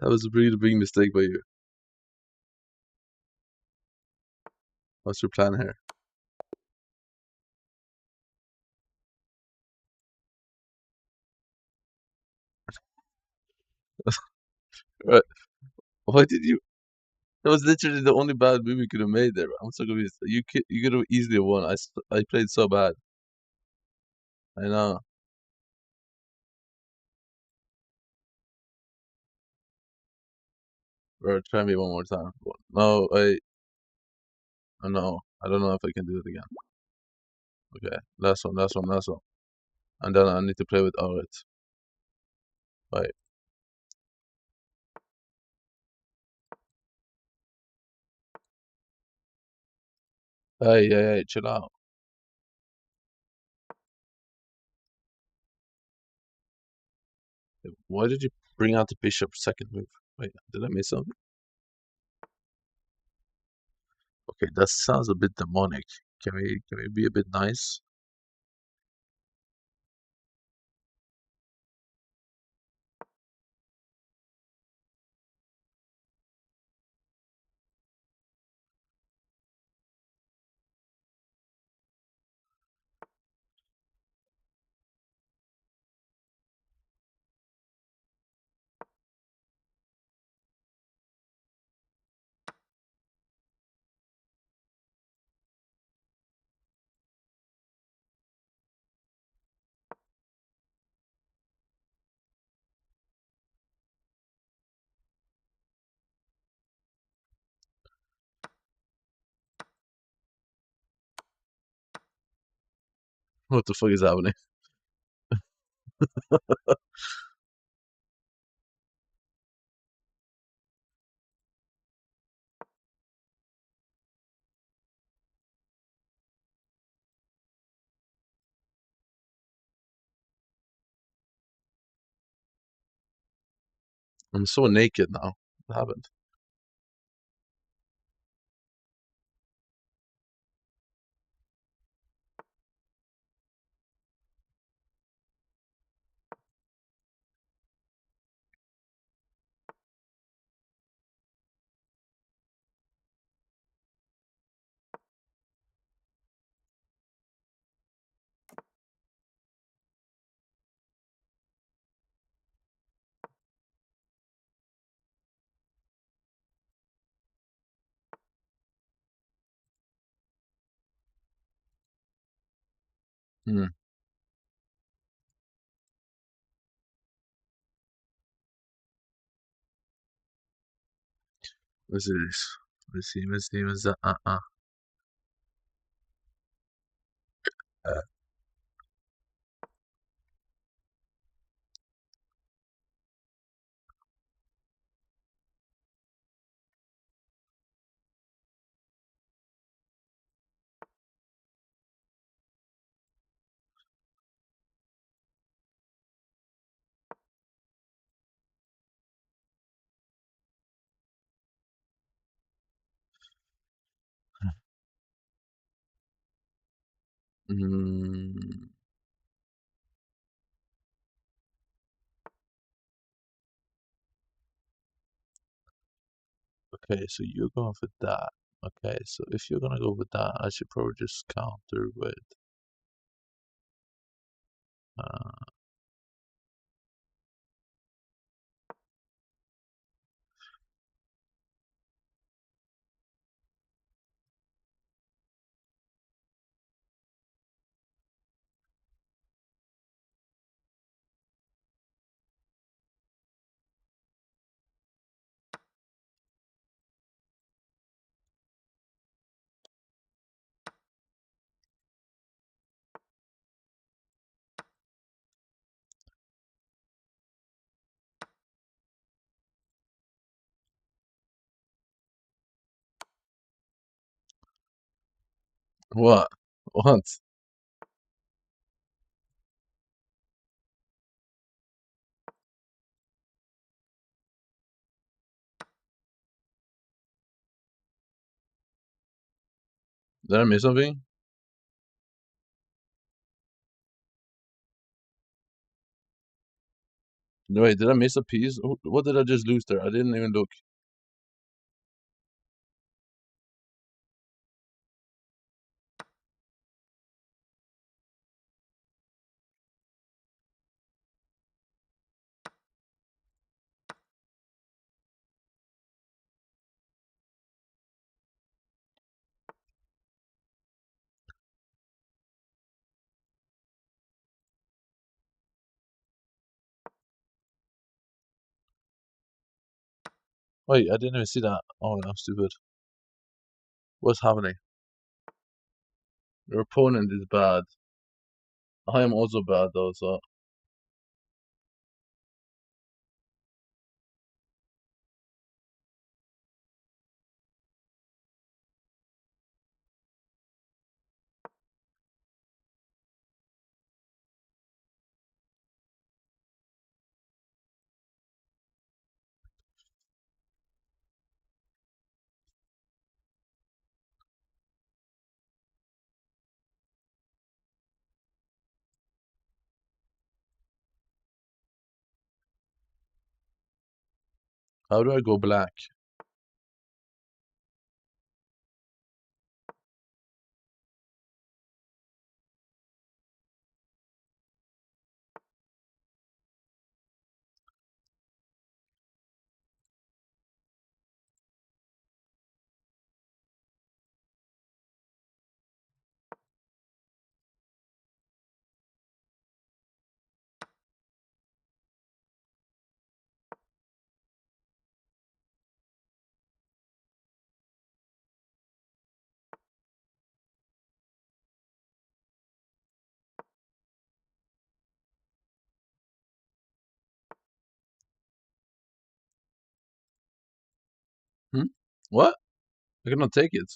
That was a really big mistake by you. What's your plan here? Right. Why did you? That was literally the only bad move you could have made there. I'm so confused. You could have easily won. I played so bad. I know. Bro, try me one more time. No, I know. I don't know if I can do it again. Okay, last one, last one, last one. And then I need to play with Arit. Right. Hey, chill out. Why did you bring out the bishop second move? Wait, did I miss something? Okay, that sounds a bit demonic. Can we be a bit nice? What the fuck is happening? I'm so naked now. What happened? Hmm. What's this? Let's see. What's that? Hmm. Okay, so you're going for that. Okay, so if you're gonna go with that, I should probably just counter with. Uh, what? What? Did I miss something? No, wait, did I miss a piece? What did I just lose there? I didn't even look. Wait, I didn't even see that. Oh, I'm stupid. What's happening? Your opponent is bad. I am also bad though, so. How do I go black? Hmm? What? I cannot take it.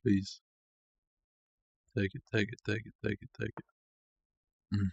Please. Take it, take it, take it, take it, take it. Mm.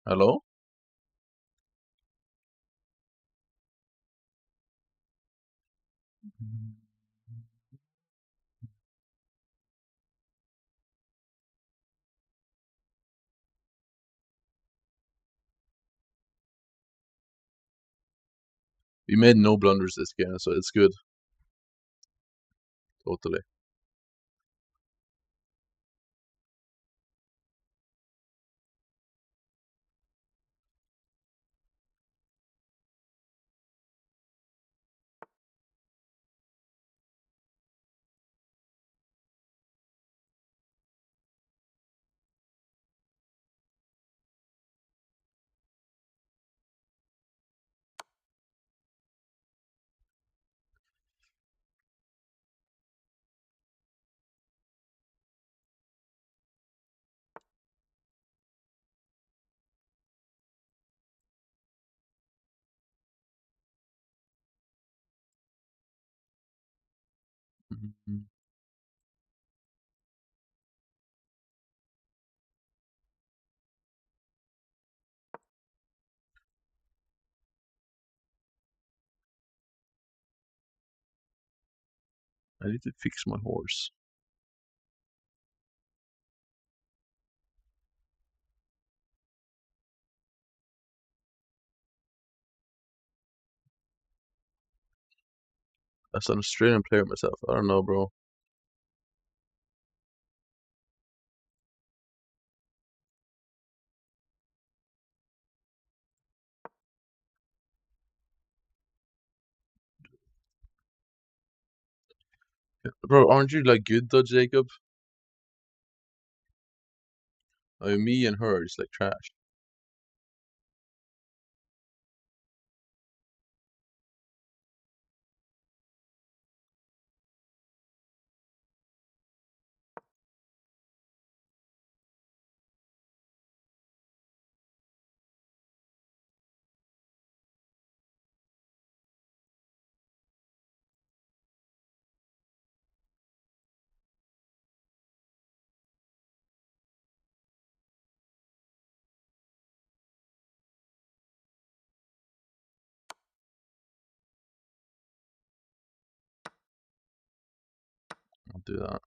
Hello? We made no blunders this game, so it's good. Totally. Mhm. I need to fix my horse. That's an Australian player myself. I don't know, bro. Bro, aren't you like good though, Jacob? I mean, me and her is like trash. I'll do that.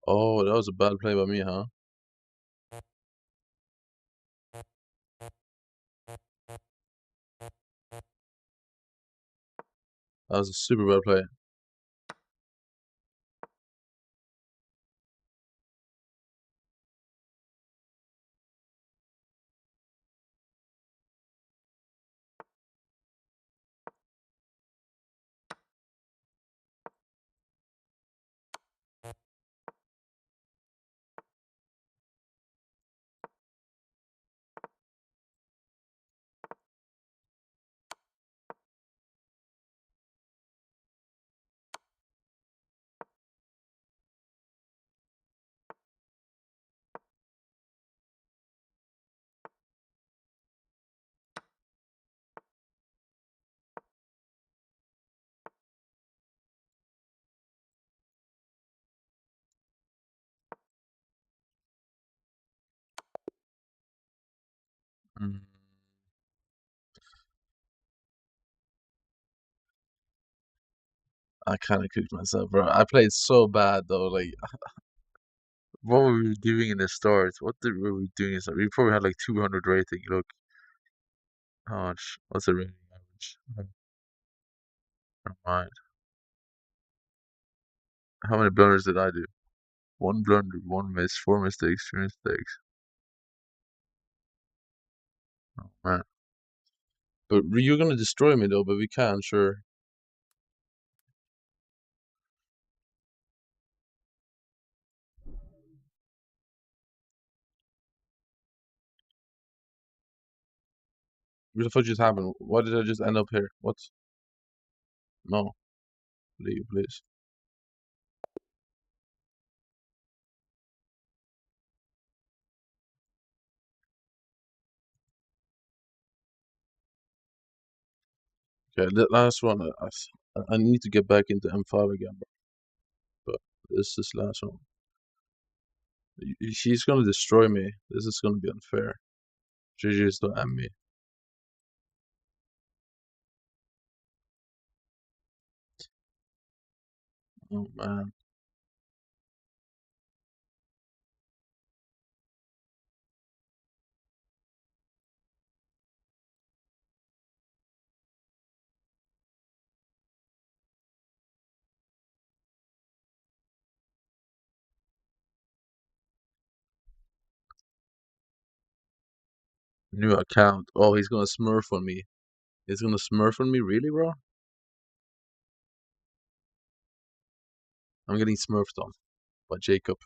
Oh, that was a bad play by me, huh? That was a super bad play. Mm. I kind of cooked myself, bro. I played so bad though. Like, what were we doing in the start? Were we doing in the start? We probably had like 200 rating. Look, how much? What's the rating average? Never mind. How many blunders did I do? One blunder, one miss, 4 mistakes, 3 mistakes. Oh man. But you're gonna destroy me though, but we can, sure. What the fuck just happened? Why did I just end up here? What? No. Leave, please. Okay, the last one. I need to get back into M5 again, bro. But this is last one. She's gonna destroy me. This is gonna be unfair. GG's to M me. Oh man. New account. Oh, he's gonna smurf on me. He's gonna smurf on me, really, bro? I'm getting smurfed on by Jacob.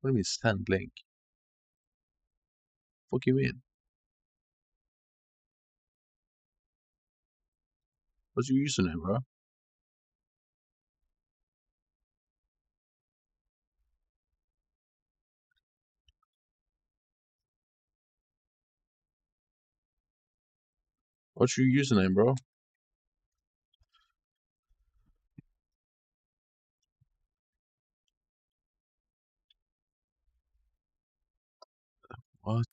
What do you mean stand blink? Fuck you mean? What's your username, bro? What's your username, bro? What?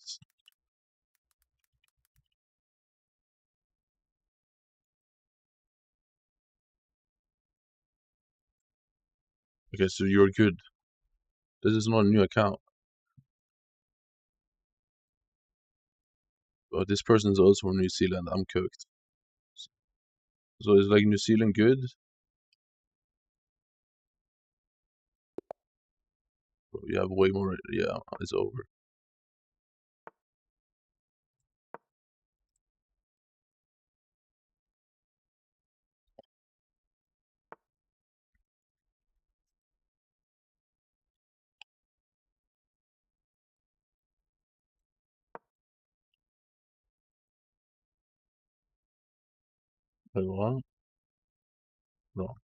Okay, so you're good. This is not a new account. But this person is also from New Zealand. I'm cooked. So is like New Zealand good? You have way more. Yeah, it's over. Wait, what? No.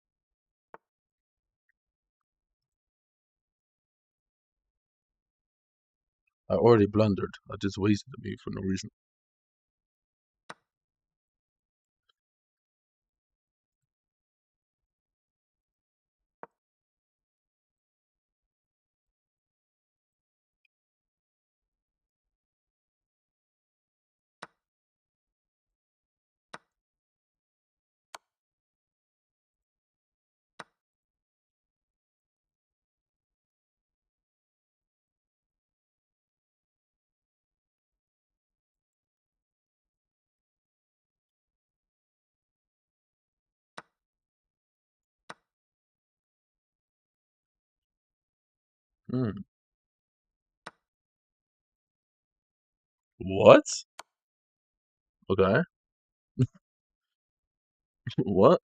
I already blundered. I just wasted me for no reason. Hmm. What? Okay. What?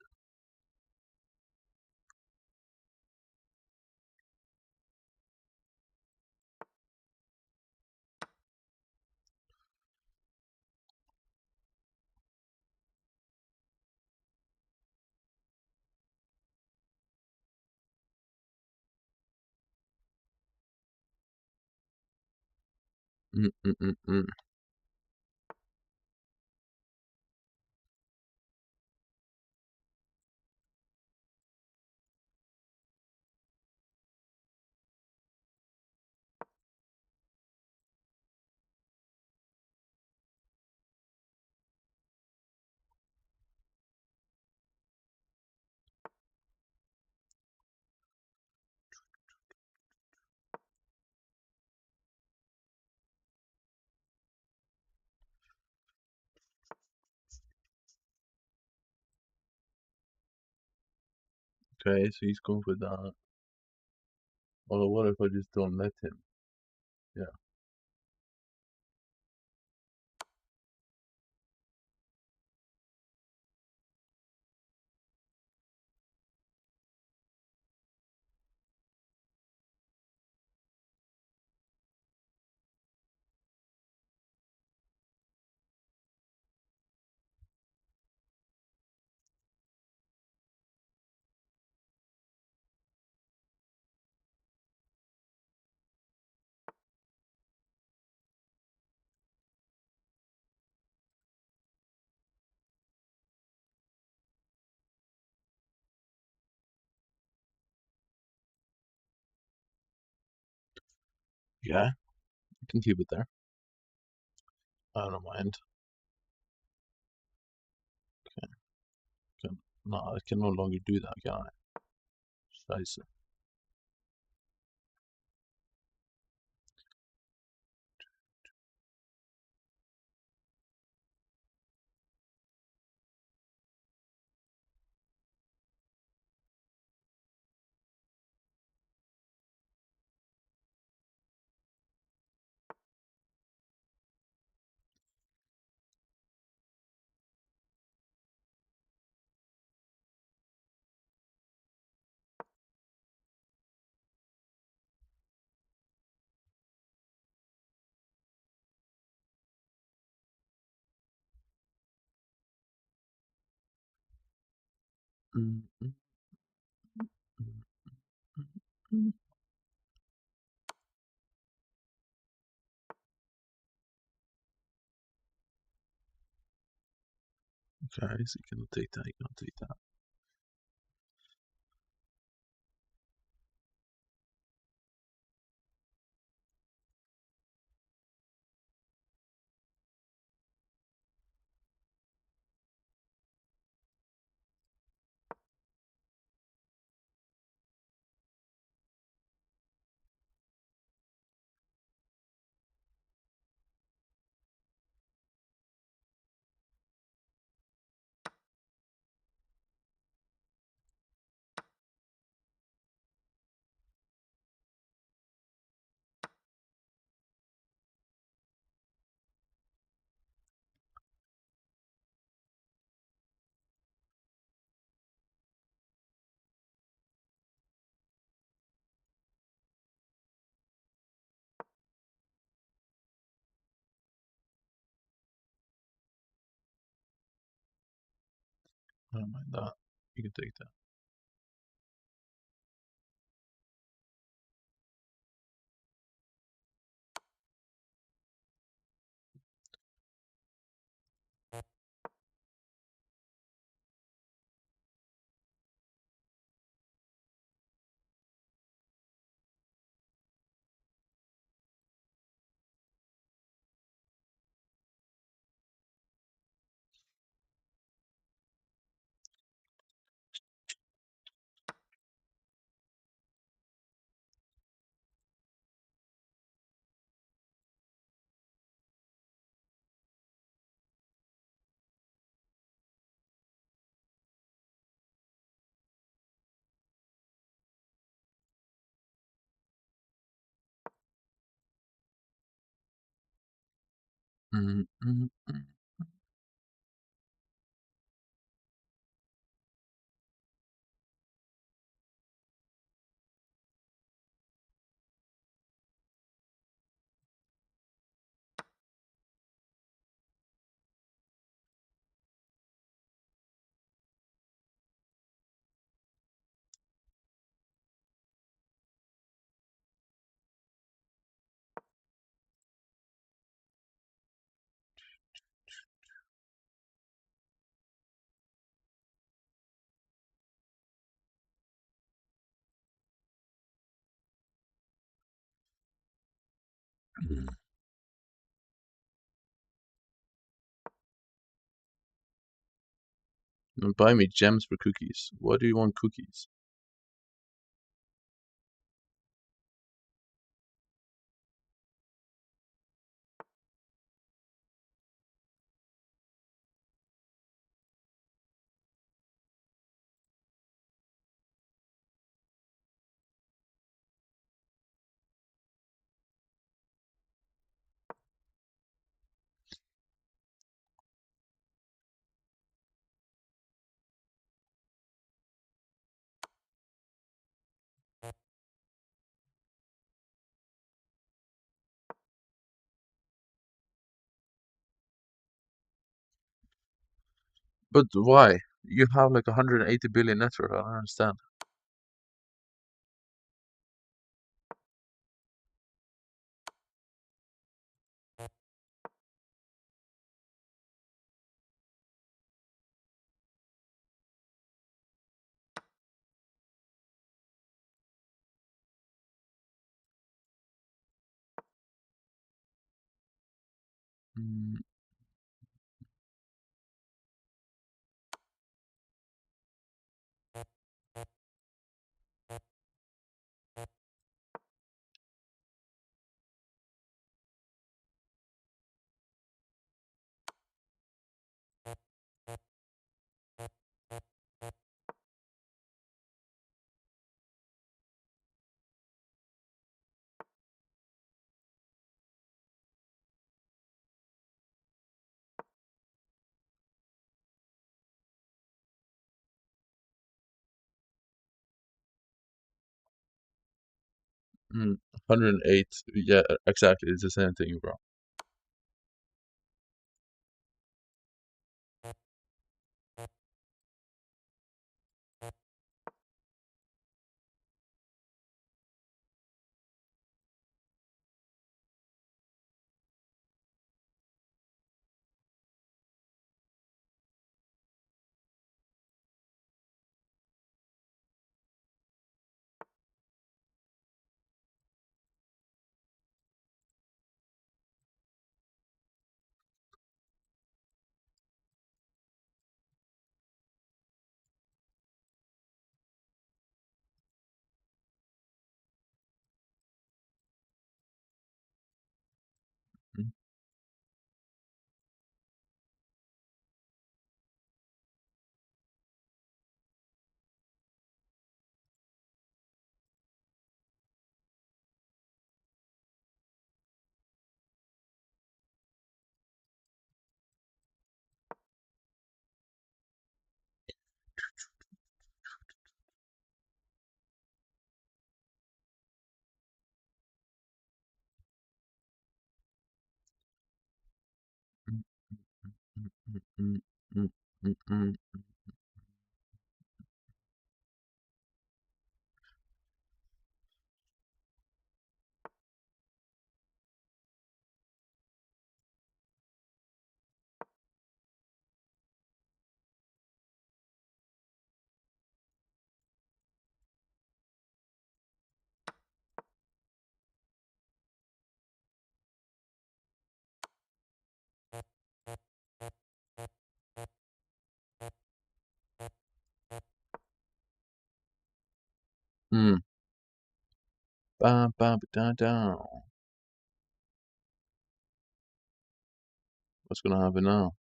Mm. Okay, so he's going for that. Well, what if I just don't let him? Yeah. Yeah, you can keep it there. I don't mind. Okay. No, I can no longer do that, can I? Scheiße. Mm, mm, mm. Okay, so you can take that, you can take that. I don't mind that. You can take that. Mm, mm, mm. Don't buy me gems for cookies. Why do you want cookies? But why? You have like 180 billion network. I don't understand. Mm. 108. Yeah, exactly. It's the same thing, bro. Mm. Mm, mm, mm, mm, mm, mm, mm. Mm. Bam, bam, da, da. What's gonna happen now?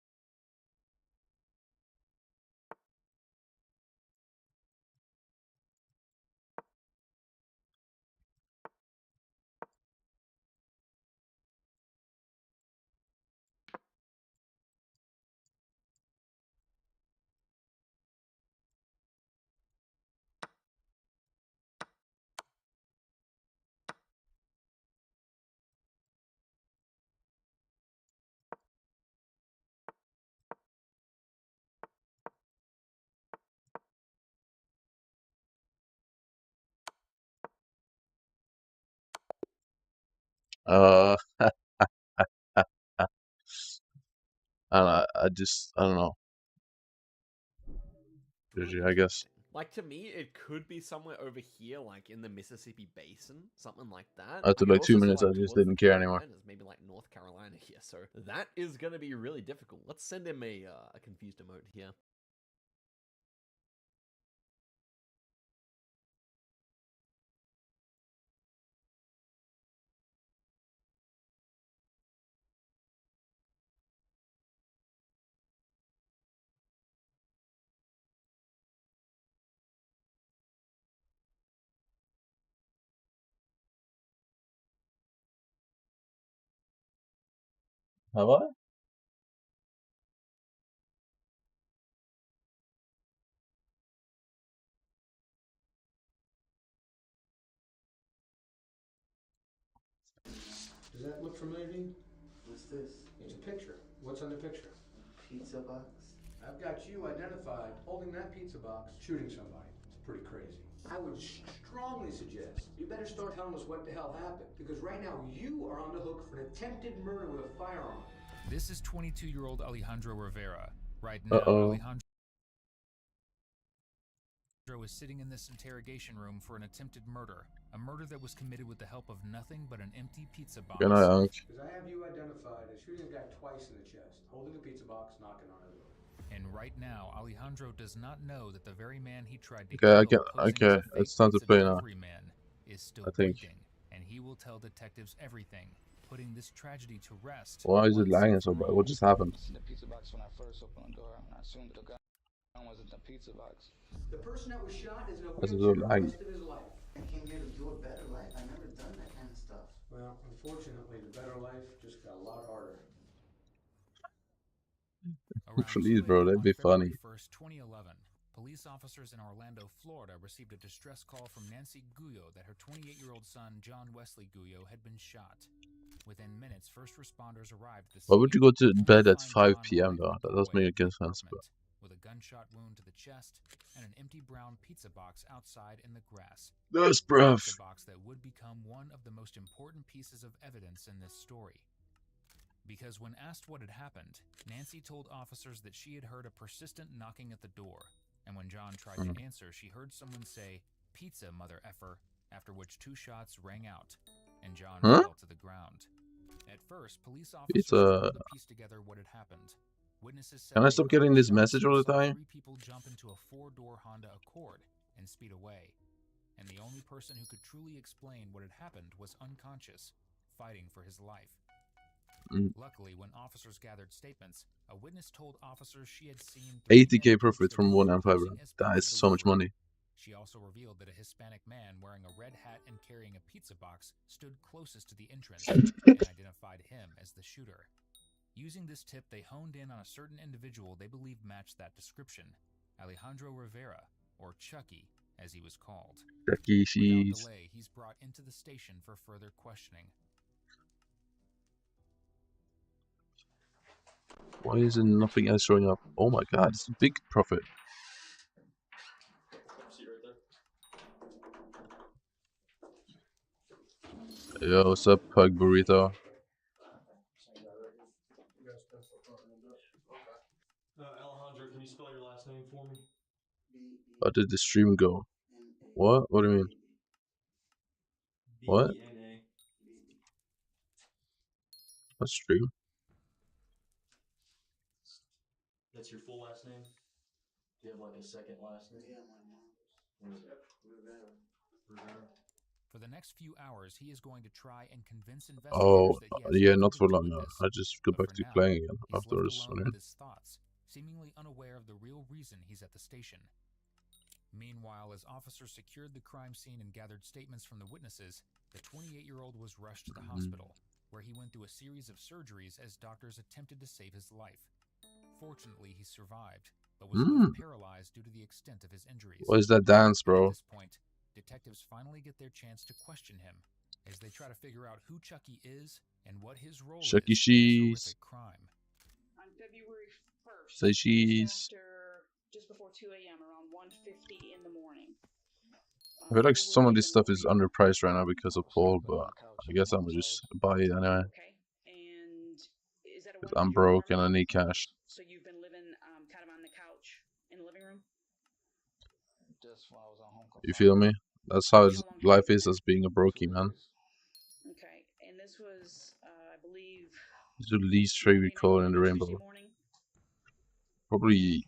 I I don't know. GG, I guess. Like, to me, it could be somewhere over here, like in the Mississippi Basin, something like that. After I could like 2 also see, minutes, I like, just towards the didn't care anymore. Carolinas, maybe like North Carolina here. So that is going to be really difficult. Let's send him a confused emote here. Have I? Does that look familiar to you? What's this? It's a picture. What's on the picture? Pizza box? I've got you identified holding that pizza box, shooting somebody. It's pretty crazy. I would strongly suggest you better start telling us what the hell happened, because right now you are on the hook for an attempted murder with a firearm. This is 22-year-old Alejandro Rivera. Right now, Alejandro is sitting in this interrogation room for an attempted murder. A murder that was committed with the help of nothing but an empty pizza box. Good night, Unc. Because I have you identified as shooting a guy twice in the chest, holding a pizza box, knocking on a door. And right now, Alejandro does not know that the very man he tried to Okay, kill, okay, it's time to play now. Is still I think. breathing, and he will tell detectives everything, putting this tragedy to rest. Why is it lagging so bad? What just happened? The pizza box when I first opened the door, and I assumed the gun was in the pizza box. The person that was shot is in a That's a wheelchair little the laggy. rest of his life. I came here to do a better life. I've never done that kind of stuff. Well, unfortunately, the better life just got a lot harder. Please, bro, that'd be funny. 1st, 2011, police officers in Orlando, Florida received a distress call from Nancy Guyot that her 28-year-old son, John Wesley Guyot, had been shot. Within minutes, first responders arrived at the Why scene. would you go to bed at 5 p.m. though? That doesn't make good sense, bro. With a gunshot wound to the chest and an empty brown pizza box outside in the grass. That's A bruv. pizza box that would become one of the most important pieces of evidence in this story. Because when asked what had happened, Nancy told officers that she had heard a persistent knocking at the door, and when John tried to answer, she heard someone say, "Pizza, mother effer," after which 2 shots rang out, and John fell to the ground. At first, police officers struggled to piece together what had happened. Witnesses said Can I they stop heard getting this shots message all and the saw time? 3 people jump into a 4-door Honda Accord and speed away. And the only person who could truly explain what had happened was unconscious, fighting for his life. Luckily, when officers gathered statements, a witness told officers she had seen 80k profit from 1 and 5, bro. That is so much money. She also revealed that a Hispanic man wearing a red hat and carrying a pizza box stood closest to the entrance and identified him as the shooter. Using this tip, they honed in on a certain individual they believed matched that description, Alejandro Rivera, or Chucky, as he was called. Chucky Without cheese. delay, he's brought into the station for further questioning. Why is there nothing else showing up? Oh my god, it's a big profit. Yo, what's up, Pug Burrito? Alejandro, can you spell your last name for me? How did the stream go? What? What do you mean? What? B-E-N-A. What stream? That's your full last name? Do you have like a second last name? Yeah, my mom. What is it? Rivera. For the next few hours, he is going to try and convince investigators Oh, that he has yeah, nothing not to for do long. with No. this. I just go But back for to now, playing again he's left afterwards. alone with his thoughts, seemingly unaware of the real reason he's at the station. Meanwhile, as officers secured the crime scene and gathered statements from the witnesses, the 28-year-old was rushed to the hospital, where he went through a series of surgeries as doctors attempted to save his life. Fortunately, he survived, but was left paralyzed due to the extent of his injuries. What is that dance, At bro? this point, detectives finally get their chance to question him as they try to figure out who Chucky is and what his role Chucky is in this cheese. horrific crime. On February 1st, Say cheese. just before 2 a.m., around 1:50 in the morning. I feel like some of this stuff is underpriced right now because of Paul, but I guess I'm gonna just buy it anyway. And is that a Because I'm broke and I need cash. So you've been living kind of on the couch in the living room? Just when I was on home. You feel me? That's how life is as being a brokey, man. Okay, and this was, I believe... It's the least favorite color in the rainbow. Probably...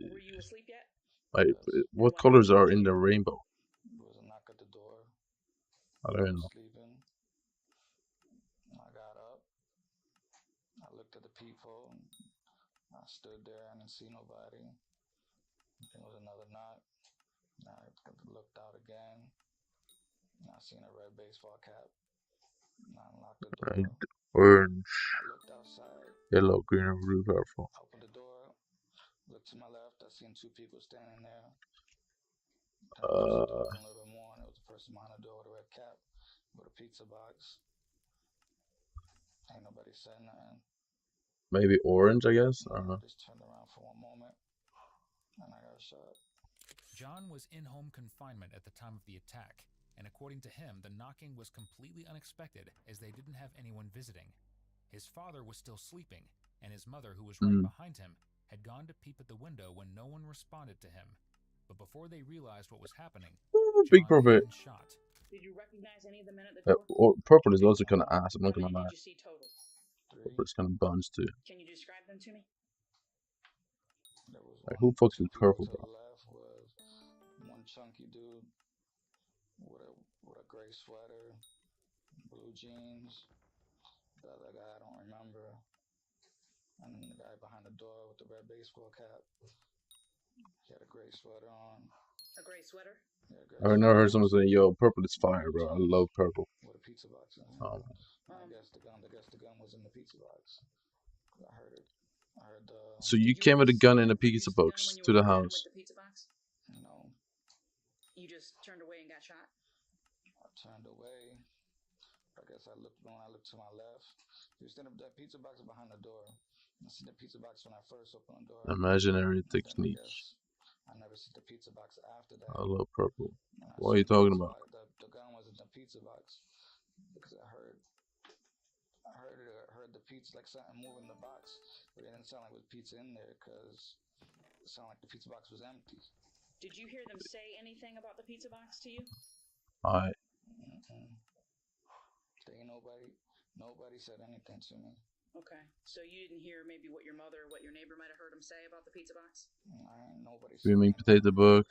Were you asleep yet? Like, what colors are in the rainbow? There was a knock at the door. I don't even know. Sleeping. I got up. I looked at the peephole. I stood there. I didn't see nobody. There was another knock. I looked out again. I seen a red baseball cap. I unlocked the door. Red, orange, I looked outside. yellow, green, and blue purple. I opened the door. Looked to my left. I seen 2 people standing there. I pushed the door open a little bit more, and it was the person behind the door with a red cap with a pizza box. Ain't nobody said nothing. Maybe orange, I guess? I don't know. Just turned around for one John was in home confinement at the time of the attack, and according to him, the knocking was completely unexpected as they didn't have anyone visiting. His father was still sleeping, and his mother, who was right behind him, had gone to peep at the window when no one responded to him. But before they realized what was happening, Big John profit. had been shot. Did you recognize any of the men at the door? Purple is also kind of ass. I'm not gonna lie. Did you see total? Purple is kind of buns too. Can you describe them to me? Like, who fucks with purple, To bro? the left was one chunky dude with a gray sweater, blue jeans. The other guy I don't remember. And then the guy behind the door with the red baseball cap. He had a gray sweater on. A gray sweater? Yeah, gray I've never heard someone say, "Yo, purple is fire, bro. I love purple." with a pizza box in it. Oh, I guess the gun was in the pizza box. I heard it. I heard the. so you came with a gun and a pizza box to the house. The pizza box? No. You just turned away and got shot? I turned away. I guess I looked to my left. He was standing up that pizza box behind the door. I seen the pizza box when I first opened the door. Imaginary technique. I never see the pizza box after that. I love purple. What are you talking about? The gun was in the pizza box because I heard the pizza, like something moving in the box, but it didn't sound like there was pizza in there because it sounded like the pizza box was empty. Did you hear them say anything about the pizza box to you? I. Nobody said anything to me. Okay, so you didn't hear maybe what your mother or what your neighbor might have heard him say about the pizza box? Nobody. Streaming potato book.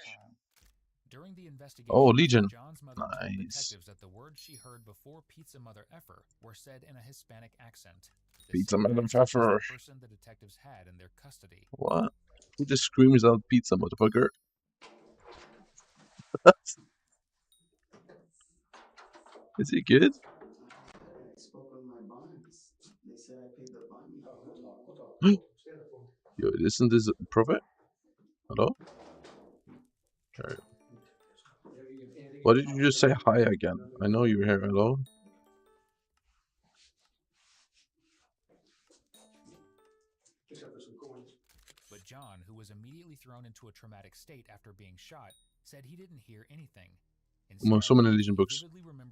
During the investigation, Oh, Legion. John's mother told Nice. detectives that the words she heard before Pizza Mother Effer were said in a Hispanic accent. Pizza motherfucker. The person the detectives had in their custody. What? Who just screams out pizza, motherfucker? Is he good? I spoke with my bonds. They said I paid the bond. Yo, isn't this a prophet? Hello? Okay. Why did you just say hi again? I know you were here. Hello? But John, who was immediately thrown into a traumatic state after being shot, said he didn't hear anything. Among so many Legion books.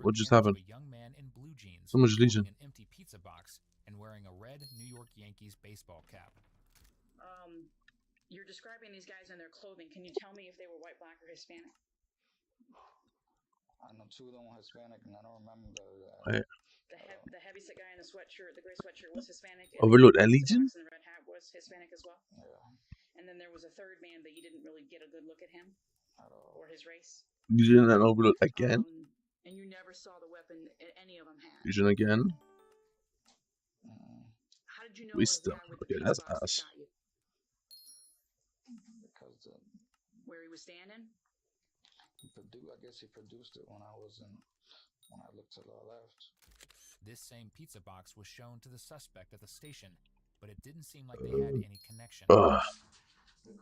What just happened? A young man in blue jeans, So much Legion. holding an empty pizza box and wearing a red New York Yankees baseball cap. You're describing these guys in their clothing. Can you tell me if they were white, black, or Hispanic? I know two of them were Hispanic, and I don't remember The heavyset guy in the sweatshirt, the gray sweatshirt, was Hispanic. Overlord and Legion? And the red hat was Hispanic as well. Yeah. And then there was a third man, but you didn't really get a good look at him or his race. Legion and Overlord again? And you never saw the weapon any of them had. Legion again? How did you know Wisdom. Okay, that's ass. Because where he was standing? I guess he produced it when I looked to the left. This same pizza box was shown to the suspect at the station, but it didn't seem like they had any connection. The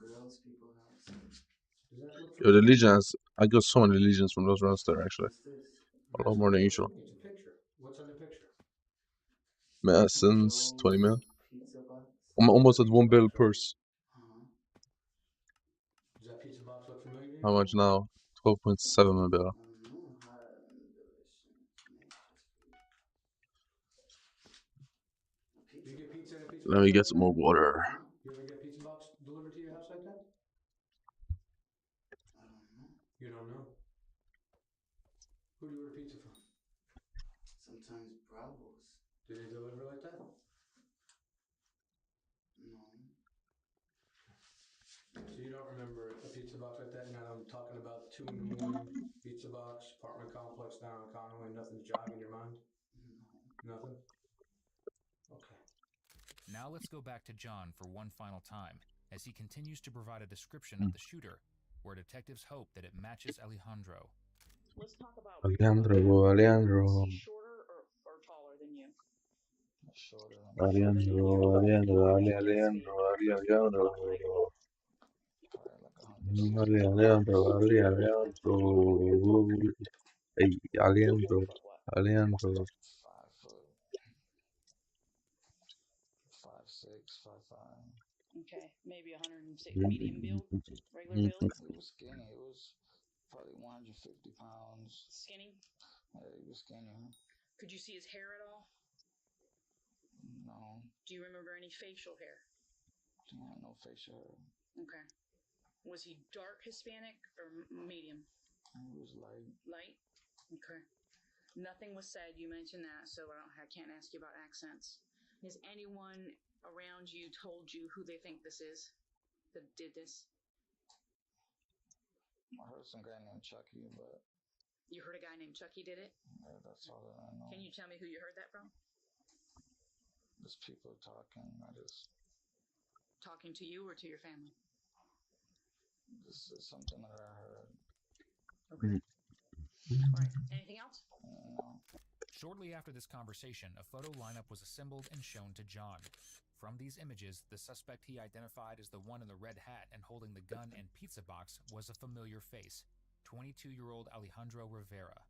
girls people have. Yo, the Legions. I got so many Legions from those runs there, actually. A lot more than usual. It's a picture. What's on the picture? Since 20 mil. I'm almost at 1 bill purse. Does that pizza box look familiar to you? How much now? 12.7 mil. Do you get pizza in a pizza Let me box get like some more that? water. You ever get pizza box delivered to your house like that? You don't know. Who do you order pizza from? Sometimes Bravos. Do they deliver like that? No. So you don't remember a pizza box like that? Now I'm talking about 2 in the morning, pizza box, apartment complex down in Conway, nothing's jogging your mind? Nothing? Okay. Now let's go back to John for one final time, as he continues to provide a description of the shooter, where detectives hope that it matches Alejandro. Let's talk about Alejandro. shorter or taller than you. Hey, Alejandro. 5'6", 5'5". Okay, maybe 160 medium build, regular build. He was skinny. It was probably 150 pounds. Skinny. Yeah, he was skinny. Could you see his hair at all? No, Do you remember any facial hair? he had no facial hair. Okay. Was he dark Hispanic or medium? He was light. Light? Okay. Nothing was said. You mentioned that, so I can't ask you about accents. Has anyone around you told you who they think this is that did this? I heard some guy named Chucky, but You heard a guy named Chucky did it? yeah, that's all that I know. Can you tell me who you heard that from? There's people talking. I just Talking to you or to your family? this is something that I heard. Okay. All right. Anything else? No. Shortly after this conversation, a photo lineup was assembled and shown to John. From these images, the suspect he identified as the one in the red hat and holding the gun and pizza box was a familiar face, 22-year-old Alejandro Rivera.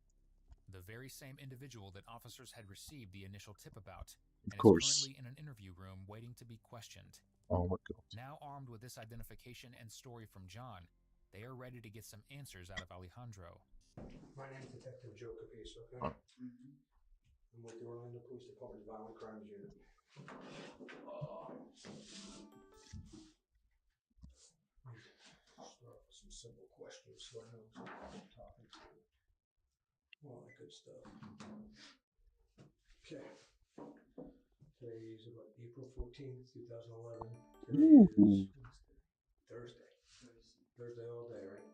The very same individual that officers had received the initial tip about, and is currently in an interview room waiting to be questioned. Oh my god. Now armed with this identification and story from John, they are ready to get some answers out of Alejandro. My name's Detective Joe Capice, okay? I'm with the Orlando Police Department's Violent Crimes Unit. Start with some simple questions so I know who I'm talking to. All that good stuff. Okay. Today is what, April 14th, 2011. Today is Thursday. Thursday all day, right?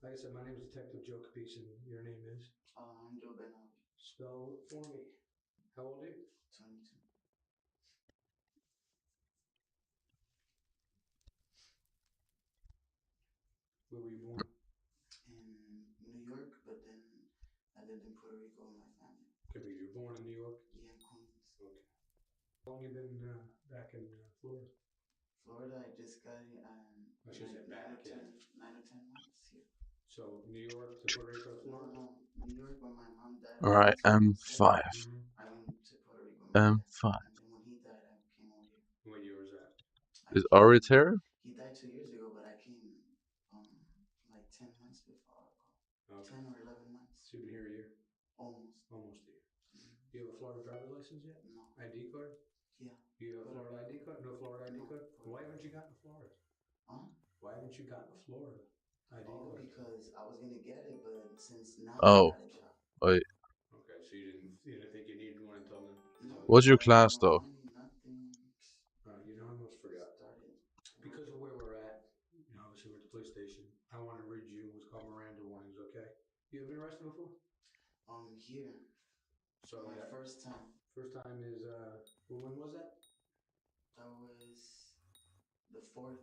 Like I said, my name is Detective Joe Capice, and your name is? I'm Joe Benavi. Spell it for me. How old are you? 22. Where were you born? In New York, but then I lived in Puerto Rico with my family. Okay, but you were born in New York? Yeah, in Queens. Okay. How long you been back in Florida? Florida, I just got it I should say back in. 9 or 10 months here. So New York to Puerto Rico to Florida? No, New York when my mom died. Alright, M5. I went to Puerto Rico with my M5. dad. And then when he died, I came over here. What year was that? Is Arit here? He died 2 years ago, but I came like 10 months before. Okay. 10 or 11 months. So you've been here a year? Almost. Almost a year. Do you have a Florida driver's license yet? No. ID card? Yeah. Do you have a Florida ID card? No Florida ID card? Why haven't you gotten a Florida? Huh? Why haven't you gotten a Florida ID card? Because I was gonna get it, but since now Oh. I got a job. Wait. Okay, so you didn't think you needed one until then? What's your class though? Nothing. You know, I almost forgot. Because of where we're at, you know, obviously we're at the police station. I want to read you what's called Miranda warnings, okay? You ever been arrested before? Here. So My first time. First time is when was that? That was the 4th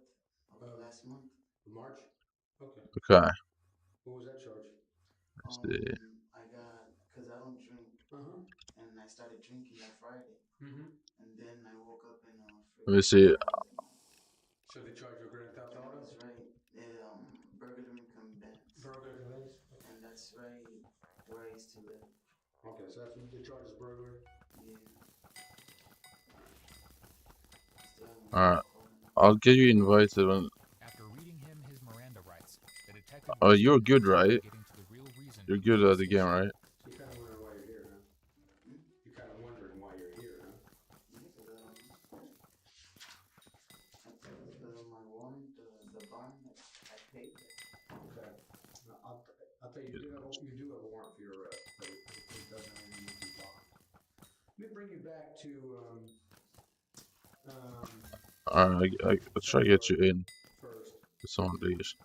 of last month. March? Okay. Okay. What was that charge? Let's see. I got, because I don't drink. And I started drinking that Friday. And then I woke up in a Let me see. So they charge you a grand theft auto? That's right. Burglary and conveyance. Burglary and conveyance? And that's right where I used to live. Okay, so that's the charge is burglary? Yeah. Alright. I'll get you invited when... After reading him his Miranda rights, the detective Oh, you're good, right? getting to the real reason You're good at the game, right? So you're kind of wondering why you're here, huh? You're kind of wondering why you're here, huh? Because of my warrant, the bond, I paid it. Okay. Now, I'll tell you, you do have a warrant for your arrest, but it doesn't mean you can bond. Let me bring you back to, Alright, I'll try to get you in. First. To some of these.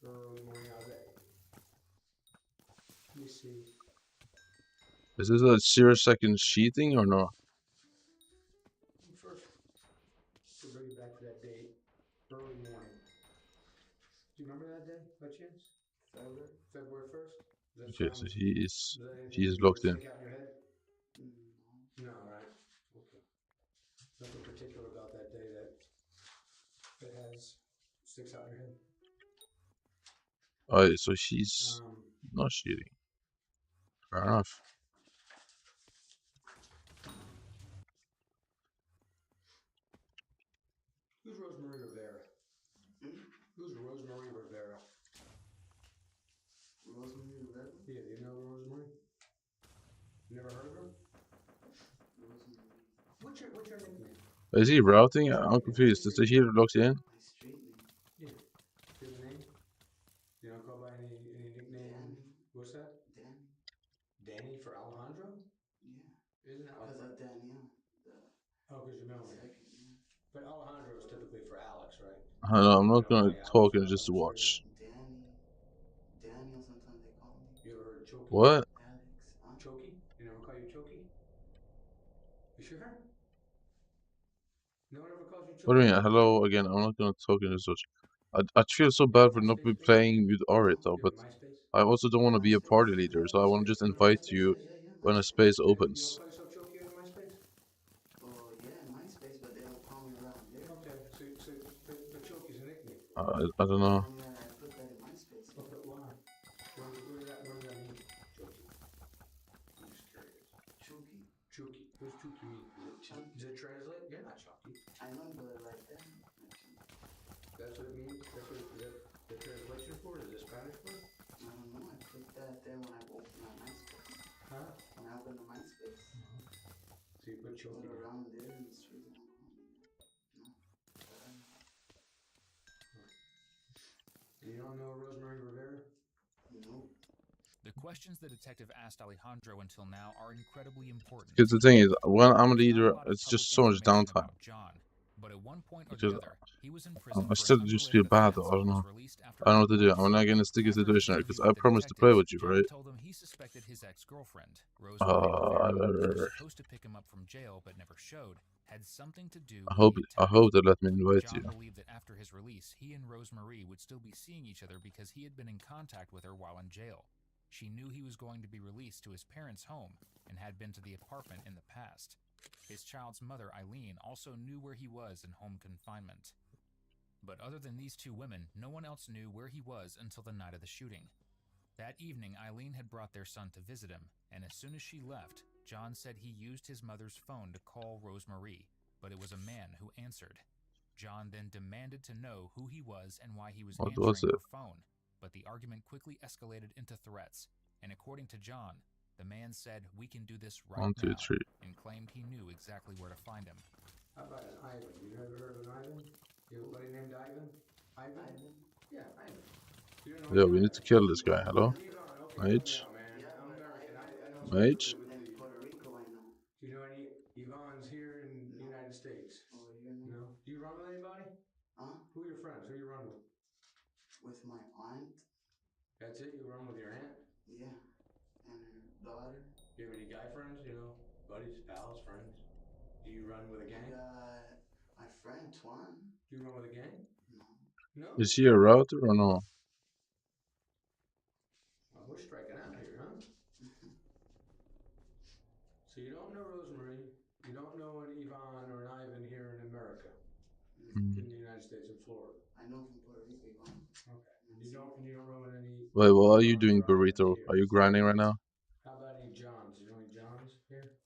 Early morning out there. Let me see. Is this a 0-second cheating or not? First, to bring you back to that date, early morning. Do you remember that day, by chance? February 1st? Okay, so he's locked in. Stick out in your head? No, right? Okay. Nothing particular about that day that sticks out in your head? Alright, so he's not cheating. Fair enough. Who's Who's Rosemary Rivera? Who's Rosemary Rivera? Rosemary Rivera? Yeah, do you know Rosemary? Never heard of her? Rosemary. What's your nickname? Is he routing? I'm confused. Is the healer locked in? My street name. Yeah. Do you have a name? You don't go by any nickname? Danny. What's that? Danny. Danny for Alejandro? Yeah. Isn't that like... Because of Danielle. Oh, because you know me. Second, yeah. But Alejandro is typically for Alex, right? I know, I'm not gonna talk and just watch. Danny. Daniel, sometimes they call me. You ever heard of Choki? What? Alex. Huh? Choki? You never call you Choki? You sure? No one ever calls you Choki? What do you mean? Hello again. I'm not gonna talk and just watch. I feel so bad for not be playing with Arito, but I also don't want to be a party leader, so I want to just invite you when a space opens. You don't call yourself Choki on MySpace? Oh, yeah, MySpace, but they don't call me around there. Okay, so but Choki's a nickname. I don't know. I mean, I put that in MySpace. Oh, but why? What does that mean, Choki? I'm just curious. Chuki. Chuki. What does Chuki mean? Does it translate? You're not Chucky. I know, but like that. That's what it means? That's what the translation for it? Is it Spanish for it? I don't know. I put that there when I opened my MySpace. Huh? When I opened the MySpace. So you put Choki. But around there in the street, they don't call me. No. You don't know Rosemary Rivera? No. The questions the detective asked Alejandro until now are incredibly important. Because the thing is, when I'm a leader, it's just so much downtime. John, but at one point or Because the other, he was in prison I still just feel bad though. I don't know. I don't know what to do. I'm not gonna stick a situation because I promised to play with you, right? Told him he suspected his ex-girlfriend, Rosemary Rivera, who was supposed to pick him up from jail but never showed, had something to do with I hope they let me invite John you. believed that after his release, he and Rosemary would still be seeing each other because he had been in contact with her while in jail. She knew he was going to be released to his parents' home and had been to the apartment in the past. His child's mother, Eileen, also knew where he was in home confinement. But other than these two women, no one else knew where he was until the night of the shooting. That evening, Eileen had brought their son to visit him, and as soon as she left, John said he used his mother's phone to call Rosemary, but it was a man who answered. John then demanded to know who he was and why he was answering her phone. But the argument quickly escalated into threats, and according to John, the man said, "We can do this right 1, 2, now," 3. and claimed he knew exactly where to find him. How about an Ivan? You never heard of an Ivan? You have a buddy named Ivan? Ivan? Yeah, Ivan. You don't know Yeah, we need to kill this guy. Hello? Mage? Mage? In Puerto Rico, I know. Do you know any Ivans here in the United States? Oh, you know? No? Do you run with anybody? Huh? Who are your friends? Who you run with? With my aunt. That's it? You run with your aunt? Yeah. And her daughter. Do you have any guy friends? You know, buddies, pals, friends? Do you run with a gang? My friend Twan. Do you run with a gang? No. No? Is he a router or no? Well, we're striking out here, huh? So you don't know Rosemary, you don't know an Ivan or an Ivan here in America, in the United States, in Florida. I know from Puerto Rico, Ivan. Okay. You don't run with any... Wait, what are you doing, Burrito? Are you grinding right now? How about any Johns? You know any Johns here?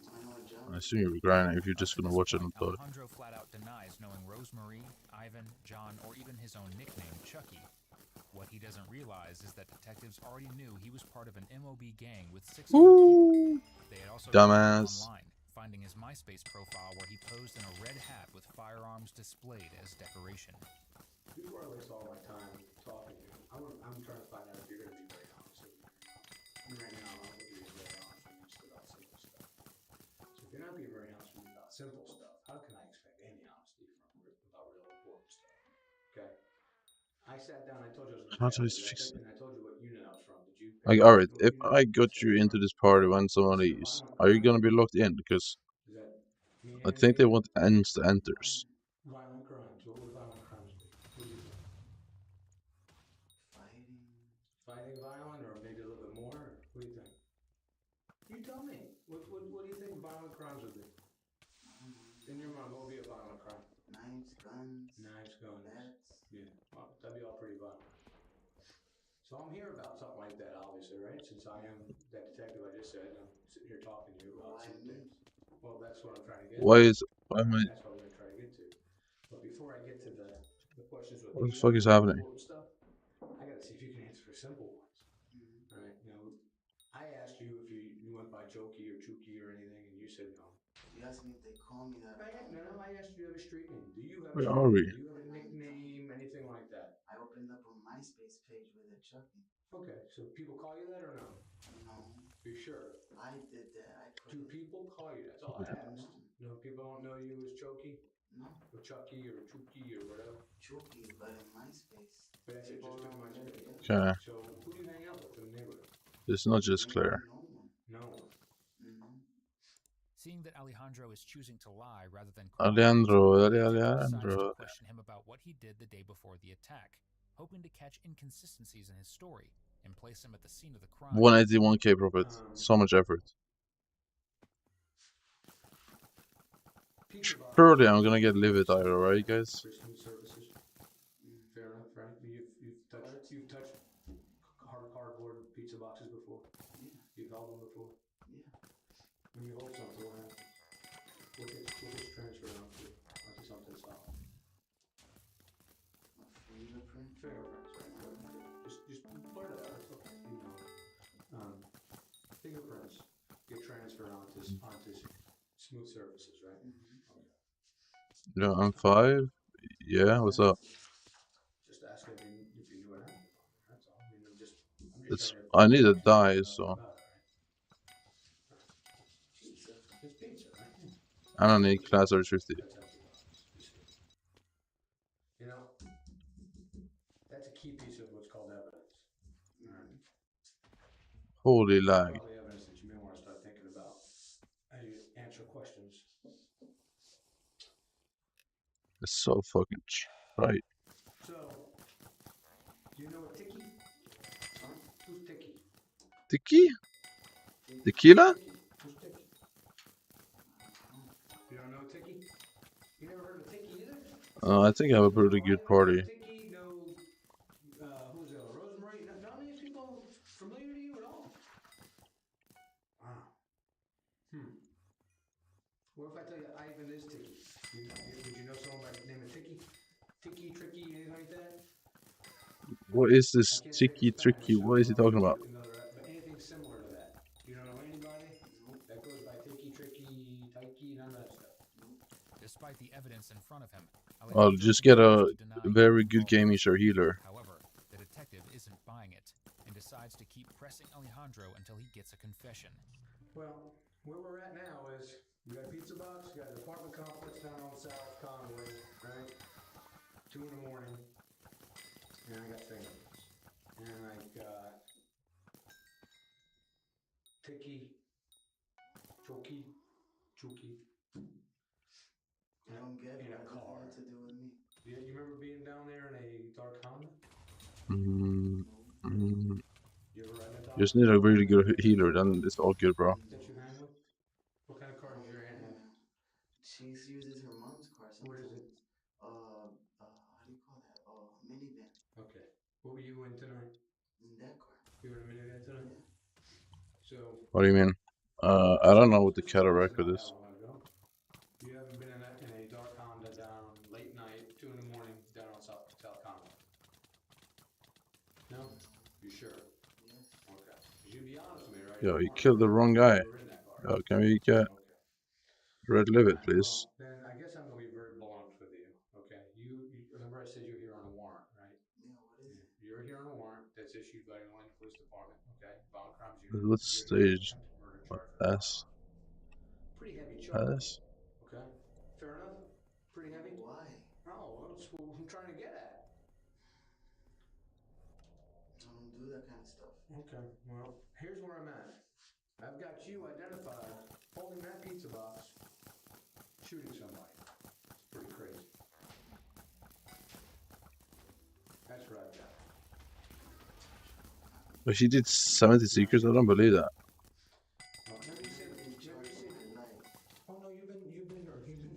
I know a John. I assume you're grinding if you're just gonna watch it on thought. Alejandro flat out denies knowing Rosemary, Ivan, John, or even his own nickname, Chucky. What he doesn't realize is that detectives already knew he was part of an MOB gang with 6 other people. They had also Dumbass. online, finding his MySpace profile where he posed in a red hat with firearms displayed as decoration. Before I waste all my time talking to you, I'm trying to find out if you're going to be very honest with me. And right now, I don't think you're being very honest with me just about simple stuff. So if you're not being very honest with me about simple stuff, how can I expect any honesty about real important stuff? Okay? I sat down, I told you I was How going do I to fix it? and I told you what unit I was from. Did you? Like, alright, if I got you into this party when someone leaves, are you gonna be locked in? Because Does that mean I think they want instant enters. violent crimes? What would violent crimes be? What do you think? Fighting violent, or maybe a little bit more? What do you think? You tell me. What do you think violent crimes would be? In your mind, what would be a violent crime? Knives, guns. Knives, guns. Bats. Yeah, well, that'd be all pretty violent. So I'm here about something like that, obviously, right? Since I am that detective I just said, and I'm sitting here talking to you about some things. Well, that's what I'm trying to get to. Why am I? That's what I'm going to try to get to. What the fuck is happening? I gotta see if you can answer for simple ones. Right? You know, I asked you if you went by Jokey or Chuki or anything, and you said no. You asked me if they call me that. No, I asked you if you have a street name. Do you have a Where street are we? name? Do you have a nickname, anything like that? I opened up a MySpace page with a Chucky. Okay, so people call you that or no? No. You sure? I did that. I put Do it. people call you? That's all I asked. No, people don't know you as Chokey? No. Or Chucky or Chuki or whatever? Chucky, but in MySpace. But that's it, just in MySpace. Okay. So who do you hang out with in the neighborhood? It's not just Claire. No one. Seeing that Alejandro is choosing to lie rather than Alejandro, decides Alejandro. to question him about what he did the day before the attack, hoping to catch inconsistencies in his story and place him at the scene of the crime. 181k profit. So much effort. Surely I'm gonna get livid either, right, guys? Fair enough, right? You've touched cardboard pizza boxes before? Yeah. You've held them before? Yeah. When you hold something, what happens? What gets transferred onto something solid? A fingerprint? Fingerprints, right? Just blurt it out. It's okay. You know. Fingerprints get transferred onto smooth surfaces, right? Okay. Yeah, I'm 5. Yeah, what's up? Just ask if you knew what happened. That's all. I mean, I'm just It's trying to. I need a die, so Pizza. It's pizza, right? I don't need class or 50. You know, that's a key piece of what's called evidence. Right? Holy lag. Probably evidence that you may want to start thinking about as you answer questions. It's so fucking right. So, do you know what Tiki? Who's Tiki? Tiki? Tequila? Who's Tiki? You don't know Tiki? You never heard of Tiki either? I think I have a pretty good party. Tiki, no, who's that? Rosemary? None of these people familiar to you at all? Wow. What if I tell you Ivan is Tiki? Would you know someone by the name of Tiki? Tiki, Tricky, anything like that? What is this Tiki Tricky? What is he talking about? But anything similar to that? You don't know anybody that goes by Tiki, Tricky, Taiki, none of that stuff? Despite the evidence in front of him, I'll just get a very good gaming share healer. However, the detective isn't buying it and decides to keep pressing Alejandro until he gets a confession. Well, where we're at now is we got a pizza box, we got an apartment complex down on South Conway, right? 2 in the morning, and I got fingerprints, and I got Tiki, Chuki. I don't get it. In a What car. does that have to do with me? Yeah, you remember being down there in a dark Honda? You ever ride in a dark? Just need a really good healer, then it's all good, bro. That you hang with? What kind of car does your aunt have? She uses her mom's car sometimes. What is it? How do you call that? Minivan. Okay. What were you in tonight? In that car. You were in a minivan tonight? Yeah. So. What do you mean? I don't know what the cataract is. You haven't been in a dark Honda down late night, 2 in the morning, down on South Conway? No? You sure? Yes. Okay. You be honest with me, right? Yo, you killed the wrong guy. Yo, can we get red livid, please? Then I guess I'm going to be very blunt with you, okay? You remember I said you're here on a warrant, right? Yeah, what is it? You're here on a warrant that's issued by the Atlanta Police Department, okay? Violent Crimes Unit. Let's stage. What S? Pretty heavy charge. S? Okay? Fair enough? Pretty heavy? Why? Oh, well, that's what I'm trying to get at. I don't do that kind of stuff. Okay, well, here's where I'm at. I've got you identified holding that pizza box, shooting somebody. It's pretty crazy. That's what I've got. But she did 70 secrets? I don't believe that.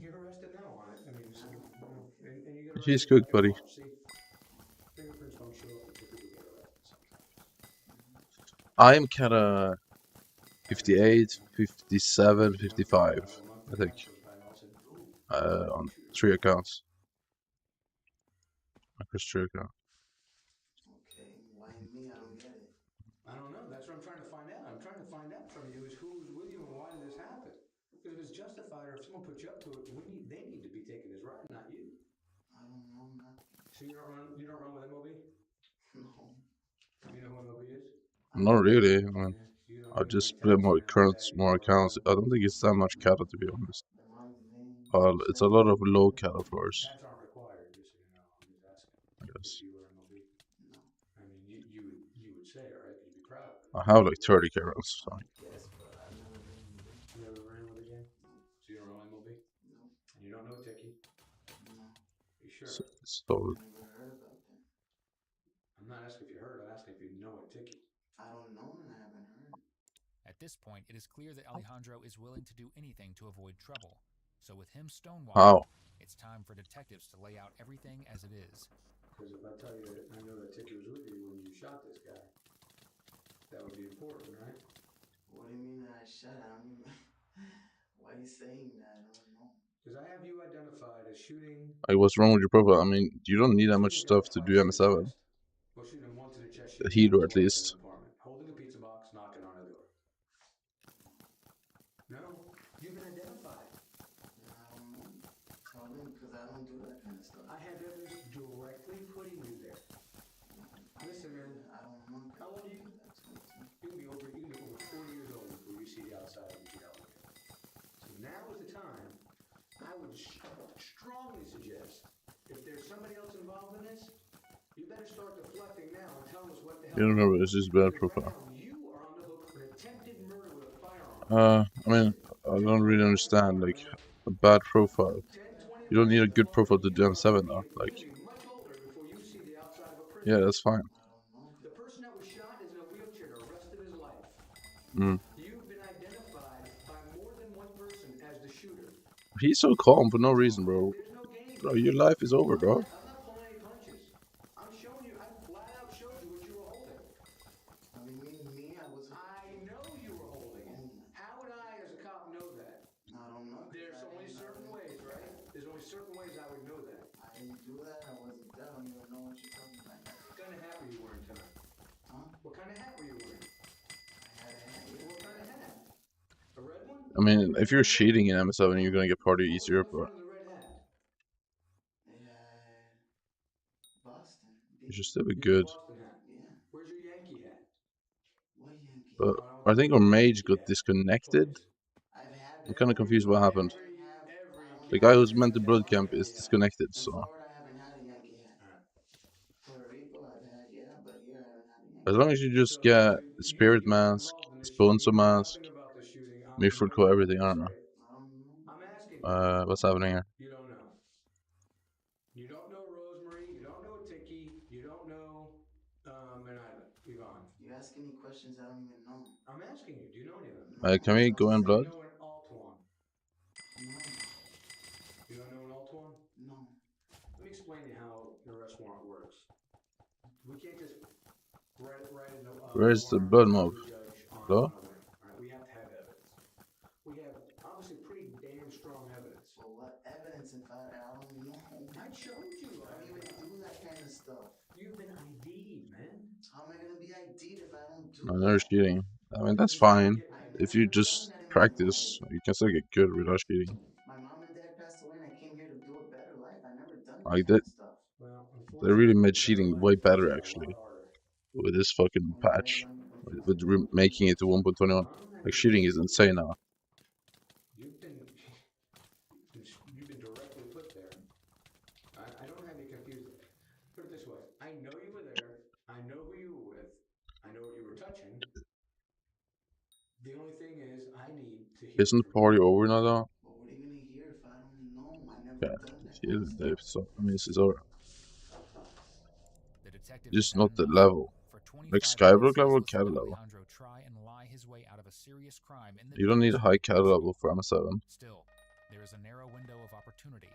You're arrested now on it. I mean, and you get She's cooked, buddy. See, fingerprints don't show up until people get arrested sometimes. I am kinda 58, 57, 55, I think. On 3 accounts. Okay, why me? I don't get it. I don't know. That's what I'm trying to find out. I'm trying to find out from you is who was with you and why did this happen? Because if it's justified or if someone put you up to it, they need to be taking this ride, not you. I don't know nothing. So you don't run with MOB? No. You know who MOB is? Not really. I mean, You don't I know just any play cattle more accounts. I don't think it's that much cattle, to be honest. It's a lot of low cattle floors. Cats aren't required, just so you know. I'm just asking. I guess. If you were MOB. No. I mean, you would say, all right, because you'd be proud of it. I have like 30 carrots. So. Yes, but I've never been MOB. You never ran with a gang? So you don't run MOB? No. And you don't know Tiki? No. You sure? So, I never heard about them. I'm not asking if you heard, I'm asking if you know a Tiki. I don't know and I haven't heard. At this point, it is clear that Alejandro is willing to do anything to avoid trouble. So with him stonewalling, it's time for detectives to lay out everything as it is. Because if I tell you that I know that Tiki was with you when you shot this guy, that would be important, right? What do you mean that I shot? I don't even... Why are you saying that? I don't know. Because I have you identified as shooting... Like, what's wrong with your profile? I mean, you don't need that much stuff to do MS7. Well, shooting him once in the chest, The heater, at least. holding a pizza box, knocking on a door. No, you've been identified. I don't know. Probably because I don't do that kind of stuff. I have evidence directly putting you there. Listen, man. I don't know. How old are you? You can be over 40 years old before you see the outside of the elevator. So now is the time. I would strongly suggest if there's somebody else involved in this, you better start deflecting now and tell us what the hell. You don't know, it's just bad profile. You are on the hook for an attempted murder with a firearm. I mean, I don't really understand, like, a bad profile. You don't need a good profile to do M7 though, like... Yeah, that's fine. The person that was shot is in a wheelchair the rest of his life. You've been identified by more than one person as the shooter. He's so calm for no reason, bro. Bro, your life is over, bro. I'm not pulling any punches. I'm showing you, I flat out showed you what you were holding. I mean, me, I was... I know you were holding it. How would I, as a cop, know that? I don't know. There's only certain ways, right? There's only certain ways I would know that. I didn't do that. I wasn't there. I don't even know what you're talking about. What kind of hat were you wearing tonight? Huh? What kind of hat were you wearing? I had a hat. What kind of hat? A red one? I mean, if you're cheating in MS7, you're gonna get party easier, but... Boston. You should still be good. Yeah. Where's your Yankee hat? What Yankee? But I think our mage got disconnected. I'm kind of confused what happened. The guy who's meant to blood camp is disconnected, so... I haven't had a Yankee hat. Puerto Rico, I've had, yeah, but here I haven't had a Yankee. As long as you just get the spirit mask, sponsor mask, Milford Co, everything, I don't know. What's happening here? You don't know. You don't know Rosemary, you don't know Tiki, you don't know Yvonne. You're asking me questions I don't even know. I'm asking you, do you know any of them? Can we go in blood? Do you know an Altuan? No. You don't know an Altuan? No. Let me explain to you how the arrest warrant works. We can't just write in Where's the blood mob? Hello? We have to have evidence. We have obviously pretty damn strong evidence. Well, what evidence if I don't know? I showed you. I don't even do that kind of stuff. You've been ID'd, man. How am I gonna be ID'd if I don't do No, they're cheating. I mean, that's fine. If you just practice, you can still get good without cheating. My mom and dad passed away and I came here to do a better life. I never done Like that that, stuff. they really made cheating way better, actually. With this fucking patch. With making it to 1.21. Like, cheating is insane now. You've been directly put there. I don't have you confused. Put it this way. I know you were there. I know who you were with. I know what you were touching. The only thing is, I need to hear. Isn't the party over now, though? But what are you gonna hear if I don't know? I never Yeah, done that. he is Dave, so I mean, it's over. The detective Just not the level. Like Skyblock level, cat level. Try and lie his way out of a serious crime in the You don't need a high cat level for MS7. Still, there is a narrow window of opportunity.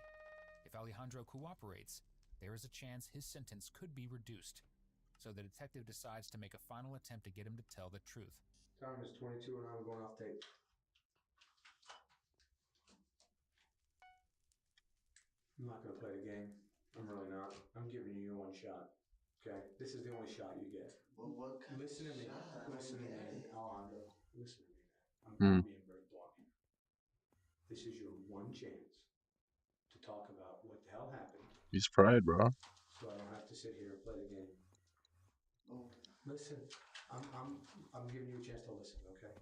If Alejandro cooperates, there is a chance his sentence could be reduced. So the detective decides to make a final attempt to get him to tell the truth. Time is 22 and I'm going off tape. I'm not going to play the game. I'm really not. I'm giving you your one shot. Okay? This is the only shot you get. But what kind Listen to of me. shot? I Listen to don't get me, it. Alejandro. Listen to me, man. Hmm. I'm being very blunt here. This is your one chance to talk about what the hell happened. He's pride, bro. So I don't have to sit here and play the game. Oh. Listen, I'm giving you a chance to listen, okay?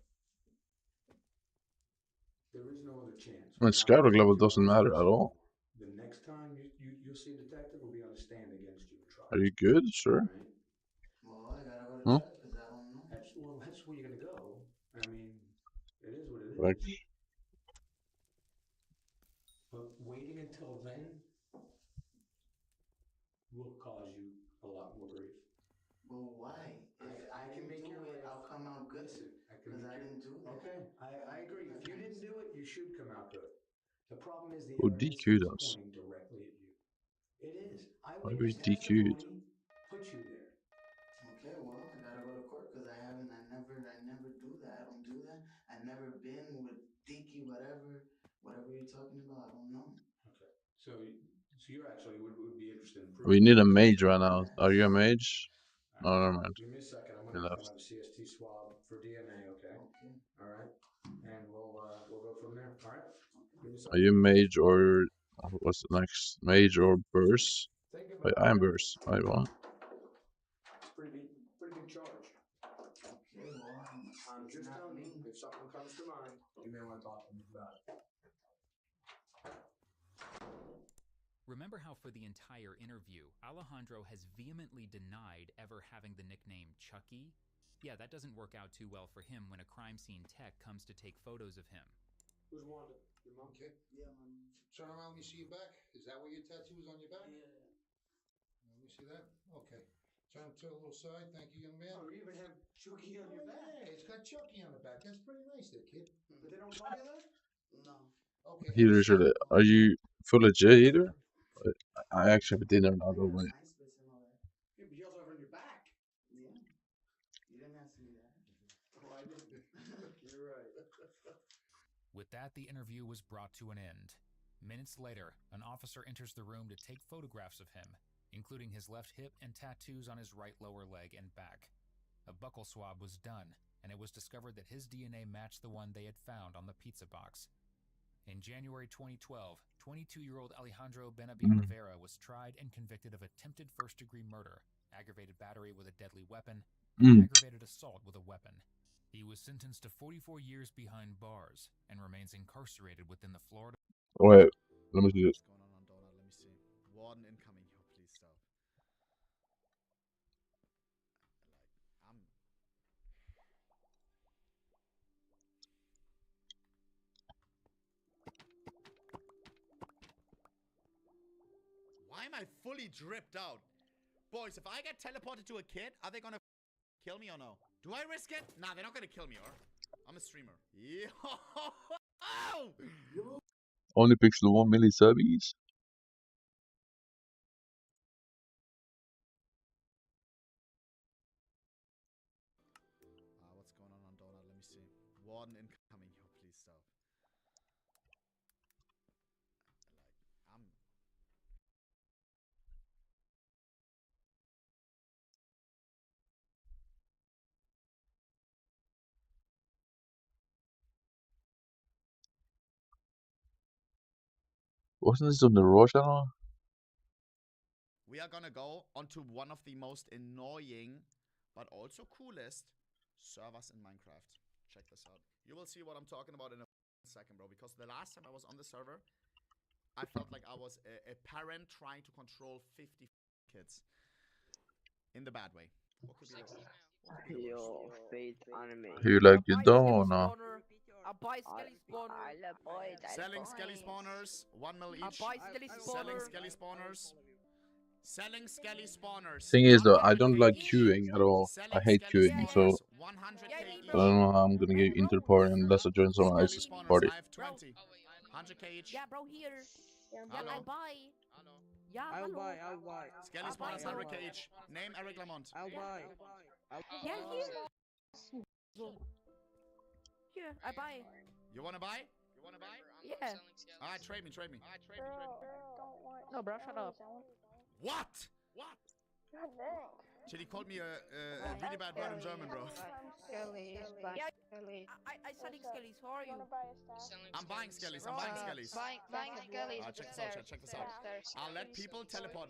There is no other chance. I mean, Skyblock level doesn't matter at all. The next time you'll see a detective will be on the stand against you and trial. Are you good? Sure. Right? Well, I gotta go to Huh? check because I don't know. That's where you're gonna go. I mean, it is what it is. Like, But waiting until then will cause you a lot more grief. Well, why? If I can make do your it, life. I'll come out good. Listen, Because I didn't do that. Okay, I agree. If you didn't do it, you should come out good. The problem is the who evidence DQ'd is us? pointing directly at you. It is. Why we Eyewitness DQ'd? testimony put you there. Okay, well, I gotta go to court because I never do that. I don't do that. I never been with Tiki, whatever you're talking about. I don't know. Okay, so you actually would be interested in We proving. need a mage right now. Are you a mage? No, never mind. Give me a second. I'm He gonna left. have a CST swab for DNA. Okay. Okay. All right. And we'll go from there. All right. Give me a Are second. you mage or what's the next? Mage or burst? Think Wait, about I am it. burst. I want. It's pretty big charge. Okay, well, I'm it's just not telling me. you, if something comes to mind, you may want to talk to me about it. Remember how for the entire interview, Alejandro has vehemently denied ever having the nickname Chucky? Yeah, that doesn't work out too well for him when a crime scene tech comes to take photos of him. Who's Wanda? Your mom? Okay. Yeah, man. Turn around, let me see your back. Is that where your tattoo is on your back? Yeah. Let me see that. Okay. Turn to a little side. Thank you, young man. Oh, you even have Chucky on your back. Yeah, it's got Chucky on the back. That's pretty nice there, kid. But they don't tell you that? No. Okay. Heater should. Are you full legit either? I actually have a dinner now, don't worry. Nice place and all that. Yeah, but you also have it on your back. Yeah. You didn't ask me that. Oh, I didn't. You're right. With that, the interview was brought to an end. Minutes later, an officer enters the room to take photographs of him, including his left hip and tattoos on his right lower leg and back. A buccal swab was done, and it was discovered that his DNA matched the one they had found on the pizza box. In January 2012, 22-year-old Alejandro Benabi Rivera was tried and convicted of attempted first-degree murder, aggravated battery with a deadly weapon, and aggravated assault with a weapon. He was sentenced to 44 years behind bars and remains incarcerated within the Florida... Wait, let me see this. What's going on Donut? Let me see. Warden incoming. Yo, please stop. I'm... Why am I fully dripped out? Boys, if I get teleported to a kid, are they gonna kill me or no? Do I risk it? Nah, they're not gonna kill me, or? I'm a streamer. Yo! Only Pixel 1 milli subbies. What's going on Donut? Let me see. Warden incoming. Yo, please stop. I'm... Wasn't this on the Raw channel? We are gonna go onto one of the most annoying, but also coolest servers in Minecraft. Check this out. You will see what I'm talking about in a second, bro. Because the last time I was on the server, I felt like I was a parent trying to control 50 kids. In the bad way. What could be the worst? Yo, fate anime. You like your donut? I buy skelly spawner. I love boys. Selling skelly spawners, 1 mil each. buy skelly Selling spawner. skelly spawners. Selling skelly spawners. Thing is though, I don't like queuing at all. I hate queuing, so I don't know how I'm gonna get into the party unless I join someone else's party. I have 20. 100k each. Yeah, bro, here. Yeah, I buy. Yeah, I'll hello. I'll buy. Skelly spawners, 100k each. Name Eric Lamont. I'll buy. Yeah, here. Here, I buy. You wanna buy? Yeah. Alright, trade me. Bro, I don't want No, bro, shut up. What? What? God dang. Chili called me a really bad word in German, bro. Skellies, black Yeah, Skellies. I studied Skellies. How are you? I'm buying Skellies. I'm buying Skellies. Buying Skellies Check this out. Check this out. I'll let people teleport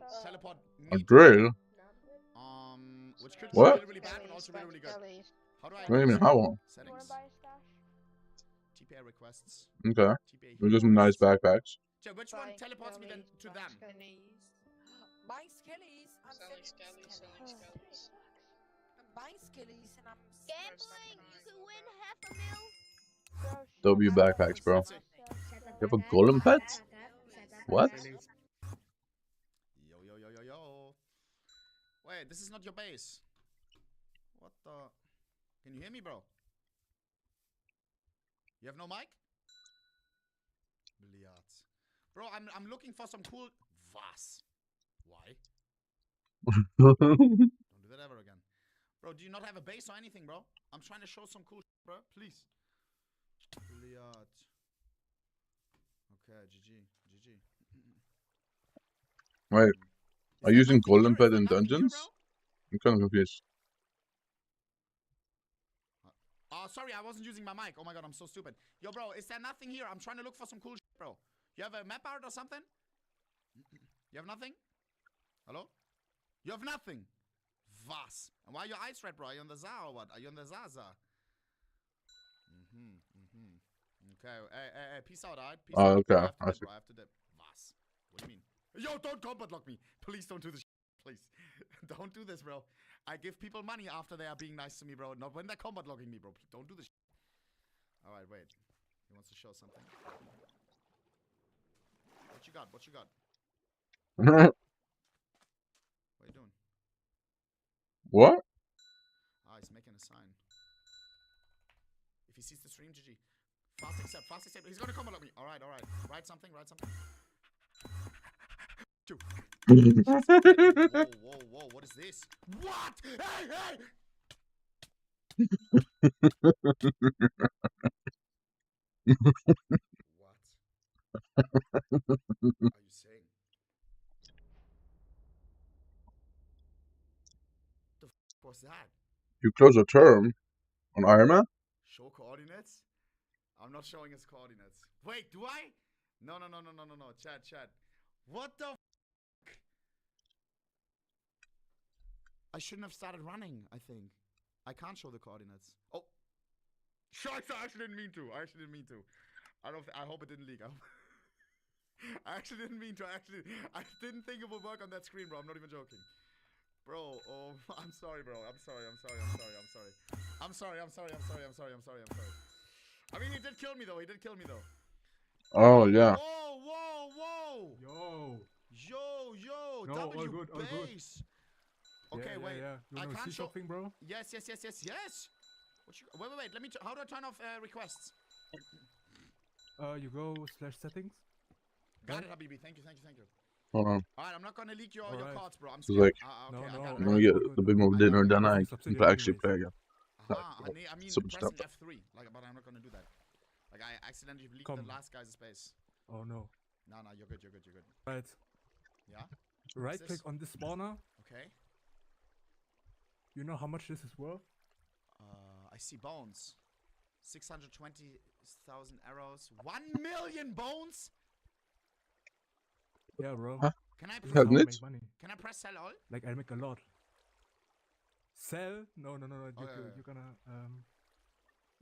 A me. drill? Which could be What? really, really bad, but also really, really good. How do I? I don't even have one. Settings. TPA requests. Okay. TPA They're just nice backpacks. So which one teleports me then to them? Buying Skellies. I'm selling Skellies. I'm buying Skellies and I'm Gambling, you could win $500,000. W backpacks, bro. You have a golem pet? What? Yo. Wait, this is not your base. What the? Can you hear me, bro? You have no mic? Billiards. Bro, I'm looking for some cool... Was? Why? Don't do that ever again. Bro, do you not have a base or anything, bro? I'm trying to show some cool shit, bro. Please. Billiards. Okay, GG. Wait. Are you using golem pet in dungeons? I'm kind of confused. Oh, sorry, I wasn't using my mic. Oh my god, I'm so stupid. Yo, bro, is there nothing here? I'm trying to look for some cool shit, bro. You have a map art or something? You have nothing? Hello? You have nothing? Was? And why are your eyes red, bro? Are you on the Za or what? Are you on the Zaza? Okay, hey, peace out, alright? Peace out. Okay. I have to dip. Was? What do you mean? Yo, don't combat lock me. Please don't do this. Please. Don't do this, bro. I give people money after they are being nice to me, bro. Not when they're combat logging me, bro. Don't do this. Alright, wait. He wants to show something. What you got? What you got? What are you doing? What? Ah, he's making a sign. If he sees the stream, GG. Fast accept, fast accept. He's gonna combat lock me. Alright. Write something. Two. Whoa, what is this? What? Hey! What are you saying? The f was that? You close a term on Iron Man? Show coordinates? I'm not showing his coordinates. Wait, do I? No. Chat. What the f? I shouldn't have started running, I think. I can't show the coordinates. Oh. Scheiße, I actually didn't mean to. I hope it didn't leak. I actually didn't mean to. I didn't think it would work on that screen, bro. I'm not even joking. Bro, oh, I'm sorry, bro. I'm sorry. I mean, he did kill me, though. Oh, yeah. Whoa. Yo. No, W all good. base. Okay, wait. Yeah. You I know can't show. something, bro? Yes. Wait. Let me. How do I turn off requests? You go /settings. Got it, Habibi. Thank you. Hold on. Alright, I'm not gonna leak your cards, bro. I'm It's scared. like, Okay, I'm gonna get a bit more dinner, then I can actually play again. I mean, Super pressing stuff. F3, but I'm not gonna do that. Like, I accidentally leaked Come. the last guy's space. Oh no. No, you're good. Right. Yeah? Right click on this spawner. Okay. You know how much this is worth? I see bones. 620,000 arrows. 1 million bones? Yeah, bro. Huh? Can I This press is how I it? make money. Can I press sell all? Like I make a lot. Sell? No. yeah. You're gonna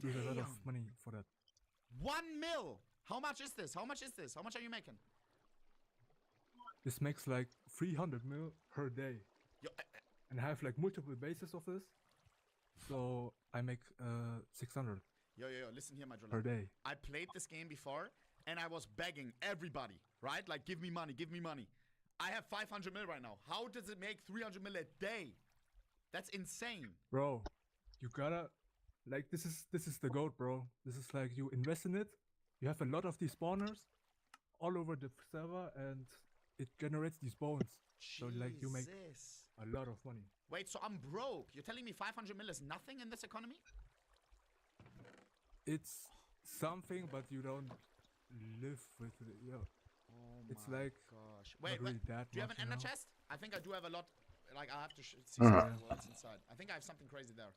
lose a lot of money for that. 1 mil. How much is this? How much are you making? This makes like 300 mil per day. Yo, and I have like multiple bases of this. So I make 600 Yo, listen here, my driller. per day. I played this game before, and I was begging everybody, right? Like, give me money. I have 500 mil right now. How does it make 300 mil a day? That's insane. Bro, you gotta, like, this is the goat, bro. This is like, you invest in it, you have a lot of these spawners all over the server, and it generates these bones. So, like, you make a lot of money. Wait, so I'm broke. You're telling me 500 mil is nothing in this economy? It's something, but you don't live with it. Yeah. It's like Gosh. not Wait, really that do you have much, an ender know? chest? I think I do have a lot. Like, I'll have to see what's inside. I think I have something crazy there.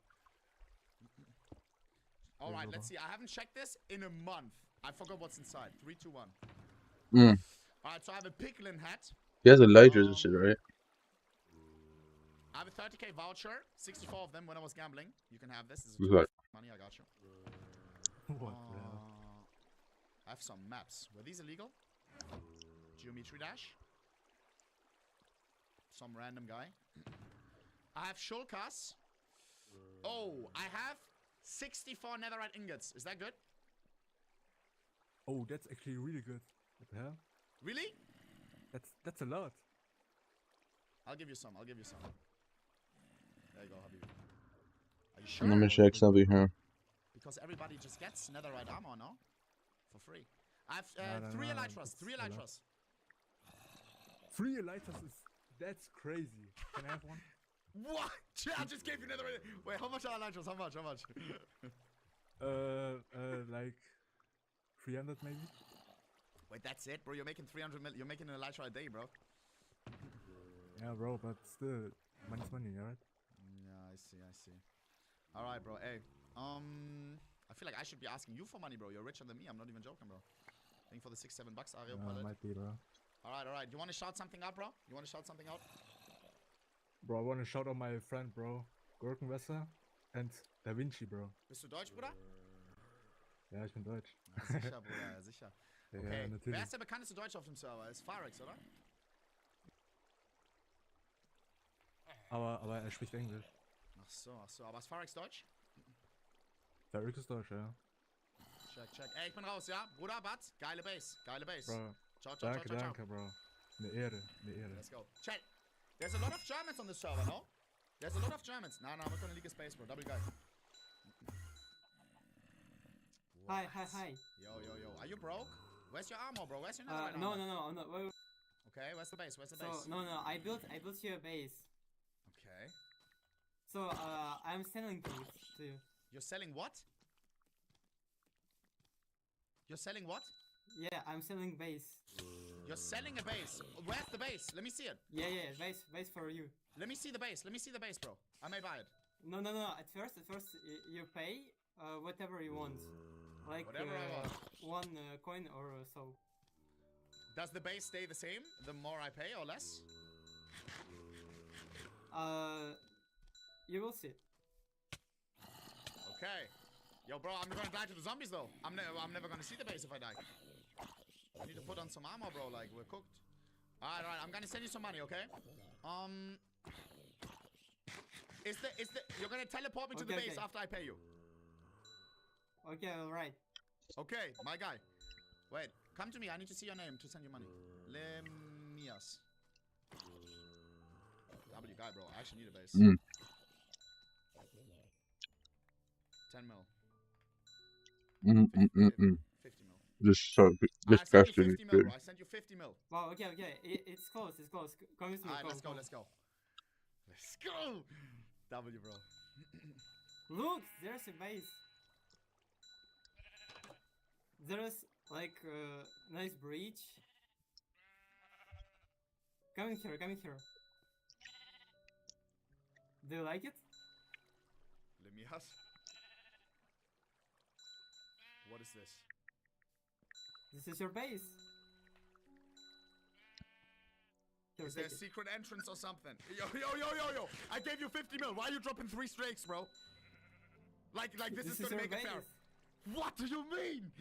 Alright, let's see. I haven't checked this in a month. I forgot what's inside. 3, 2, 1. Alright, so I have a piglin hat. He has a lighters and shit, right? I have a 30k voucher. 64 of them when I was gambling. You can have this. This is Who's that? money. I got you. What? I have some maps. Were these illegal? Geometry Dash. Some random guy. I have shulkers. Oh, I have 64 netherite ingots. Is that good? Oh, that's actually really good. What the hell? Really? That's a lot. I'll give you some. I'll give you some. There you go, Habibi. Are you sure? Let me check something here. Because everybody just gets netherite armor, no? For free. I have 3 elytras. 3 elytras. 3 elytras is... That's crazy. Can I have one? What? I just gave you netherite. Wait, how much are elytras? How much? How much? Like 300 maybe. Wait, that's it, bro? You're making 300 mil. You're making an elytra a day, bro. Yeah, bro, but still, money's money, alright? Yeah, I see, I see. Alright, bro. Hey, I feel like I should be asking you for money, bro. You're richer than me. I'm not even joking, bro. Paying for the 6-7 bucks, Ario palette. Might be, bro. Alright, alright. You want to shout something out, bro? You want to shout something out? Bro, I want to shout out my friend, bro. Gurkenwasser and Da Vinci, bro. Bist du Deutsch, Bruder? Ja, ich bin Deutsch. Ja, sicher, Bruder, ja, sicher. Okay, Ja, natürlich. wer ist der bekannteste Deutsche auf dem Server? Ist Farex, oder? Aber er spricht Englisch. Ach so. Aber ist Farex Deutsch? Farex ist Deutsch, ja. Check. Ey, ich bin raus, ja? Bruder, Batz, geile Base. Bro, Ciao. danke, bro. Eine Ehre. Let's go. Chat. There's a lot of Germans on this server, no? There's a lot of Germans. Nah, I'm not gonna leak a space, bro. Double guy. Hi. Yo. Are you broke? Where's your armor, bro? Where's your No, armor? I'm not. Wait. Okay, where's the base? So, no, I built you a base. Okay. So, I'm selling things to you. You're selling what? You're selling what? Yeah, I'm selling base. You're selling a base. Where's the base? Let me see it. Yeah, base for you. Let me see the base, bro. I may buy it. No. At first, you pay whatever you want. Like Whatever I want. 1 coin or so. Does the base stay the same the more I pay or less? You will see. Okay. Yo, bro, I'm gonna die to the zombies though. I'm never gonna see the base if I die. I need to put on some armor, bro. Like, we're cooked. Alright. I'm gonna send you some money, okay? You're gonna teleport me to the base after I pay you. Okay, alright. Okay, my guy. Wait, come to me. I need to see your name to send you money. Lemias. W guy, bro. I actually need a base. 10 mil. 50 mil. Just question. I sent you 50 mil. Wow, okay. It's close. Come with me. Alright, let's go. Let's go. W, bro. Look, there's a base. There's like a nice bridge. Come here. Do you like it? Lemias. What is this? This is your base. Here, is there a secret entrance or something? Yo! I gave you 50 mil. Why are you dropping 3 strikes, bro? Like this is gonna make it fair. What do you mean?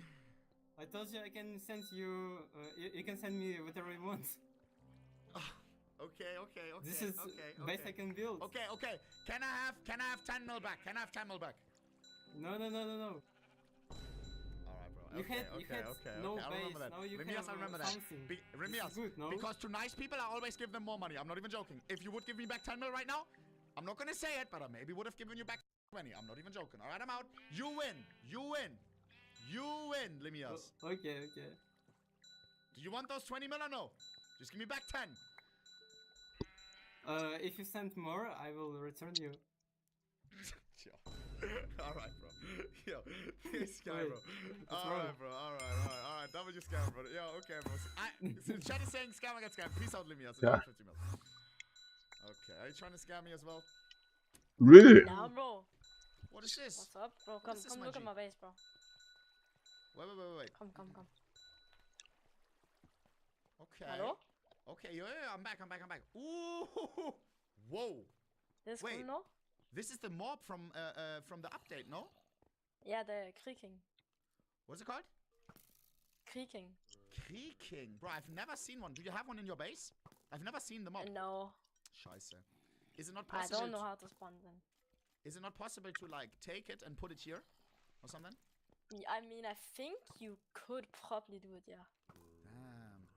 I told you I can send you. You can send me whatever you want. Okay. This is base I can build. Okay. Can I have 10 mil back? No. You had no I remember that. Now you Remias, I remember that. something. Remias, good, no? because to nice people I always give them more money. I'm not even joking. If you would give me back 10 mil right now, I'm not gonna say it, but I maybe would have given you back 20. I'm not even joking. Alright, I'm out. You win, Lemias. Okay. Do you want those 20 mil or no? Just give me back 10. If you send more, I will return you. Alright, bro. Yo, Sky, bro. Alright, bro. Alright. W scam, bro. Yo, okay, bro. Chat is saying scam against scam. Peace out, Limias. Yeah. 50 mil. Okay, are you trying to scam me as well? Really? Now, bro. What is this? What's up, bro? Come look at my base, bro. Wait. Come. Okay. Hello? Okay, yeah, I'm back. Ooh, whoa. This Wait, cool, no? this is the mob from the update, no? Yeah, the creaking. What's it called? Creaking. Creaking, bro. I've never seen one. Do you have one in your base? I've never seen the mob. No. Scheiße. Is it not I possible? don't know how to spawn them. Is it not possible to like take it and put it here, or something? I mean, I think you could probably do it, yeah. Damn.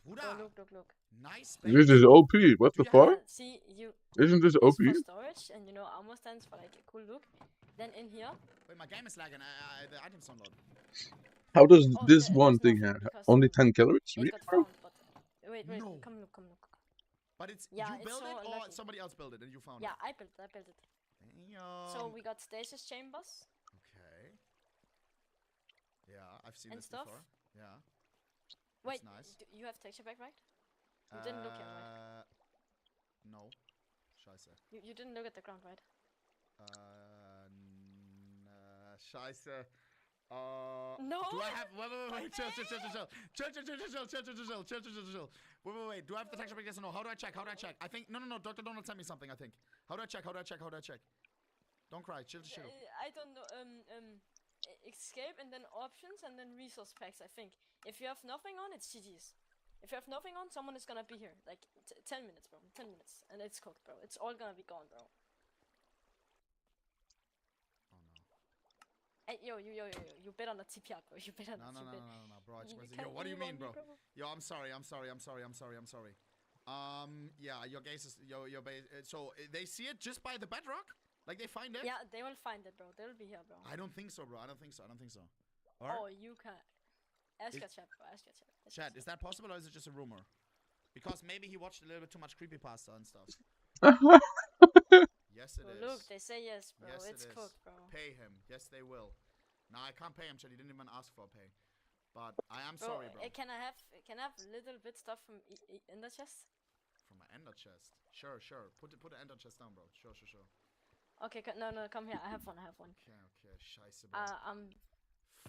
Bruder. Oh, look. Nice. This is OP. What the fuck? See, you. Isn't this OP? For storage, and you know, armor stands for like a cool look. Then in here. Wait, my game is lagging. The items don't load. How does this one thing have only 10 calories? It Really? got found, but wait, No. come look. But it's Yeah, you it's built so it or unlucky. somebody else built it and you found Yeah, it? I built it. So we got stasis chambers. Okay. Yeah, I've seen And this stuff. before. Yeah. Wait, That's nice. you have texture pack, right? You didn't look yet, right? No. Scheiße. You didn't look at the ground, right? Scheiße. No. Do I have? Wait. Chill. Wait. Do I have the texture pack? Yes or no? How do I check? I think no. Dr. Donald sent me something. I think. How do I check? Don't cry. Chill. I don't know. Escape and then options and then resource packs. I think. If you have nothing on, it's GG's. If you have nothing on, someone is gonna be here. Like 10 minutes, bro. 10 minutes, and it's cooked, bro. It's all gonna be gone, bro. Hey, yo, you bet on the TPR, bro. You bet on No, bro. You Yo, can't what do you move mean, on me, bro? Yo, I'm sorry. Yeah, your base is your base. So they see it just by the bedrock, like they find it. Yeah, they will find it, bro. They will be here, bro. I don't think so, bro. I don't think so. Oh, you can. Ask your chat, bro. Chat, is that possible or is it just a rumor? Because maybe he watched a little bit too much creepypasta and stuff. Yes, it is. Look, they say yes, bro. Yes, it's cooked, bro. Pay him. Yes, they will. No, I can't pay him, chat. He didn't even ask for pay. But I am sorry, bro. Can I have a little bit stuff from in the chest? From my ender chest. Sure. Put the ender chest down, bro. Sure. Okay, no, come here. I have one. Okay. Scheiße, bro.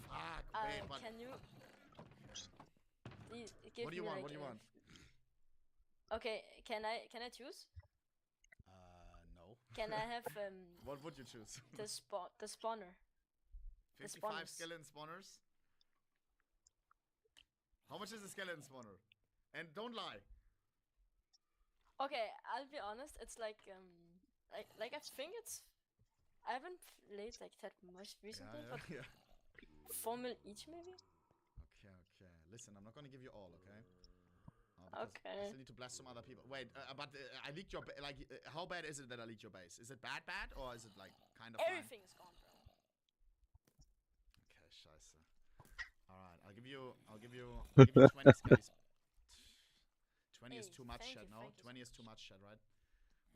Fuck, babe, but... Can you... Please give What do you me, want? like, What do you want? Okay, can I choose? No. Can I have What would you choose? the spawner? 55 skeleton spawners? How much is a skeleton spawner? And don't lie. Okay, I'll be honest. It's like I think it's. I haven't played like that much recently, but 4 mil each maybe. Okay. Listen, I'm not gonna give you all, okay? Okay. I still need to bless some other people. Wait, but I leaked your how bad is it that I leaked your base? Is it bad, or is it like kind of? Everything is gone, bro. Okay, scheiße. All right, I'll give you 20 skellies. 20 is too much, chat. No, 20 is too much, chat. Right?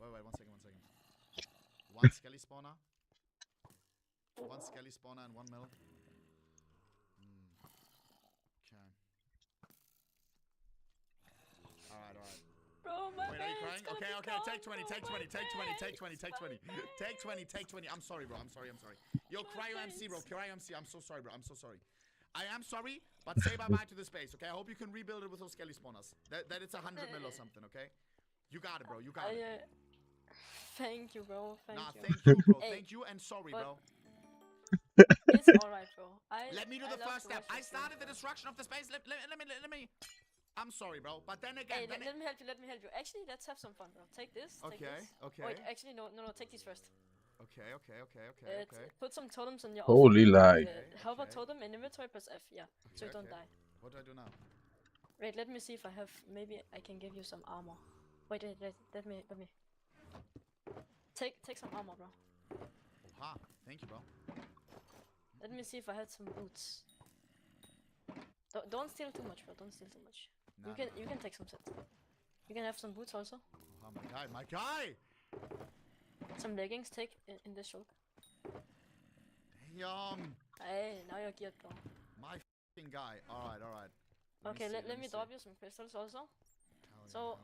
Wait, 1 second. 1 skelly spawner. 1 skelly spawner and 1 mil. Okay. Alright. Bro, my Wait, are you crying? Okay, take 20. I'm sorry, bro. I'm sorry. Yo, Cryo MC, bro. Cryo MC, I'm so sorry, bro. I'm so sorry. I am sorry, but say bye-bye to the space, okay? I hope you can rebuild it with those skelly spawners. That it's 100 mil or something, okay? You got it, bro. You got it. Thank you, bro. Thank you. Thank you, bro. Hey, thank you and sorry, bro. It's alright, bro. Let me do the first step. I started the destruction of the space. Let me. I'm sorry, bro. But then again, let me help you. Actually, let's have some fun, bro. Take this. Okay. Wait, actually, no. Take these first. Okay. Put some totems on your. Holy lie. How about totem in inventory? Press F. Yeah. So you don't die. What do I do now? Wait, let me see if I have. Maybe I can give you some armor. Wait. Let me. Take some armor, bro. Oha. Thank you, bro. Let me see if I had some boots. Don't steal too much, bro. Don't steal too much. You can take some sets. You can have some boots also. Oh, my guy! Some leggings. Take in this shulk. Yum. Hey, now you're geared, bro. My f***ing guy. All right. Okay, let me drop you some crystals also. So,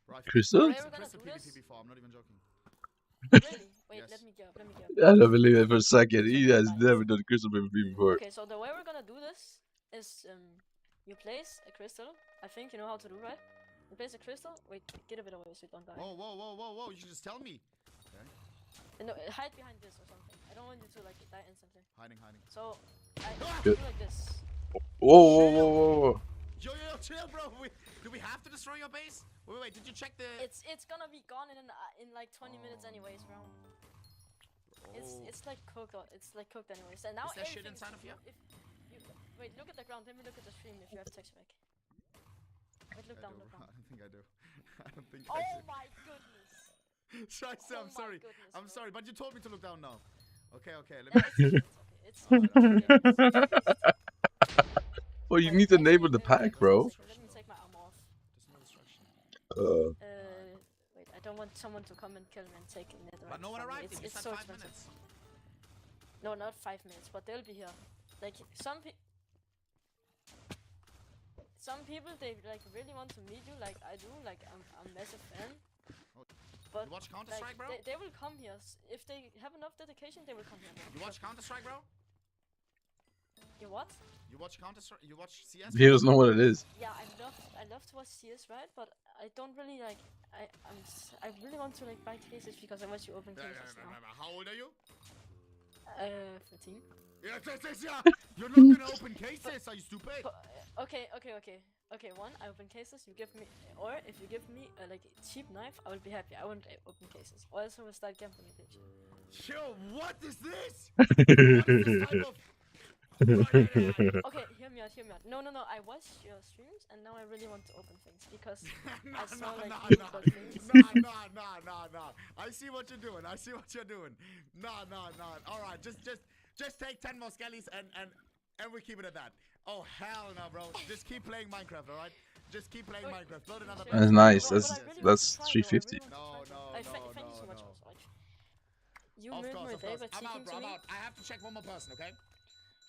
Bro, Crystal? the way we're gonna Crystal do this. PvP before. I'm not even joking. Really? Wait, Yes. let me go. I don't believe it for a second. He has never done crystal PvP before. Okay, so the way we're gonna do this is you place a crystal. I think you know how to do, right? You place a crystal. Wait, get a bit away so you don't die. Whoa. You should just tell me. Okay. No, hide behind this or something. I don't want you to like die instantly. Hiding. So, I Good. do like this. Whoa. Yo, chill, bro. Do we have to destroy your base? Wait. Did you check the? It's gonna be gone in like 20 minutes anyways, bro. It's like cooked. It's like cooked anyways. And now is there shit inside of here? Wait, look at the ground. Let me look at the stream if you have texture back. Wait, look down. I don't think I do. Oh my goodness. Scheiße, I'm sorry. I'm sorry, but you told me to look down now. Okay. Let me. It's okay. Well, you need to enable the pack, bro. Let me take my armor off. There's no destruction. Wait, I don't want someone to come and kill me and take netherite. But no one arrived. It's so so 5 expensive. minutes. No, not 5 minutes, but they'll be here. Like some people they like really want to meet you, like I do. Like I'm a massive fan. But you watch Counter-Strike, bro? They will come here if they have enough dedication. They will come here. You watch Counter-Strike, bro? You what? You watch Counter-Strike? You watch CS? He doesn't know what it is. Yeah, I love to watch CS, right? But I don't really like. I really want to like buy cases because I watch you open cases now. How old are you? 13. Yeah. You're not gonna open cases. Are you stupid? Okay. One, I open cases. You give me, or if you give me a like cheap knife, I will be happy. I won't open cases. Or else I will start gambling a bitch. Yo, what is this? Okay, hear me out. No. I watch your streams and now I really want to open things because I saw like you got things. No. I see what you're doing. No. Alright, just take 10 more skellies and we keep it at that. Oh hell no, bro. Just keep playing Minecraft, alright? Just keep playing Minecraft. Build another That's nice. That's 350. No. Thank you so much, also. You made my day by I'm out, taking bro. to me. I have to check one more person, okay?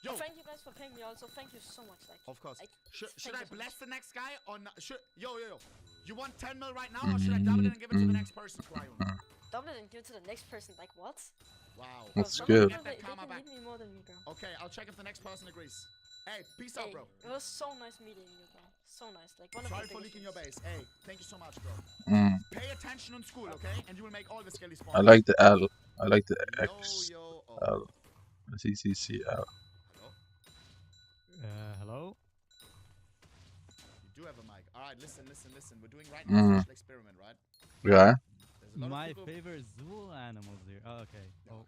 Yo. Thank you guys for paying me also. Thank you so much. Like, of course. Like, should I bless the next guy or not? Yo. You want 10 mil right now or should I double it and give it to the next person, Cryon? Double it and give it to the next person. Like what? Wow. That's good. They can need me more than me, bro. Okay, I'll check if the next person agrees. Hey, peace out, bro. It was so nice meeting you, bro. So nice. Like one Sorry of the for leaking your base. Hey, thank you so much, bro. Pay attention in school, okay? And you will make all the skelly spawns. I like the L. I like the X. L. CCCL. Hello? You do have a mic. Alright, listen. We're doing right now a social experiment, right? Yeah. My favorite zoo animals here. Oh, okay. Oh,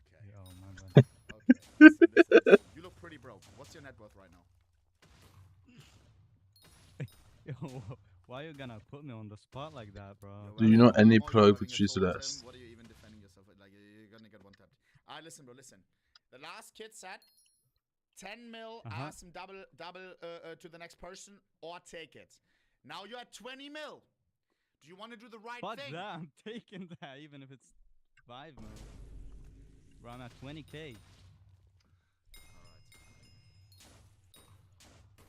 my bad. Okay. Listen. You look pretty broke. What's your net worth right now? Yo, why are you gonna put me on the spot like that, bro? Do you know any plug with Triceratops? What are you even defending yourself with? Like, you're gonna get one tapped. Alright, listen, bro, listen. The last kid said 10 mil, ask him double to the next person, or take it. Now you're at 20 mil. Do you want to do the right thing? That, I'm taking that, even if it's 5 mil. Bro, I'm at 20k.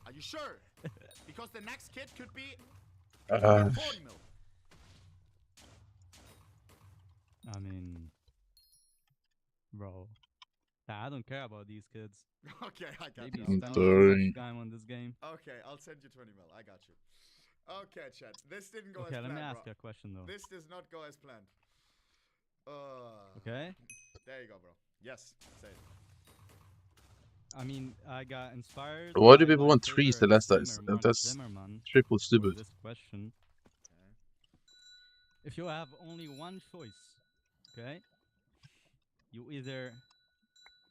Are you sure? Because the next kid could be 40 mil. I mean, bro, I don't care about these kids. Okay, I got Maybe you. I'm sorry. Time on this game. Okay, I'll send you 20 mil. I got you. Okay, chat. This didn't go as Okay, planned. let me ask bro. you a question though. This does not go as planned. Okay. There you go, bro. Yes, say it. I mean, I got inspired. Why do by people my want trees? favorite That's streamer, that's Zimmerman, triple for stupid. This question. If you have only one choice, okay, you either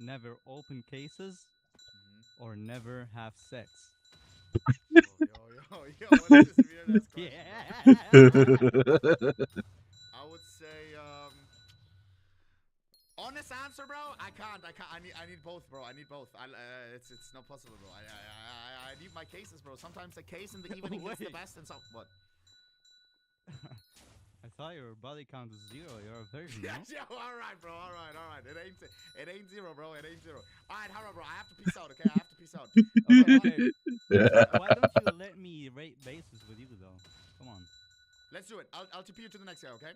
never open cases or never have sex. Yo, what is this weird ass question? I would say, honest answer, bro. I can't. I need both, bro. I need both. It's not possible, bro. I need my cases, bro. Sometimes a case in the evening is the best, and so what? I thought your body count was 0. You're a virgin, no? Yeah, alright, bro. Alright. It ain't 0, bro. It ain't 0. Alright, Hara, bro. I have to peace out, okay? I have to peace out. Okay. Why don't you let me rate bases with you, though? Come on. Let's do it. I'll TP you to the next guy, okay?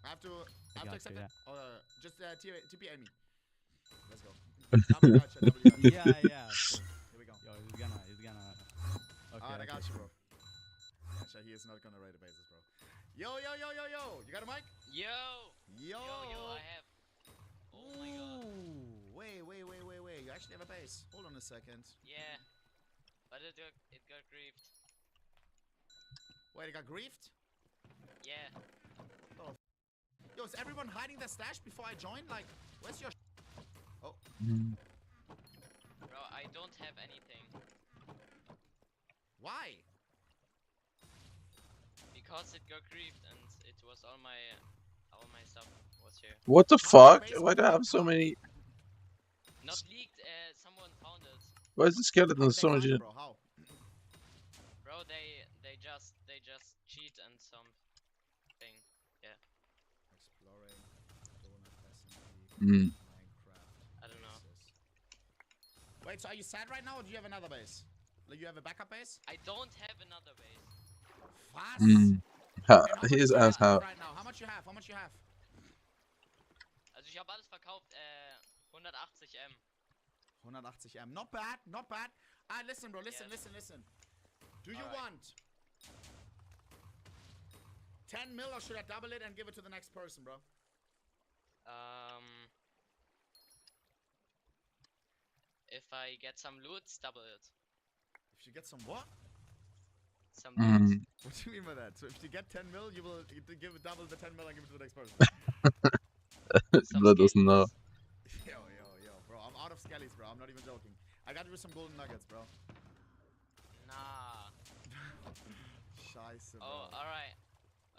I have to accept it. Or just TP Amy. Let's go. W gotcha. Yeah. Sure. Here we go. Yo, he's gonna. Okay. Alright, I got you, bro. Actually, he is not gonna raid the bases, bro. Yo. You got a mic? Yo, I have. Oh my god. Wait. You actually have a base. Hold on a second. Yeah. But it got griefed. Wait, it got griefed? Yeah. Oh. Yo, is everyone hiding their stash before I join? Like, where's your Oh. Bro, I don't have anything. Why? Because it got griefed and it was all my stuff was here. What the fuck? Why do I have so many? Not leaked, someone found it. Why is the skeleton so much? Bro, how? Bro, they just cheat and something. Yeah. Exploring donut Mm. I don't know. Wait, so are you sad right now or do you have another base? Like you have a backup base? I don't have another base. Fast. Here's as how. Right now. How much you have? Also ich habe alles verkauft, 180M. 180M. Not bad. Alright, listen, bro. Listen. Do you want 10 mil or should I double it and give it to the next person, bro? If I get some loot, double it. If you get some what? Some loot. What do you mean by that? So if you get 10 mil, you will give it double the 10 mil and give it to the next person. Blood doesn't know. Yo, bro. I'm out of skellies, bro. I'm not even joking. I got you with some golden nuggets, bro. Nah. Scheiße, bro. Oh, alright.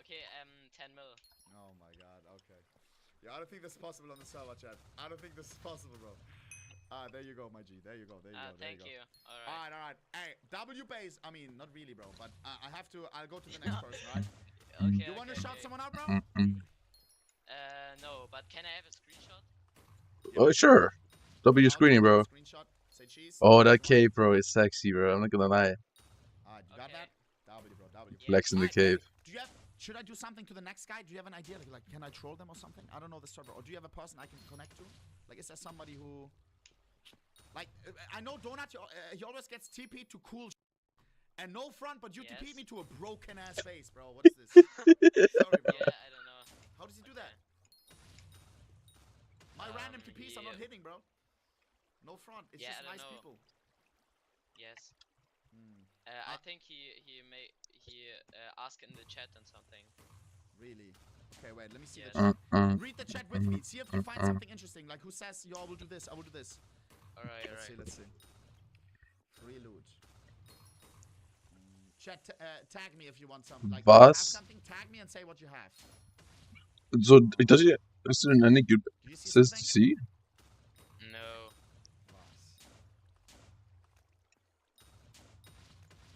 Okay, 10 mil. Oh my god, okay. Yeah, I don't think this is possible on the server, chat. I don't think this is possible, bro. There you go, my G. There you go. Thank you. Alright. Hey, W base. I mean, not really, bro. But I'll go to the next person, right? Okay. You want to shout someone out, bro? No, but can I have a screenshot? Oh, sure. W screening, bro. Screenshot. Say cheese. Oh, that cave, bro, is sexy, bro. I'm not gonna lie. You got that? W, bro. W. Flex in the cave. Should I do something to the next guy? Do you have an idea? Like, can I troll them or something? I don't know the server. Or do you have a person I can connect to? Like, is there somebody who... Like, I know Donut, he always gets TP to cool and no front, but you TP me to a broken-ass face, bro. What is this? Sorry, bro. Yeah, I don't know. How does he do that? My random TPs are not hitting, bro. No front. It's just nice people. Yes. I think he asked in the chat and something. Really? Okay, wait. Let me see the chat. Read the chat with me. See if you find something interesting. Like who says, yo, I will do this. I will do this. Alright. Let's see. Free loot. Chat, tag me if you want some. Like, if you have something, tag me and say what you have. So, does it... Is there any good... Says to see? No.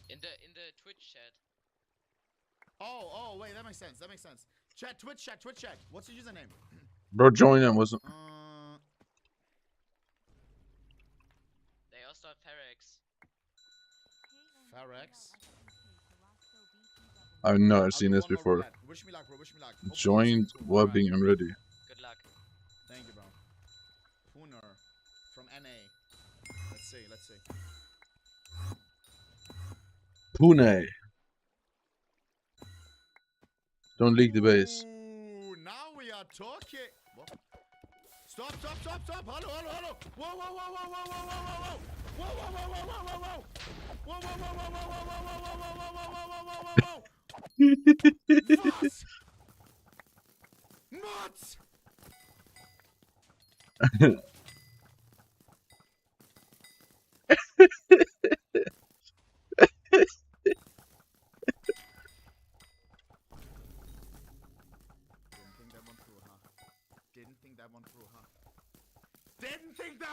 In the Twitch chat. Oh, wait, that makes sense. Chat, Twitch chat. What's your username? Bro, join them, wasn't... They also have Ferex. I've never seen this before. Wish me luck, bro. Joined webbing and ready. Good luck. Thank you, bro. Pooner from NA. Let's see. Pune. Don't leak the base. Ooh, now we are talking. What? Stop. Hello. Whoa. Nuts! Didn't think that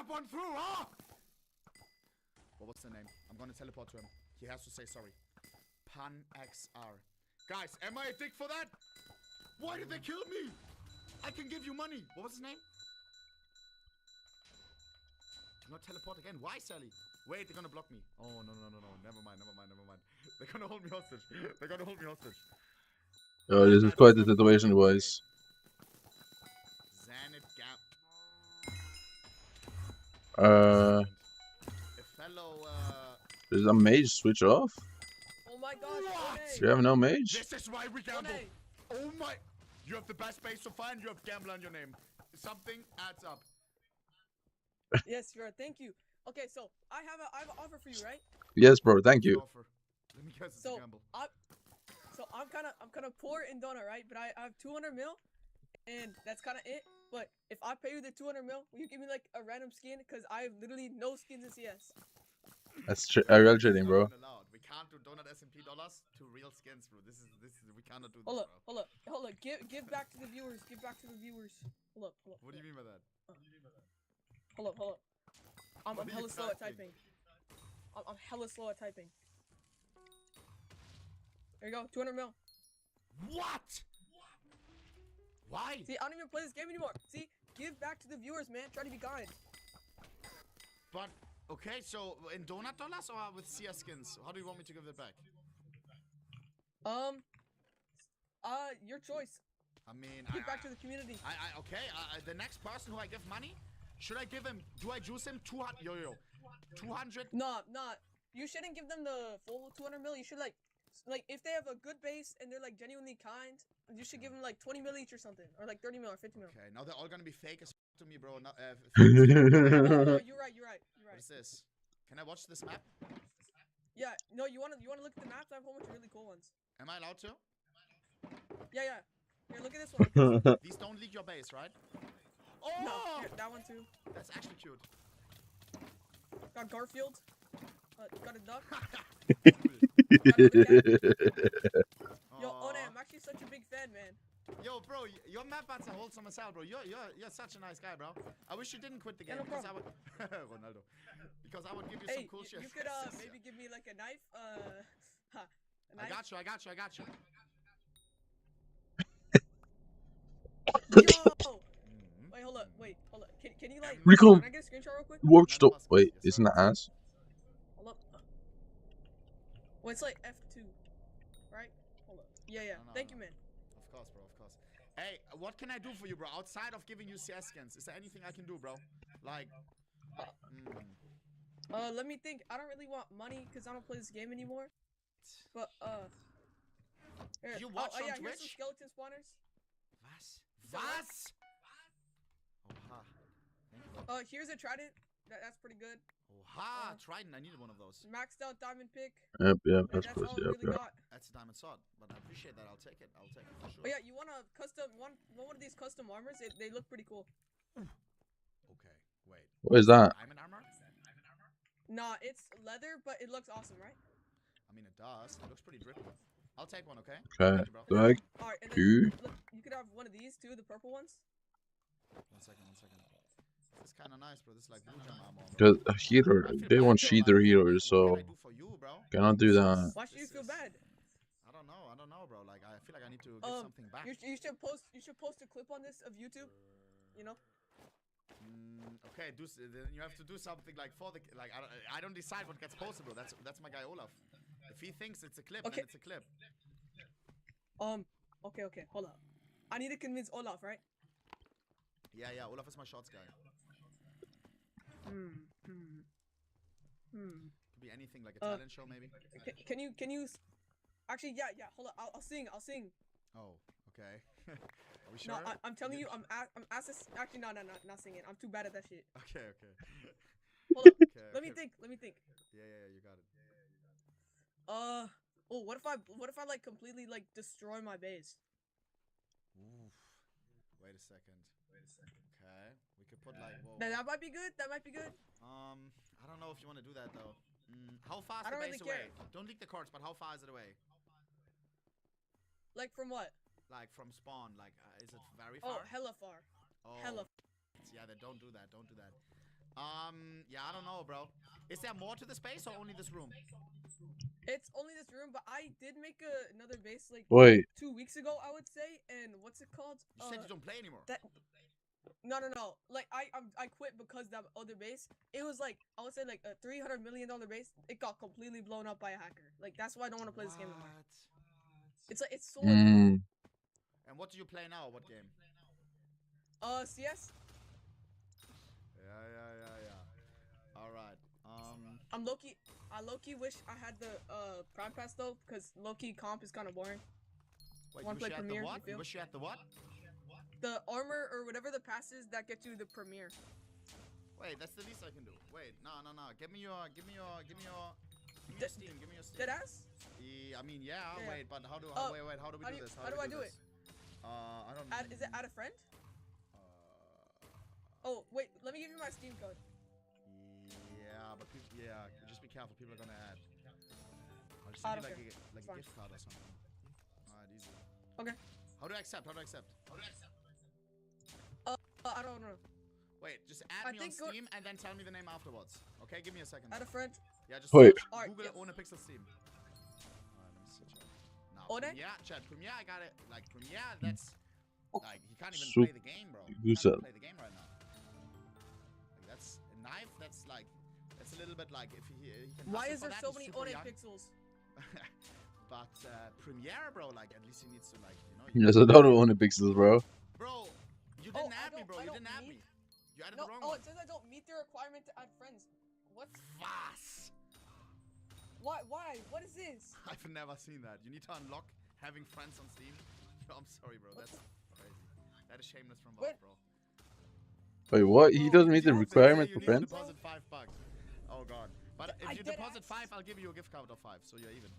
one through, huh? What was the name? I'm gonna teleport to him. He has to say sorry. Pan XR. Guys, am I a dick for that? Why did they kill me? I can give you money. What was his name? Do not teleport again. Why, Sally? Wait, they're gonna block me. Oh, no. Never mind. They're gonna hold me hostage. Oh, this is quite the situation, boys. Xanit Gap. Uh, A fellow, does a mage switch off? Oh my gosh. Do you have no mage? This is why we gamble. Oh my. You have the best base so far and you have gambler on your name. Something adds up. Yes, sure. Thank you. Okay, so I have an offer for you, right? Yes, bro. Thank you. Let me guess, it's a gamble. I'm kind of poor in donut, right? But I have 200 mil, and that's kind of it. But if I pay you the 200 mil, will you give me like a random skin? Cause I have literally no skins in CS. That's real trading, bro. We can't do donut SMP dollars to real skins, bro. This is we cannot do this. Hold up. Give back to the viewers. Give back to the viewers. Hold up. What do you mean by that? Hold up. I'm hella slow at typing. I'm hella slow at typing. There you go, 200 mil. What? Why? See, I don't even play this game anymore. See, give back to the viewers, man. Try to be kind. But okay, so in donut dollars or with CS skins? How do you want me to give it back? Your choice. I mean, give back to the community. Okay. The next person who I give money, should I give him? Do I juice him 200? 200? Nah. You shouldn't give them the full 200 mil. You should like if they have a good base and they're like genuinely kind, you should give them like 20 mil each or something, or like 30 mil or 50 mil. Okay, now they're all gonna be fake as to me, bro. No, no, you're right. What is this? Can I watch this map? Yeah. No, you wanna look at the maps? I have a whole bunch of really cool ones. Am I allowed to? Yeah. Here, look at this one. These don't leak your base, right? Oh! No, here, that one too. That's actually cute. Got Garfield. Got a duck. Yo, One, I'm actually such a big fan, man. Yo, bro, your map art's a wholesome as hell, bro. You're such a nice guy, bro. I wish you didn't quit the game because I would Ronaldo. Because I would give you some cool shit. You could maybe give me like a knife. A knife. I got you. Yo! Wait, hold up. Can you like? Recon. Can I get a screenshot real quick? Watch stop. Wait, isn't that ass? Hold up. Well, it's like F2, right? Hold up. Yeah. Thank you, man. Of course, bro. Of course. Hey, what can I do for you, bro? Outside of giving you CS skins, is there anything I can do, bro? Like, let me think. I don't really want money because I don't play this game anymore. But here. You watch on here's Twitch? some skeleton spawners. Was? Oha. Here's a trident. That's pretty good. Oha, trident. I needed one of those. Maxed out diamond pick. Yep, That's of course, all I really got. That's a diamond sword, but I appreciate that. I'll take it for sure. Oh yeah, you want a custom one of these custom armors? They look pretty cool. Okay, wait. What is that? Diamond armor? Nah, it's leather, but it looks awesome, right? I mean, it does. It looks pretty drippy. I'll take one, okay? Okay. Alright, and then You. you could have one of these too, the purple ones. One second. This is kind of nice, bro. This is like blue gem armor. Because a healer, they want cheater healers, so cannot do that. Why should you feel bad? I don't know, bro. Like, I feel like I need to give something back. You should post a clip on this of YouTube. You know. Okay, then you have to do something like for the like. I don't decide what gets posted, bro. That's my guy Olaf. If he thinks it's a clip, then it's a clip. Okay. Hold up. I need to convince Olaf, right? Yeah. Olaf is my shorts guy. Could be anything like a talent show, maybe. Can you? Actually, yeah. Hold up. I'll sing. Oh, okay. Are we sure? No, I'm telling you, actually, no, not singing. I'm too bad at that shit. Okay. Hold up. Okay. Let me think. Yeah, you got it. What if I like completely like destroy my base? Oof. Wait a second. Okay. We could put like. Whoa. That might be good. I don't know if you want to do that though. How far is I the don't base really away? care. Don't leak the cards, but how far is it away? Like from what? Like from spawn. Like, is it very far? Oh, hella far. Oh. Hella. Yeah, then don't do that. Yeah, I don't know, bro. Is there more to the space or only this room? It's only this room, but I did make another base like Wait. 2 weeks ago, I would say. And what's it called? You said you don't play anymore. No. Like I quit because that other base. It was like I would say like a $300 million base. It got completely blown up by a hacker. Like that's why I don't want to play this game anymore. It's like it's so. Mm. And what do you play now? What game? CS. Yeah. All right. I low-key wish I had the Prime Pass though, because low-key comp is kind of boring. Wait, Want to play Premiere? You wish you had the what? The armor or whatever the pass is that gets you the Premiere. Wait, that's the least I can do. Wait, no. Give me your Steam. Give me your Steam. Dead ass? Yeah, I mean, yeah. Wait, but how do we do this? How do I do it? I don't know. Is it add a friend? Oh wait, let me give you my Steam code. Yeah, but just be careful. People are gonna add. I'll just send you like a gift card or something. Alright, easy. Okay. How do I accept? I don't know. Wait, just add me on Steam and then tell me the name afterwards. Okay, give me a second. Add a friend. Yeah, just Wait. Google Hypixel Steam. Alright, let me see. Now, Premiere, I got it. Like Premiere, that's like he can't even play the game, bro. He can't play the game right now. Like, that's a knife. That's a little bit like if he can. Why is there so many One pixels? But Premiere, bro, like at least he needs to like There's a lot of Hypixels, bro. Bro, you didn't add me, bro. You didn't add me. You added the wrong one. It says I don't meet the requirement to add friends. What? Vas. Why? What is this? I've never seen that. You need to unlock having friends on Steam. I'm sorry, bro. That's crazy. That is shameless from Vas, bro. Wait, what? He doesn't meet the requirement for friends? Deposit $5. Oh god. But if you deposit 5, I'll give you a gift card of 5, so you're even.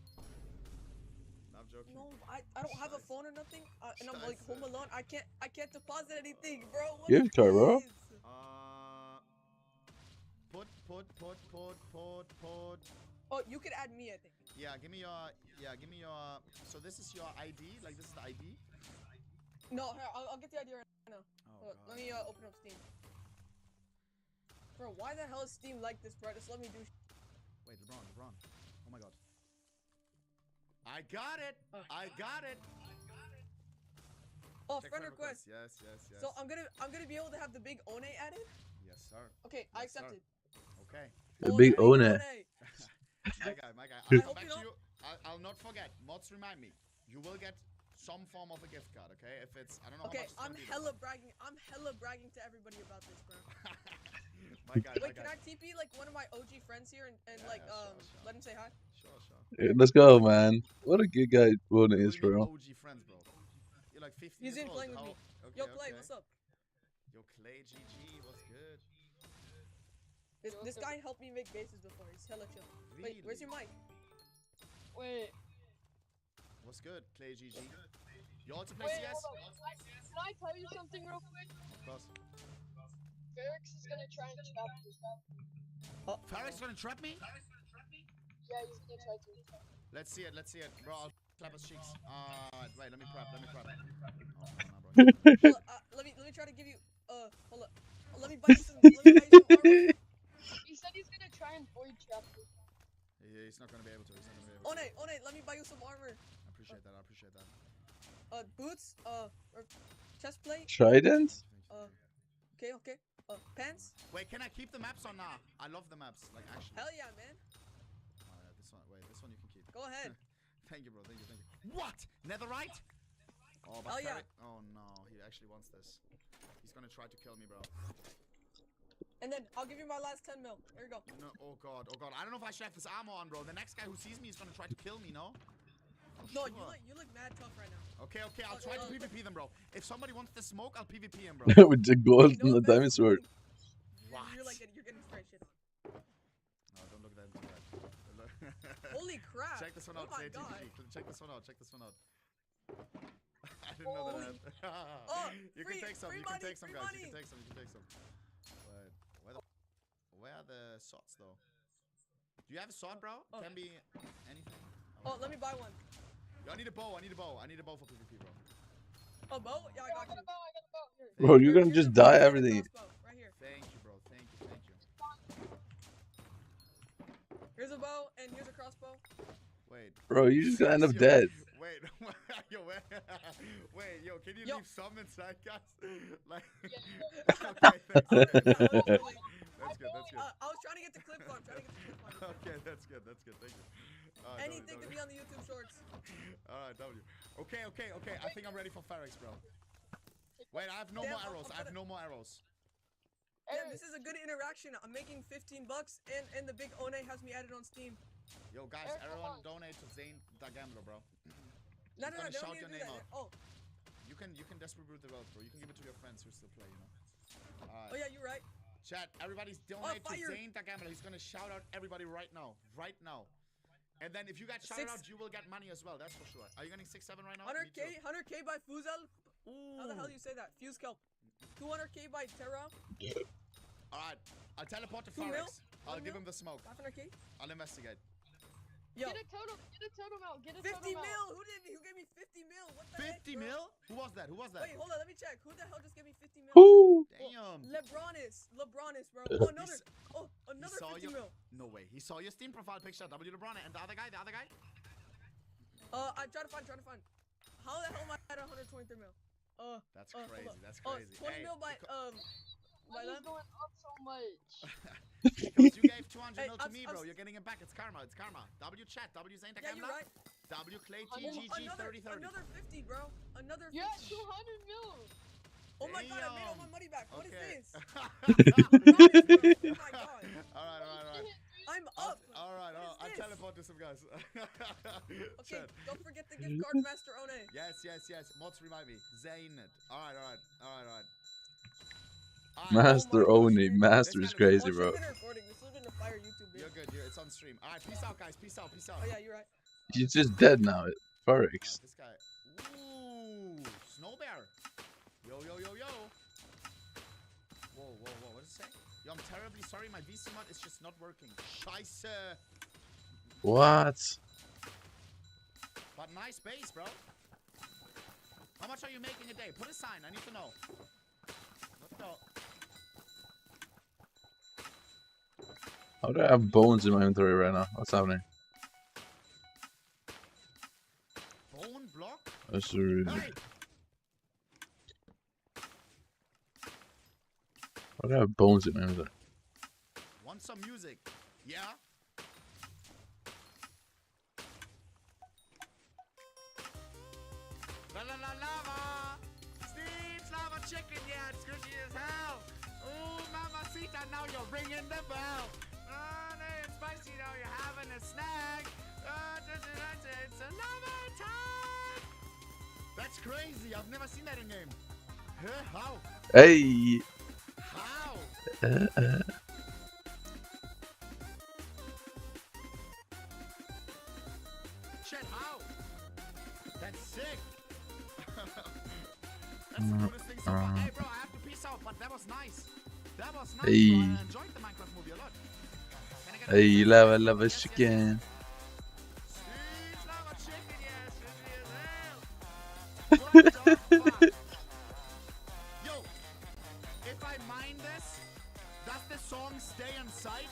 No, I'm joking. No, I don't have a phone or nothing, and I'm like home alone. I can't deposit anything, bro. What Gift card, bro. Put. Oh, you could add me, I think. Yeah, give me your. So this is your ID, like this is the ID. No, here, I'll get the ID right now. Oh, let me open up Steam. Bro, why the hell is Steam like this, bro? Just let me do. Wait, LeBron. Oh my god. I got it. Oh, friend request. Yes. So I'm gonna be able to have the big One added. Yes, sir. Okay, I accepted. Okay. The big One. My guy. I'll come back to you. I'll not forget. Mods remind me. You will get some form of a gift card. Okay, if it's I don't know. Okay, how much it's I'm hella bragging to everybody about this, bro. my guy. Wait, can I TP like one of my OG friends here and let him say hi? Sure. Yeah, let's go, man. What a good guy One is, bro. OG friends, bro. You're like 15 He's years in old. playing with me. Okay, Yo, Clay, what's up? Yo, Clay, GG, what's good? This guy helped me make bases before. He's hella chill. Wait, where's your mic? Wait. What's good, Clay, GG? You also play CS? Hold on. Can I tell you something real quick? Of course. Ferrix is gonna try and trap you. Oh, Ferrix gonna trap me? Yeah, he's gonna try to. Let's see it, bro. I'll clap his cheeks. Wait, let me prep. Oh, no, bro. Let me try to give you. Hold up. Let me buy you some. Armor. He said he's gonna try and void trap you. Yeah, he's not gonna be able to. One, let me buy you some armor. I appreciate that. Boots. Or chest plate. Trident. Okay. Pants. Wait, can I keep the maps or nah? I love the maps. Like actually. Hell yeah, man. This one you can keep. Go ahead. Thank you, bro. Thank you. What? Netherite? Oh, but hell yeah. Oh no, he actually wants this. He's gonna try to kill me, bro. And then I'll give you my last 10 mil. Here you go. No, oh god. I don't know if I should have this armor on, bro. The next guy who sees me is gonna try to kill me, no? No, you look mad tough right now. Okay, I'll try to PvP them, bro. If somebody wants the smoke, I'll PvP him, bro. With the gold and the diamond sword. What? You're getting straight shit. No, don't look that into that. Holy crap! Check this one out, oh my god. Check this one out. I didn't know that. You can take some, guys. You can take some. Where are the swords, though? Do you have a sword, bro? Can be anything. Oh, let me buy one. Yo, I need a bow for PvP, bro. A bow? Yeah, I got you. I got a bow. Here. Bro, you're gonna just die everything. Right here. Thank you, bro. Thank you. Here's a bow and here's a crossbow. Wait. Bro, you're just gonna end up Yo, dead. Wait, yo, wait, yo, can you leave some inside, guys? Like, okay, thanks. That's good. I was trying to get the clip on. Okay, that's good. Thank you. Anything to be on the YouTube shorts. Alright, W. Okay. I think I'm ready for Ferrex, bro. Wait, I have no more arrows. Yeah, this is a good interaction. I'm making $15 and the big One has me added on Steam. Yo, guys, everyone donate to Zane the Gambler, bro. No, He's gonna shout don't your need to name do out. that. Oh. You can distribute the wealth, bro. You can give it to your friends who still play, you know. Oh yeah, you're right. Chat, everybody's donate to Zane the Gambler. He's gonna shout out everybody right now. And then if you get shouted out, you will get money as well. That's for sure. Are you getting 6-7 right now? 100k by Fuzel. How the hell do you say that? Fuse kelp. 200k by Terra. Alright, I'll teleport to 2 mil? Ferrex. I'll give him the smoke. 500k. I'll investigate. Yo. Get a totem out. 50 mil. Who gave me 50 mil? What the 50 mil? Who was that? Wait, hold on. Let me check. Who the hell just gave me 50 mil? Who? Damn. LeBronis, bro. Another 50 mil. No way. He saw your Steam profile picture. W LeBron and the other guy. I'm trying to find. How the hell am I at 123 mil? That's crazy. That's crazy. 20 mil by Why is going up so much? Because you gave 200 mil to me, bro. You're getting it back. It's karma. W chat. W Zane the Gambler. You're right. W Clay TGG 3030. Another 50, bro. Another 50. You're at 200 mil. Oh my god, I made all my money back. What is this? Oh my god. Alright. I'm up. Alright. I'll teleport to some guys. Okay, don't forget the gift card, Master One. Yes. Mods remind me. Zane it. Alright. Master Oni. Master is crazy, bro. This has been a fire YouTube video. You're good. It's on stream. Alright, peace out, guys. Peace out. Oh yeah, you're right. He's just dead now. Ferrex. This guy. Ooh, Snow Bear. Yo. Whoa. What does it say? Yo, I'm terribly sorry. My VC mod is just not working. Scheiße. What? But nice base, bro. How much are you making a day? Put a sign. I need to know. Let's go. How do I have bones in my inventory right now? What's happening? Bone block? That's rude. Hey! How do I have bones in my inventory? Want some music? Yeah? Lava! Steve's lava chicken, yeah, it's squishy as hell! Ooh, mamacita, now you're ringing the bell! It's spicy, now you're having a snack! It's a lava time! That's crazy, I've never seen that in game. Huh? How? Hey! How? Shit, how? That's sick! That's the coolest thing so far. Hey, bro, I have to peace out, but that was nice. That was nice. Hey. Bro. I enjoyed the Minecraft movie a lot. Hey, lava chicken. Steve's lava chicken, yes, what the fuck? Yo, if I mine this, does the song stay in sight?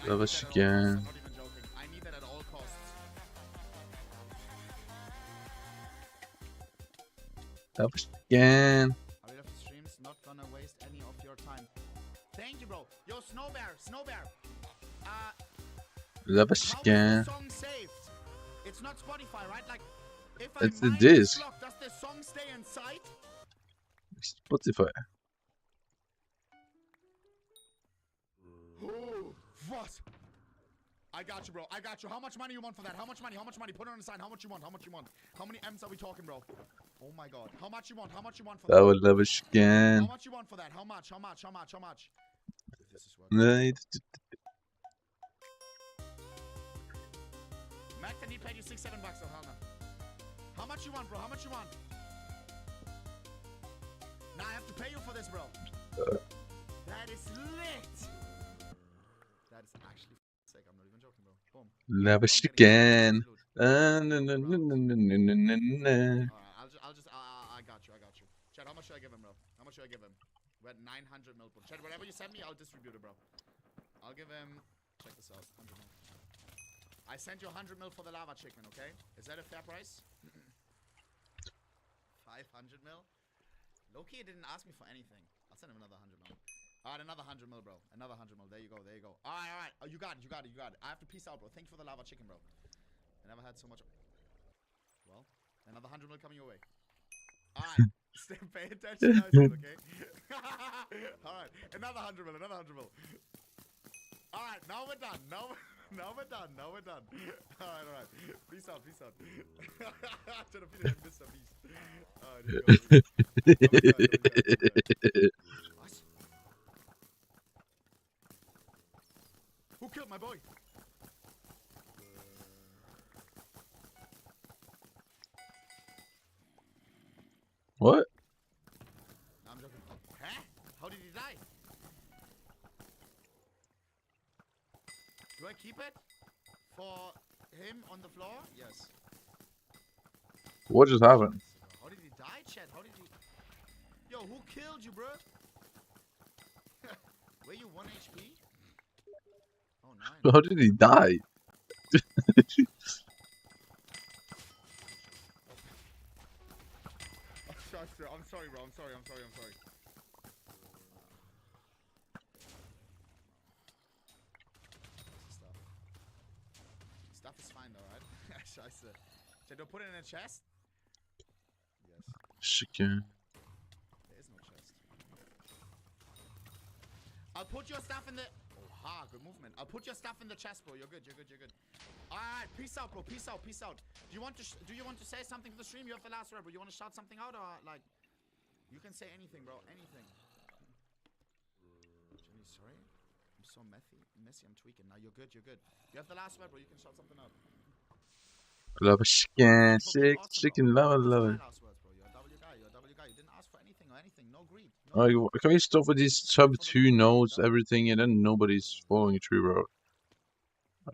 Lava chicken. I'm not even joking. I need that at all costs. Lava chicken. I will have the streams, not gonna waste any of your time. Thank you, bro. Yo, Snow Bear. Lava How is chicken. the song saved? It's not Spotify, right? Like, if It's I the mine disc. this block, does the song stay in sight? Spotify. What? I got you, bro. I got you. How much money you want for that? How much money? Put it on the side. How much you want? How many M's are we talking, bro? Oh my god. How much you want? For That that? was lava chicken. How much you want for that? How much? If this is working. Mac, I need to pay you $6-7, oh hell no. How much you want, bro? Nah, I have to pay you for this, bro. That is lit. That is actually sick. I'm not even joking, bro. Boom. Lava chicken. I got you. Chad, how much should I give him, bro? We're at 900 mil, bro. Chat, whatever you send me, I'll distribute it, bro. I'll give him... Check this out. 100 mil. I sent you 100 mil for the lava chicken, okay? Is that a fair price? 500 mil? Loki didn't ask me for anything. I'll send him another 100 mil. Alright, another 100 mil, bro. Another 100 mil. There you go, there you go. Alright. Oh, you got it, you got it, you got it. I have to peace out, bro. Thank you for the lava chicken, bro. I never had so much... Well, another 100 mil coming your way. Alright. Stay pay attention, nice one, okay? Alright, another 100 mil, another 100 mil. Alright, now we're done. Now we're done. Alright. Peace out. To the people, Mr. Beast. What? Who killed my boy? What? No, I'm joking. Huh? How did he die? Do I keep it? For him on the floor? Yes. What just happened? How did he die, Chad? How did he... Yo, who killed you, bro? Were you 1 HP? Oh, 9. How did he die? I'm sorry, bro. I'm sorry. Stuff is fine though, right? Scheiße. Should I put it in a chest? Yes. Chicken. There is no chest. I'll put your stuff in the... Oh, ha, good movement. I'll put your stuff in the chest, bro. You're good. Alright, peace out, bro. Peace out. Do you want to say something to the stream? You have the last word, bro. You want to shout something out, or like... You can say anything, bro. Anything. Jenny, sorry. I'm so messy. I'm tweaking. Now you're good. You have the last word, bro. You can shout something out. Love chicken, chicken, love it. You're a W guy. You didn't ask for anything or anything. No greed. Can we stop with these sub 2 notes, everything, and then nobody's following through, bro?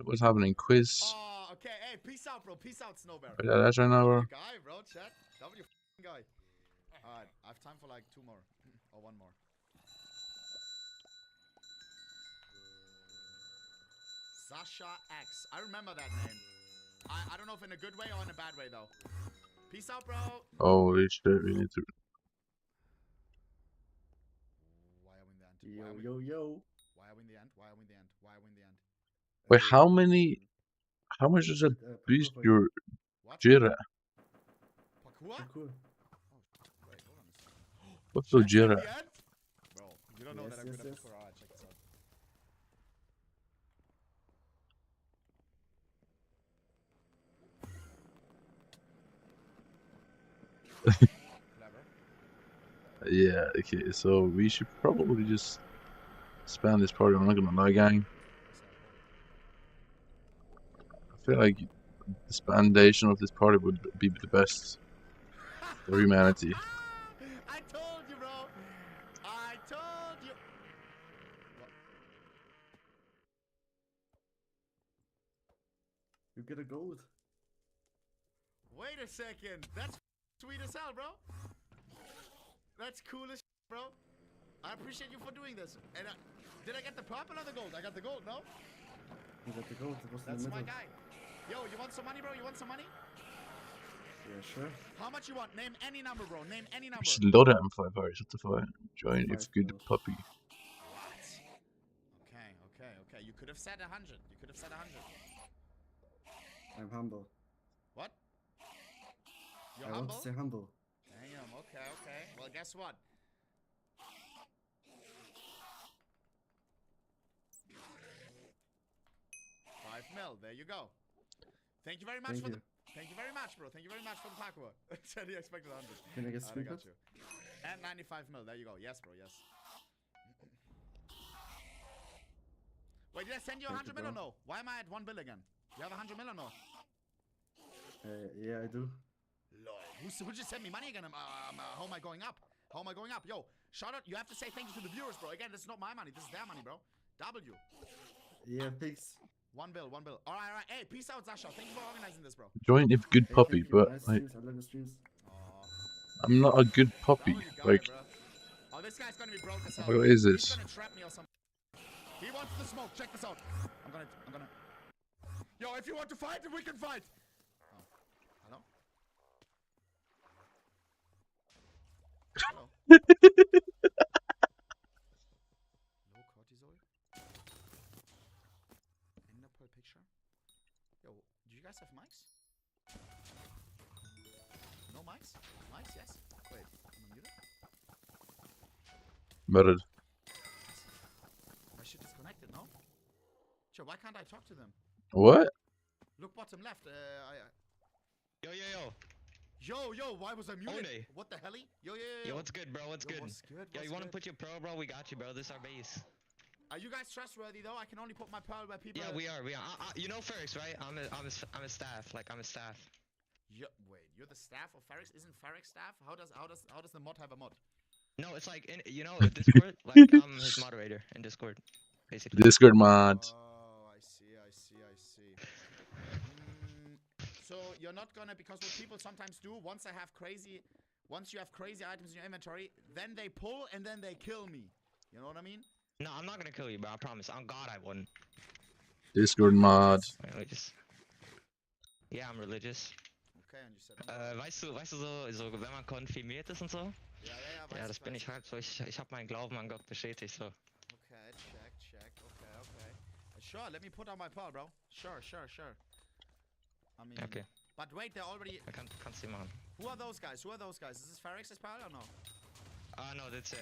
What's happening? Quiz? Oh, okay. Hey, peace out, bro. Peace out, Snowbear. Yeah, that's right now, bro. W guy, bro. Chat. W guy. Alright, I have time for like 2 more. Or 1 more. Sasha X. I remember that name. I don't know if in a good way or in a bad way, though. Peace out, bro. Holy shit, we need to... Why are we in the end? Yo. Why are we in the end? Wait, how much does that boost your Jira? Parkour? What's the Jira? Bro, you don't know that I'm good at parkour. Alright, check this out. Yeah, okay, so we should probably just spam this party. I'm not gonna lie, gang. I feel like the foundation of this party would be the best for humanity. I told you, bro. I told you. You get a gold. Wait a second. That's sweet as hell, bro. That's cool as bro. I appreciate you for doing this. And did I get the purple or the gold? I got the gold, no? You got the gold. That's my guy. Yo, you want some money, bro? You want some money? Yeah, sure. How much you want? Name any number, bro. Name any number. We should load it M5 hours. What the fuck? Join if good puppy. What? Okay. You could have said 100. I'm humble. What? You're I humble? want to say humble. Damn, okay. Well, guess what? $5 mil. There you go. Thank you very much for the... Thank you very much, bro. Thank you very much for the parkour. Said he expected 100. Can I get I got you. And 95 mil. There you go. Yes, bro. Yes. Wait, did I send you 100 mil or no? Why am I at 1 bill again? You have 100 mil or no? Yeah, I do. Lol. Who just sent me money again? How am I going up? Yo, shout out. You have to say thank you to the viewers, bro. Again, this is not my money. This is their money, bro. W. Yeah, thanks. 1 bill. Alright. Hey, peace out, Sasha. Thank you for organizing this, bro. Join if good puppy, but like, I'm not a good puppy. Like, Oh, this guy's gonna be broke as hell. What is He's this? gonna trap me or something. He wants the smoke. Check this out. I'm gonna. Yo, if you want to fight, we can fight. Oh, hello. Hello. Low cortisol. Enderpearl picture. Yo, do you guys have mics? No mics? Mics? Yes. Wait, am I muted? Muted. My shit disconnected, no? Sure, why can't I talk to them? What? Look bottom left. Yo, yo, yo. Yo, why was I muted? One. What the helly? Yo. Yo, what's good, bro? What's Yo, good? what's good? Yo, What's you wanna good? put your pro, bro? We got you, bro. This is our base. Are you guys trustworthy though? I can only put my pearl where people. Yeah, we are. You know Ferris, right? I'm a staff. Like I'm a staff. Wait, you're the staff of Ferrix? Isn't Ferrix staff? How does the mod have a mod? No, it's like in Discord. Like I'm his moderator in Discord, basically. Discord mod. Oh, I see. So you're not gonna, because what people sometimes do, once you have crazy items in your inventory, then they pull and then they kill me. You know what I mean? No, I'm not gonna kill you, bro. I promise. On God, I wouldn't. Discord mod. Religious. Ja, I'm religious. Okay, and you said. Weißt du so, wenn man konfirmiert ist und so? Ja, das bin ich halt so. Ich habe meinen Glauben an Gott bestätigt so. Okay, check. Okay. Sure, let me put on my pearl, bro. Sure. I mean. Okay. But wait, they're already. Kannst du machen. Who are those guys? Is this Ferrix's pearl or no? No, that's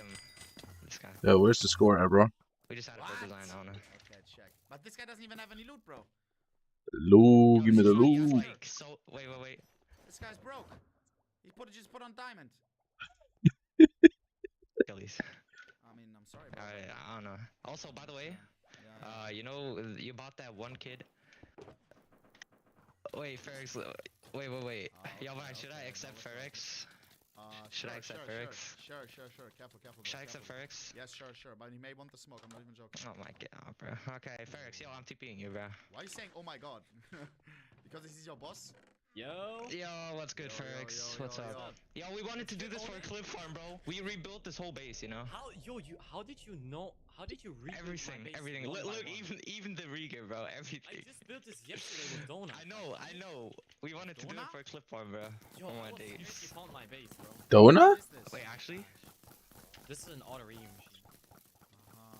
this guy. Yo, where's the score at, bro? We just had a good design on it. Okay, check. But this guy doesn't even have any loot, bro. Loot, give me the loot. Like, so, wait. This guy's broke. He just put on diamond. Gillies. I mean, I'm sorry, bro. I don't know. Also, by the way, you know, you bought that one kid. Wait, Ferrix. Wait. Yo, man, should I accept Ferrix? Should I accept Ferrix? Sure. Careful. Should I accept Ferrix? Yes, sure. But he may want the smoke. I'm not even joking. Oh my god, bro. Okay, Ferrix, yo, I'm TPing you, bro. Why are you saying, oh my god? Because this is your boss? Yo, what's good, Ferrix? What's up? Yo, we wanted to do this for a clip farm, bro. We rebuilt this whole base, you know? How did you know? How did you rebuild everything? Look, even the rigger, bro. Everything. I just built this yesterday with Donut. I know. We wanted to do it for a clip farm, bro. Yo, oh I my days. seriously found my base, bro. Donut? Wait, actually? This is an auto machine.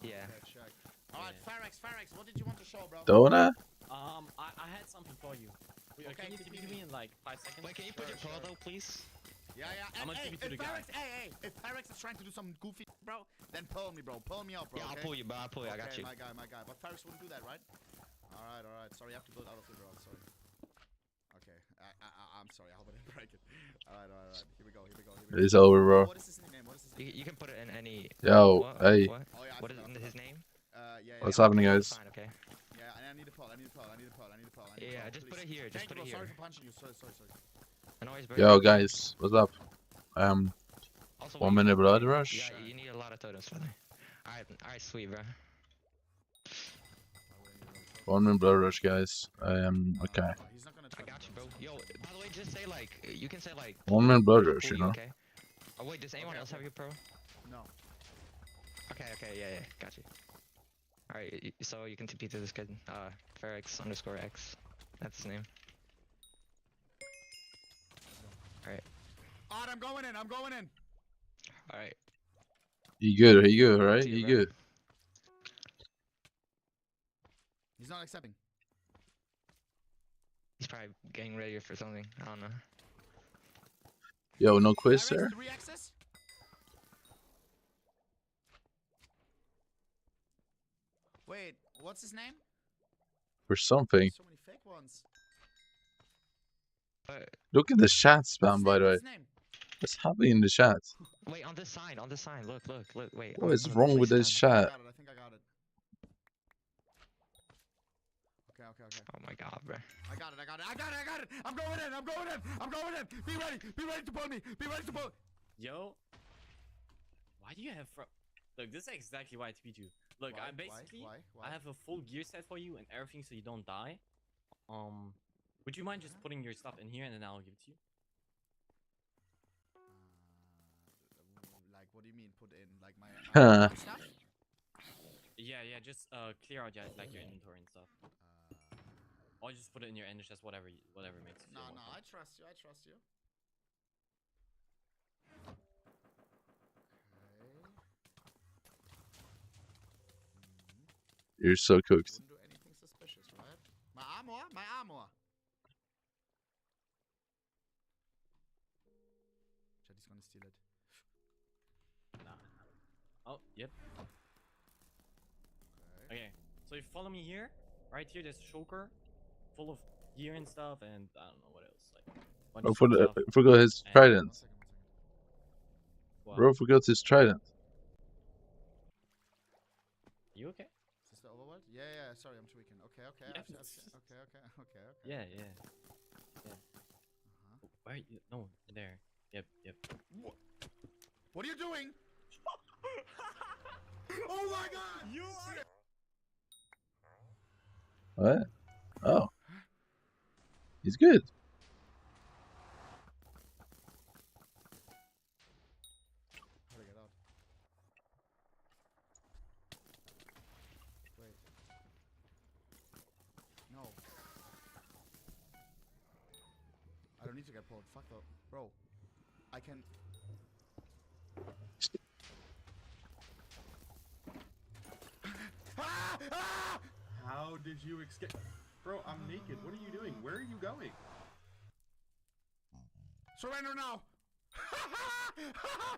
Yeah. Okay, check. Alright, Ferrix, what did you want to show, bro? Donut? I had something for you. Okay, can you give me in like 5 seconds? Wait, can you put your pro though, please? Yeah. I'm gonna give it to the guy. If Ferrix is trying to do some goofy, bro, then pull me, bro. Pull me out, bro. Yeah, okay? I'll pull you, bro. I got you. My guy. But Ferrix wouldn't do that, right? Alright. Sorry, I have to build out of the road. Sorry. Okay. I'm sorry. I hope I didn't break it. Alright. Here we go. It's over, bro. What is his name? You can put it in any. Yo, hey. What? What is his name? What's happening, guys? Fine, okay. Yeah, I need a pearl. Yeah, just put it here. Just put it here. Sorry for punching you. Sorry. Yo, guys, what's up? Also, 1 minute blood rush. Yeah, you need a lot of totems for that. Alright, sweet, bro. 1 minute blood rush, guys. Okay. I got you, bro. Yo, by the way, just say like, you can say like. 1 minute blood rush, you know. Okay. Oh wait, does anyone else have your pro? No. Okay, yeah, got you. Alright, so you can TP to this kid, Ferrix_X. That's his name. Alright. Alright, I'm going in. Alright. You good, right? You good. He's not accepting. He's probably getting ready for something. I don't know. Yo, no quiz, sir? 3 access? Wait, what's his name? For something. So many fake ones. Look at the chat spam, by the way. What's happening in the chat? Wait, on this sign, look, wait. What is wrong with this chat? I think I got it. Okay. Oh my god, bro. I got it. I'm going in. Be ready to pull me. Yo. Why do you have Look, this is exactly why I TP'd you. Look, Why? I basically Why? I have a full gear set for you and everything so you don't die. Would you mind just putting your stuff in here and then I'll give it to you? Like, what do do you mean put in? Like my stuff? Yeah, just clear out like your inventory and stuff. Or just put it in your end chest, whatever makes you feel more I trust you. Okay. You're so cooked. Wouldn't do anything suspicious, right? My armor. Chatty's gonna steal it. Nah. Oh, yep. Okay, so you follow me here. Right here, there's a choker full of gear and stuff, and I don't know what else. Like, bunch of stuff. Forgot his And- trident. What? Bro forgot his trident. You okay? Is this the overworld? Yeah. Sorry, I'm tweaking. Okay. Yeah. Okay. Yeah. Where are you? No, there. Yep. What are you doing? Oh my god! You What? Oh. He's good. How do I get out? Wait. No. I don't need to get pulled. Fuck though. Bro. I can... How did you escape? Bro, I'm naked. What are you doing? Where are you going? Surrender now!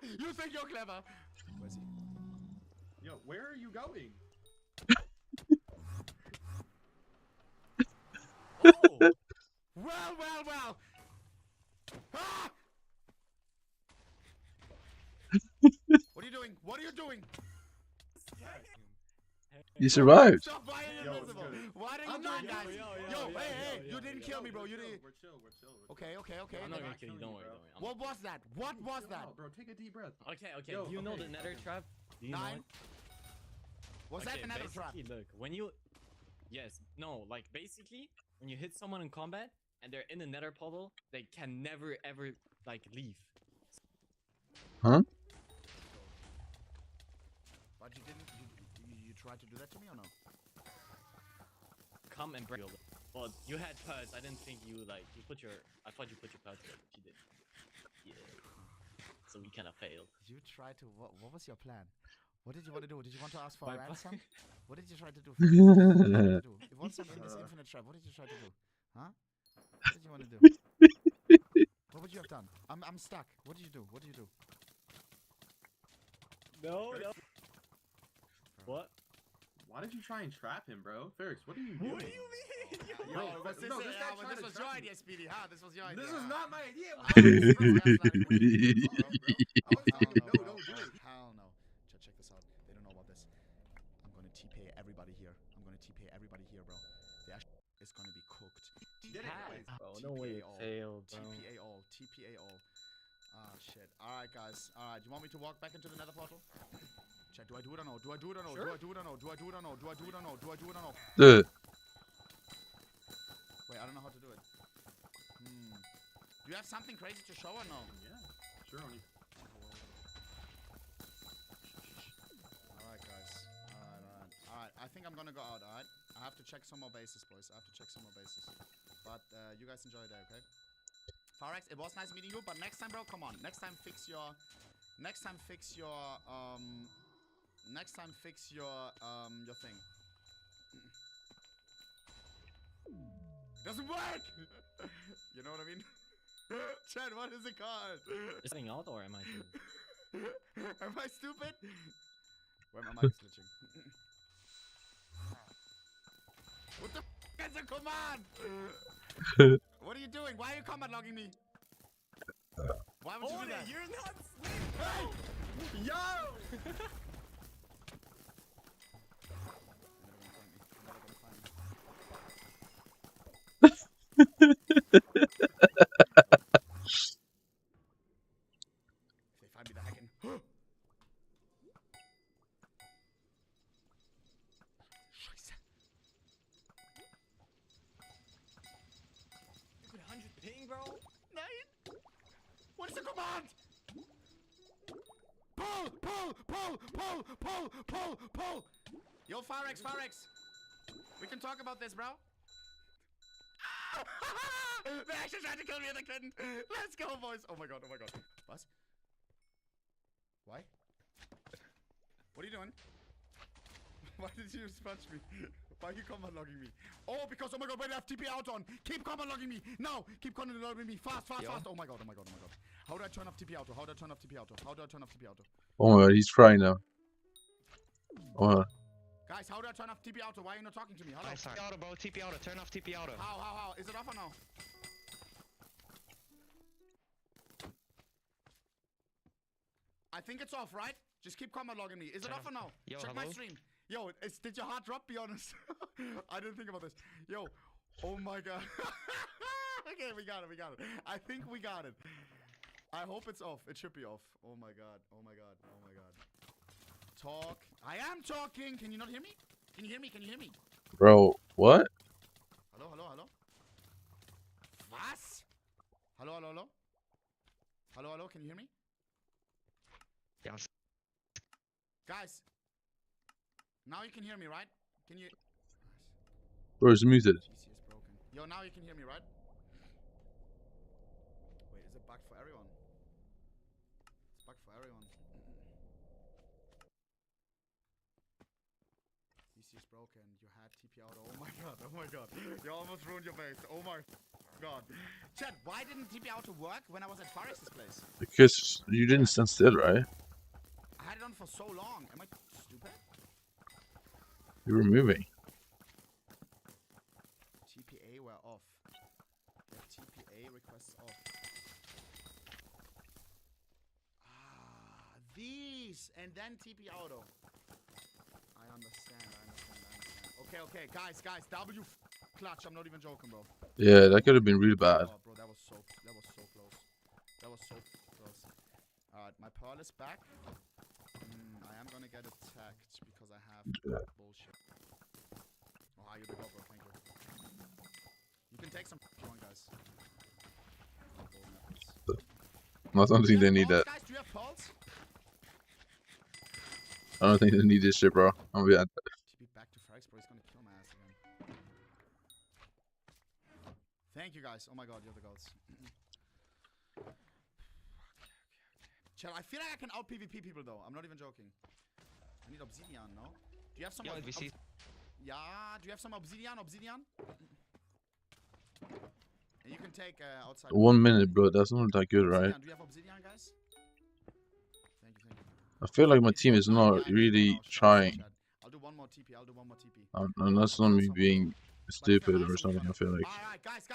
You think you're clever? Where's he? Yo, where are you going? Oh! Well! Ah! What are you doing? You survived. Stop buying invisible. Why are you doing that? Yo, hey, you didn't kill me, bro. You didn't. We're chill. Okay. I'm not gonna kill you. Don't worry. What was that? What was that? Bro, take a deep breath. Okay. Yo, Do you know the nether trap? Do you know 9. it? Was that the nether trap? Basically, look, when you... Yes, no, like, basically, when you hit someone in combat, and they're in the nether portal, they can never, ever, like, leave. Huh? But you didn't... You tried to do that to me or no? Come and break. Well, you had purse. I didn't think you, like, I thought you put your purse there, but you didn't. Yeah. So we kind of failed. You tried to... What was your plan? What did you want to do? Did you want to ask for a ransom? What did you try to do? It wasn't in this infinite trap. What did you try to do? Huh? What did you want to do? What would you have done? I'm stuck. What did you do? No. What? Why did you try and trap him, bro? Ferrix, what are you doing? What do you mean? This was your idea, Speedy. Huh? This was your idea. This is not my idea. Hell no. Check this out. They don't know about this. I'm gonna TP everybody here. Bro. The ash is gonna be cooked. Bro, no way it failed, bro. TPA all. Ah, shit. Alright, guys. Alright, you want me to walk back into the nether portal? Chat, do I do it or no? Sure. Do I do it or no? Do it. Wait, I don't know how to do it. Do you have something crazy to show or no? Yeah, sure. Alright, guys. Alright. I think I'm gonna go out, alright? I have to check some more bases, boys. But you guys enjoy your day, okay? Farex, it was nice meeting you, but next time, bro, come on. Next time fix your thing. It doesn't work! You know what I mean? Chad, what is it called? Is it out or am I too? Am I stupid? Where my mic is glitching. What the f is a command? What are you doing? Why are you combat logging me? Why would you do that? You're not Hey! Yo! They find me, they're hacking. Scheiße. You put 100 ping, bro? Nein! What is the command? Pull! pull. Yo, Farex. We can talk about this, bro. They actually tried to kill me and they couldn't. Let's go, boys. Oh my god. What? Why? What are you doing? Why did you punch me? Why are you combat logging me? Oh, because, oh my god, wait, I have TP out on. Keep combat logging me. No, keep combat logging me. Fast. Oh my god. How do I turn off TP auto? Oh my god, he's trying now. Oh, Guys, how do I turn off TP auto? Why are you not talking to me? Hello? TP auto, bro. TP auto. Turn off TP auto. How? Is it off or no? I think it's off, right? Just keep combat logging me. Is it off or no? Yo, Check hello? my stream. Yo, did your heart drop? Be honest. I didn't think about this. Yo, oh my god. Okay, we got it. I think we got it. I hope it's off. It should be off. Oh my god. Talk. I am talking. Can you not hear me? Can you hear me? bro, what? Hello? Was? Hello? Hello? Can you hear me? Yes. Guys. Now you can hear me, right? Can you... Bro, it's muted. GC is broken. Yo, now you can hear me, right? Wait, is it bugged for everyone? It's bugged for everyone. GC is broken. You had TP out. Oh my god. You almost ruined your base. Oh my god. Chat, why didn't TP auto work when I was at Farex's place? Because you didn't stand still, right? I had it on for so long. Am I stupid? You were moving. TPA were off. The TPA requests off. These and then TP auto. I understand. Okay, guys, W clutch. I'm not even joking, bro. Yeah, that could have been really bad. Oh, bro, that was so close. Alright, my pearl is back. I am gonna get attacked because I have bullshit. Oh, you did go, bro. Thank you. You can take some if you want, guys. I don't think they need that. Guys, do you have pearls? I don't think they need this shit, bro. I'm gonna be at that. TP back to Frags, bro. He's gonna kill my ass again. Thank you, guys. Oh my god, you're the gods. Chat, I feel like I can out PvP people though. I'm not even joking. I need obsidian, no? Do you have some? Yeah. Do you have some obsidian? And you can take outside. 1 minute, bro. That's not that good, right? Do you have obsidian, guys? Thank you. I feel like my team is not really trying. I'll do one more TP. And that's not me being stupid or something. I feel like. Alright, guys.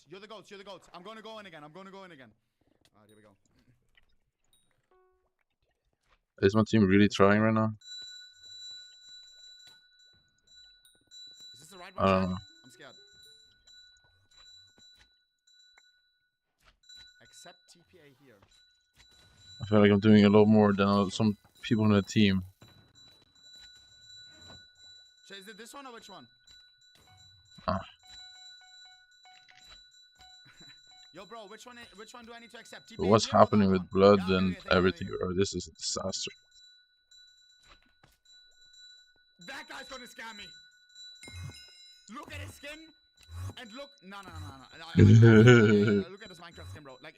You're the goats. I'm gonna go in again. Alright, here we go. Is my team really trying right now? Is this the right one? I don't know. I'm scared. Accept TPA here. I feel like I'm doing a lot more than some people in the team. So is it this one or which one? Yo, bro, which one do I need to accept? TPA What's here or happening that with one? blood Yeah, and okay, everything, bro? This is a disaster. That guy's gonna scam me. Look at his skin and look. No. Look at his Minecraft skin, bro. Like,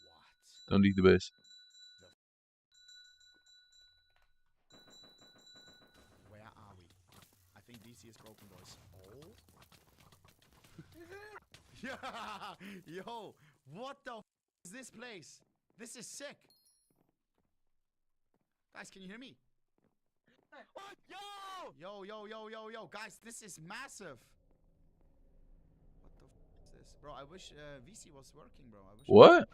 what? Don't leave the base. Where are we? I think DC is broken, boys. Oh. Yeah. Yo, what the f is this place? This is sick. Guys, can you hear me? Yo, guys, this is massive. What the f is this? Bro, I wish VC was working, bro. I wish. What?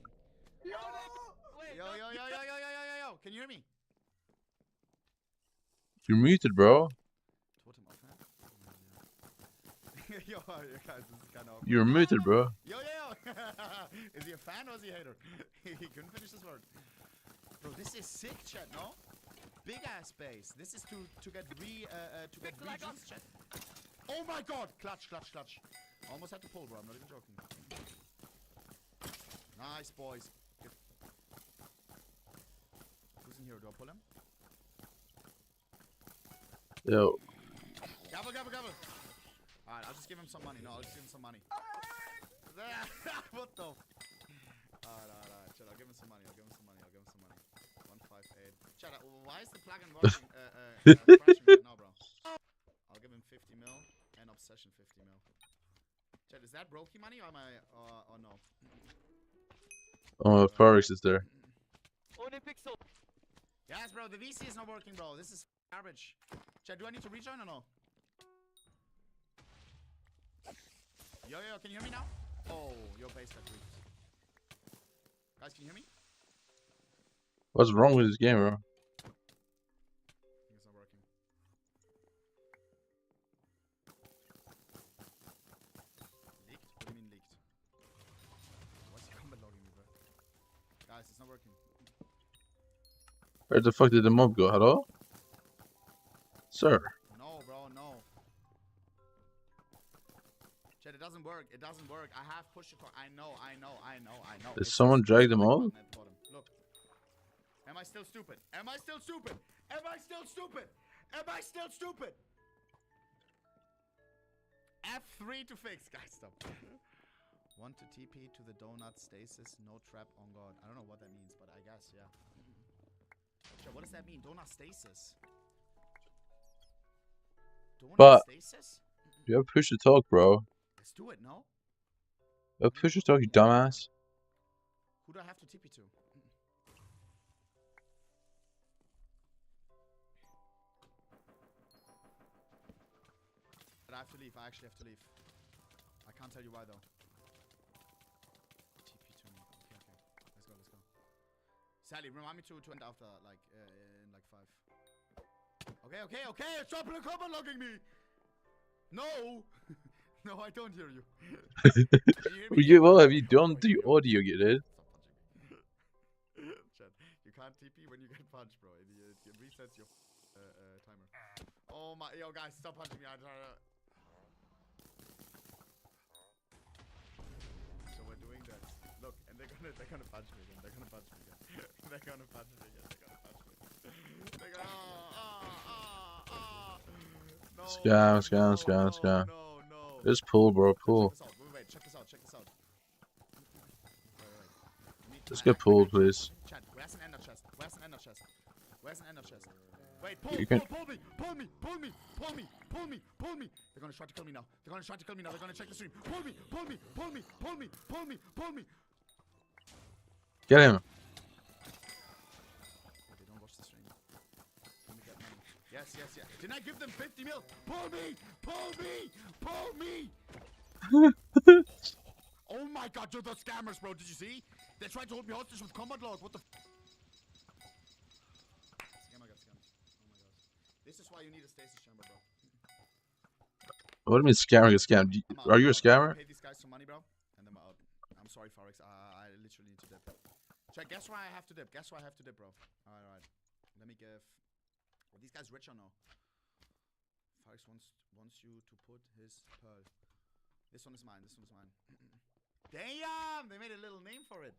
Yo, can you hear me? You're muted, bro. Totem off, huh? Yo, guys, this is kind of. You're muted, bro. Yo. Is he a fan or is he a hater? He couldn't finish his word. Bro, this is sick, chat, no? Big ass base. This is to get regions, chat. Oh my god! Clutch. Almost had to pull, bro. I'm not even joking. Nice, boys. Who's in hero. Do I pull him? Yo. Gobble, gobble, gobble. Alright, I'll just give him some money. No, I'll just give him some money. What the? Alright. Chat, I'll give him some money. 158. Chat, why is the plugin working? Crashing right now, bro? I'll give him 50 mil and obsession 50 mil. Chat, is that brokey money or am I? Or no? Oh, Forex is there. Hypixel. Yes, bro. The VC is not working, bro. This is garbage. Chat, do I need to rejoin or no? Yo, can you hear me now? Oh, your base got weak. Guys, can you hear me? What's wrong with this game, bro? It's not working. Leaked? What do you mean leaked? What's he combat logging me, bro? Guys, it's not working. Where the fuck did the mob go? Hello? Sir. No, bro, no. Chat, it doesn't work. It doesn't work. I have pushed it. I know. Did someone drag them all? Look. Am I still stupid? Am I still stupid? Am I still stupid? Am I still stupid? F3 to fix. Guys, stop. Want to TP to the donut stasis, no trap on God. I don't know what that means, but I guess, yeah. Chat, what does that mean? Donut stasis? But Stasis? you have push to talk, bro. Let's do it, no? You have push to talk, you dumbass. Who do I have to TP to? But I have to leave. I actually have to leave. I can't tell you why though. TP to me. Okay. Let's go. Sally, remind me to end after like in like 5. Okay. Stop combat logging me. No. No, I don't hear you. What have you done to your audio, you did? Chat, you can't TP when you get punched, bro. It resets your timer. Oh my, yo guys, stop punching me. So we're doing that. Look, and they're gonna punch me again. They're gonna punch me again. They're gonna punch me again. They're gonna. No. Scam. Just pull, bro, pull. Wait, check this out. Wait. Just get pulled, please. Chat, where's an ender chest? Wait, pull me. They're gonna try to kill me now. They're gonna check the stream. Pull me. Get him. They don't watch the stream. Let me get money. Yes. Didn't I give them 50 mil? Pull me. Oh my god, you're the scammers, bro. Did you see? They tried to hold me hostage with combat log. What the Scammer got scammed. Oh my god. This is why you need a stasis chamber, bro. What do you mean scammer get scammed? Are you a scammer? Pay these guys some money, bro. And then I'm out. I'm sorry, Forex. I literally need to dip. Check, guess why I have to dip, bro. Alright. Let me give... Are these guys rich or no? Forex wants you to put his pearl. This one is mine. Damn! They made a little name for it.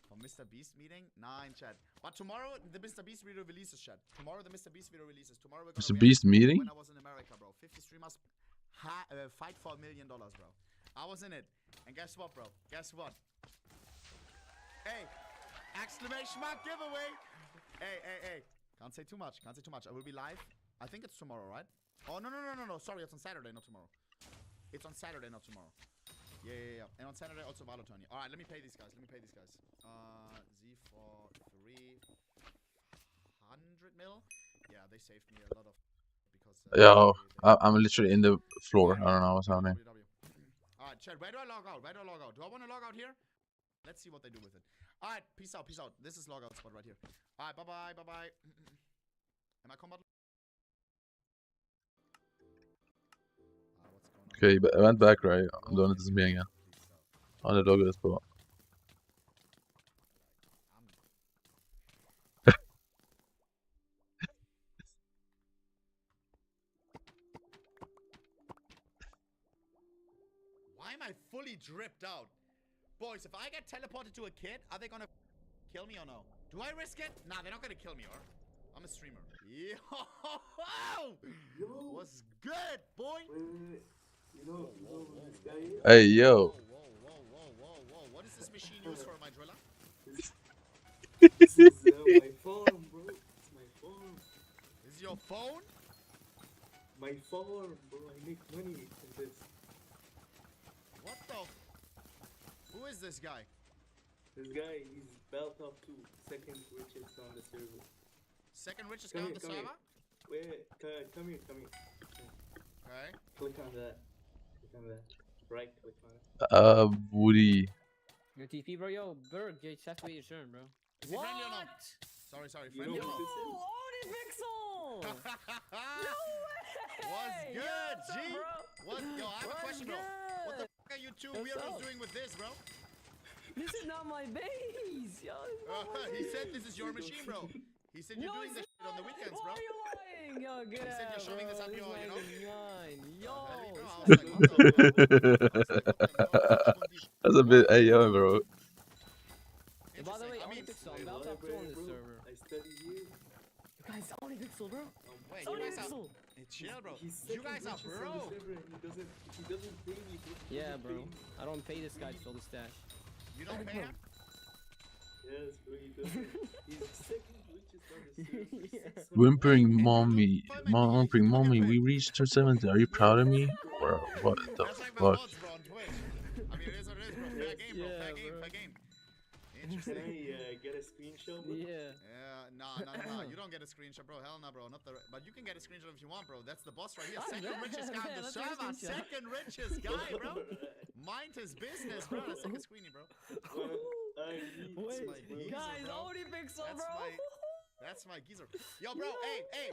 For Mr. Beast meeting? 9, chat. But tomorrow, the Mr. Beast video releases, chat. Tomorrow, we're gonna Mr. Beast meeting? When I was in America, bro. 50 streamers fight for $1 million, bro. I was in it. And guess what, bro? Hey! Exclamation mark giveaway! Hey. Can't say too much. I will be live. I think it's tomorrow, right? Oh, no. Sorry, it's on Saturday, not tomorrow. It's on Saturday, not tomorrow. Yeah. And on Saturday, also Valo tourney. Alright, let me pay these guys. Z for 300 mil. Yeah, they saved me a lot of... Because... Yo, I'm literally in the floor. I don't know what's happening. Alright, chat, where do I log out? Do I want to log out here? Let's see what they do with it. Alright, peace out. This is logout spot right here. Alright, bye-bye. Am I combat? Okay, but I went back, right? I'm doing this me again. On the dog spot. Why am I fully dripped out? Boys, if I get teleported to a kid, are they gonna kill me or no? Do I risk it? Nah, they're not gonna kill me, or I'm a streamer. Yo! What's good, boy? You know who this guy is? Hey, yo. Whoa. What is this machine used for, my driller? This is my phone, bro. It's my phone. This is your phone? My phone, bro. I make money in this. What the? Who is this guy? This guy, he's belt up to second richest on the server. Second richest guy on the server? Wait, come here. Okay. Click on that. Right click on it. Woody. Your TP, bro. Yo, Berg, you just have to wait your turn, bro. Is he friendly or not? Sorry, friendly or not? Hypixel! No way! What's good, G? What? Yo, I have a question, bro. What the fuck are you two weirdos doing with this, bro? This is not my base! Yo, he said this is your machine, bro. He said you're doing this shit on the weekends, bro. Why are you lying? Yo, get He said out, you're shoving this up your, you know? That's a bit AO, bro. By the way, Hypixel, I'm about to have two on this server. I study you. Guys, only Hypixel, bro. Wait, Only you guys Hypixel. Hey, chill, bro. He's You guys are second richest on the broke. server and he doesn't pay me. Yeah, bro. I don't pay this guy to fill the stash. You don't pay him? Yes, bro, he doesn't. He's second richest on the server. Whimpering mommy, we reached her 70. Are you proud of me? Bro, what the That's like my fuck? mods, bro, on Twitch. I mean, it is what it is, bro. Fair game, bro. Fair game. Can Interesting. I get a screenshot? Yeah. Nah. You don't get a screenshot, bro. Hell no, bro. Not the. But you can get a screenshot if you want, bro. That's the boss right here. Second richest guy on the server. Second richest guy, bro. Mind his business, bro. Let's take a screenie, bro. Wait, guys, only Hypixel, bro. That's my geezer. Yo, bro. Hey.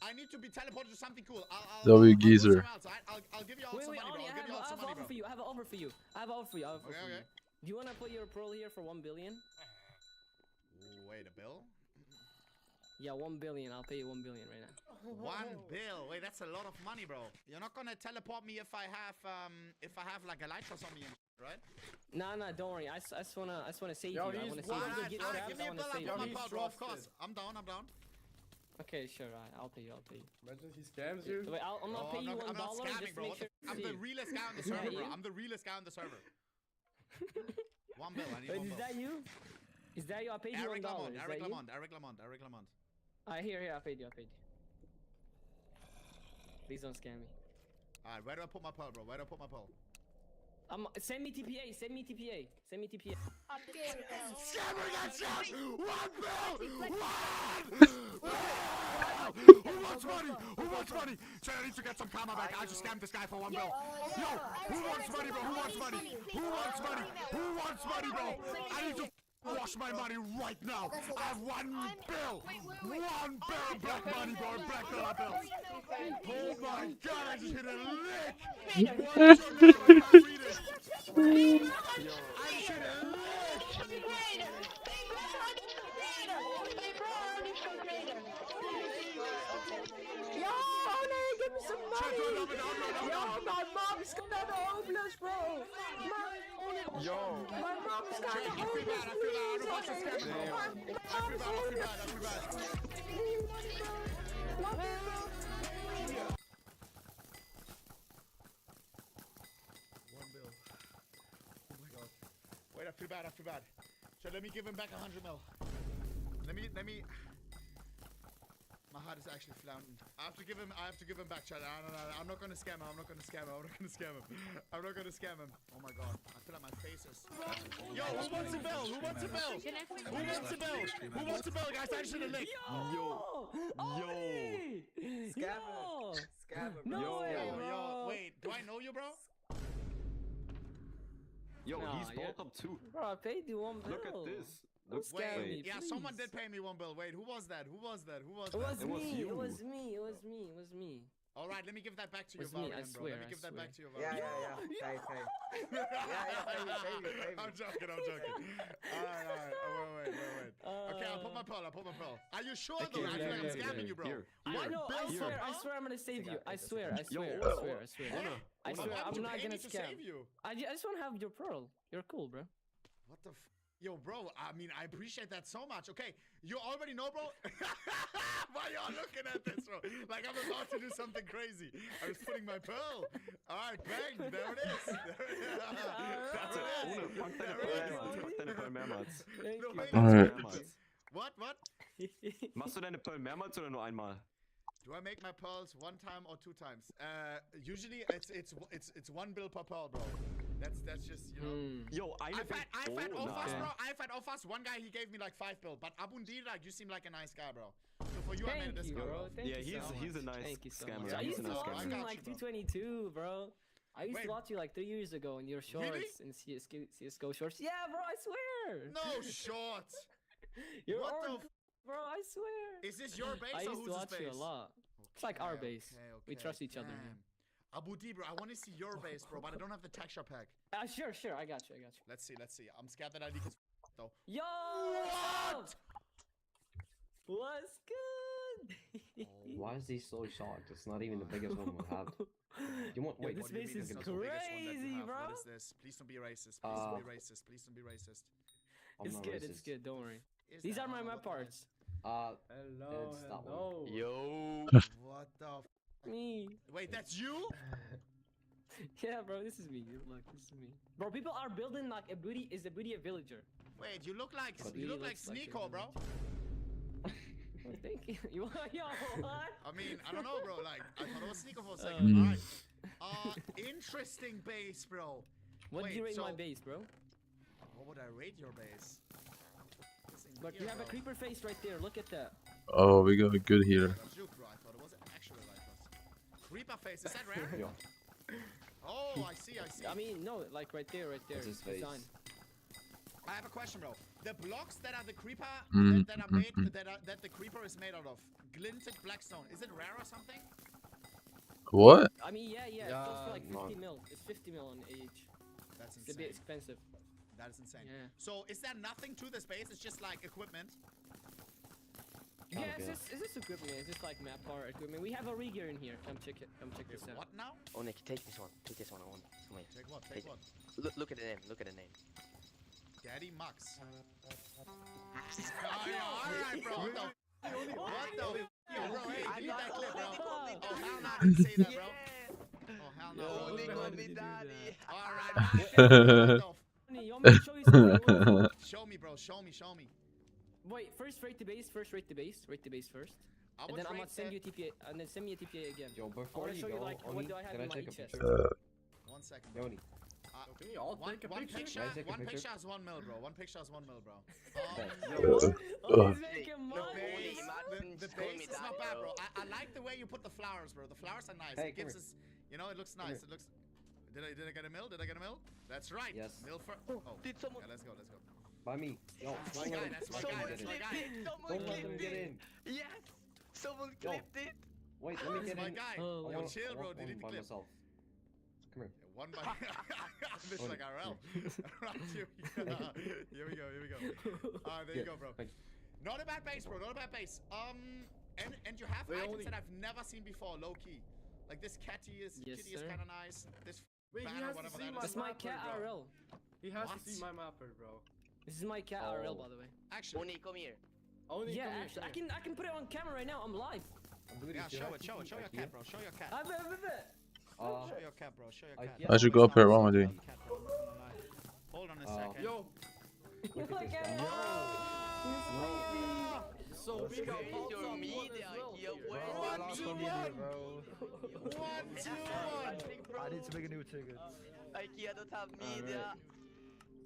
I need to be teleported to something cool. W geezer. I'll give you all some Wait, money, bro. I'll give you all some money, bro. I have an offer for you. Okay. Do you wanna put your pearl here for 1 billion? Ooh, wait, a bill? Yeah, 1 billion. I'll pay you 1 billion right now. 1 bill. Wait, that's a lot of money, bro. You're not gonna teleport me if I have like a light source on me, right? Nah, don't worry. I just wanna save Yo, you. I wanna save you. Give me a bill. I'll put my power, bro. Of course. I'm down. Okay, sure. I'll pay you. Imagine he scams you. Wait, I'm not paying you $1 I'm not just scamming, to bro. make sure. I'm the realest guy on the server, bro. I'm the realest guy on the server. 1 bill. I need 1 bill. Is that you? Is that you? I paid you $1. Eric Lamont. Here. I paid you. Please don't scam me. Alright, where do I put my pearl, bro? Send me TPA. Scammer got shot! 1 bill! Who wants money? So I need to get some karma back. I just scammed this guy for 1 bill. Yo, who wants money, bro? Who wants money, bro? I need to wash my money right now. I have 1 bill. 1 bill black money, bro. Black dollar bill. Oh my god, I just hit a lick. What's your name? I can't read it. I just hit a lick. Give me some money! My mom's gonna be homeless, bro! My mom's gonna be homeless! I feel bad. 1 bill. Oh my god. Wait, I feel bad. So let me give him back 100 mil. Let me. My heart is actually flouting. I have to give him back, Chad. I'm not gonna scam him. I'm not gonna scam him. Oh my god. I feel like my face is. Yo, who wants a bill? Who wants a bill, guys? I just hit a lick. Yo! Scammer. Yo. Wait, do I know you, bro? Yo, he's bought up too. Bro, I paid you 1 bill. Look at this. Wait, yeah, someone did pay me 1 bill. Wait, who was that? It was me. All right, let me give that back to you, It's me, I Valerian, bro. Let me swear, give I that back to you, Yeah. Valerian. Pay. I'm joking. Alright. Wait. Okay, I'll put my pearl. Are you sure though? I feel like I'm scamming you, bro. I swear I'm gonna save you. I swear. I'm not gonna scam. I just wanna have your pearl. You're cool, bro. What the Yo, bro, I mean, I appreciate that so much. Okay, you already know, bro? Why y'all looking at this, bro? Like I'm about to do something crazy. I was putting my pearl. All right, bang, there it is. What? Machst du deine Pearl mehrmals oder nur einmal? Do I make my pearls 1 time or 2 times? Usually it's 1 bill per pearl, bro. That's just, you know. Yo, I've had offers, bro. I've had offers. One guy, he gave me like 5 bill. But Abundi, like, you seem like a nice guy, bro. So for you, I made a discount, bro. Yeah, he's a nice scammer. I used to watch I you got like you, bro. 222, bro. I used to watch you like 3 years ago in your shorts in CSGO shorts. Yeah, bro, I swear. No shorts. You're What the bro, I swear. Is this your base I or used who's to watch base? you a lot. It's like our base. Okay, We trust each other. damn. Abu D, bro, I want to see your base, bro, but I don't have the texture pack. Sure, I got you. Let's see. I'm scared that I leak his though. Yo! What? What's good? Why is he so short? It's not even the biggest one we have. You want? Wait, this What do you base mean is it's not the biggest one that we crazy, have? bro. What is this? Please don't be racist. Please don't be racist. Please don't be racist. I'm It's not good. racist. It's good. Don't worry. Is These that are my on map the parts. It's that one. Yo. What the? Me. Wait, that's you? Yeah, bro, this is me. Look, this is me. Bro, people are building like a booty. Is a booty a villager? Wait, you look like But you he look like looks like a Sneeko, bro. Oh, thank you. Yo, what? I mean, I don't know, bro. Like, I thought it was Sneeko for a second. Alright. Interesting base, bro. What do you rate so my base, bro? What would I rate your base? Look, you have a creeper face right there. Look at that. Oh, we got a good healer. Juke, bro. I thought it was actually like this. Creeper face. Is that rare? Oh, I see. I mean, no, like right there. That's his face. Design. I have a question, bro. The blocks that are the creeper that are made that the creeper is made out of, glinted blackstone. Is it rare or something? What? I mean, yeah. It goes for like 50 mil. It's 50 mil on age. That's insane. It's a bit expensive. That is insane. Yeah. So is there nothing to this base? It's just like equipment. Yeah, it's just equipment. It's just like map bar equipment. We have a regear in here. Come check it. Come check this out. What now? Oh, Nick, take this one. Take this one. I want. Come here. Take what? Take what? Look at the name. Look at the name. Daddy Max. Alright, bro. What the? What the? Yo, bro, hey, delete that clip, bro. Oh, hell no, I didn't say that, bro. Oh, hell no. Oh, they call me daddy. Alright. You want me to show you something? Show me, bro. Show me. Wait, first rate the base. Rate the base first. And then I'm gonna send you a TPA, and then send me a TPA again. Yo, before I wanna you show go, you like Oni, what do I have can I in my take a chest. picture? 1 second. Yoni. Can we all take a One picture? picture. Can I take a One picture? picture is 1 mil, bro. One picture is 1 mil, bro. Oh, he's making money. The base is not bad, bro. I like the way you put the flowers, bro. The flowers are nice. Hey, It gives us, you know, it looks nice. It looks. Did I get a mill? That's right. Yes. Mill for. Oh. Did someone? Yeah, let's go. By me. Yo, That's my guy. That's my guy. Don't let them get in. Yes. Someone clipped it. Wait, let me That's get my in. guy. I Yo, want- chill, I bro. want Delete the one by clip. myself. Come here. One by. This is like RL. Right, here we go. There you go, bro. Not a bad base, bro. Not a bad base. And you have items that I've never seen before, low key. Like this kitty is kind of nice. This banner, whatever that is. That's my cat RL. He has to see my mapper, bro. This is my cat RL, by the way. Actually, Oni, come here. Oni, yeah, come here, actually, I can put it on camera right now. I'm live. Yeah, show it. Show your cat, bro. Show your cat. Show your cat, bro. Show your cat. I should go up here. What am I doing? Hold on a second. Yo. Look at this guy. So big up. Where's your media here? Where's your media? I need to make a new ticket. IKEA don't have media.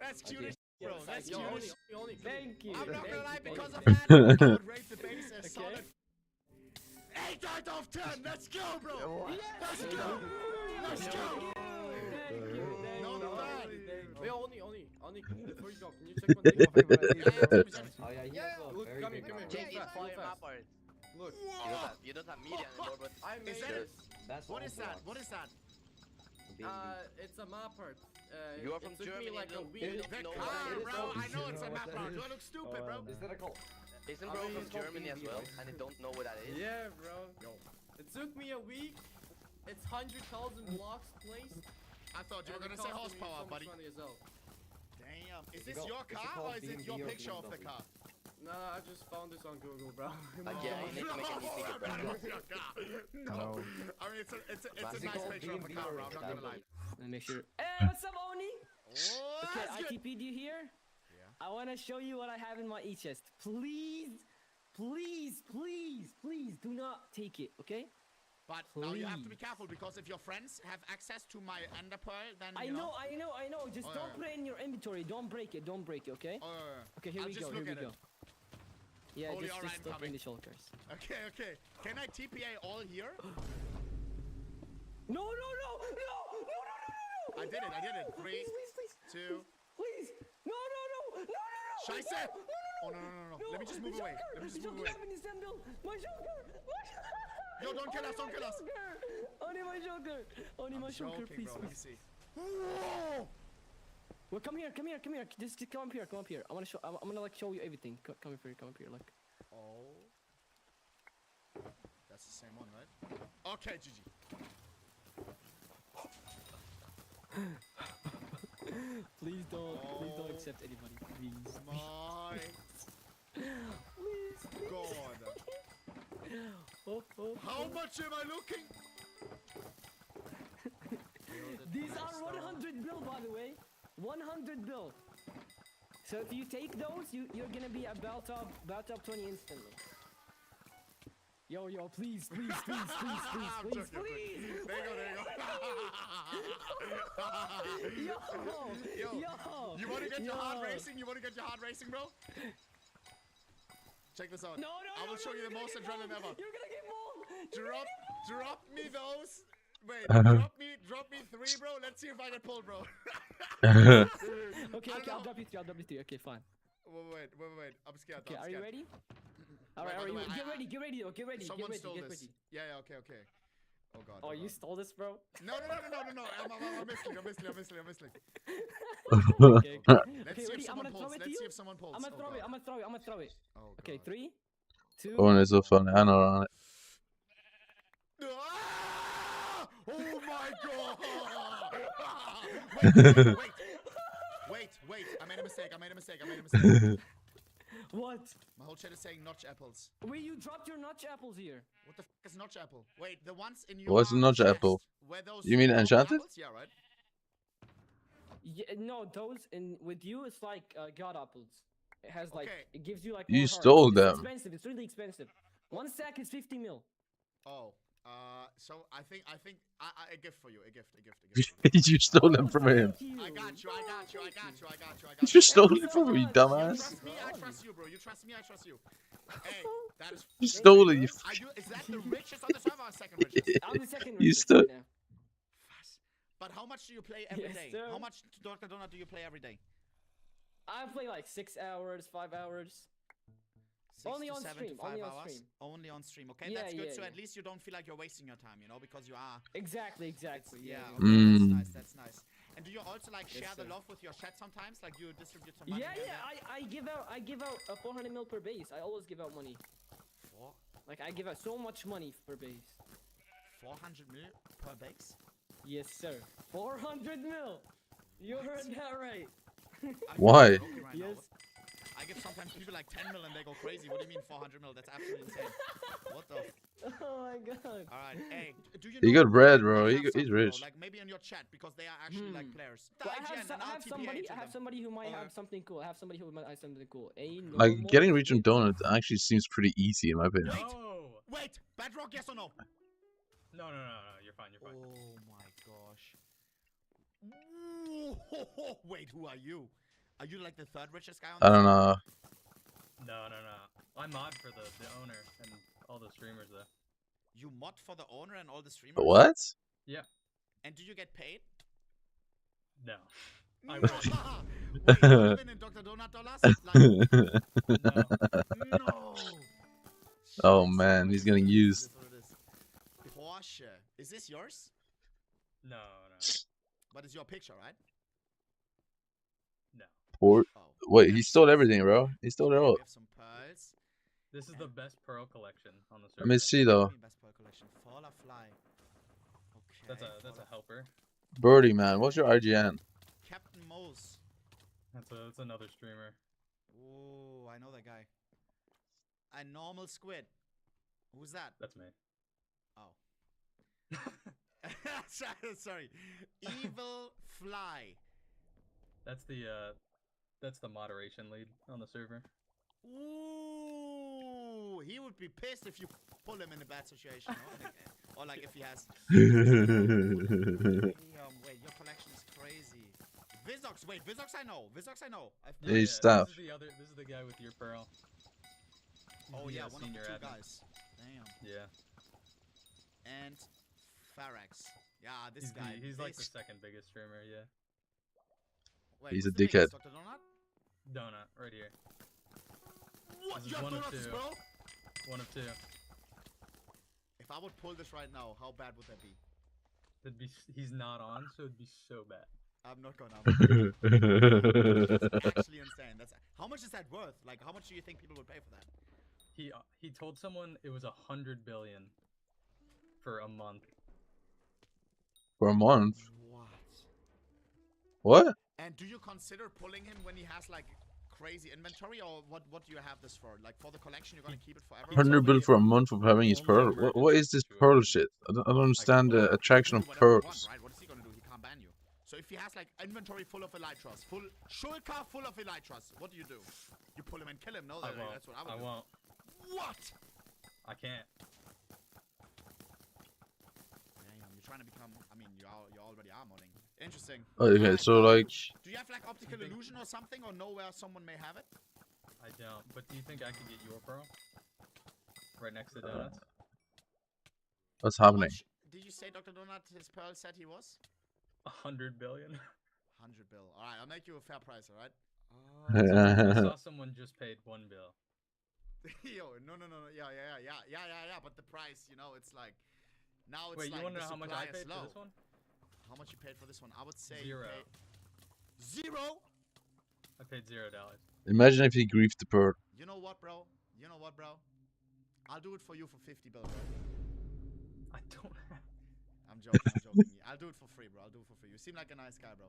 That's cute as bro. That's cute as Thank you. I'm not gonna lie, Thank because you. of that, I would rate the base as solid 8 out of 10. Let's go, bro. Let's go. Let's go. No, no, Wait, Oni, before you go, can you check my thing? Oh yeah, he has a Look, very come big here. map. Check it for Real your fast. mapper. Look. You don't have media anymore, but I made Is that this. That's What all is that? blocks. What is that? It's a map art. You are from it took Germany, me like a look. week. It is The no car, way. bro. I know it's a map art. Do I look stupid, bro? Is that a call? Isn't I bro mean, from it's called Germany as BB, well? right? And they don't know what that is? Yeah, bro. It took me a week. It's 100,000 blocks placed. I thought you were and it gonna say cost me horsepower, so much buddy. money as well. Damn. Is this your car or is it your picture of the car? No, I just found this on Google, bro. Yeah, you need to make a new picture, bro. No. I mean, it's a nice picture of a car, bro. I'm not gonna lie. Let me make sure. Hey, what's up, Oni? Oh, Okay, that's I good. TP'd you here. Yeah. I want to show you what I have in my e-chest. Please, please, please, please do not take it, okay? But now you have to be careful because if your friends have access to my ender pearl, then I know. Just don't put it in your inventory. Don't break it, okay? Okay, here I'll we just go, look here we at go. Yeah, Holy just Orion look coming. in the shulkers. Okay. Can I TPA all here? No! I did it. 3, Please. 2. Please! No! Scheiße! Oh, no. Let me just move away. My shulker! Yo, don't kill us. Only my shulker, Joking, please. bro. Let me see. Well, come here. Just come up here. I'm gonna like show you everything. Come up here, look. Oh. That's the same one, right? Okay, GG. Please don't accept anybody, please. My Please. God. How much am I looking? These are 100 bill, by the way. 100 bill. So if you take those, you're gonna be a belt top 20 instantly. Yo, please. There you go. Yo. You wanna get your heart racing? Bro? Check this out. No, I will show you the most adrenaline ever. You're gonna get mauled. Drop me those. Wait, drop me 3, bro. Let's see if I get pulled, bro. Okay, I'll drop you 3. Okay, fine. Wait. I'm scared. Okay, are you ready? Alright, get ready. Someone stole this. Yeah, okay. Oh god. Oh, you stole this, bro? No. I'm missing. Okay. Let's see if someone pulls. I'm gonna throw it. Oh, okay, 3, 2. Oh, and it's so funny. I know on it. Ah! Oh my god! Wait. I made a mistake. What? My whole chat is saying notch apples. Wait, you dropped your notch apples here. What the f is notch apple? Wait, the ones in your What's a notch chest, apple? were those You mean golden enchanted? apples? Yeah, right. Yeah, no, those with you it's like god apples. It has like it gives you like. You more stole hearts. them. It's expensive. It's really expensive. One stack is 50 mil. Oh, so I think a gift for you. A gift. You stole them from him. I got you. You stole it from me, you dumbass. You trust me, I trust you, bro. You trust me, I trust you. Hey, that is. You stole it. Is that the richest on the server or second richest? I'm the second You richest stole. right now. But how much do you play every Yes, day? sir. How much Dr. Donut do you play every day? I play like 6 hours, 5 hours. 6 Only to on 7 stream, to 5 only on hours? stream. Only on stream. Okay, Yeah, that's good. yeah, So yeah. at least you don't feel like you're wasting your time, you know, because you are. Exactly. Yeah. Yeah. Okay, that's nice. And do you also like Yes, share the sir. love with your chat sometimes? Like you distribute some money? Yeah. here and there? I give out 400 mil per base. I always give out money. Like I give out so much money per base. 400 mil per base? Yes, sir. 400 mil. You heard that right. Why? Yes. I give sometimes people like 10 mil and they go crazy. What do you mean 400 mil? That's absolutely insane. What the? Oh my god. Alright, hey, do you He know got bread, who bro. might have He's something, bro? rich. Like maybe in your chat because they are actually like players. Well, IGN and I have LTPA to them. somebody who might have something cool. I have somebody who might have something cool. Like getting rich on donuts actually seems pretty easy in my opinion. Wait, Bedrock, yes or no? No. You're fine. Oh my gosh. Wait, who are you? Are you like the third richest guy on I don't know. No. I mod for the owner and all the streamers though. You mod for the owner and all the streamers? What? Yeah. And do you get paid? No. I I wish. wish. Wait, you live in Dr. Donut dollars? No. Oh man, he's getting used. Porsche. Is this yours? No. But it's your picture, right? No. Wait, he stole everything, bro. He stole it all. We have some pearls. This is the best pearl collection on the server. Let me see though. Best pearl collection. Fall or fly. Okay. That's a helper. Birdie man, what's your IGN? Captain Mose. That's another streamer. Oh, I know that guy. A normal squid. Who's that? That's me. Oh. Sorry. Evil Fly. That's the moderation lead on the server. Ooh, he would be pissed if you pull him in a bad situation. Or like if he has. Wait, your collection is crazy. Vizox, wait, Vizox I know. Hey, staff. This is the guy with your pearl. Oh yeah, one of the senior two admin. guys. Damn. Yeah. And Farax. Yeah, this He's guy. he's like the second biggest streamer. Yeah. Wait, He's a what's the biggest, dickhead. Dr. Donut? Donut right here. What? This is You have one of donuts, two. bro? One of two. If I would pull this right now, how bad would that be? He's not on, so it'd be so bad. I'm not gonna. That's actually insane. How much is that worth? Like, how much do you think people would pay for that? He told someone it was 100 billion for a month. For a month? What? What? And do you consider pulling him when he has like crazy inventory, or what do you have this for? Like for the collection, you're gonna keep it forever? 100 bill for a month of having his pearl? What is this pearl shit? I don't understand the attraction of pearls. Right? What is he gonna do? He can't ban you. So if he has like inventory full of elytras, shulker full of elytras, what do? You pull him and kill him? No, I won't. that's what I would do. won't. What? I can't. Damn, you're trying to become. I mean, you already are modding. Interesting. Okay, so like. Do you have like optical illusion or something, or know where someone may have it? I don't. But do you think I can get your pearl? Right next to Donuts? What's happening? Did you say Dr. Donut, his pearl said he was? 100 billion. 100 bill. Alright, I'll make you a fair price, alright? I saw someone just paid 1 bill. Yo, no. Yeah. But the price, you know, it's like. Now it's Wait, like. You wanna know the how much I supply is paid for low. this one? How much you paid for this one? I would say. Zero. Zero? I paid $0. Imagine if he griefed the pearl. You know what, bro? I'll do it for you for 50 bill, bro. I don't have. I'm joking. I'll do it for free, bro. You seem like a nice guy, bro.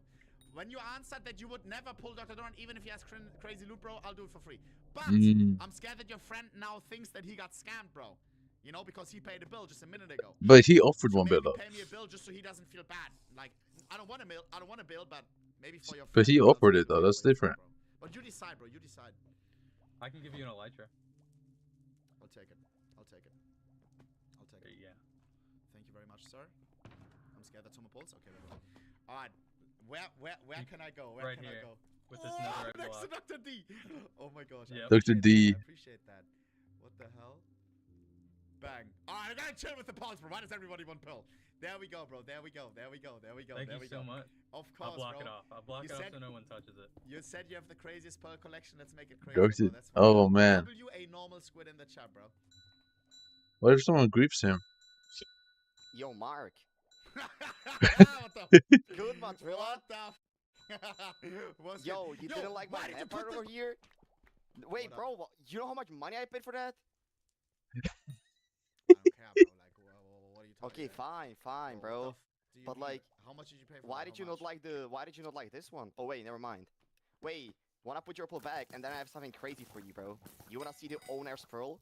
When you answered that you would never pull Dr. Donut, even if he has crazy loot, bro, I'll do it for free. But I'm scared that your friend now thinks that he got scammed, bro. You know, because he paid a bill just a minute ago. But he offered So 1 bill maybe though. pay me a bill just so he doesn't feel bad. Like, I don't want a bill, but maybe for your friend. But he offered it though, that's different. But you decide, bro. You decide. I can give you an elytra. I'll take it. There you go. Thank you very much, sir. I'm scared that someone pulls. Okay, wait. Alright. Where can I go? Where Right can here, I go? with this netherite next to block. Dr. D! Oh my gosh. I Yep. Dr. appreciate D. that. I appreciate that. What the hell? Bang. Alright, I gotta chill with the pulse, bro. Why does everybody want pill? There we go, bro. There we go. Thank you so much. Of course, I'll block bro. it off. I'll block You it off said- so no one touches it. You said you have the craziest pearl collection. Let's make it crazy. Dr. Bro. That's fine. Oh man. W a normal squid in the chat, bro. What if someone griefs him? Yo, Mark. What the? Good, Montreal. What the? What's Yo, good? you Yo, didn't like why my did you map put art the- over here? Wait, What bro, you know how much money I paid for that? I don't care, bro. Like, what are you talking Okay, about? fine, What bro. the f- do you But mean? like, how much did you pay for why that? did How you much? not like the? Why did you not like this one? Oh wait, never mind. Wait, wanna put your pearl back, and then I have something crazy for you, bro. You wanna see the owner's pearl?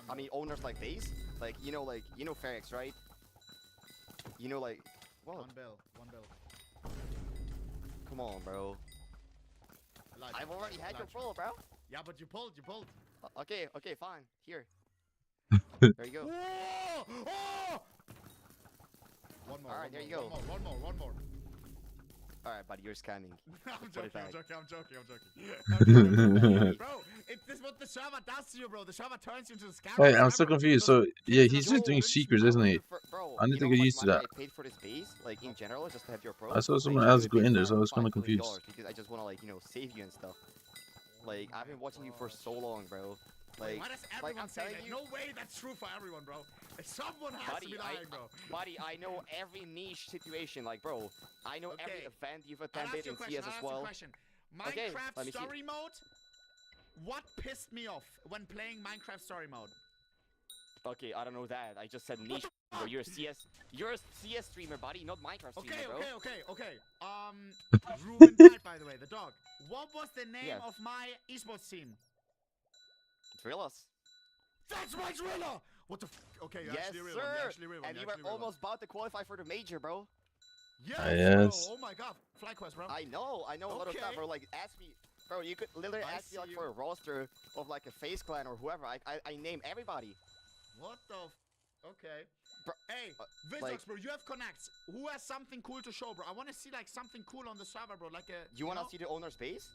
I mean, owners like these, like you know Ferrex, right? You know, like what? 1 bill. Come on, bro. Elijah, I've already had your Elijah. pearl, bro. Yeah, but you pulled. Okay, fine. Here. There you go. Whoa! Oh! One more. Alright, there you go. One more. Alright, buddy, you're scamming. I'm Put it joking. back. Bro, this is what the server does to you, bro. The server turns you into a scammer. Wait, I'm so confused. So yeah, he's just doing secrets, isn't he? Bro, I need you to know get how much used to money that. I paid for this base, like in general, just to have your pro. I saw someone I else usually go in pay there, so I was $5 kind of million confused. because I just wanna save you and stuff. Like I've been watching you for so long, bro. Like, why does like everyone I'm say telling that? you, No way that's true for everyone, bro. Someone has to be lying, bro. buddy, I know every niche situation. Like, bro, I know every Okay. event you've I'll ask attended you a in question. CS as well. Okay, Minecraft let me see. story mode. What pissed me off when playing Minecraft story mode? Okay, I don't know that. I just said niche Bro, you're a CS streamer, buddy, not Minecraft streamer, bro. Okay. Ruben died, by the way, the dog. What was the name of my esports team? Drillas. That's my driller! What the Okay, you're actually a real one. You're actually a real one. And you were almost about to qualify for the major, bro. Yes, yes. bro. Oh my god. FlyQuest, bro. I know a lot of stuff, bro. Like, ask me, bro, you could literally ask me like for a roster of like a FaZe clan or whoever. I name everybody. What the Okay. Bro, hey, Vizox, bro, you have connects. Who has something cool to show, bro? I want to see like something cool on the server, bro. Like a. You wanna see the owner's base?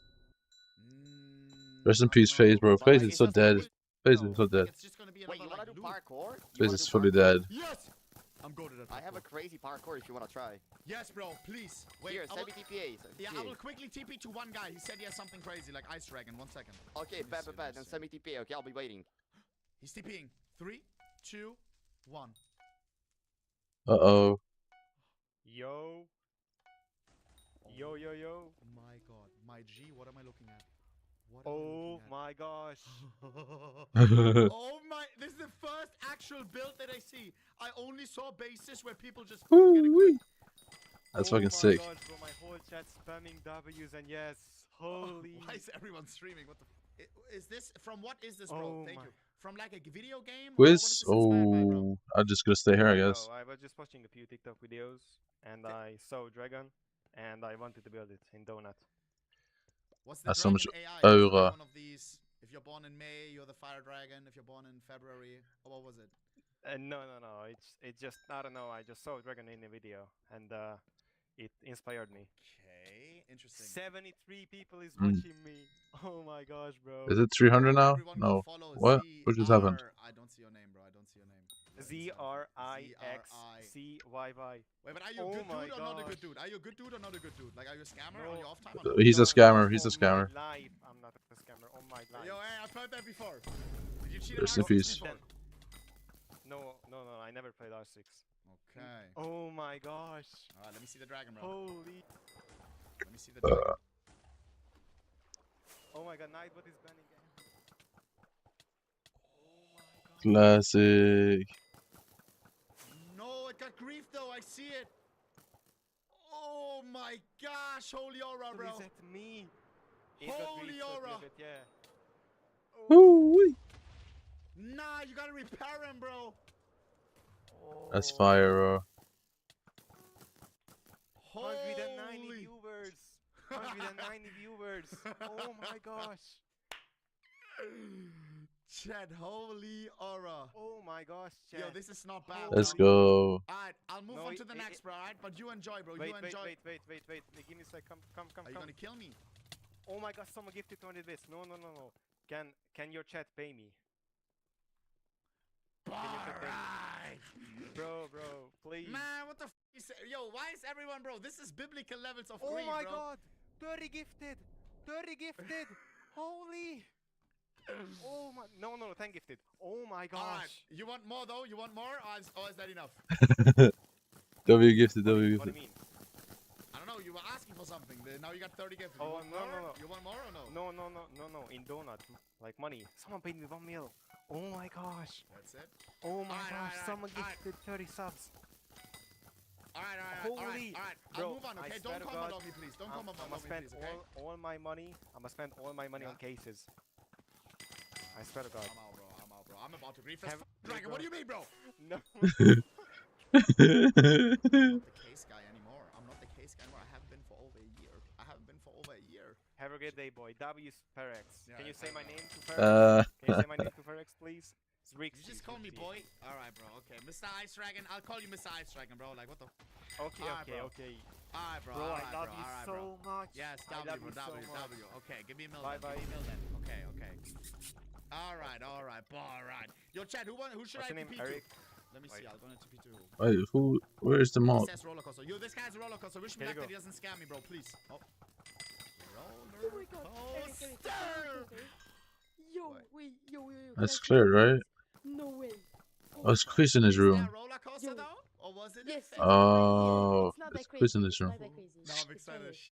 Rest in peace, FaZe, bro. FaZe is so dead. FaZe is so dead. It's just gonna be Wait, you wanna do parkour? FaZe is fully dead. Yes. I'm good at that. I have a crazy parkour if you wanna try. Yes, bro. Please. Wait. Here, send me TPA. Yeah, I will quickly TP to one guy. He said he has something crazy, like Ice Dragon. 1 second. Okay, bad. Then send me TPA. Okay, I'll be waiting. He's TPing. 3, 2, 1. Uh-oh. Yo. Yo. My god. My G, what am I looking at? Oh my gosh. Oh my, this is the first actual build that I see. I only saw bases where people just get a quick. That's fucking sick. Oh my gosh, bro, my whole chat spamming W's and yes. Holy. Why is everyone streaming? What the is this? From what is this, bro? Thank you. From like a video game? Quiz? Oh, I'm just gonna stay here, I guess. I was just watching a few TikTok videos and I saw Dragon and I wanted to build it in Donut. What's the That's so much AI? aura. One of these. If you're born in May, you're the fire dragon. If you're born in February, or what was it? No. It's just I don't know. I just saw Dragon in the video and it inspired me. Okay, interesting. 73 people is watching me. Oh my gosh, bro. Is it 300 now? No. What? What just happened? I don't see your name, bro. I don't see your name. ZRIXCYY. Wait, but are you a good dude or not a good dude? Are you a good dude or not a good dude? Like, are you a scammer on your off time? Or not? He's a scammer. He's a scammer. Life, I'm not a scammer. Oh my life. Yo, hey, I've heard that before. Did you cheat Rest in on peace. No, I never played R6. Okay. Oh my gosh. Alright, let me see the dragon, bro. Holy. Let me see the dragon. Oh my god, Nightbot is banning game. Classic. No, it got grief though. I see it. Oh my gosh, holy aura, bro. Is that me? Holy aura. Yeah. Woo-wee. Nah, you gotta repair him, bro. That's fire, bro. 190 viewers. 190 viewers. Oh my gosh. Chad, holy aura. Oh my gosh, Chad. Yo, this is not bad. Let's go. Alright, I'll move on to the next, bro, alright? But you enjoy, bro. Wait. You enjoy. Wait. Give me a sec. Come. Are you gonna kill me? Oh my gosh, someone gifted 200 bits. No. Can your chat pay me? Alright. Bro, please. Man, what the f is yo, why is everyone, bro? This is biblical levels of Oh greed, my bro. god. 30 gifted. Holy. Oh my, no, 10 gifted. Oh my gosh. Alright, you want more though? You want more? Or is that enough? W gifted. What do you mean? I don't know, you were asking for something. Now you got 30 gifted. Oh, no. You want more or no? No. In donut. Like money. Someone paid me 1 mil. Oh my gosh. That's it? Oh my gosh. Someone gifted 30 subs. Alright. Holy. I'll move on, okay? Don't comment on me, please. Don't comment on me, please, okay? all my money. I'ma spend all my money on cases. I swear to God. I'm out, bro. I'm about to grief this dragon. What do you mean, bro? No. I'm not the case guy anymore. I haven't been for over a year. Have a good day, boy. W Perex. Yeah, Can you say my name to Perex? Can you say my name to Perex, please? It's Rix. You just call me boy? Alright, bro. Okay. Mr. Ice Dragon. I'll call you Mr. Ice Dragon, bro. Like, what the... Okay. Alright, bro. Bro, I love you so much. Yes, I love W, you so W. much. Okay, give me a million. Bye. Give me a million. Okay. Alright. Yo, Chad, who should What's I your name, TP Eric? to? Let me see. I'll go to TP to. Wait, who? Where's the mod? He says roller coaster. Yo, this guy's a roller coaster. Wish me Here luck you that he doesn't scam me, bro. Please. Oh. Oh my god. Coaster! Yo, wait. That's clear, right? No way. Oh, it's quiz in his room. Is there a roller coaster though? Or was it? Yes. Oh, It's not it's that crazy. quiz in his room. It's not that crazy. No, I'm It's excited. fine.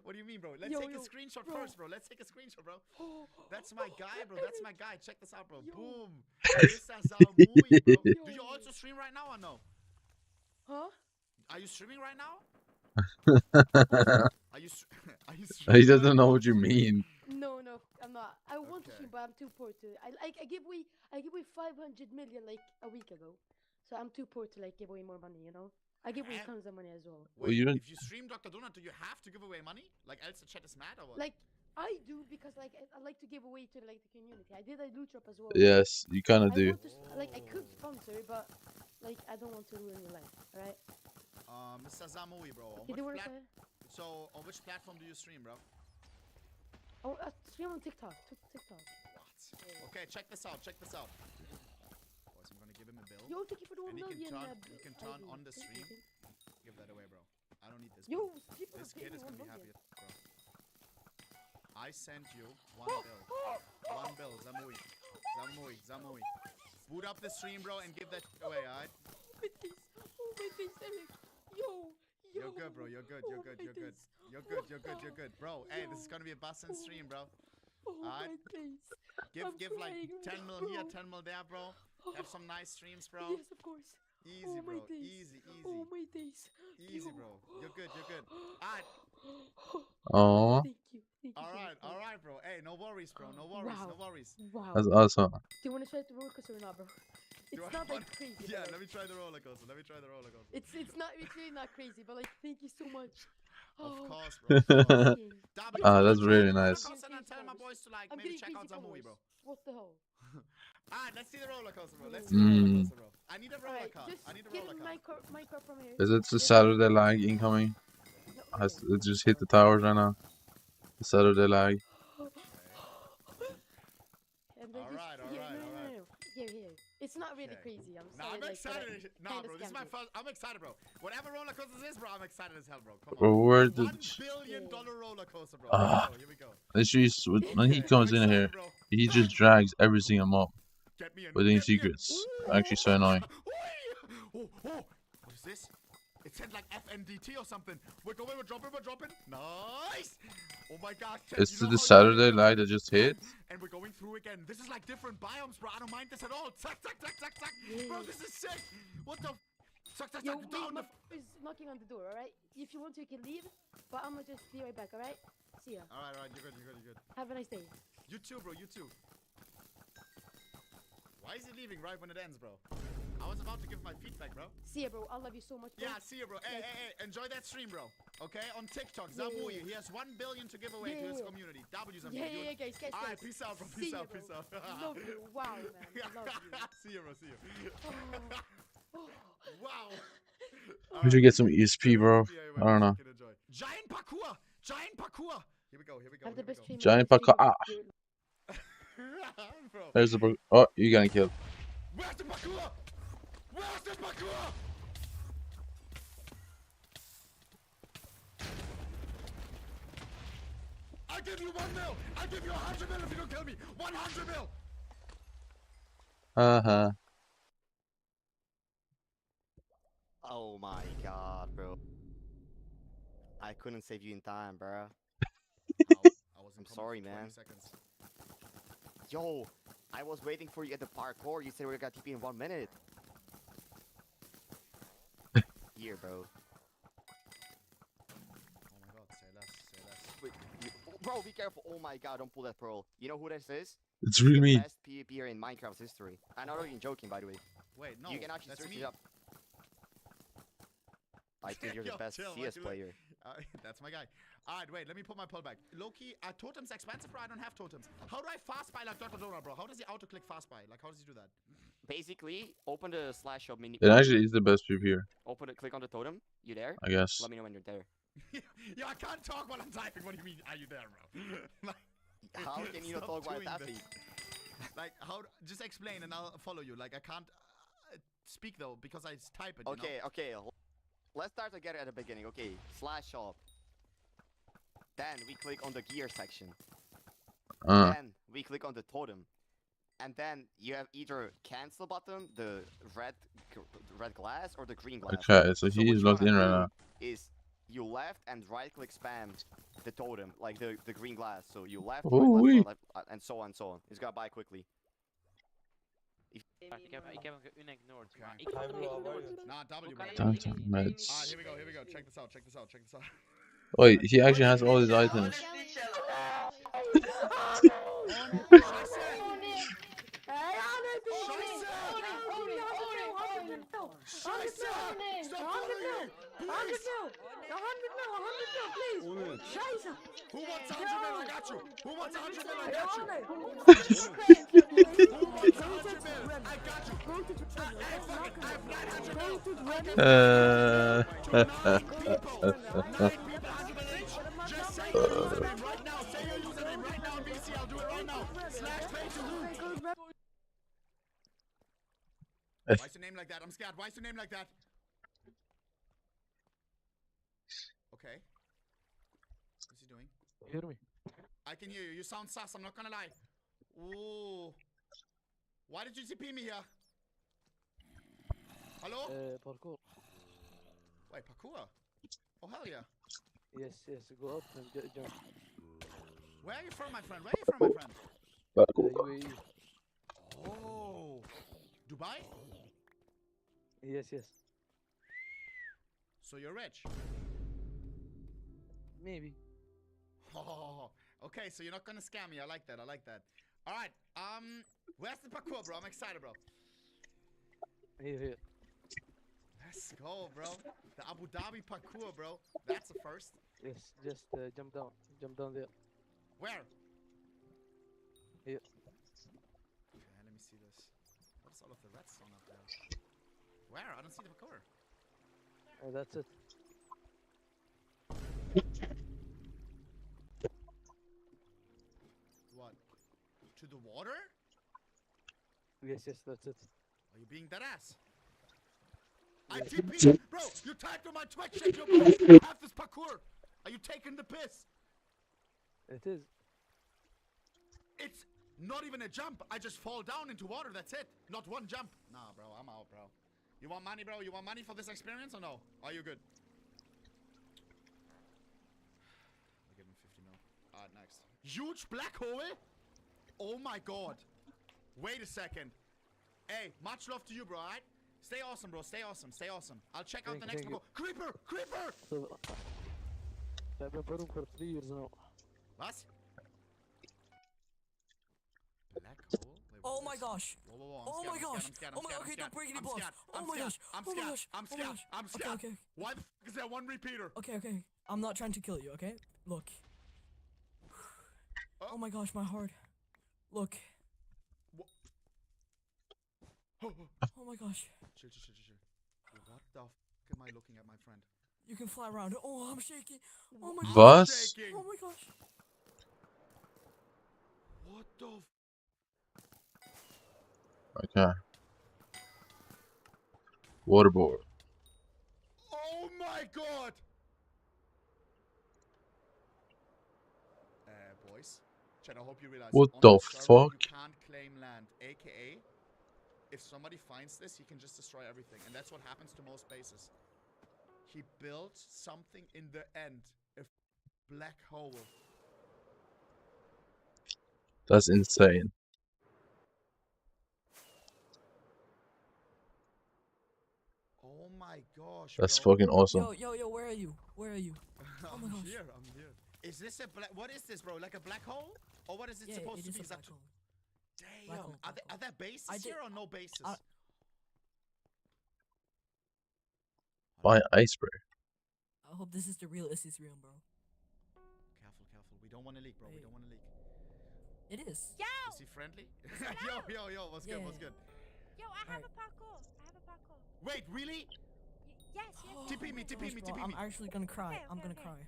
What do you mean, bro? Let's take a screenshot first, bro. Let's take a screenshot, bro. That's my guy, bro. That's my guy. Check this out, bro. Boom. Mr. Zamui, bro. Do you also stream right now or no? Huh? Are you streaming right now? Are you He streaming doesn't right know now? what you mean. No, I'm not. I want to stream, but I'm too poor to. I give away 500 million like a week ago, so I'm too poor to like give away more money. You know, I give away tons of money as well. Well, you don't. If you stream Dr. Donut, do you have to give away money? Like else the chat is mad or what? Like I do because like I like to give away to like the community. I did a loot drop as well. Yes, you kind of I do. want to like I could sponsor, but like I don't want to ruin your life. All right. Mr. Zamui, bro. So on which platform do you stream, bro? Oh, stream on TikTok. TikTok. What? Okay, check this out. Boys, I'm gonna give him a bill. Yo, thank you for the 1 million. He can turn on the stream. Give that away, bro. I don't need this. Yo, this kid is gonna be happy, bro. I sent you one Oh, bill. 1 bill, Zamui. Boot up the stream, bro, and give that away, alright? Oh my days, Eric. Yo. You're good, bro. You're good. You're good. Bro, hey, this is gonna be a bustin' stream, bro. Alright? Give like 10 mil here, 10 mil there, bro. Have some nice streams, bro. Yes, of course. Easy, bro. Easy. Oh my days. Easy, bro. You're good. Alright. Oh, Thank you. Alright, bro. Hey, no worries, bro. No worries. Wow. that's awesome. Do you want to try the roller coaster or not, bro? It's not like crazy. Yeah, but, let me try the roller coaster. It's really not crazy, but like thank you so much. Of course, bro. That's really nice. And tell my boys to like maybe check out Zamui, bro. What the hell? Alright, let's see the roller coaster, bro. I need a roller Alright, coaster. just get my car from here. Is it the Saturday lag incoming? It just hit the towers right now. The Saturday lag. Alright. Here. It's not really crazy. I'm sorry. I'm excited. Nah, bro, this is my first. I'm excited, bro. Whatever roller coaster this is, bro, I'm excited as hell, bro. Come Bro, on. where did? $1 billion roller coaster, bro. Here we go. It's just when he comes in here, he just drags every single mob with any secrets. Actually, so annoying. Oh, what is this? It said like FNDT or something. We're dropping. Nice! Oh my god. It's the Saturday lag that just hit. And we're going through again. This is like different biomes, bro. I don't mind this at all. Zack. Bro, this is sick. What the? Zack. Yo, wait, is knocking on the door, alright? If you want to, you can leave, but I'm gonna just be right back, alright? See ya. Alright. You're good. Have a nice day. You too, bro. Why is he leaving right when it ends, bro? I was about to give my feedback, bro. See ya, bro. I love you so much, bro. Yeah, see ya, bro. Hey, enjoy that stream, bro. Okay, on TikTok, Zamui. He has 1 billion to give away to his community. W Zamui. Yeah, guys. Alright, peace out, bro. Peace out. Love you. Wow, man. I love you. See ya, bro. Wow. We should get some ESP, bro. I don't know. Giant parkour. Here we go. Have the best stream. Giant parkour. Bro. There's the. Oh, you getting killed. Where's the parkour? Where's this parkour? I give you 1 mil. I give you 100 mil if you don't kill me. 100 mil. Oh my god, bro. I couldn't save you in time, bro. I'm sorry, man. Yo, I was waiting for you at the parkour. You said we got TP in 1 minute. Here, bro. Oh my god, say less. Wait, bro, be careful. Oh my god, don't pull that pearl. You know who this is? It's really me. The best PvPer in Minecraft's history. I'm not even joking, by the way. Wait, no. You can actually search me. it up. I think you're the best CS player. That's my guy. Alright, wait, let me put my pull back. Loki, are totems expensive, bro? I don't have totems. How do I fast buy like Dr. Donut, bro? How does he auto click fast buy? Like, how does he do that? Basically, open the slash shop menu. It actually is the best PvP here. Open it, click on the totem. You there? I guess. Let me know when you're there. Yeah, I can't talk while I'm typing. What do you mean, are you there, bro? How can you not talk while tapping? Like, how? Just explain and I'll follow you. Like, I can't speak though because I type it. Okay. Let's start again at the beginning. Okay, slash shop. Then we click on the gear section. Then we click on the totem. And then you have either cancel button, the red glass, or the green glass. Okay, so he's logged in right now. Is you left and right click spam the totem, like the green glass. So you left, Ooh, right, left, and so on. He's gotta buy quickly. Ik heb hem geunignored. Okay. Ik heb hem geïgnored. Nah, W. Hoe kan bro. je Tons of niet- meds. Alright, here we go, here we go. Check this out, check this out, check this out. Wait, he actually has all his items. Who wants 100 mil? I got you. Who wants 100 mil? I got you. Who wants 100 mil? I got you. Hey, fuck it. I have 900 mil. Just say your username right now. Say your username right now, BC. I'll do it right now. /pay to who? Why's your name like that? I'm scared. Why's your name like that? Okay. What's he doing? Hear me? I can hear you. You sound sus. I'm not gonna lie. Ooh. Why did you TP me here? Hello? Parkour. Wait, parkour? Oh, hell yeah. Yes, go up and jump. Where are you from, my friend? Where are you from, my friend? UAE. Oh. Dubai? Yes. So you're rich? Maybe. Oh, okay, so you're not gonna scam me. I like that. Alright, where's the parkour, bro? I'm excited, bro. Here. Let's go, bro. The Abu Dhabi parkour, bro. That's the first. Yes, just jump down there. Where? Here. Okay, let me see this. What is all of the redstone up there? Where? I don't see the parkour. That's it. What? To the water? Yes, that's it. Are you being that ass? I TP, bro. You typed on my Twitch that you're supposed to have this parkour. Are you taking the piss? It is. It's not even a jump. I just fall down into water. That's it. Not one jump. Nah, bro. I'm out, bro. You want money, bro? You want money for this experience or no? Are you good? I'll give him 50 mil. Alright, next. Huge black hole? Oh my god. Wait a second. Hey, much love to you, bro, alright? Stay awesome, bro. Stay awesome. I'll check out the next one. Creeper! I've been putting for 3 years now. What? Black hole? Wait, oh my gosh! Whoa, oh my gosh! Oh my god! Okay, don't break any blocks. Oh my gosh! I'm scared. Okay. Why the f is there one repeater? Okay. I'm not trying to kill you. Okay. Look. Oh my gosh, my heart. Look. Oh my gosh. Chill. What the f am I looking at, my friend? You can fly around. Oh, I'm shaking. Oh my Was? gosh. Oh my gosh. What the f? Okay. Waterboard. Oh my god! Boys. Chat, I hope you realize What on the this server, fuck? You can't claim land. AKA, if somebody finds this, he can just destroy everything. And that's what happens to most bases. He built something in the end. A black hole. That's insane. Oh my gosh, That's bro. fucking awesome. Yo, where are you? Oh my gosh. I'm here. Is this a black? What is this, bro? Like a black hole? Or what is it supposed to be? Black hole. Damn. Are there bases here or no bases? Buy ice spray. I hope this is the real Issy's realm, bro. Careful. We don't want to leak, bro. We don't want to leak. It is. Yo! Is he friendly? yo. What's good? Yo, I have a parkour. Wait, really? Yes. TP me. I'm actually gonna cry. I'm gonna cry.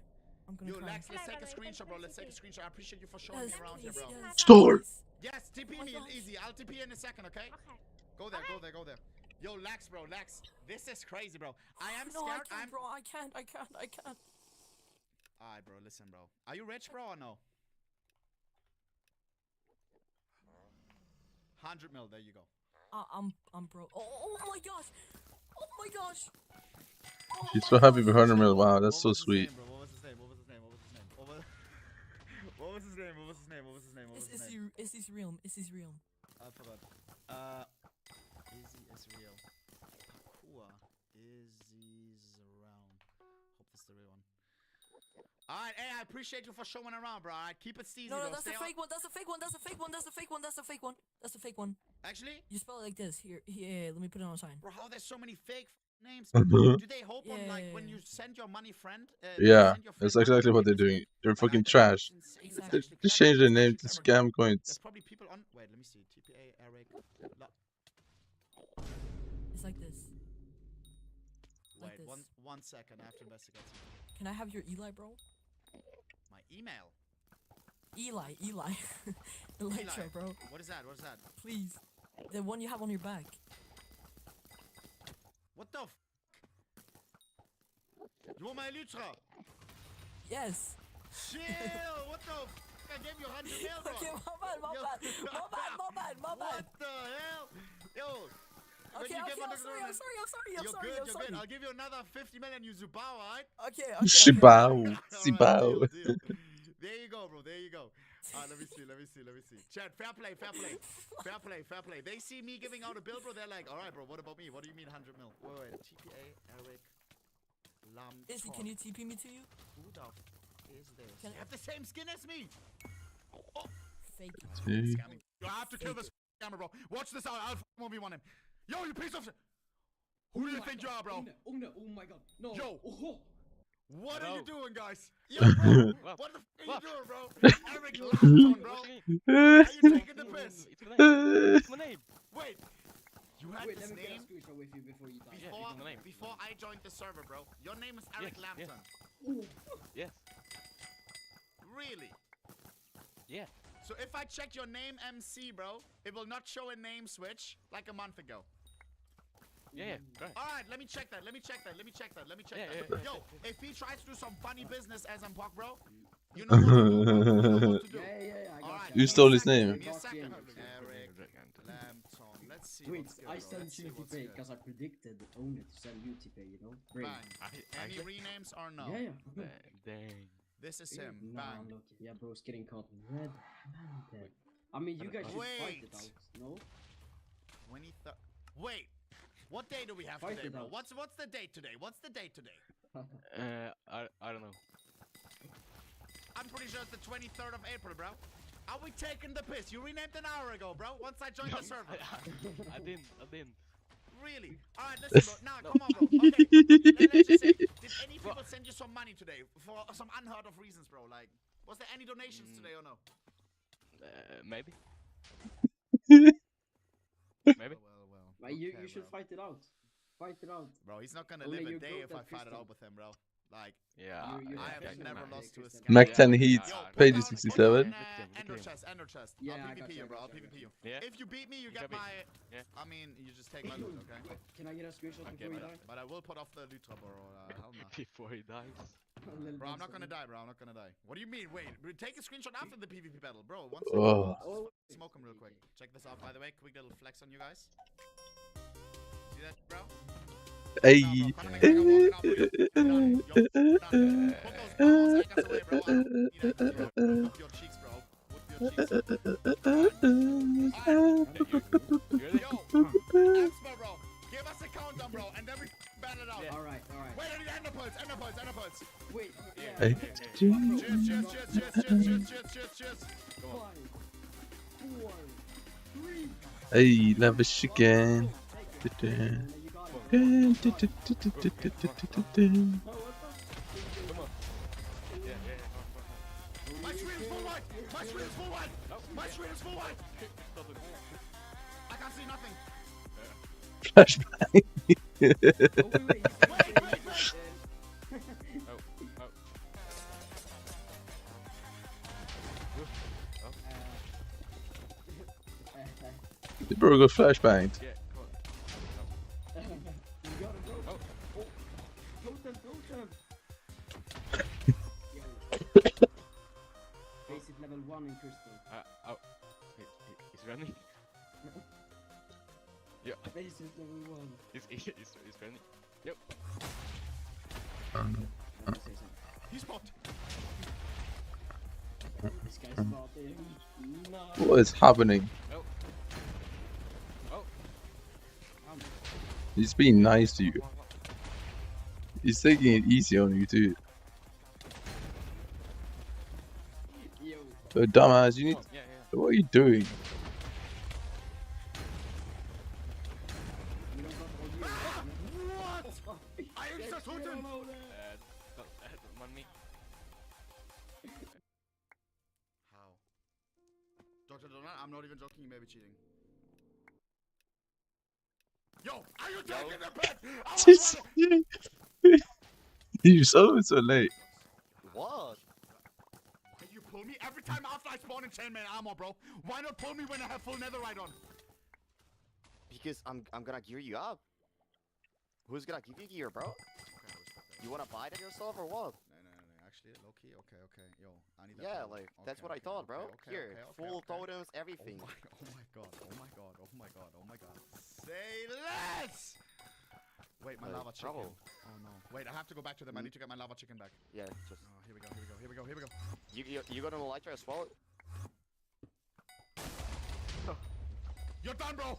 Yo, Lex, let's take a screenshot, bro. Let's take a screenshot. I appreciate you for showing me around here, bro. Store. Yes, TP me easy. I'll TP in a second, okay? Go there. Yo, Lex, bro. This is crazy, bro. I am scared. Bro, I can't. Alright, bro. Listen, bro. Are you rich, bro, or no? 100 mil. There you go. I'm broke. Oh my gosh. He's so happy for 100 mil. Wow, that's so sweet. What was his name? Issy's realm. I forgot. this real? Parkour is around. Hope this is the real one. Alright, hey, I appreciate you for showing around, bro. Alright, keep it steezy, No, bro. that's the fake one. That's the fake one. That's the fake one. That's the fake one. That's the fake one. That's the fake one. Actually? You spell it like this. Here, let me put it on a sign. Bro, how there's so many fake names? Do they hope on, like, when you send your money friend? Yeah, send your that's friend money, exactly what they're doing. They're fucking trash. Exactly. Just change their name to scam coins. There's probably people on. Wait, let me see. TPA, Eric. It's like this. Wait, Like this. one second. I have to investigate something. Can I have your Eli, bro? My email. Eli. Elytra, bro. What is that? What is that? Please. The one you have on your back. What the f? You want my Elytra? Yes. Chill! What the f? I gave you 100 mil, bro. Okay, my bad. What the hell? Yo. Okay, I'm sorry. You're good. I'll give you another 50 million, you Zubao, alright? Okay. Shibao. Zibao. There you go, bro. There you go. Let me see. Chat, fair play. They see me giving out a bill, bro. They're like, alright, bro, what about me? What do you mean 100 mil? Wait. TPA, Eric, Lam. Izzy, can you TP me to you? Who the f is this? You have the same skin as me. Fake it. Scamming. You have to kill this scammer, bro. Watch this out. I'll 1v1 him. Yo, you piece of shit. Who do you think you are, bro? Oh no, oh my god. No. Yo. Oh. What are you doing, guys? Yo, bro. What the f are you doing, bro? Eric Lampton, bro. Are you taking the piss? It's my name. Wait. You had Wait, this let me get a name screenshot with you before you die. before I joined the server, bro. Your name is Eric Lampton. Yes. Really? Yeah. So if I check your name MC, bro, it will not show a name switch like a month ago. Yeah, right. Alright, let me check that. Yo, if he tries to do some funny business as I'm Puck, bro, you know what to do. Yeah, Alright. You stole his name. Give me a second. Eric Lampton. Let's see Wait, what's good, I bro. sent Let's see you what's TP good. because I predicted Own It to send you TP, you know? Brain. Bang. Any renames or no? Yeah. Dang. This is him. No, Bang. look. Yeah, bro's getting caught red-handed. I mean, you guys should fight it out, no? 23rd. Wait. What day do we have Fight today, it bro? out. What's the date today? I don't know. I'm pretty sure it's the 23rd of April, bro. Are we taking the piss? You renamed an hour ago, bro. Once I joined the server. I didn't. Really? Alright, listen, bro. Now, come on, bro. Okay. Let's just say, did any people send you some money today for some unheard of reasons, bro? Like, was there any donations today or no? Maybe. Well. You should fight it out. Fight it out. Bro, he's not gonna Only live a you day broke if I that fight it crystal. out with him, bro. Like, Yeah. I have never lost to a scam. Mac 10 Heat, page 67. Ender chest. Yeah, I'll I got PvP you, you, bro. I I'll got you, I got PvP you. Yeah. If you beat me, you get got me. my... Yeah. I mean, you just take my loot, okay? Can I get a screenshot before you die? But I will put off the Lutra, bro. Hell no. Before he dies. Bro, I'm not gonna die, bro. I'm not gonna die. What do you mean? Wait, take a screenshot after the PvP battle, bro. Once smoke him real quick. Check this out, by the way. Quick little flex on you guys. See that, bro? Hey. Put those balls anchors away, bro. I don't need it. Up your cheeks, bro. Whip your cheeks. Yo, Expo, bro. Give us a countdown, bro, and then we battle it out. Yeah. Alright. Wait, I need ender pearls. Wait, Hey. Cheers. Go on. 5, 4, 3. Hey, love is chicken. My screen is full white. I can't see nothing. Flashbang. Wait. The bro got flashbanged. Yeah, come on. You got it, bro. Totem. Basic level 1 in crystal. He's running. Yeah. Basic level 1. He's running. Yep. He's popped. This guy's spotted. No. What is happening? Oh. I'm He's being nice to you. He's taking it easy on you too. So dumbass, you need. What are you doing? What? I insta-toot him! On me. How? Dr. Donut, I'm not even joking, you may be cheating. Yo, are you taking the bet? You're so late. What? Why you pull me every time after I spawn in chainmail armor, bro? Why not pull me when I have full netherite on? Because I'm gonna gear you up. Who's gonna give you gear, bro? You wanna buy that yourself or what? No. Actually, low key. Okay. Yo, I need that. Yeah, totem. like that's what I thought, bro. Here, full totems, everything. Oh my god. Say less! Wait, my lava chicken. trouble. Oh no. Wait, I have to go back to them. I need to get my lava chicken back. Yeah, just. Oh, here we go. You got an elytra as well? You're done, bro!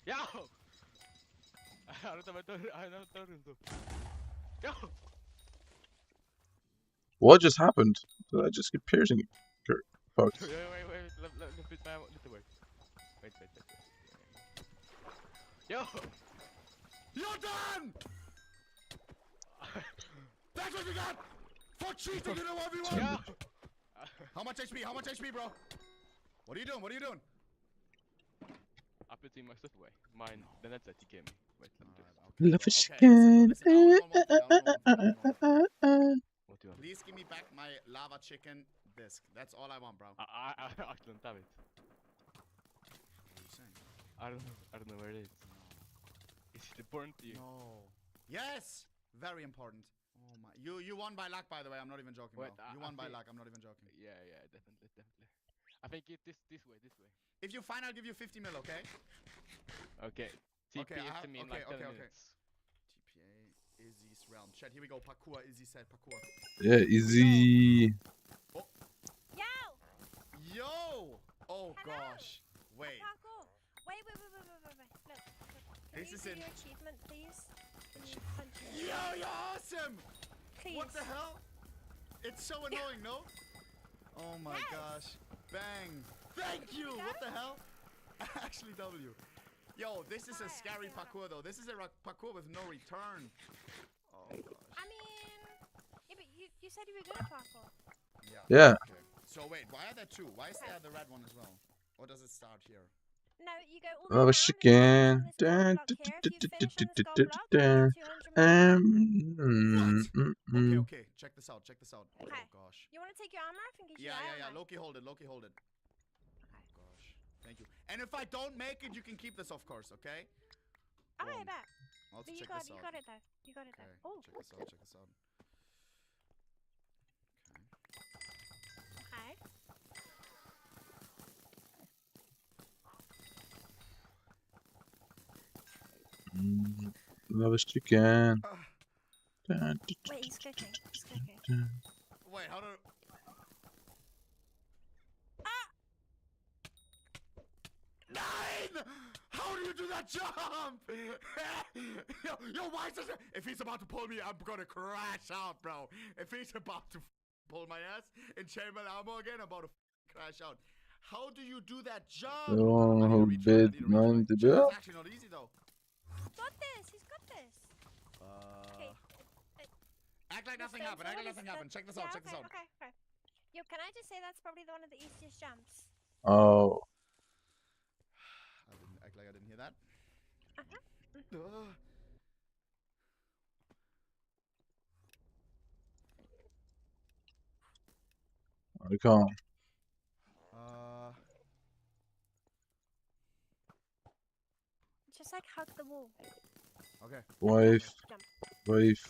Yo! I don't Yo! What just happened? Did I just get piercing? Fuck. Wait, let me put my little way. Wait. Yo! You're done! That's what you got! For cheating in a 1v1! Yo! How much HP, bro? What are you doing? I put in my stuff away. Mine, the net that you gave me. Wait, let me do this. Love a chicken. What do you want? Please give me back my lava chicken disc. That's all I want, bro. I don't have it. What are you saying? I don't know where it is. Is it important to you? No. Yes! Very important. Oh my. You won by luck, by the way. I'm not even joking, Wait, bro. You won by luck. I'm not even joking. Yeah, definitely. I think it this way. If you find, I'll give you 50 mil, okay? Okay. TP is to me in like 10 okay. minutes. TPA, Izzy's realm. Chat, here we go. Parkour. Izzy said parkour. Yeah, easy. Yo! Oh gosh. Wait. Wait. Look. This is in. Your achievement, please. Yo, you're awesome! Please. What the hell? It's so annoying, no? Oh my gosh. Bang. Thank you! What the hell? Actually, W. Yo, this is a scary parkour, though. This is a parkour with no return. Oh gosh. I mean, yeah, but you said you were good at parkour. Yeah. Okay. So wait, why are there two? Why is there the red one as well? Or does it start here? No, you go all the Love way a chicken. Okay. Check this out. Okay. Oh gosh. You want to take your armor off and get your Yeah. Loki, hold it. Oh gosh. Thank you. And if I don't make it, you can keep this, of course. Okay. Alright, bet. Also But check this out. you got it though. You got it Okay. though. Oh. Check this out. Okay. Love a chicken. Wait, he's cooking. Wait, how do? Nine! How do you do that jump? yo, why is this? If he's about to pull me, I'm gonna crash out, bro. If he's about to pull my ass in chainmail armor again, I'm about to crash out. How do you do that jump? Oh, bit man, the bill. It's actually not easy though. Got this. He's got this. Okay. Act like nothing happened. Check this out. Okay. Yo, can I just say that's probably one of the easiest jumps? Oh. I didn't act like I didn't hear that. I can't. Just like hug the wall. Okay. Wife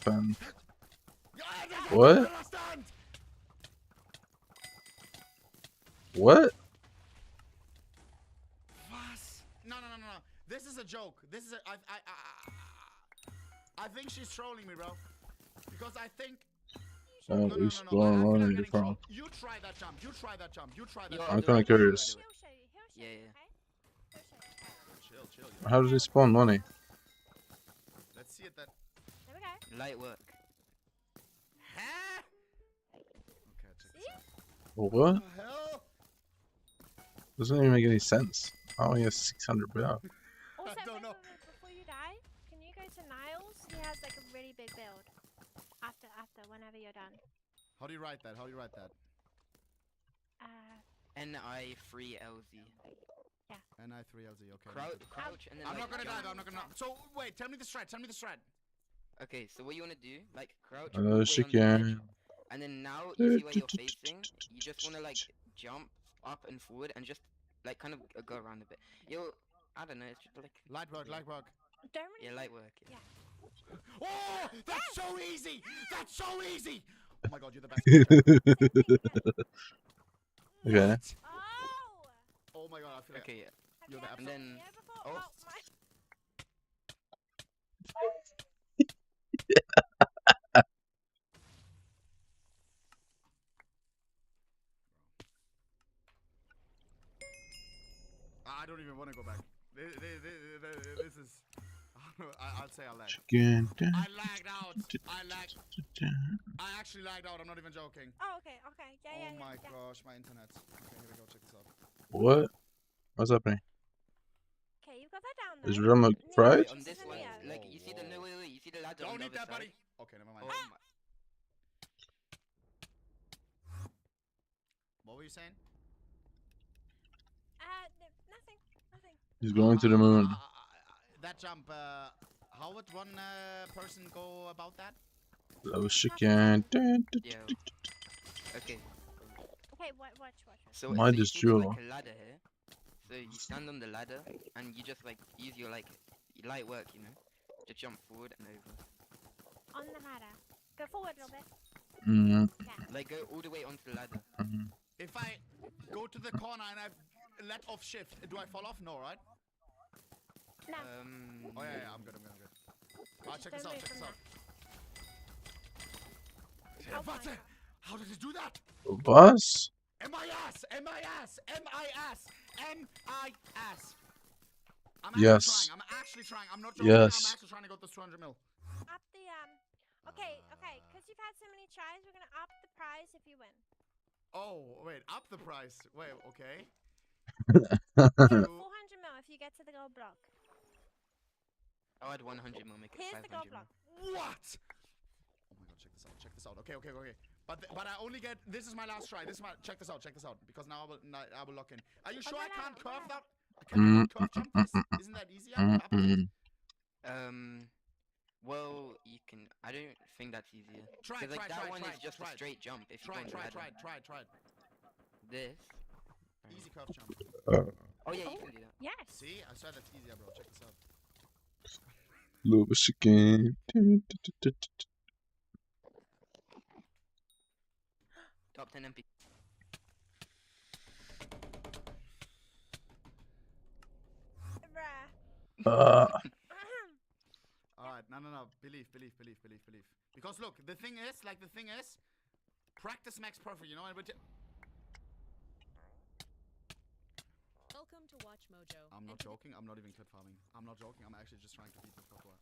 and What? What? No. This is a joke. I think she's trolling me, bro. Because I think. You try that jump. I'm kind of curious. Yeah. Chill. How does it spawn money? see it then. There we go. Light work. Huh? Okay, check this out. What? What the hell? Doesn't even make any sense. How he has 600 build? Also, don't know. before you die, can you go to Niles? He has like a really big build. After, whenever you're done. How do you write that? How do you write that? NI3LZ. Yeah. NI3LZ. Okay. Crouch and then. I'm like, not gonna jump. die. I'm not gonna. So wait, tell me the strat. Tell me the strat. Okay, so what you wanna do, like crouch Oh, all the way on shit, the edge, yeah. and then now you see where you're facing. You just wanna like jump up and forward and just like kind of go around a bit. I don't know. It's just like light work. Light work. Don't really. Yeah, light work. Yeah. Oh, that's so easy. That's so easy. Oh my god, you're the best. Okay. Oh my god, I feel like. Okay, yeah. You're the And then. Oh. I don't even want to go back. This is. I'll say I lagged. Chicken. I lagged out. I actually lagged out. I'm not even joking. Oh, okay. Yeah. Oh my gosh, my internet. Okay, here we go. Check this out. What? What's happening? Okay, you've got that down there. Is Rum like fried? On this one, like you see the wait, you see the ladder on Don't the eat other that, side? buddy. Okay, never mind. Oh my. What were you saying? Nothing. He's going to the moon. That jump. How would one person go about that? Oh, chicken. Yeah. Okay. Okay, watch. So, Mine so you is see there's, jewel. like a ladder here. So you stand on the ladder and you just like use your like light work, you know, to jump forward and over. On the ladder. Go forward a little bit. Like go all the way onto the ladder. If I go to the corner and I let off shift, do I fall off? No, right? No. Oh yeah, I'm good. Alright, check this out. How did it do that? Bus? MIS! I'm Yes. actually trying. I'm not joking. Yes. I'm actually trying to go to 200 mil. Up the Okay, because you've had so many tries, we're gonna up the prize if you win. Oh, wait, up the price. Wait, okay. 400 mil if you get to the gold block. I'll add 100 more, make it Here's 500 the gold more. block. What? Oh my god, check this out. Okay. But I only get. This is my last try. Check this out. Because now I will lock in. Are you sure I can't curve that? Can I curve jump this? Isn't that easier? Well, you can. I don't think that's easier. Try. Like that one is just a straight jump. If you go on the ladder. Try. This. Easy curve jump. Oh yeah, you can do that. Yes. See, I said that's easier, bro. Check this out. Love chicken. Top 10 MP. Alright, no. Believe. Because look, the thing is, practice makes perfect, you know? Welcome to Watch Mojo. I'm not joking, I'm not even clip farming. I'm not joking, I'm actually just trying to beat this before.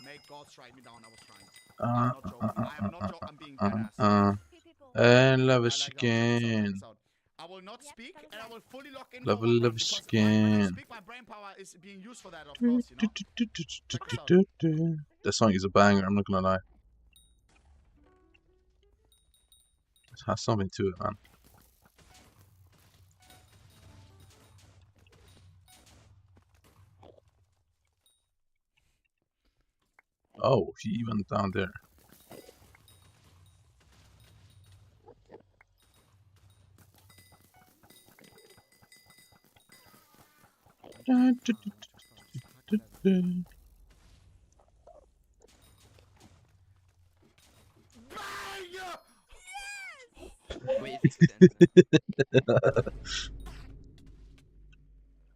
Make God strike me down, I was trying. I'm not joking, I'm not joking, I'm being badass. And love a chicken. I will not speak, and I will fully lock in. Love when I chicken. speak, my brain power is being used for that, of course, you know? That song is a banger, I'm not gonna lie. It has something to it, man. Oh, he went down there.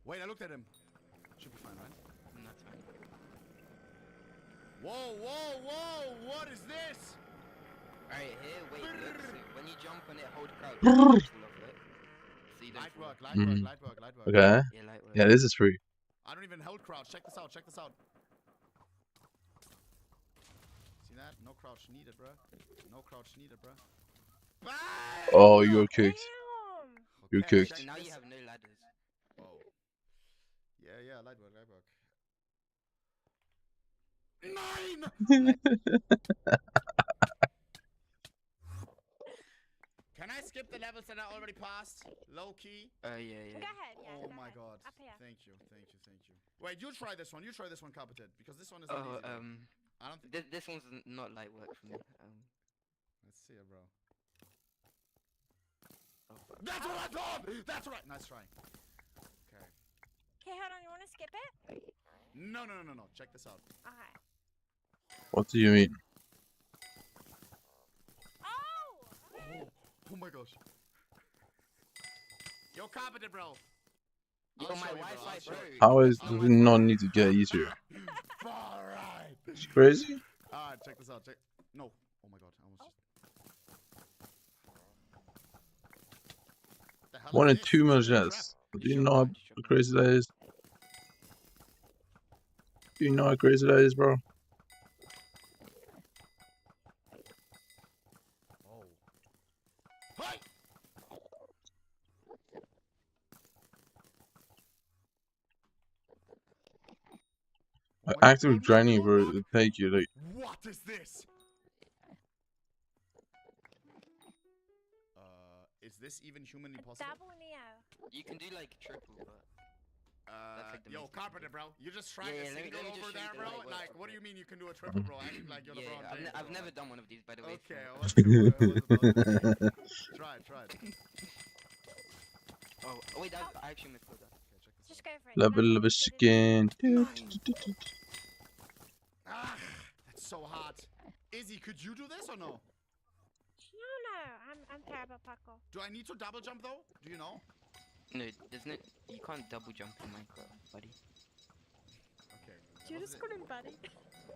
Wait, I looked at him. Should be fine, right? That's fine. Whoa! What is this? Alright, here, wait, look. So when you jump on it, hold crouch. So you don't Light fall work. Okay. Yeah, light work. Yeah, this is free. I don't even hold crouch. Check this out. chat. No crouch needed, bro. No crouch needed, bro. Oh, you're kicked. You're Okay, kicked. So now you have no ladders. Oh. Yeah, light work. 9! Can I skip the levels that I already passed? Low key? Yeah. Go ahead, yeah. Oh go my ahead. god. Up here. Thank you. Wait, you try this one. Carpeted. Because this one is not easy. Bro. I don't think... This one's not light work for me. Let's see it, bro. That's what I thought! That's right! Nice try. Okay. Okay, hold on. You want to skip it? No. Check this out. Okay. What do you mean? Oh my gosh. Yo, carpeted, bro. Yo, my Wi-Fi, bro. How is does it not need to get easier? Alright. It's crazy. Alright, check this out. No. Oh my god. I almost just... The hell One is and this? two This is a measures. Do you know how crazy that is? Do you know how crazy that is, bro? Active grinding, bro, it'll take you like. What is this? Is this even humanly possible? Double Neo. You can do like triple, but that's like the yo, most carpenter, bro. You just tried Yeah, a let me single just over show you there, the bro. light work Like, what do properly. you mean you can do a triple, bro? Acting like you're LeBron James. I've never done one of these, by the way. Okay, so- what's the Try it. Oh, wait, I actually missed that. Just go for it. Level of a skin. Ah, that's so hard. Izzy, could you do this or no? No. I'm terrible, Paco. Do I need to double jump though? Do you know? No, there's no. You can't double jump in Minecraft, buddy. Okay. You just couldn't, buddy.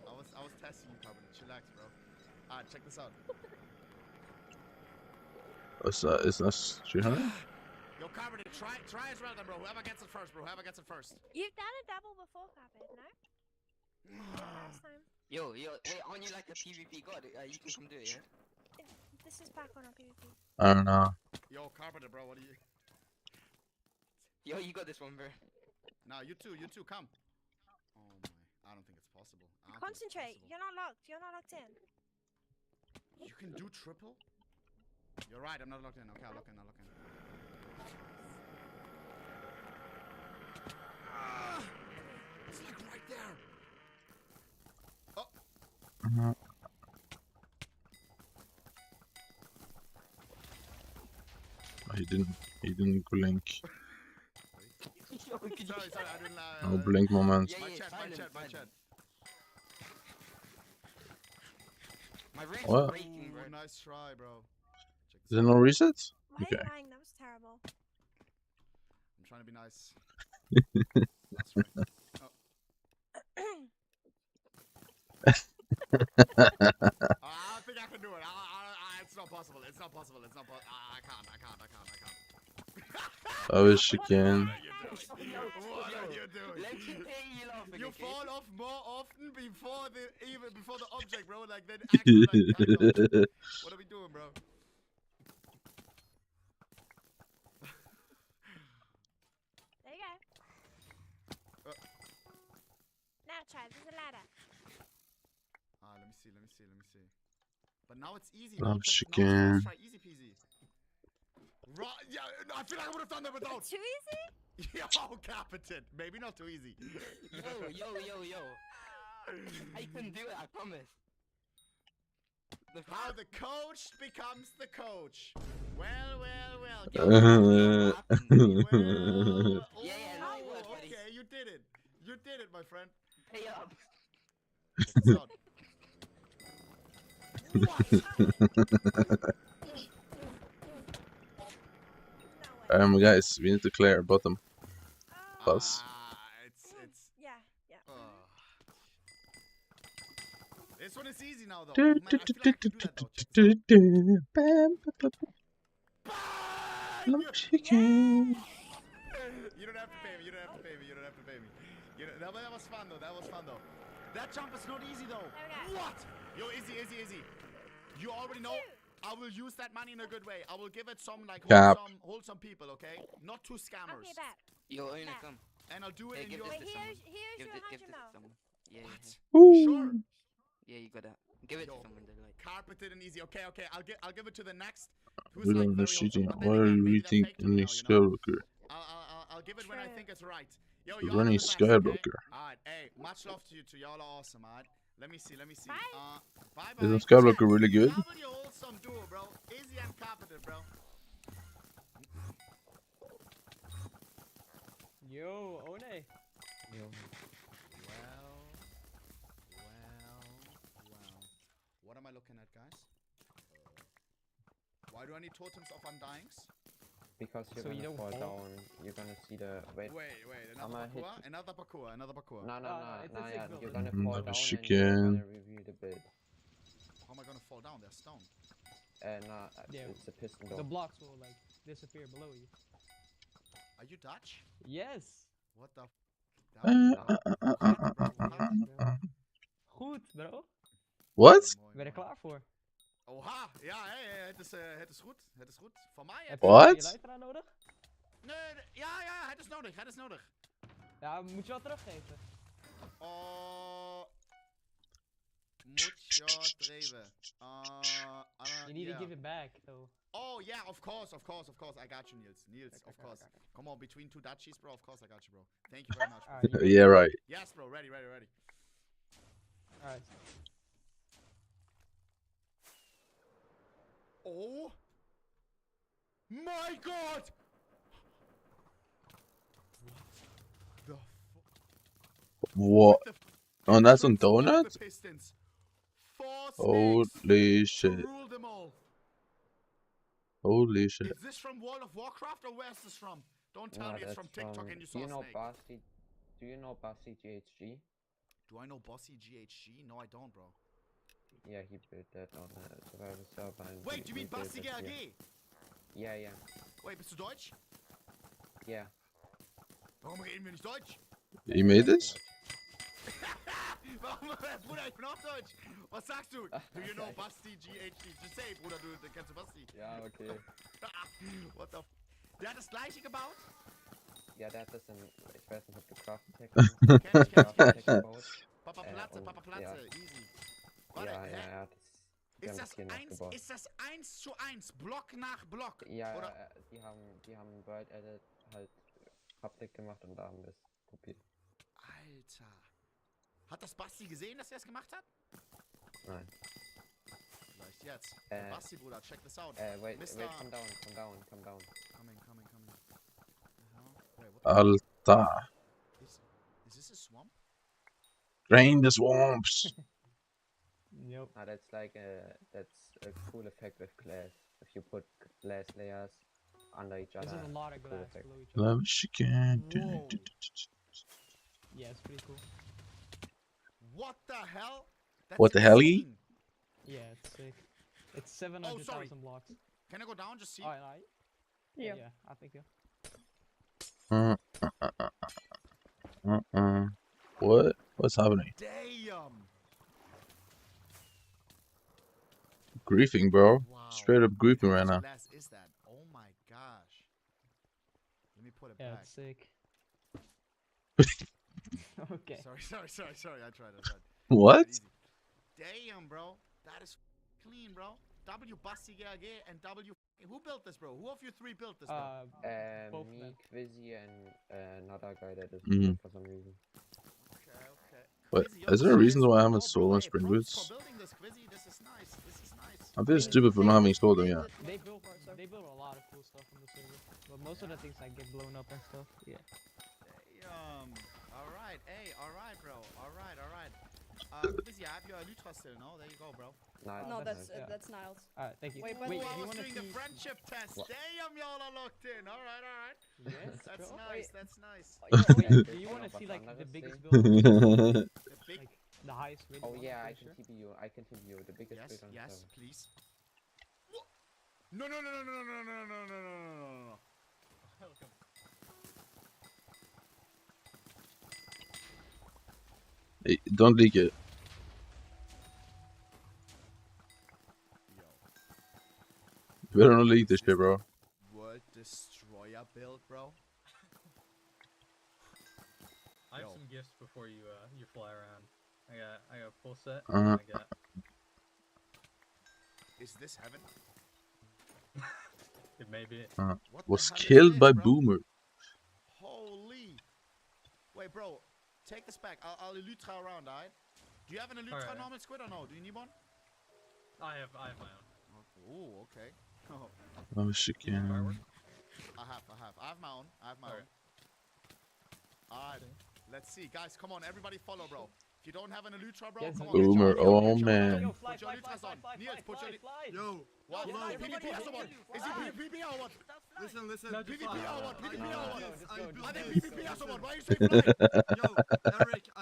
I was testing you, carpenter. Chillax, bro. Alright, check this out. What's that? Is that 300? Yo, carpenter, try as well then, bro. Whoever gets it first, bro. You've done a double before, Carpet, no? Last time. Yo, wait, aren't you like a PvP god? You can come do it, yeah? This is Paco, not PvP. I don't know. Yo, carpenter, bro. What are you? Yo, you got this one, bro. Nah, you too, come. Oh my, I don't think it's possible. Concentrate. You're not locked in. You can do triple? You're right, I'm not locked in. Okay, I'll lock in. It's like right there. Oh. He didn't blink. Sorry, I didn't. No blink moment. My chat. My range What? is breaking, bro. Nice try, bro. Is there no reset? Why Okay. are you lying? That was terrible. I'm trying to be nice. That's right. I think I can do it. It's not possible. I can't. I wish you can. What are you doing? Let me pay you laughing, You okay? fall off more often before the object, bro. Like then actually, like, what are we doing, bro? There you go. Now try. There's a ladder. Let me see. But now it's easy. Love Now chicken. try easy peasy. Right, yeah, I feel like I would have done that without. Too easy? Yo, Captain. Maybe not too easy. Yo. I can do it, I promise. How the coach becomes the coach. Well. Okay, you did it. You did it, my friend. Pay up. Check this out. Guys, we need to clear bottom. Plus. Yeah. This one is easy now, though. Man, I feel like I can do that, though. Love chicken. You don't have to pay me. That was fun, though. That jump is not easy, though. What? Yo, easy. You already know. I will use that money in a good way. I will give it some like Cap. wholesome people, okay? Not two scammers. Okay, bet. Yo, Una, come. And I'll do it Hey, in give your. this Wait, to someone. here's Give your this 100 to mil. someone. Yeah, What? yeah. You sure? Yeah, you gotta give it Yo, to someone. They're like. carpeted and easy. Okay. I'll give it to the next. Who's We like don't very see wholesome. But then why are again, you maybe they're reading fake to me any now, you know? Skyblocker? I'll give it when I think it's right. Yo, We're y'all are running the best, okay? Skyblocker. Alright, hey, much love to you two. Y'all are awesome, alright? Let me see. Bye. Isn't Skyblocker really good? W wholesome duo, bro. Easy and carpeted, bro. Yo, One. Yo. Well. What am I looking at, guys? Why do I need totems of undyings? Because you're So you gonna don't fall fall? down. You're gonna see the wait. Another parkour. No, it's a yeah. signal. You're gonna Mm, fall that down was and chicken. you're gonna reveal the build. How am I gonna fall down? They're stone. Yeah, it's a piston the door. blocks will like disappear below you. Are you Dutch? Yes. What the? Goed, bro. What? Ben je er klaar voor? Oha, ja, het is goed. Voor mij. Heb What? je je luisteraar nodig? Nee, ja, het is nodig. Ja, moet je wel teruggeven. Moet je dreven. You need to give it back, though. Oh yeah, of course. I got you, Niels. Of course. Come on, between two Dutchies, bro. Of course, I got you, bro. Thank you very much. Bro. Yeah, right. Yes, bro. Ready. Alright. Oh my God! What? Oh, that's on donuts? The Pistons. 4 Holy snakes shit. to rule them all. Holy shit. Is this from World of Warcraft or where's this from? Don't tell me it's from TikTok and you saw Do you know Snake. Do you know Bossy GHG? Do I know Bossy GHG? No, I don't, bro. Yeah, he built that on a survival server. And Wait, do you mean Basti GLG? Yeah. Wait, bist du Deutsch? Yeah. Warum reden wir nicht Deutsch? You made this? Warum, Bruder, ich bin auch Deutsch. Was sagst du? Do you know Basti GHG? Just say, Bruder, du kennst du Basti. Ja, okay. What the f... Der hat das gleiche gebaut? Ja, der hat das in, ich weiß nicht, ob du Crafting Tech Kenn ich. gebaut. Papa Platze, ja. easy. Warte, Ja, ist das 1 zu 1, Block nach Block? Ja, oder? Die haben World Edit halt Public gemacht und da haben wir es kopiert. Alter. Hat das Basti gesehen, dass er es gemacht hat? Nein. Vielleicht jetzt. Basti, Bruder, check this out. Wait, Mr. come down. Coming. Wait, what Alta. Is this a swamp? Drain the swamps. Nope. That's like that's a cool effect with glass. If you put glass layers under each other. This is a lot of cool glass effect. below each other. Love chicken. Yeah, it's pretty cool. What the hell? That's What the hell? insane. Yeah, it's sick. It's 700,000 blocks. Can I go down just see? Alright. Yeah, I think so. What? What's happening? Damn. Griefing, bro. Wow. Straight up griefing right How now. much glass is that? Oh my gosh. Let me put it Yeah, back. it's sick. Okay. Sorry. I tried. What? Easy. Damn, bro. That is clean, bro. W Basti GLG and W. Who built this, bro? Who of you three built this, bro? Both Me, men. Quizzy, and another guy that is for some reason. Okay. But Quizzy, is there a reason why I no, haven't bro, stolen hey, spring props boots? for building this, Quizzy. This is nice. I'm feeling stupid for not having stolen them yet. They built a lot of cool stuff on the server, but most of the things like get blown up and stuff. Yeah. Damn. Alright, hey, alright, bro. Alright. Quizzy, I have your Elytra still, no? There you go, bro. No, that's Niles. Alright, thank you. Wait, I wait, was doing the friendship test. Damn, y'all are locked in. Alright. Yes, That's bro. nice, that's nice. Wait, do you want to see like the biggest build? The big... Like the highest rated Oh one, yeah, I'm I pretty can sure. TP you. The biggest build on the Yes, server. please. No. Hey, don't leak it. better not leak this shit, bro. World Destroyer build, bro. I have some gifts before you you fly around. I got a full set. Uh-huh. I got. Is this heaven? It may be. Was killed by Boomer. Holy. Wait, bro. Take this back. I'll Elytra around, alright? Do you have an Elytra Alright. normal squid or no? Do you need one? I have my own. Oh, okay. Oh. Oh shit, yeah. I have my own. Alright. Let's see. Guys, come on. Everybody follow, bro. If you don't have an Elytra, bro, come on. Boomer, oh man. Put your Elytras on. Niels, put your Yo, what? PvP or what? Is he PvP or what? Listen. PvP or what? PvP or what? Are they this. PvP or what? Why you saying fly? Yo, Eric, I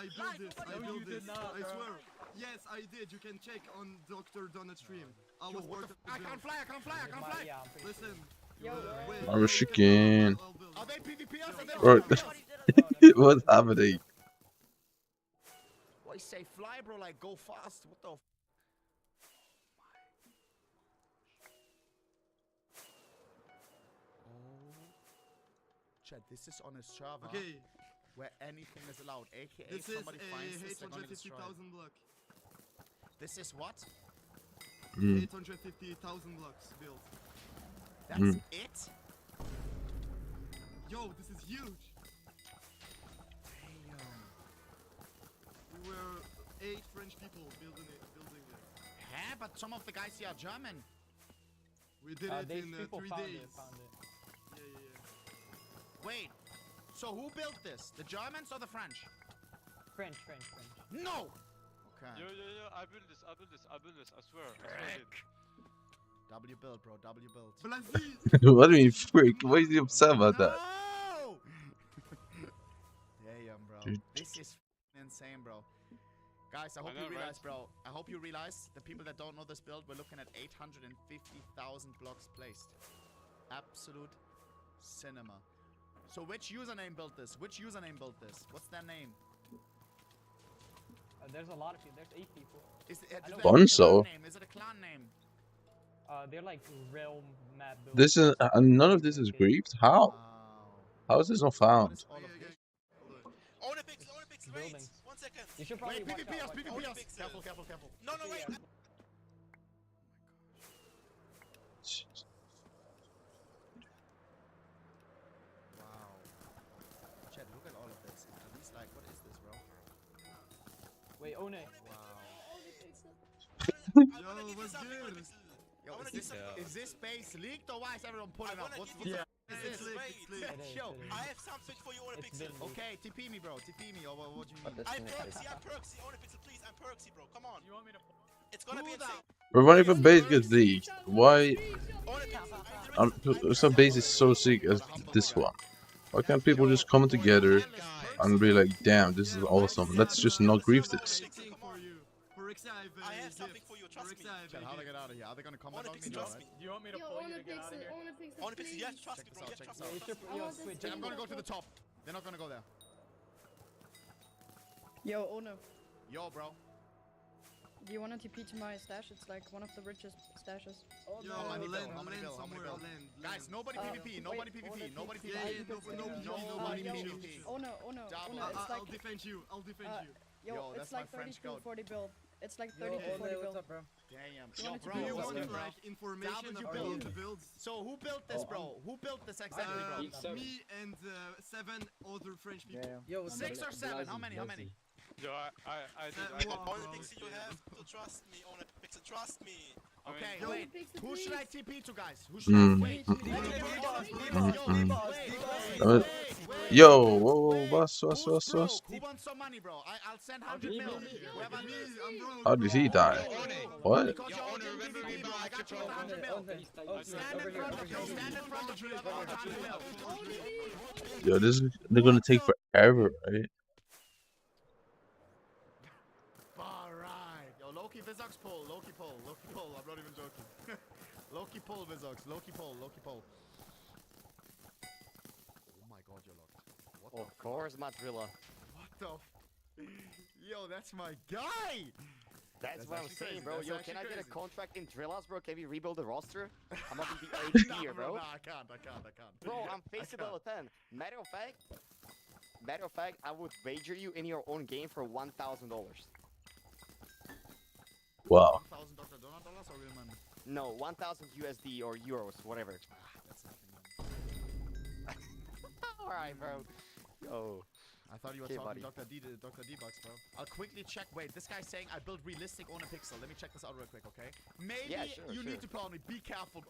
built this. I swear. Yes, I did. You can check on Dr. Donut stream. I was part of the I can't fly. Listen. I was chicken. Are they PvP or Right. What's happening? Why say fly, bro? Like, go fast. What the Chad, this is on a server where anything is allowed, aka this is somebody finds this, they're gonna 850,000 blocks. This is what? 850,000 blocks built. That's it? Yo, this is huge. We were 8 French people building it. Yeah, but some of the guys here are German. We did it in 3 days. Yeah. Wait, so who built this? The Germans or the French? French. No! Okay. Yo, I built this, I swear. W build, bro, W build. What do you mean, freak? Why is he upset about that? No! Damn, bro. Dude. This is insane, bro. Guys, I hope you realize, bro. I hope you realize, the people that don't know this build, we're looking at 850,000 blocks placed. Absolute cinema. So which username built this? What's their name? There's a lot of people. There's 8 people. Is it Bonzo. Is it a clan name? They're like realm map builders. This is none of this is griefed. How? How is this not found? Olympics, wait! 1 second! You should probably wait, PvP us! Olympics, Careful. No, wait! Wow. Chat, look at all of this. At least, like, what is this, bro? Wait, One. Wow. Yo, what's good? Yo, is this base leaked or why is everyone pulling up? What's It's leaked. Yo, I have something for you, Olympics. okay, TP me, bro. TP me, or what do you mean? I'm Perksy, Olympics, please, I'm Perksy, bro. Come on. You want me to? It's gonna be insane. But what if a base gets leaked? Why? Some base is so sick as this one. Why can't people just come together and be like, damn, this is awesome. Let's just not grief this. I have something for you, trust me. Chat, how do I get out of here? Are they gonna comment on me? Trust me. Do you want me to pull you to get out of here? Olympics, yes, trust me, bro. Yes, Check trust this me. out. Chat, I'm gonna go to the top. They're not gonna go there. Yo, Ono, Yo, bro. do you want to TP to my stash? It's like one of the richest stashes. Yo, How many land bill? somewhere, land. Guys, nobody PvP, nobody PvP, nobody PvP. Nobody PvP. Ono, it's like I'll defend you. yo, that's it's my like French 32, code. 40 build. It's like 30 to 40 build. Damn. You Yo, want to bro, do You what's want good, bro? like information W about build. the builds? So who built this, bro? Who built this exactly, bro? Me and 7 other French people. Yo, 6 or 7? How many? Yo, I did. Olympics, you have to trust me, Olympics, trust me. Okay, wait. Who should I TP to, guys? Who should I wait? Yo, whoa, boss. Who wants some money, bro? I'll send 100 mil. How did he die? What? Because you're all doing PvP, bro. I got you with 100 mil. Stand in front of you. Stand in front of you. I got you with 100 mil. Yo, they're gonna take forever, right? Alright. Yo, Loki Vizox pull. Loki pull. I'm not even joking. Loki pull, Vizox. Loki pull. Oh my god, you're locked. What Of course, Matrilla. the Yo, that's my guy! That's what I'm actually saying, crazy. bro. That's Yo, actually can I get a crazy. contract in Drillas, bro? Can we rebuild the roster? I'm gonna be the eighth Nah, tier, bro. Nah, I can't. Bro, I'm facing level 10. Matter of fact, I would wager you in your own game for $1,000. Wow. $1,000 dollars or real money? No, 1,000 USD or euros, whatever. That's nothing, man. Alright, bro. Yo. I thought you were Okay, talking buddy. Dr. D-Bucks, bro. I'll quickly check. Wait, this guy's saying I built realistic on a pixel. Let me check this out real quick, okay? Maybe Yeah, sure, you sure. need to pull me. Be careful.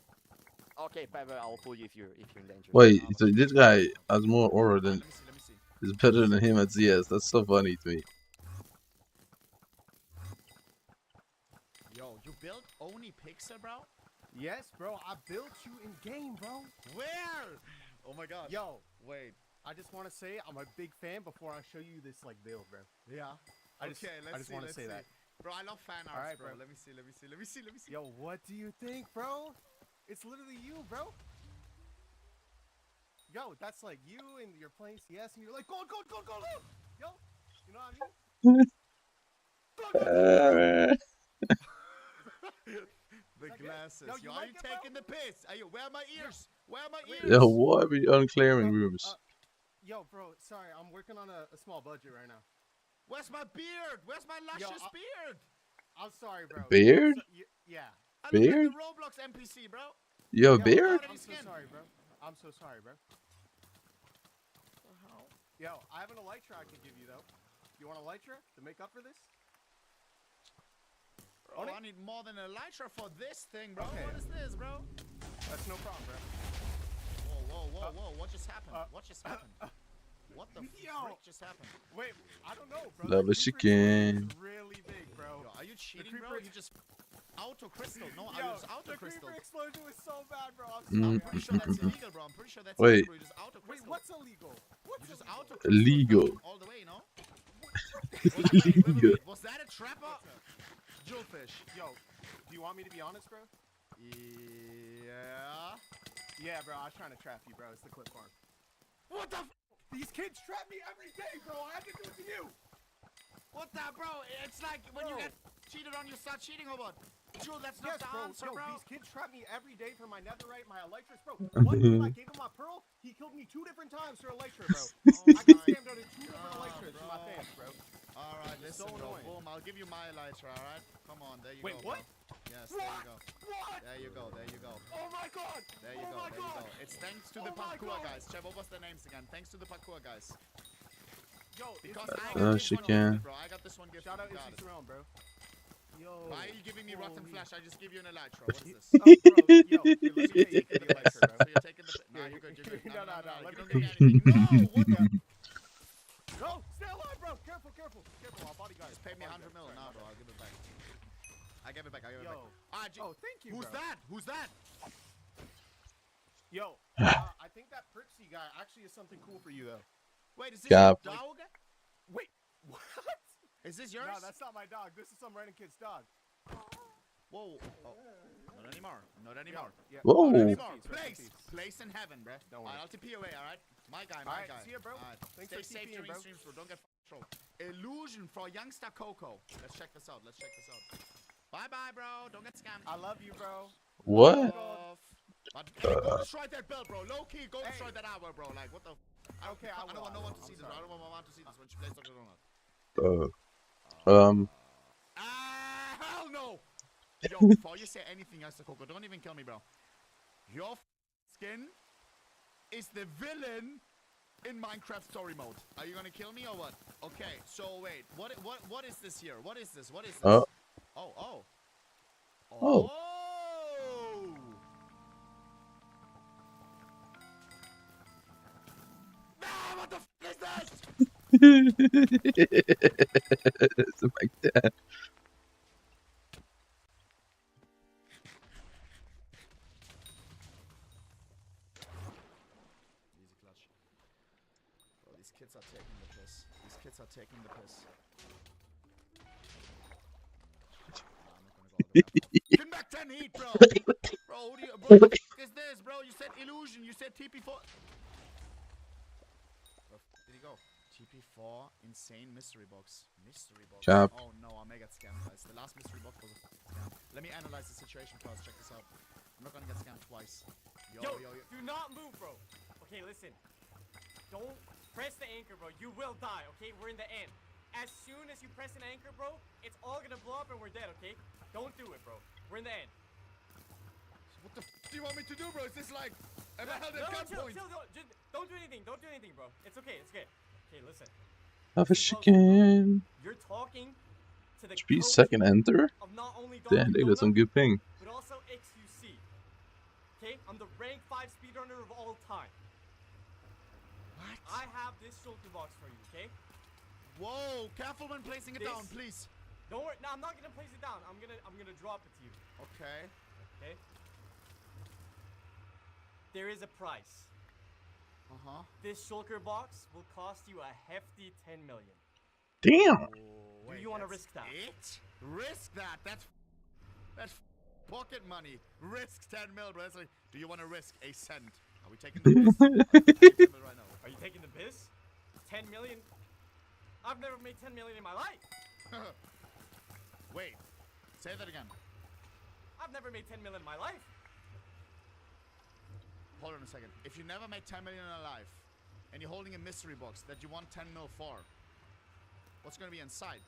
Okay, Pepper, I'll pull you if you're in danger. Wait, so this guy has more aura than Let me see. is better than him at ZS. That's so funny to me. Yo, you built Oni Pixel, bro? Yes, bro. I built you in game, bro. Where? Oh my god. Yo, wait. I just want to say I'm a big fan before I show you this like build, bro. Yeah. I just want to say that. Bro, I love fan arts, Alright, bro. bro. Let me see. Yo, what do you think, bro? It's literally you, bro. Yo, that's like you and you're playing CS and you're like, gold. Yo, you know what I mean? The glasses. Yo, you are like you it, bro? taking the piss? Are you? Where are my ears? Where are my ears? Yo, why are we unclearing rooms? Yo, bro, sorry, I'm working on a small budget right now. Where's my beard? Where's my luscious beard? I'm sorry, bro. Beard? Yeah. I look Beard? like the Roblox NPC, bro. Yo, beard? I'm so sorry, bro. I'm so sorry, bro. Yo, I have an elytra I can give you, though. You want elytra to make up for this? Bro, I need more than a elytra for this thing, bro. Okay. What is this, bro? That's no problem, bro. Whoa. What just happened? What just happened? What the frick just happened? Wait, I don't know, bro. Love a chicken. Really big, bro. Yo, are you cheating, bro? You just auto crystal. No, I use auto the crystal. creeper explosion was so bad, bro. I'm pretty sure that's illegal, bro. I'm pretty sure that's Wait. illegal. You just auto crystal. Wait, what's illegal? You just auto crystal Illegal. all the way, no? Illegal. Was that a trapper? Jewelfish. Yo, do you want me to be honest, bro? Yeah. Yeah, bro. I was trying to trap you, bro. It's the clip farm. What the? These kids trap me every day, bro. I have to do it to you. What the, bro? It's like when you get cheated on, you start cheating or what? Jewel, that's not the answer, bro. These kids trap me every day for my netherite, my elytras, bro. One time I gave him my pearl, he killed me 2 different times for elytra, bro. I got scammed out of 2 different elytras for my fans, bro. Alright, listen, so bro. annoying. Boom, I'll give you my elytra, alright? Come on, there you Wait, go. what? Bro. Yes, there you go. What? There you go. Oh my god! There you go. It's thanks to the parkour guys. Check, what was the names again? Thanks to the parkour guys. Yo, Because this I is- got this she one can. gifted, bro. I got this one gifted. Shout out Got Issy it. Surround, bro. Yo. Why are you giving me rotten holy- flash? I just give you an elytra. What is this? Bro, yo, here, let me take Taking the piss. elytra, bro. So you're taking the piss. Nah, Here, you're good. No, No, let you me don't give me anything. No, what the? No, stay alive, bro. Careful. I'll bodyguard. Just pay me 100 mil. Nah, bro. I'll give it back. I give it back. Yo. Oh, thank you, Who's bro. that? Who's that? Yo, I think that Prixie guy actually is something cool for you, though. Wait, is this Gap. your dog? Wait, what? Is this yours? No, that's not my dog. This is some random kid's dog. Whoa. Oh. Not anymore. Yeah. Whoa. Not anymore. Rest in peace. Place in heaven, bruh. Don't worry. I'll TP away, alright? My guy. Alright, see ya, bro. Alright. Thanks Stay for safe TPing, during bro. streams, bro. Don't get trolled. Illusion for youngster Coco. Let's check this out. Bye, bro. Don't get scammed. I love you, bro. What? But hey, go destroy that bell, bro. Low key, go destroy that hour, bro. Like, what the? Okay, I don't want no one to see this. sorry. I don't want my mom to see this when she plays Dr. Donut. Hell no! Yo, before you say anything else to Coco, don't even kill me, bro. Your skin is the villain in Minecraft story mode. Are you gonna kill me or what? Okay, so wait, what is this here? What is this? Oh. Oh. Ah, what the f is this? It's like that. Easy clutch. Bro, these kids are taking the piss. Come back 10 heat, bro. Bro, what the f is this, bro? You said illusion. You said TP4. Where did he go? TP4 insane mystery box. Mystery box. Cap. Oh no, I may get scammed, guys. The last mystery box was a scam. Let me analyze the situation first. Check this out. I'm not gonna get scammed twice. Yo, do not move, bro. Okay, listen. Don't press the anchor, bro. You will die, okay? We're in the end. As soon as you press an anchor, bro, it's all gonna blow up and we're dead, okay? Don't do it, bro. We're in the end. What the f do you want me to do, bro? Is this like... Am I held at gunpoint? Chill, just don't do anything. Don't do anything, bro. It's okay, it's okay. Okay, listen. Have a chicken. You're talking to the Be coach second enter. of not only Damn, they got some good ping. but also XUC. Okay? I'm the rank 5 speedrunner of all time. What? I have this shulker box for you, okay? Whoa, careful when placing it down, please. Don't worry. No, I'm not gonna place it down. I'm gonna drop it to you. Okay. Okay? There is a price. This shulker box will cost you a hefty 10 million. Damn. Do you want to risk that? Risk that? That's pocket money. Risk 10 mil, bro. That's like, do you want to risk a cent? Are we taking the piss? Right now. Are you taking the piss? 10 million? I've never made 10 million in my life. Wait. Say that again. I've never made 10 million in my life. Hold on a second. If you never made 10 million in your life, and you're holding a mystery box that you want 10 mil for, what's gonna be inside?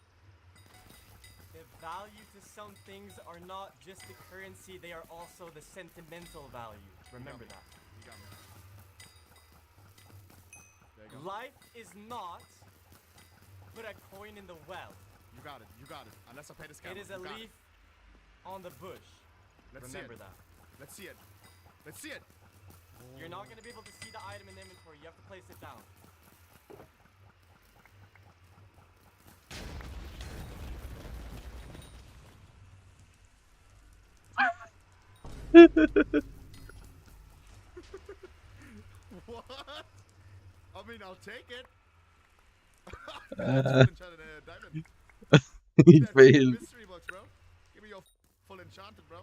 The value to some things are not just the currency, they are also the sentimental value. Remember that. You got me. There you go. Life is not put a coin in the well. You got it. You got it. Unless I pay the scammer. It is a leaf on the bush. Remember that. Let's see it. Let's see it. You're not going to be able to see the item in the inventory. You have to place it down. What? I mean, I'll take it. Diamond. He failed. Mystery box, bro. Give me your full enchanted, bro.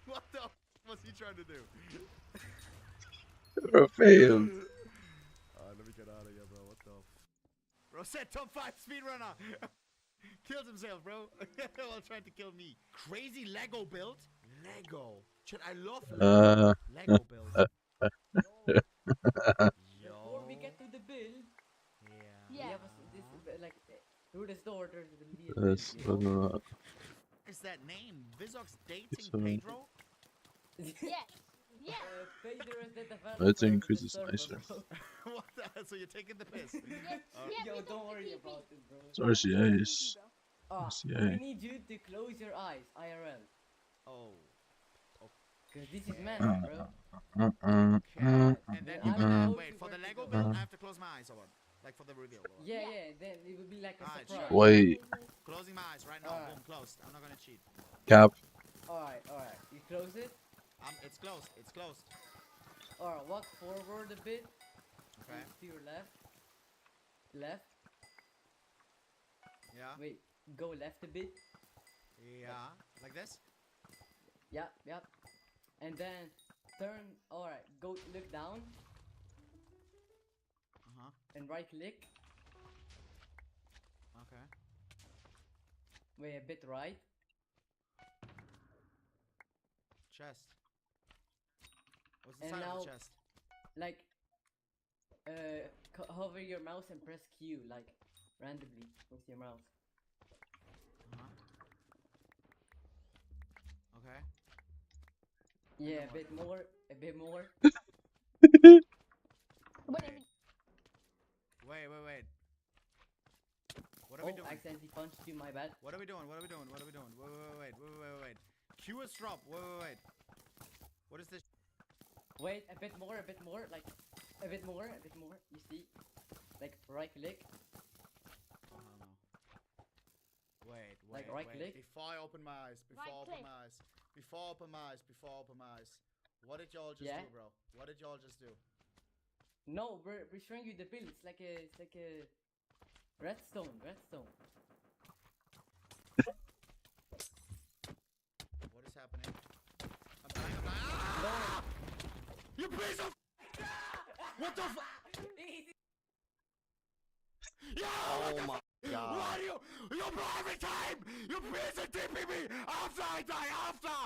What the f was he trying to do? Failed. Let me get out of here, bro. What the f? Bro said top 5 speedrunner. Killed himself, bro. While trying to kill me. Crazy Lego build? Lego. Shit, I love Lego build. Before we get to the build, we have this like who the order to the build. Is that name Vizox dating Pedro? Yes. Yeah. Pedro is the developer. I think of the Chris is server, nicer. bro. What the hell? So you're taking the piss? Yo, don't worry about it, bro. It's RCAs. We RCA. need you to close your eyes, IRL. Oh. Cause this is magic, bro. And then you're gonna wait for the Lego build. I have to close my eyes or what? Like for the reveal. Or what? Yeah, then it would be like a surprise. Wait. Closing my eyes right now. Boom, closed. I'm not gonna cheat. Cap. Alright. You close it? It's closed. It's closed. Alright, walk forward a bit. Okay. To your left. Left. Yeah. Wait, go left a bit. Yeah. Like this? Yep. And then turn. Alright, go look down. And right click. Okay. Wait, a bit right. Chest. What's And inside now, of the chest? like, hover your mouse and press Q, like, randomly with your mouse. Okay. Yeah, a bit more. Wait. What are we doing? Accidentally punched you, my bad. What are we doing? Wait. Q is drop. Wait. What is this? Wait, a bit more, like, a bit more, you see? Like, right click. Wait. Like, right click. Before I open my eyes. Before I open my eyes. What did y'all just do, bro? What did y'all just do? No, we're showing you the build. It's like a redstone. What is happening? I'm dying. Ah! No. You piece of... What the f... Oh my god. Why do you blow every time? You piece of TP me after I die, after!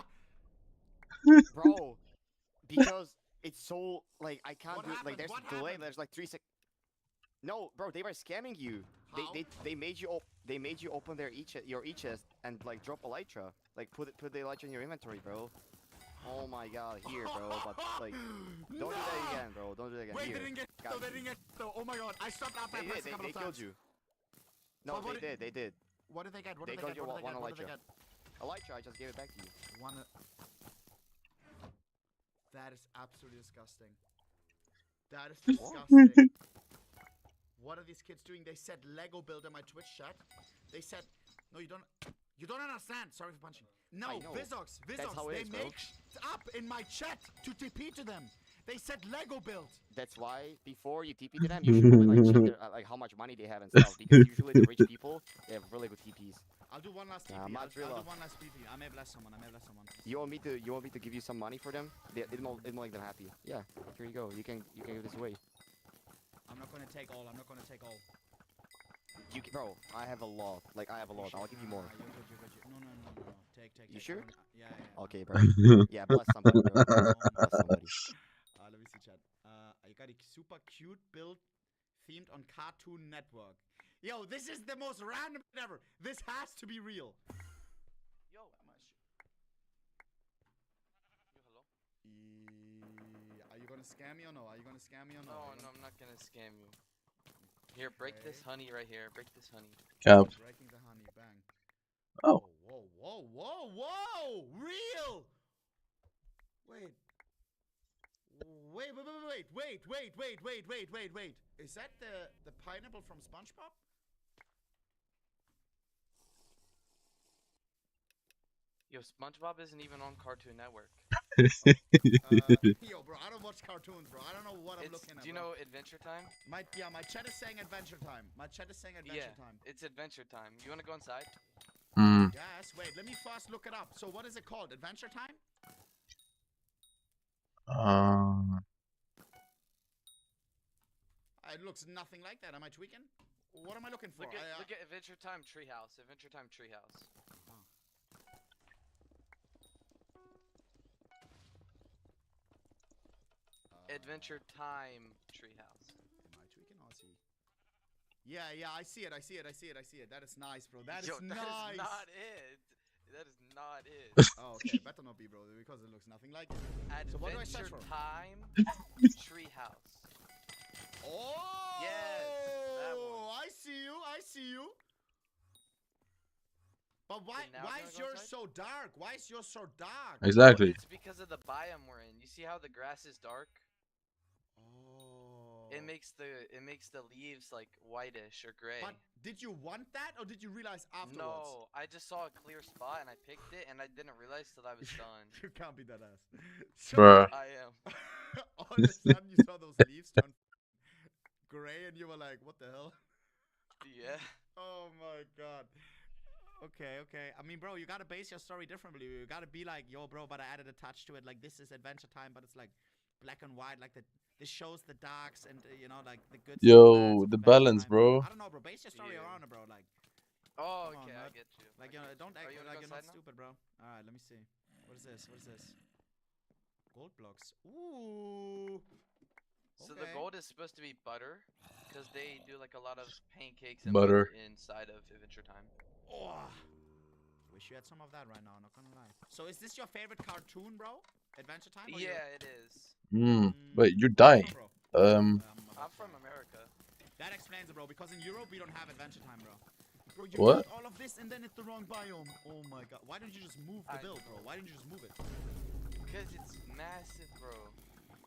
Bro, because it's so, like, I can't What do it. Like, happened? there's What a delay, happened? there's like 3 seconds. No, bro, they were scamming you. How? They made you open your e-chest and like drop elytra. Like put the elytra in your inventory, bro. Oh my god, here, bro. But like, don't do that again, bro. Don't do that again. Wait, Here. they didn't get Got though, they you. didn't get though. Oh my god, I stopped after I pressed a couple They of times. killed you. No, But what they did. What did they get? What They did they got get? you What did they one get? What did they elytra. get? Elytra, I just gave it back to you. One. That is absolutely disgusting. That is disgusting. What are these kids doing? They said Lego build in my Twitch chat. They said, no, you don't understand. Sorry for punching. No, Vizox, how it they is, bro. make up in my chat to TP to them. They said Lego build. That's why before you TP to them, you should really like check their, like how much money they have and stuff. Because usually the rich people, they have really good TPs. I'll do one last TP. Nah, I'll do one last TP. I may bless someone. You want me to give you some money for them? It'll make them happy. Yeah, here you go. You can give this away. I'm not gonna take all. You can, bro. I have a lot. Like I have a lot. I'll give you more. You're good. No. Take. You sure? Yeah. Okay, bro. Yeah, bless somebody, bro. Bless somebody. Let me see, chat. I got a super cute build themed on Cartoon Network. Yo, this is the most random ever. This has to be real. Yo, hello? Are you gonna scam me or no? No, I'm not gonna scam you. Here, break this honey right here. Break this honey. Cap. Breaking the honey, bang. Oh. Whoa! Real! Wait. Is that the pineapple from SpongeBob? Yo, SpongeBob isn't even on Cartoon Network. Yo, bro, I don't watch cartoons, bro. I don't know what I'm looking at. Do you know Adventure Time? My chat is saying Adventure Time. Time. It's Adventure Time. You wanna go inside? Yes, wait, let me first look it up. So what is it called? Adventure Time? It looks nothing like that. Am I tweaking? What am I looking for? Look at Adventure Time Treehouse. Adventure Time Treehouse. Adventure Time Treehouse. Am I tweaking or is he? Yeah, I see it. That is nice, bro. That is nice. That is not it. That is not it. Oh, okay. Better not be, bro, because it looks nothing like it. So what do I search for? Time Treehouse. Oh! Yes, that one. I see you. But why is yours so dark? Exactly. Well, it's because of the biome we're in. You see how the grass is dark? Oh. It makes the leaves like whitish or gray. But did you want that or did you realize afterwards? No, I just saw a clear spot and I picked it and I didn't realize till I was done. You can't be that ass. Bruh. I am. All of a sudden you saw those leaves turn gray and you were like, what the hell? Yeah. Oh my god. Okay. I mean, bro, you gotta base your story differently. You gotta be like, yo, bro, but I added a touch to it. Like, this is Adventure Time, but it's like black and white. Like, this shows the darks and, like the good Yo, the balance, bro. I don't know, bro. Base your story around it, bro. Like, oh, come on, okay, I get you. Like, don't act like you're not stupid, bro. Alright, let me see. What is this? Gold blocks. Ooh. So the gold is supposed to be butter, because they do like a lot of pancakes and Butter. butter inside of Adventure Time. Oh. Wish you had some of that right now, not gonna lie. So is this your favorite cartoon, bro? Adventure Time? Yeah, it is. Wait, you're dying. I'm from America. That explains it, bro, because in Europe we don't have Adventure Time, bro. Bro, you What? did all of this and then it's the wrong biome. Oh my god. Why didn't you just move the build, bro? Why didn't you just move it? Because it's massive, bro.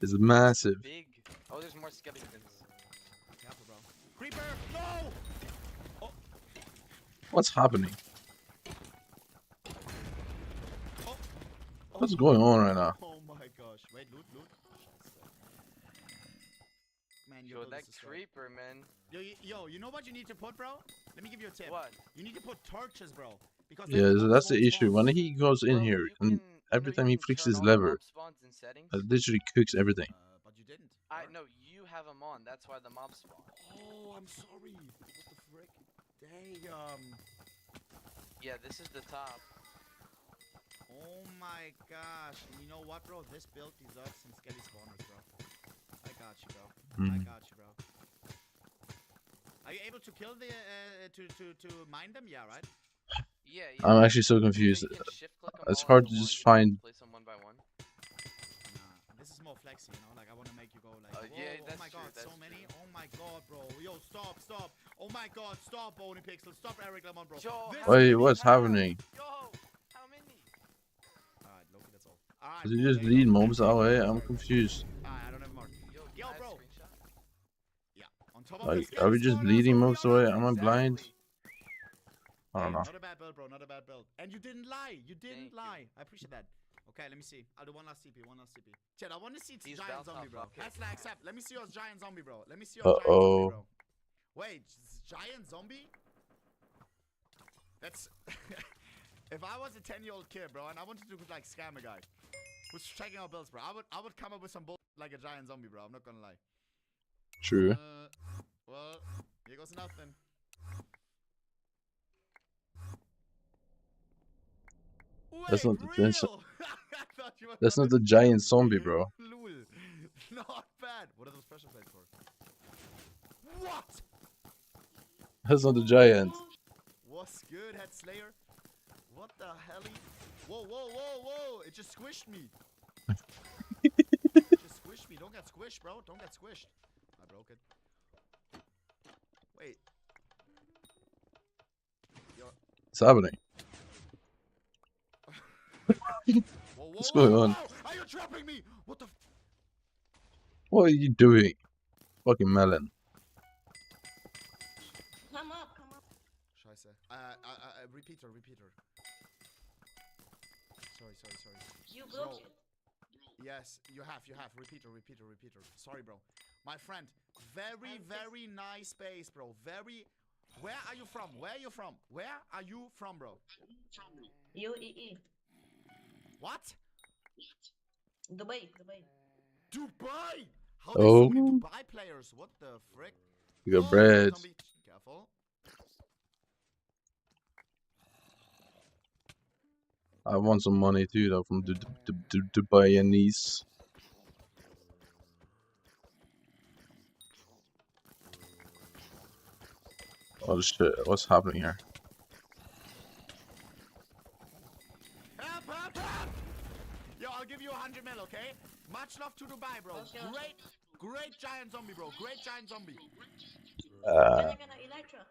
It's massive. Big. Oh, there's more skeletons. Careful, bro. Creeper! No! Oh. What's happening? What's going on right now? Oh my gosh. Wait, loot. Man, Yo, that creeper, man. Yo, you know what you need to put, bro? Let me give you a tip. What? You need to put torches, bro. Because Yeah, so that's the issue. When he goes in here, and every time he flicks his lever, it literally cooks everything. But you didn't. No, you have them on. That's why the mobs spawn. Oh, I'm sorry. What the frick? Damn. Yeah, this is the top. Oh my gosh. And you know what, bro? This build deserves some skelly spawners, bro. I got you, bro. I got you, bro. Are you able to kill the to mine them? Yeah, right? Yeah, I'm actually so confused. It's hard to just find. Place them one by one. Nah, this is more flexy, you know? Like, I want to make you go like, whoa, yeah, oh that's my god, true, so many? Oh my god, bro. Yo, stop, stop. Oh my god, stop, Hypixel. Stop, Eric Lemon, bro. Wait, what's happening? Yo, how many? Alright, Loki, that's all. Alright, Does he just lead mobs that way? I'm confused. Alright, I don't have more. Yo, bro. Yeah, on top of Like, this, are we just leading mobs away? Am I blind? I don't know. Not a bad build, bro. Not a bad build. And you didn't lie. You didn't lie. I appreciate that. Okay, let me see. I'll do one last CP. One last CP. Chat, I want to see giant zombie, bro. That's like accept. Let me see your giant zombie, bro. Let me see your giant zombie, bro. Wait, giant zombie? That's. If I was a 10-year-old kid, bro, and I wanted to like scam a guy who's checking out builds, bro, I would come up with some bull like a giant zombie, bro. I'm not gonna lie. True. Well, here goes nothing. That's not the giant zombie, bro. Lul. Not bad. What are those pressure plates for? What? That's not the giant. What's good, Head Slayer? What the hell? Whoa, whoa, whoa, whoa! It just squished me. It just squished me. Don't get squished, bro. Don't get squished. I broke it. Wait. What's happening? What's going on? Are you trapping me? What the? What are you doing? Fucking melon. Come up, come up. Scheiße. Repeater. Sorry. You broke it. Yes, you have. Repeater. Sorry, bro. My friend, very nice base, bro. Where are you from? Where are you from, bro? UAE. What? Dubai. How there's so many Dubai players? What the frick? You got bread. Careful. I want some money too, though, from the Dubaianese. Oh shit! What's happening here? Help! Yo, I'll give you 100 mil, okay? Much love to Dubai, bro. Great giant zombie, bro. Great giant zombie. Electra.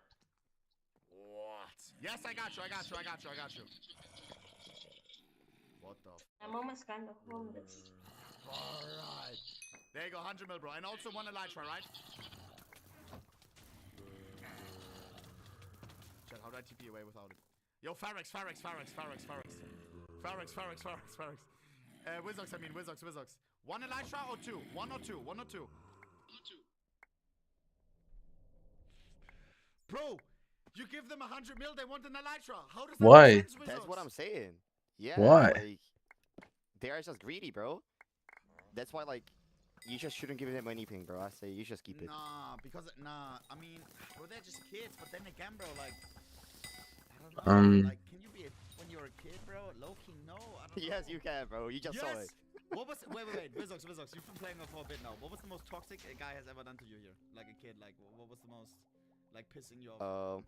What? Yes, I got you. What the? I'm almost kind of homeless. Alright. There you go, 100 mil, bro. And also one Elytra, right? Chat, how do I TP away without it? Yo, Pharax. Wizox. One Elytra or two? One or two? Bro, you give them 100 mil, they want an Elytra. How does that make sense, Wizox? That's what I'm saying. Yeah. Why? Like, they are just greedy, bro. That's why, like, you just shouldn't give them anything, bro. I say you just keep it. I mean, bro, they're just kids. But then again, bro, like, I don't know. Like, can you be when you're a kid, bro? Low-key, no. I don't know. Yes, you can, bro. You just saw it. What was? Wait. Wizox. You've been playing for a bit now. What was the most toxic a guy has ever done to you here? Like a kid. Like, what was the most, like, pissing you off?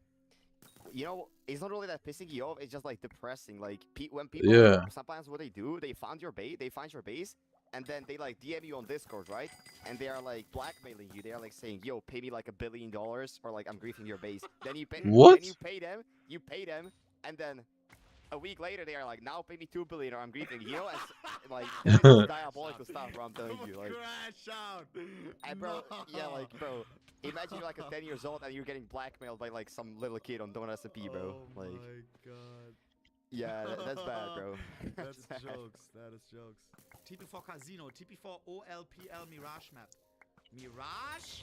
You know, it's not really that pissing you off. It's just like depressing. Like when people, sometimes what they do, they find your base, and then they like DM you on Discord, right? And they are like blackmailing you. They are like saying, "Yo, pay me like $1 billion," or like, "I'm griefing your base." Then you pay. What? Then you pay them, and then a week later they are like, "Now pay me $2 billion, or I'm griefing you." Know, and like it's diabolical stuff, bro. I'm telling you, like. Crash out. And bro, yeah, like bro. Imagine you're like 10 years old and you're getting blackmailed by like some little kid on Donut SMP, bro. Like, oh my god. Yeah, that's bad, bro. That's jokes. That is jokes. TP4 Casino, TP4 OLPL Mirage map. Mirage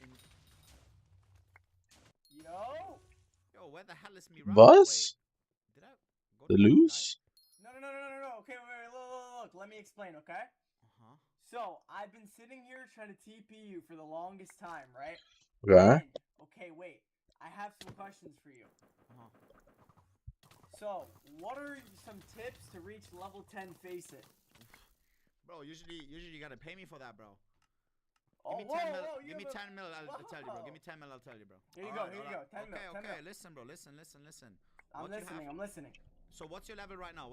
in. Yo, where the hell is Mirage? Was? Wait, did I go The to loose? No. Okay, wait, look. Let me explain, okay? So, I've been sitting here trying to TP you for the longest time, right? Okay. Okay, wait. I have some questions for you. So, what are some tips to reach level 10 face it? Bro, usually you gotta pay me for that, bro. Oh, Give me 10 mil. whoa, Give me 10 mil. I'll tell you, bro. Give me 10 mil. I'll tell you, bro. Here you go. 10 mil. Okay. Listen, bro. Listen. I'm listening. So what's your level right now?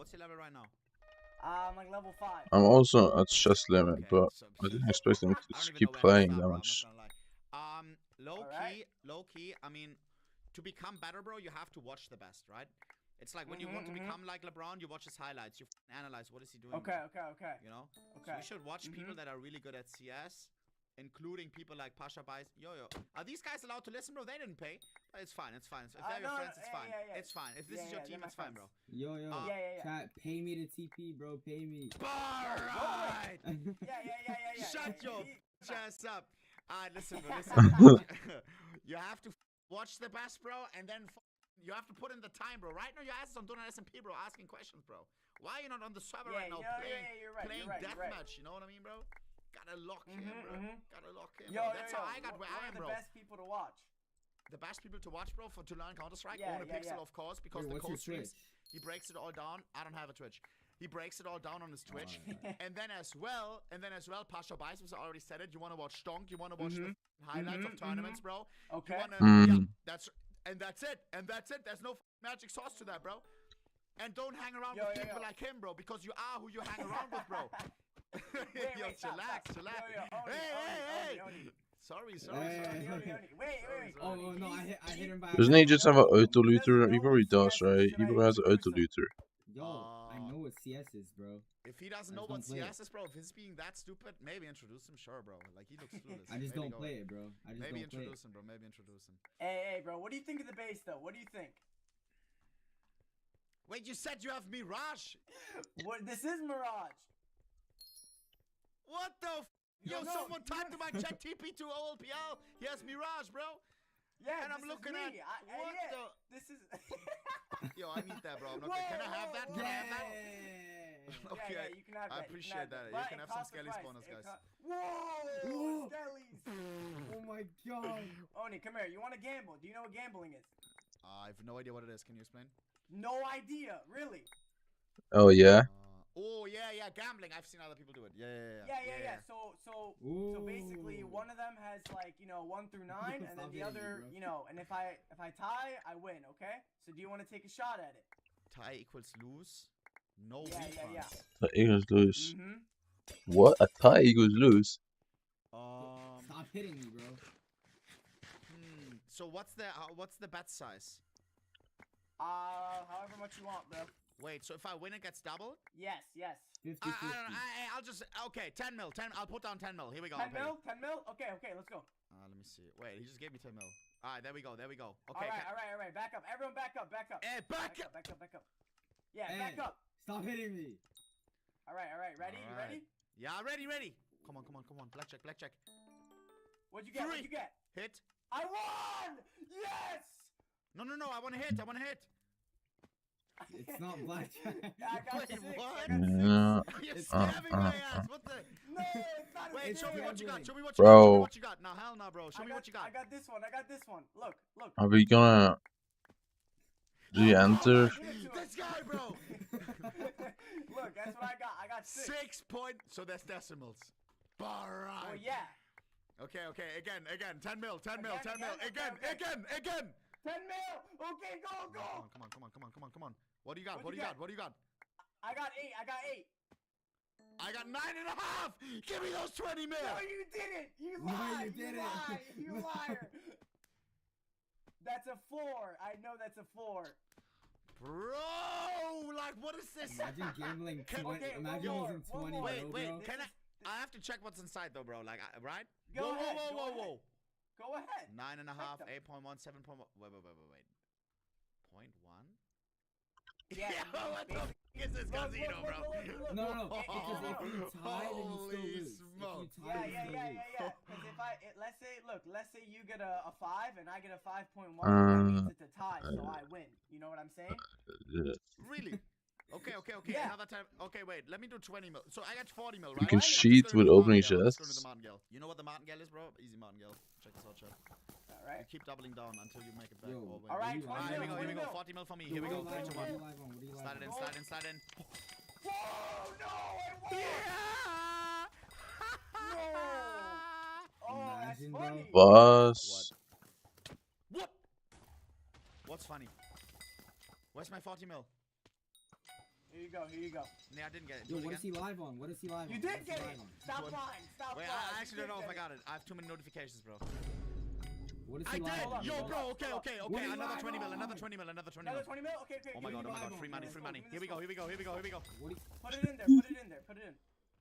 I'm like level 5. I'm also at chest limit, but I didn't expect him to keep playing that much. Low key. I mean, to become better, bro, you have to watch the best, right? It's like when you want to become like LeBron, you watch his highlights, you analyze what is he doing. Okay. You know. So you should watch people that are really good at CS. Including people like Pasha Bice. Yo. Are these guys allowed to listen, bro? They didn't pay. It's fine. If they're your friends, it's fine. It's fine. If this is your team, it's fine, bro. Yo. Chat, pay me to TP, bro. Pay me. Alright! Yeah. Shut your ass up. Alright, listen, bro. You have to watch the best, bro, and then you have to put in the time, bro. Right now, your ass is on Donut SMP, bro, asking questions, bro. Why are you not on the server right now playing deathmatch? You know what I mean, bro? Gotta lock in, bro. Gotta lock in. That's how I got where I am, bro. What are the best people to watch? The best people to watch, bro, to learn Counter-Strike? Own a Pixel, of course, because the code streams. He breaks it all down. I don't have a Twitch. He breaks it all down on his Twitch. And then as well, Pasha Bice was already said it. You want to watch Stonk? You want to watch the highlights of tournaments, bro? Okay. That's it. There's no magic sauce to that, bro. And don't hang around with people like him, bro, because you are who you hang around with, bro. Chillax. Hey. Sorry. Wait. Oh no, I hit him by. Doesn't he just have an auto looter? He probably does, right? He probably has an auto looter. Yo, I know what CS is, bro. If he doesn't know what CS is, bro, if he's being that stupid, maybe introduce him, sure, bro. Like, he looks clueless. I just don't play it, bro. Maybe introduce him, bro. Maybe introduce him. Hey, bro, what do you think of the base, though? What do you think? Wait, you said you have Mirage? What? This is Mirage. What the f? Yo, someone typed in my chat TP to OLPL. He has Mirage, bro. Yeah, and I'm looking at what the. This is. Yo, I need that, bro. I'm not can I have that? Can I have that? Okay, yeah, you can have that. I appreciate that. You can have some Skelly spawners, guys. Whoa! Skellies! Oh my god. Oni, come here. You want to gamble? Do you know what gambling is? I have no idea what it is. Can you explain? No idea, really. Oh yeah. Oh yeah, gambling. I've seen other people do it. Yeah. So basically, one of them has like 1 through 9, and then the other, and if I tie, I win. Okay. So do you want to take a shot at it? Tie equals lose. No refunds. Yeah. Tie equals lose. What? A tie equals lose? Stop hitting me, bro. So what's the bet size? However much you want, bro. Wait, so if I win, it gets doubled? Yes. 50-50. I'll just, okay, 10 mil, I'll put down 10 mil, here we go. 10 mil? Okay, let's go. Let me see, wait, he just gave me 10 mil. Alright, there we go. Okay. Alright, back up, everyone back up. Hey, back up! Yeah, hey, back up. Stop hitting me. Alright, ready? You ready? Yeah, ready. Come on, blackjack. What'd you get? Hit. I won! Yes! No, I wanna hit. It's not blackjack. I got 6. What? No. You're stabbing my ass. What the? No, it's not. Wait, show me what you got. Bro. No, hell no, bro. Show me what you got. I got this one. Look. Are we gonna re-enter? This guy, bro. Look, that's what I got. I got 6. 6 point. So that's decimals. Alright. Oh yeah. Okay. Again. 10 mil. Again. 10 mil. Okay, go. Come on. What do you got? I got 8. I got 9.5. Give me those 20 mil. No, you didn't. You lied. You liar. That's a 4. I know that's a 4. Bro, like what is this? Imagine gambling 20. Imagine losing 20. Wait. Can I have to check what's inside though, bro. Like, right? Go ahead. Whoa. Go ahead. 9.5, 8.1, 7.1. Wait. 0.1? Yeah. What the f is this casino, bro? No. Because if you tie, then you still lose. Smoke. Yeah. Because let's say you get a 5 and I get a 5.1. That means it's a tie, so I win. You know what I'm saying? Really? Okay. Yeah. Another time. Okay, wait. Let me do 20 mil. So I got 40 mil, right? You can I'm just cheat gonna with do the opening martingale. I'm just gonna do chests. the martingale. You know what the martingale is, bro? Easy martingale. Check this out, chat. Alright. You keep doubling down until you make it back. Yo. Oh, wait. Alright, Here we 20 go. mil. 40 mil for me. Yo, Here we what go. are you 3, 2, live 1. on? What are you live on? What are you live Slide it in, on? slide in, slide in. Whoa, no, I won! No! Oh, Imagine, that's funny. Boss. What? What's funny? Where's my 40 mil? Here you go. Nah, I didn't get it. Yo, Do it what again. is he live on? What is he live on? You What did is he get live it. on? Stop What? lying. Stop Wait, lying. I actually don't know if I got it. I have too many notifications, bro. What is I he live did! on? Yo, Hold bro, on, okay. hold on. What are you Another live 20 mil, on? another 20 mil, another 20 mil. Another 20 mil? Okay. Oh my god, free money. Here we go. Put it in there. What is Put it in.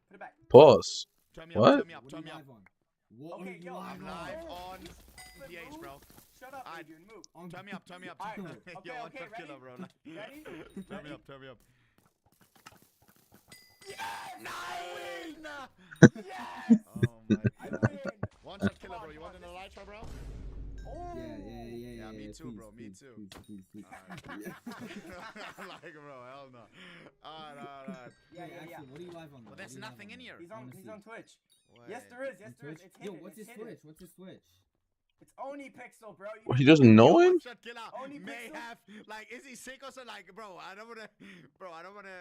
Put it back. Pause. Turn me What? up, What are turn you me up. live on? What Okay, are you yo, live I'm on? live on Move. PH, bro. Shut up, Alright. Adrian. Move. On Turn me up. Alright, Yo, okay, one shot ready? killer, bro. Ready? Turn me up. Yes! Nine! Yes! Oh my I god. win! One shot killer, bro. You want an elytra, bro? Oh! Yeah, me too, please, bro. Me please, too. please. I'm like, bro, hell no. Alright. Yeah. Actually, what are you live on? But there's nothing in here. He's on Twitch. Wait. Yes, there is. It's Yo, hidden. what's it's his hidden. Twitch? What's his Twitch? It's Oni Pixel, bro. He doesn't know him? One shot killer Oni may Pixel? have, like, is he sick or something? Like, bro, I don't wanna,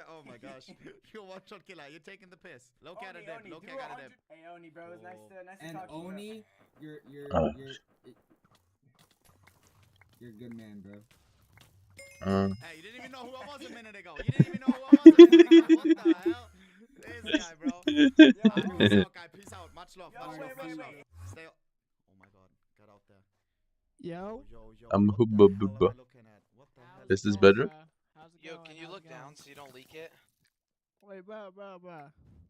oh my gosh. You're one shot killer. You're taking the piss. Low cat of Oni, Low do cat 100. Hey, Oni, bro. It's nice to And talk to you, bro. Oni, you're a good man, bro. Hey, you didn't even know who I was a minute ago. What the hell? This guy, bro. Peace out, guy. Peace out. Much love. Wait. Stay. Oh my god. Get out there. Yo. I'm What the hell am I looking at? What the hell? Is this better? Yo, can you look down so you don't leak it? Wait, bro.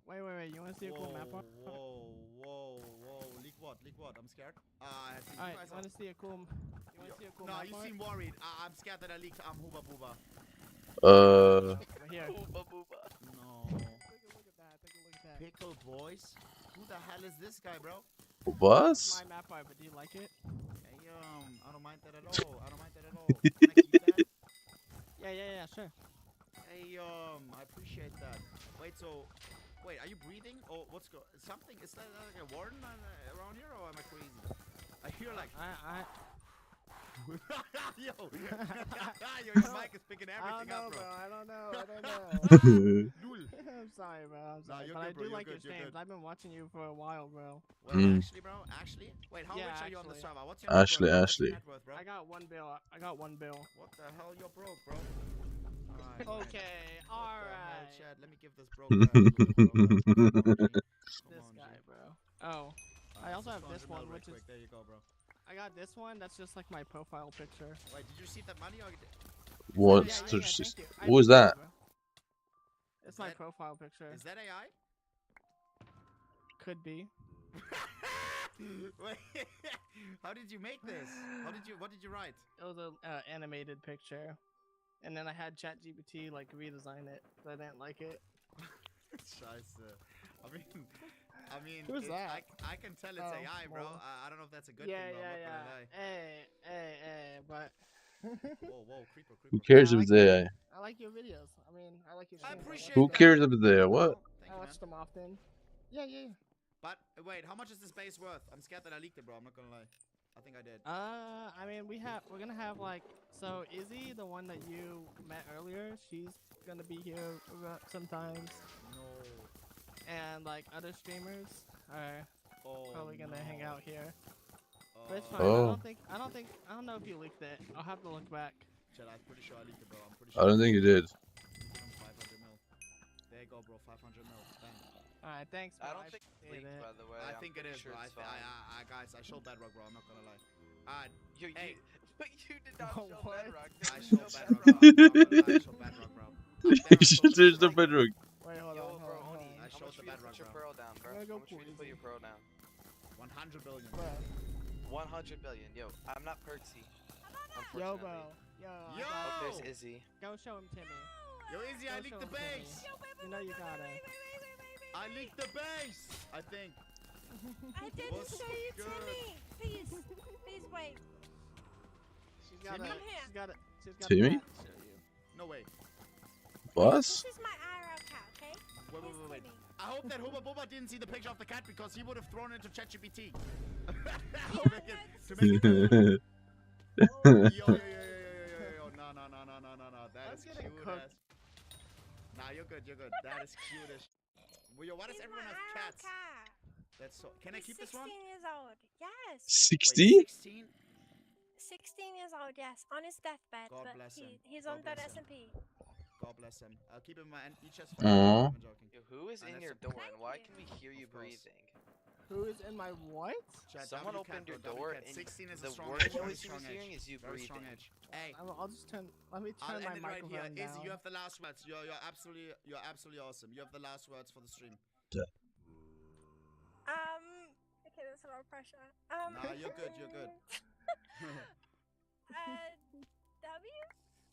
Wait. You wanna see a cool map? Whoa. Leak what? I'm scared. Alright, you wanna see a cool No, map? you seem worried. I'm scared that I leaked. I'm Hooba Booba. Right here. No. Take a look at that. Pickle boys? Who the hell is this guy, bro? What? It's my map art, but do you like it? Hey, I don't mind that at all. Can I keep that? Yeah, sure. Hey, I appreciate that. Wait, are you breathing? Or what's something? Is that like a warden around here, or am I crazy? I hear like... Yo, your mic is picking everything up, bro. I don't know. I'm sorry, bro. Nah, you're but good, bro. I do like You're your good, you're streams. good. I've been watching you for a while, bro. Well, actually, bro. Wait, how Yeah, rich are you on the actually. server? What's your net worth, bro? What's your Ashley. net worth, bro? I got 1 bill. What the hell? You're broke, bro. Alright, Okay, What the hell, alright. Chad? Let me give this broke guy a little bit, bro. This guy, bro. Oh. I also have this one, which is... There you go, bro. I got this one, that's just like my profile picture. Wait, did you receive that money or... What? Yeah, thank you. I What was appreciate that? it, bro. It's my profile picture. Is that AI? Could be. Wait, how did you make this? What did you write? It was an animated picture. And then I had ChatGPT like redesign it, but I didn't like it. Scheiße. I mean, Who's that? I can tell it's Oh, AI, bro. well. I don't know if that's a good Yeah, thing, though. I'm not gonna lie. Hey, but... Whoa, creeper. Who cares I if like it's AI? I like your videos. I mean, I like your streams. appreciate Who cares if it's AI? What? I watch them often. Yeah. But wait, how much is this base worth? I'm scared that I leaked it, bro. I'm not gonna lie. I think I did. I mean, we're gonna have like, so Izzy, the one that you met earlier, she's gonna be here sometimes. No. And like other streamers are probably gonna hang out here. But it's fine. Oh. I don't know if you leaked it. I'll have to look back. Chad, I'm pretty sure I leaked it, bro. I'm pretty sure. I don't think you did. Give him 500 mil. There you go, bro. 500 mil. Bang. Alright, thanks, bro. I don't think it's leaked, by the way. I I'm think it pretty is, sure bro. it's fine. Guys, I showed Bedrock, bro. I'm not gonna lie. Yo, hey. you did not show Bedrock. I showed Bedrock, bro. I'm not gonna lie. I showed Bedrock, bro. There's the bedrock. Wait, hold Yo, on. bro, hold Oni, on. I showed the Bedrock, put your bro. pearl down, bro? I'm gonna go How much you put your pearl down? 100 billion. Bro. 100 billion. Yo, I'm not Perksy. Yo, Unfortunately. bro. Yo. Yo! Oh, there's Izzy. Go show him Timmy. Yo, Izzy, I Go leaked show the him Timmy. base. You know you got it. I leaked the base. I think. I didn't What's show you good? Timmy. Please wait. She's got Timmy? it. She's got it. Timmy? that to show you. No way. What? This is my IRL cat, okay? Wait. I hope that Hubba Bubba didn't see the picture of the cat because he would have thrown it into ChatGPT. to make it yo. No. That is cute as. Nah, you're good. That is cute as. Well, yo, why does everyone have cats? Cat. That's so. Can I keep this one? 16 years old. Yes. 60? 16? 16 years old, yes. On his deathbed. God but bless him. He's God on that bless him. SMP. God bless him. I'll keep him in my chest. Aww. I'm joking. Yo, who is in your door and why can we hear you breathing? Who is in my what? Someone opened your door and 16 is the a strong word edge. noise he was hearing is you Very breathing. strong edge. Hey, I'll just turn. Let me I'll turn my end it right here. microphone down. Izzy, you have the last words. You're absolutely awesome. You have the last words for the stream. Okay, that's a lot of pressure. Nah, you're good. W?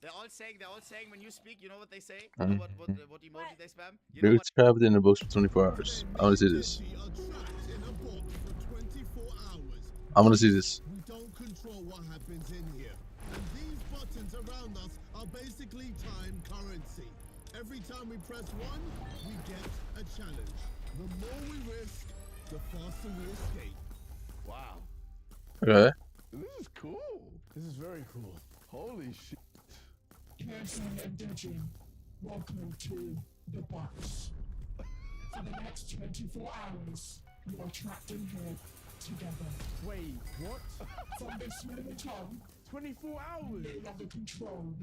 They're all saying when you speak, you know what they say? Huh? You know what emoji they spam? You know It's trapped in a box for 24 hours. I want to see this. I want to see this. We don't control what happens in here. And these buttons around us are basically time currency. Every time we press one, we get a challenge. The more we risk, the faster we escape. Wow. Okay. This is cool. This is very cool. Holy shit. Person and Digin, welcome to the box. For the next 24 hours, you are trapped in here together. Wait, what? From this moment on, 24 hours? no longer control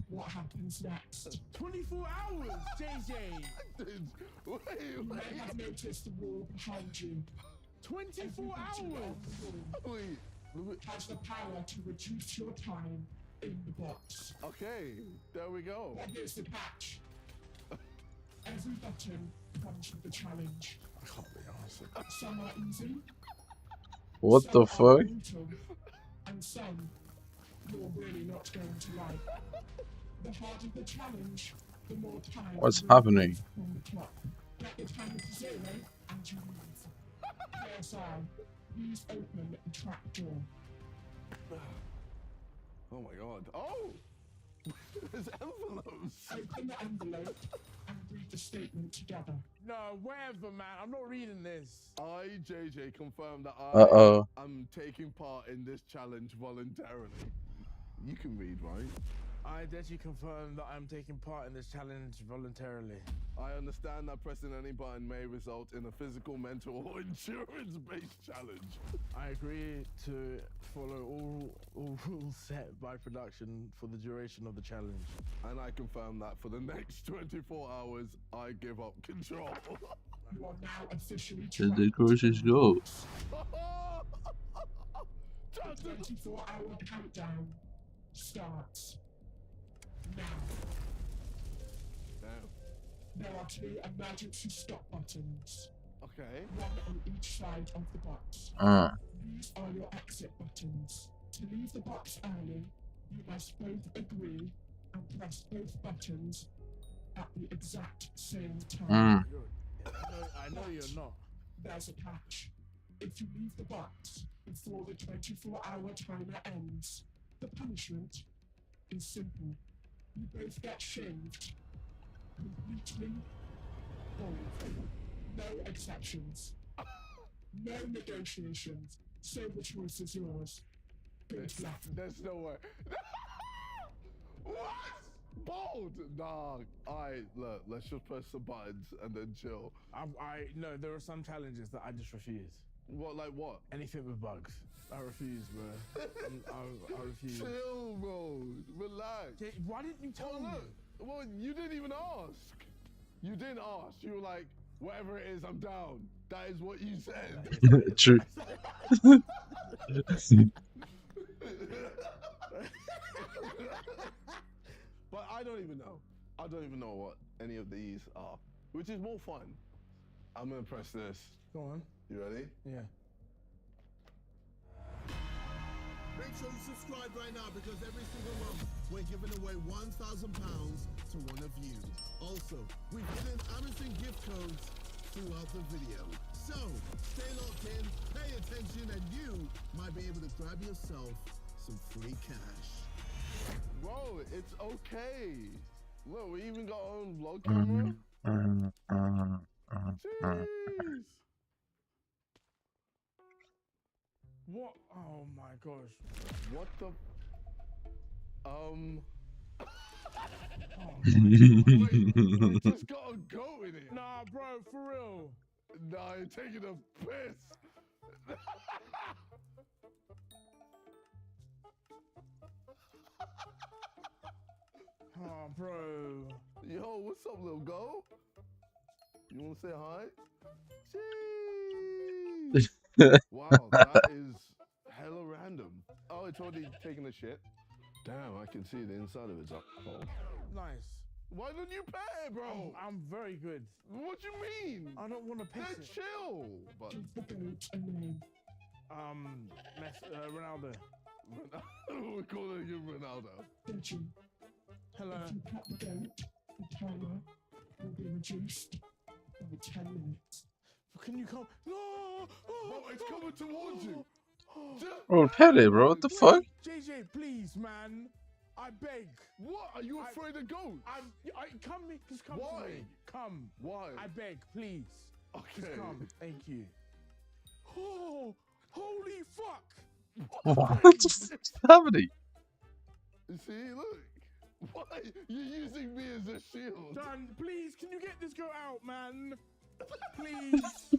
what happens next. 24 hours, JJ! You may have noticed the wall behind you. 24 hours? Wait. Has the power to reduce your time in the box. Okay, there we go. But here's the patch. Every button comes with a challenge. I can't be arsed. Some are easy. What the some are fuck? brutal, and some you're really not going to like. The harder the challenge, the more time. What's you happening? lose on the clock. Get the timer to 0 and you leave. KSI, please open the trap door. Oh my god. Oh! There's envelopes! Open the envelope and read the statement together. No, whatever, man. I'm not reading this. I, JJ, confirm that Uh-oh. I'm taking part in this challenge voluntarily. You can read, right? I actually confirm that I'm taking part in this challenge voluntarily. I understand that pressing any button may result in a physical, mental, or endurance-based challenge. I agree to follow all rules set by production for the duration of the challenge. And I confirm that for the next 24 hours, I give up control. You are now officially Where trapped. the groceries go? The 24-hour countdown starts now. There are 2 emergency stop buttons. Okay. One on each side of the box. These are your exit buttons. To leave the box early, you must both agree and press both buttons at the exact same time. I know you're not. There's a catch. If you leave the box before the 24-hour timer ends, the punishment is simple. You both get shaved. Completely bald. No exceptions. No negotiations. So the choice is yours. Good luck. There's no way. What? Bold? Nah. Alright, look, let's just press the buttons and then chill. No, there are some challenges that I just refuse. What, like what? Anything with bugs. I refuse, bro. I refuse. Chill, bro. Relax. Why didn't you tell me? Well, you didn't even ask. You didn't ask. You were like, whatever it is, I'm down. That is what you said. True. But I don't even know. I don't even know what any of these are, which is more fun. I'm gonna press this. Go on. You ready? Yeah. Make sure you subscribe right now because every single month we're giving away £1,000 to one of you. Also, we've given Amazon gift codes throughout the video. So, stay locked in, pay attention, and you might be able to grab yourself some free cash. Bro, it's okay. Look, we even got our own vlog camera. Jeez. What? Oh my gosh. What the? We just got a goat in it. Nah, bro, for real. Nah, you're taking a piss. Oh, bro. Yo, what's up, little goat? You want to say hi? Jeez. Wow, that is hella random. Oh, it's already taken a shit. Damn, I can see the inside of its up. Oh. Nice. Why don't you pet it, bro? Oh, I'm very good. What do you mean? I don't want to pet They're it. chill. But Ronaldo. We're calling you Ronaldo. Hello. If you pet the goat, the timer will be reduced by 10 minutes. Can you come? No! Bro, it's coming towards you. Bro, pet it, bro. What the fuck? JJ, please, man. I beg. What? Are you afraid of ghosts? Just come Why? to me. Come. Why? I beg, please. Okay. Just come. Thank you. Oh, holy fuck! What's happening? See, look. Why? You're using me as a shield. Done. Please, can you get this girl out, man? Please.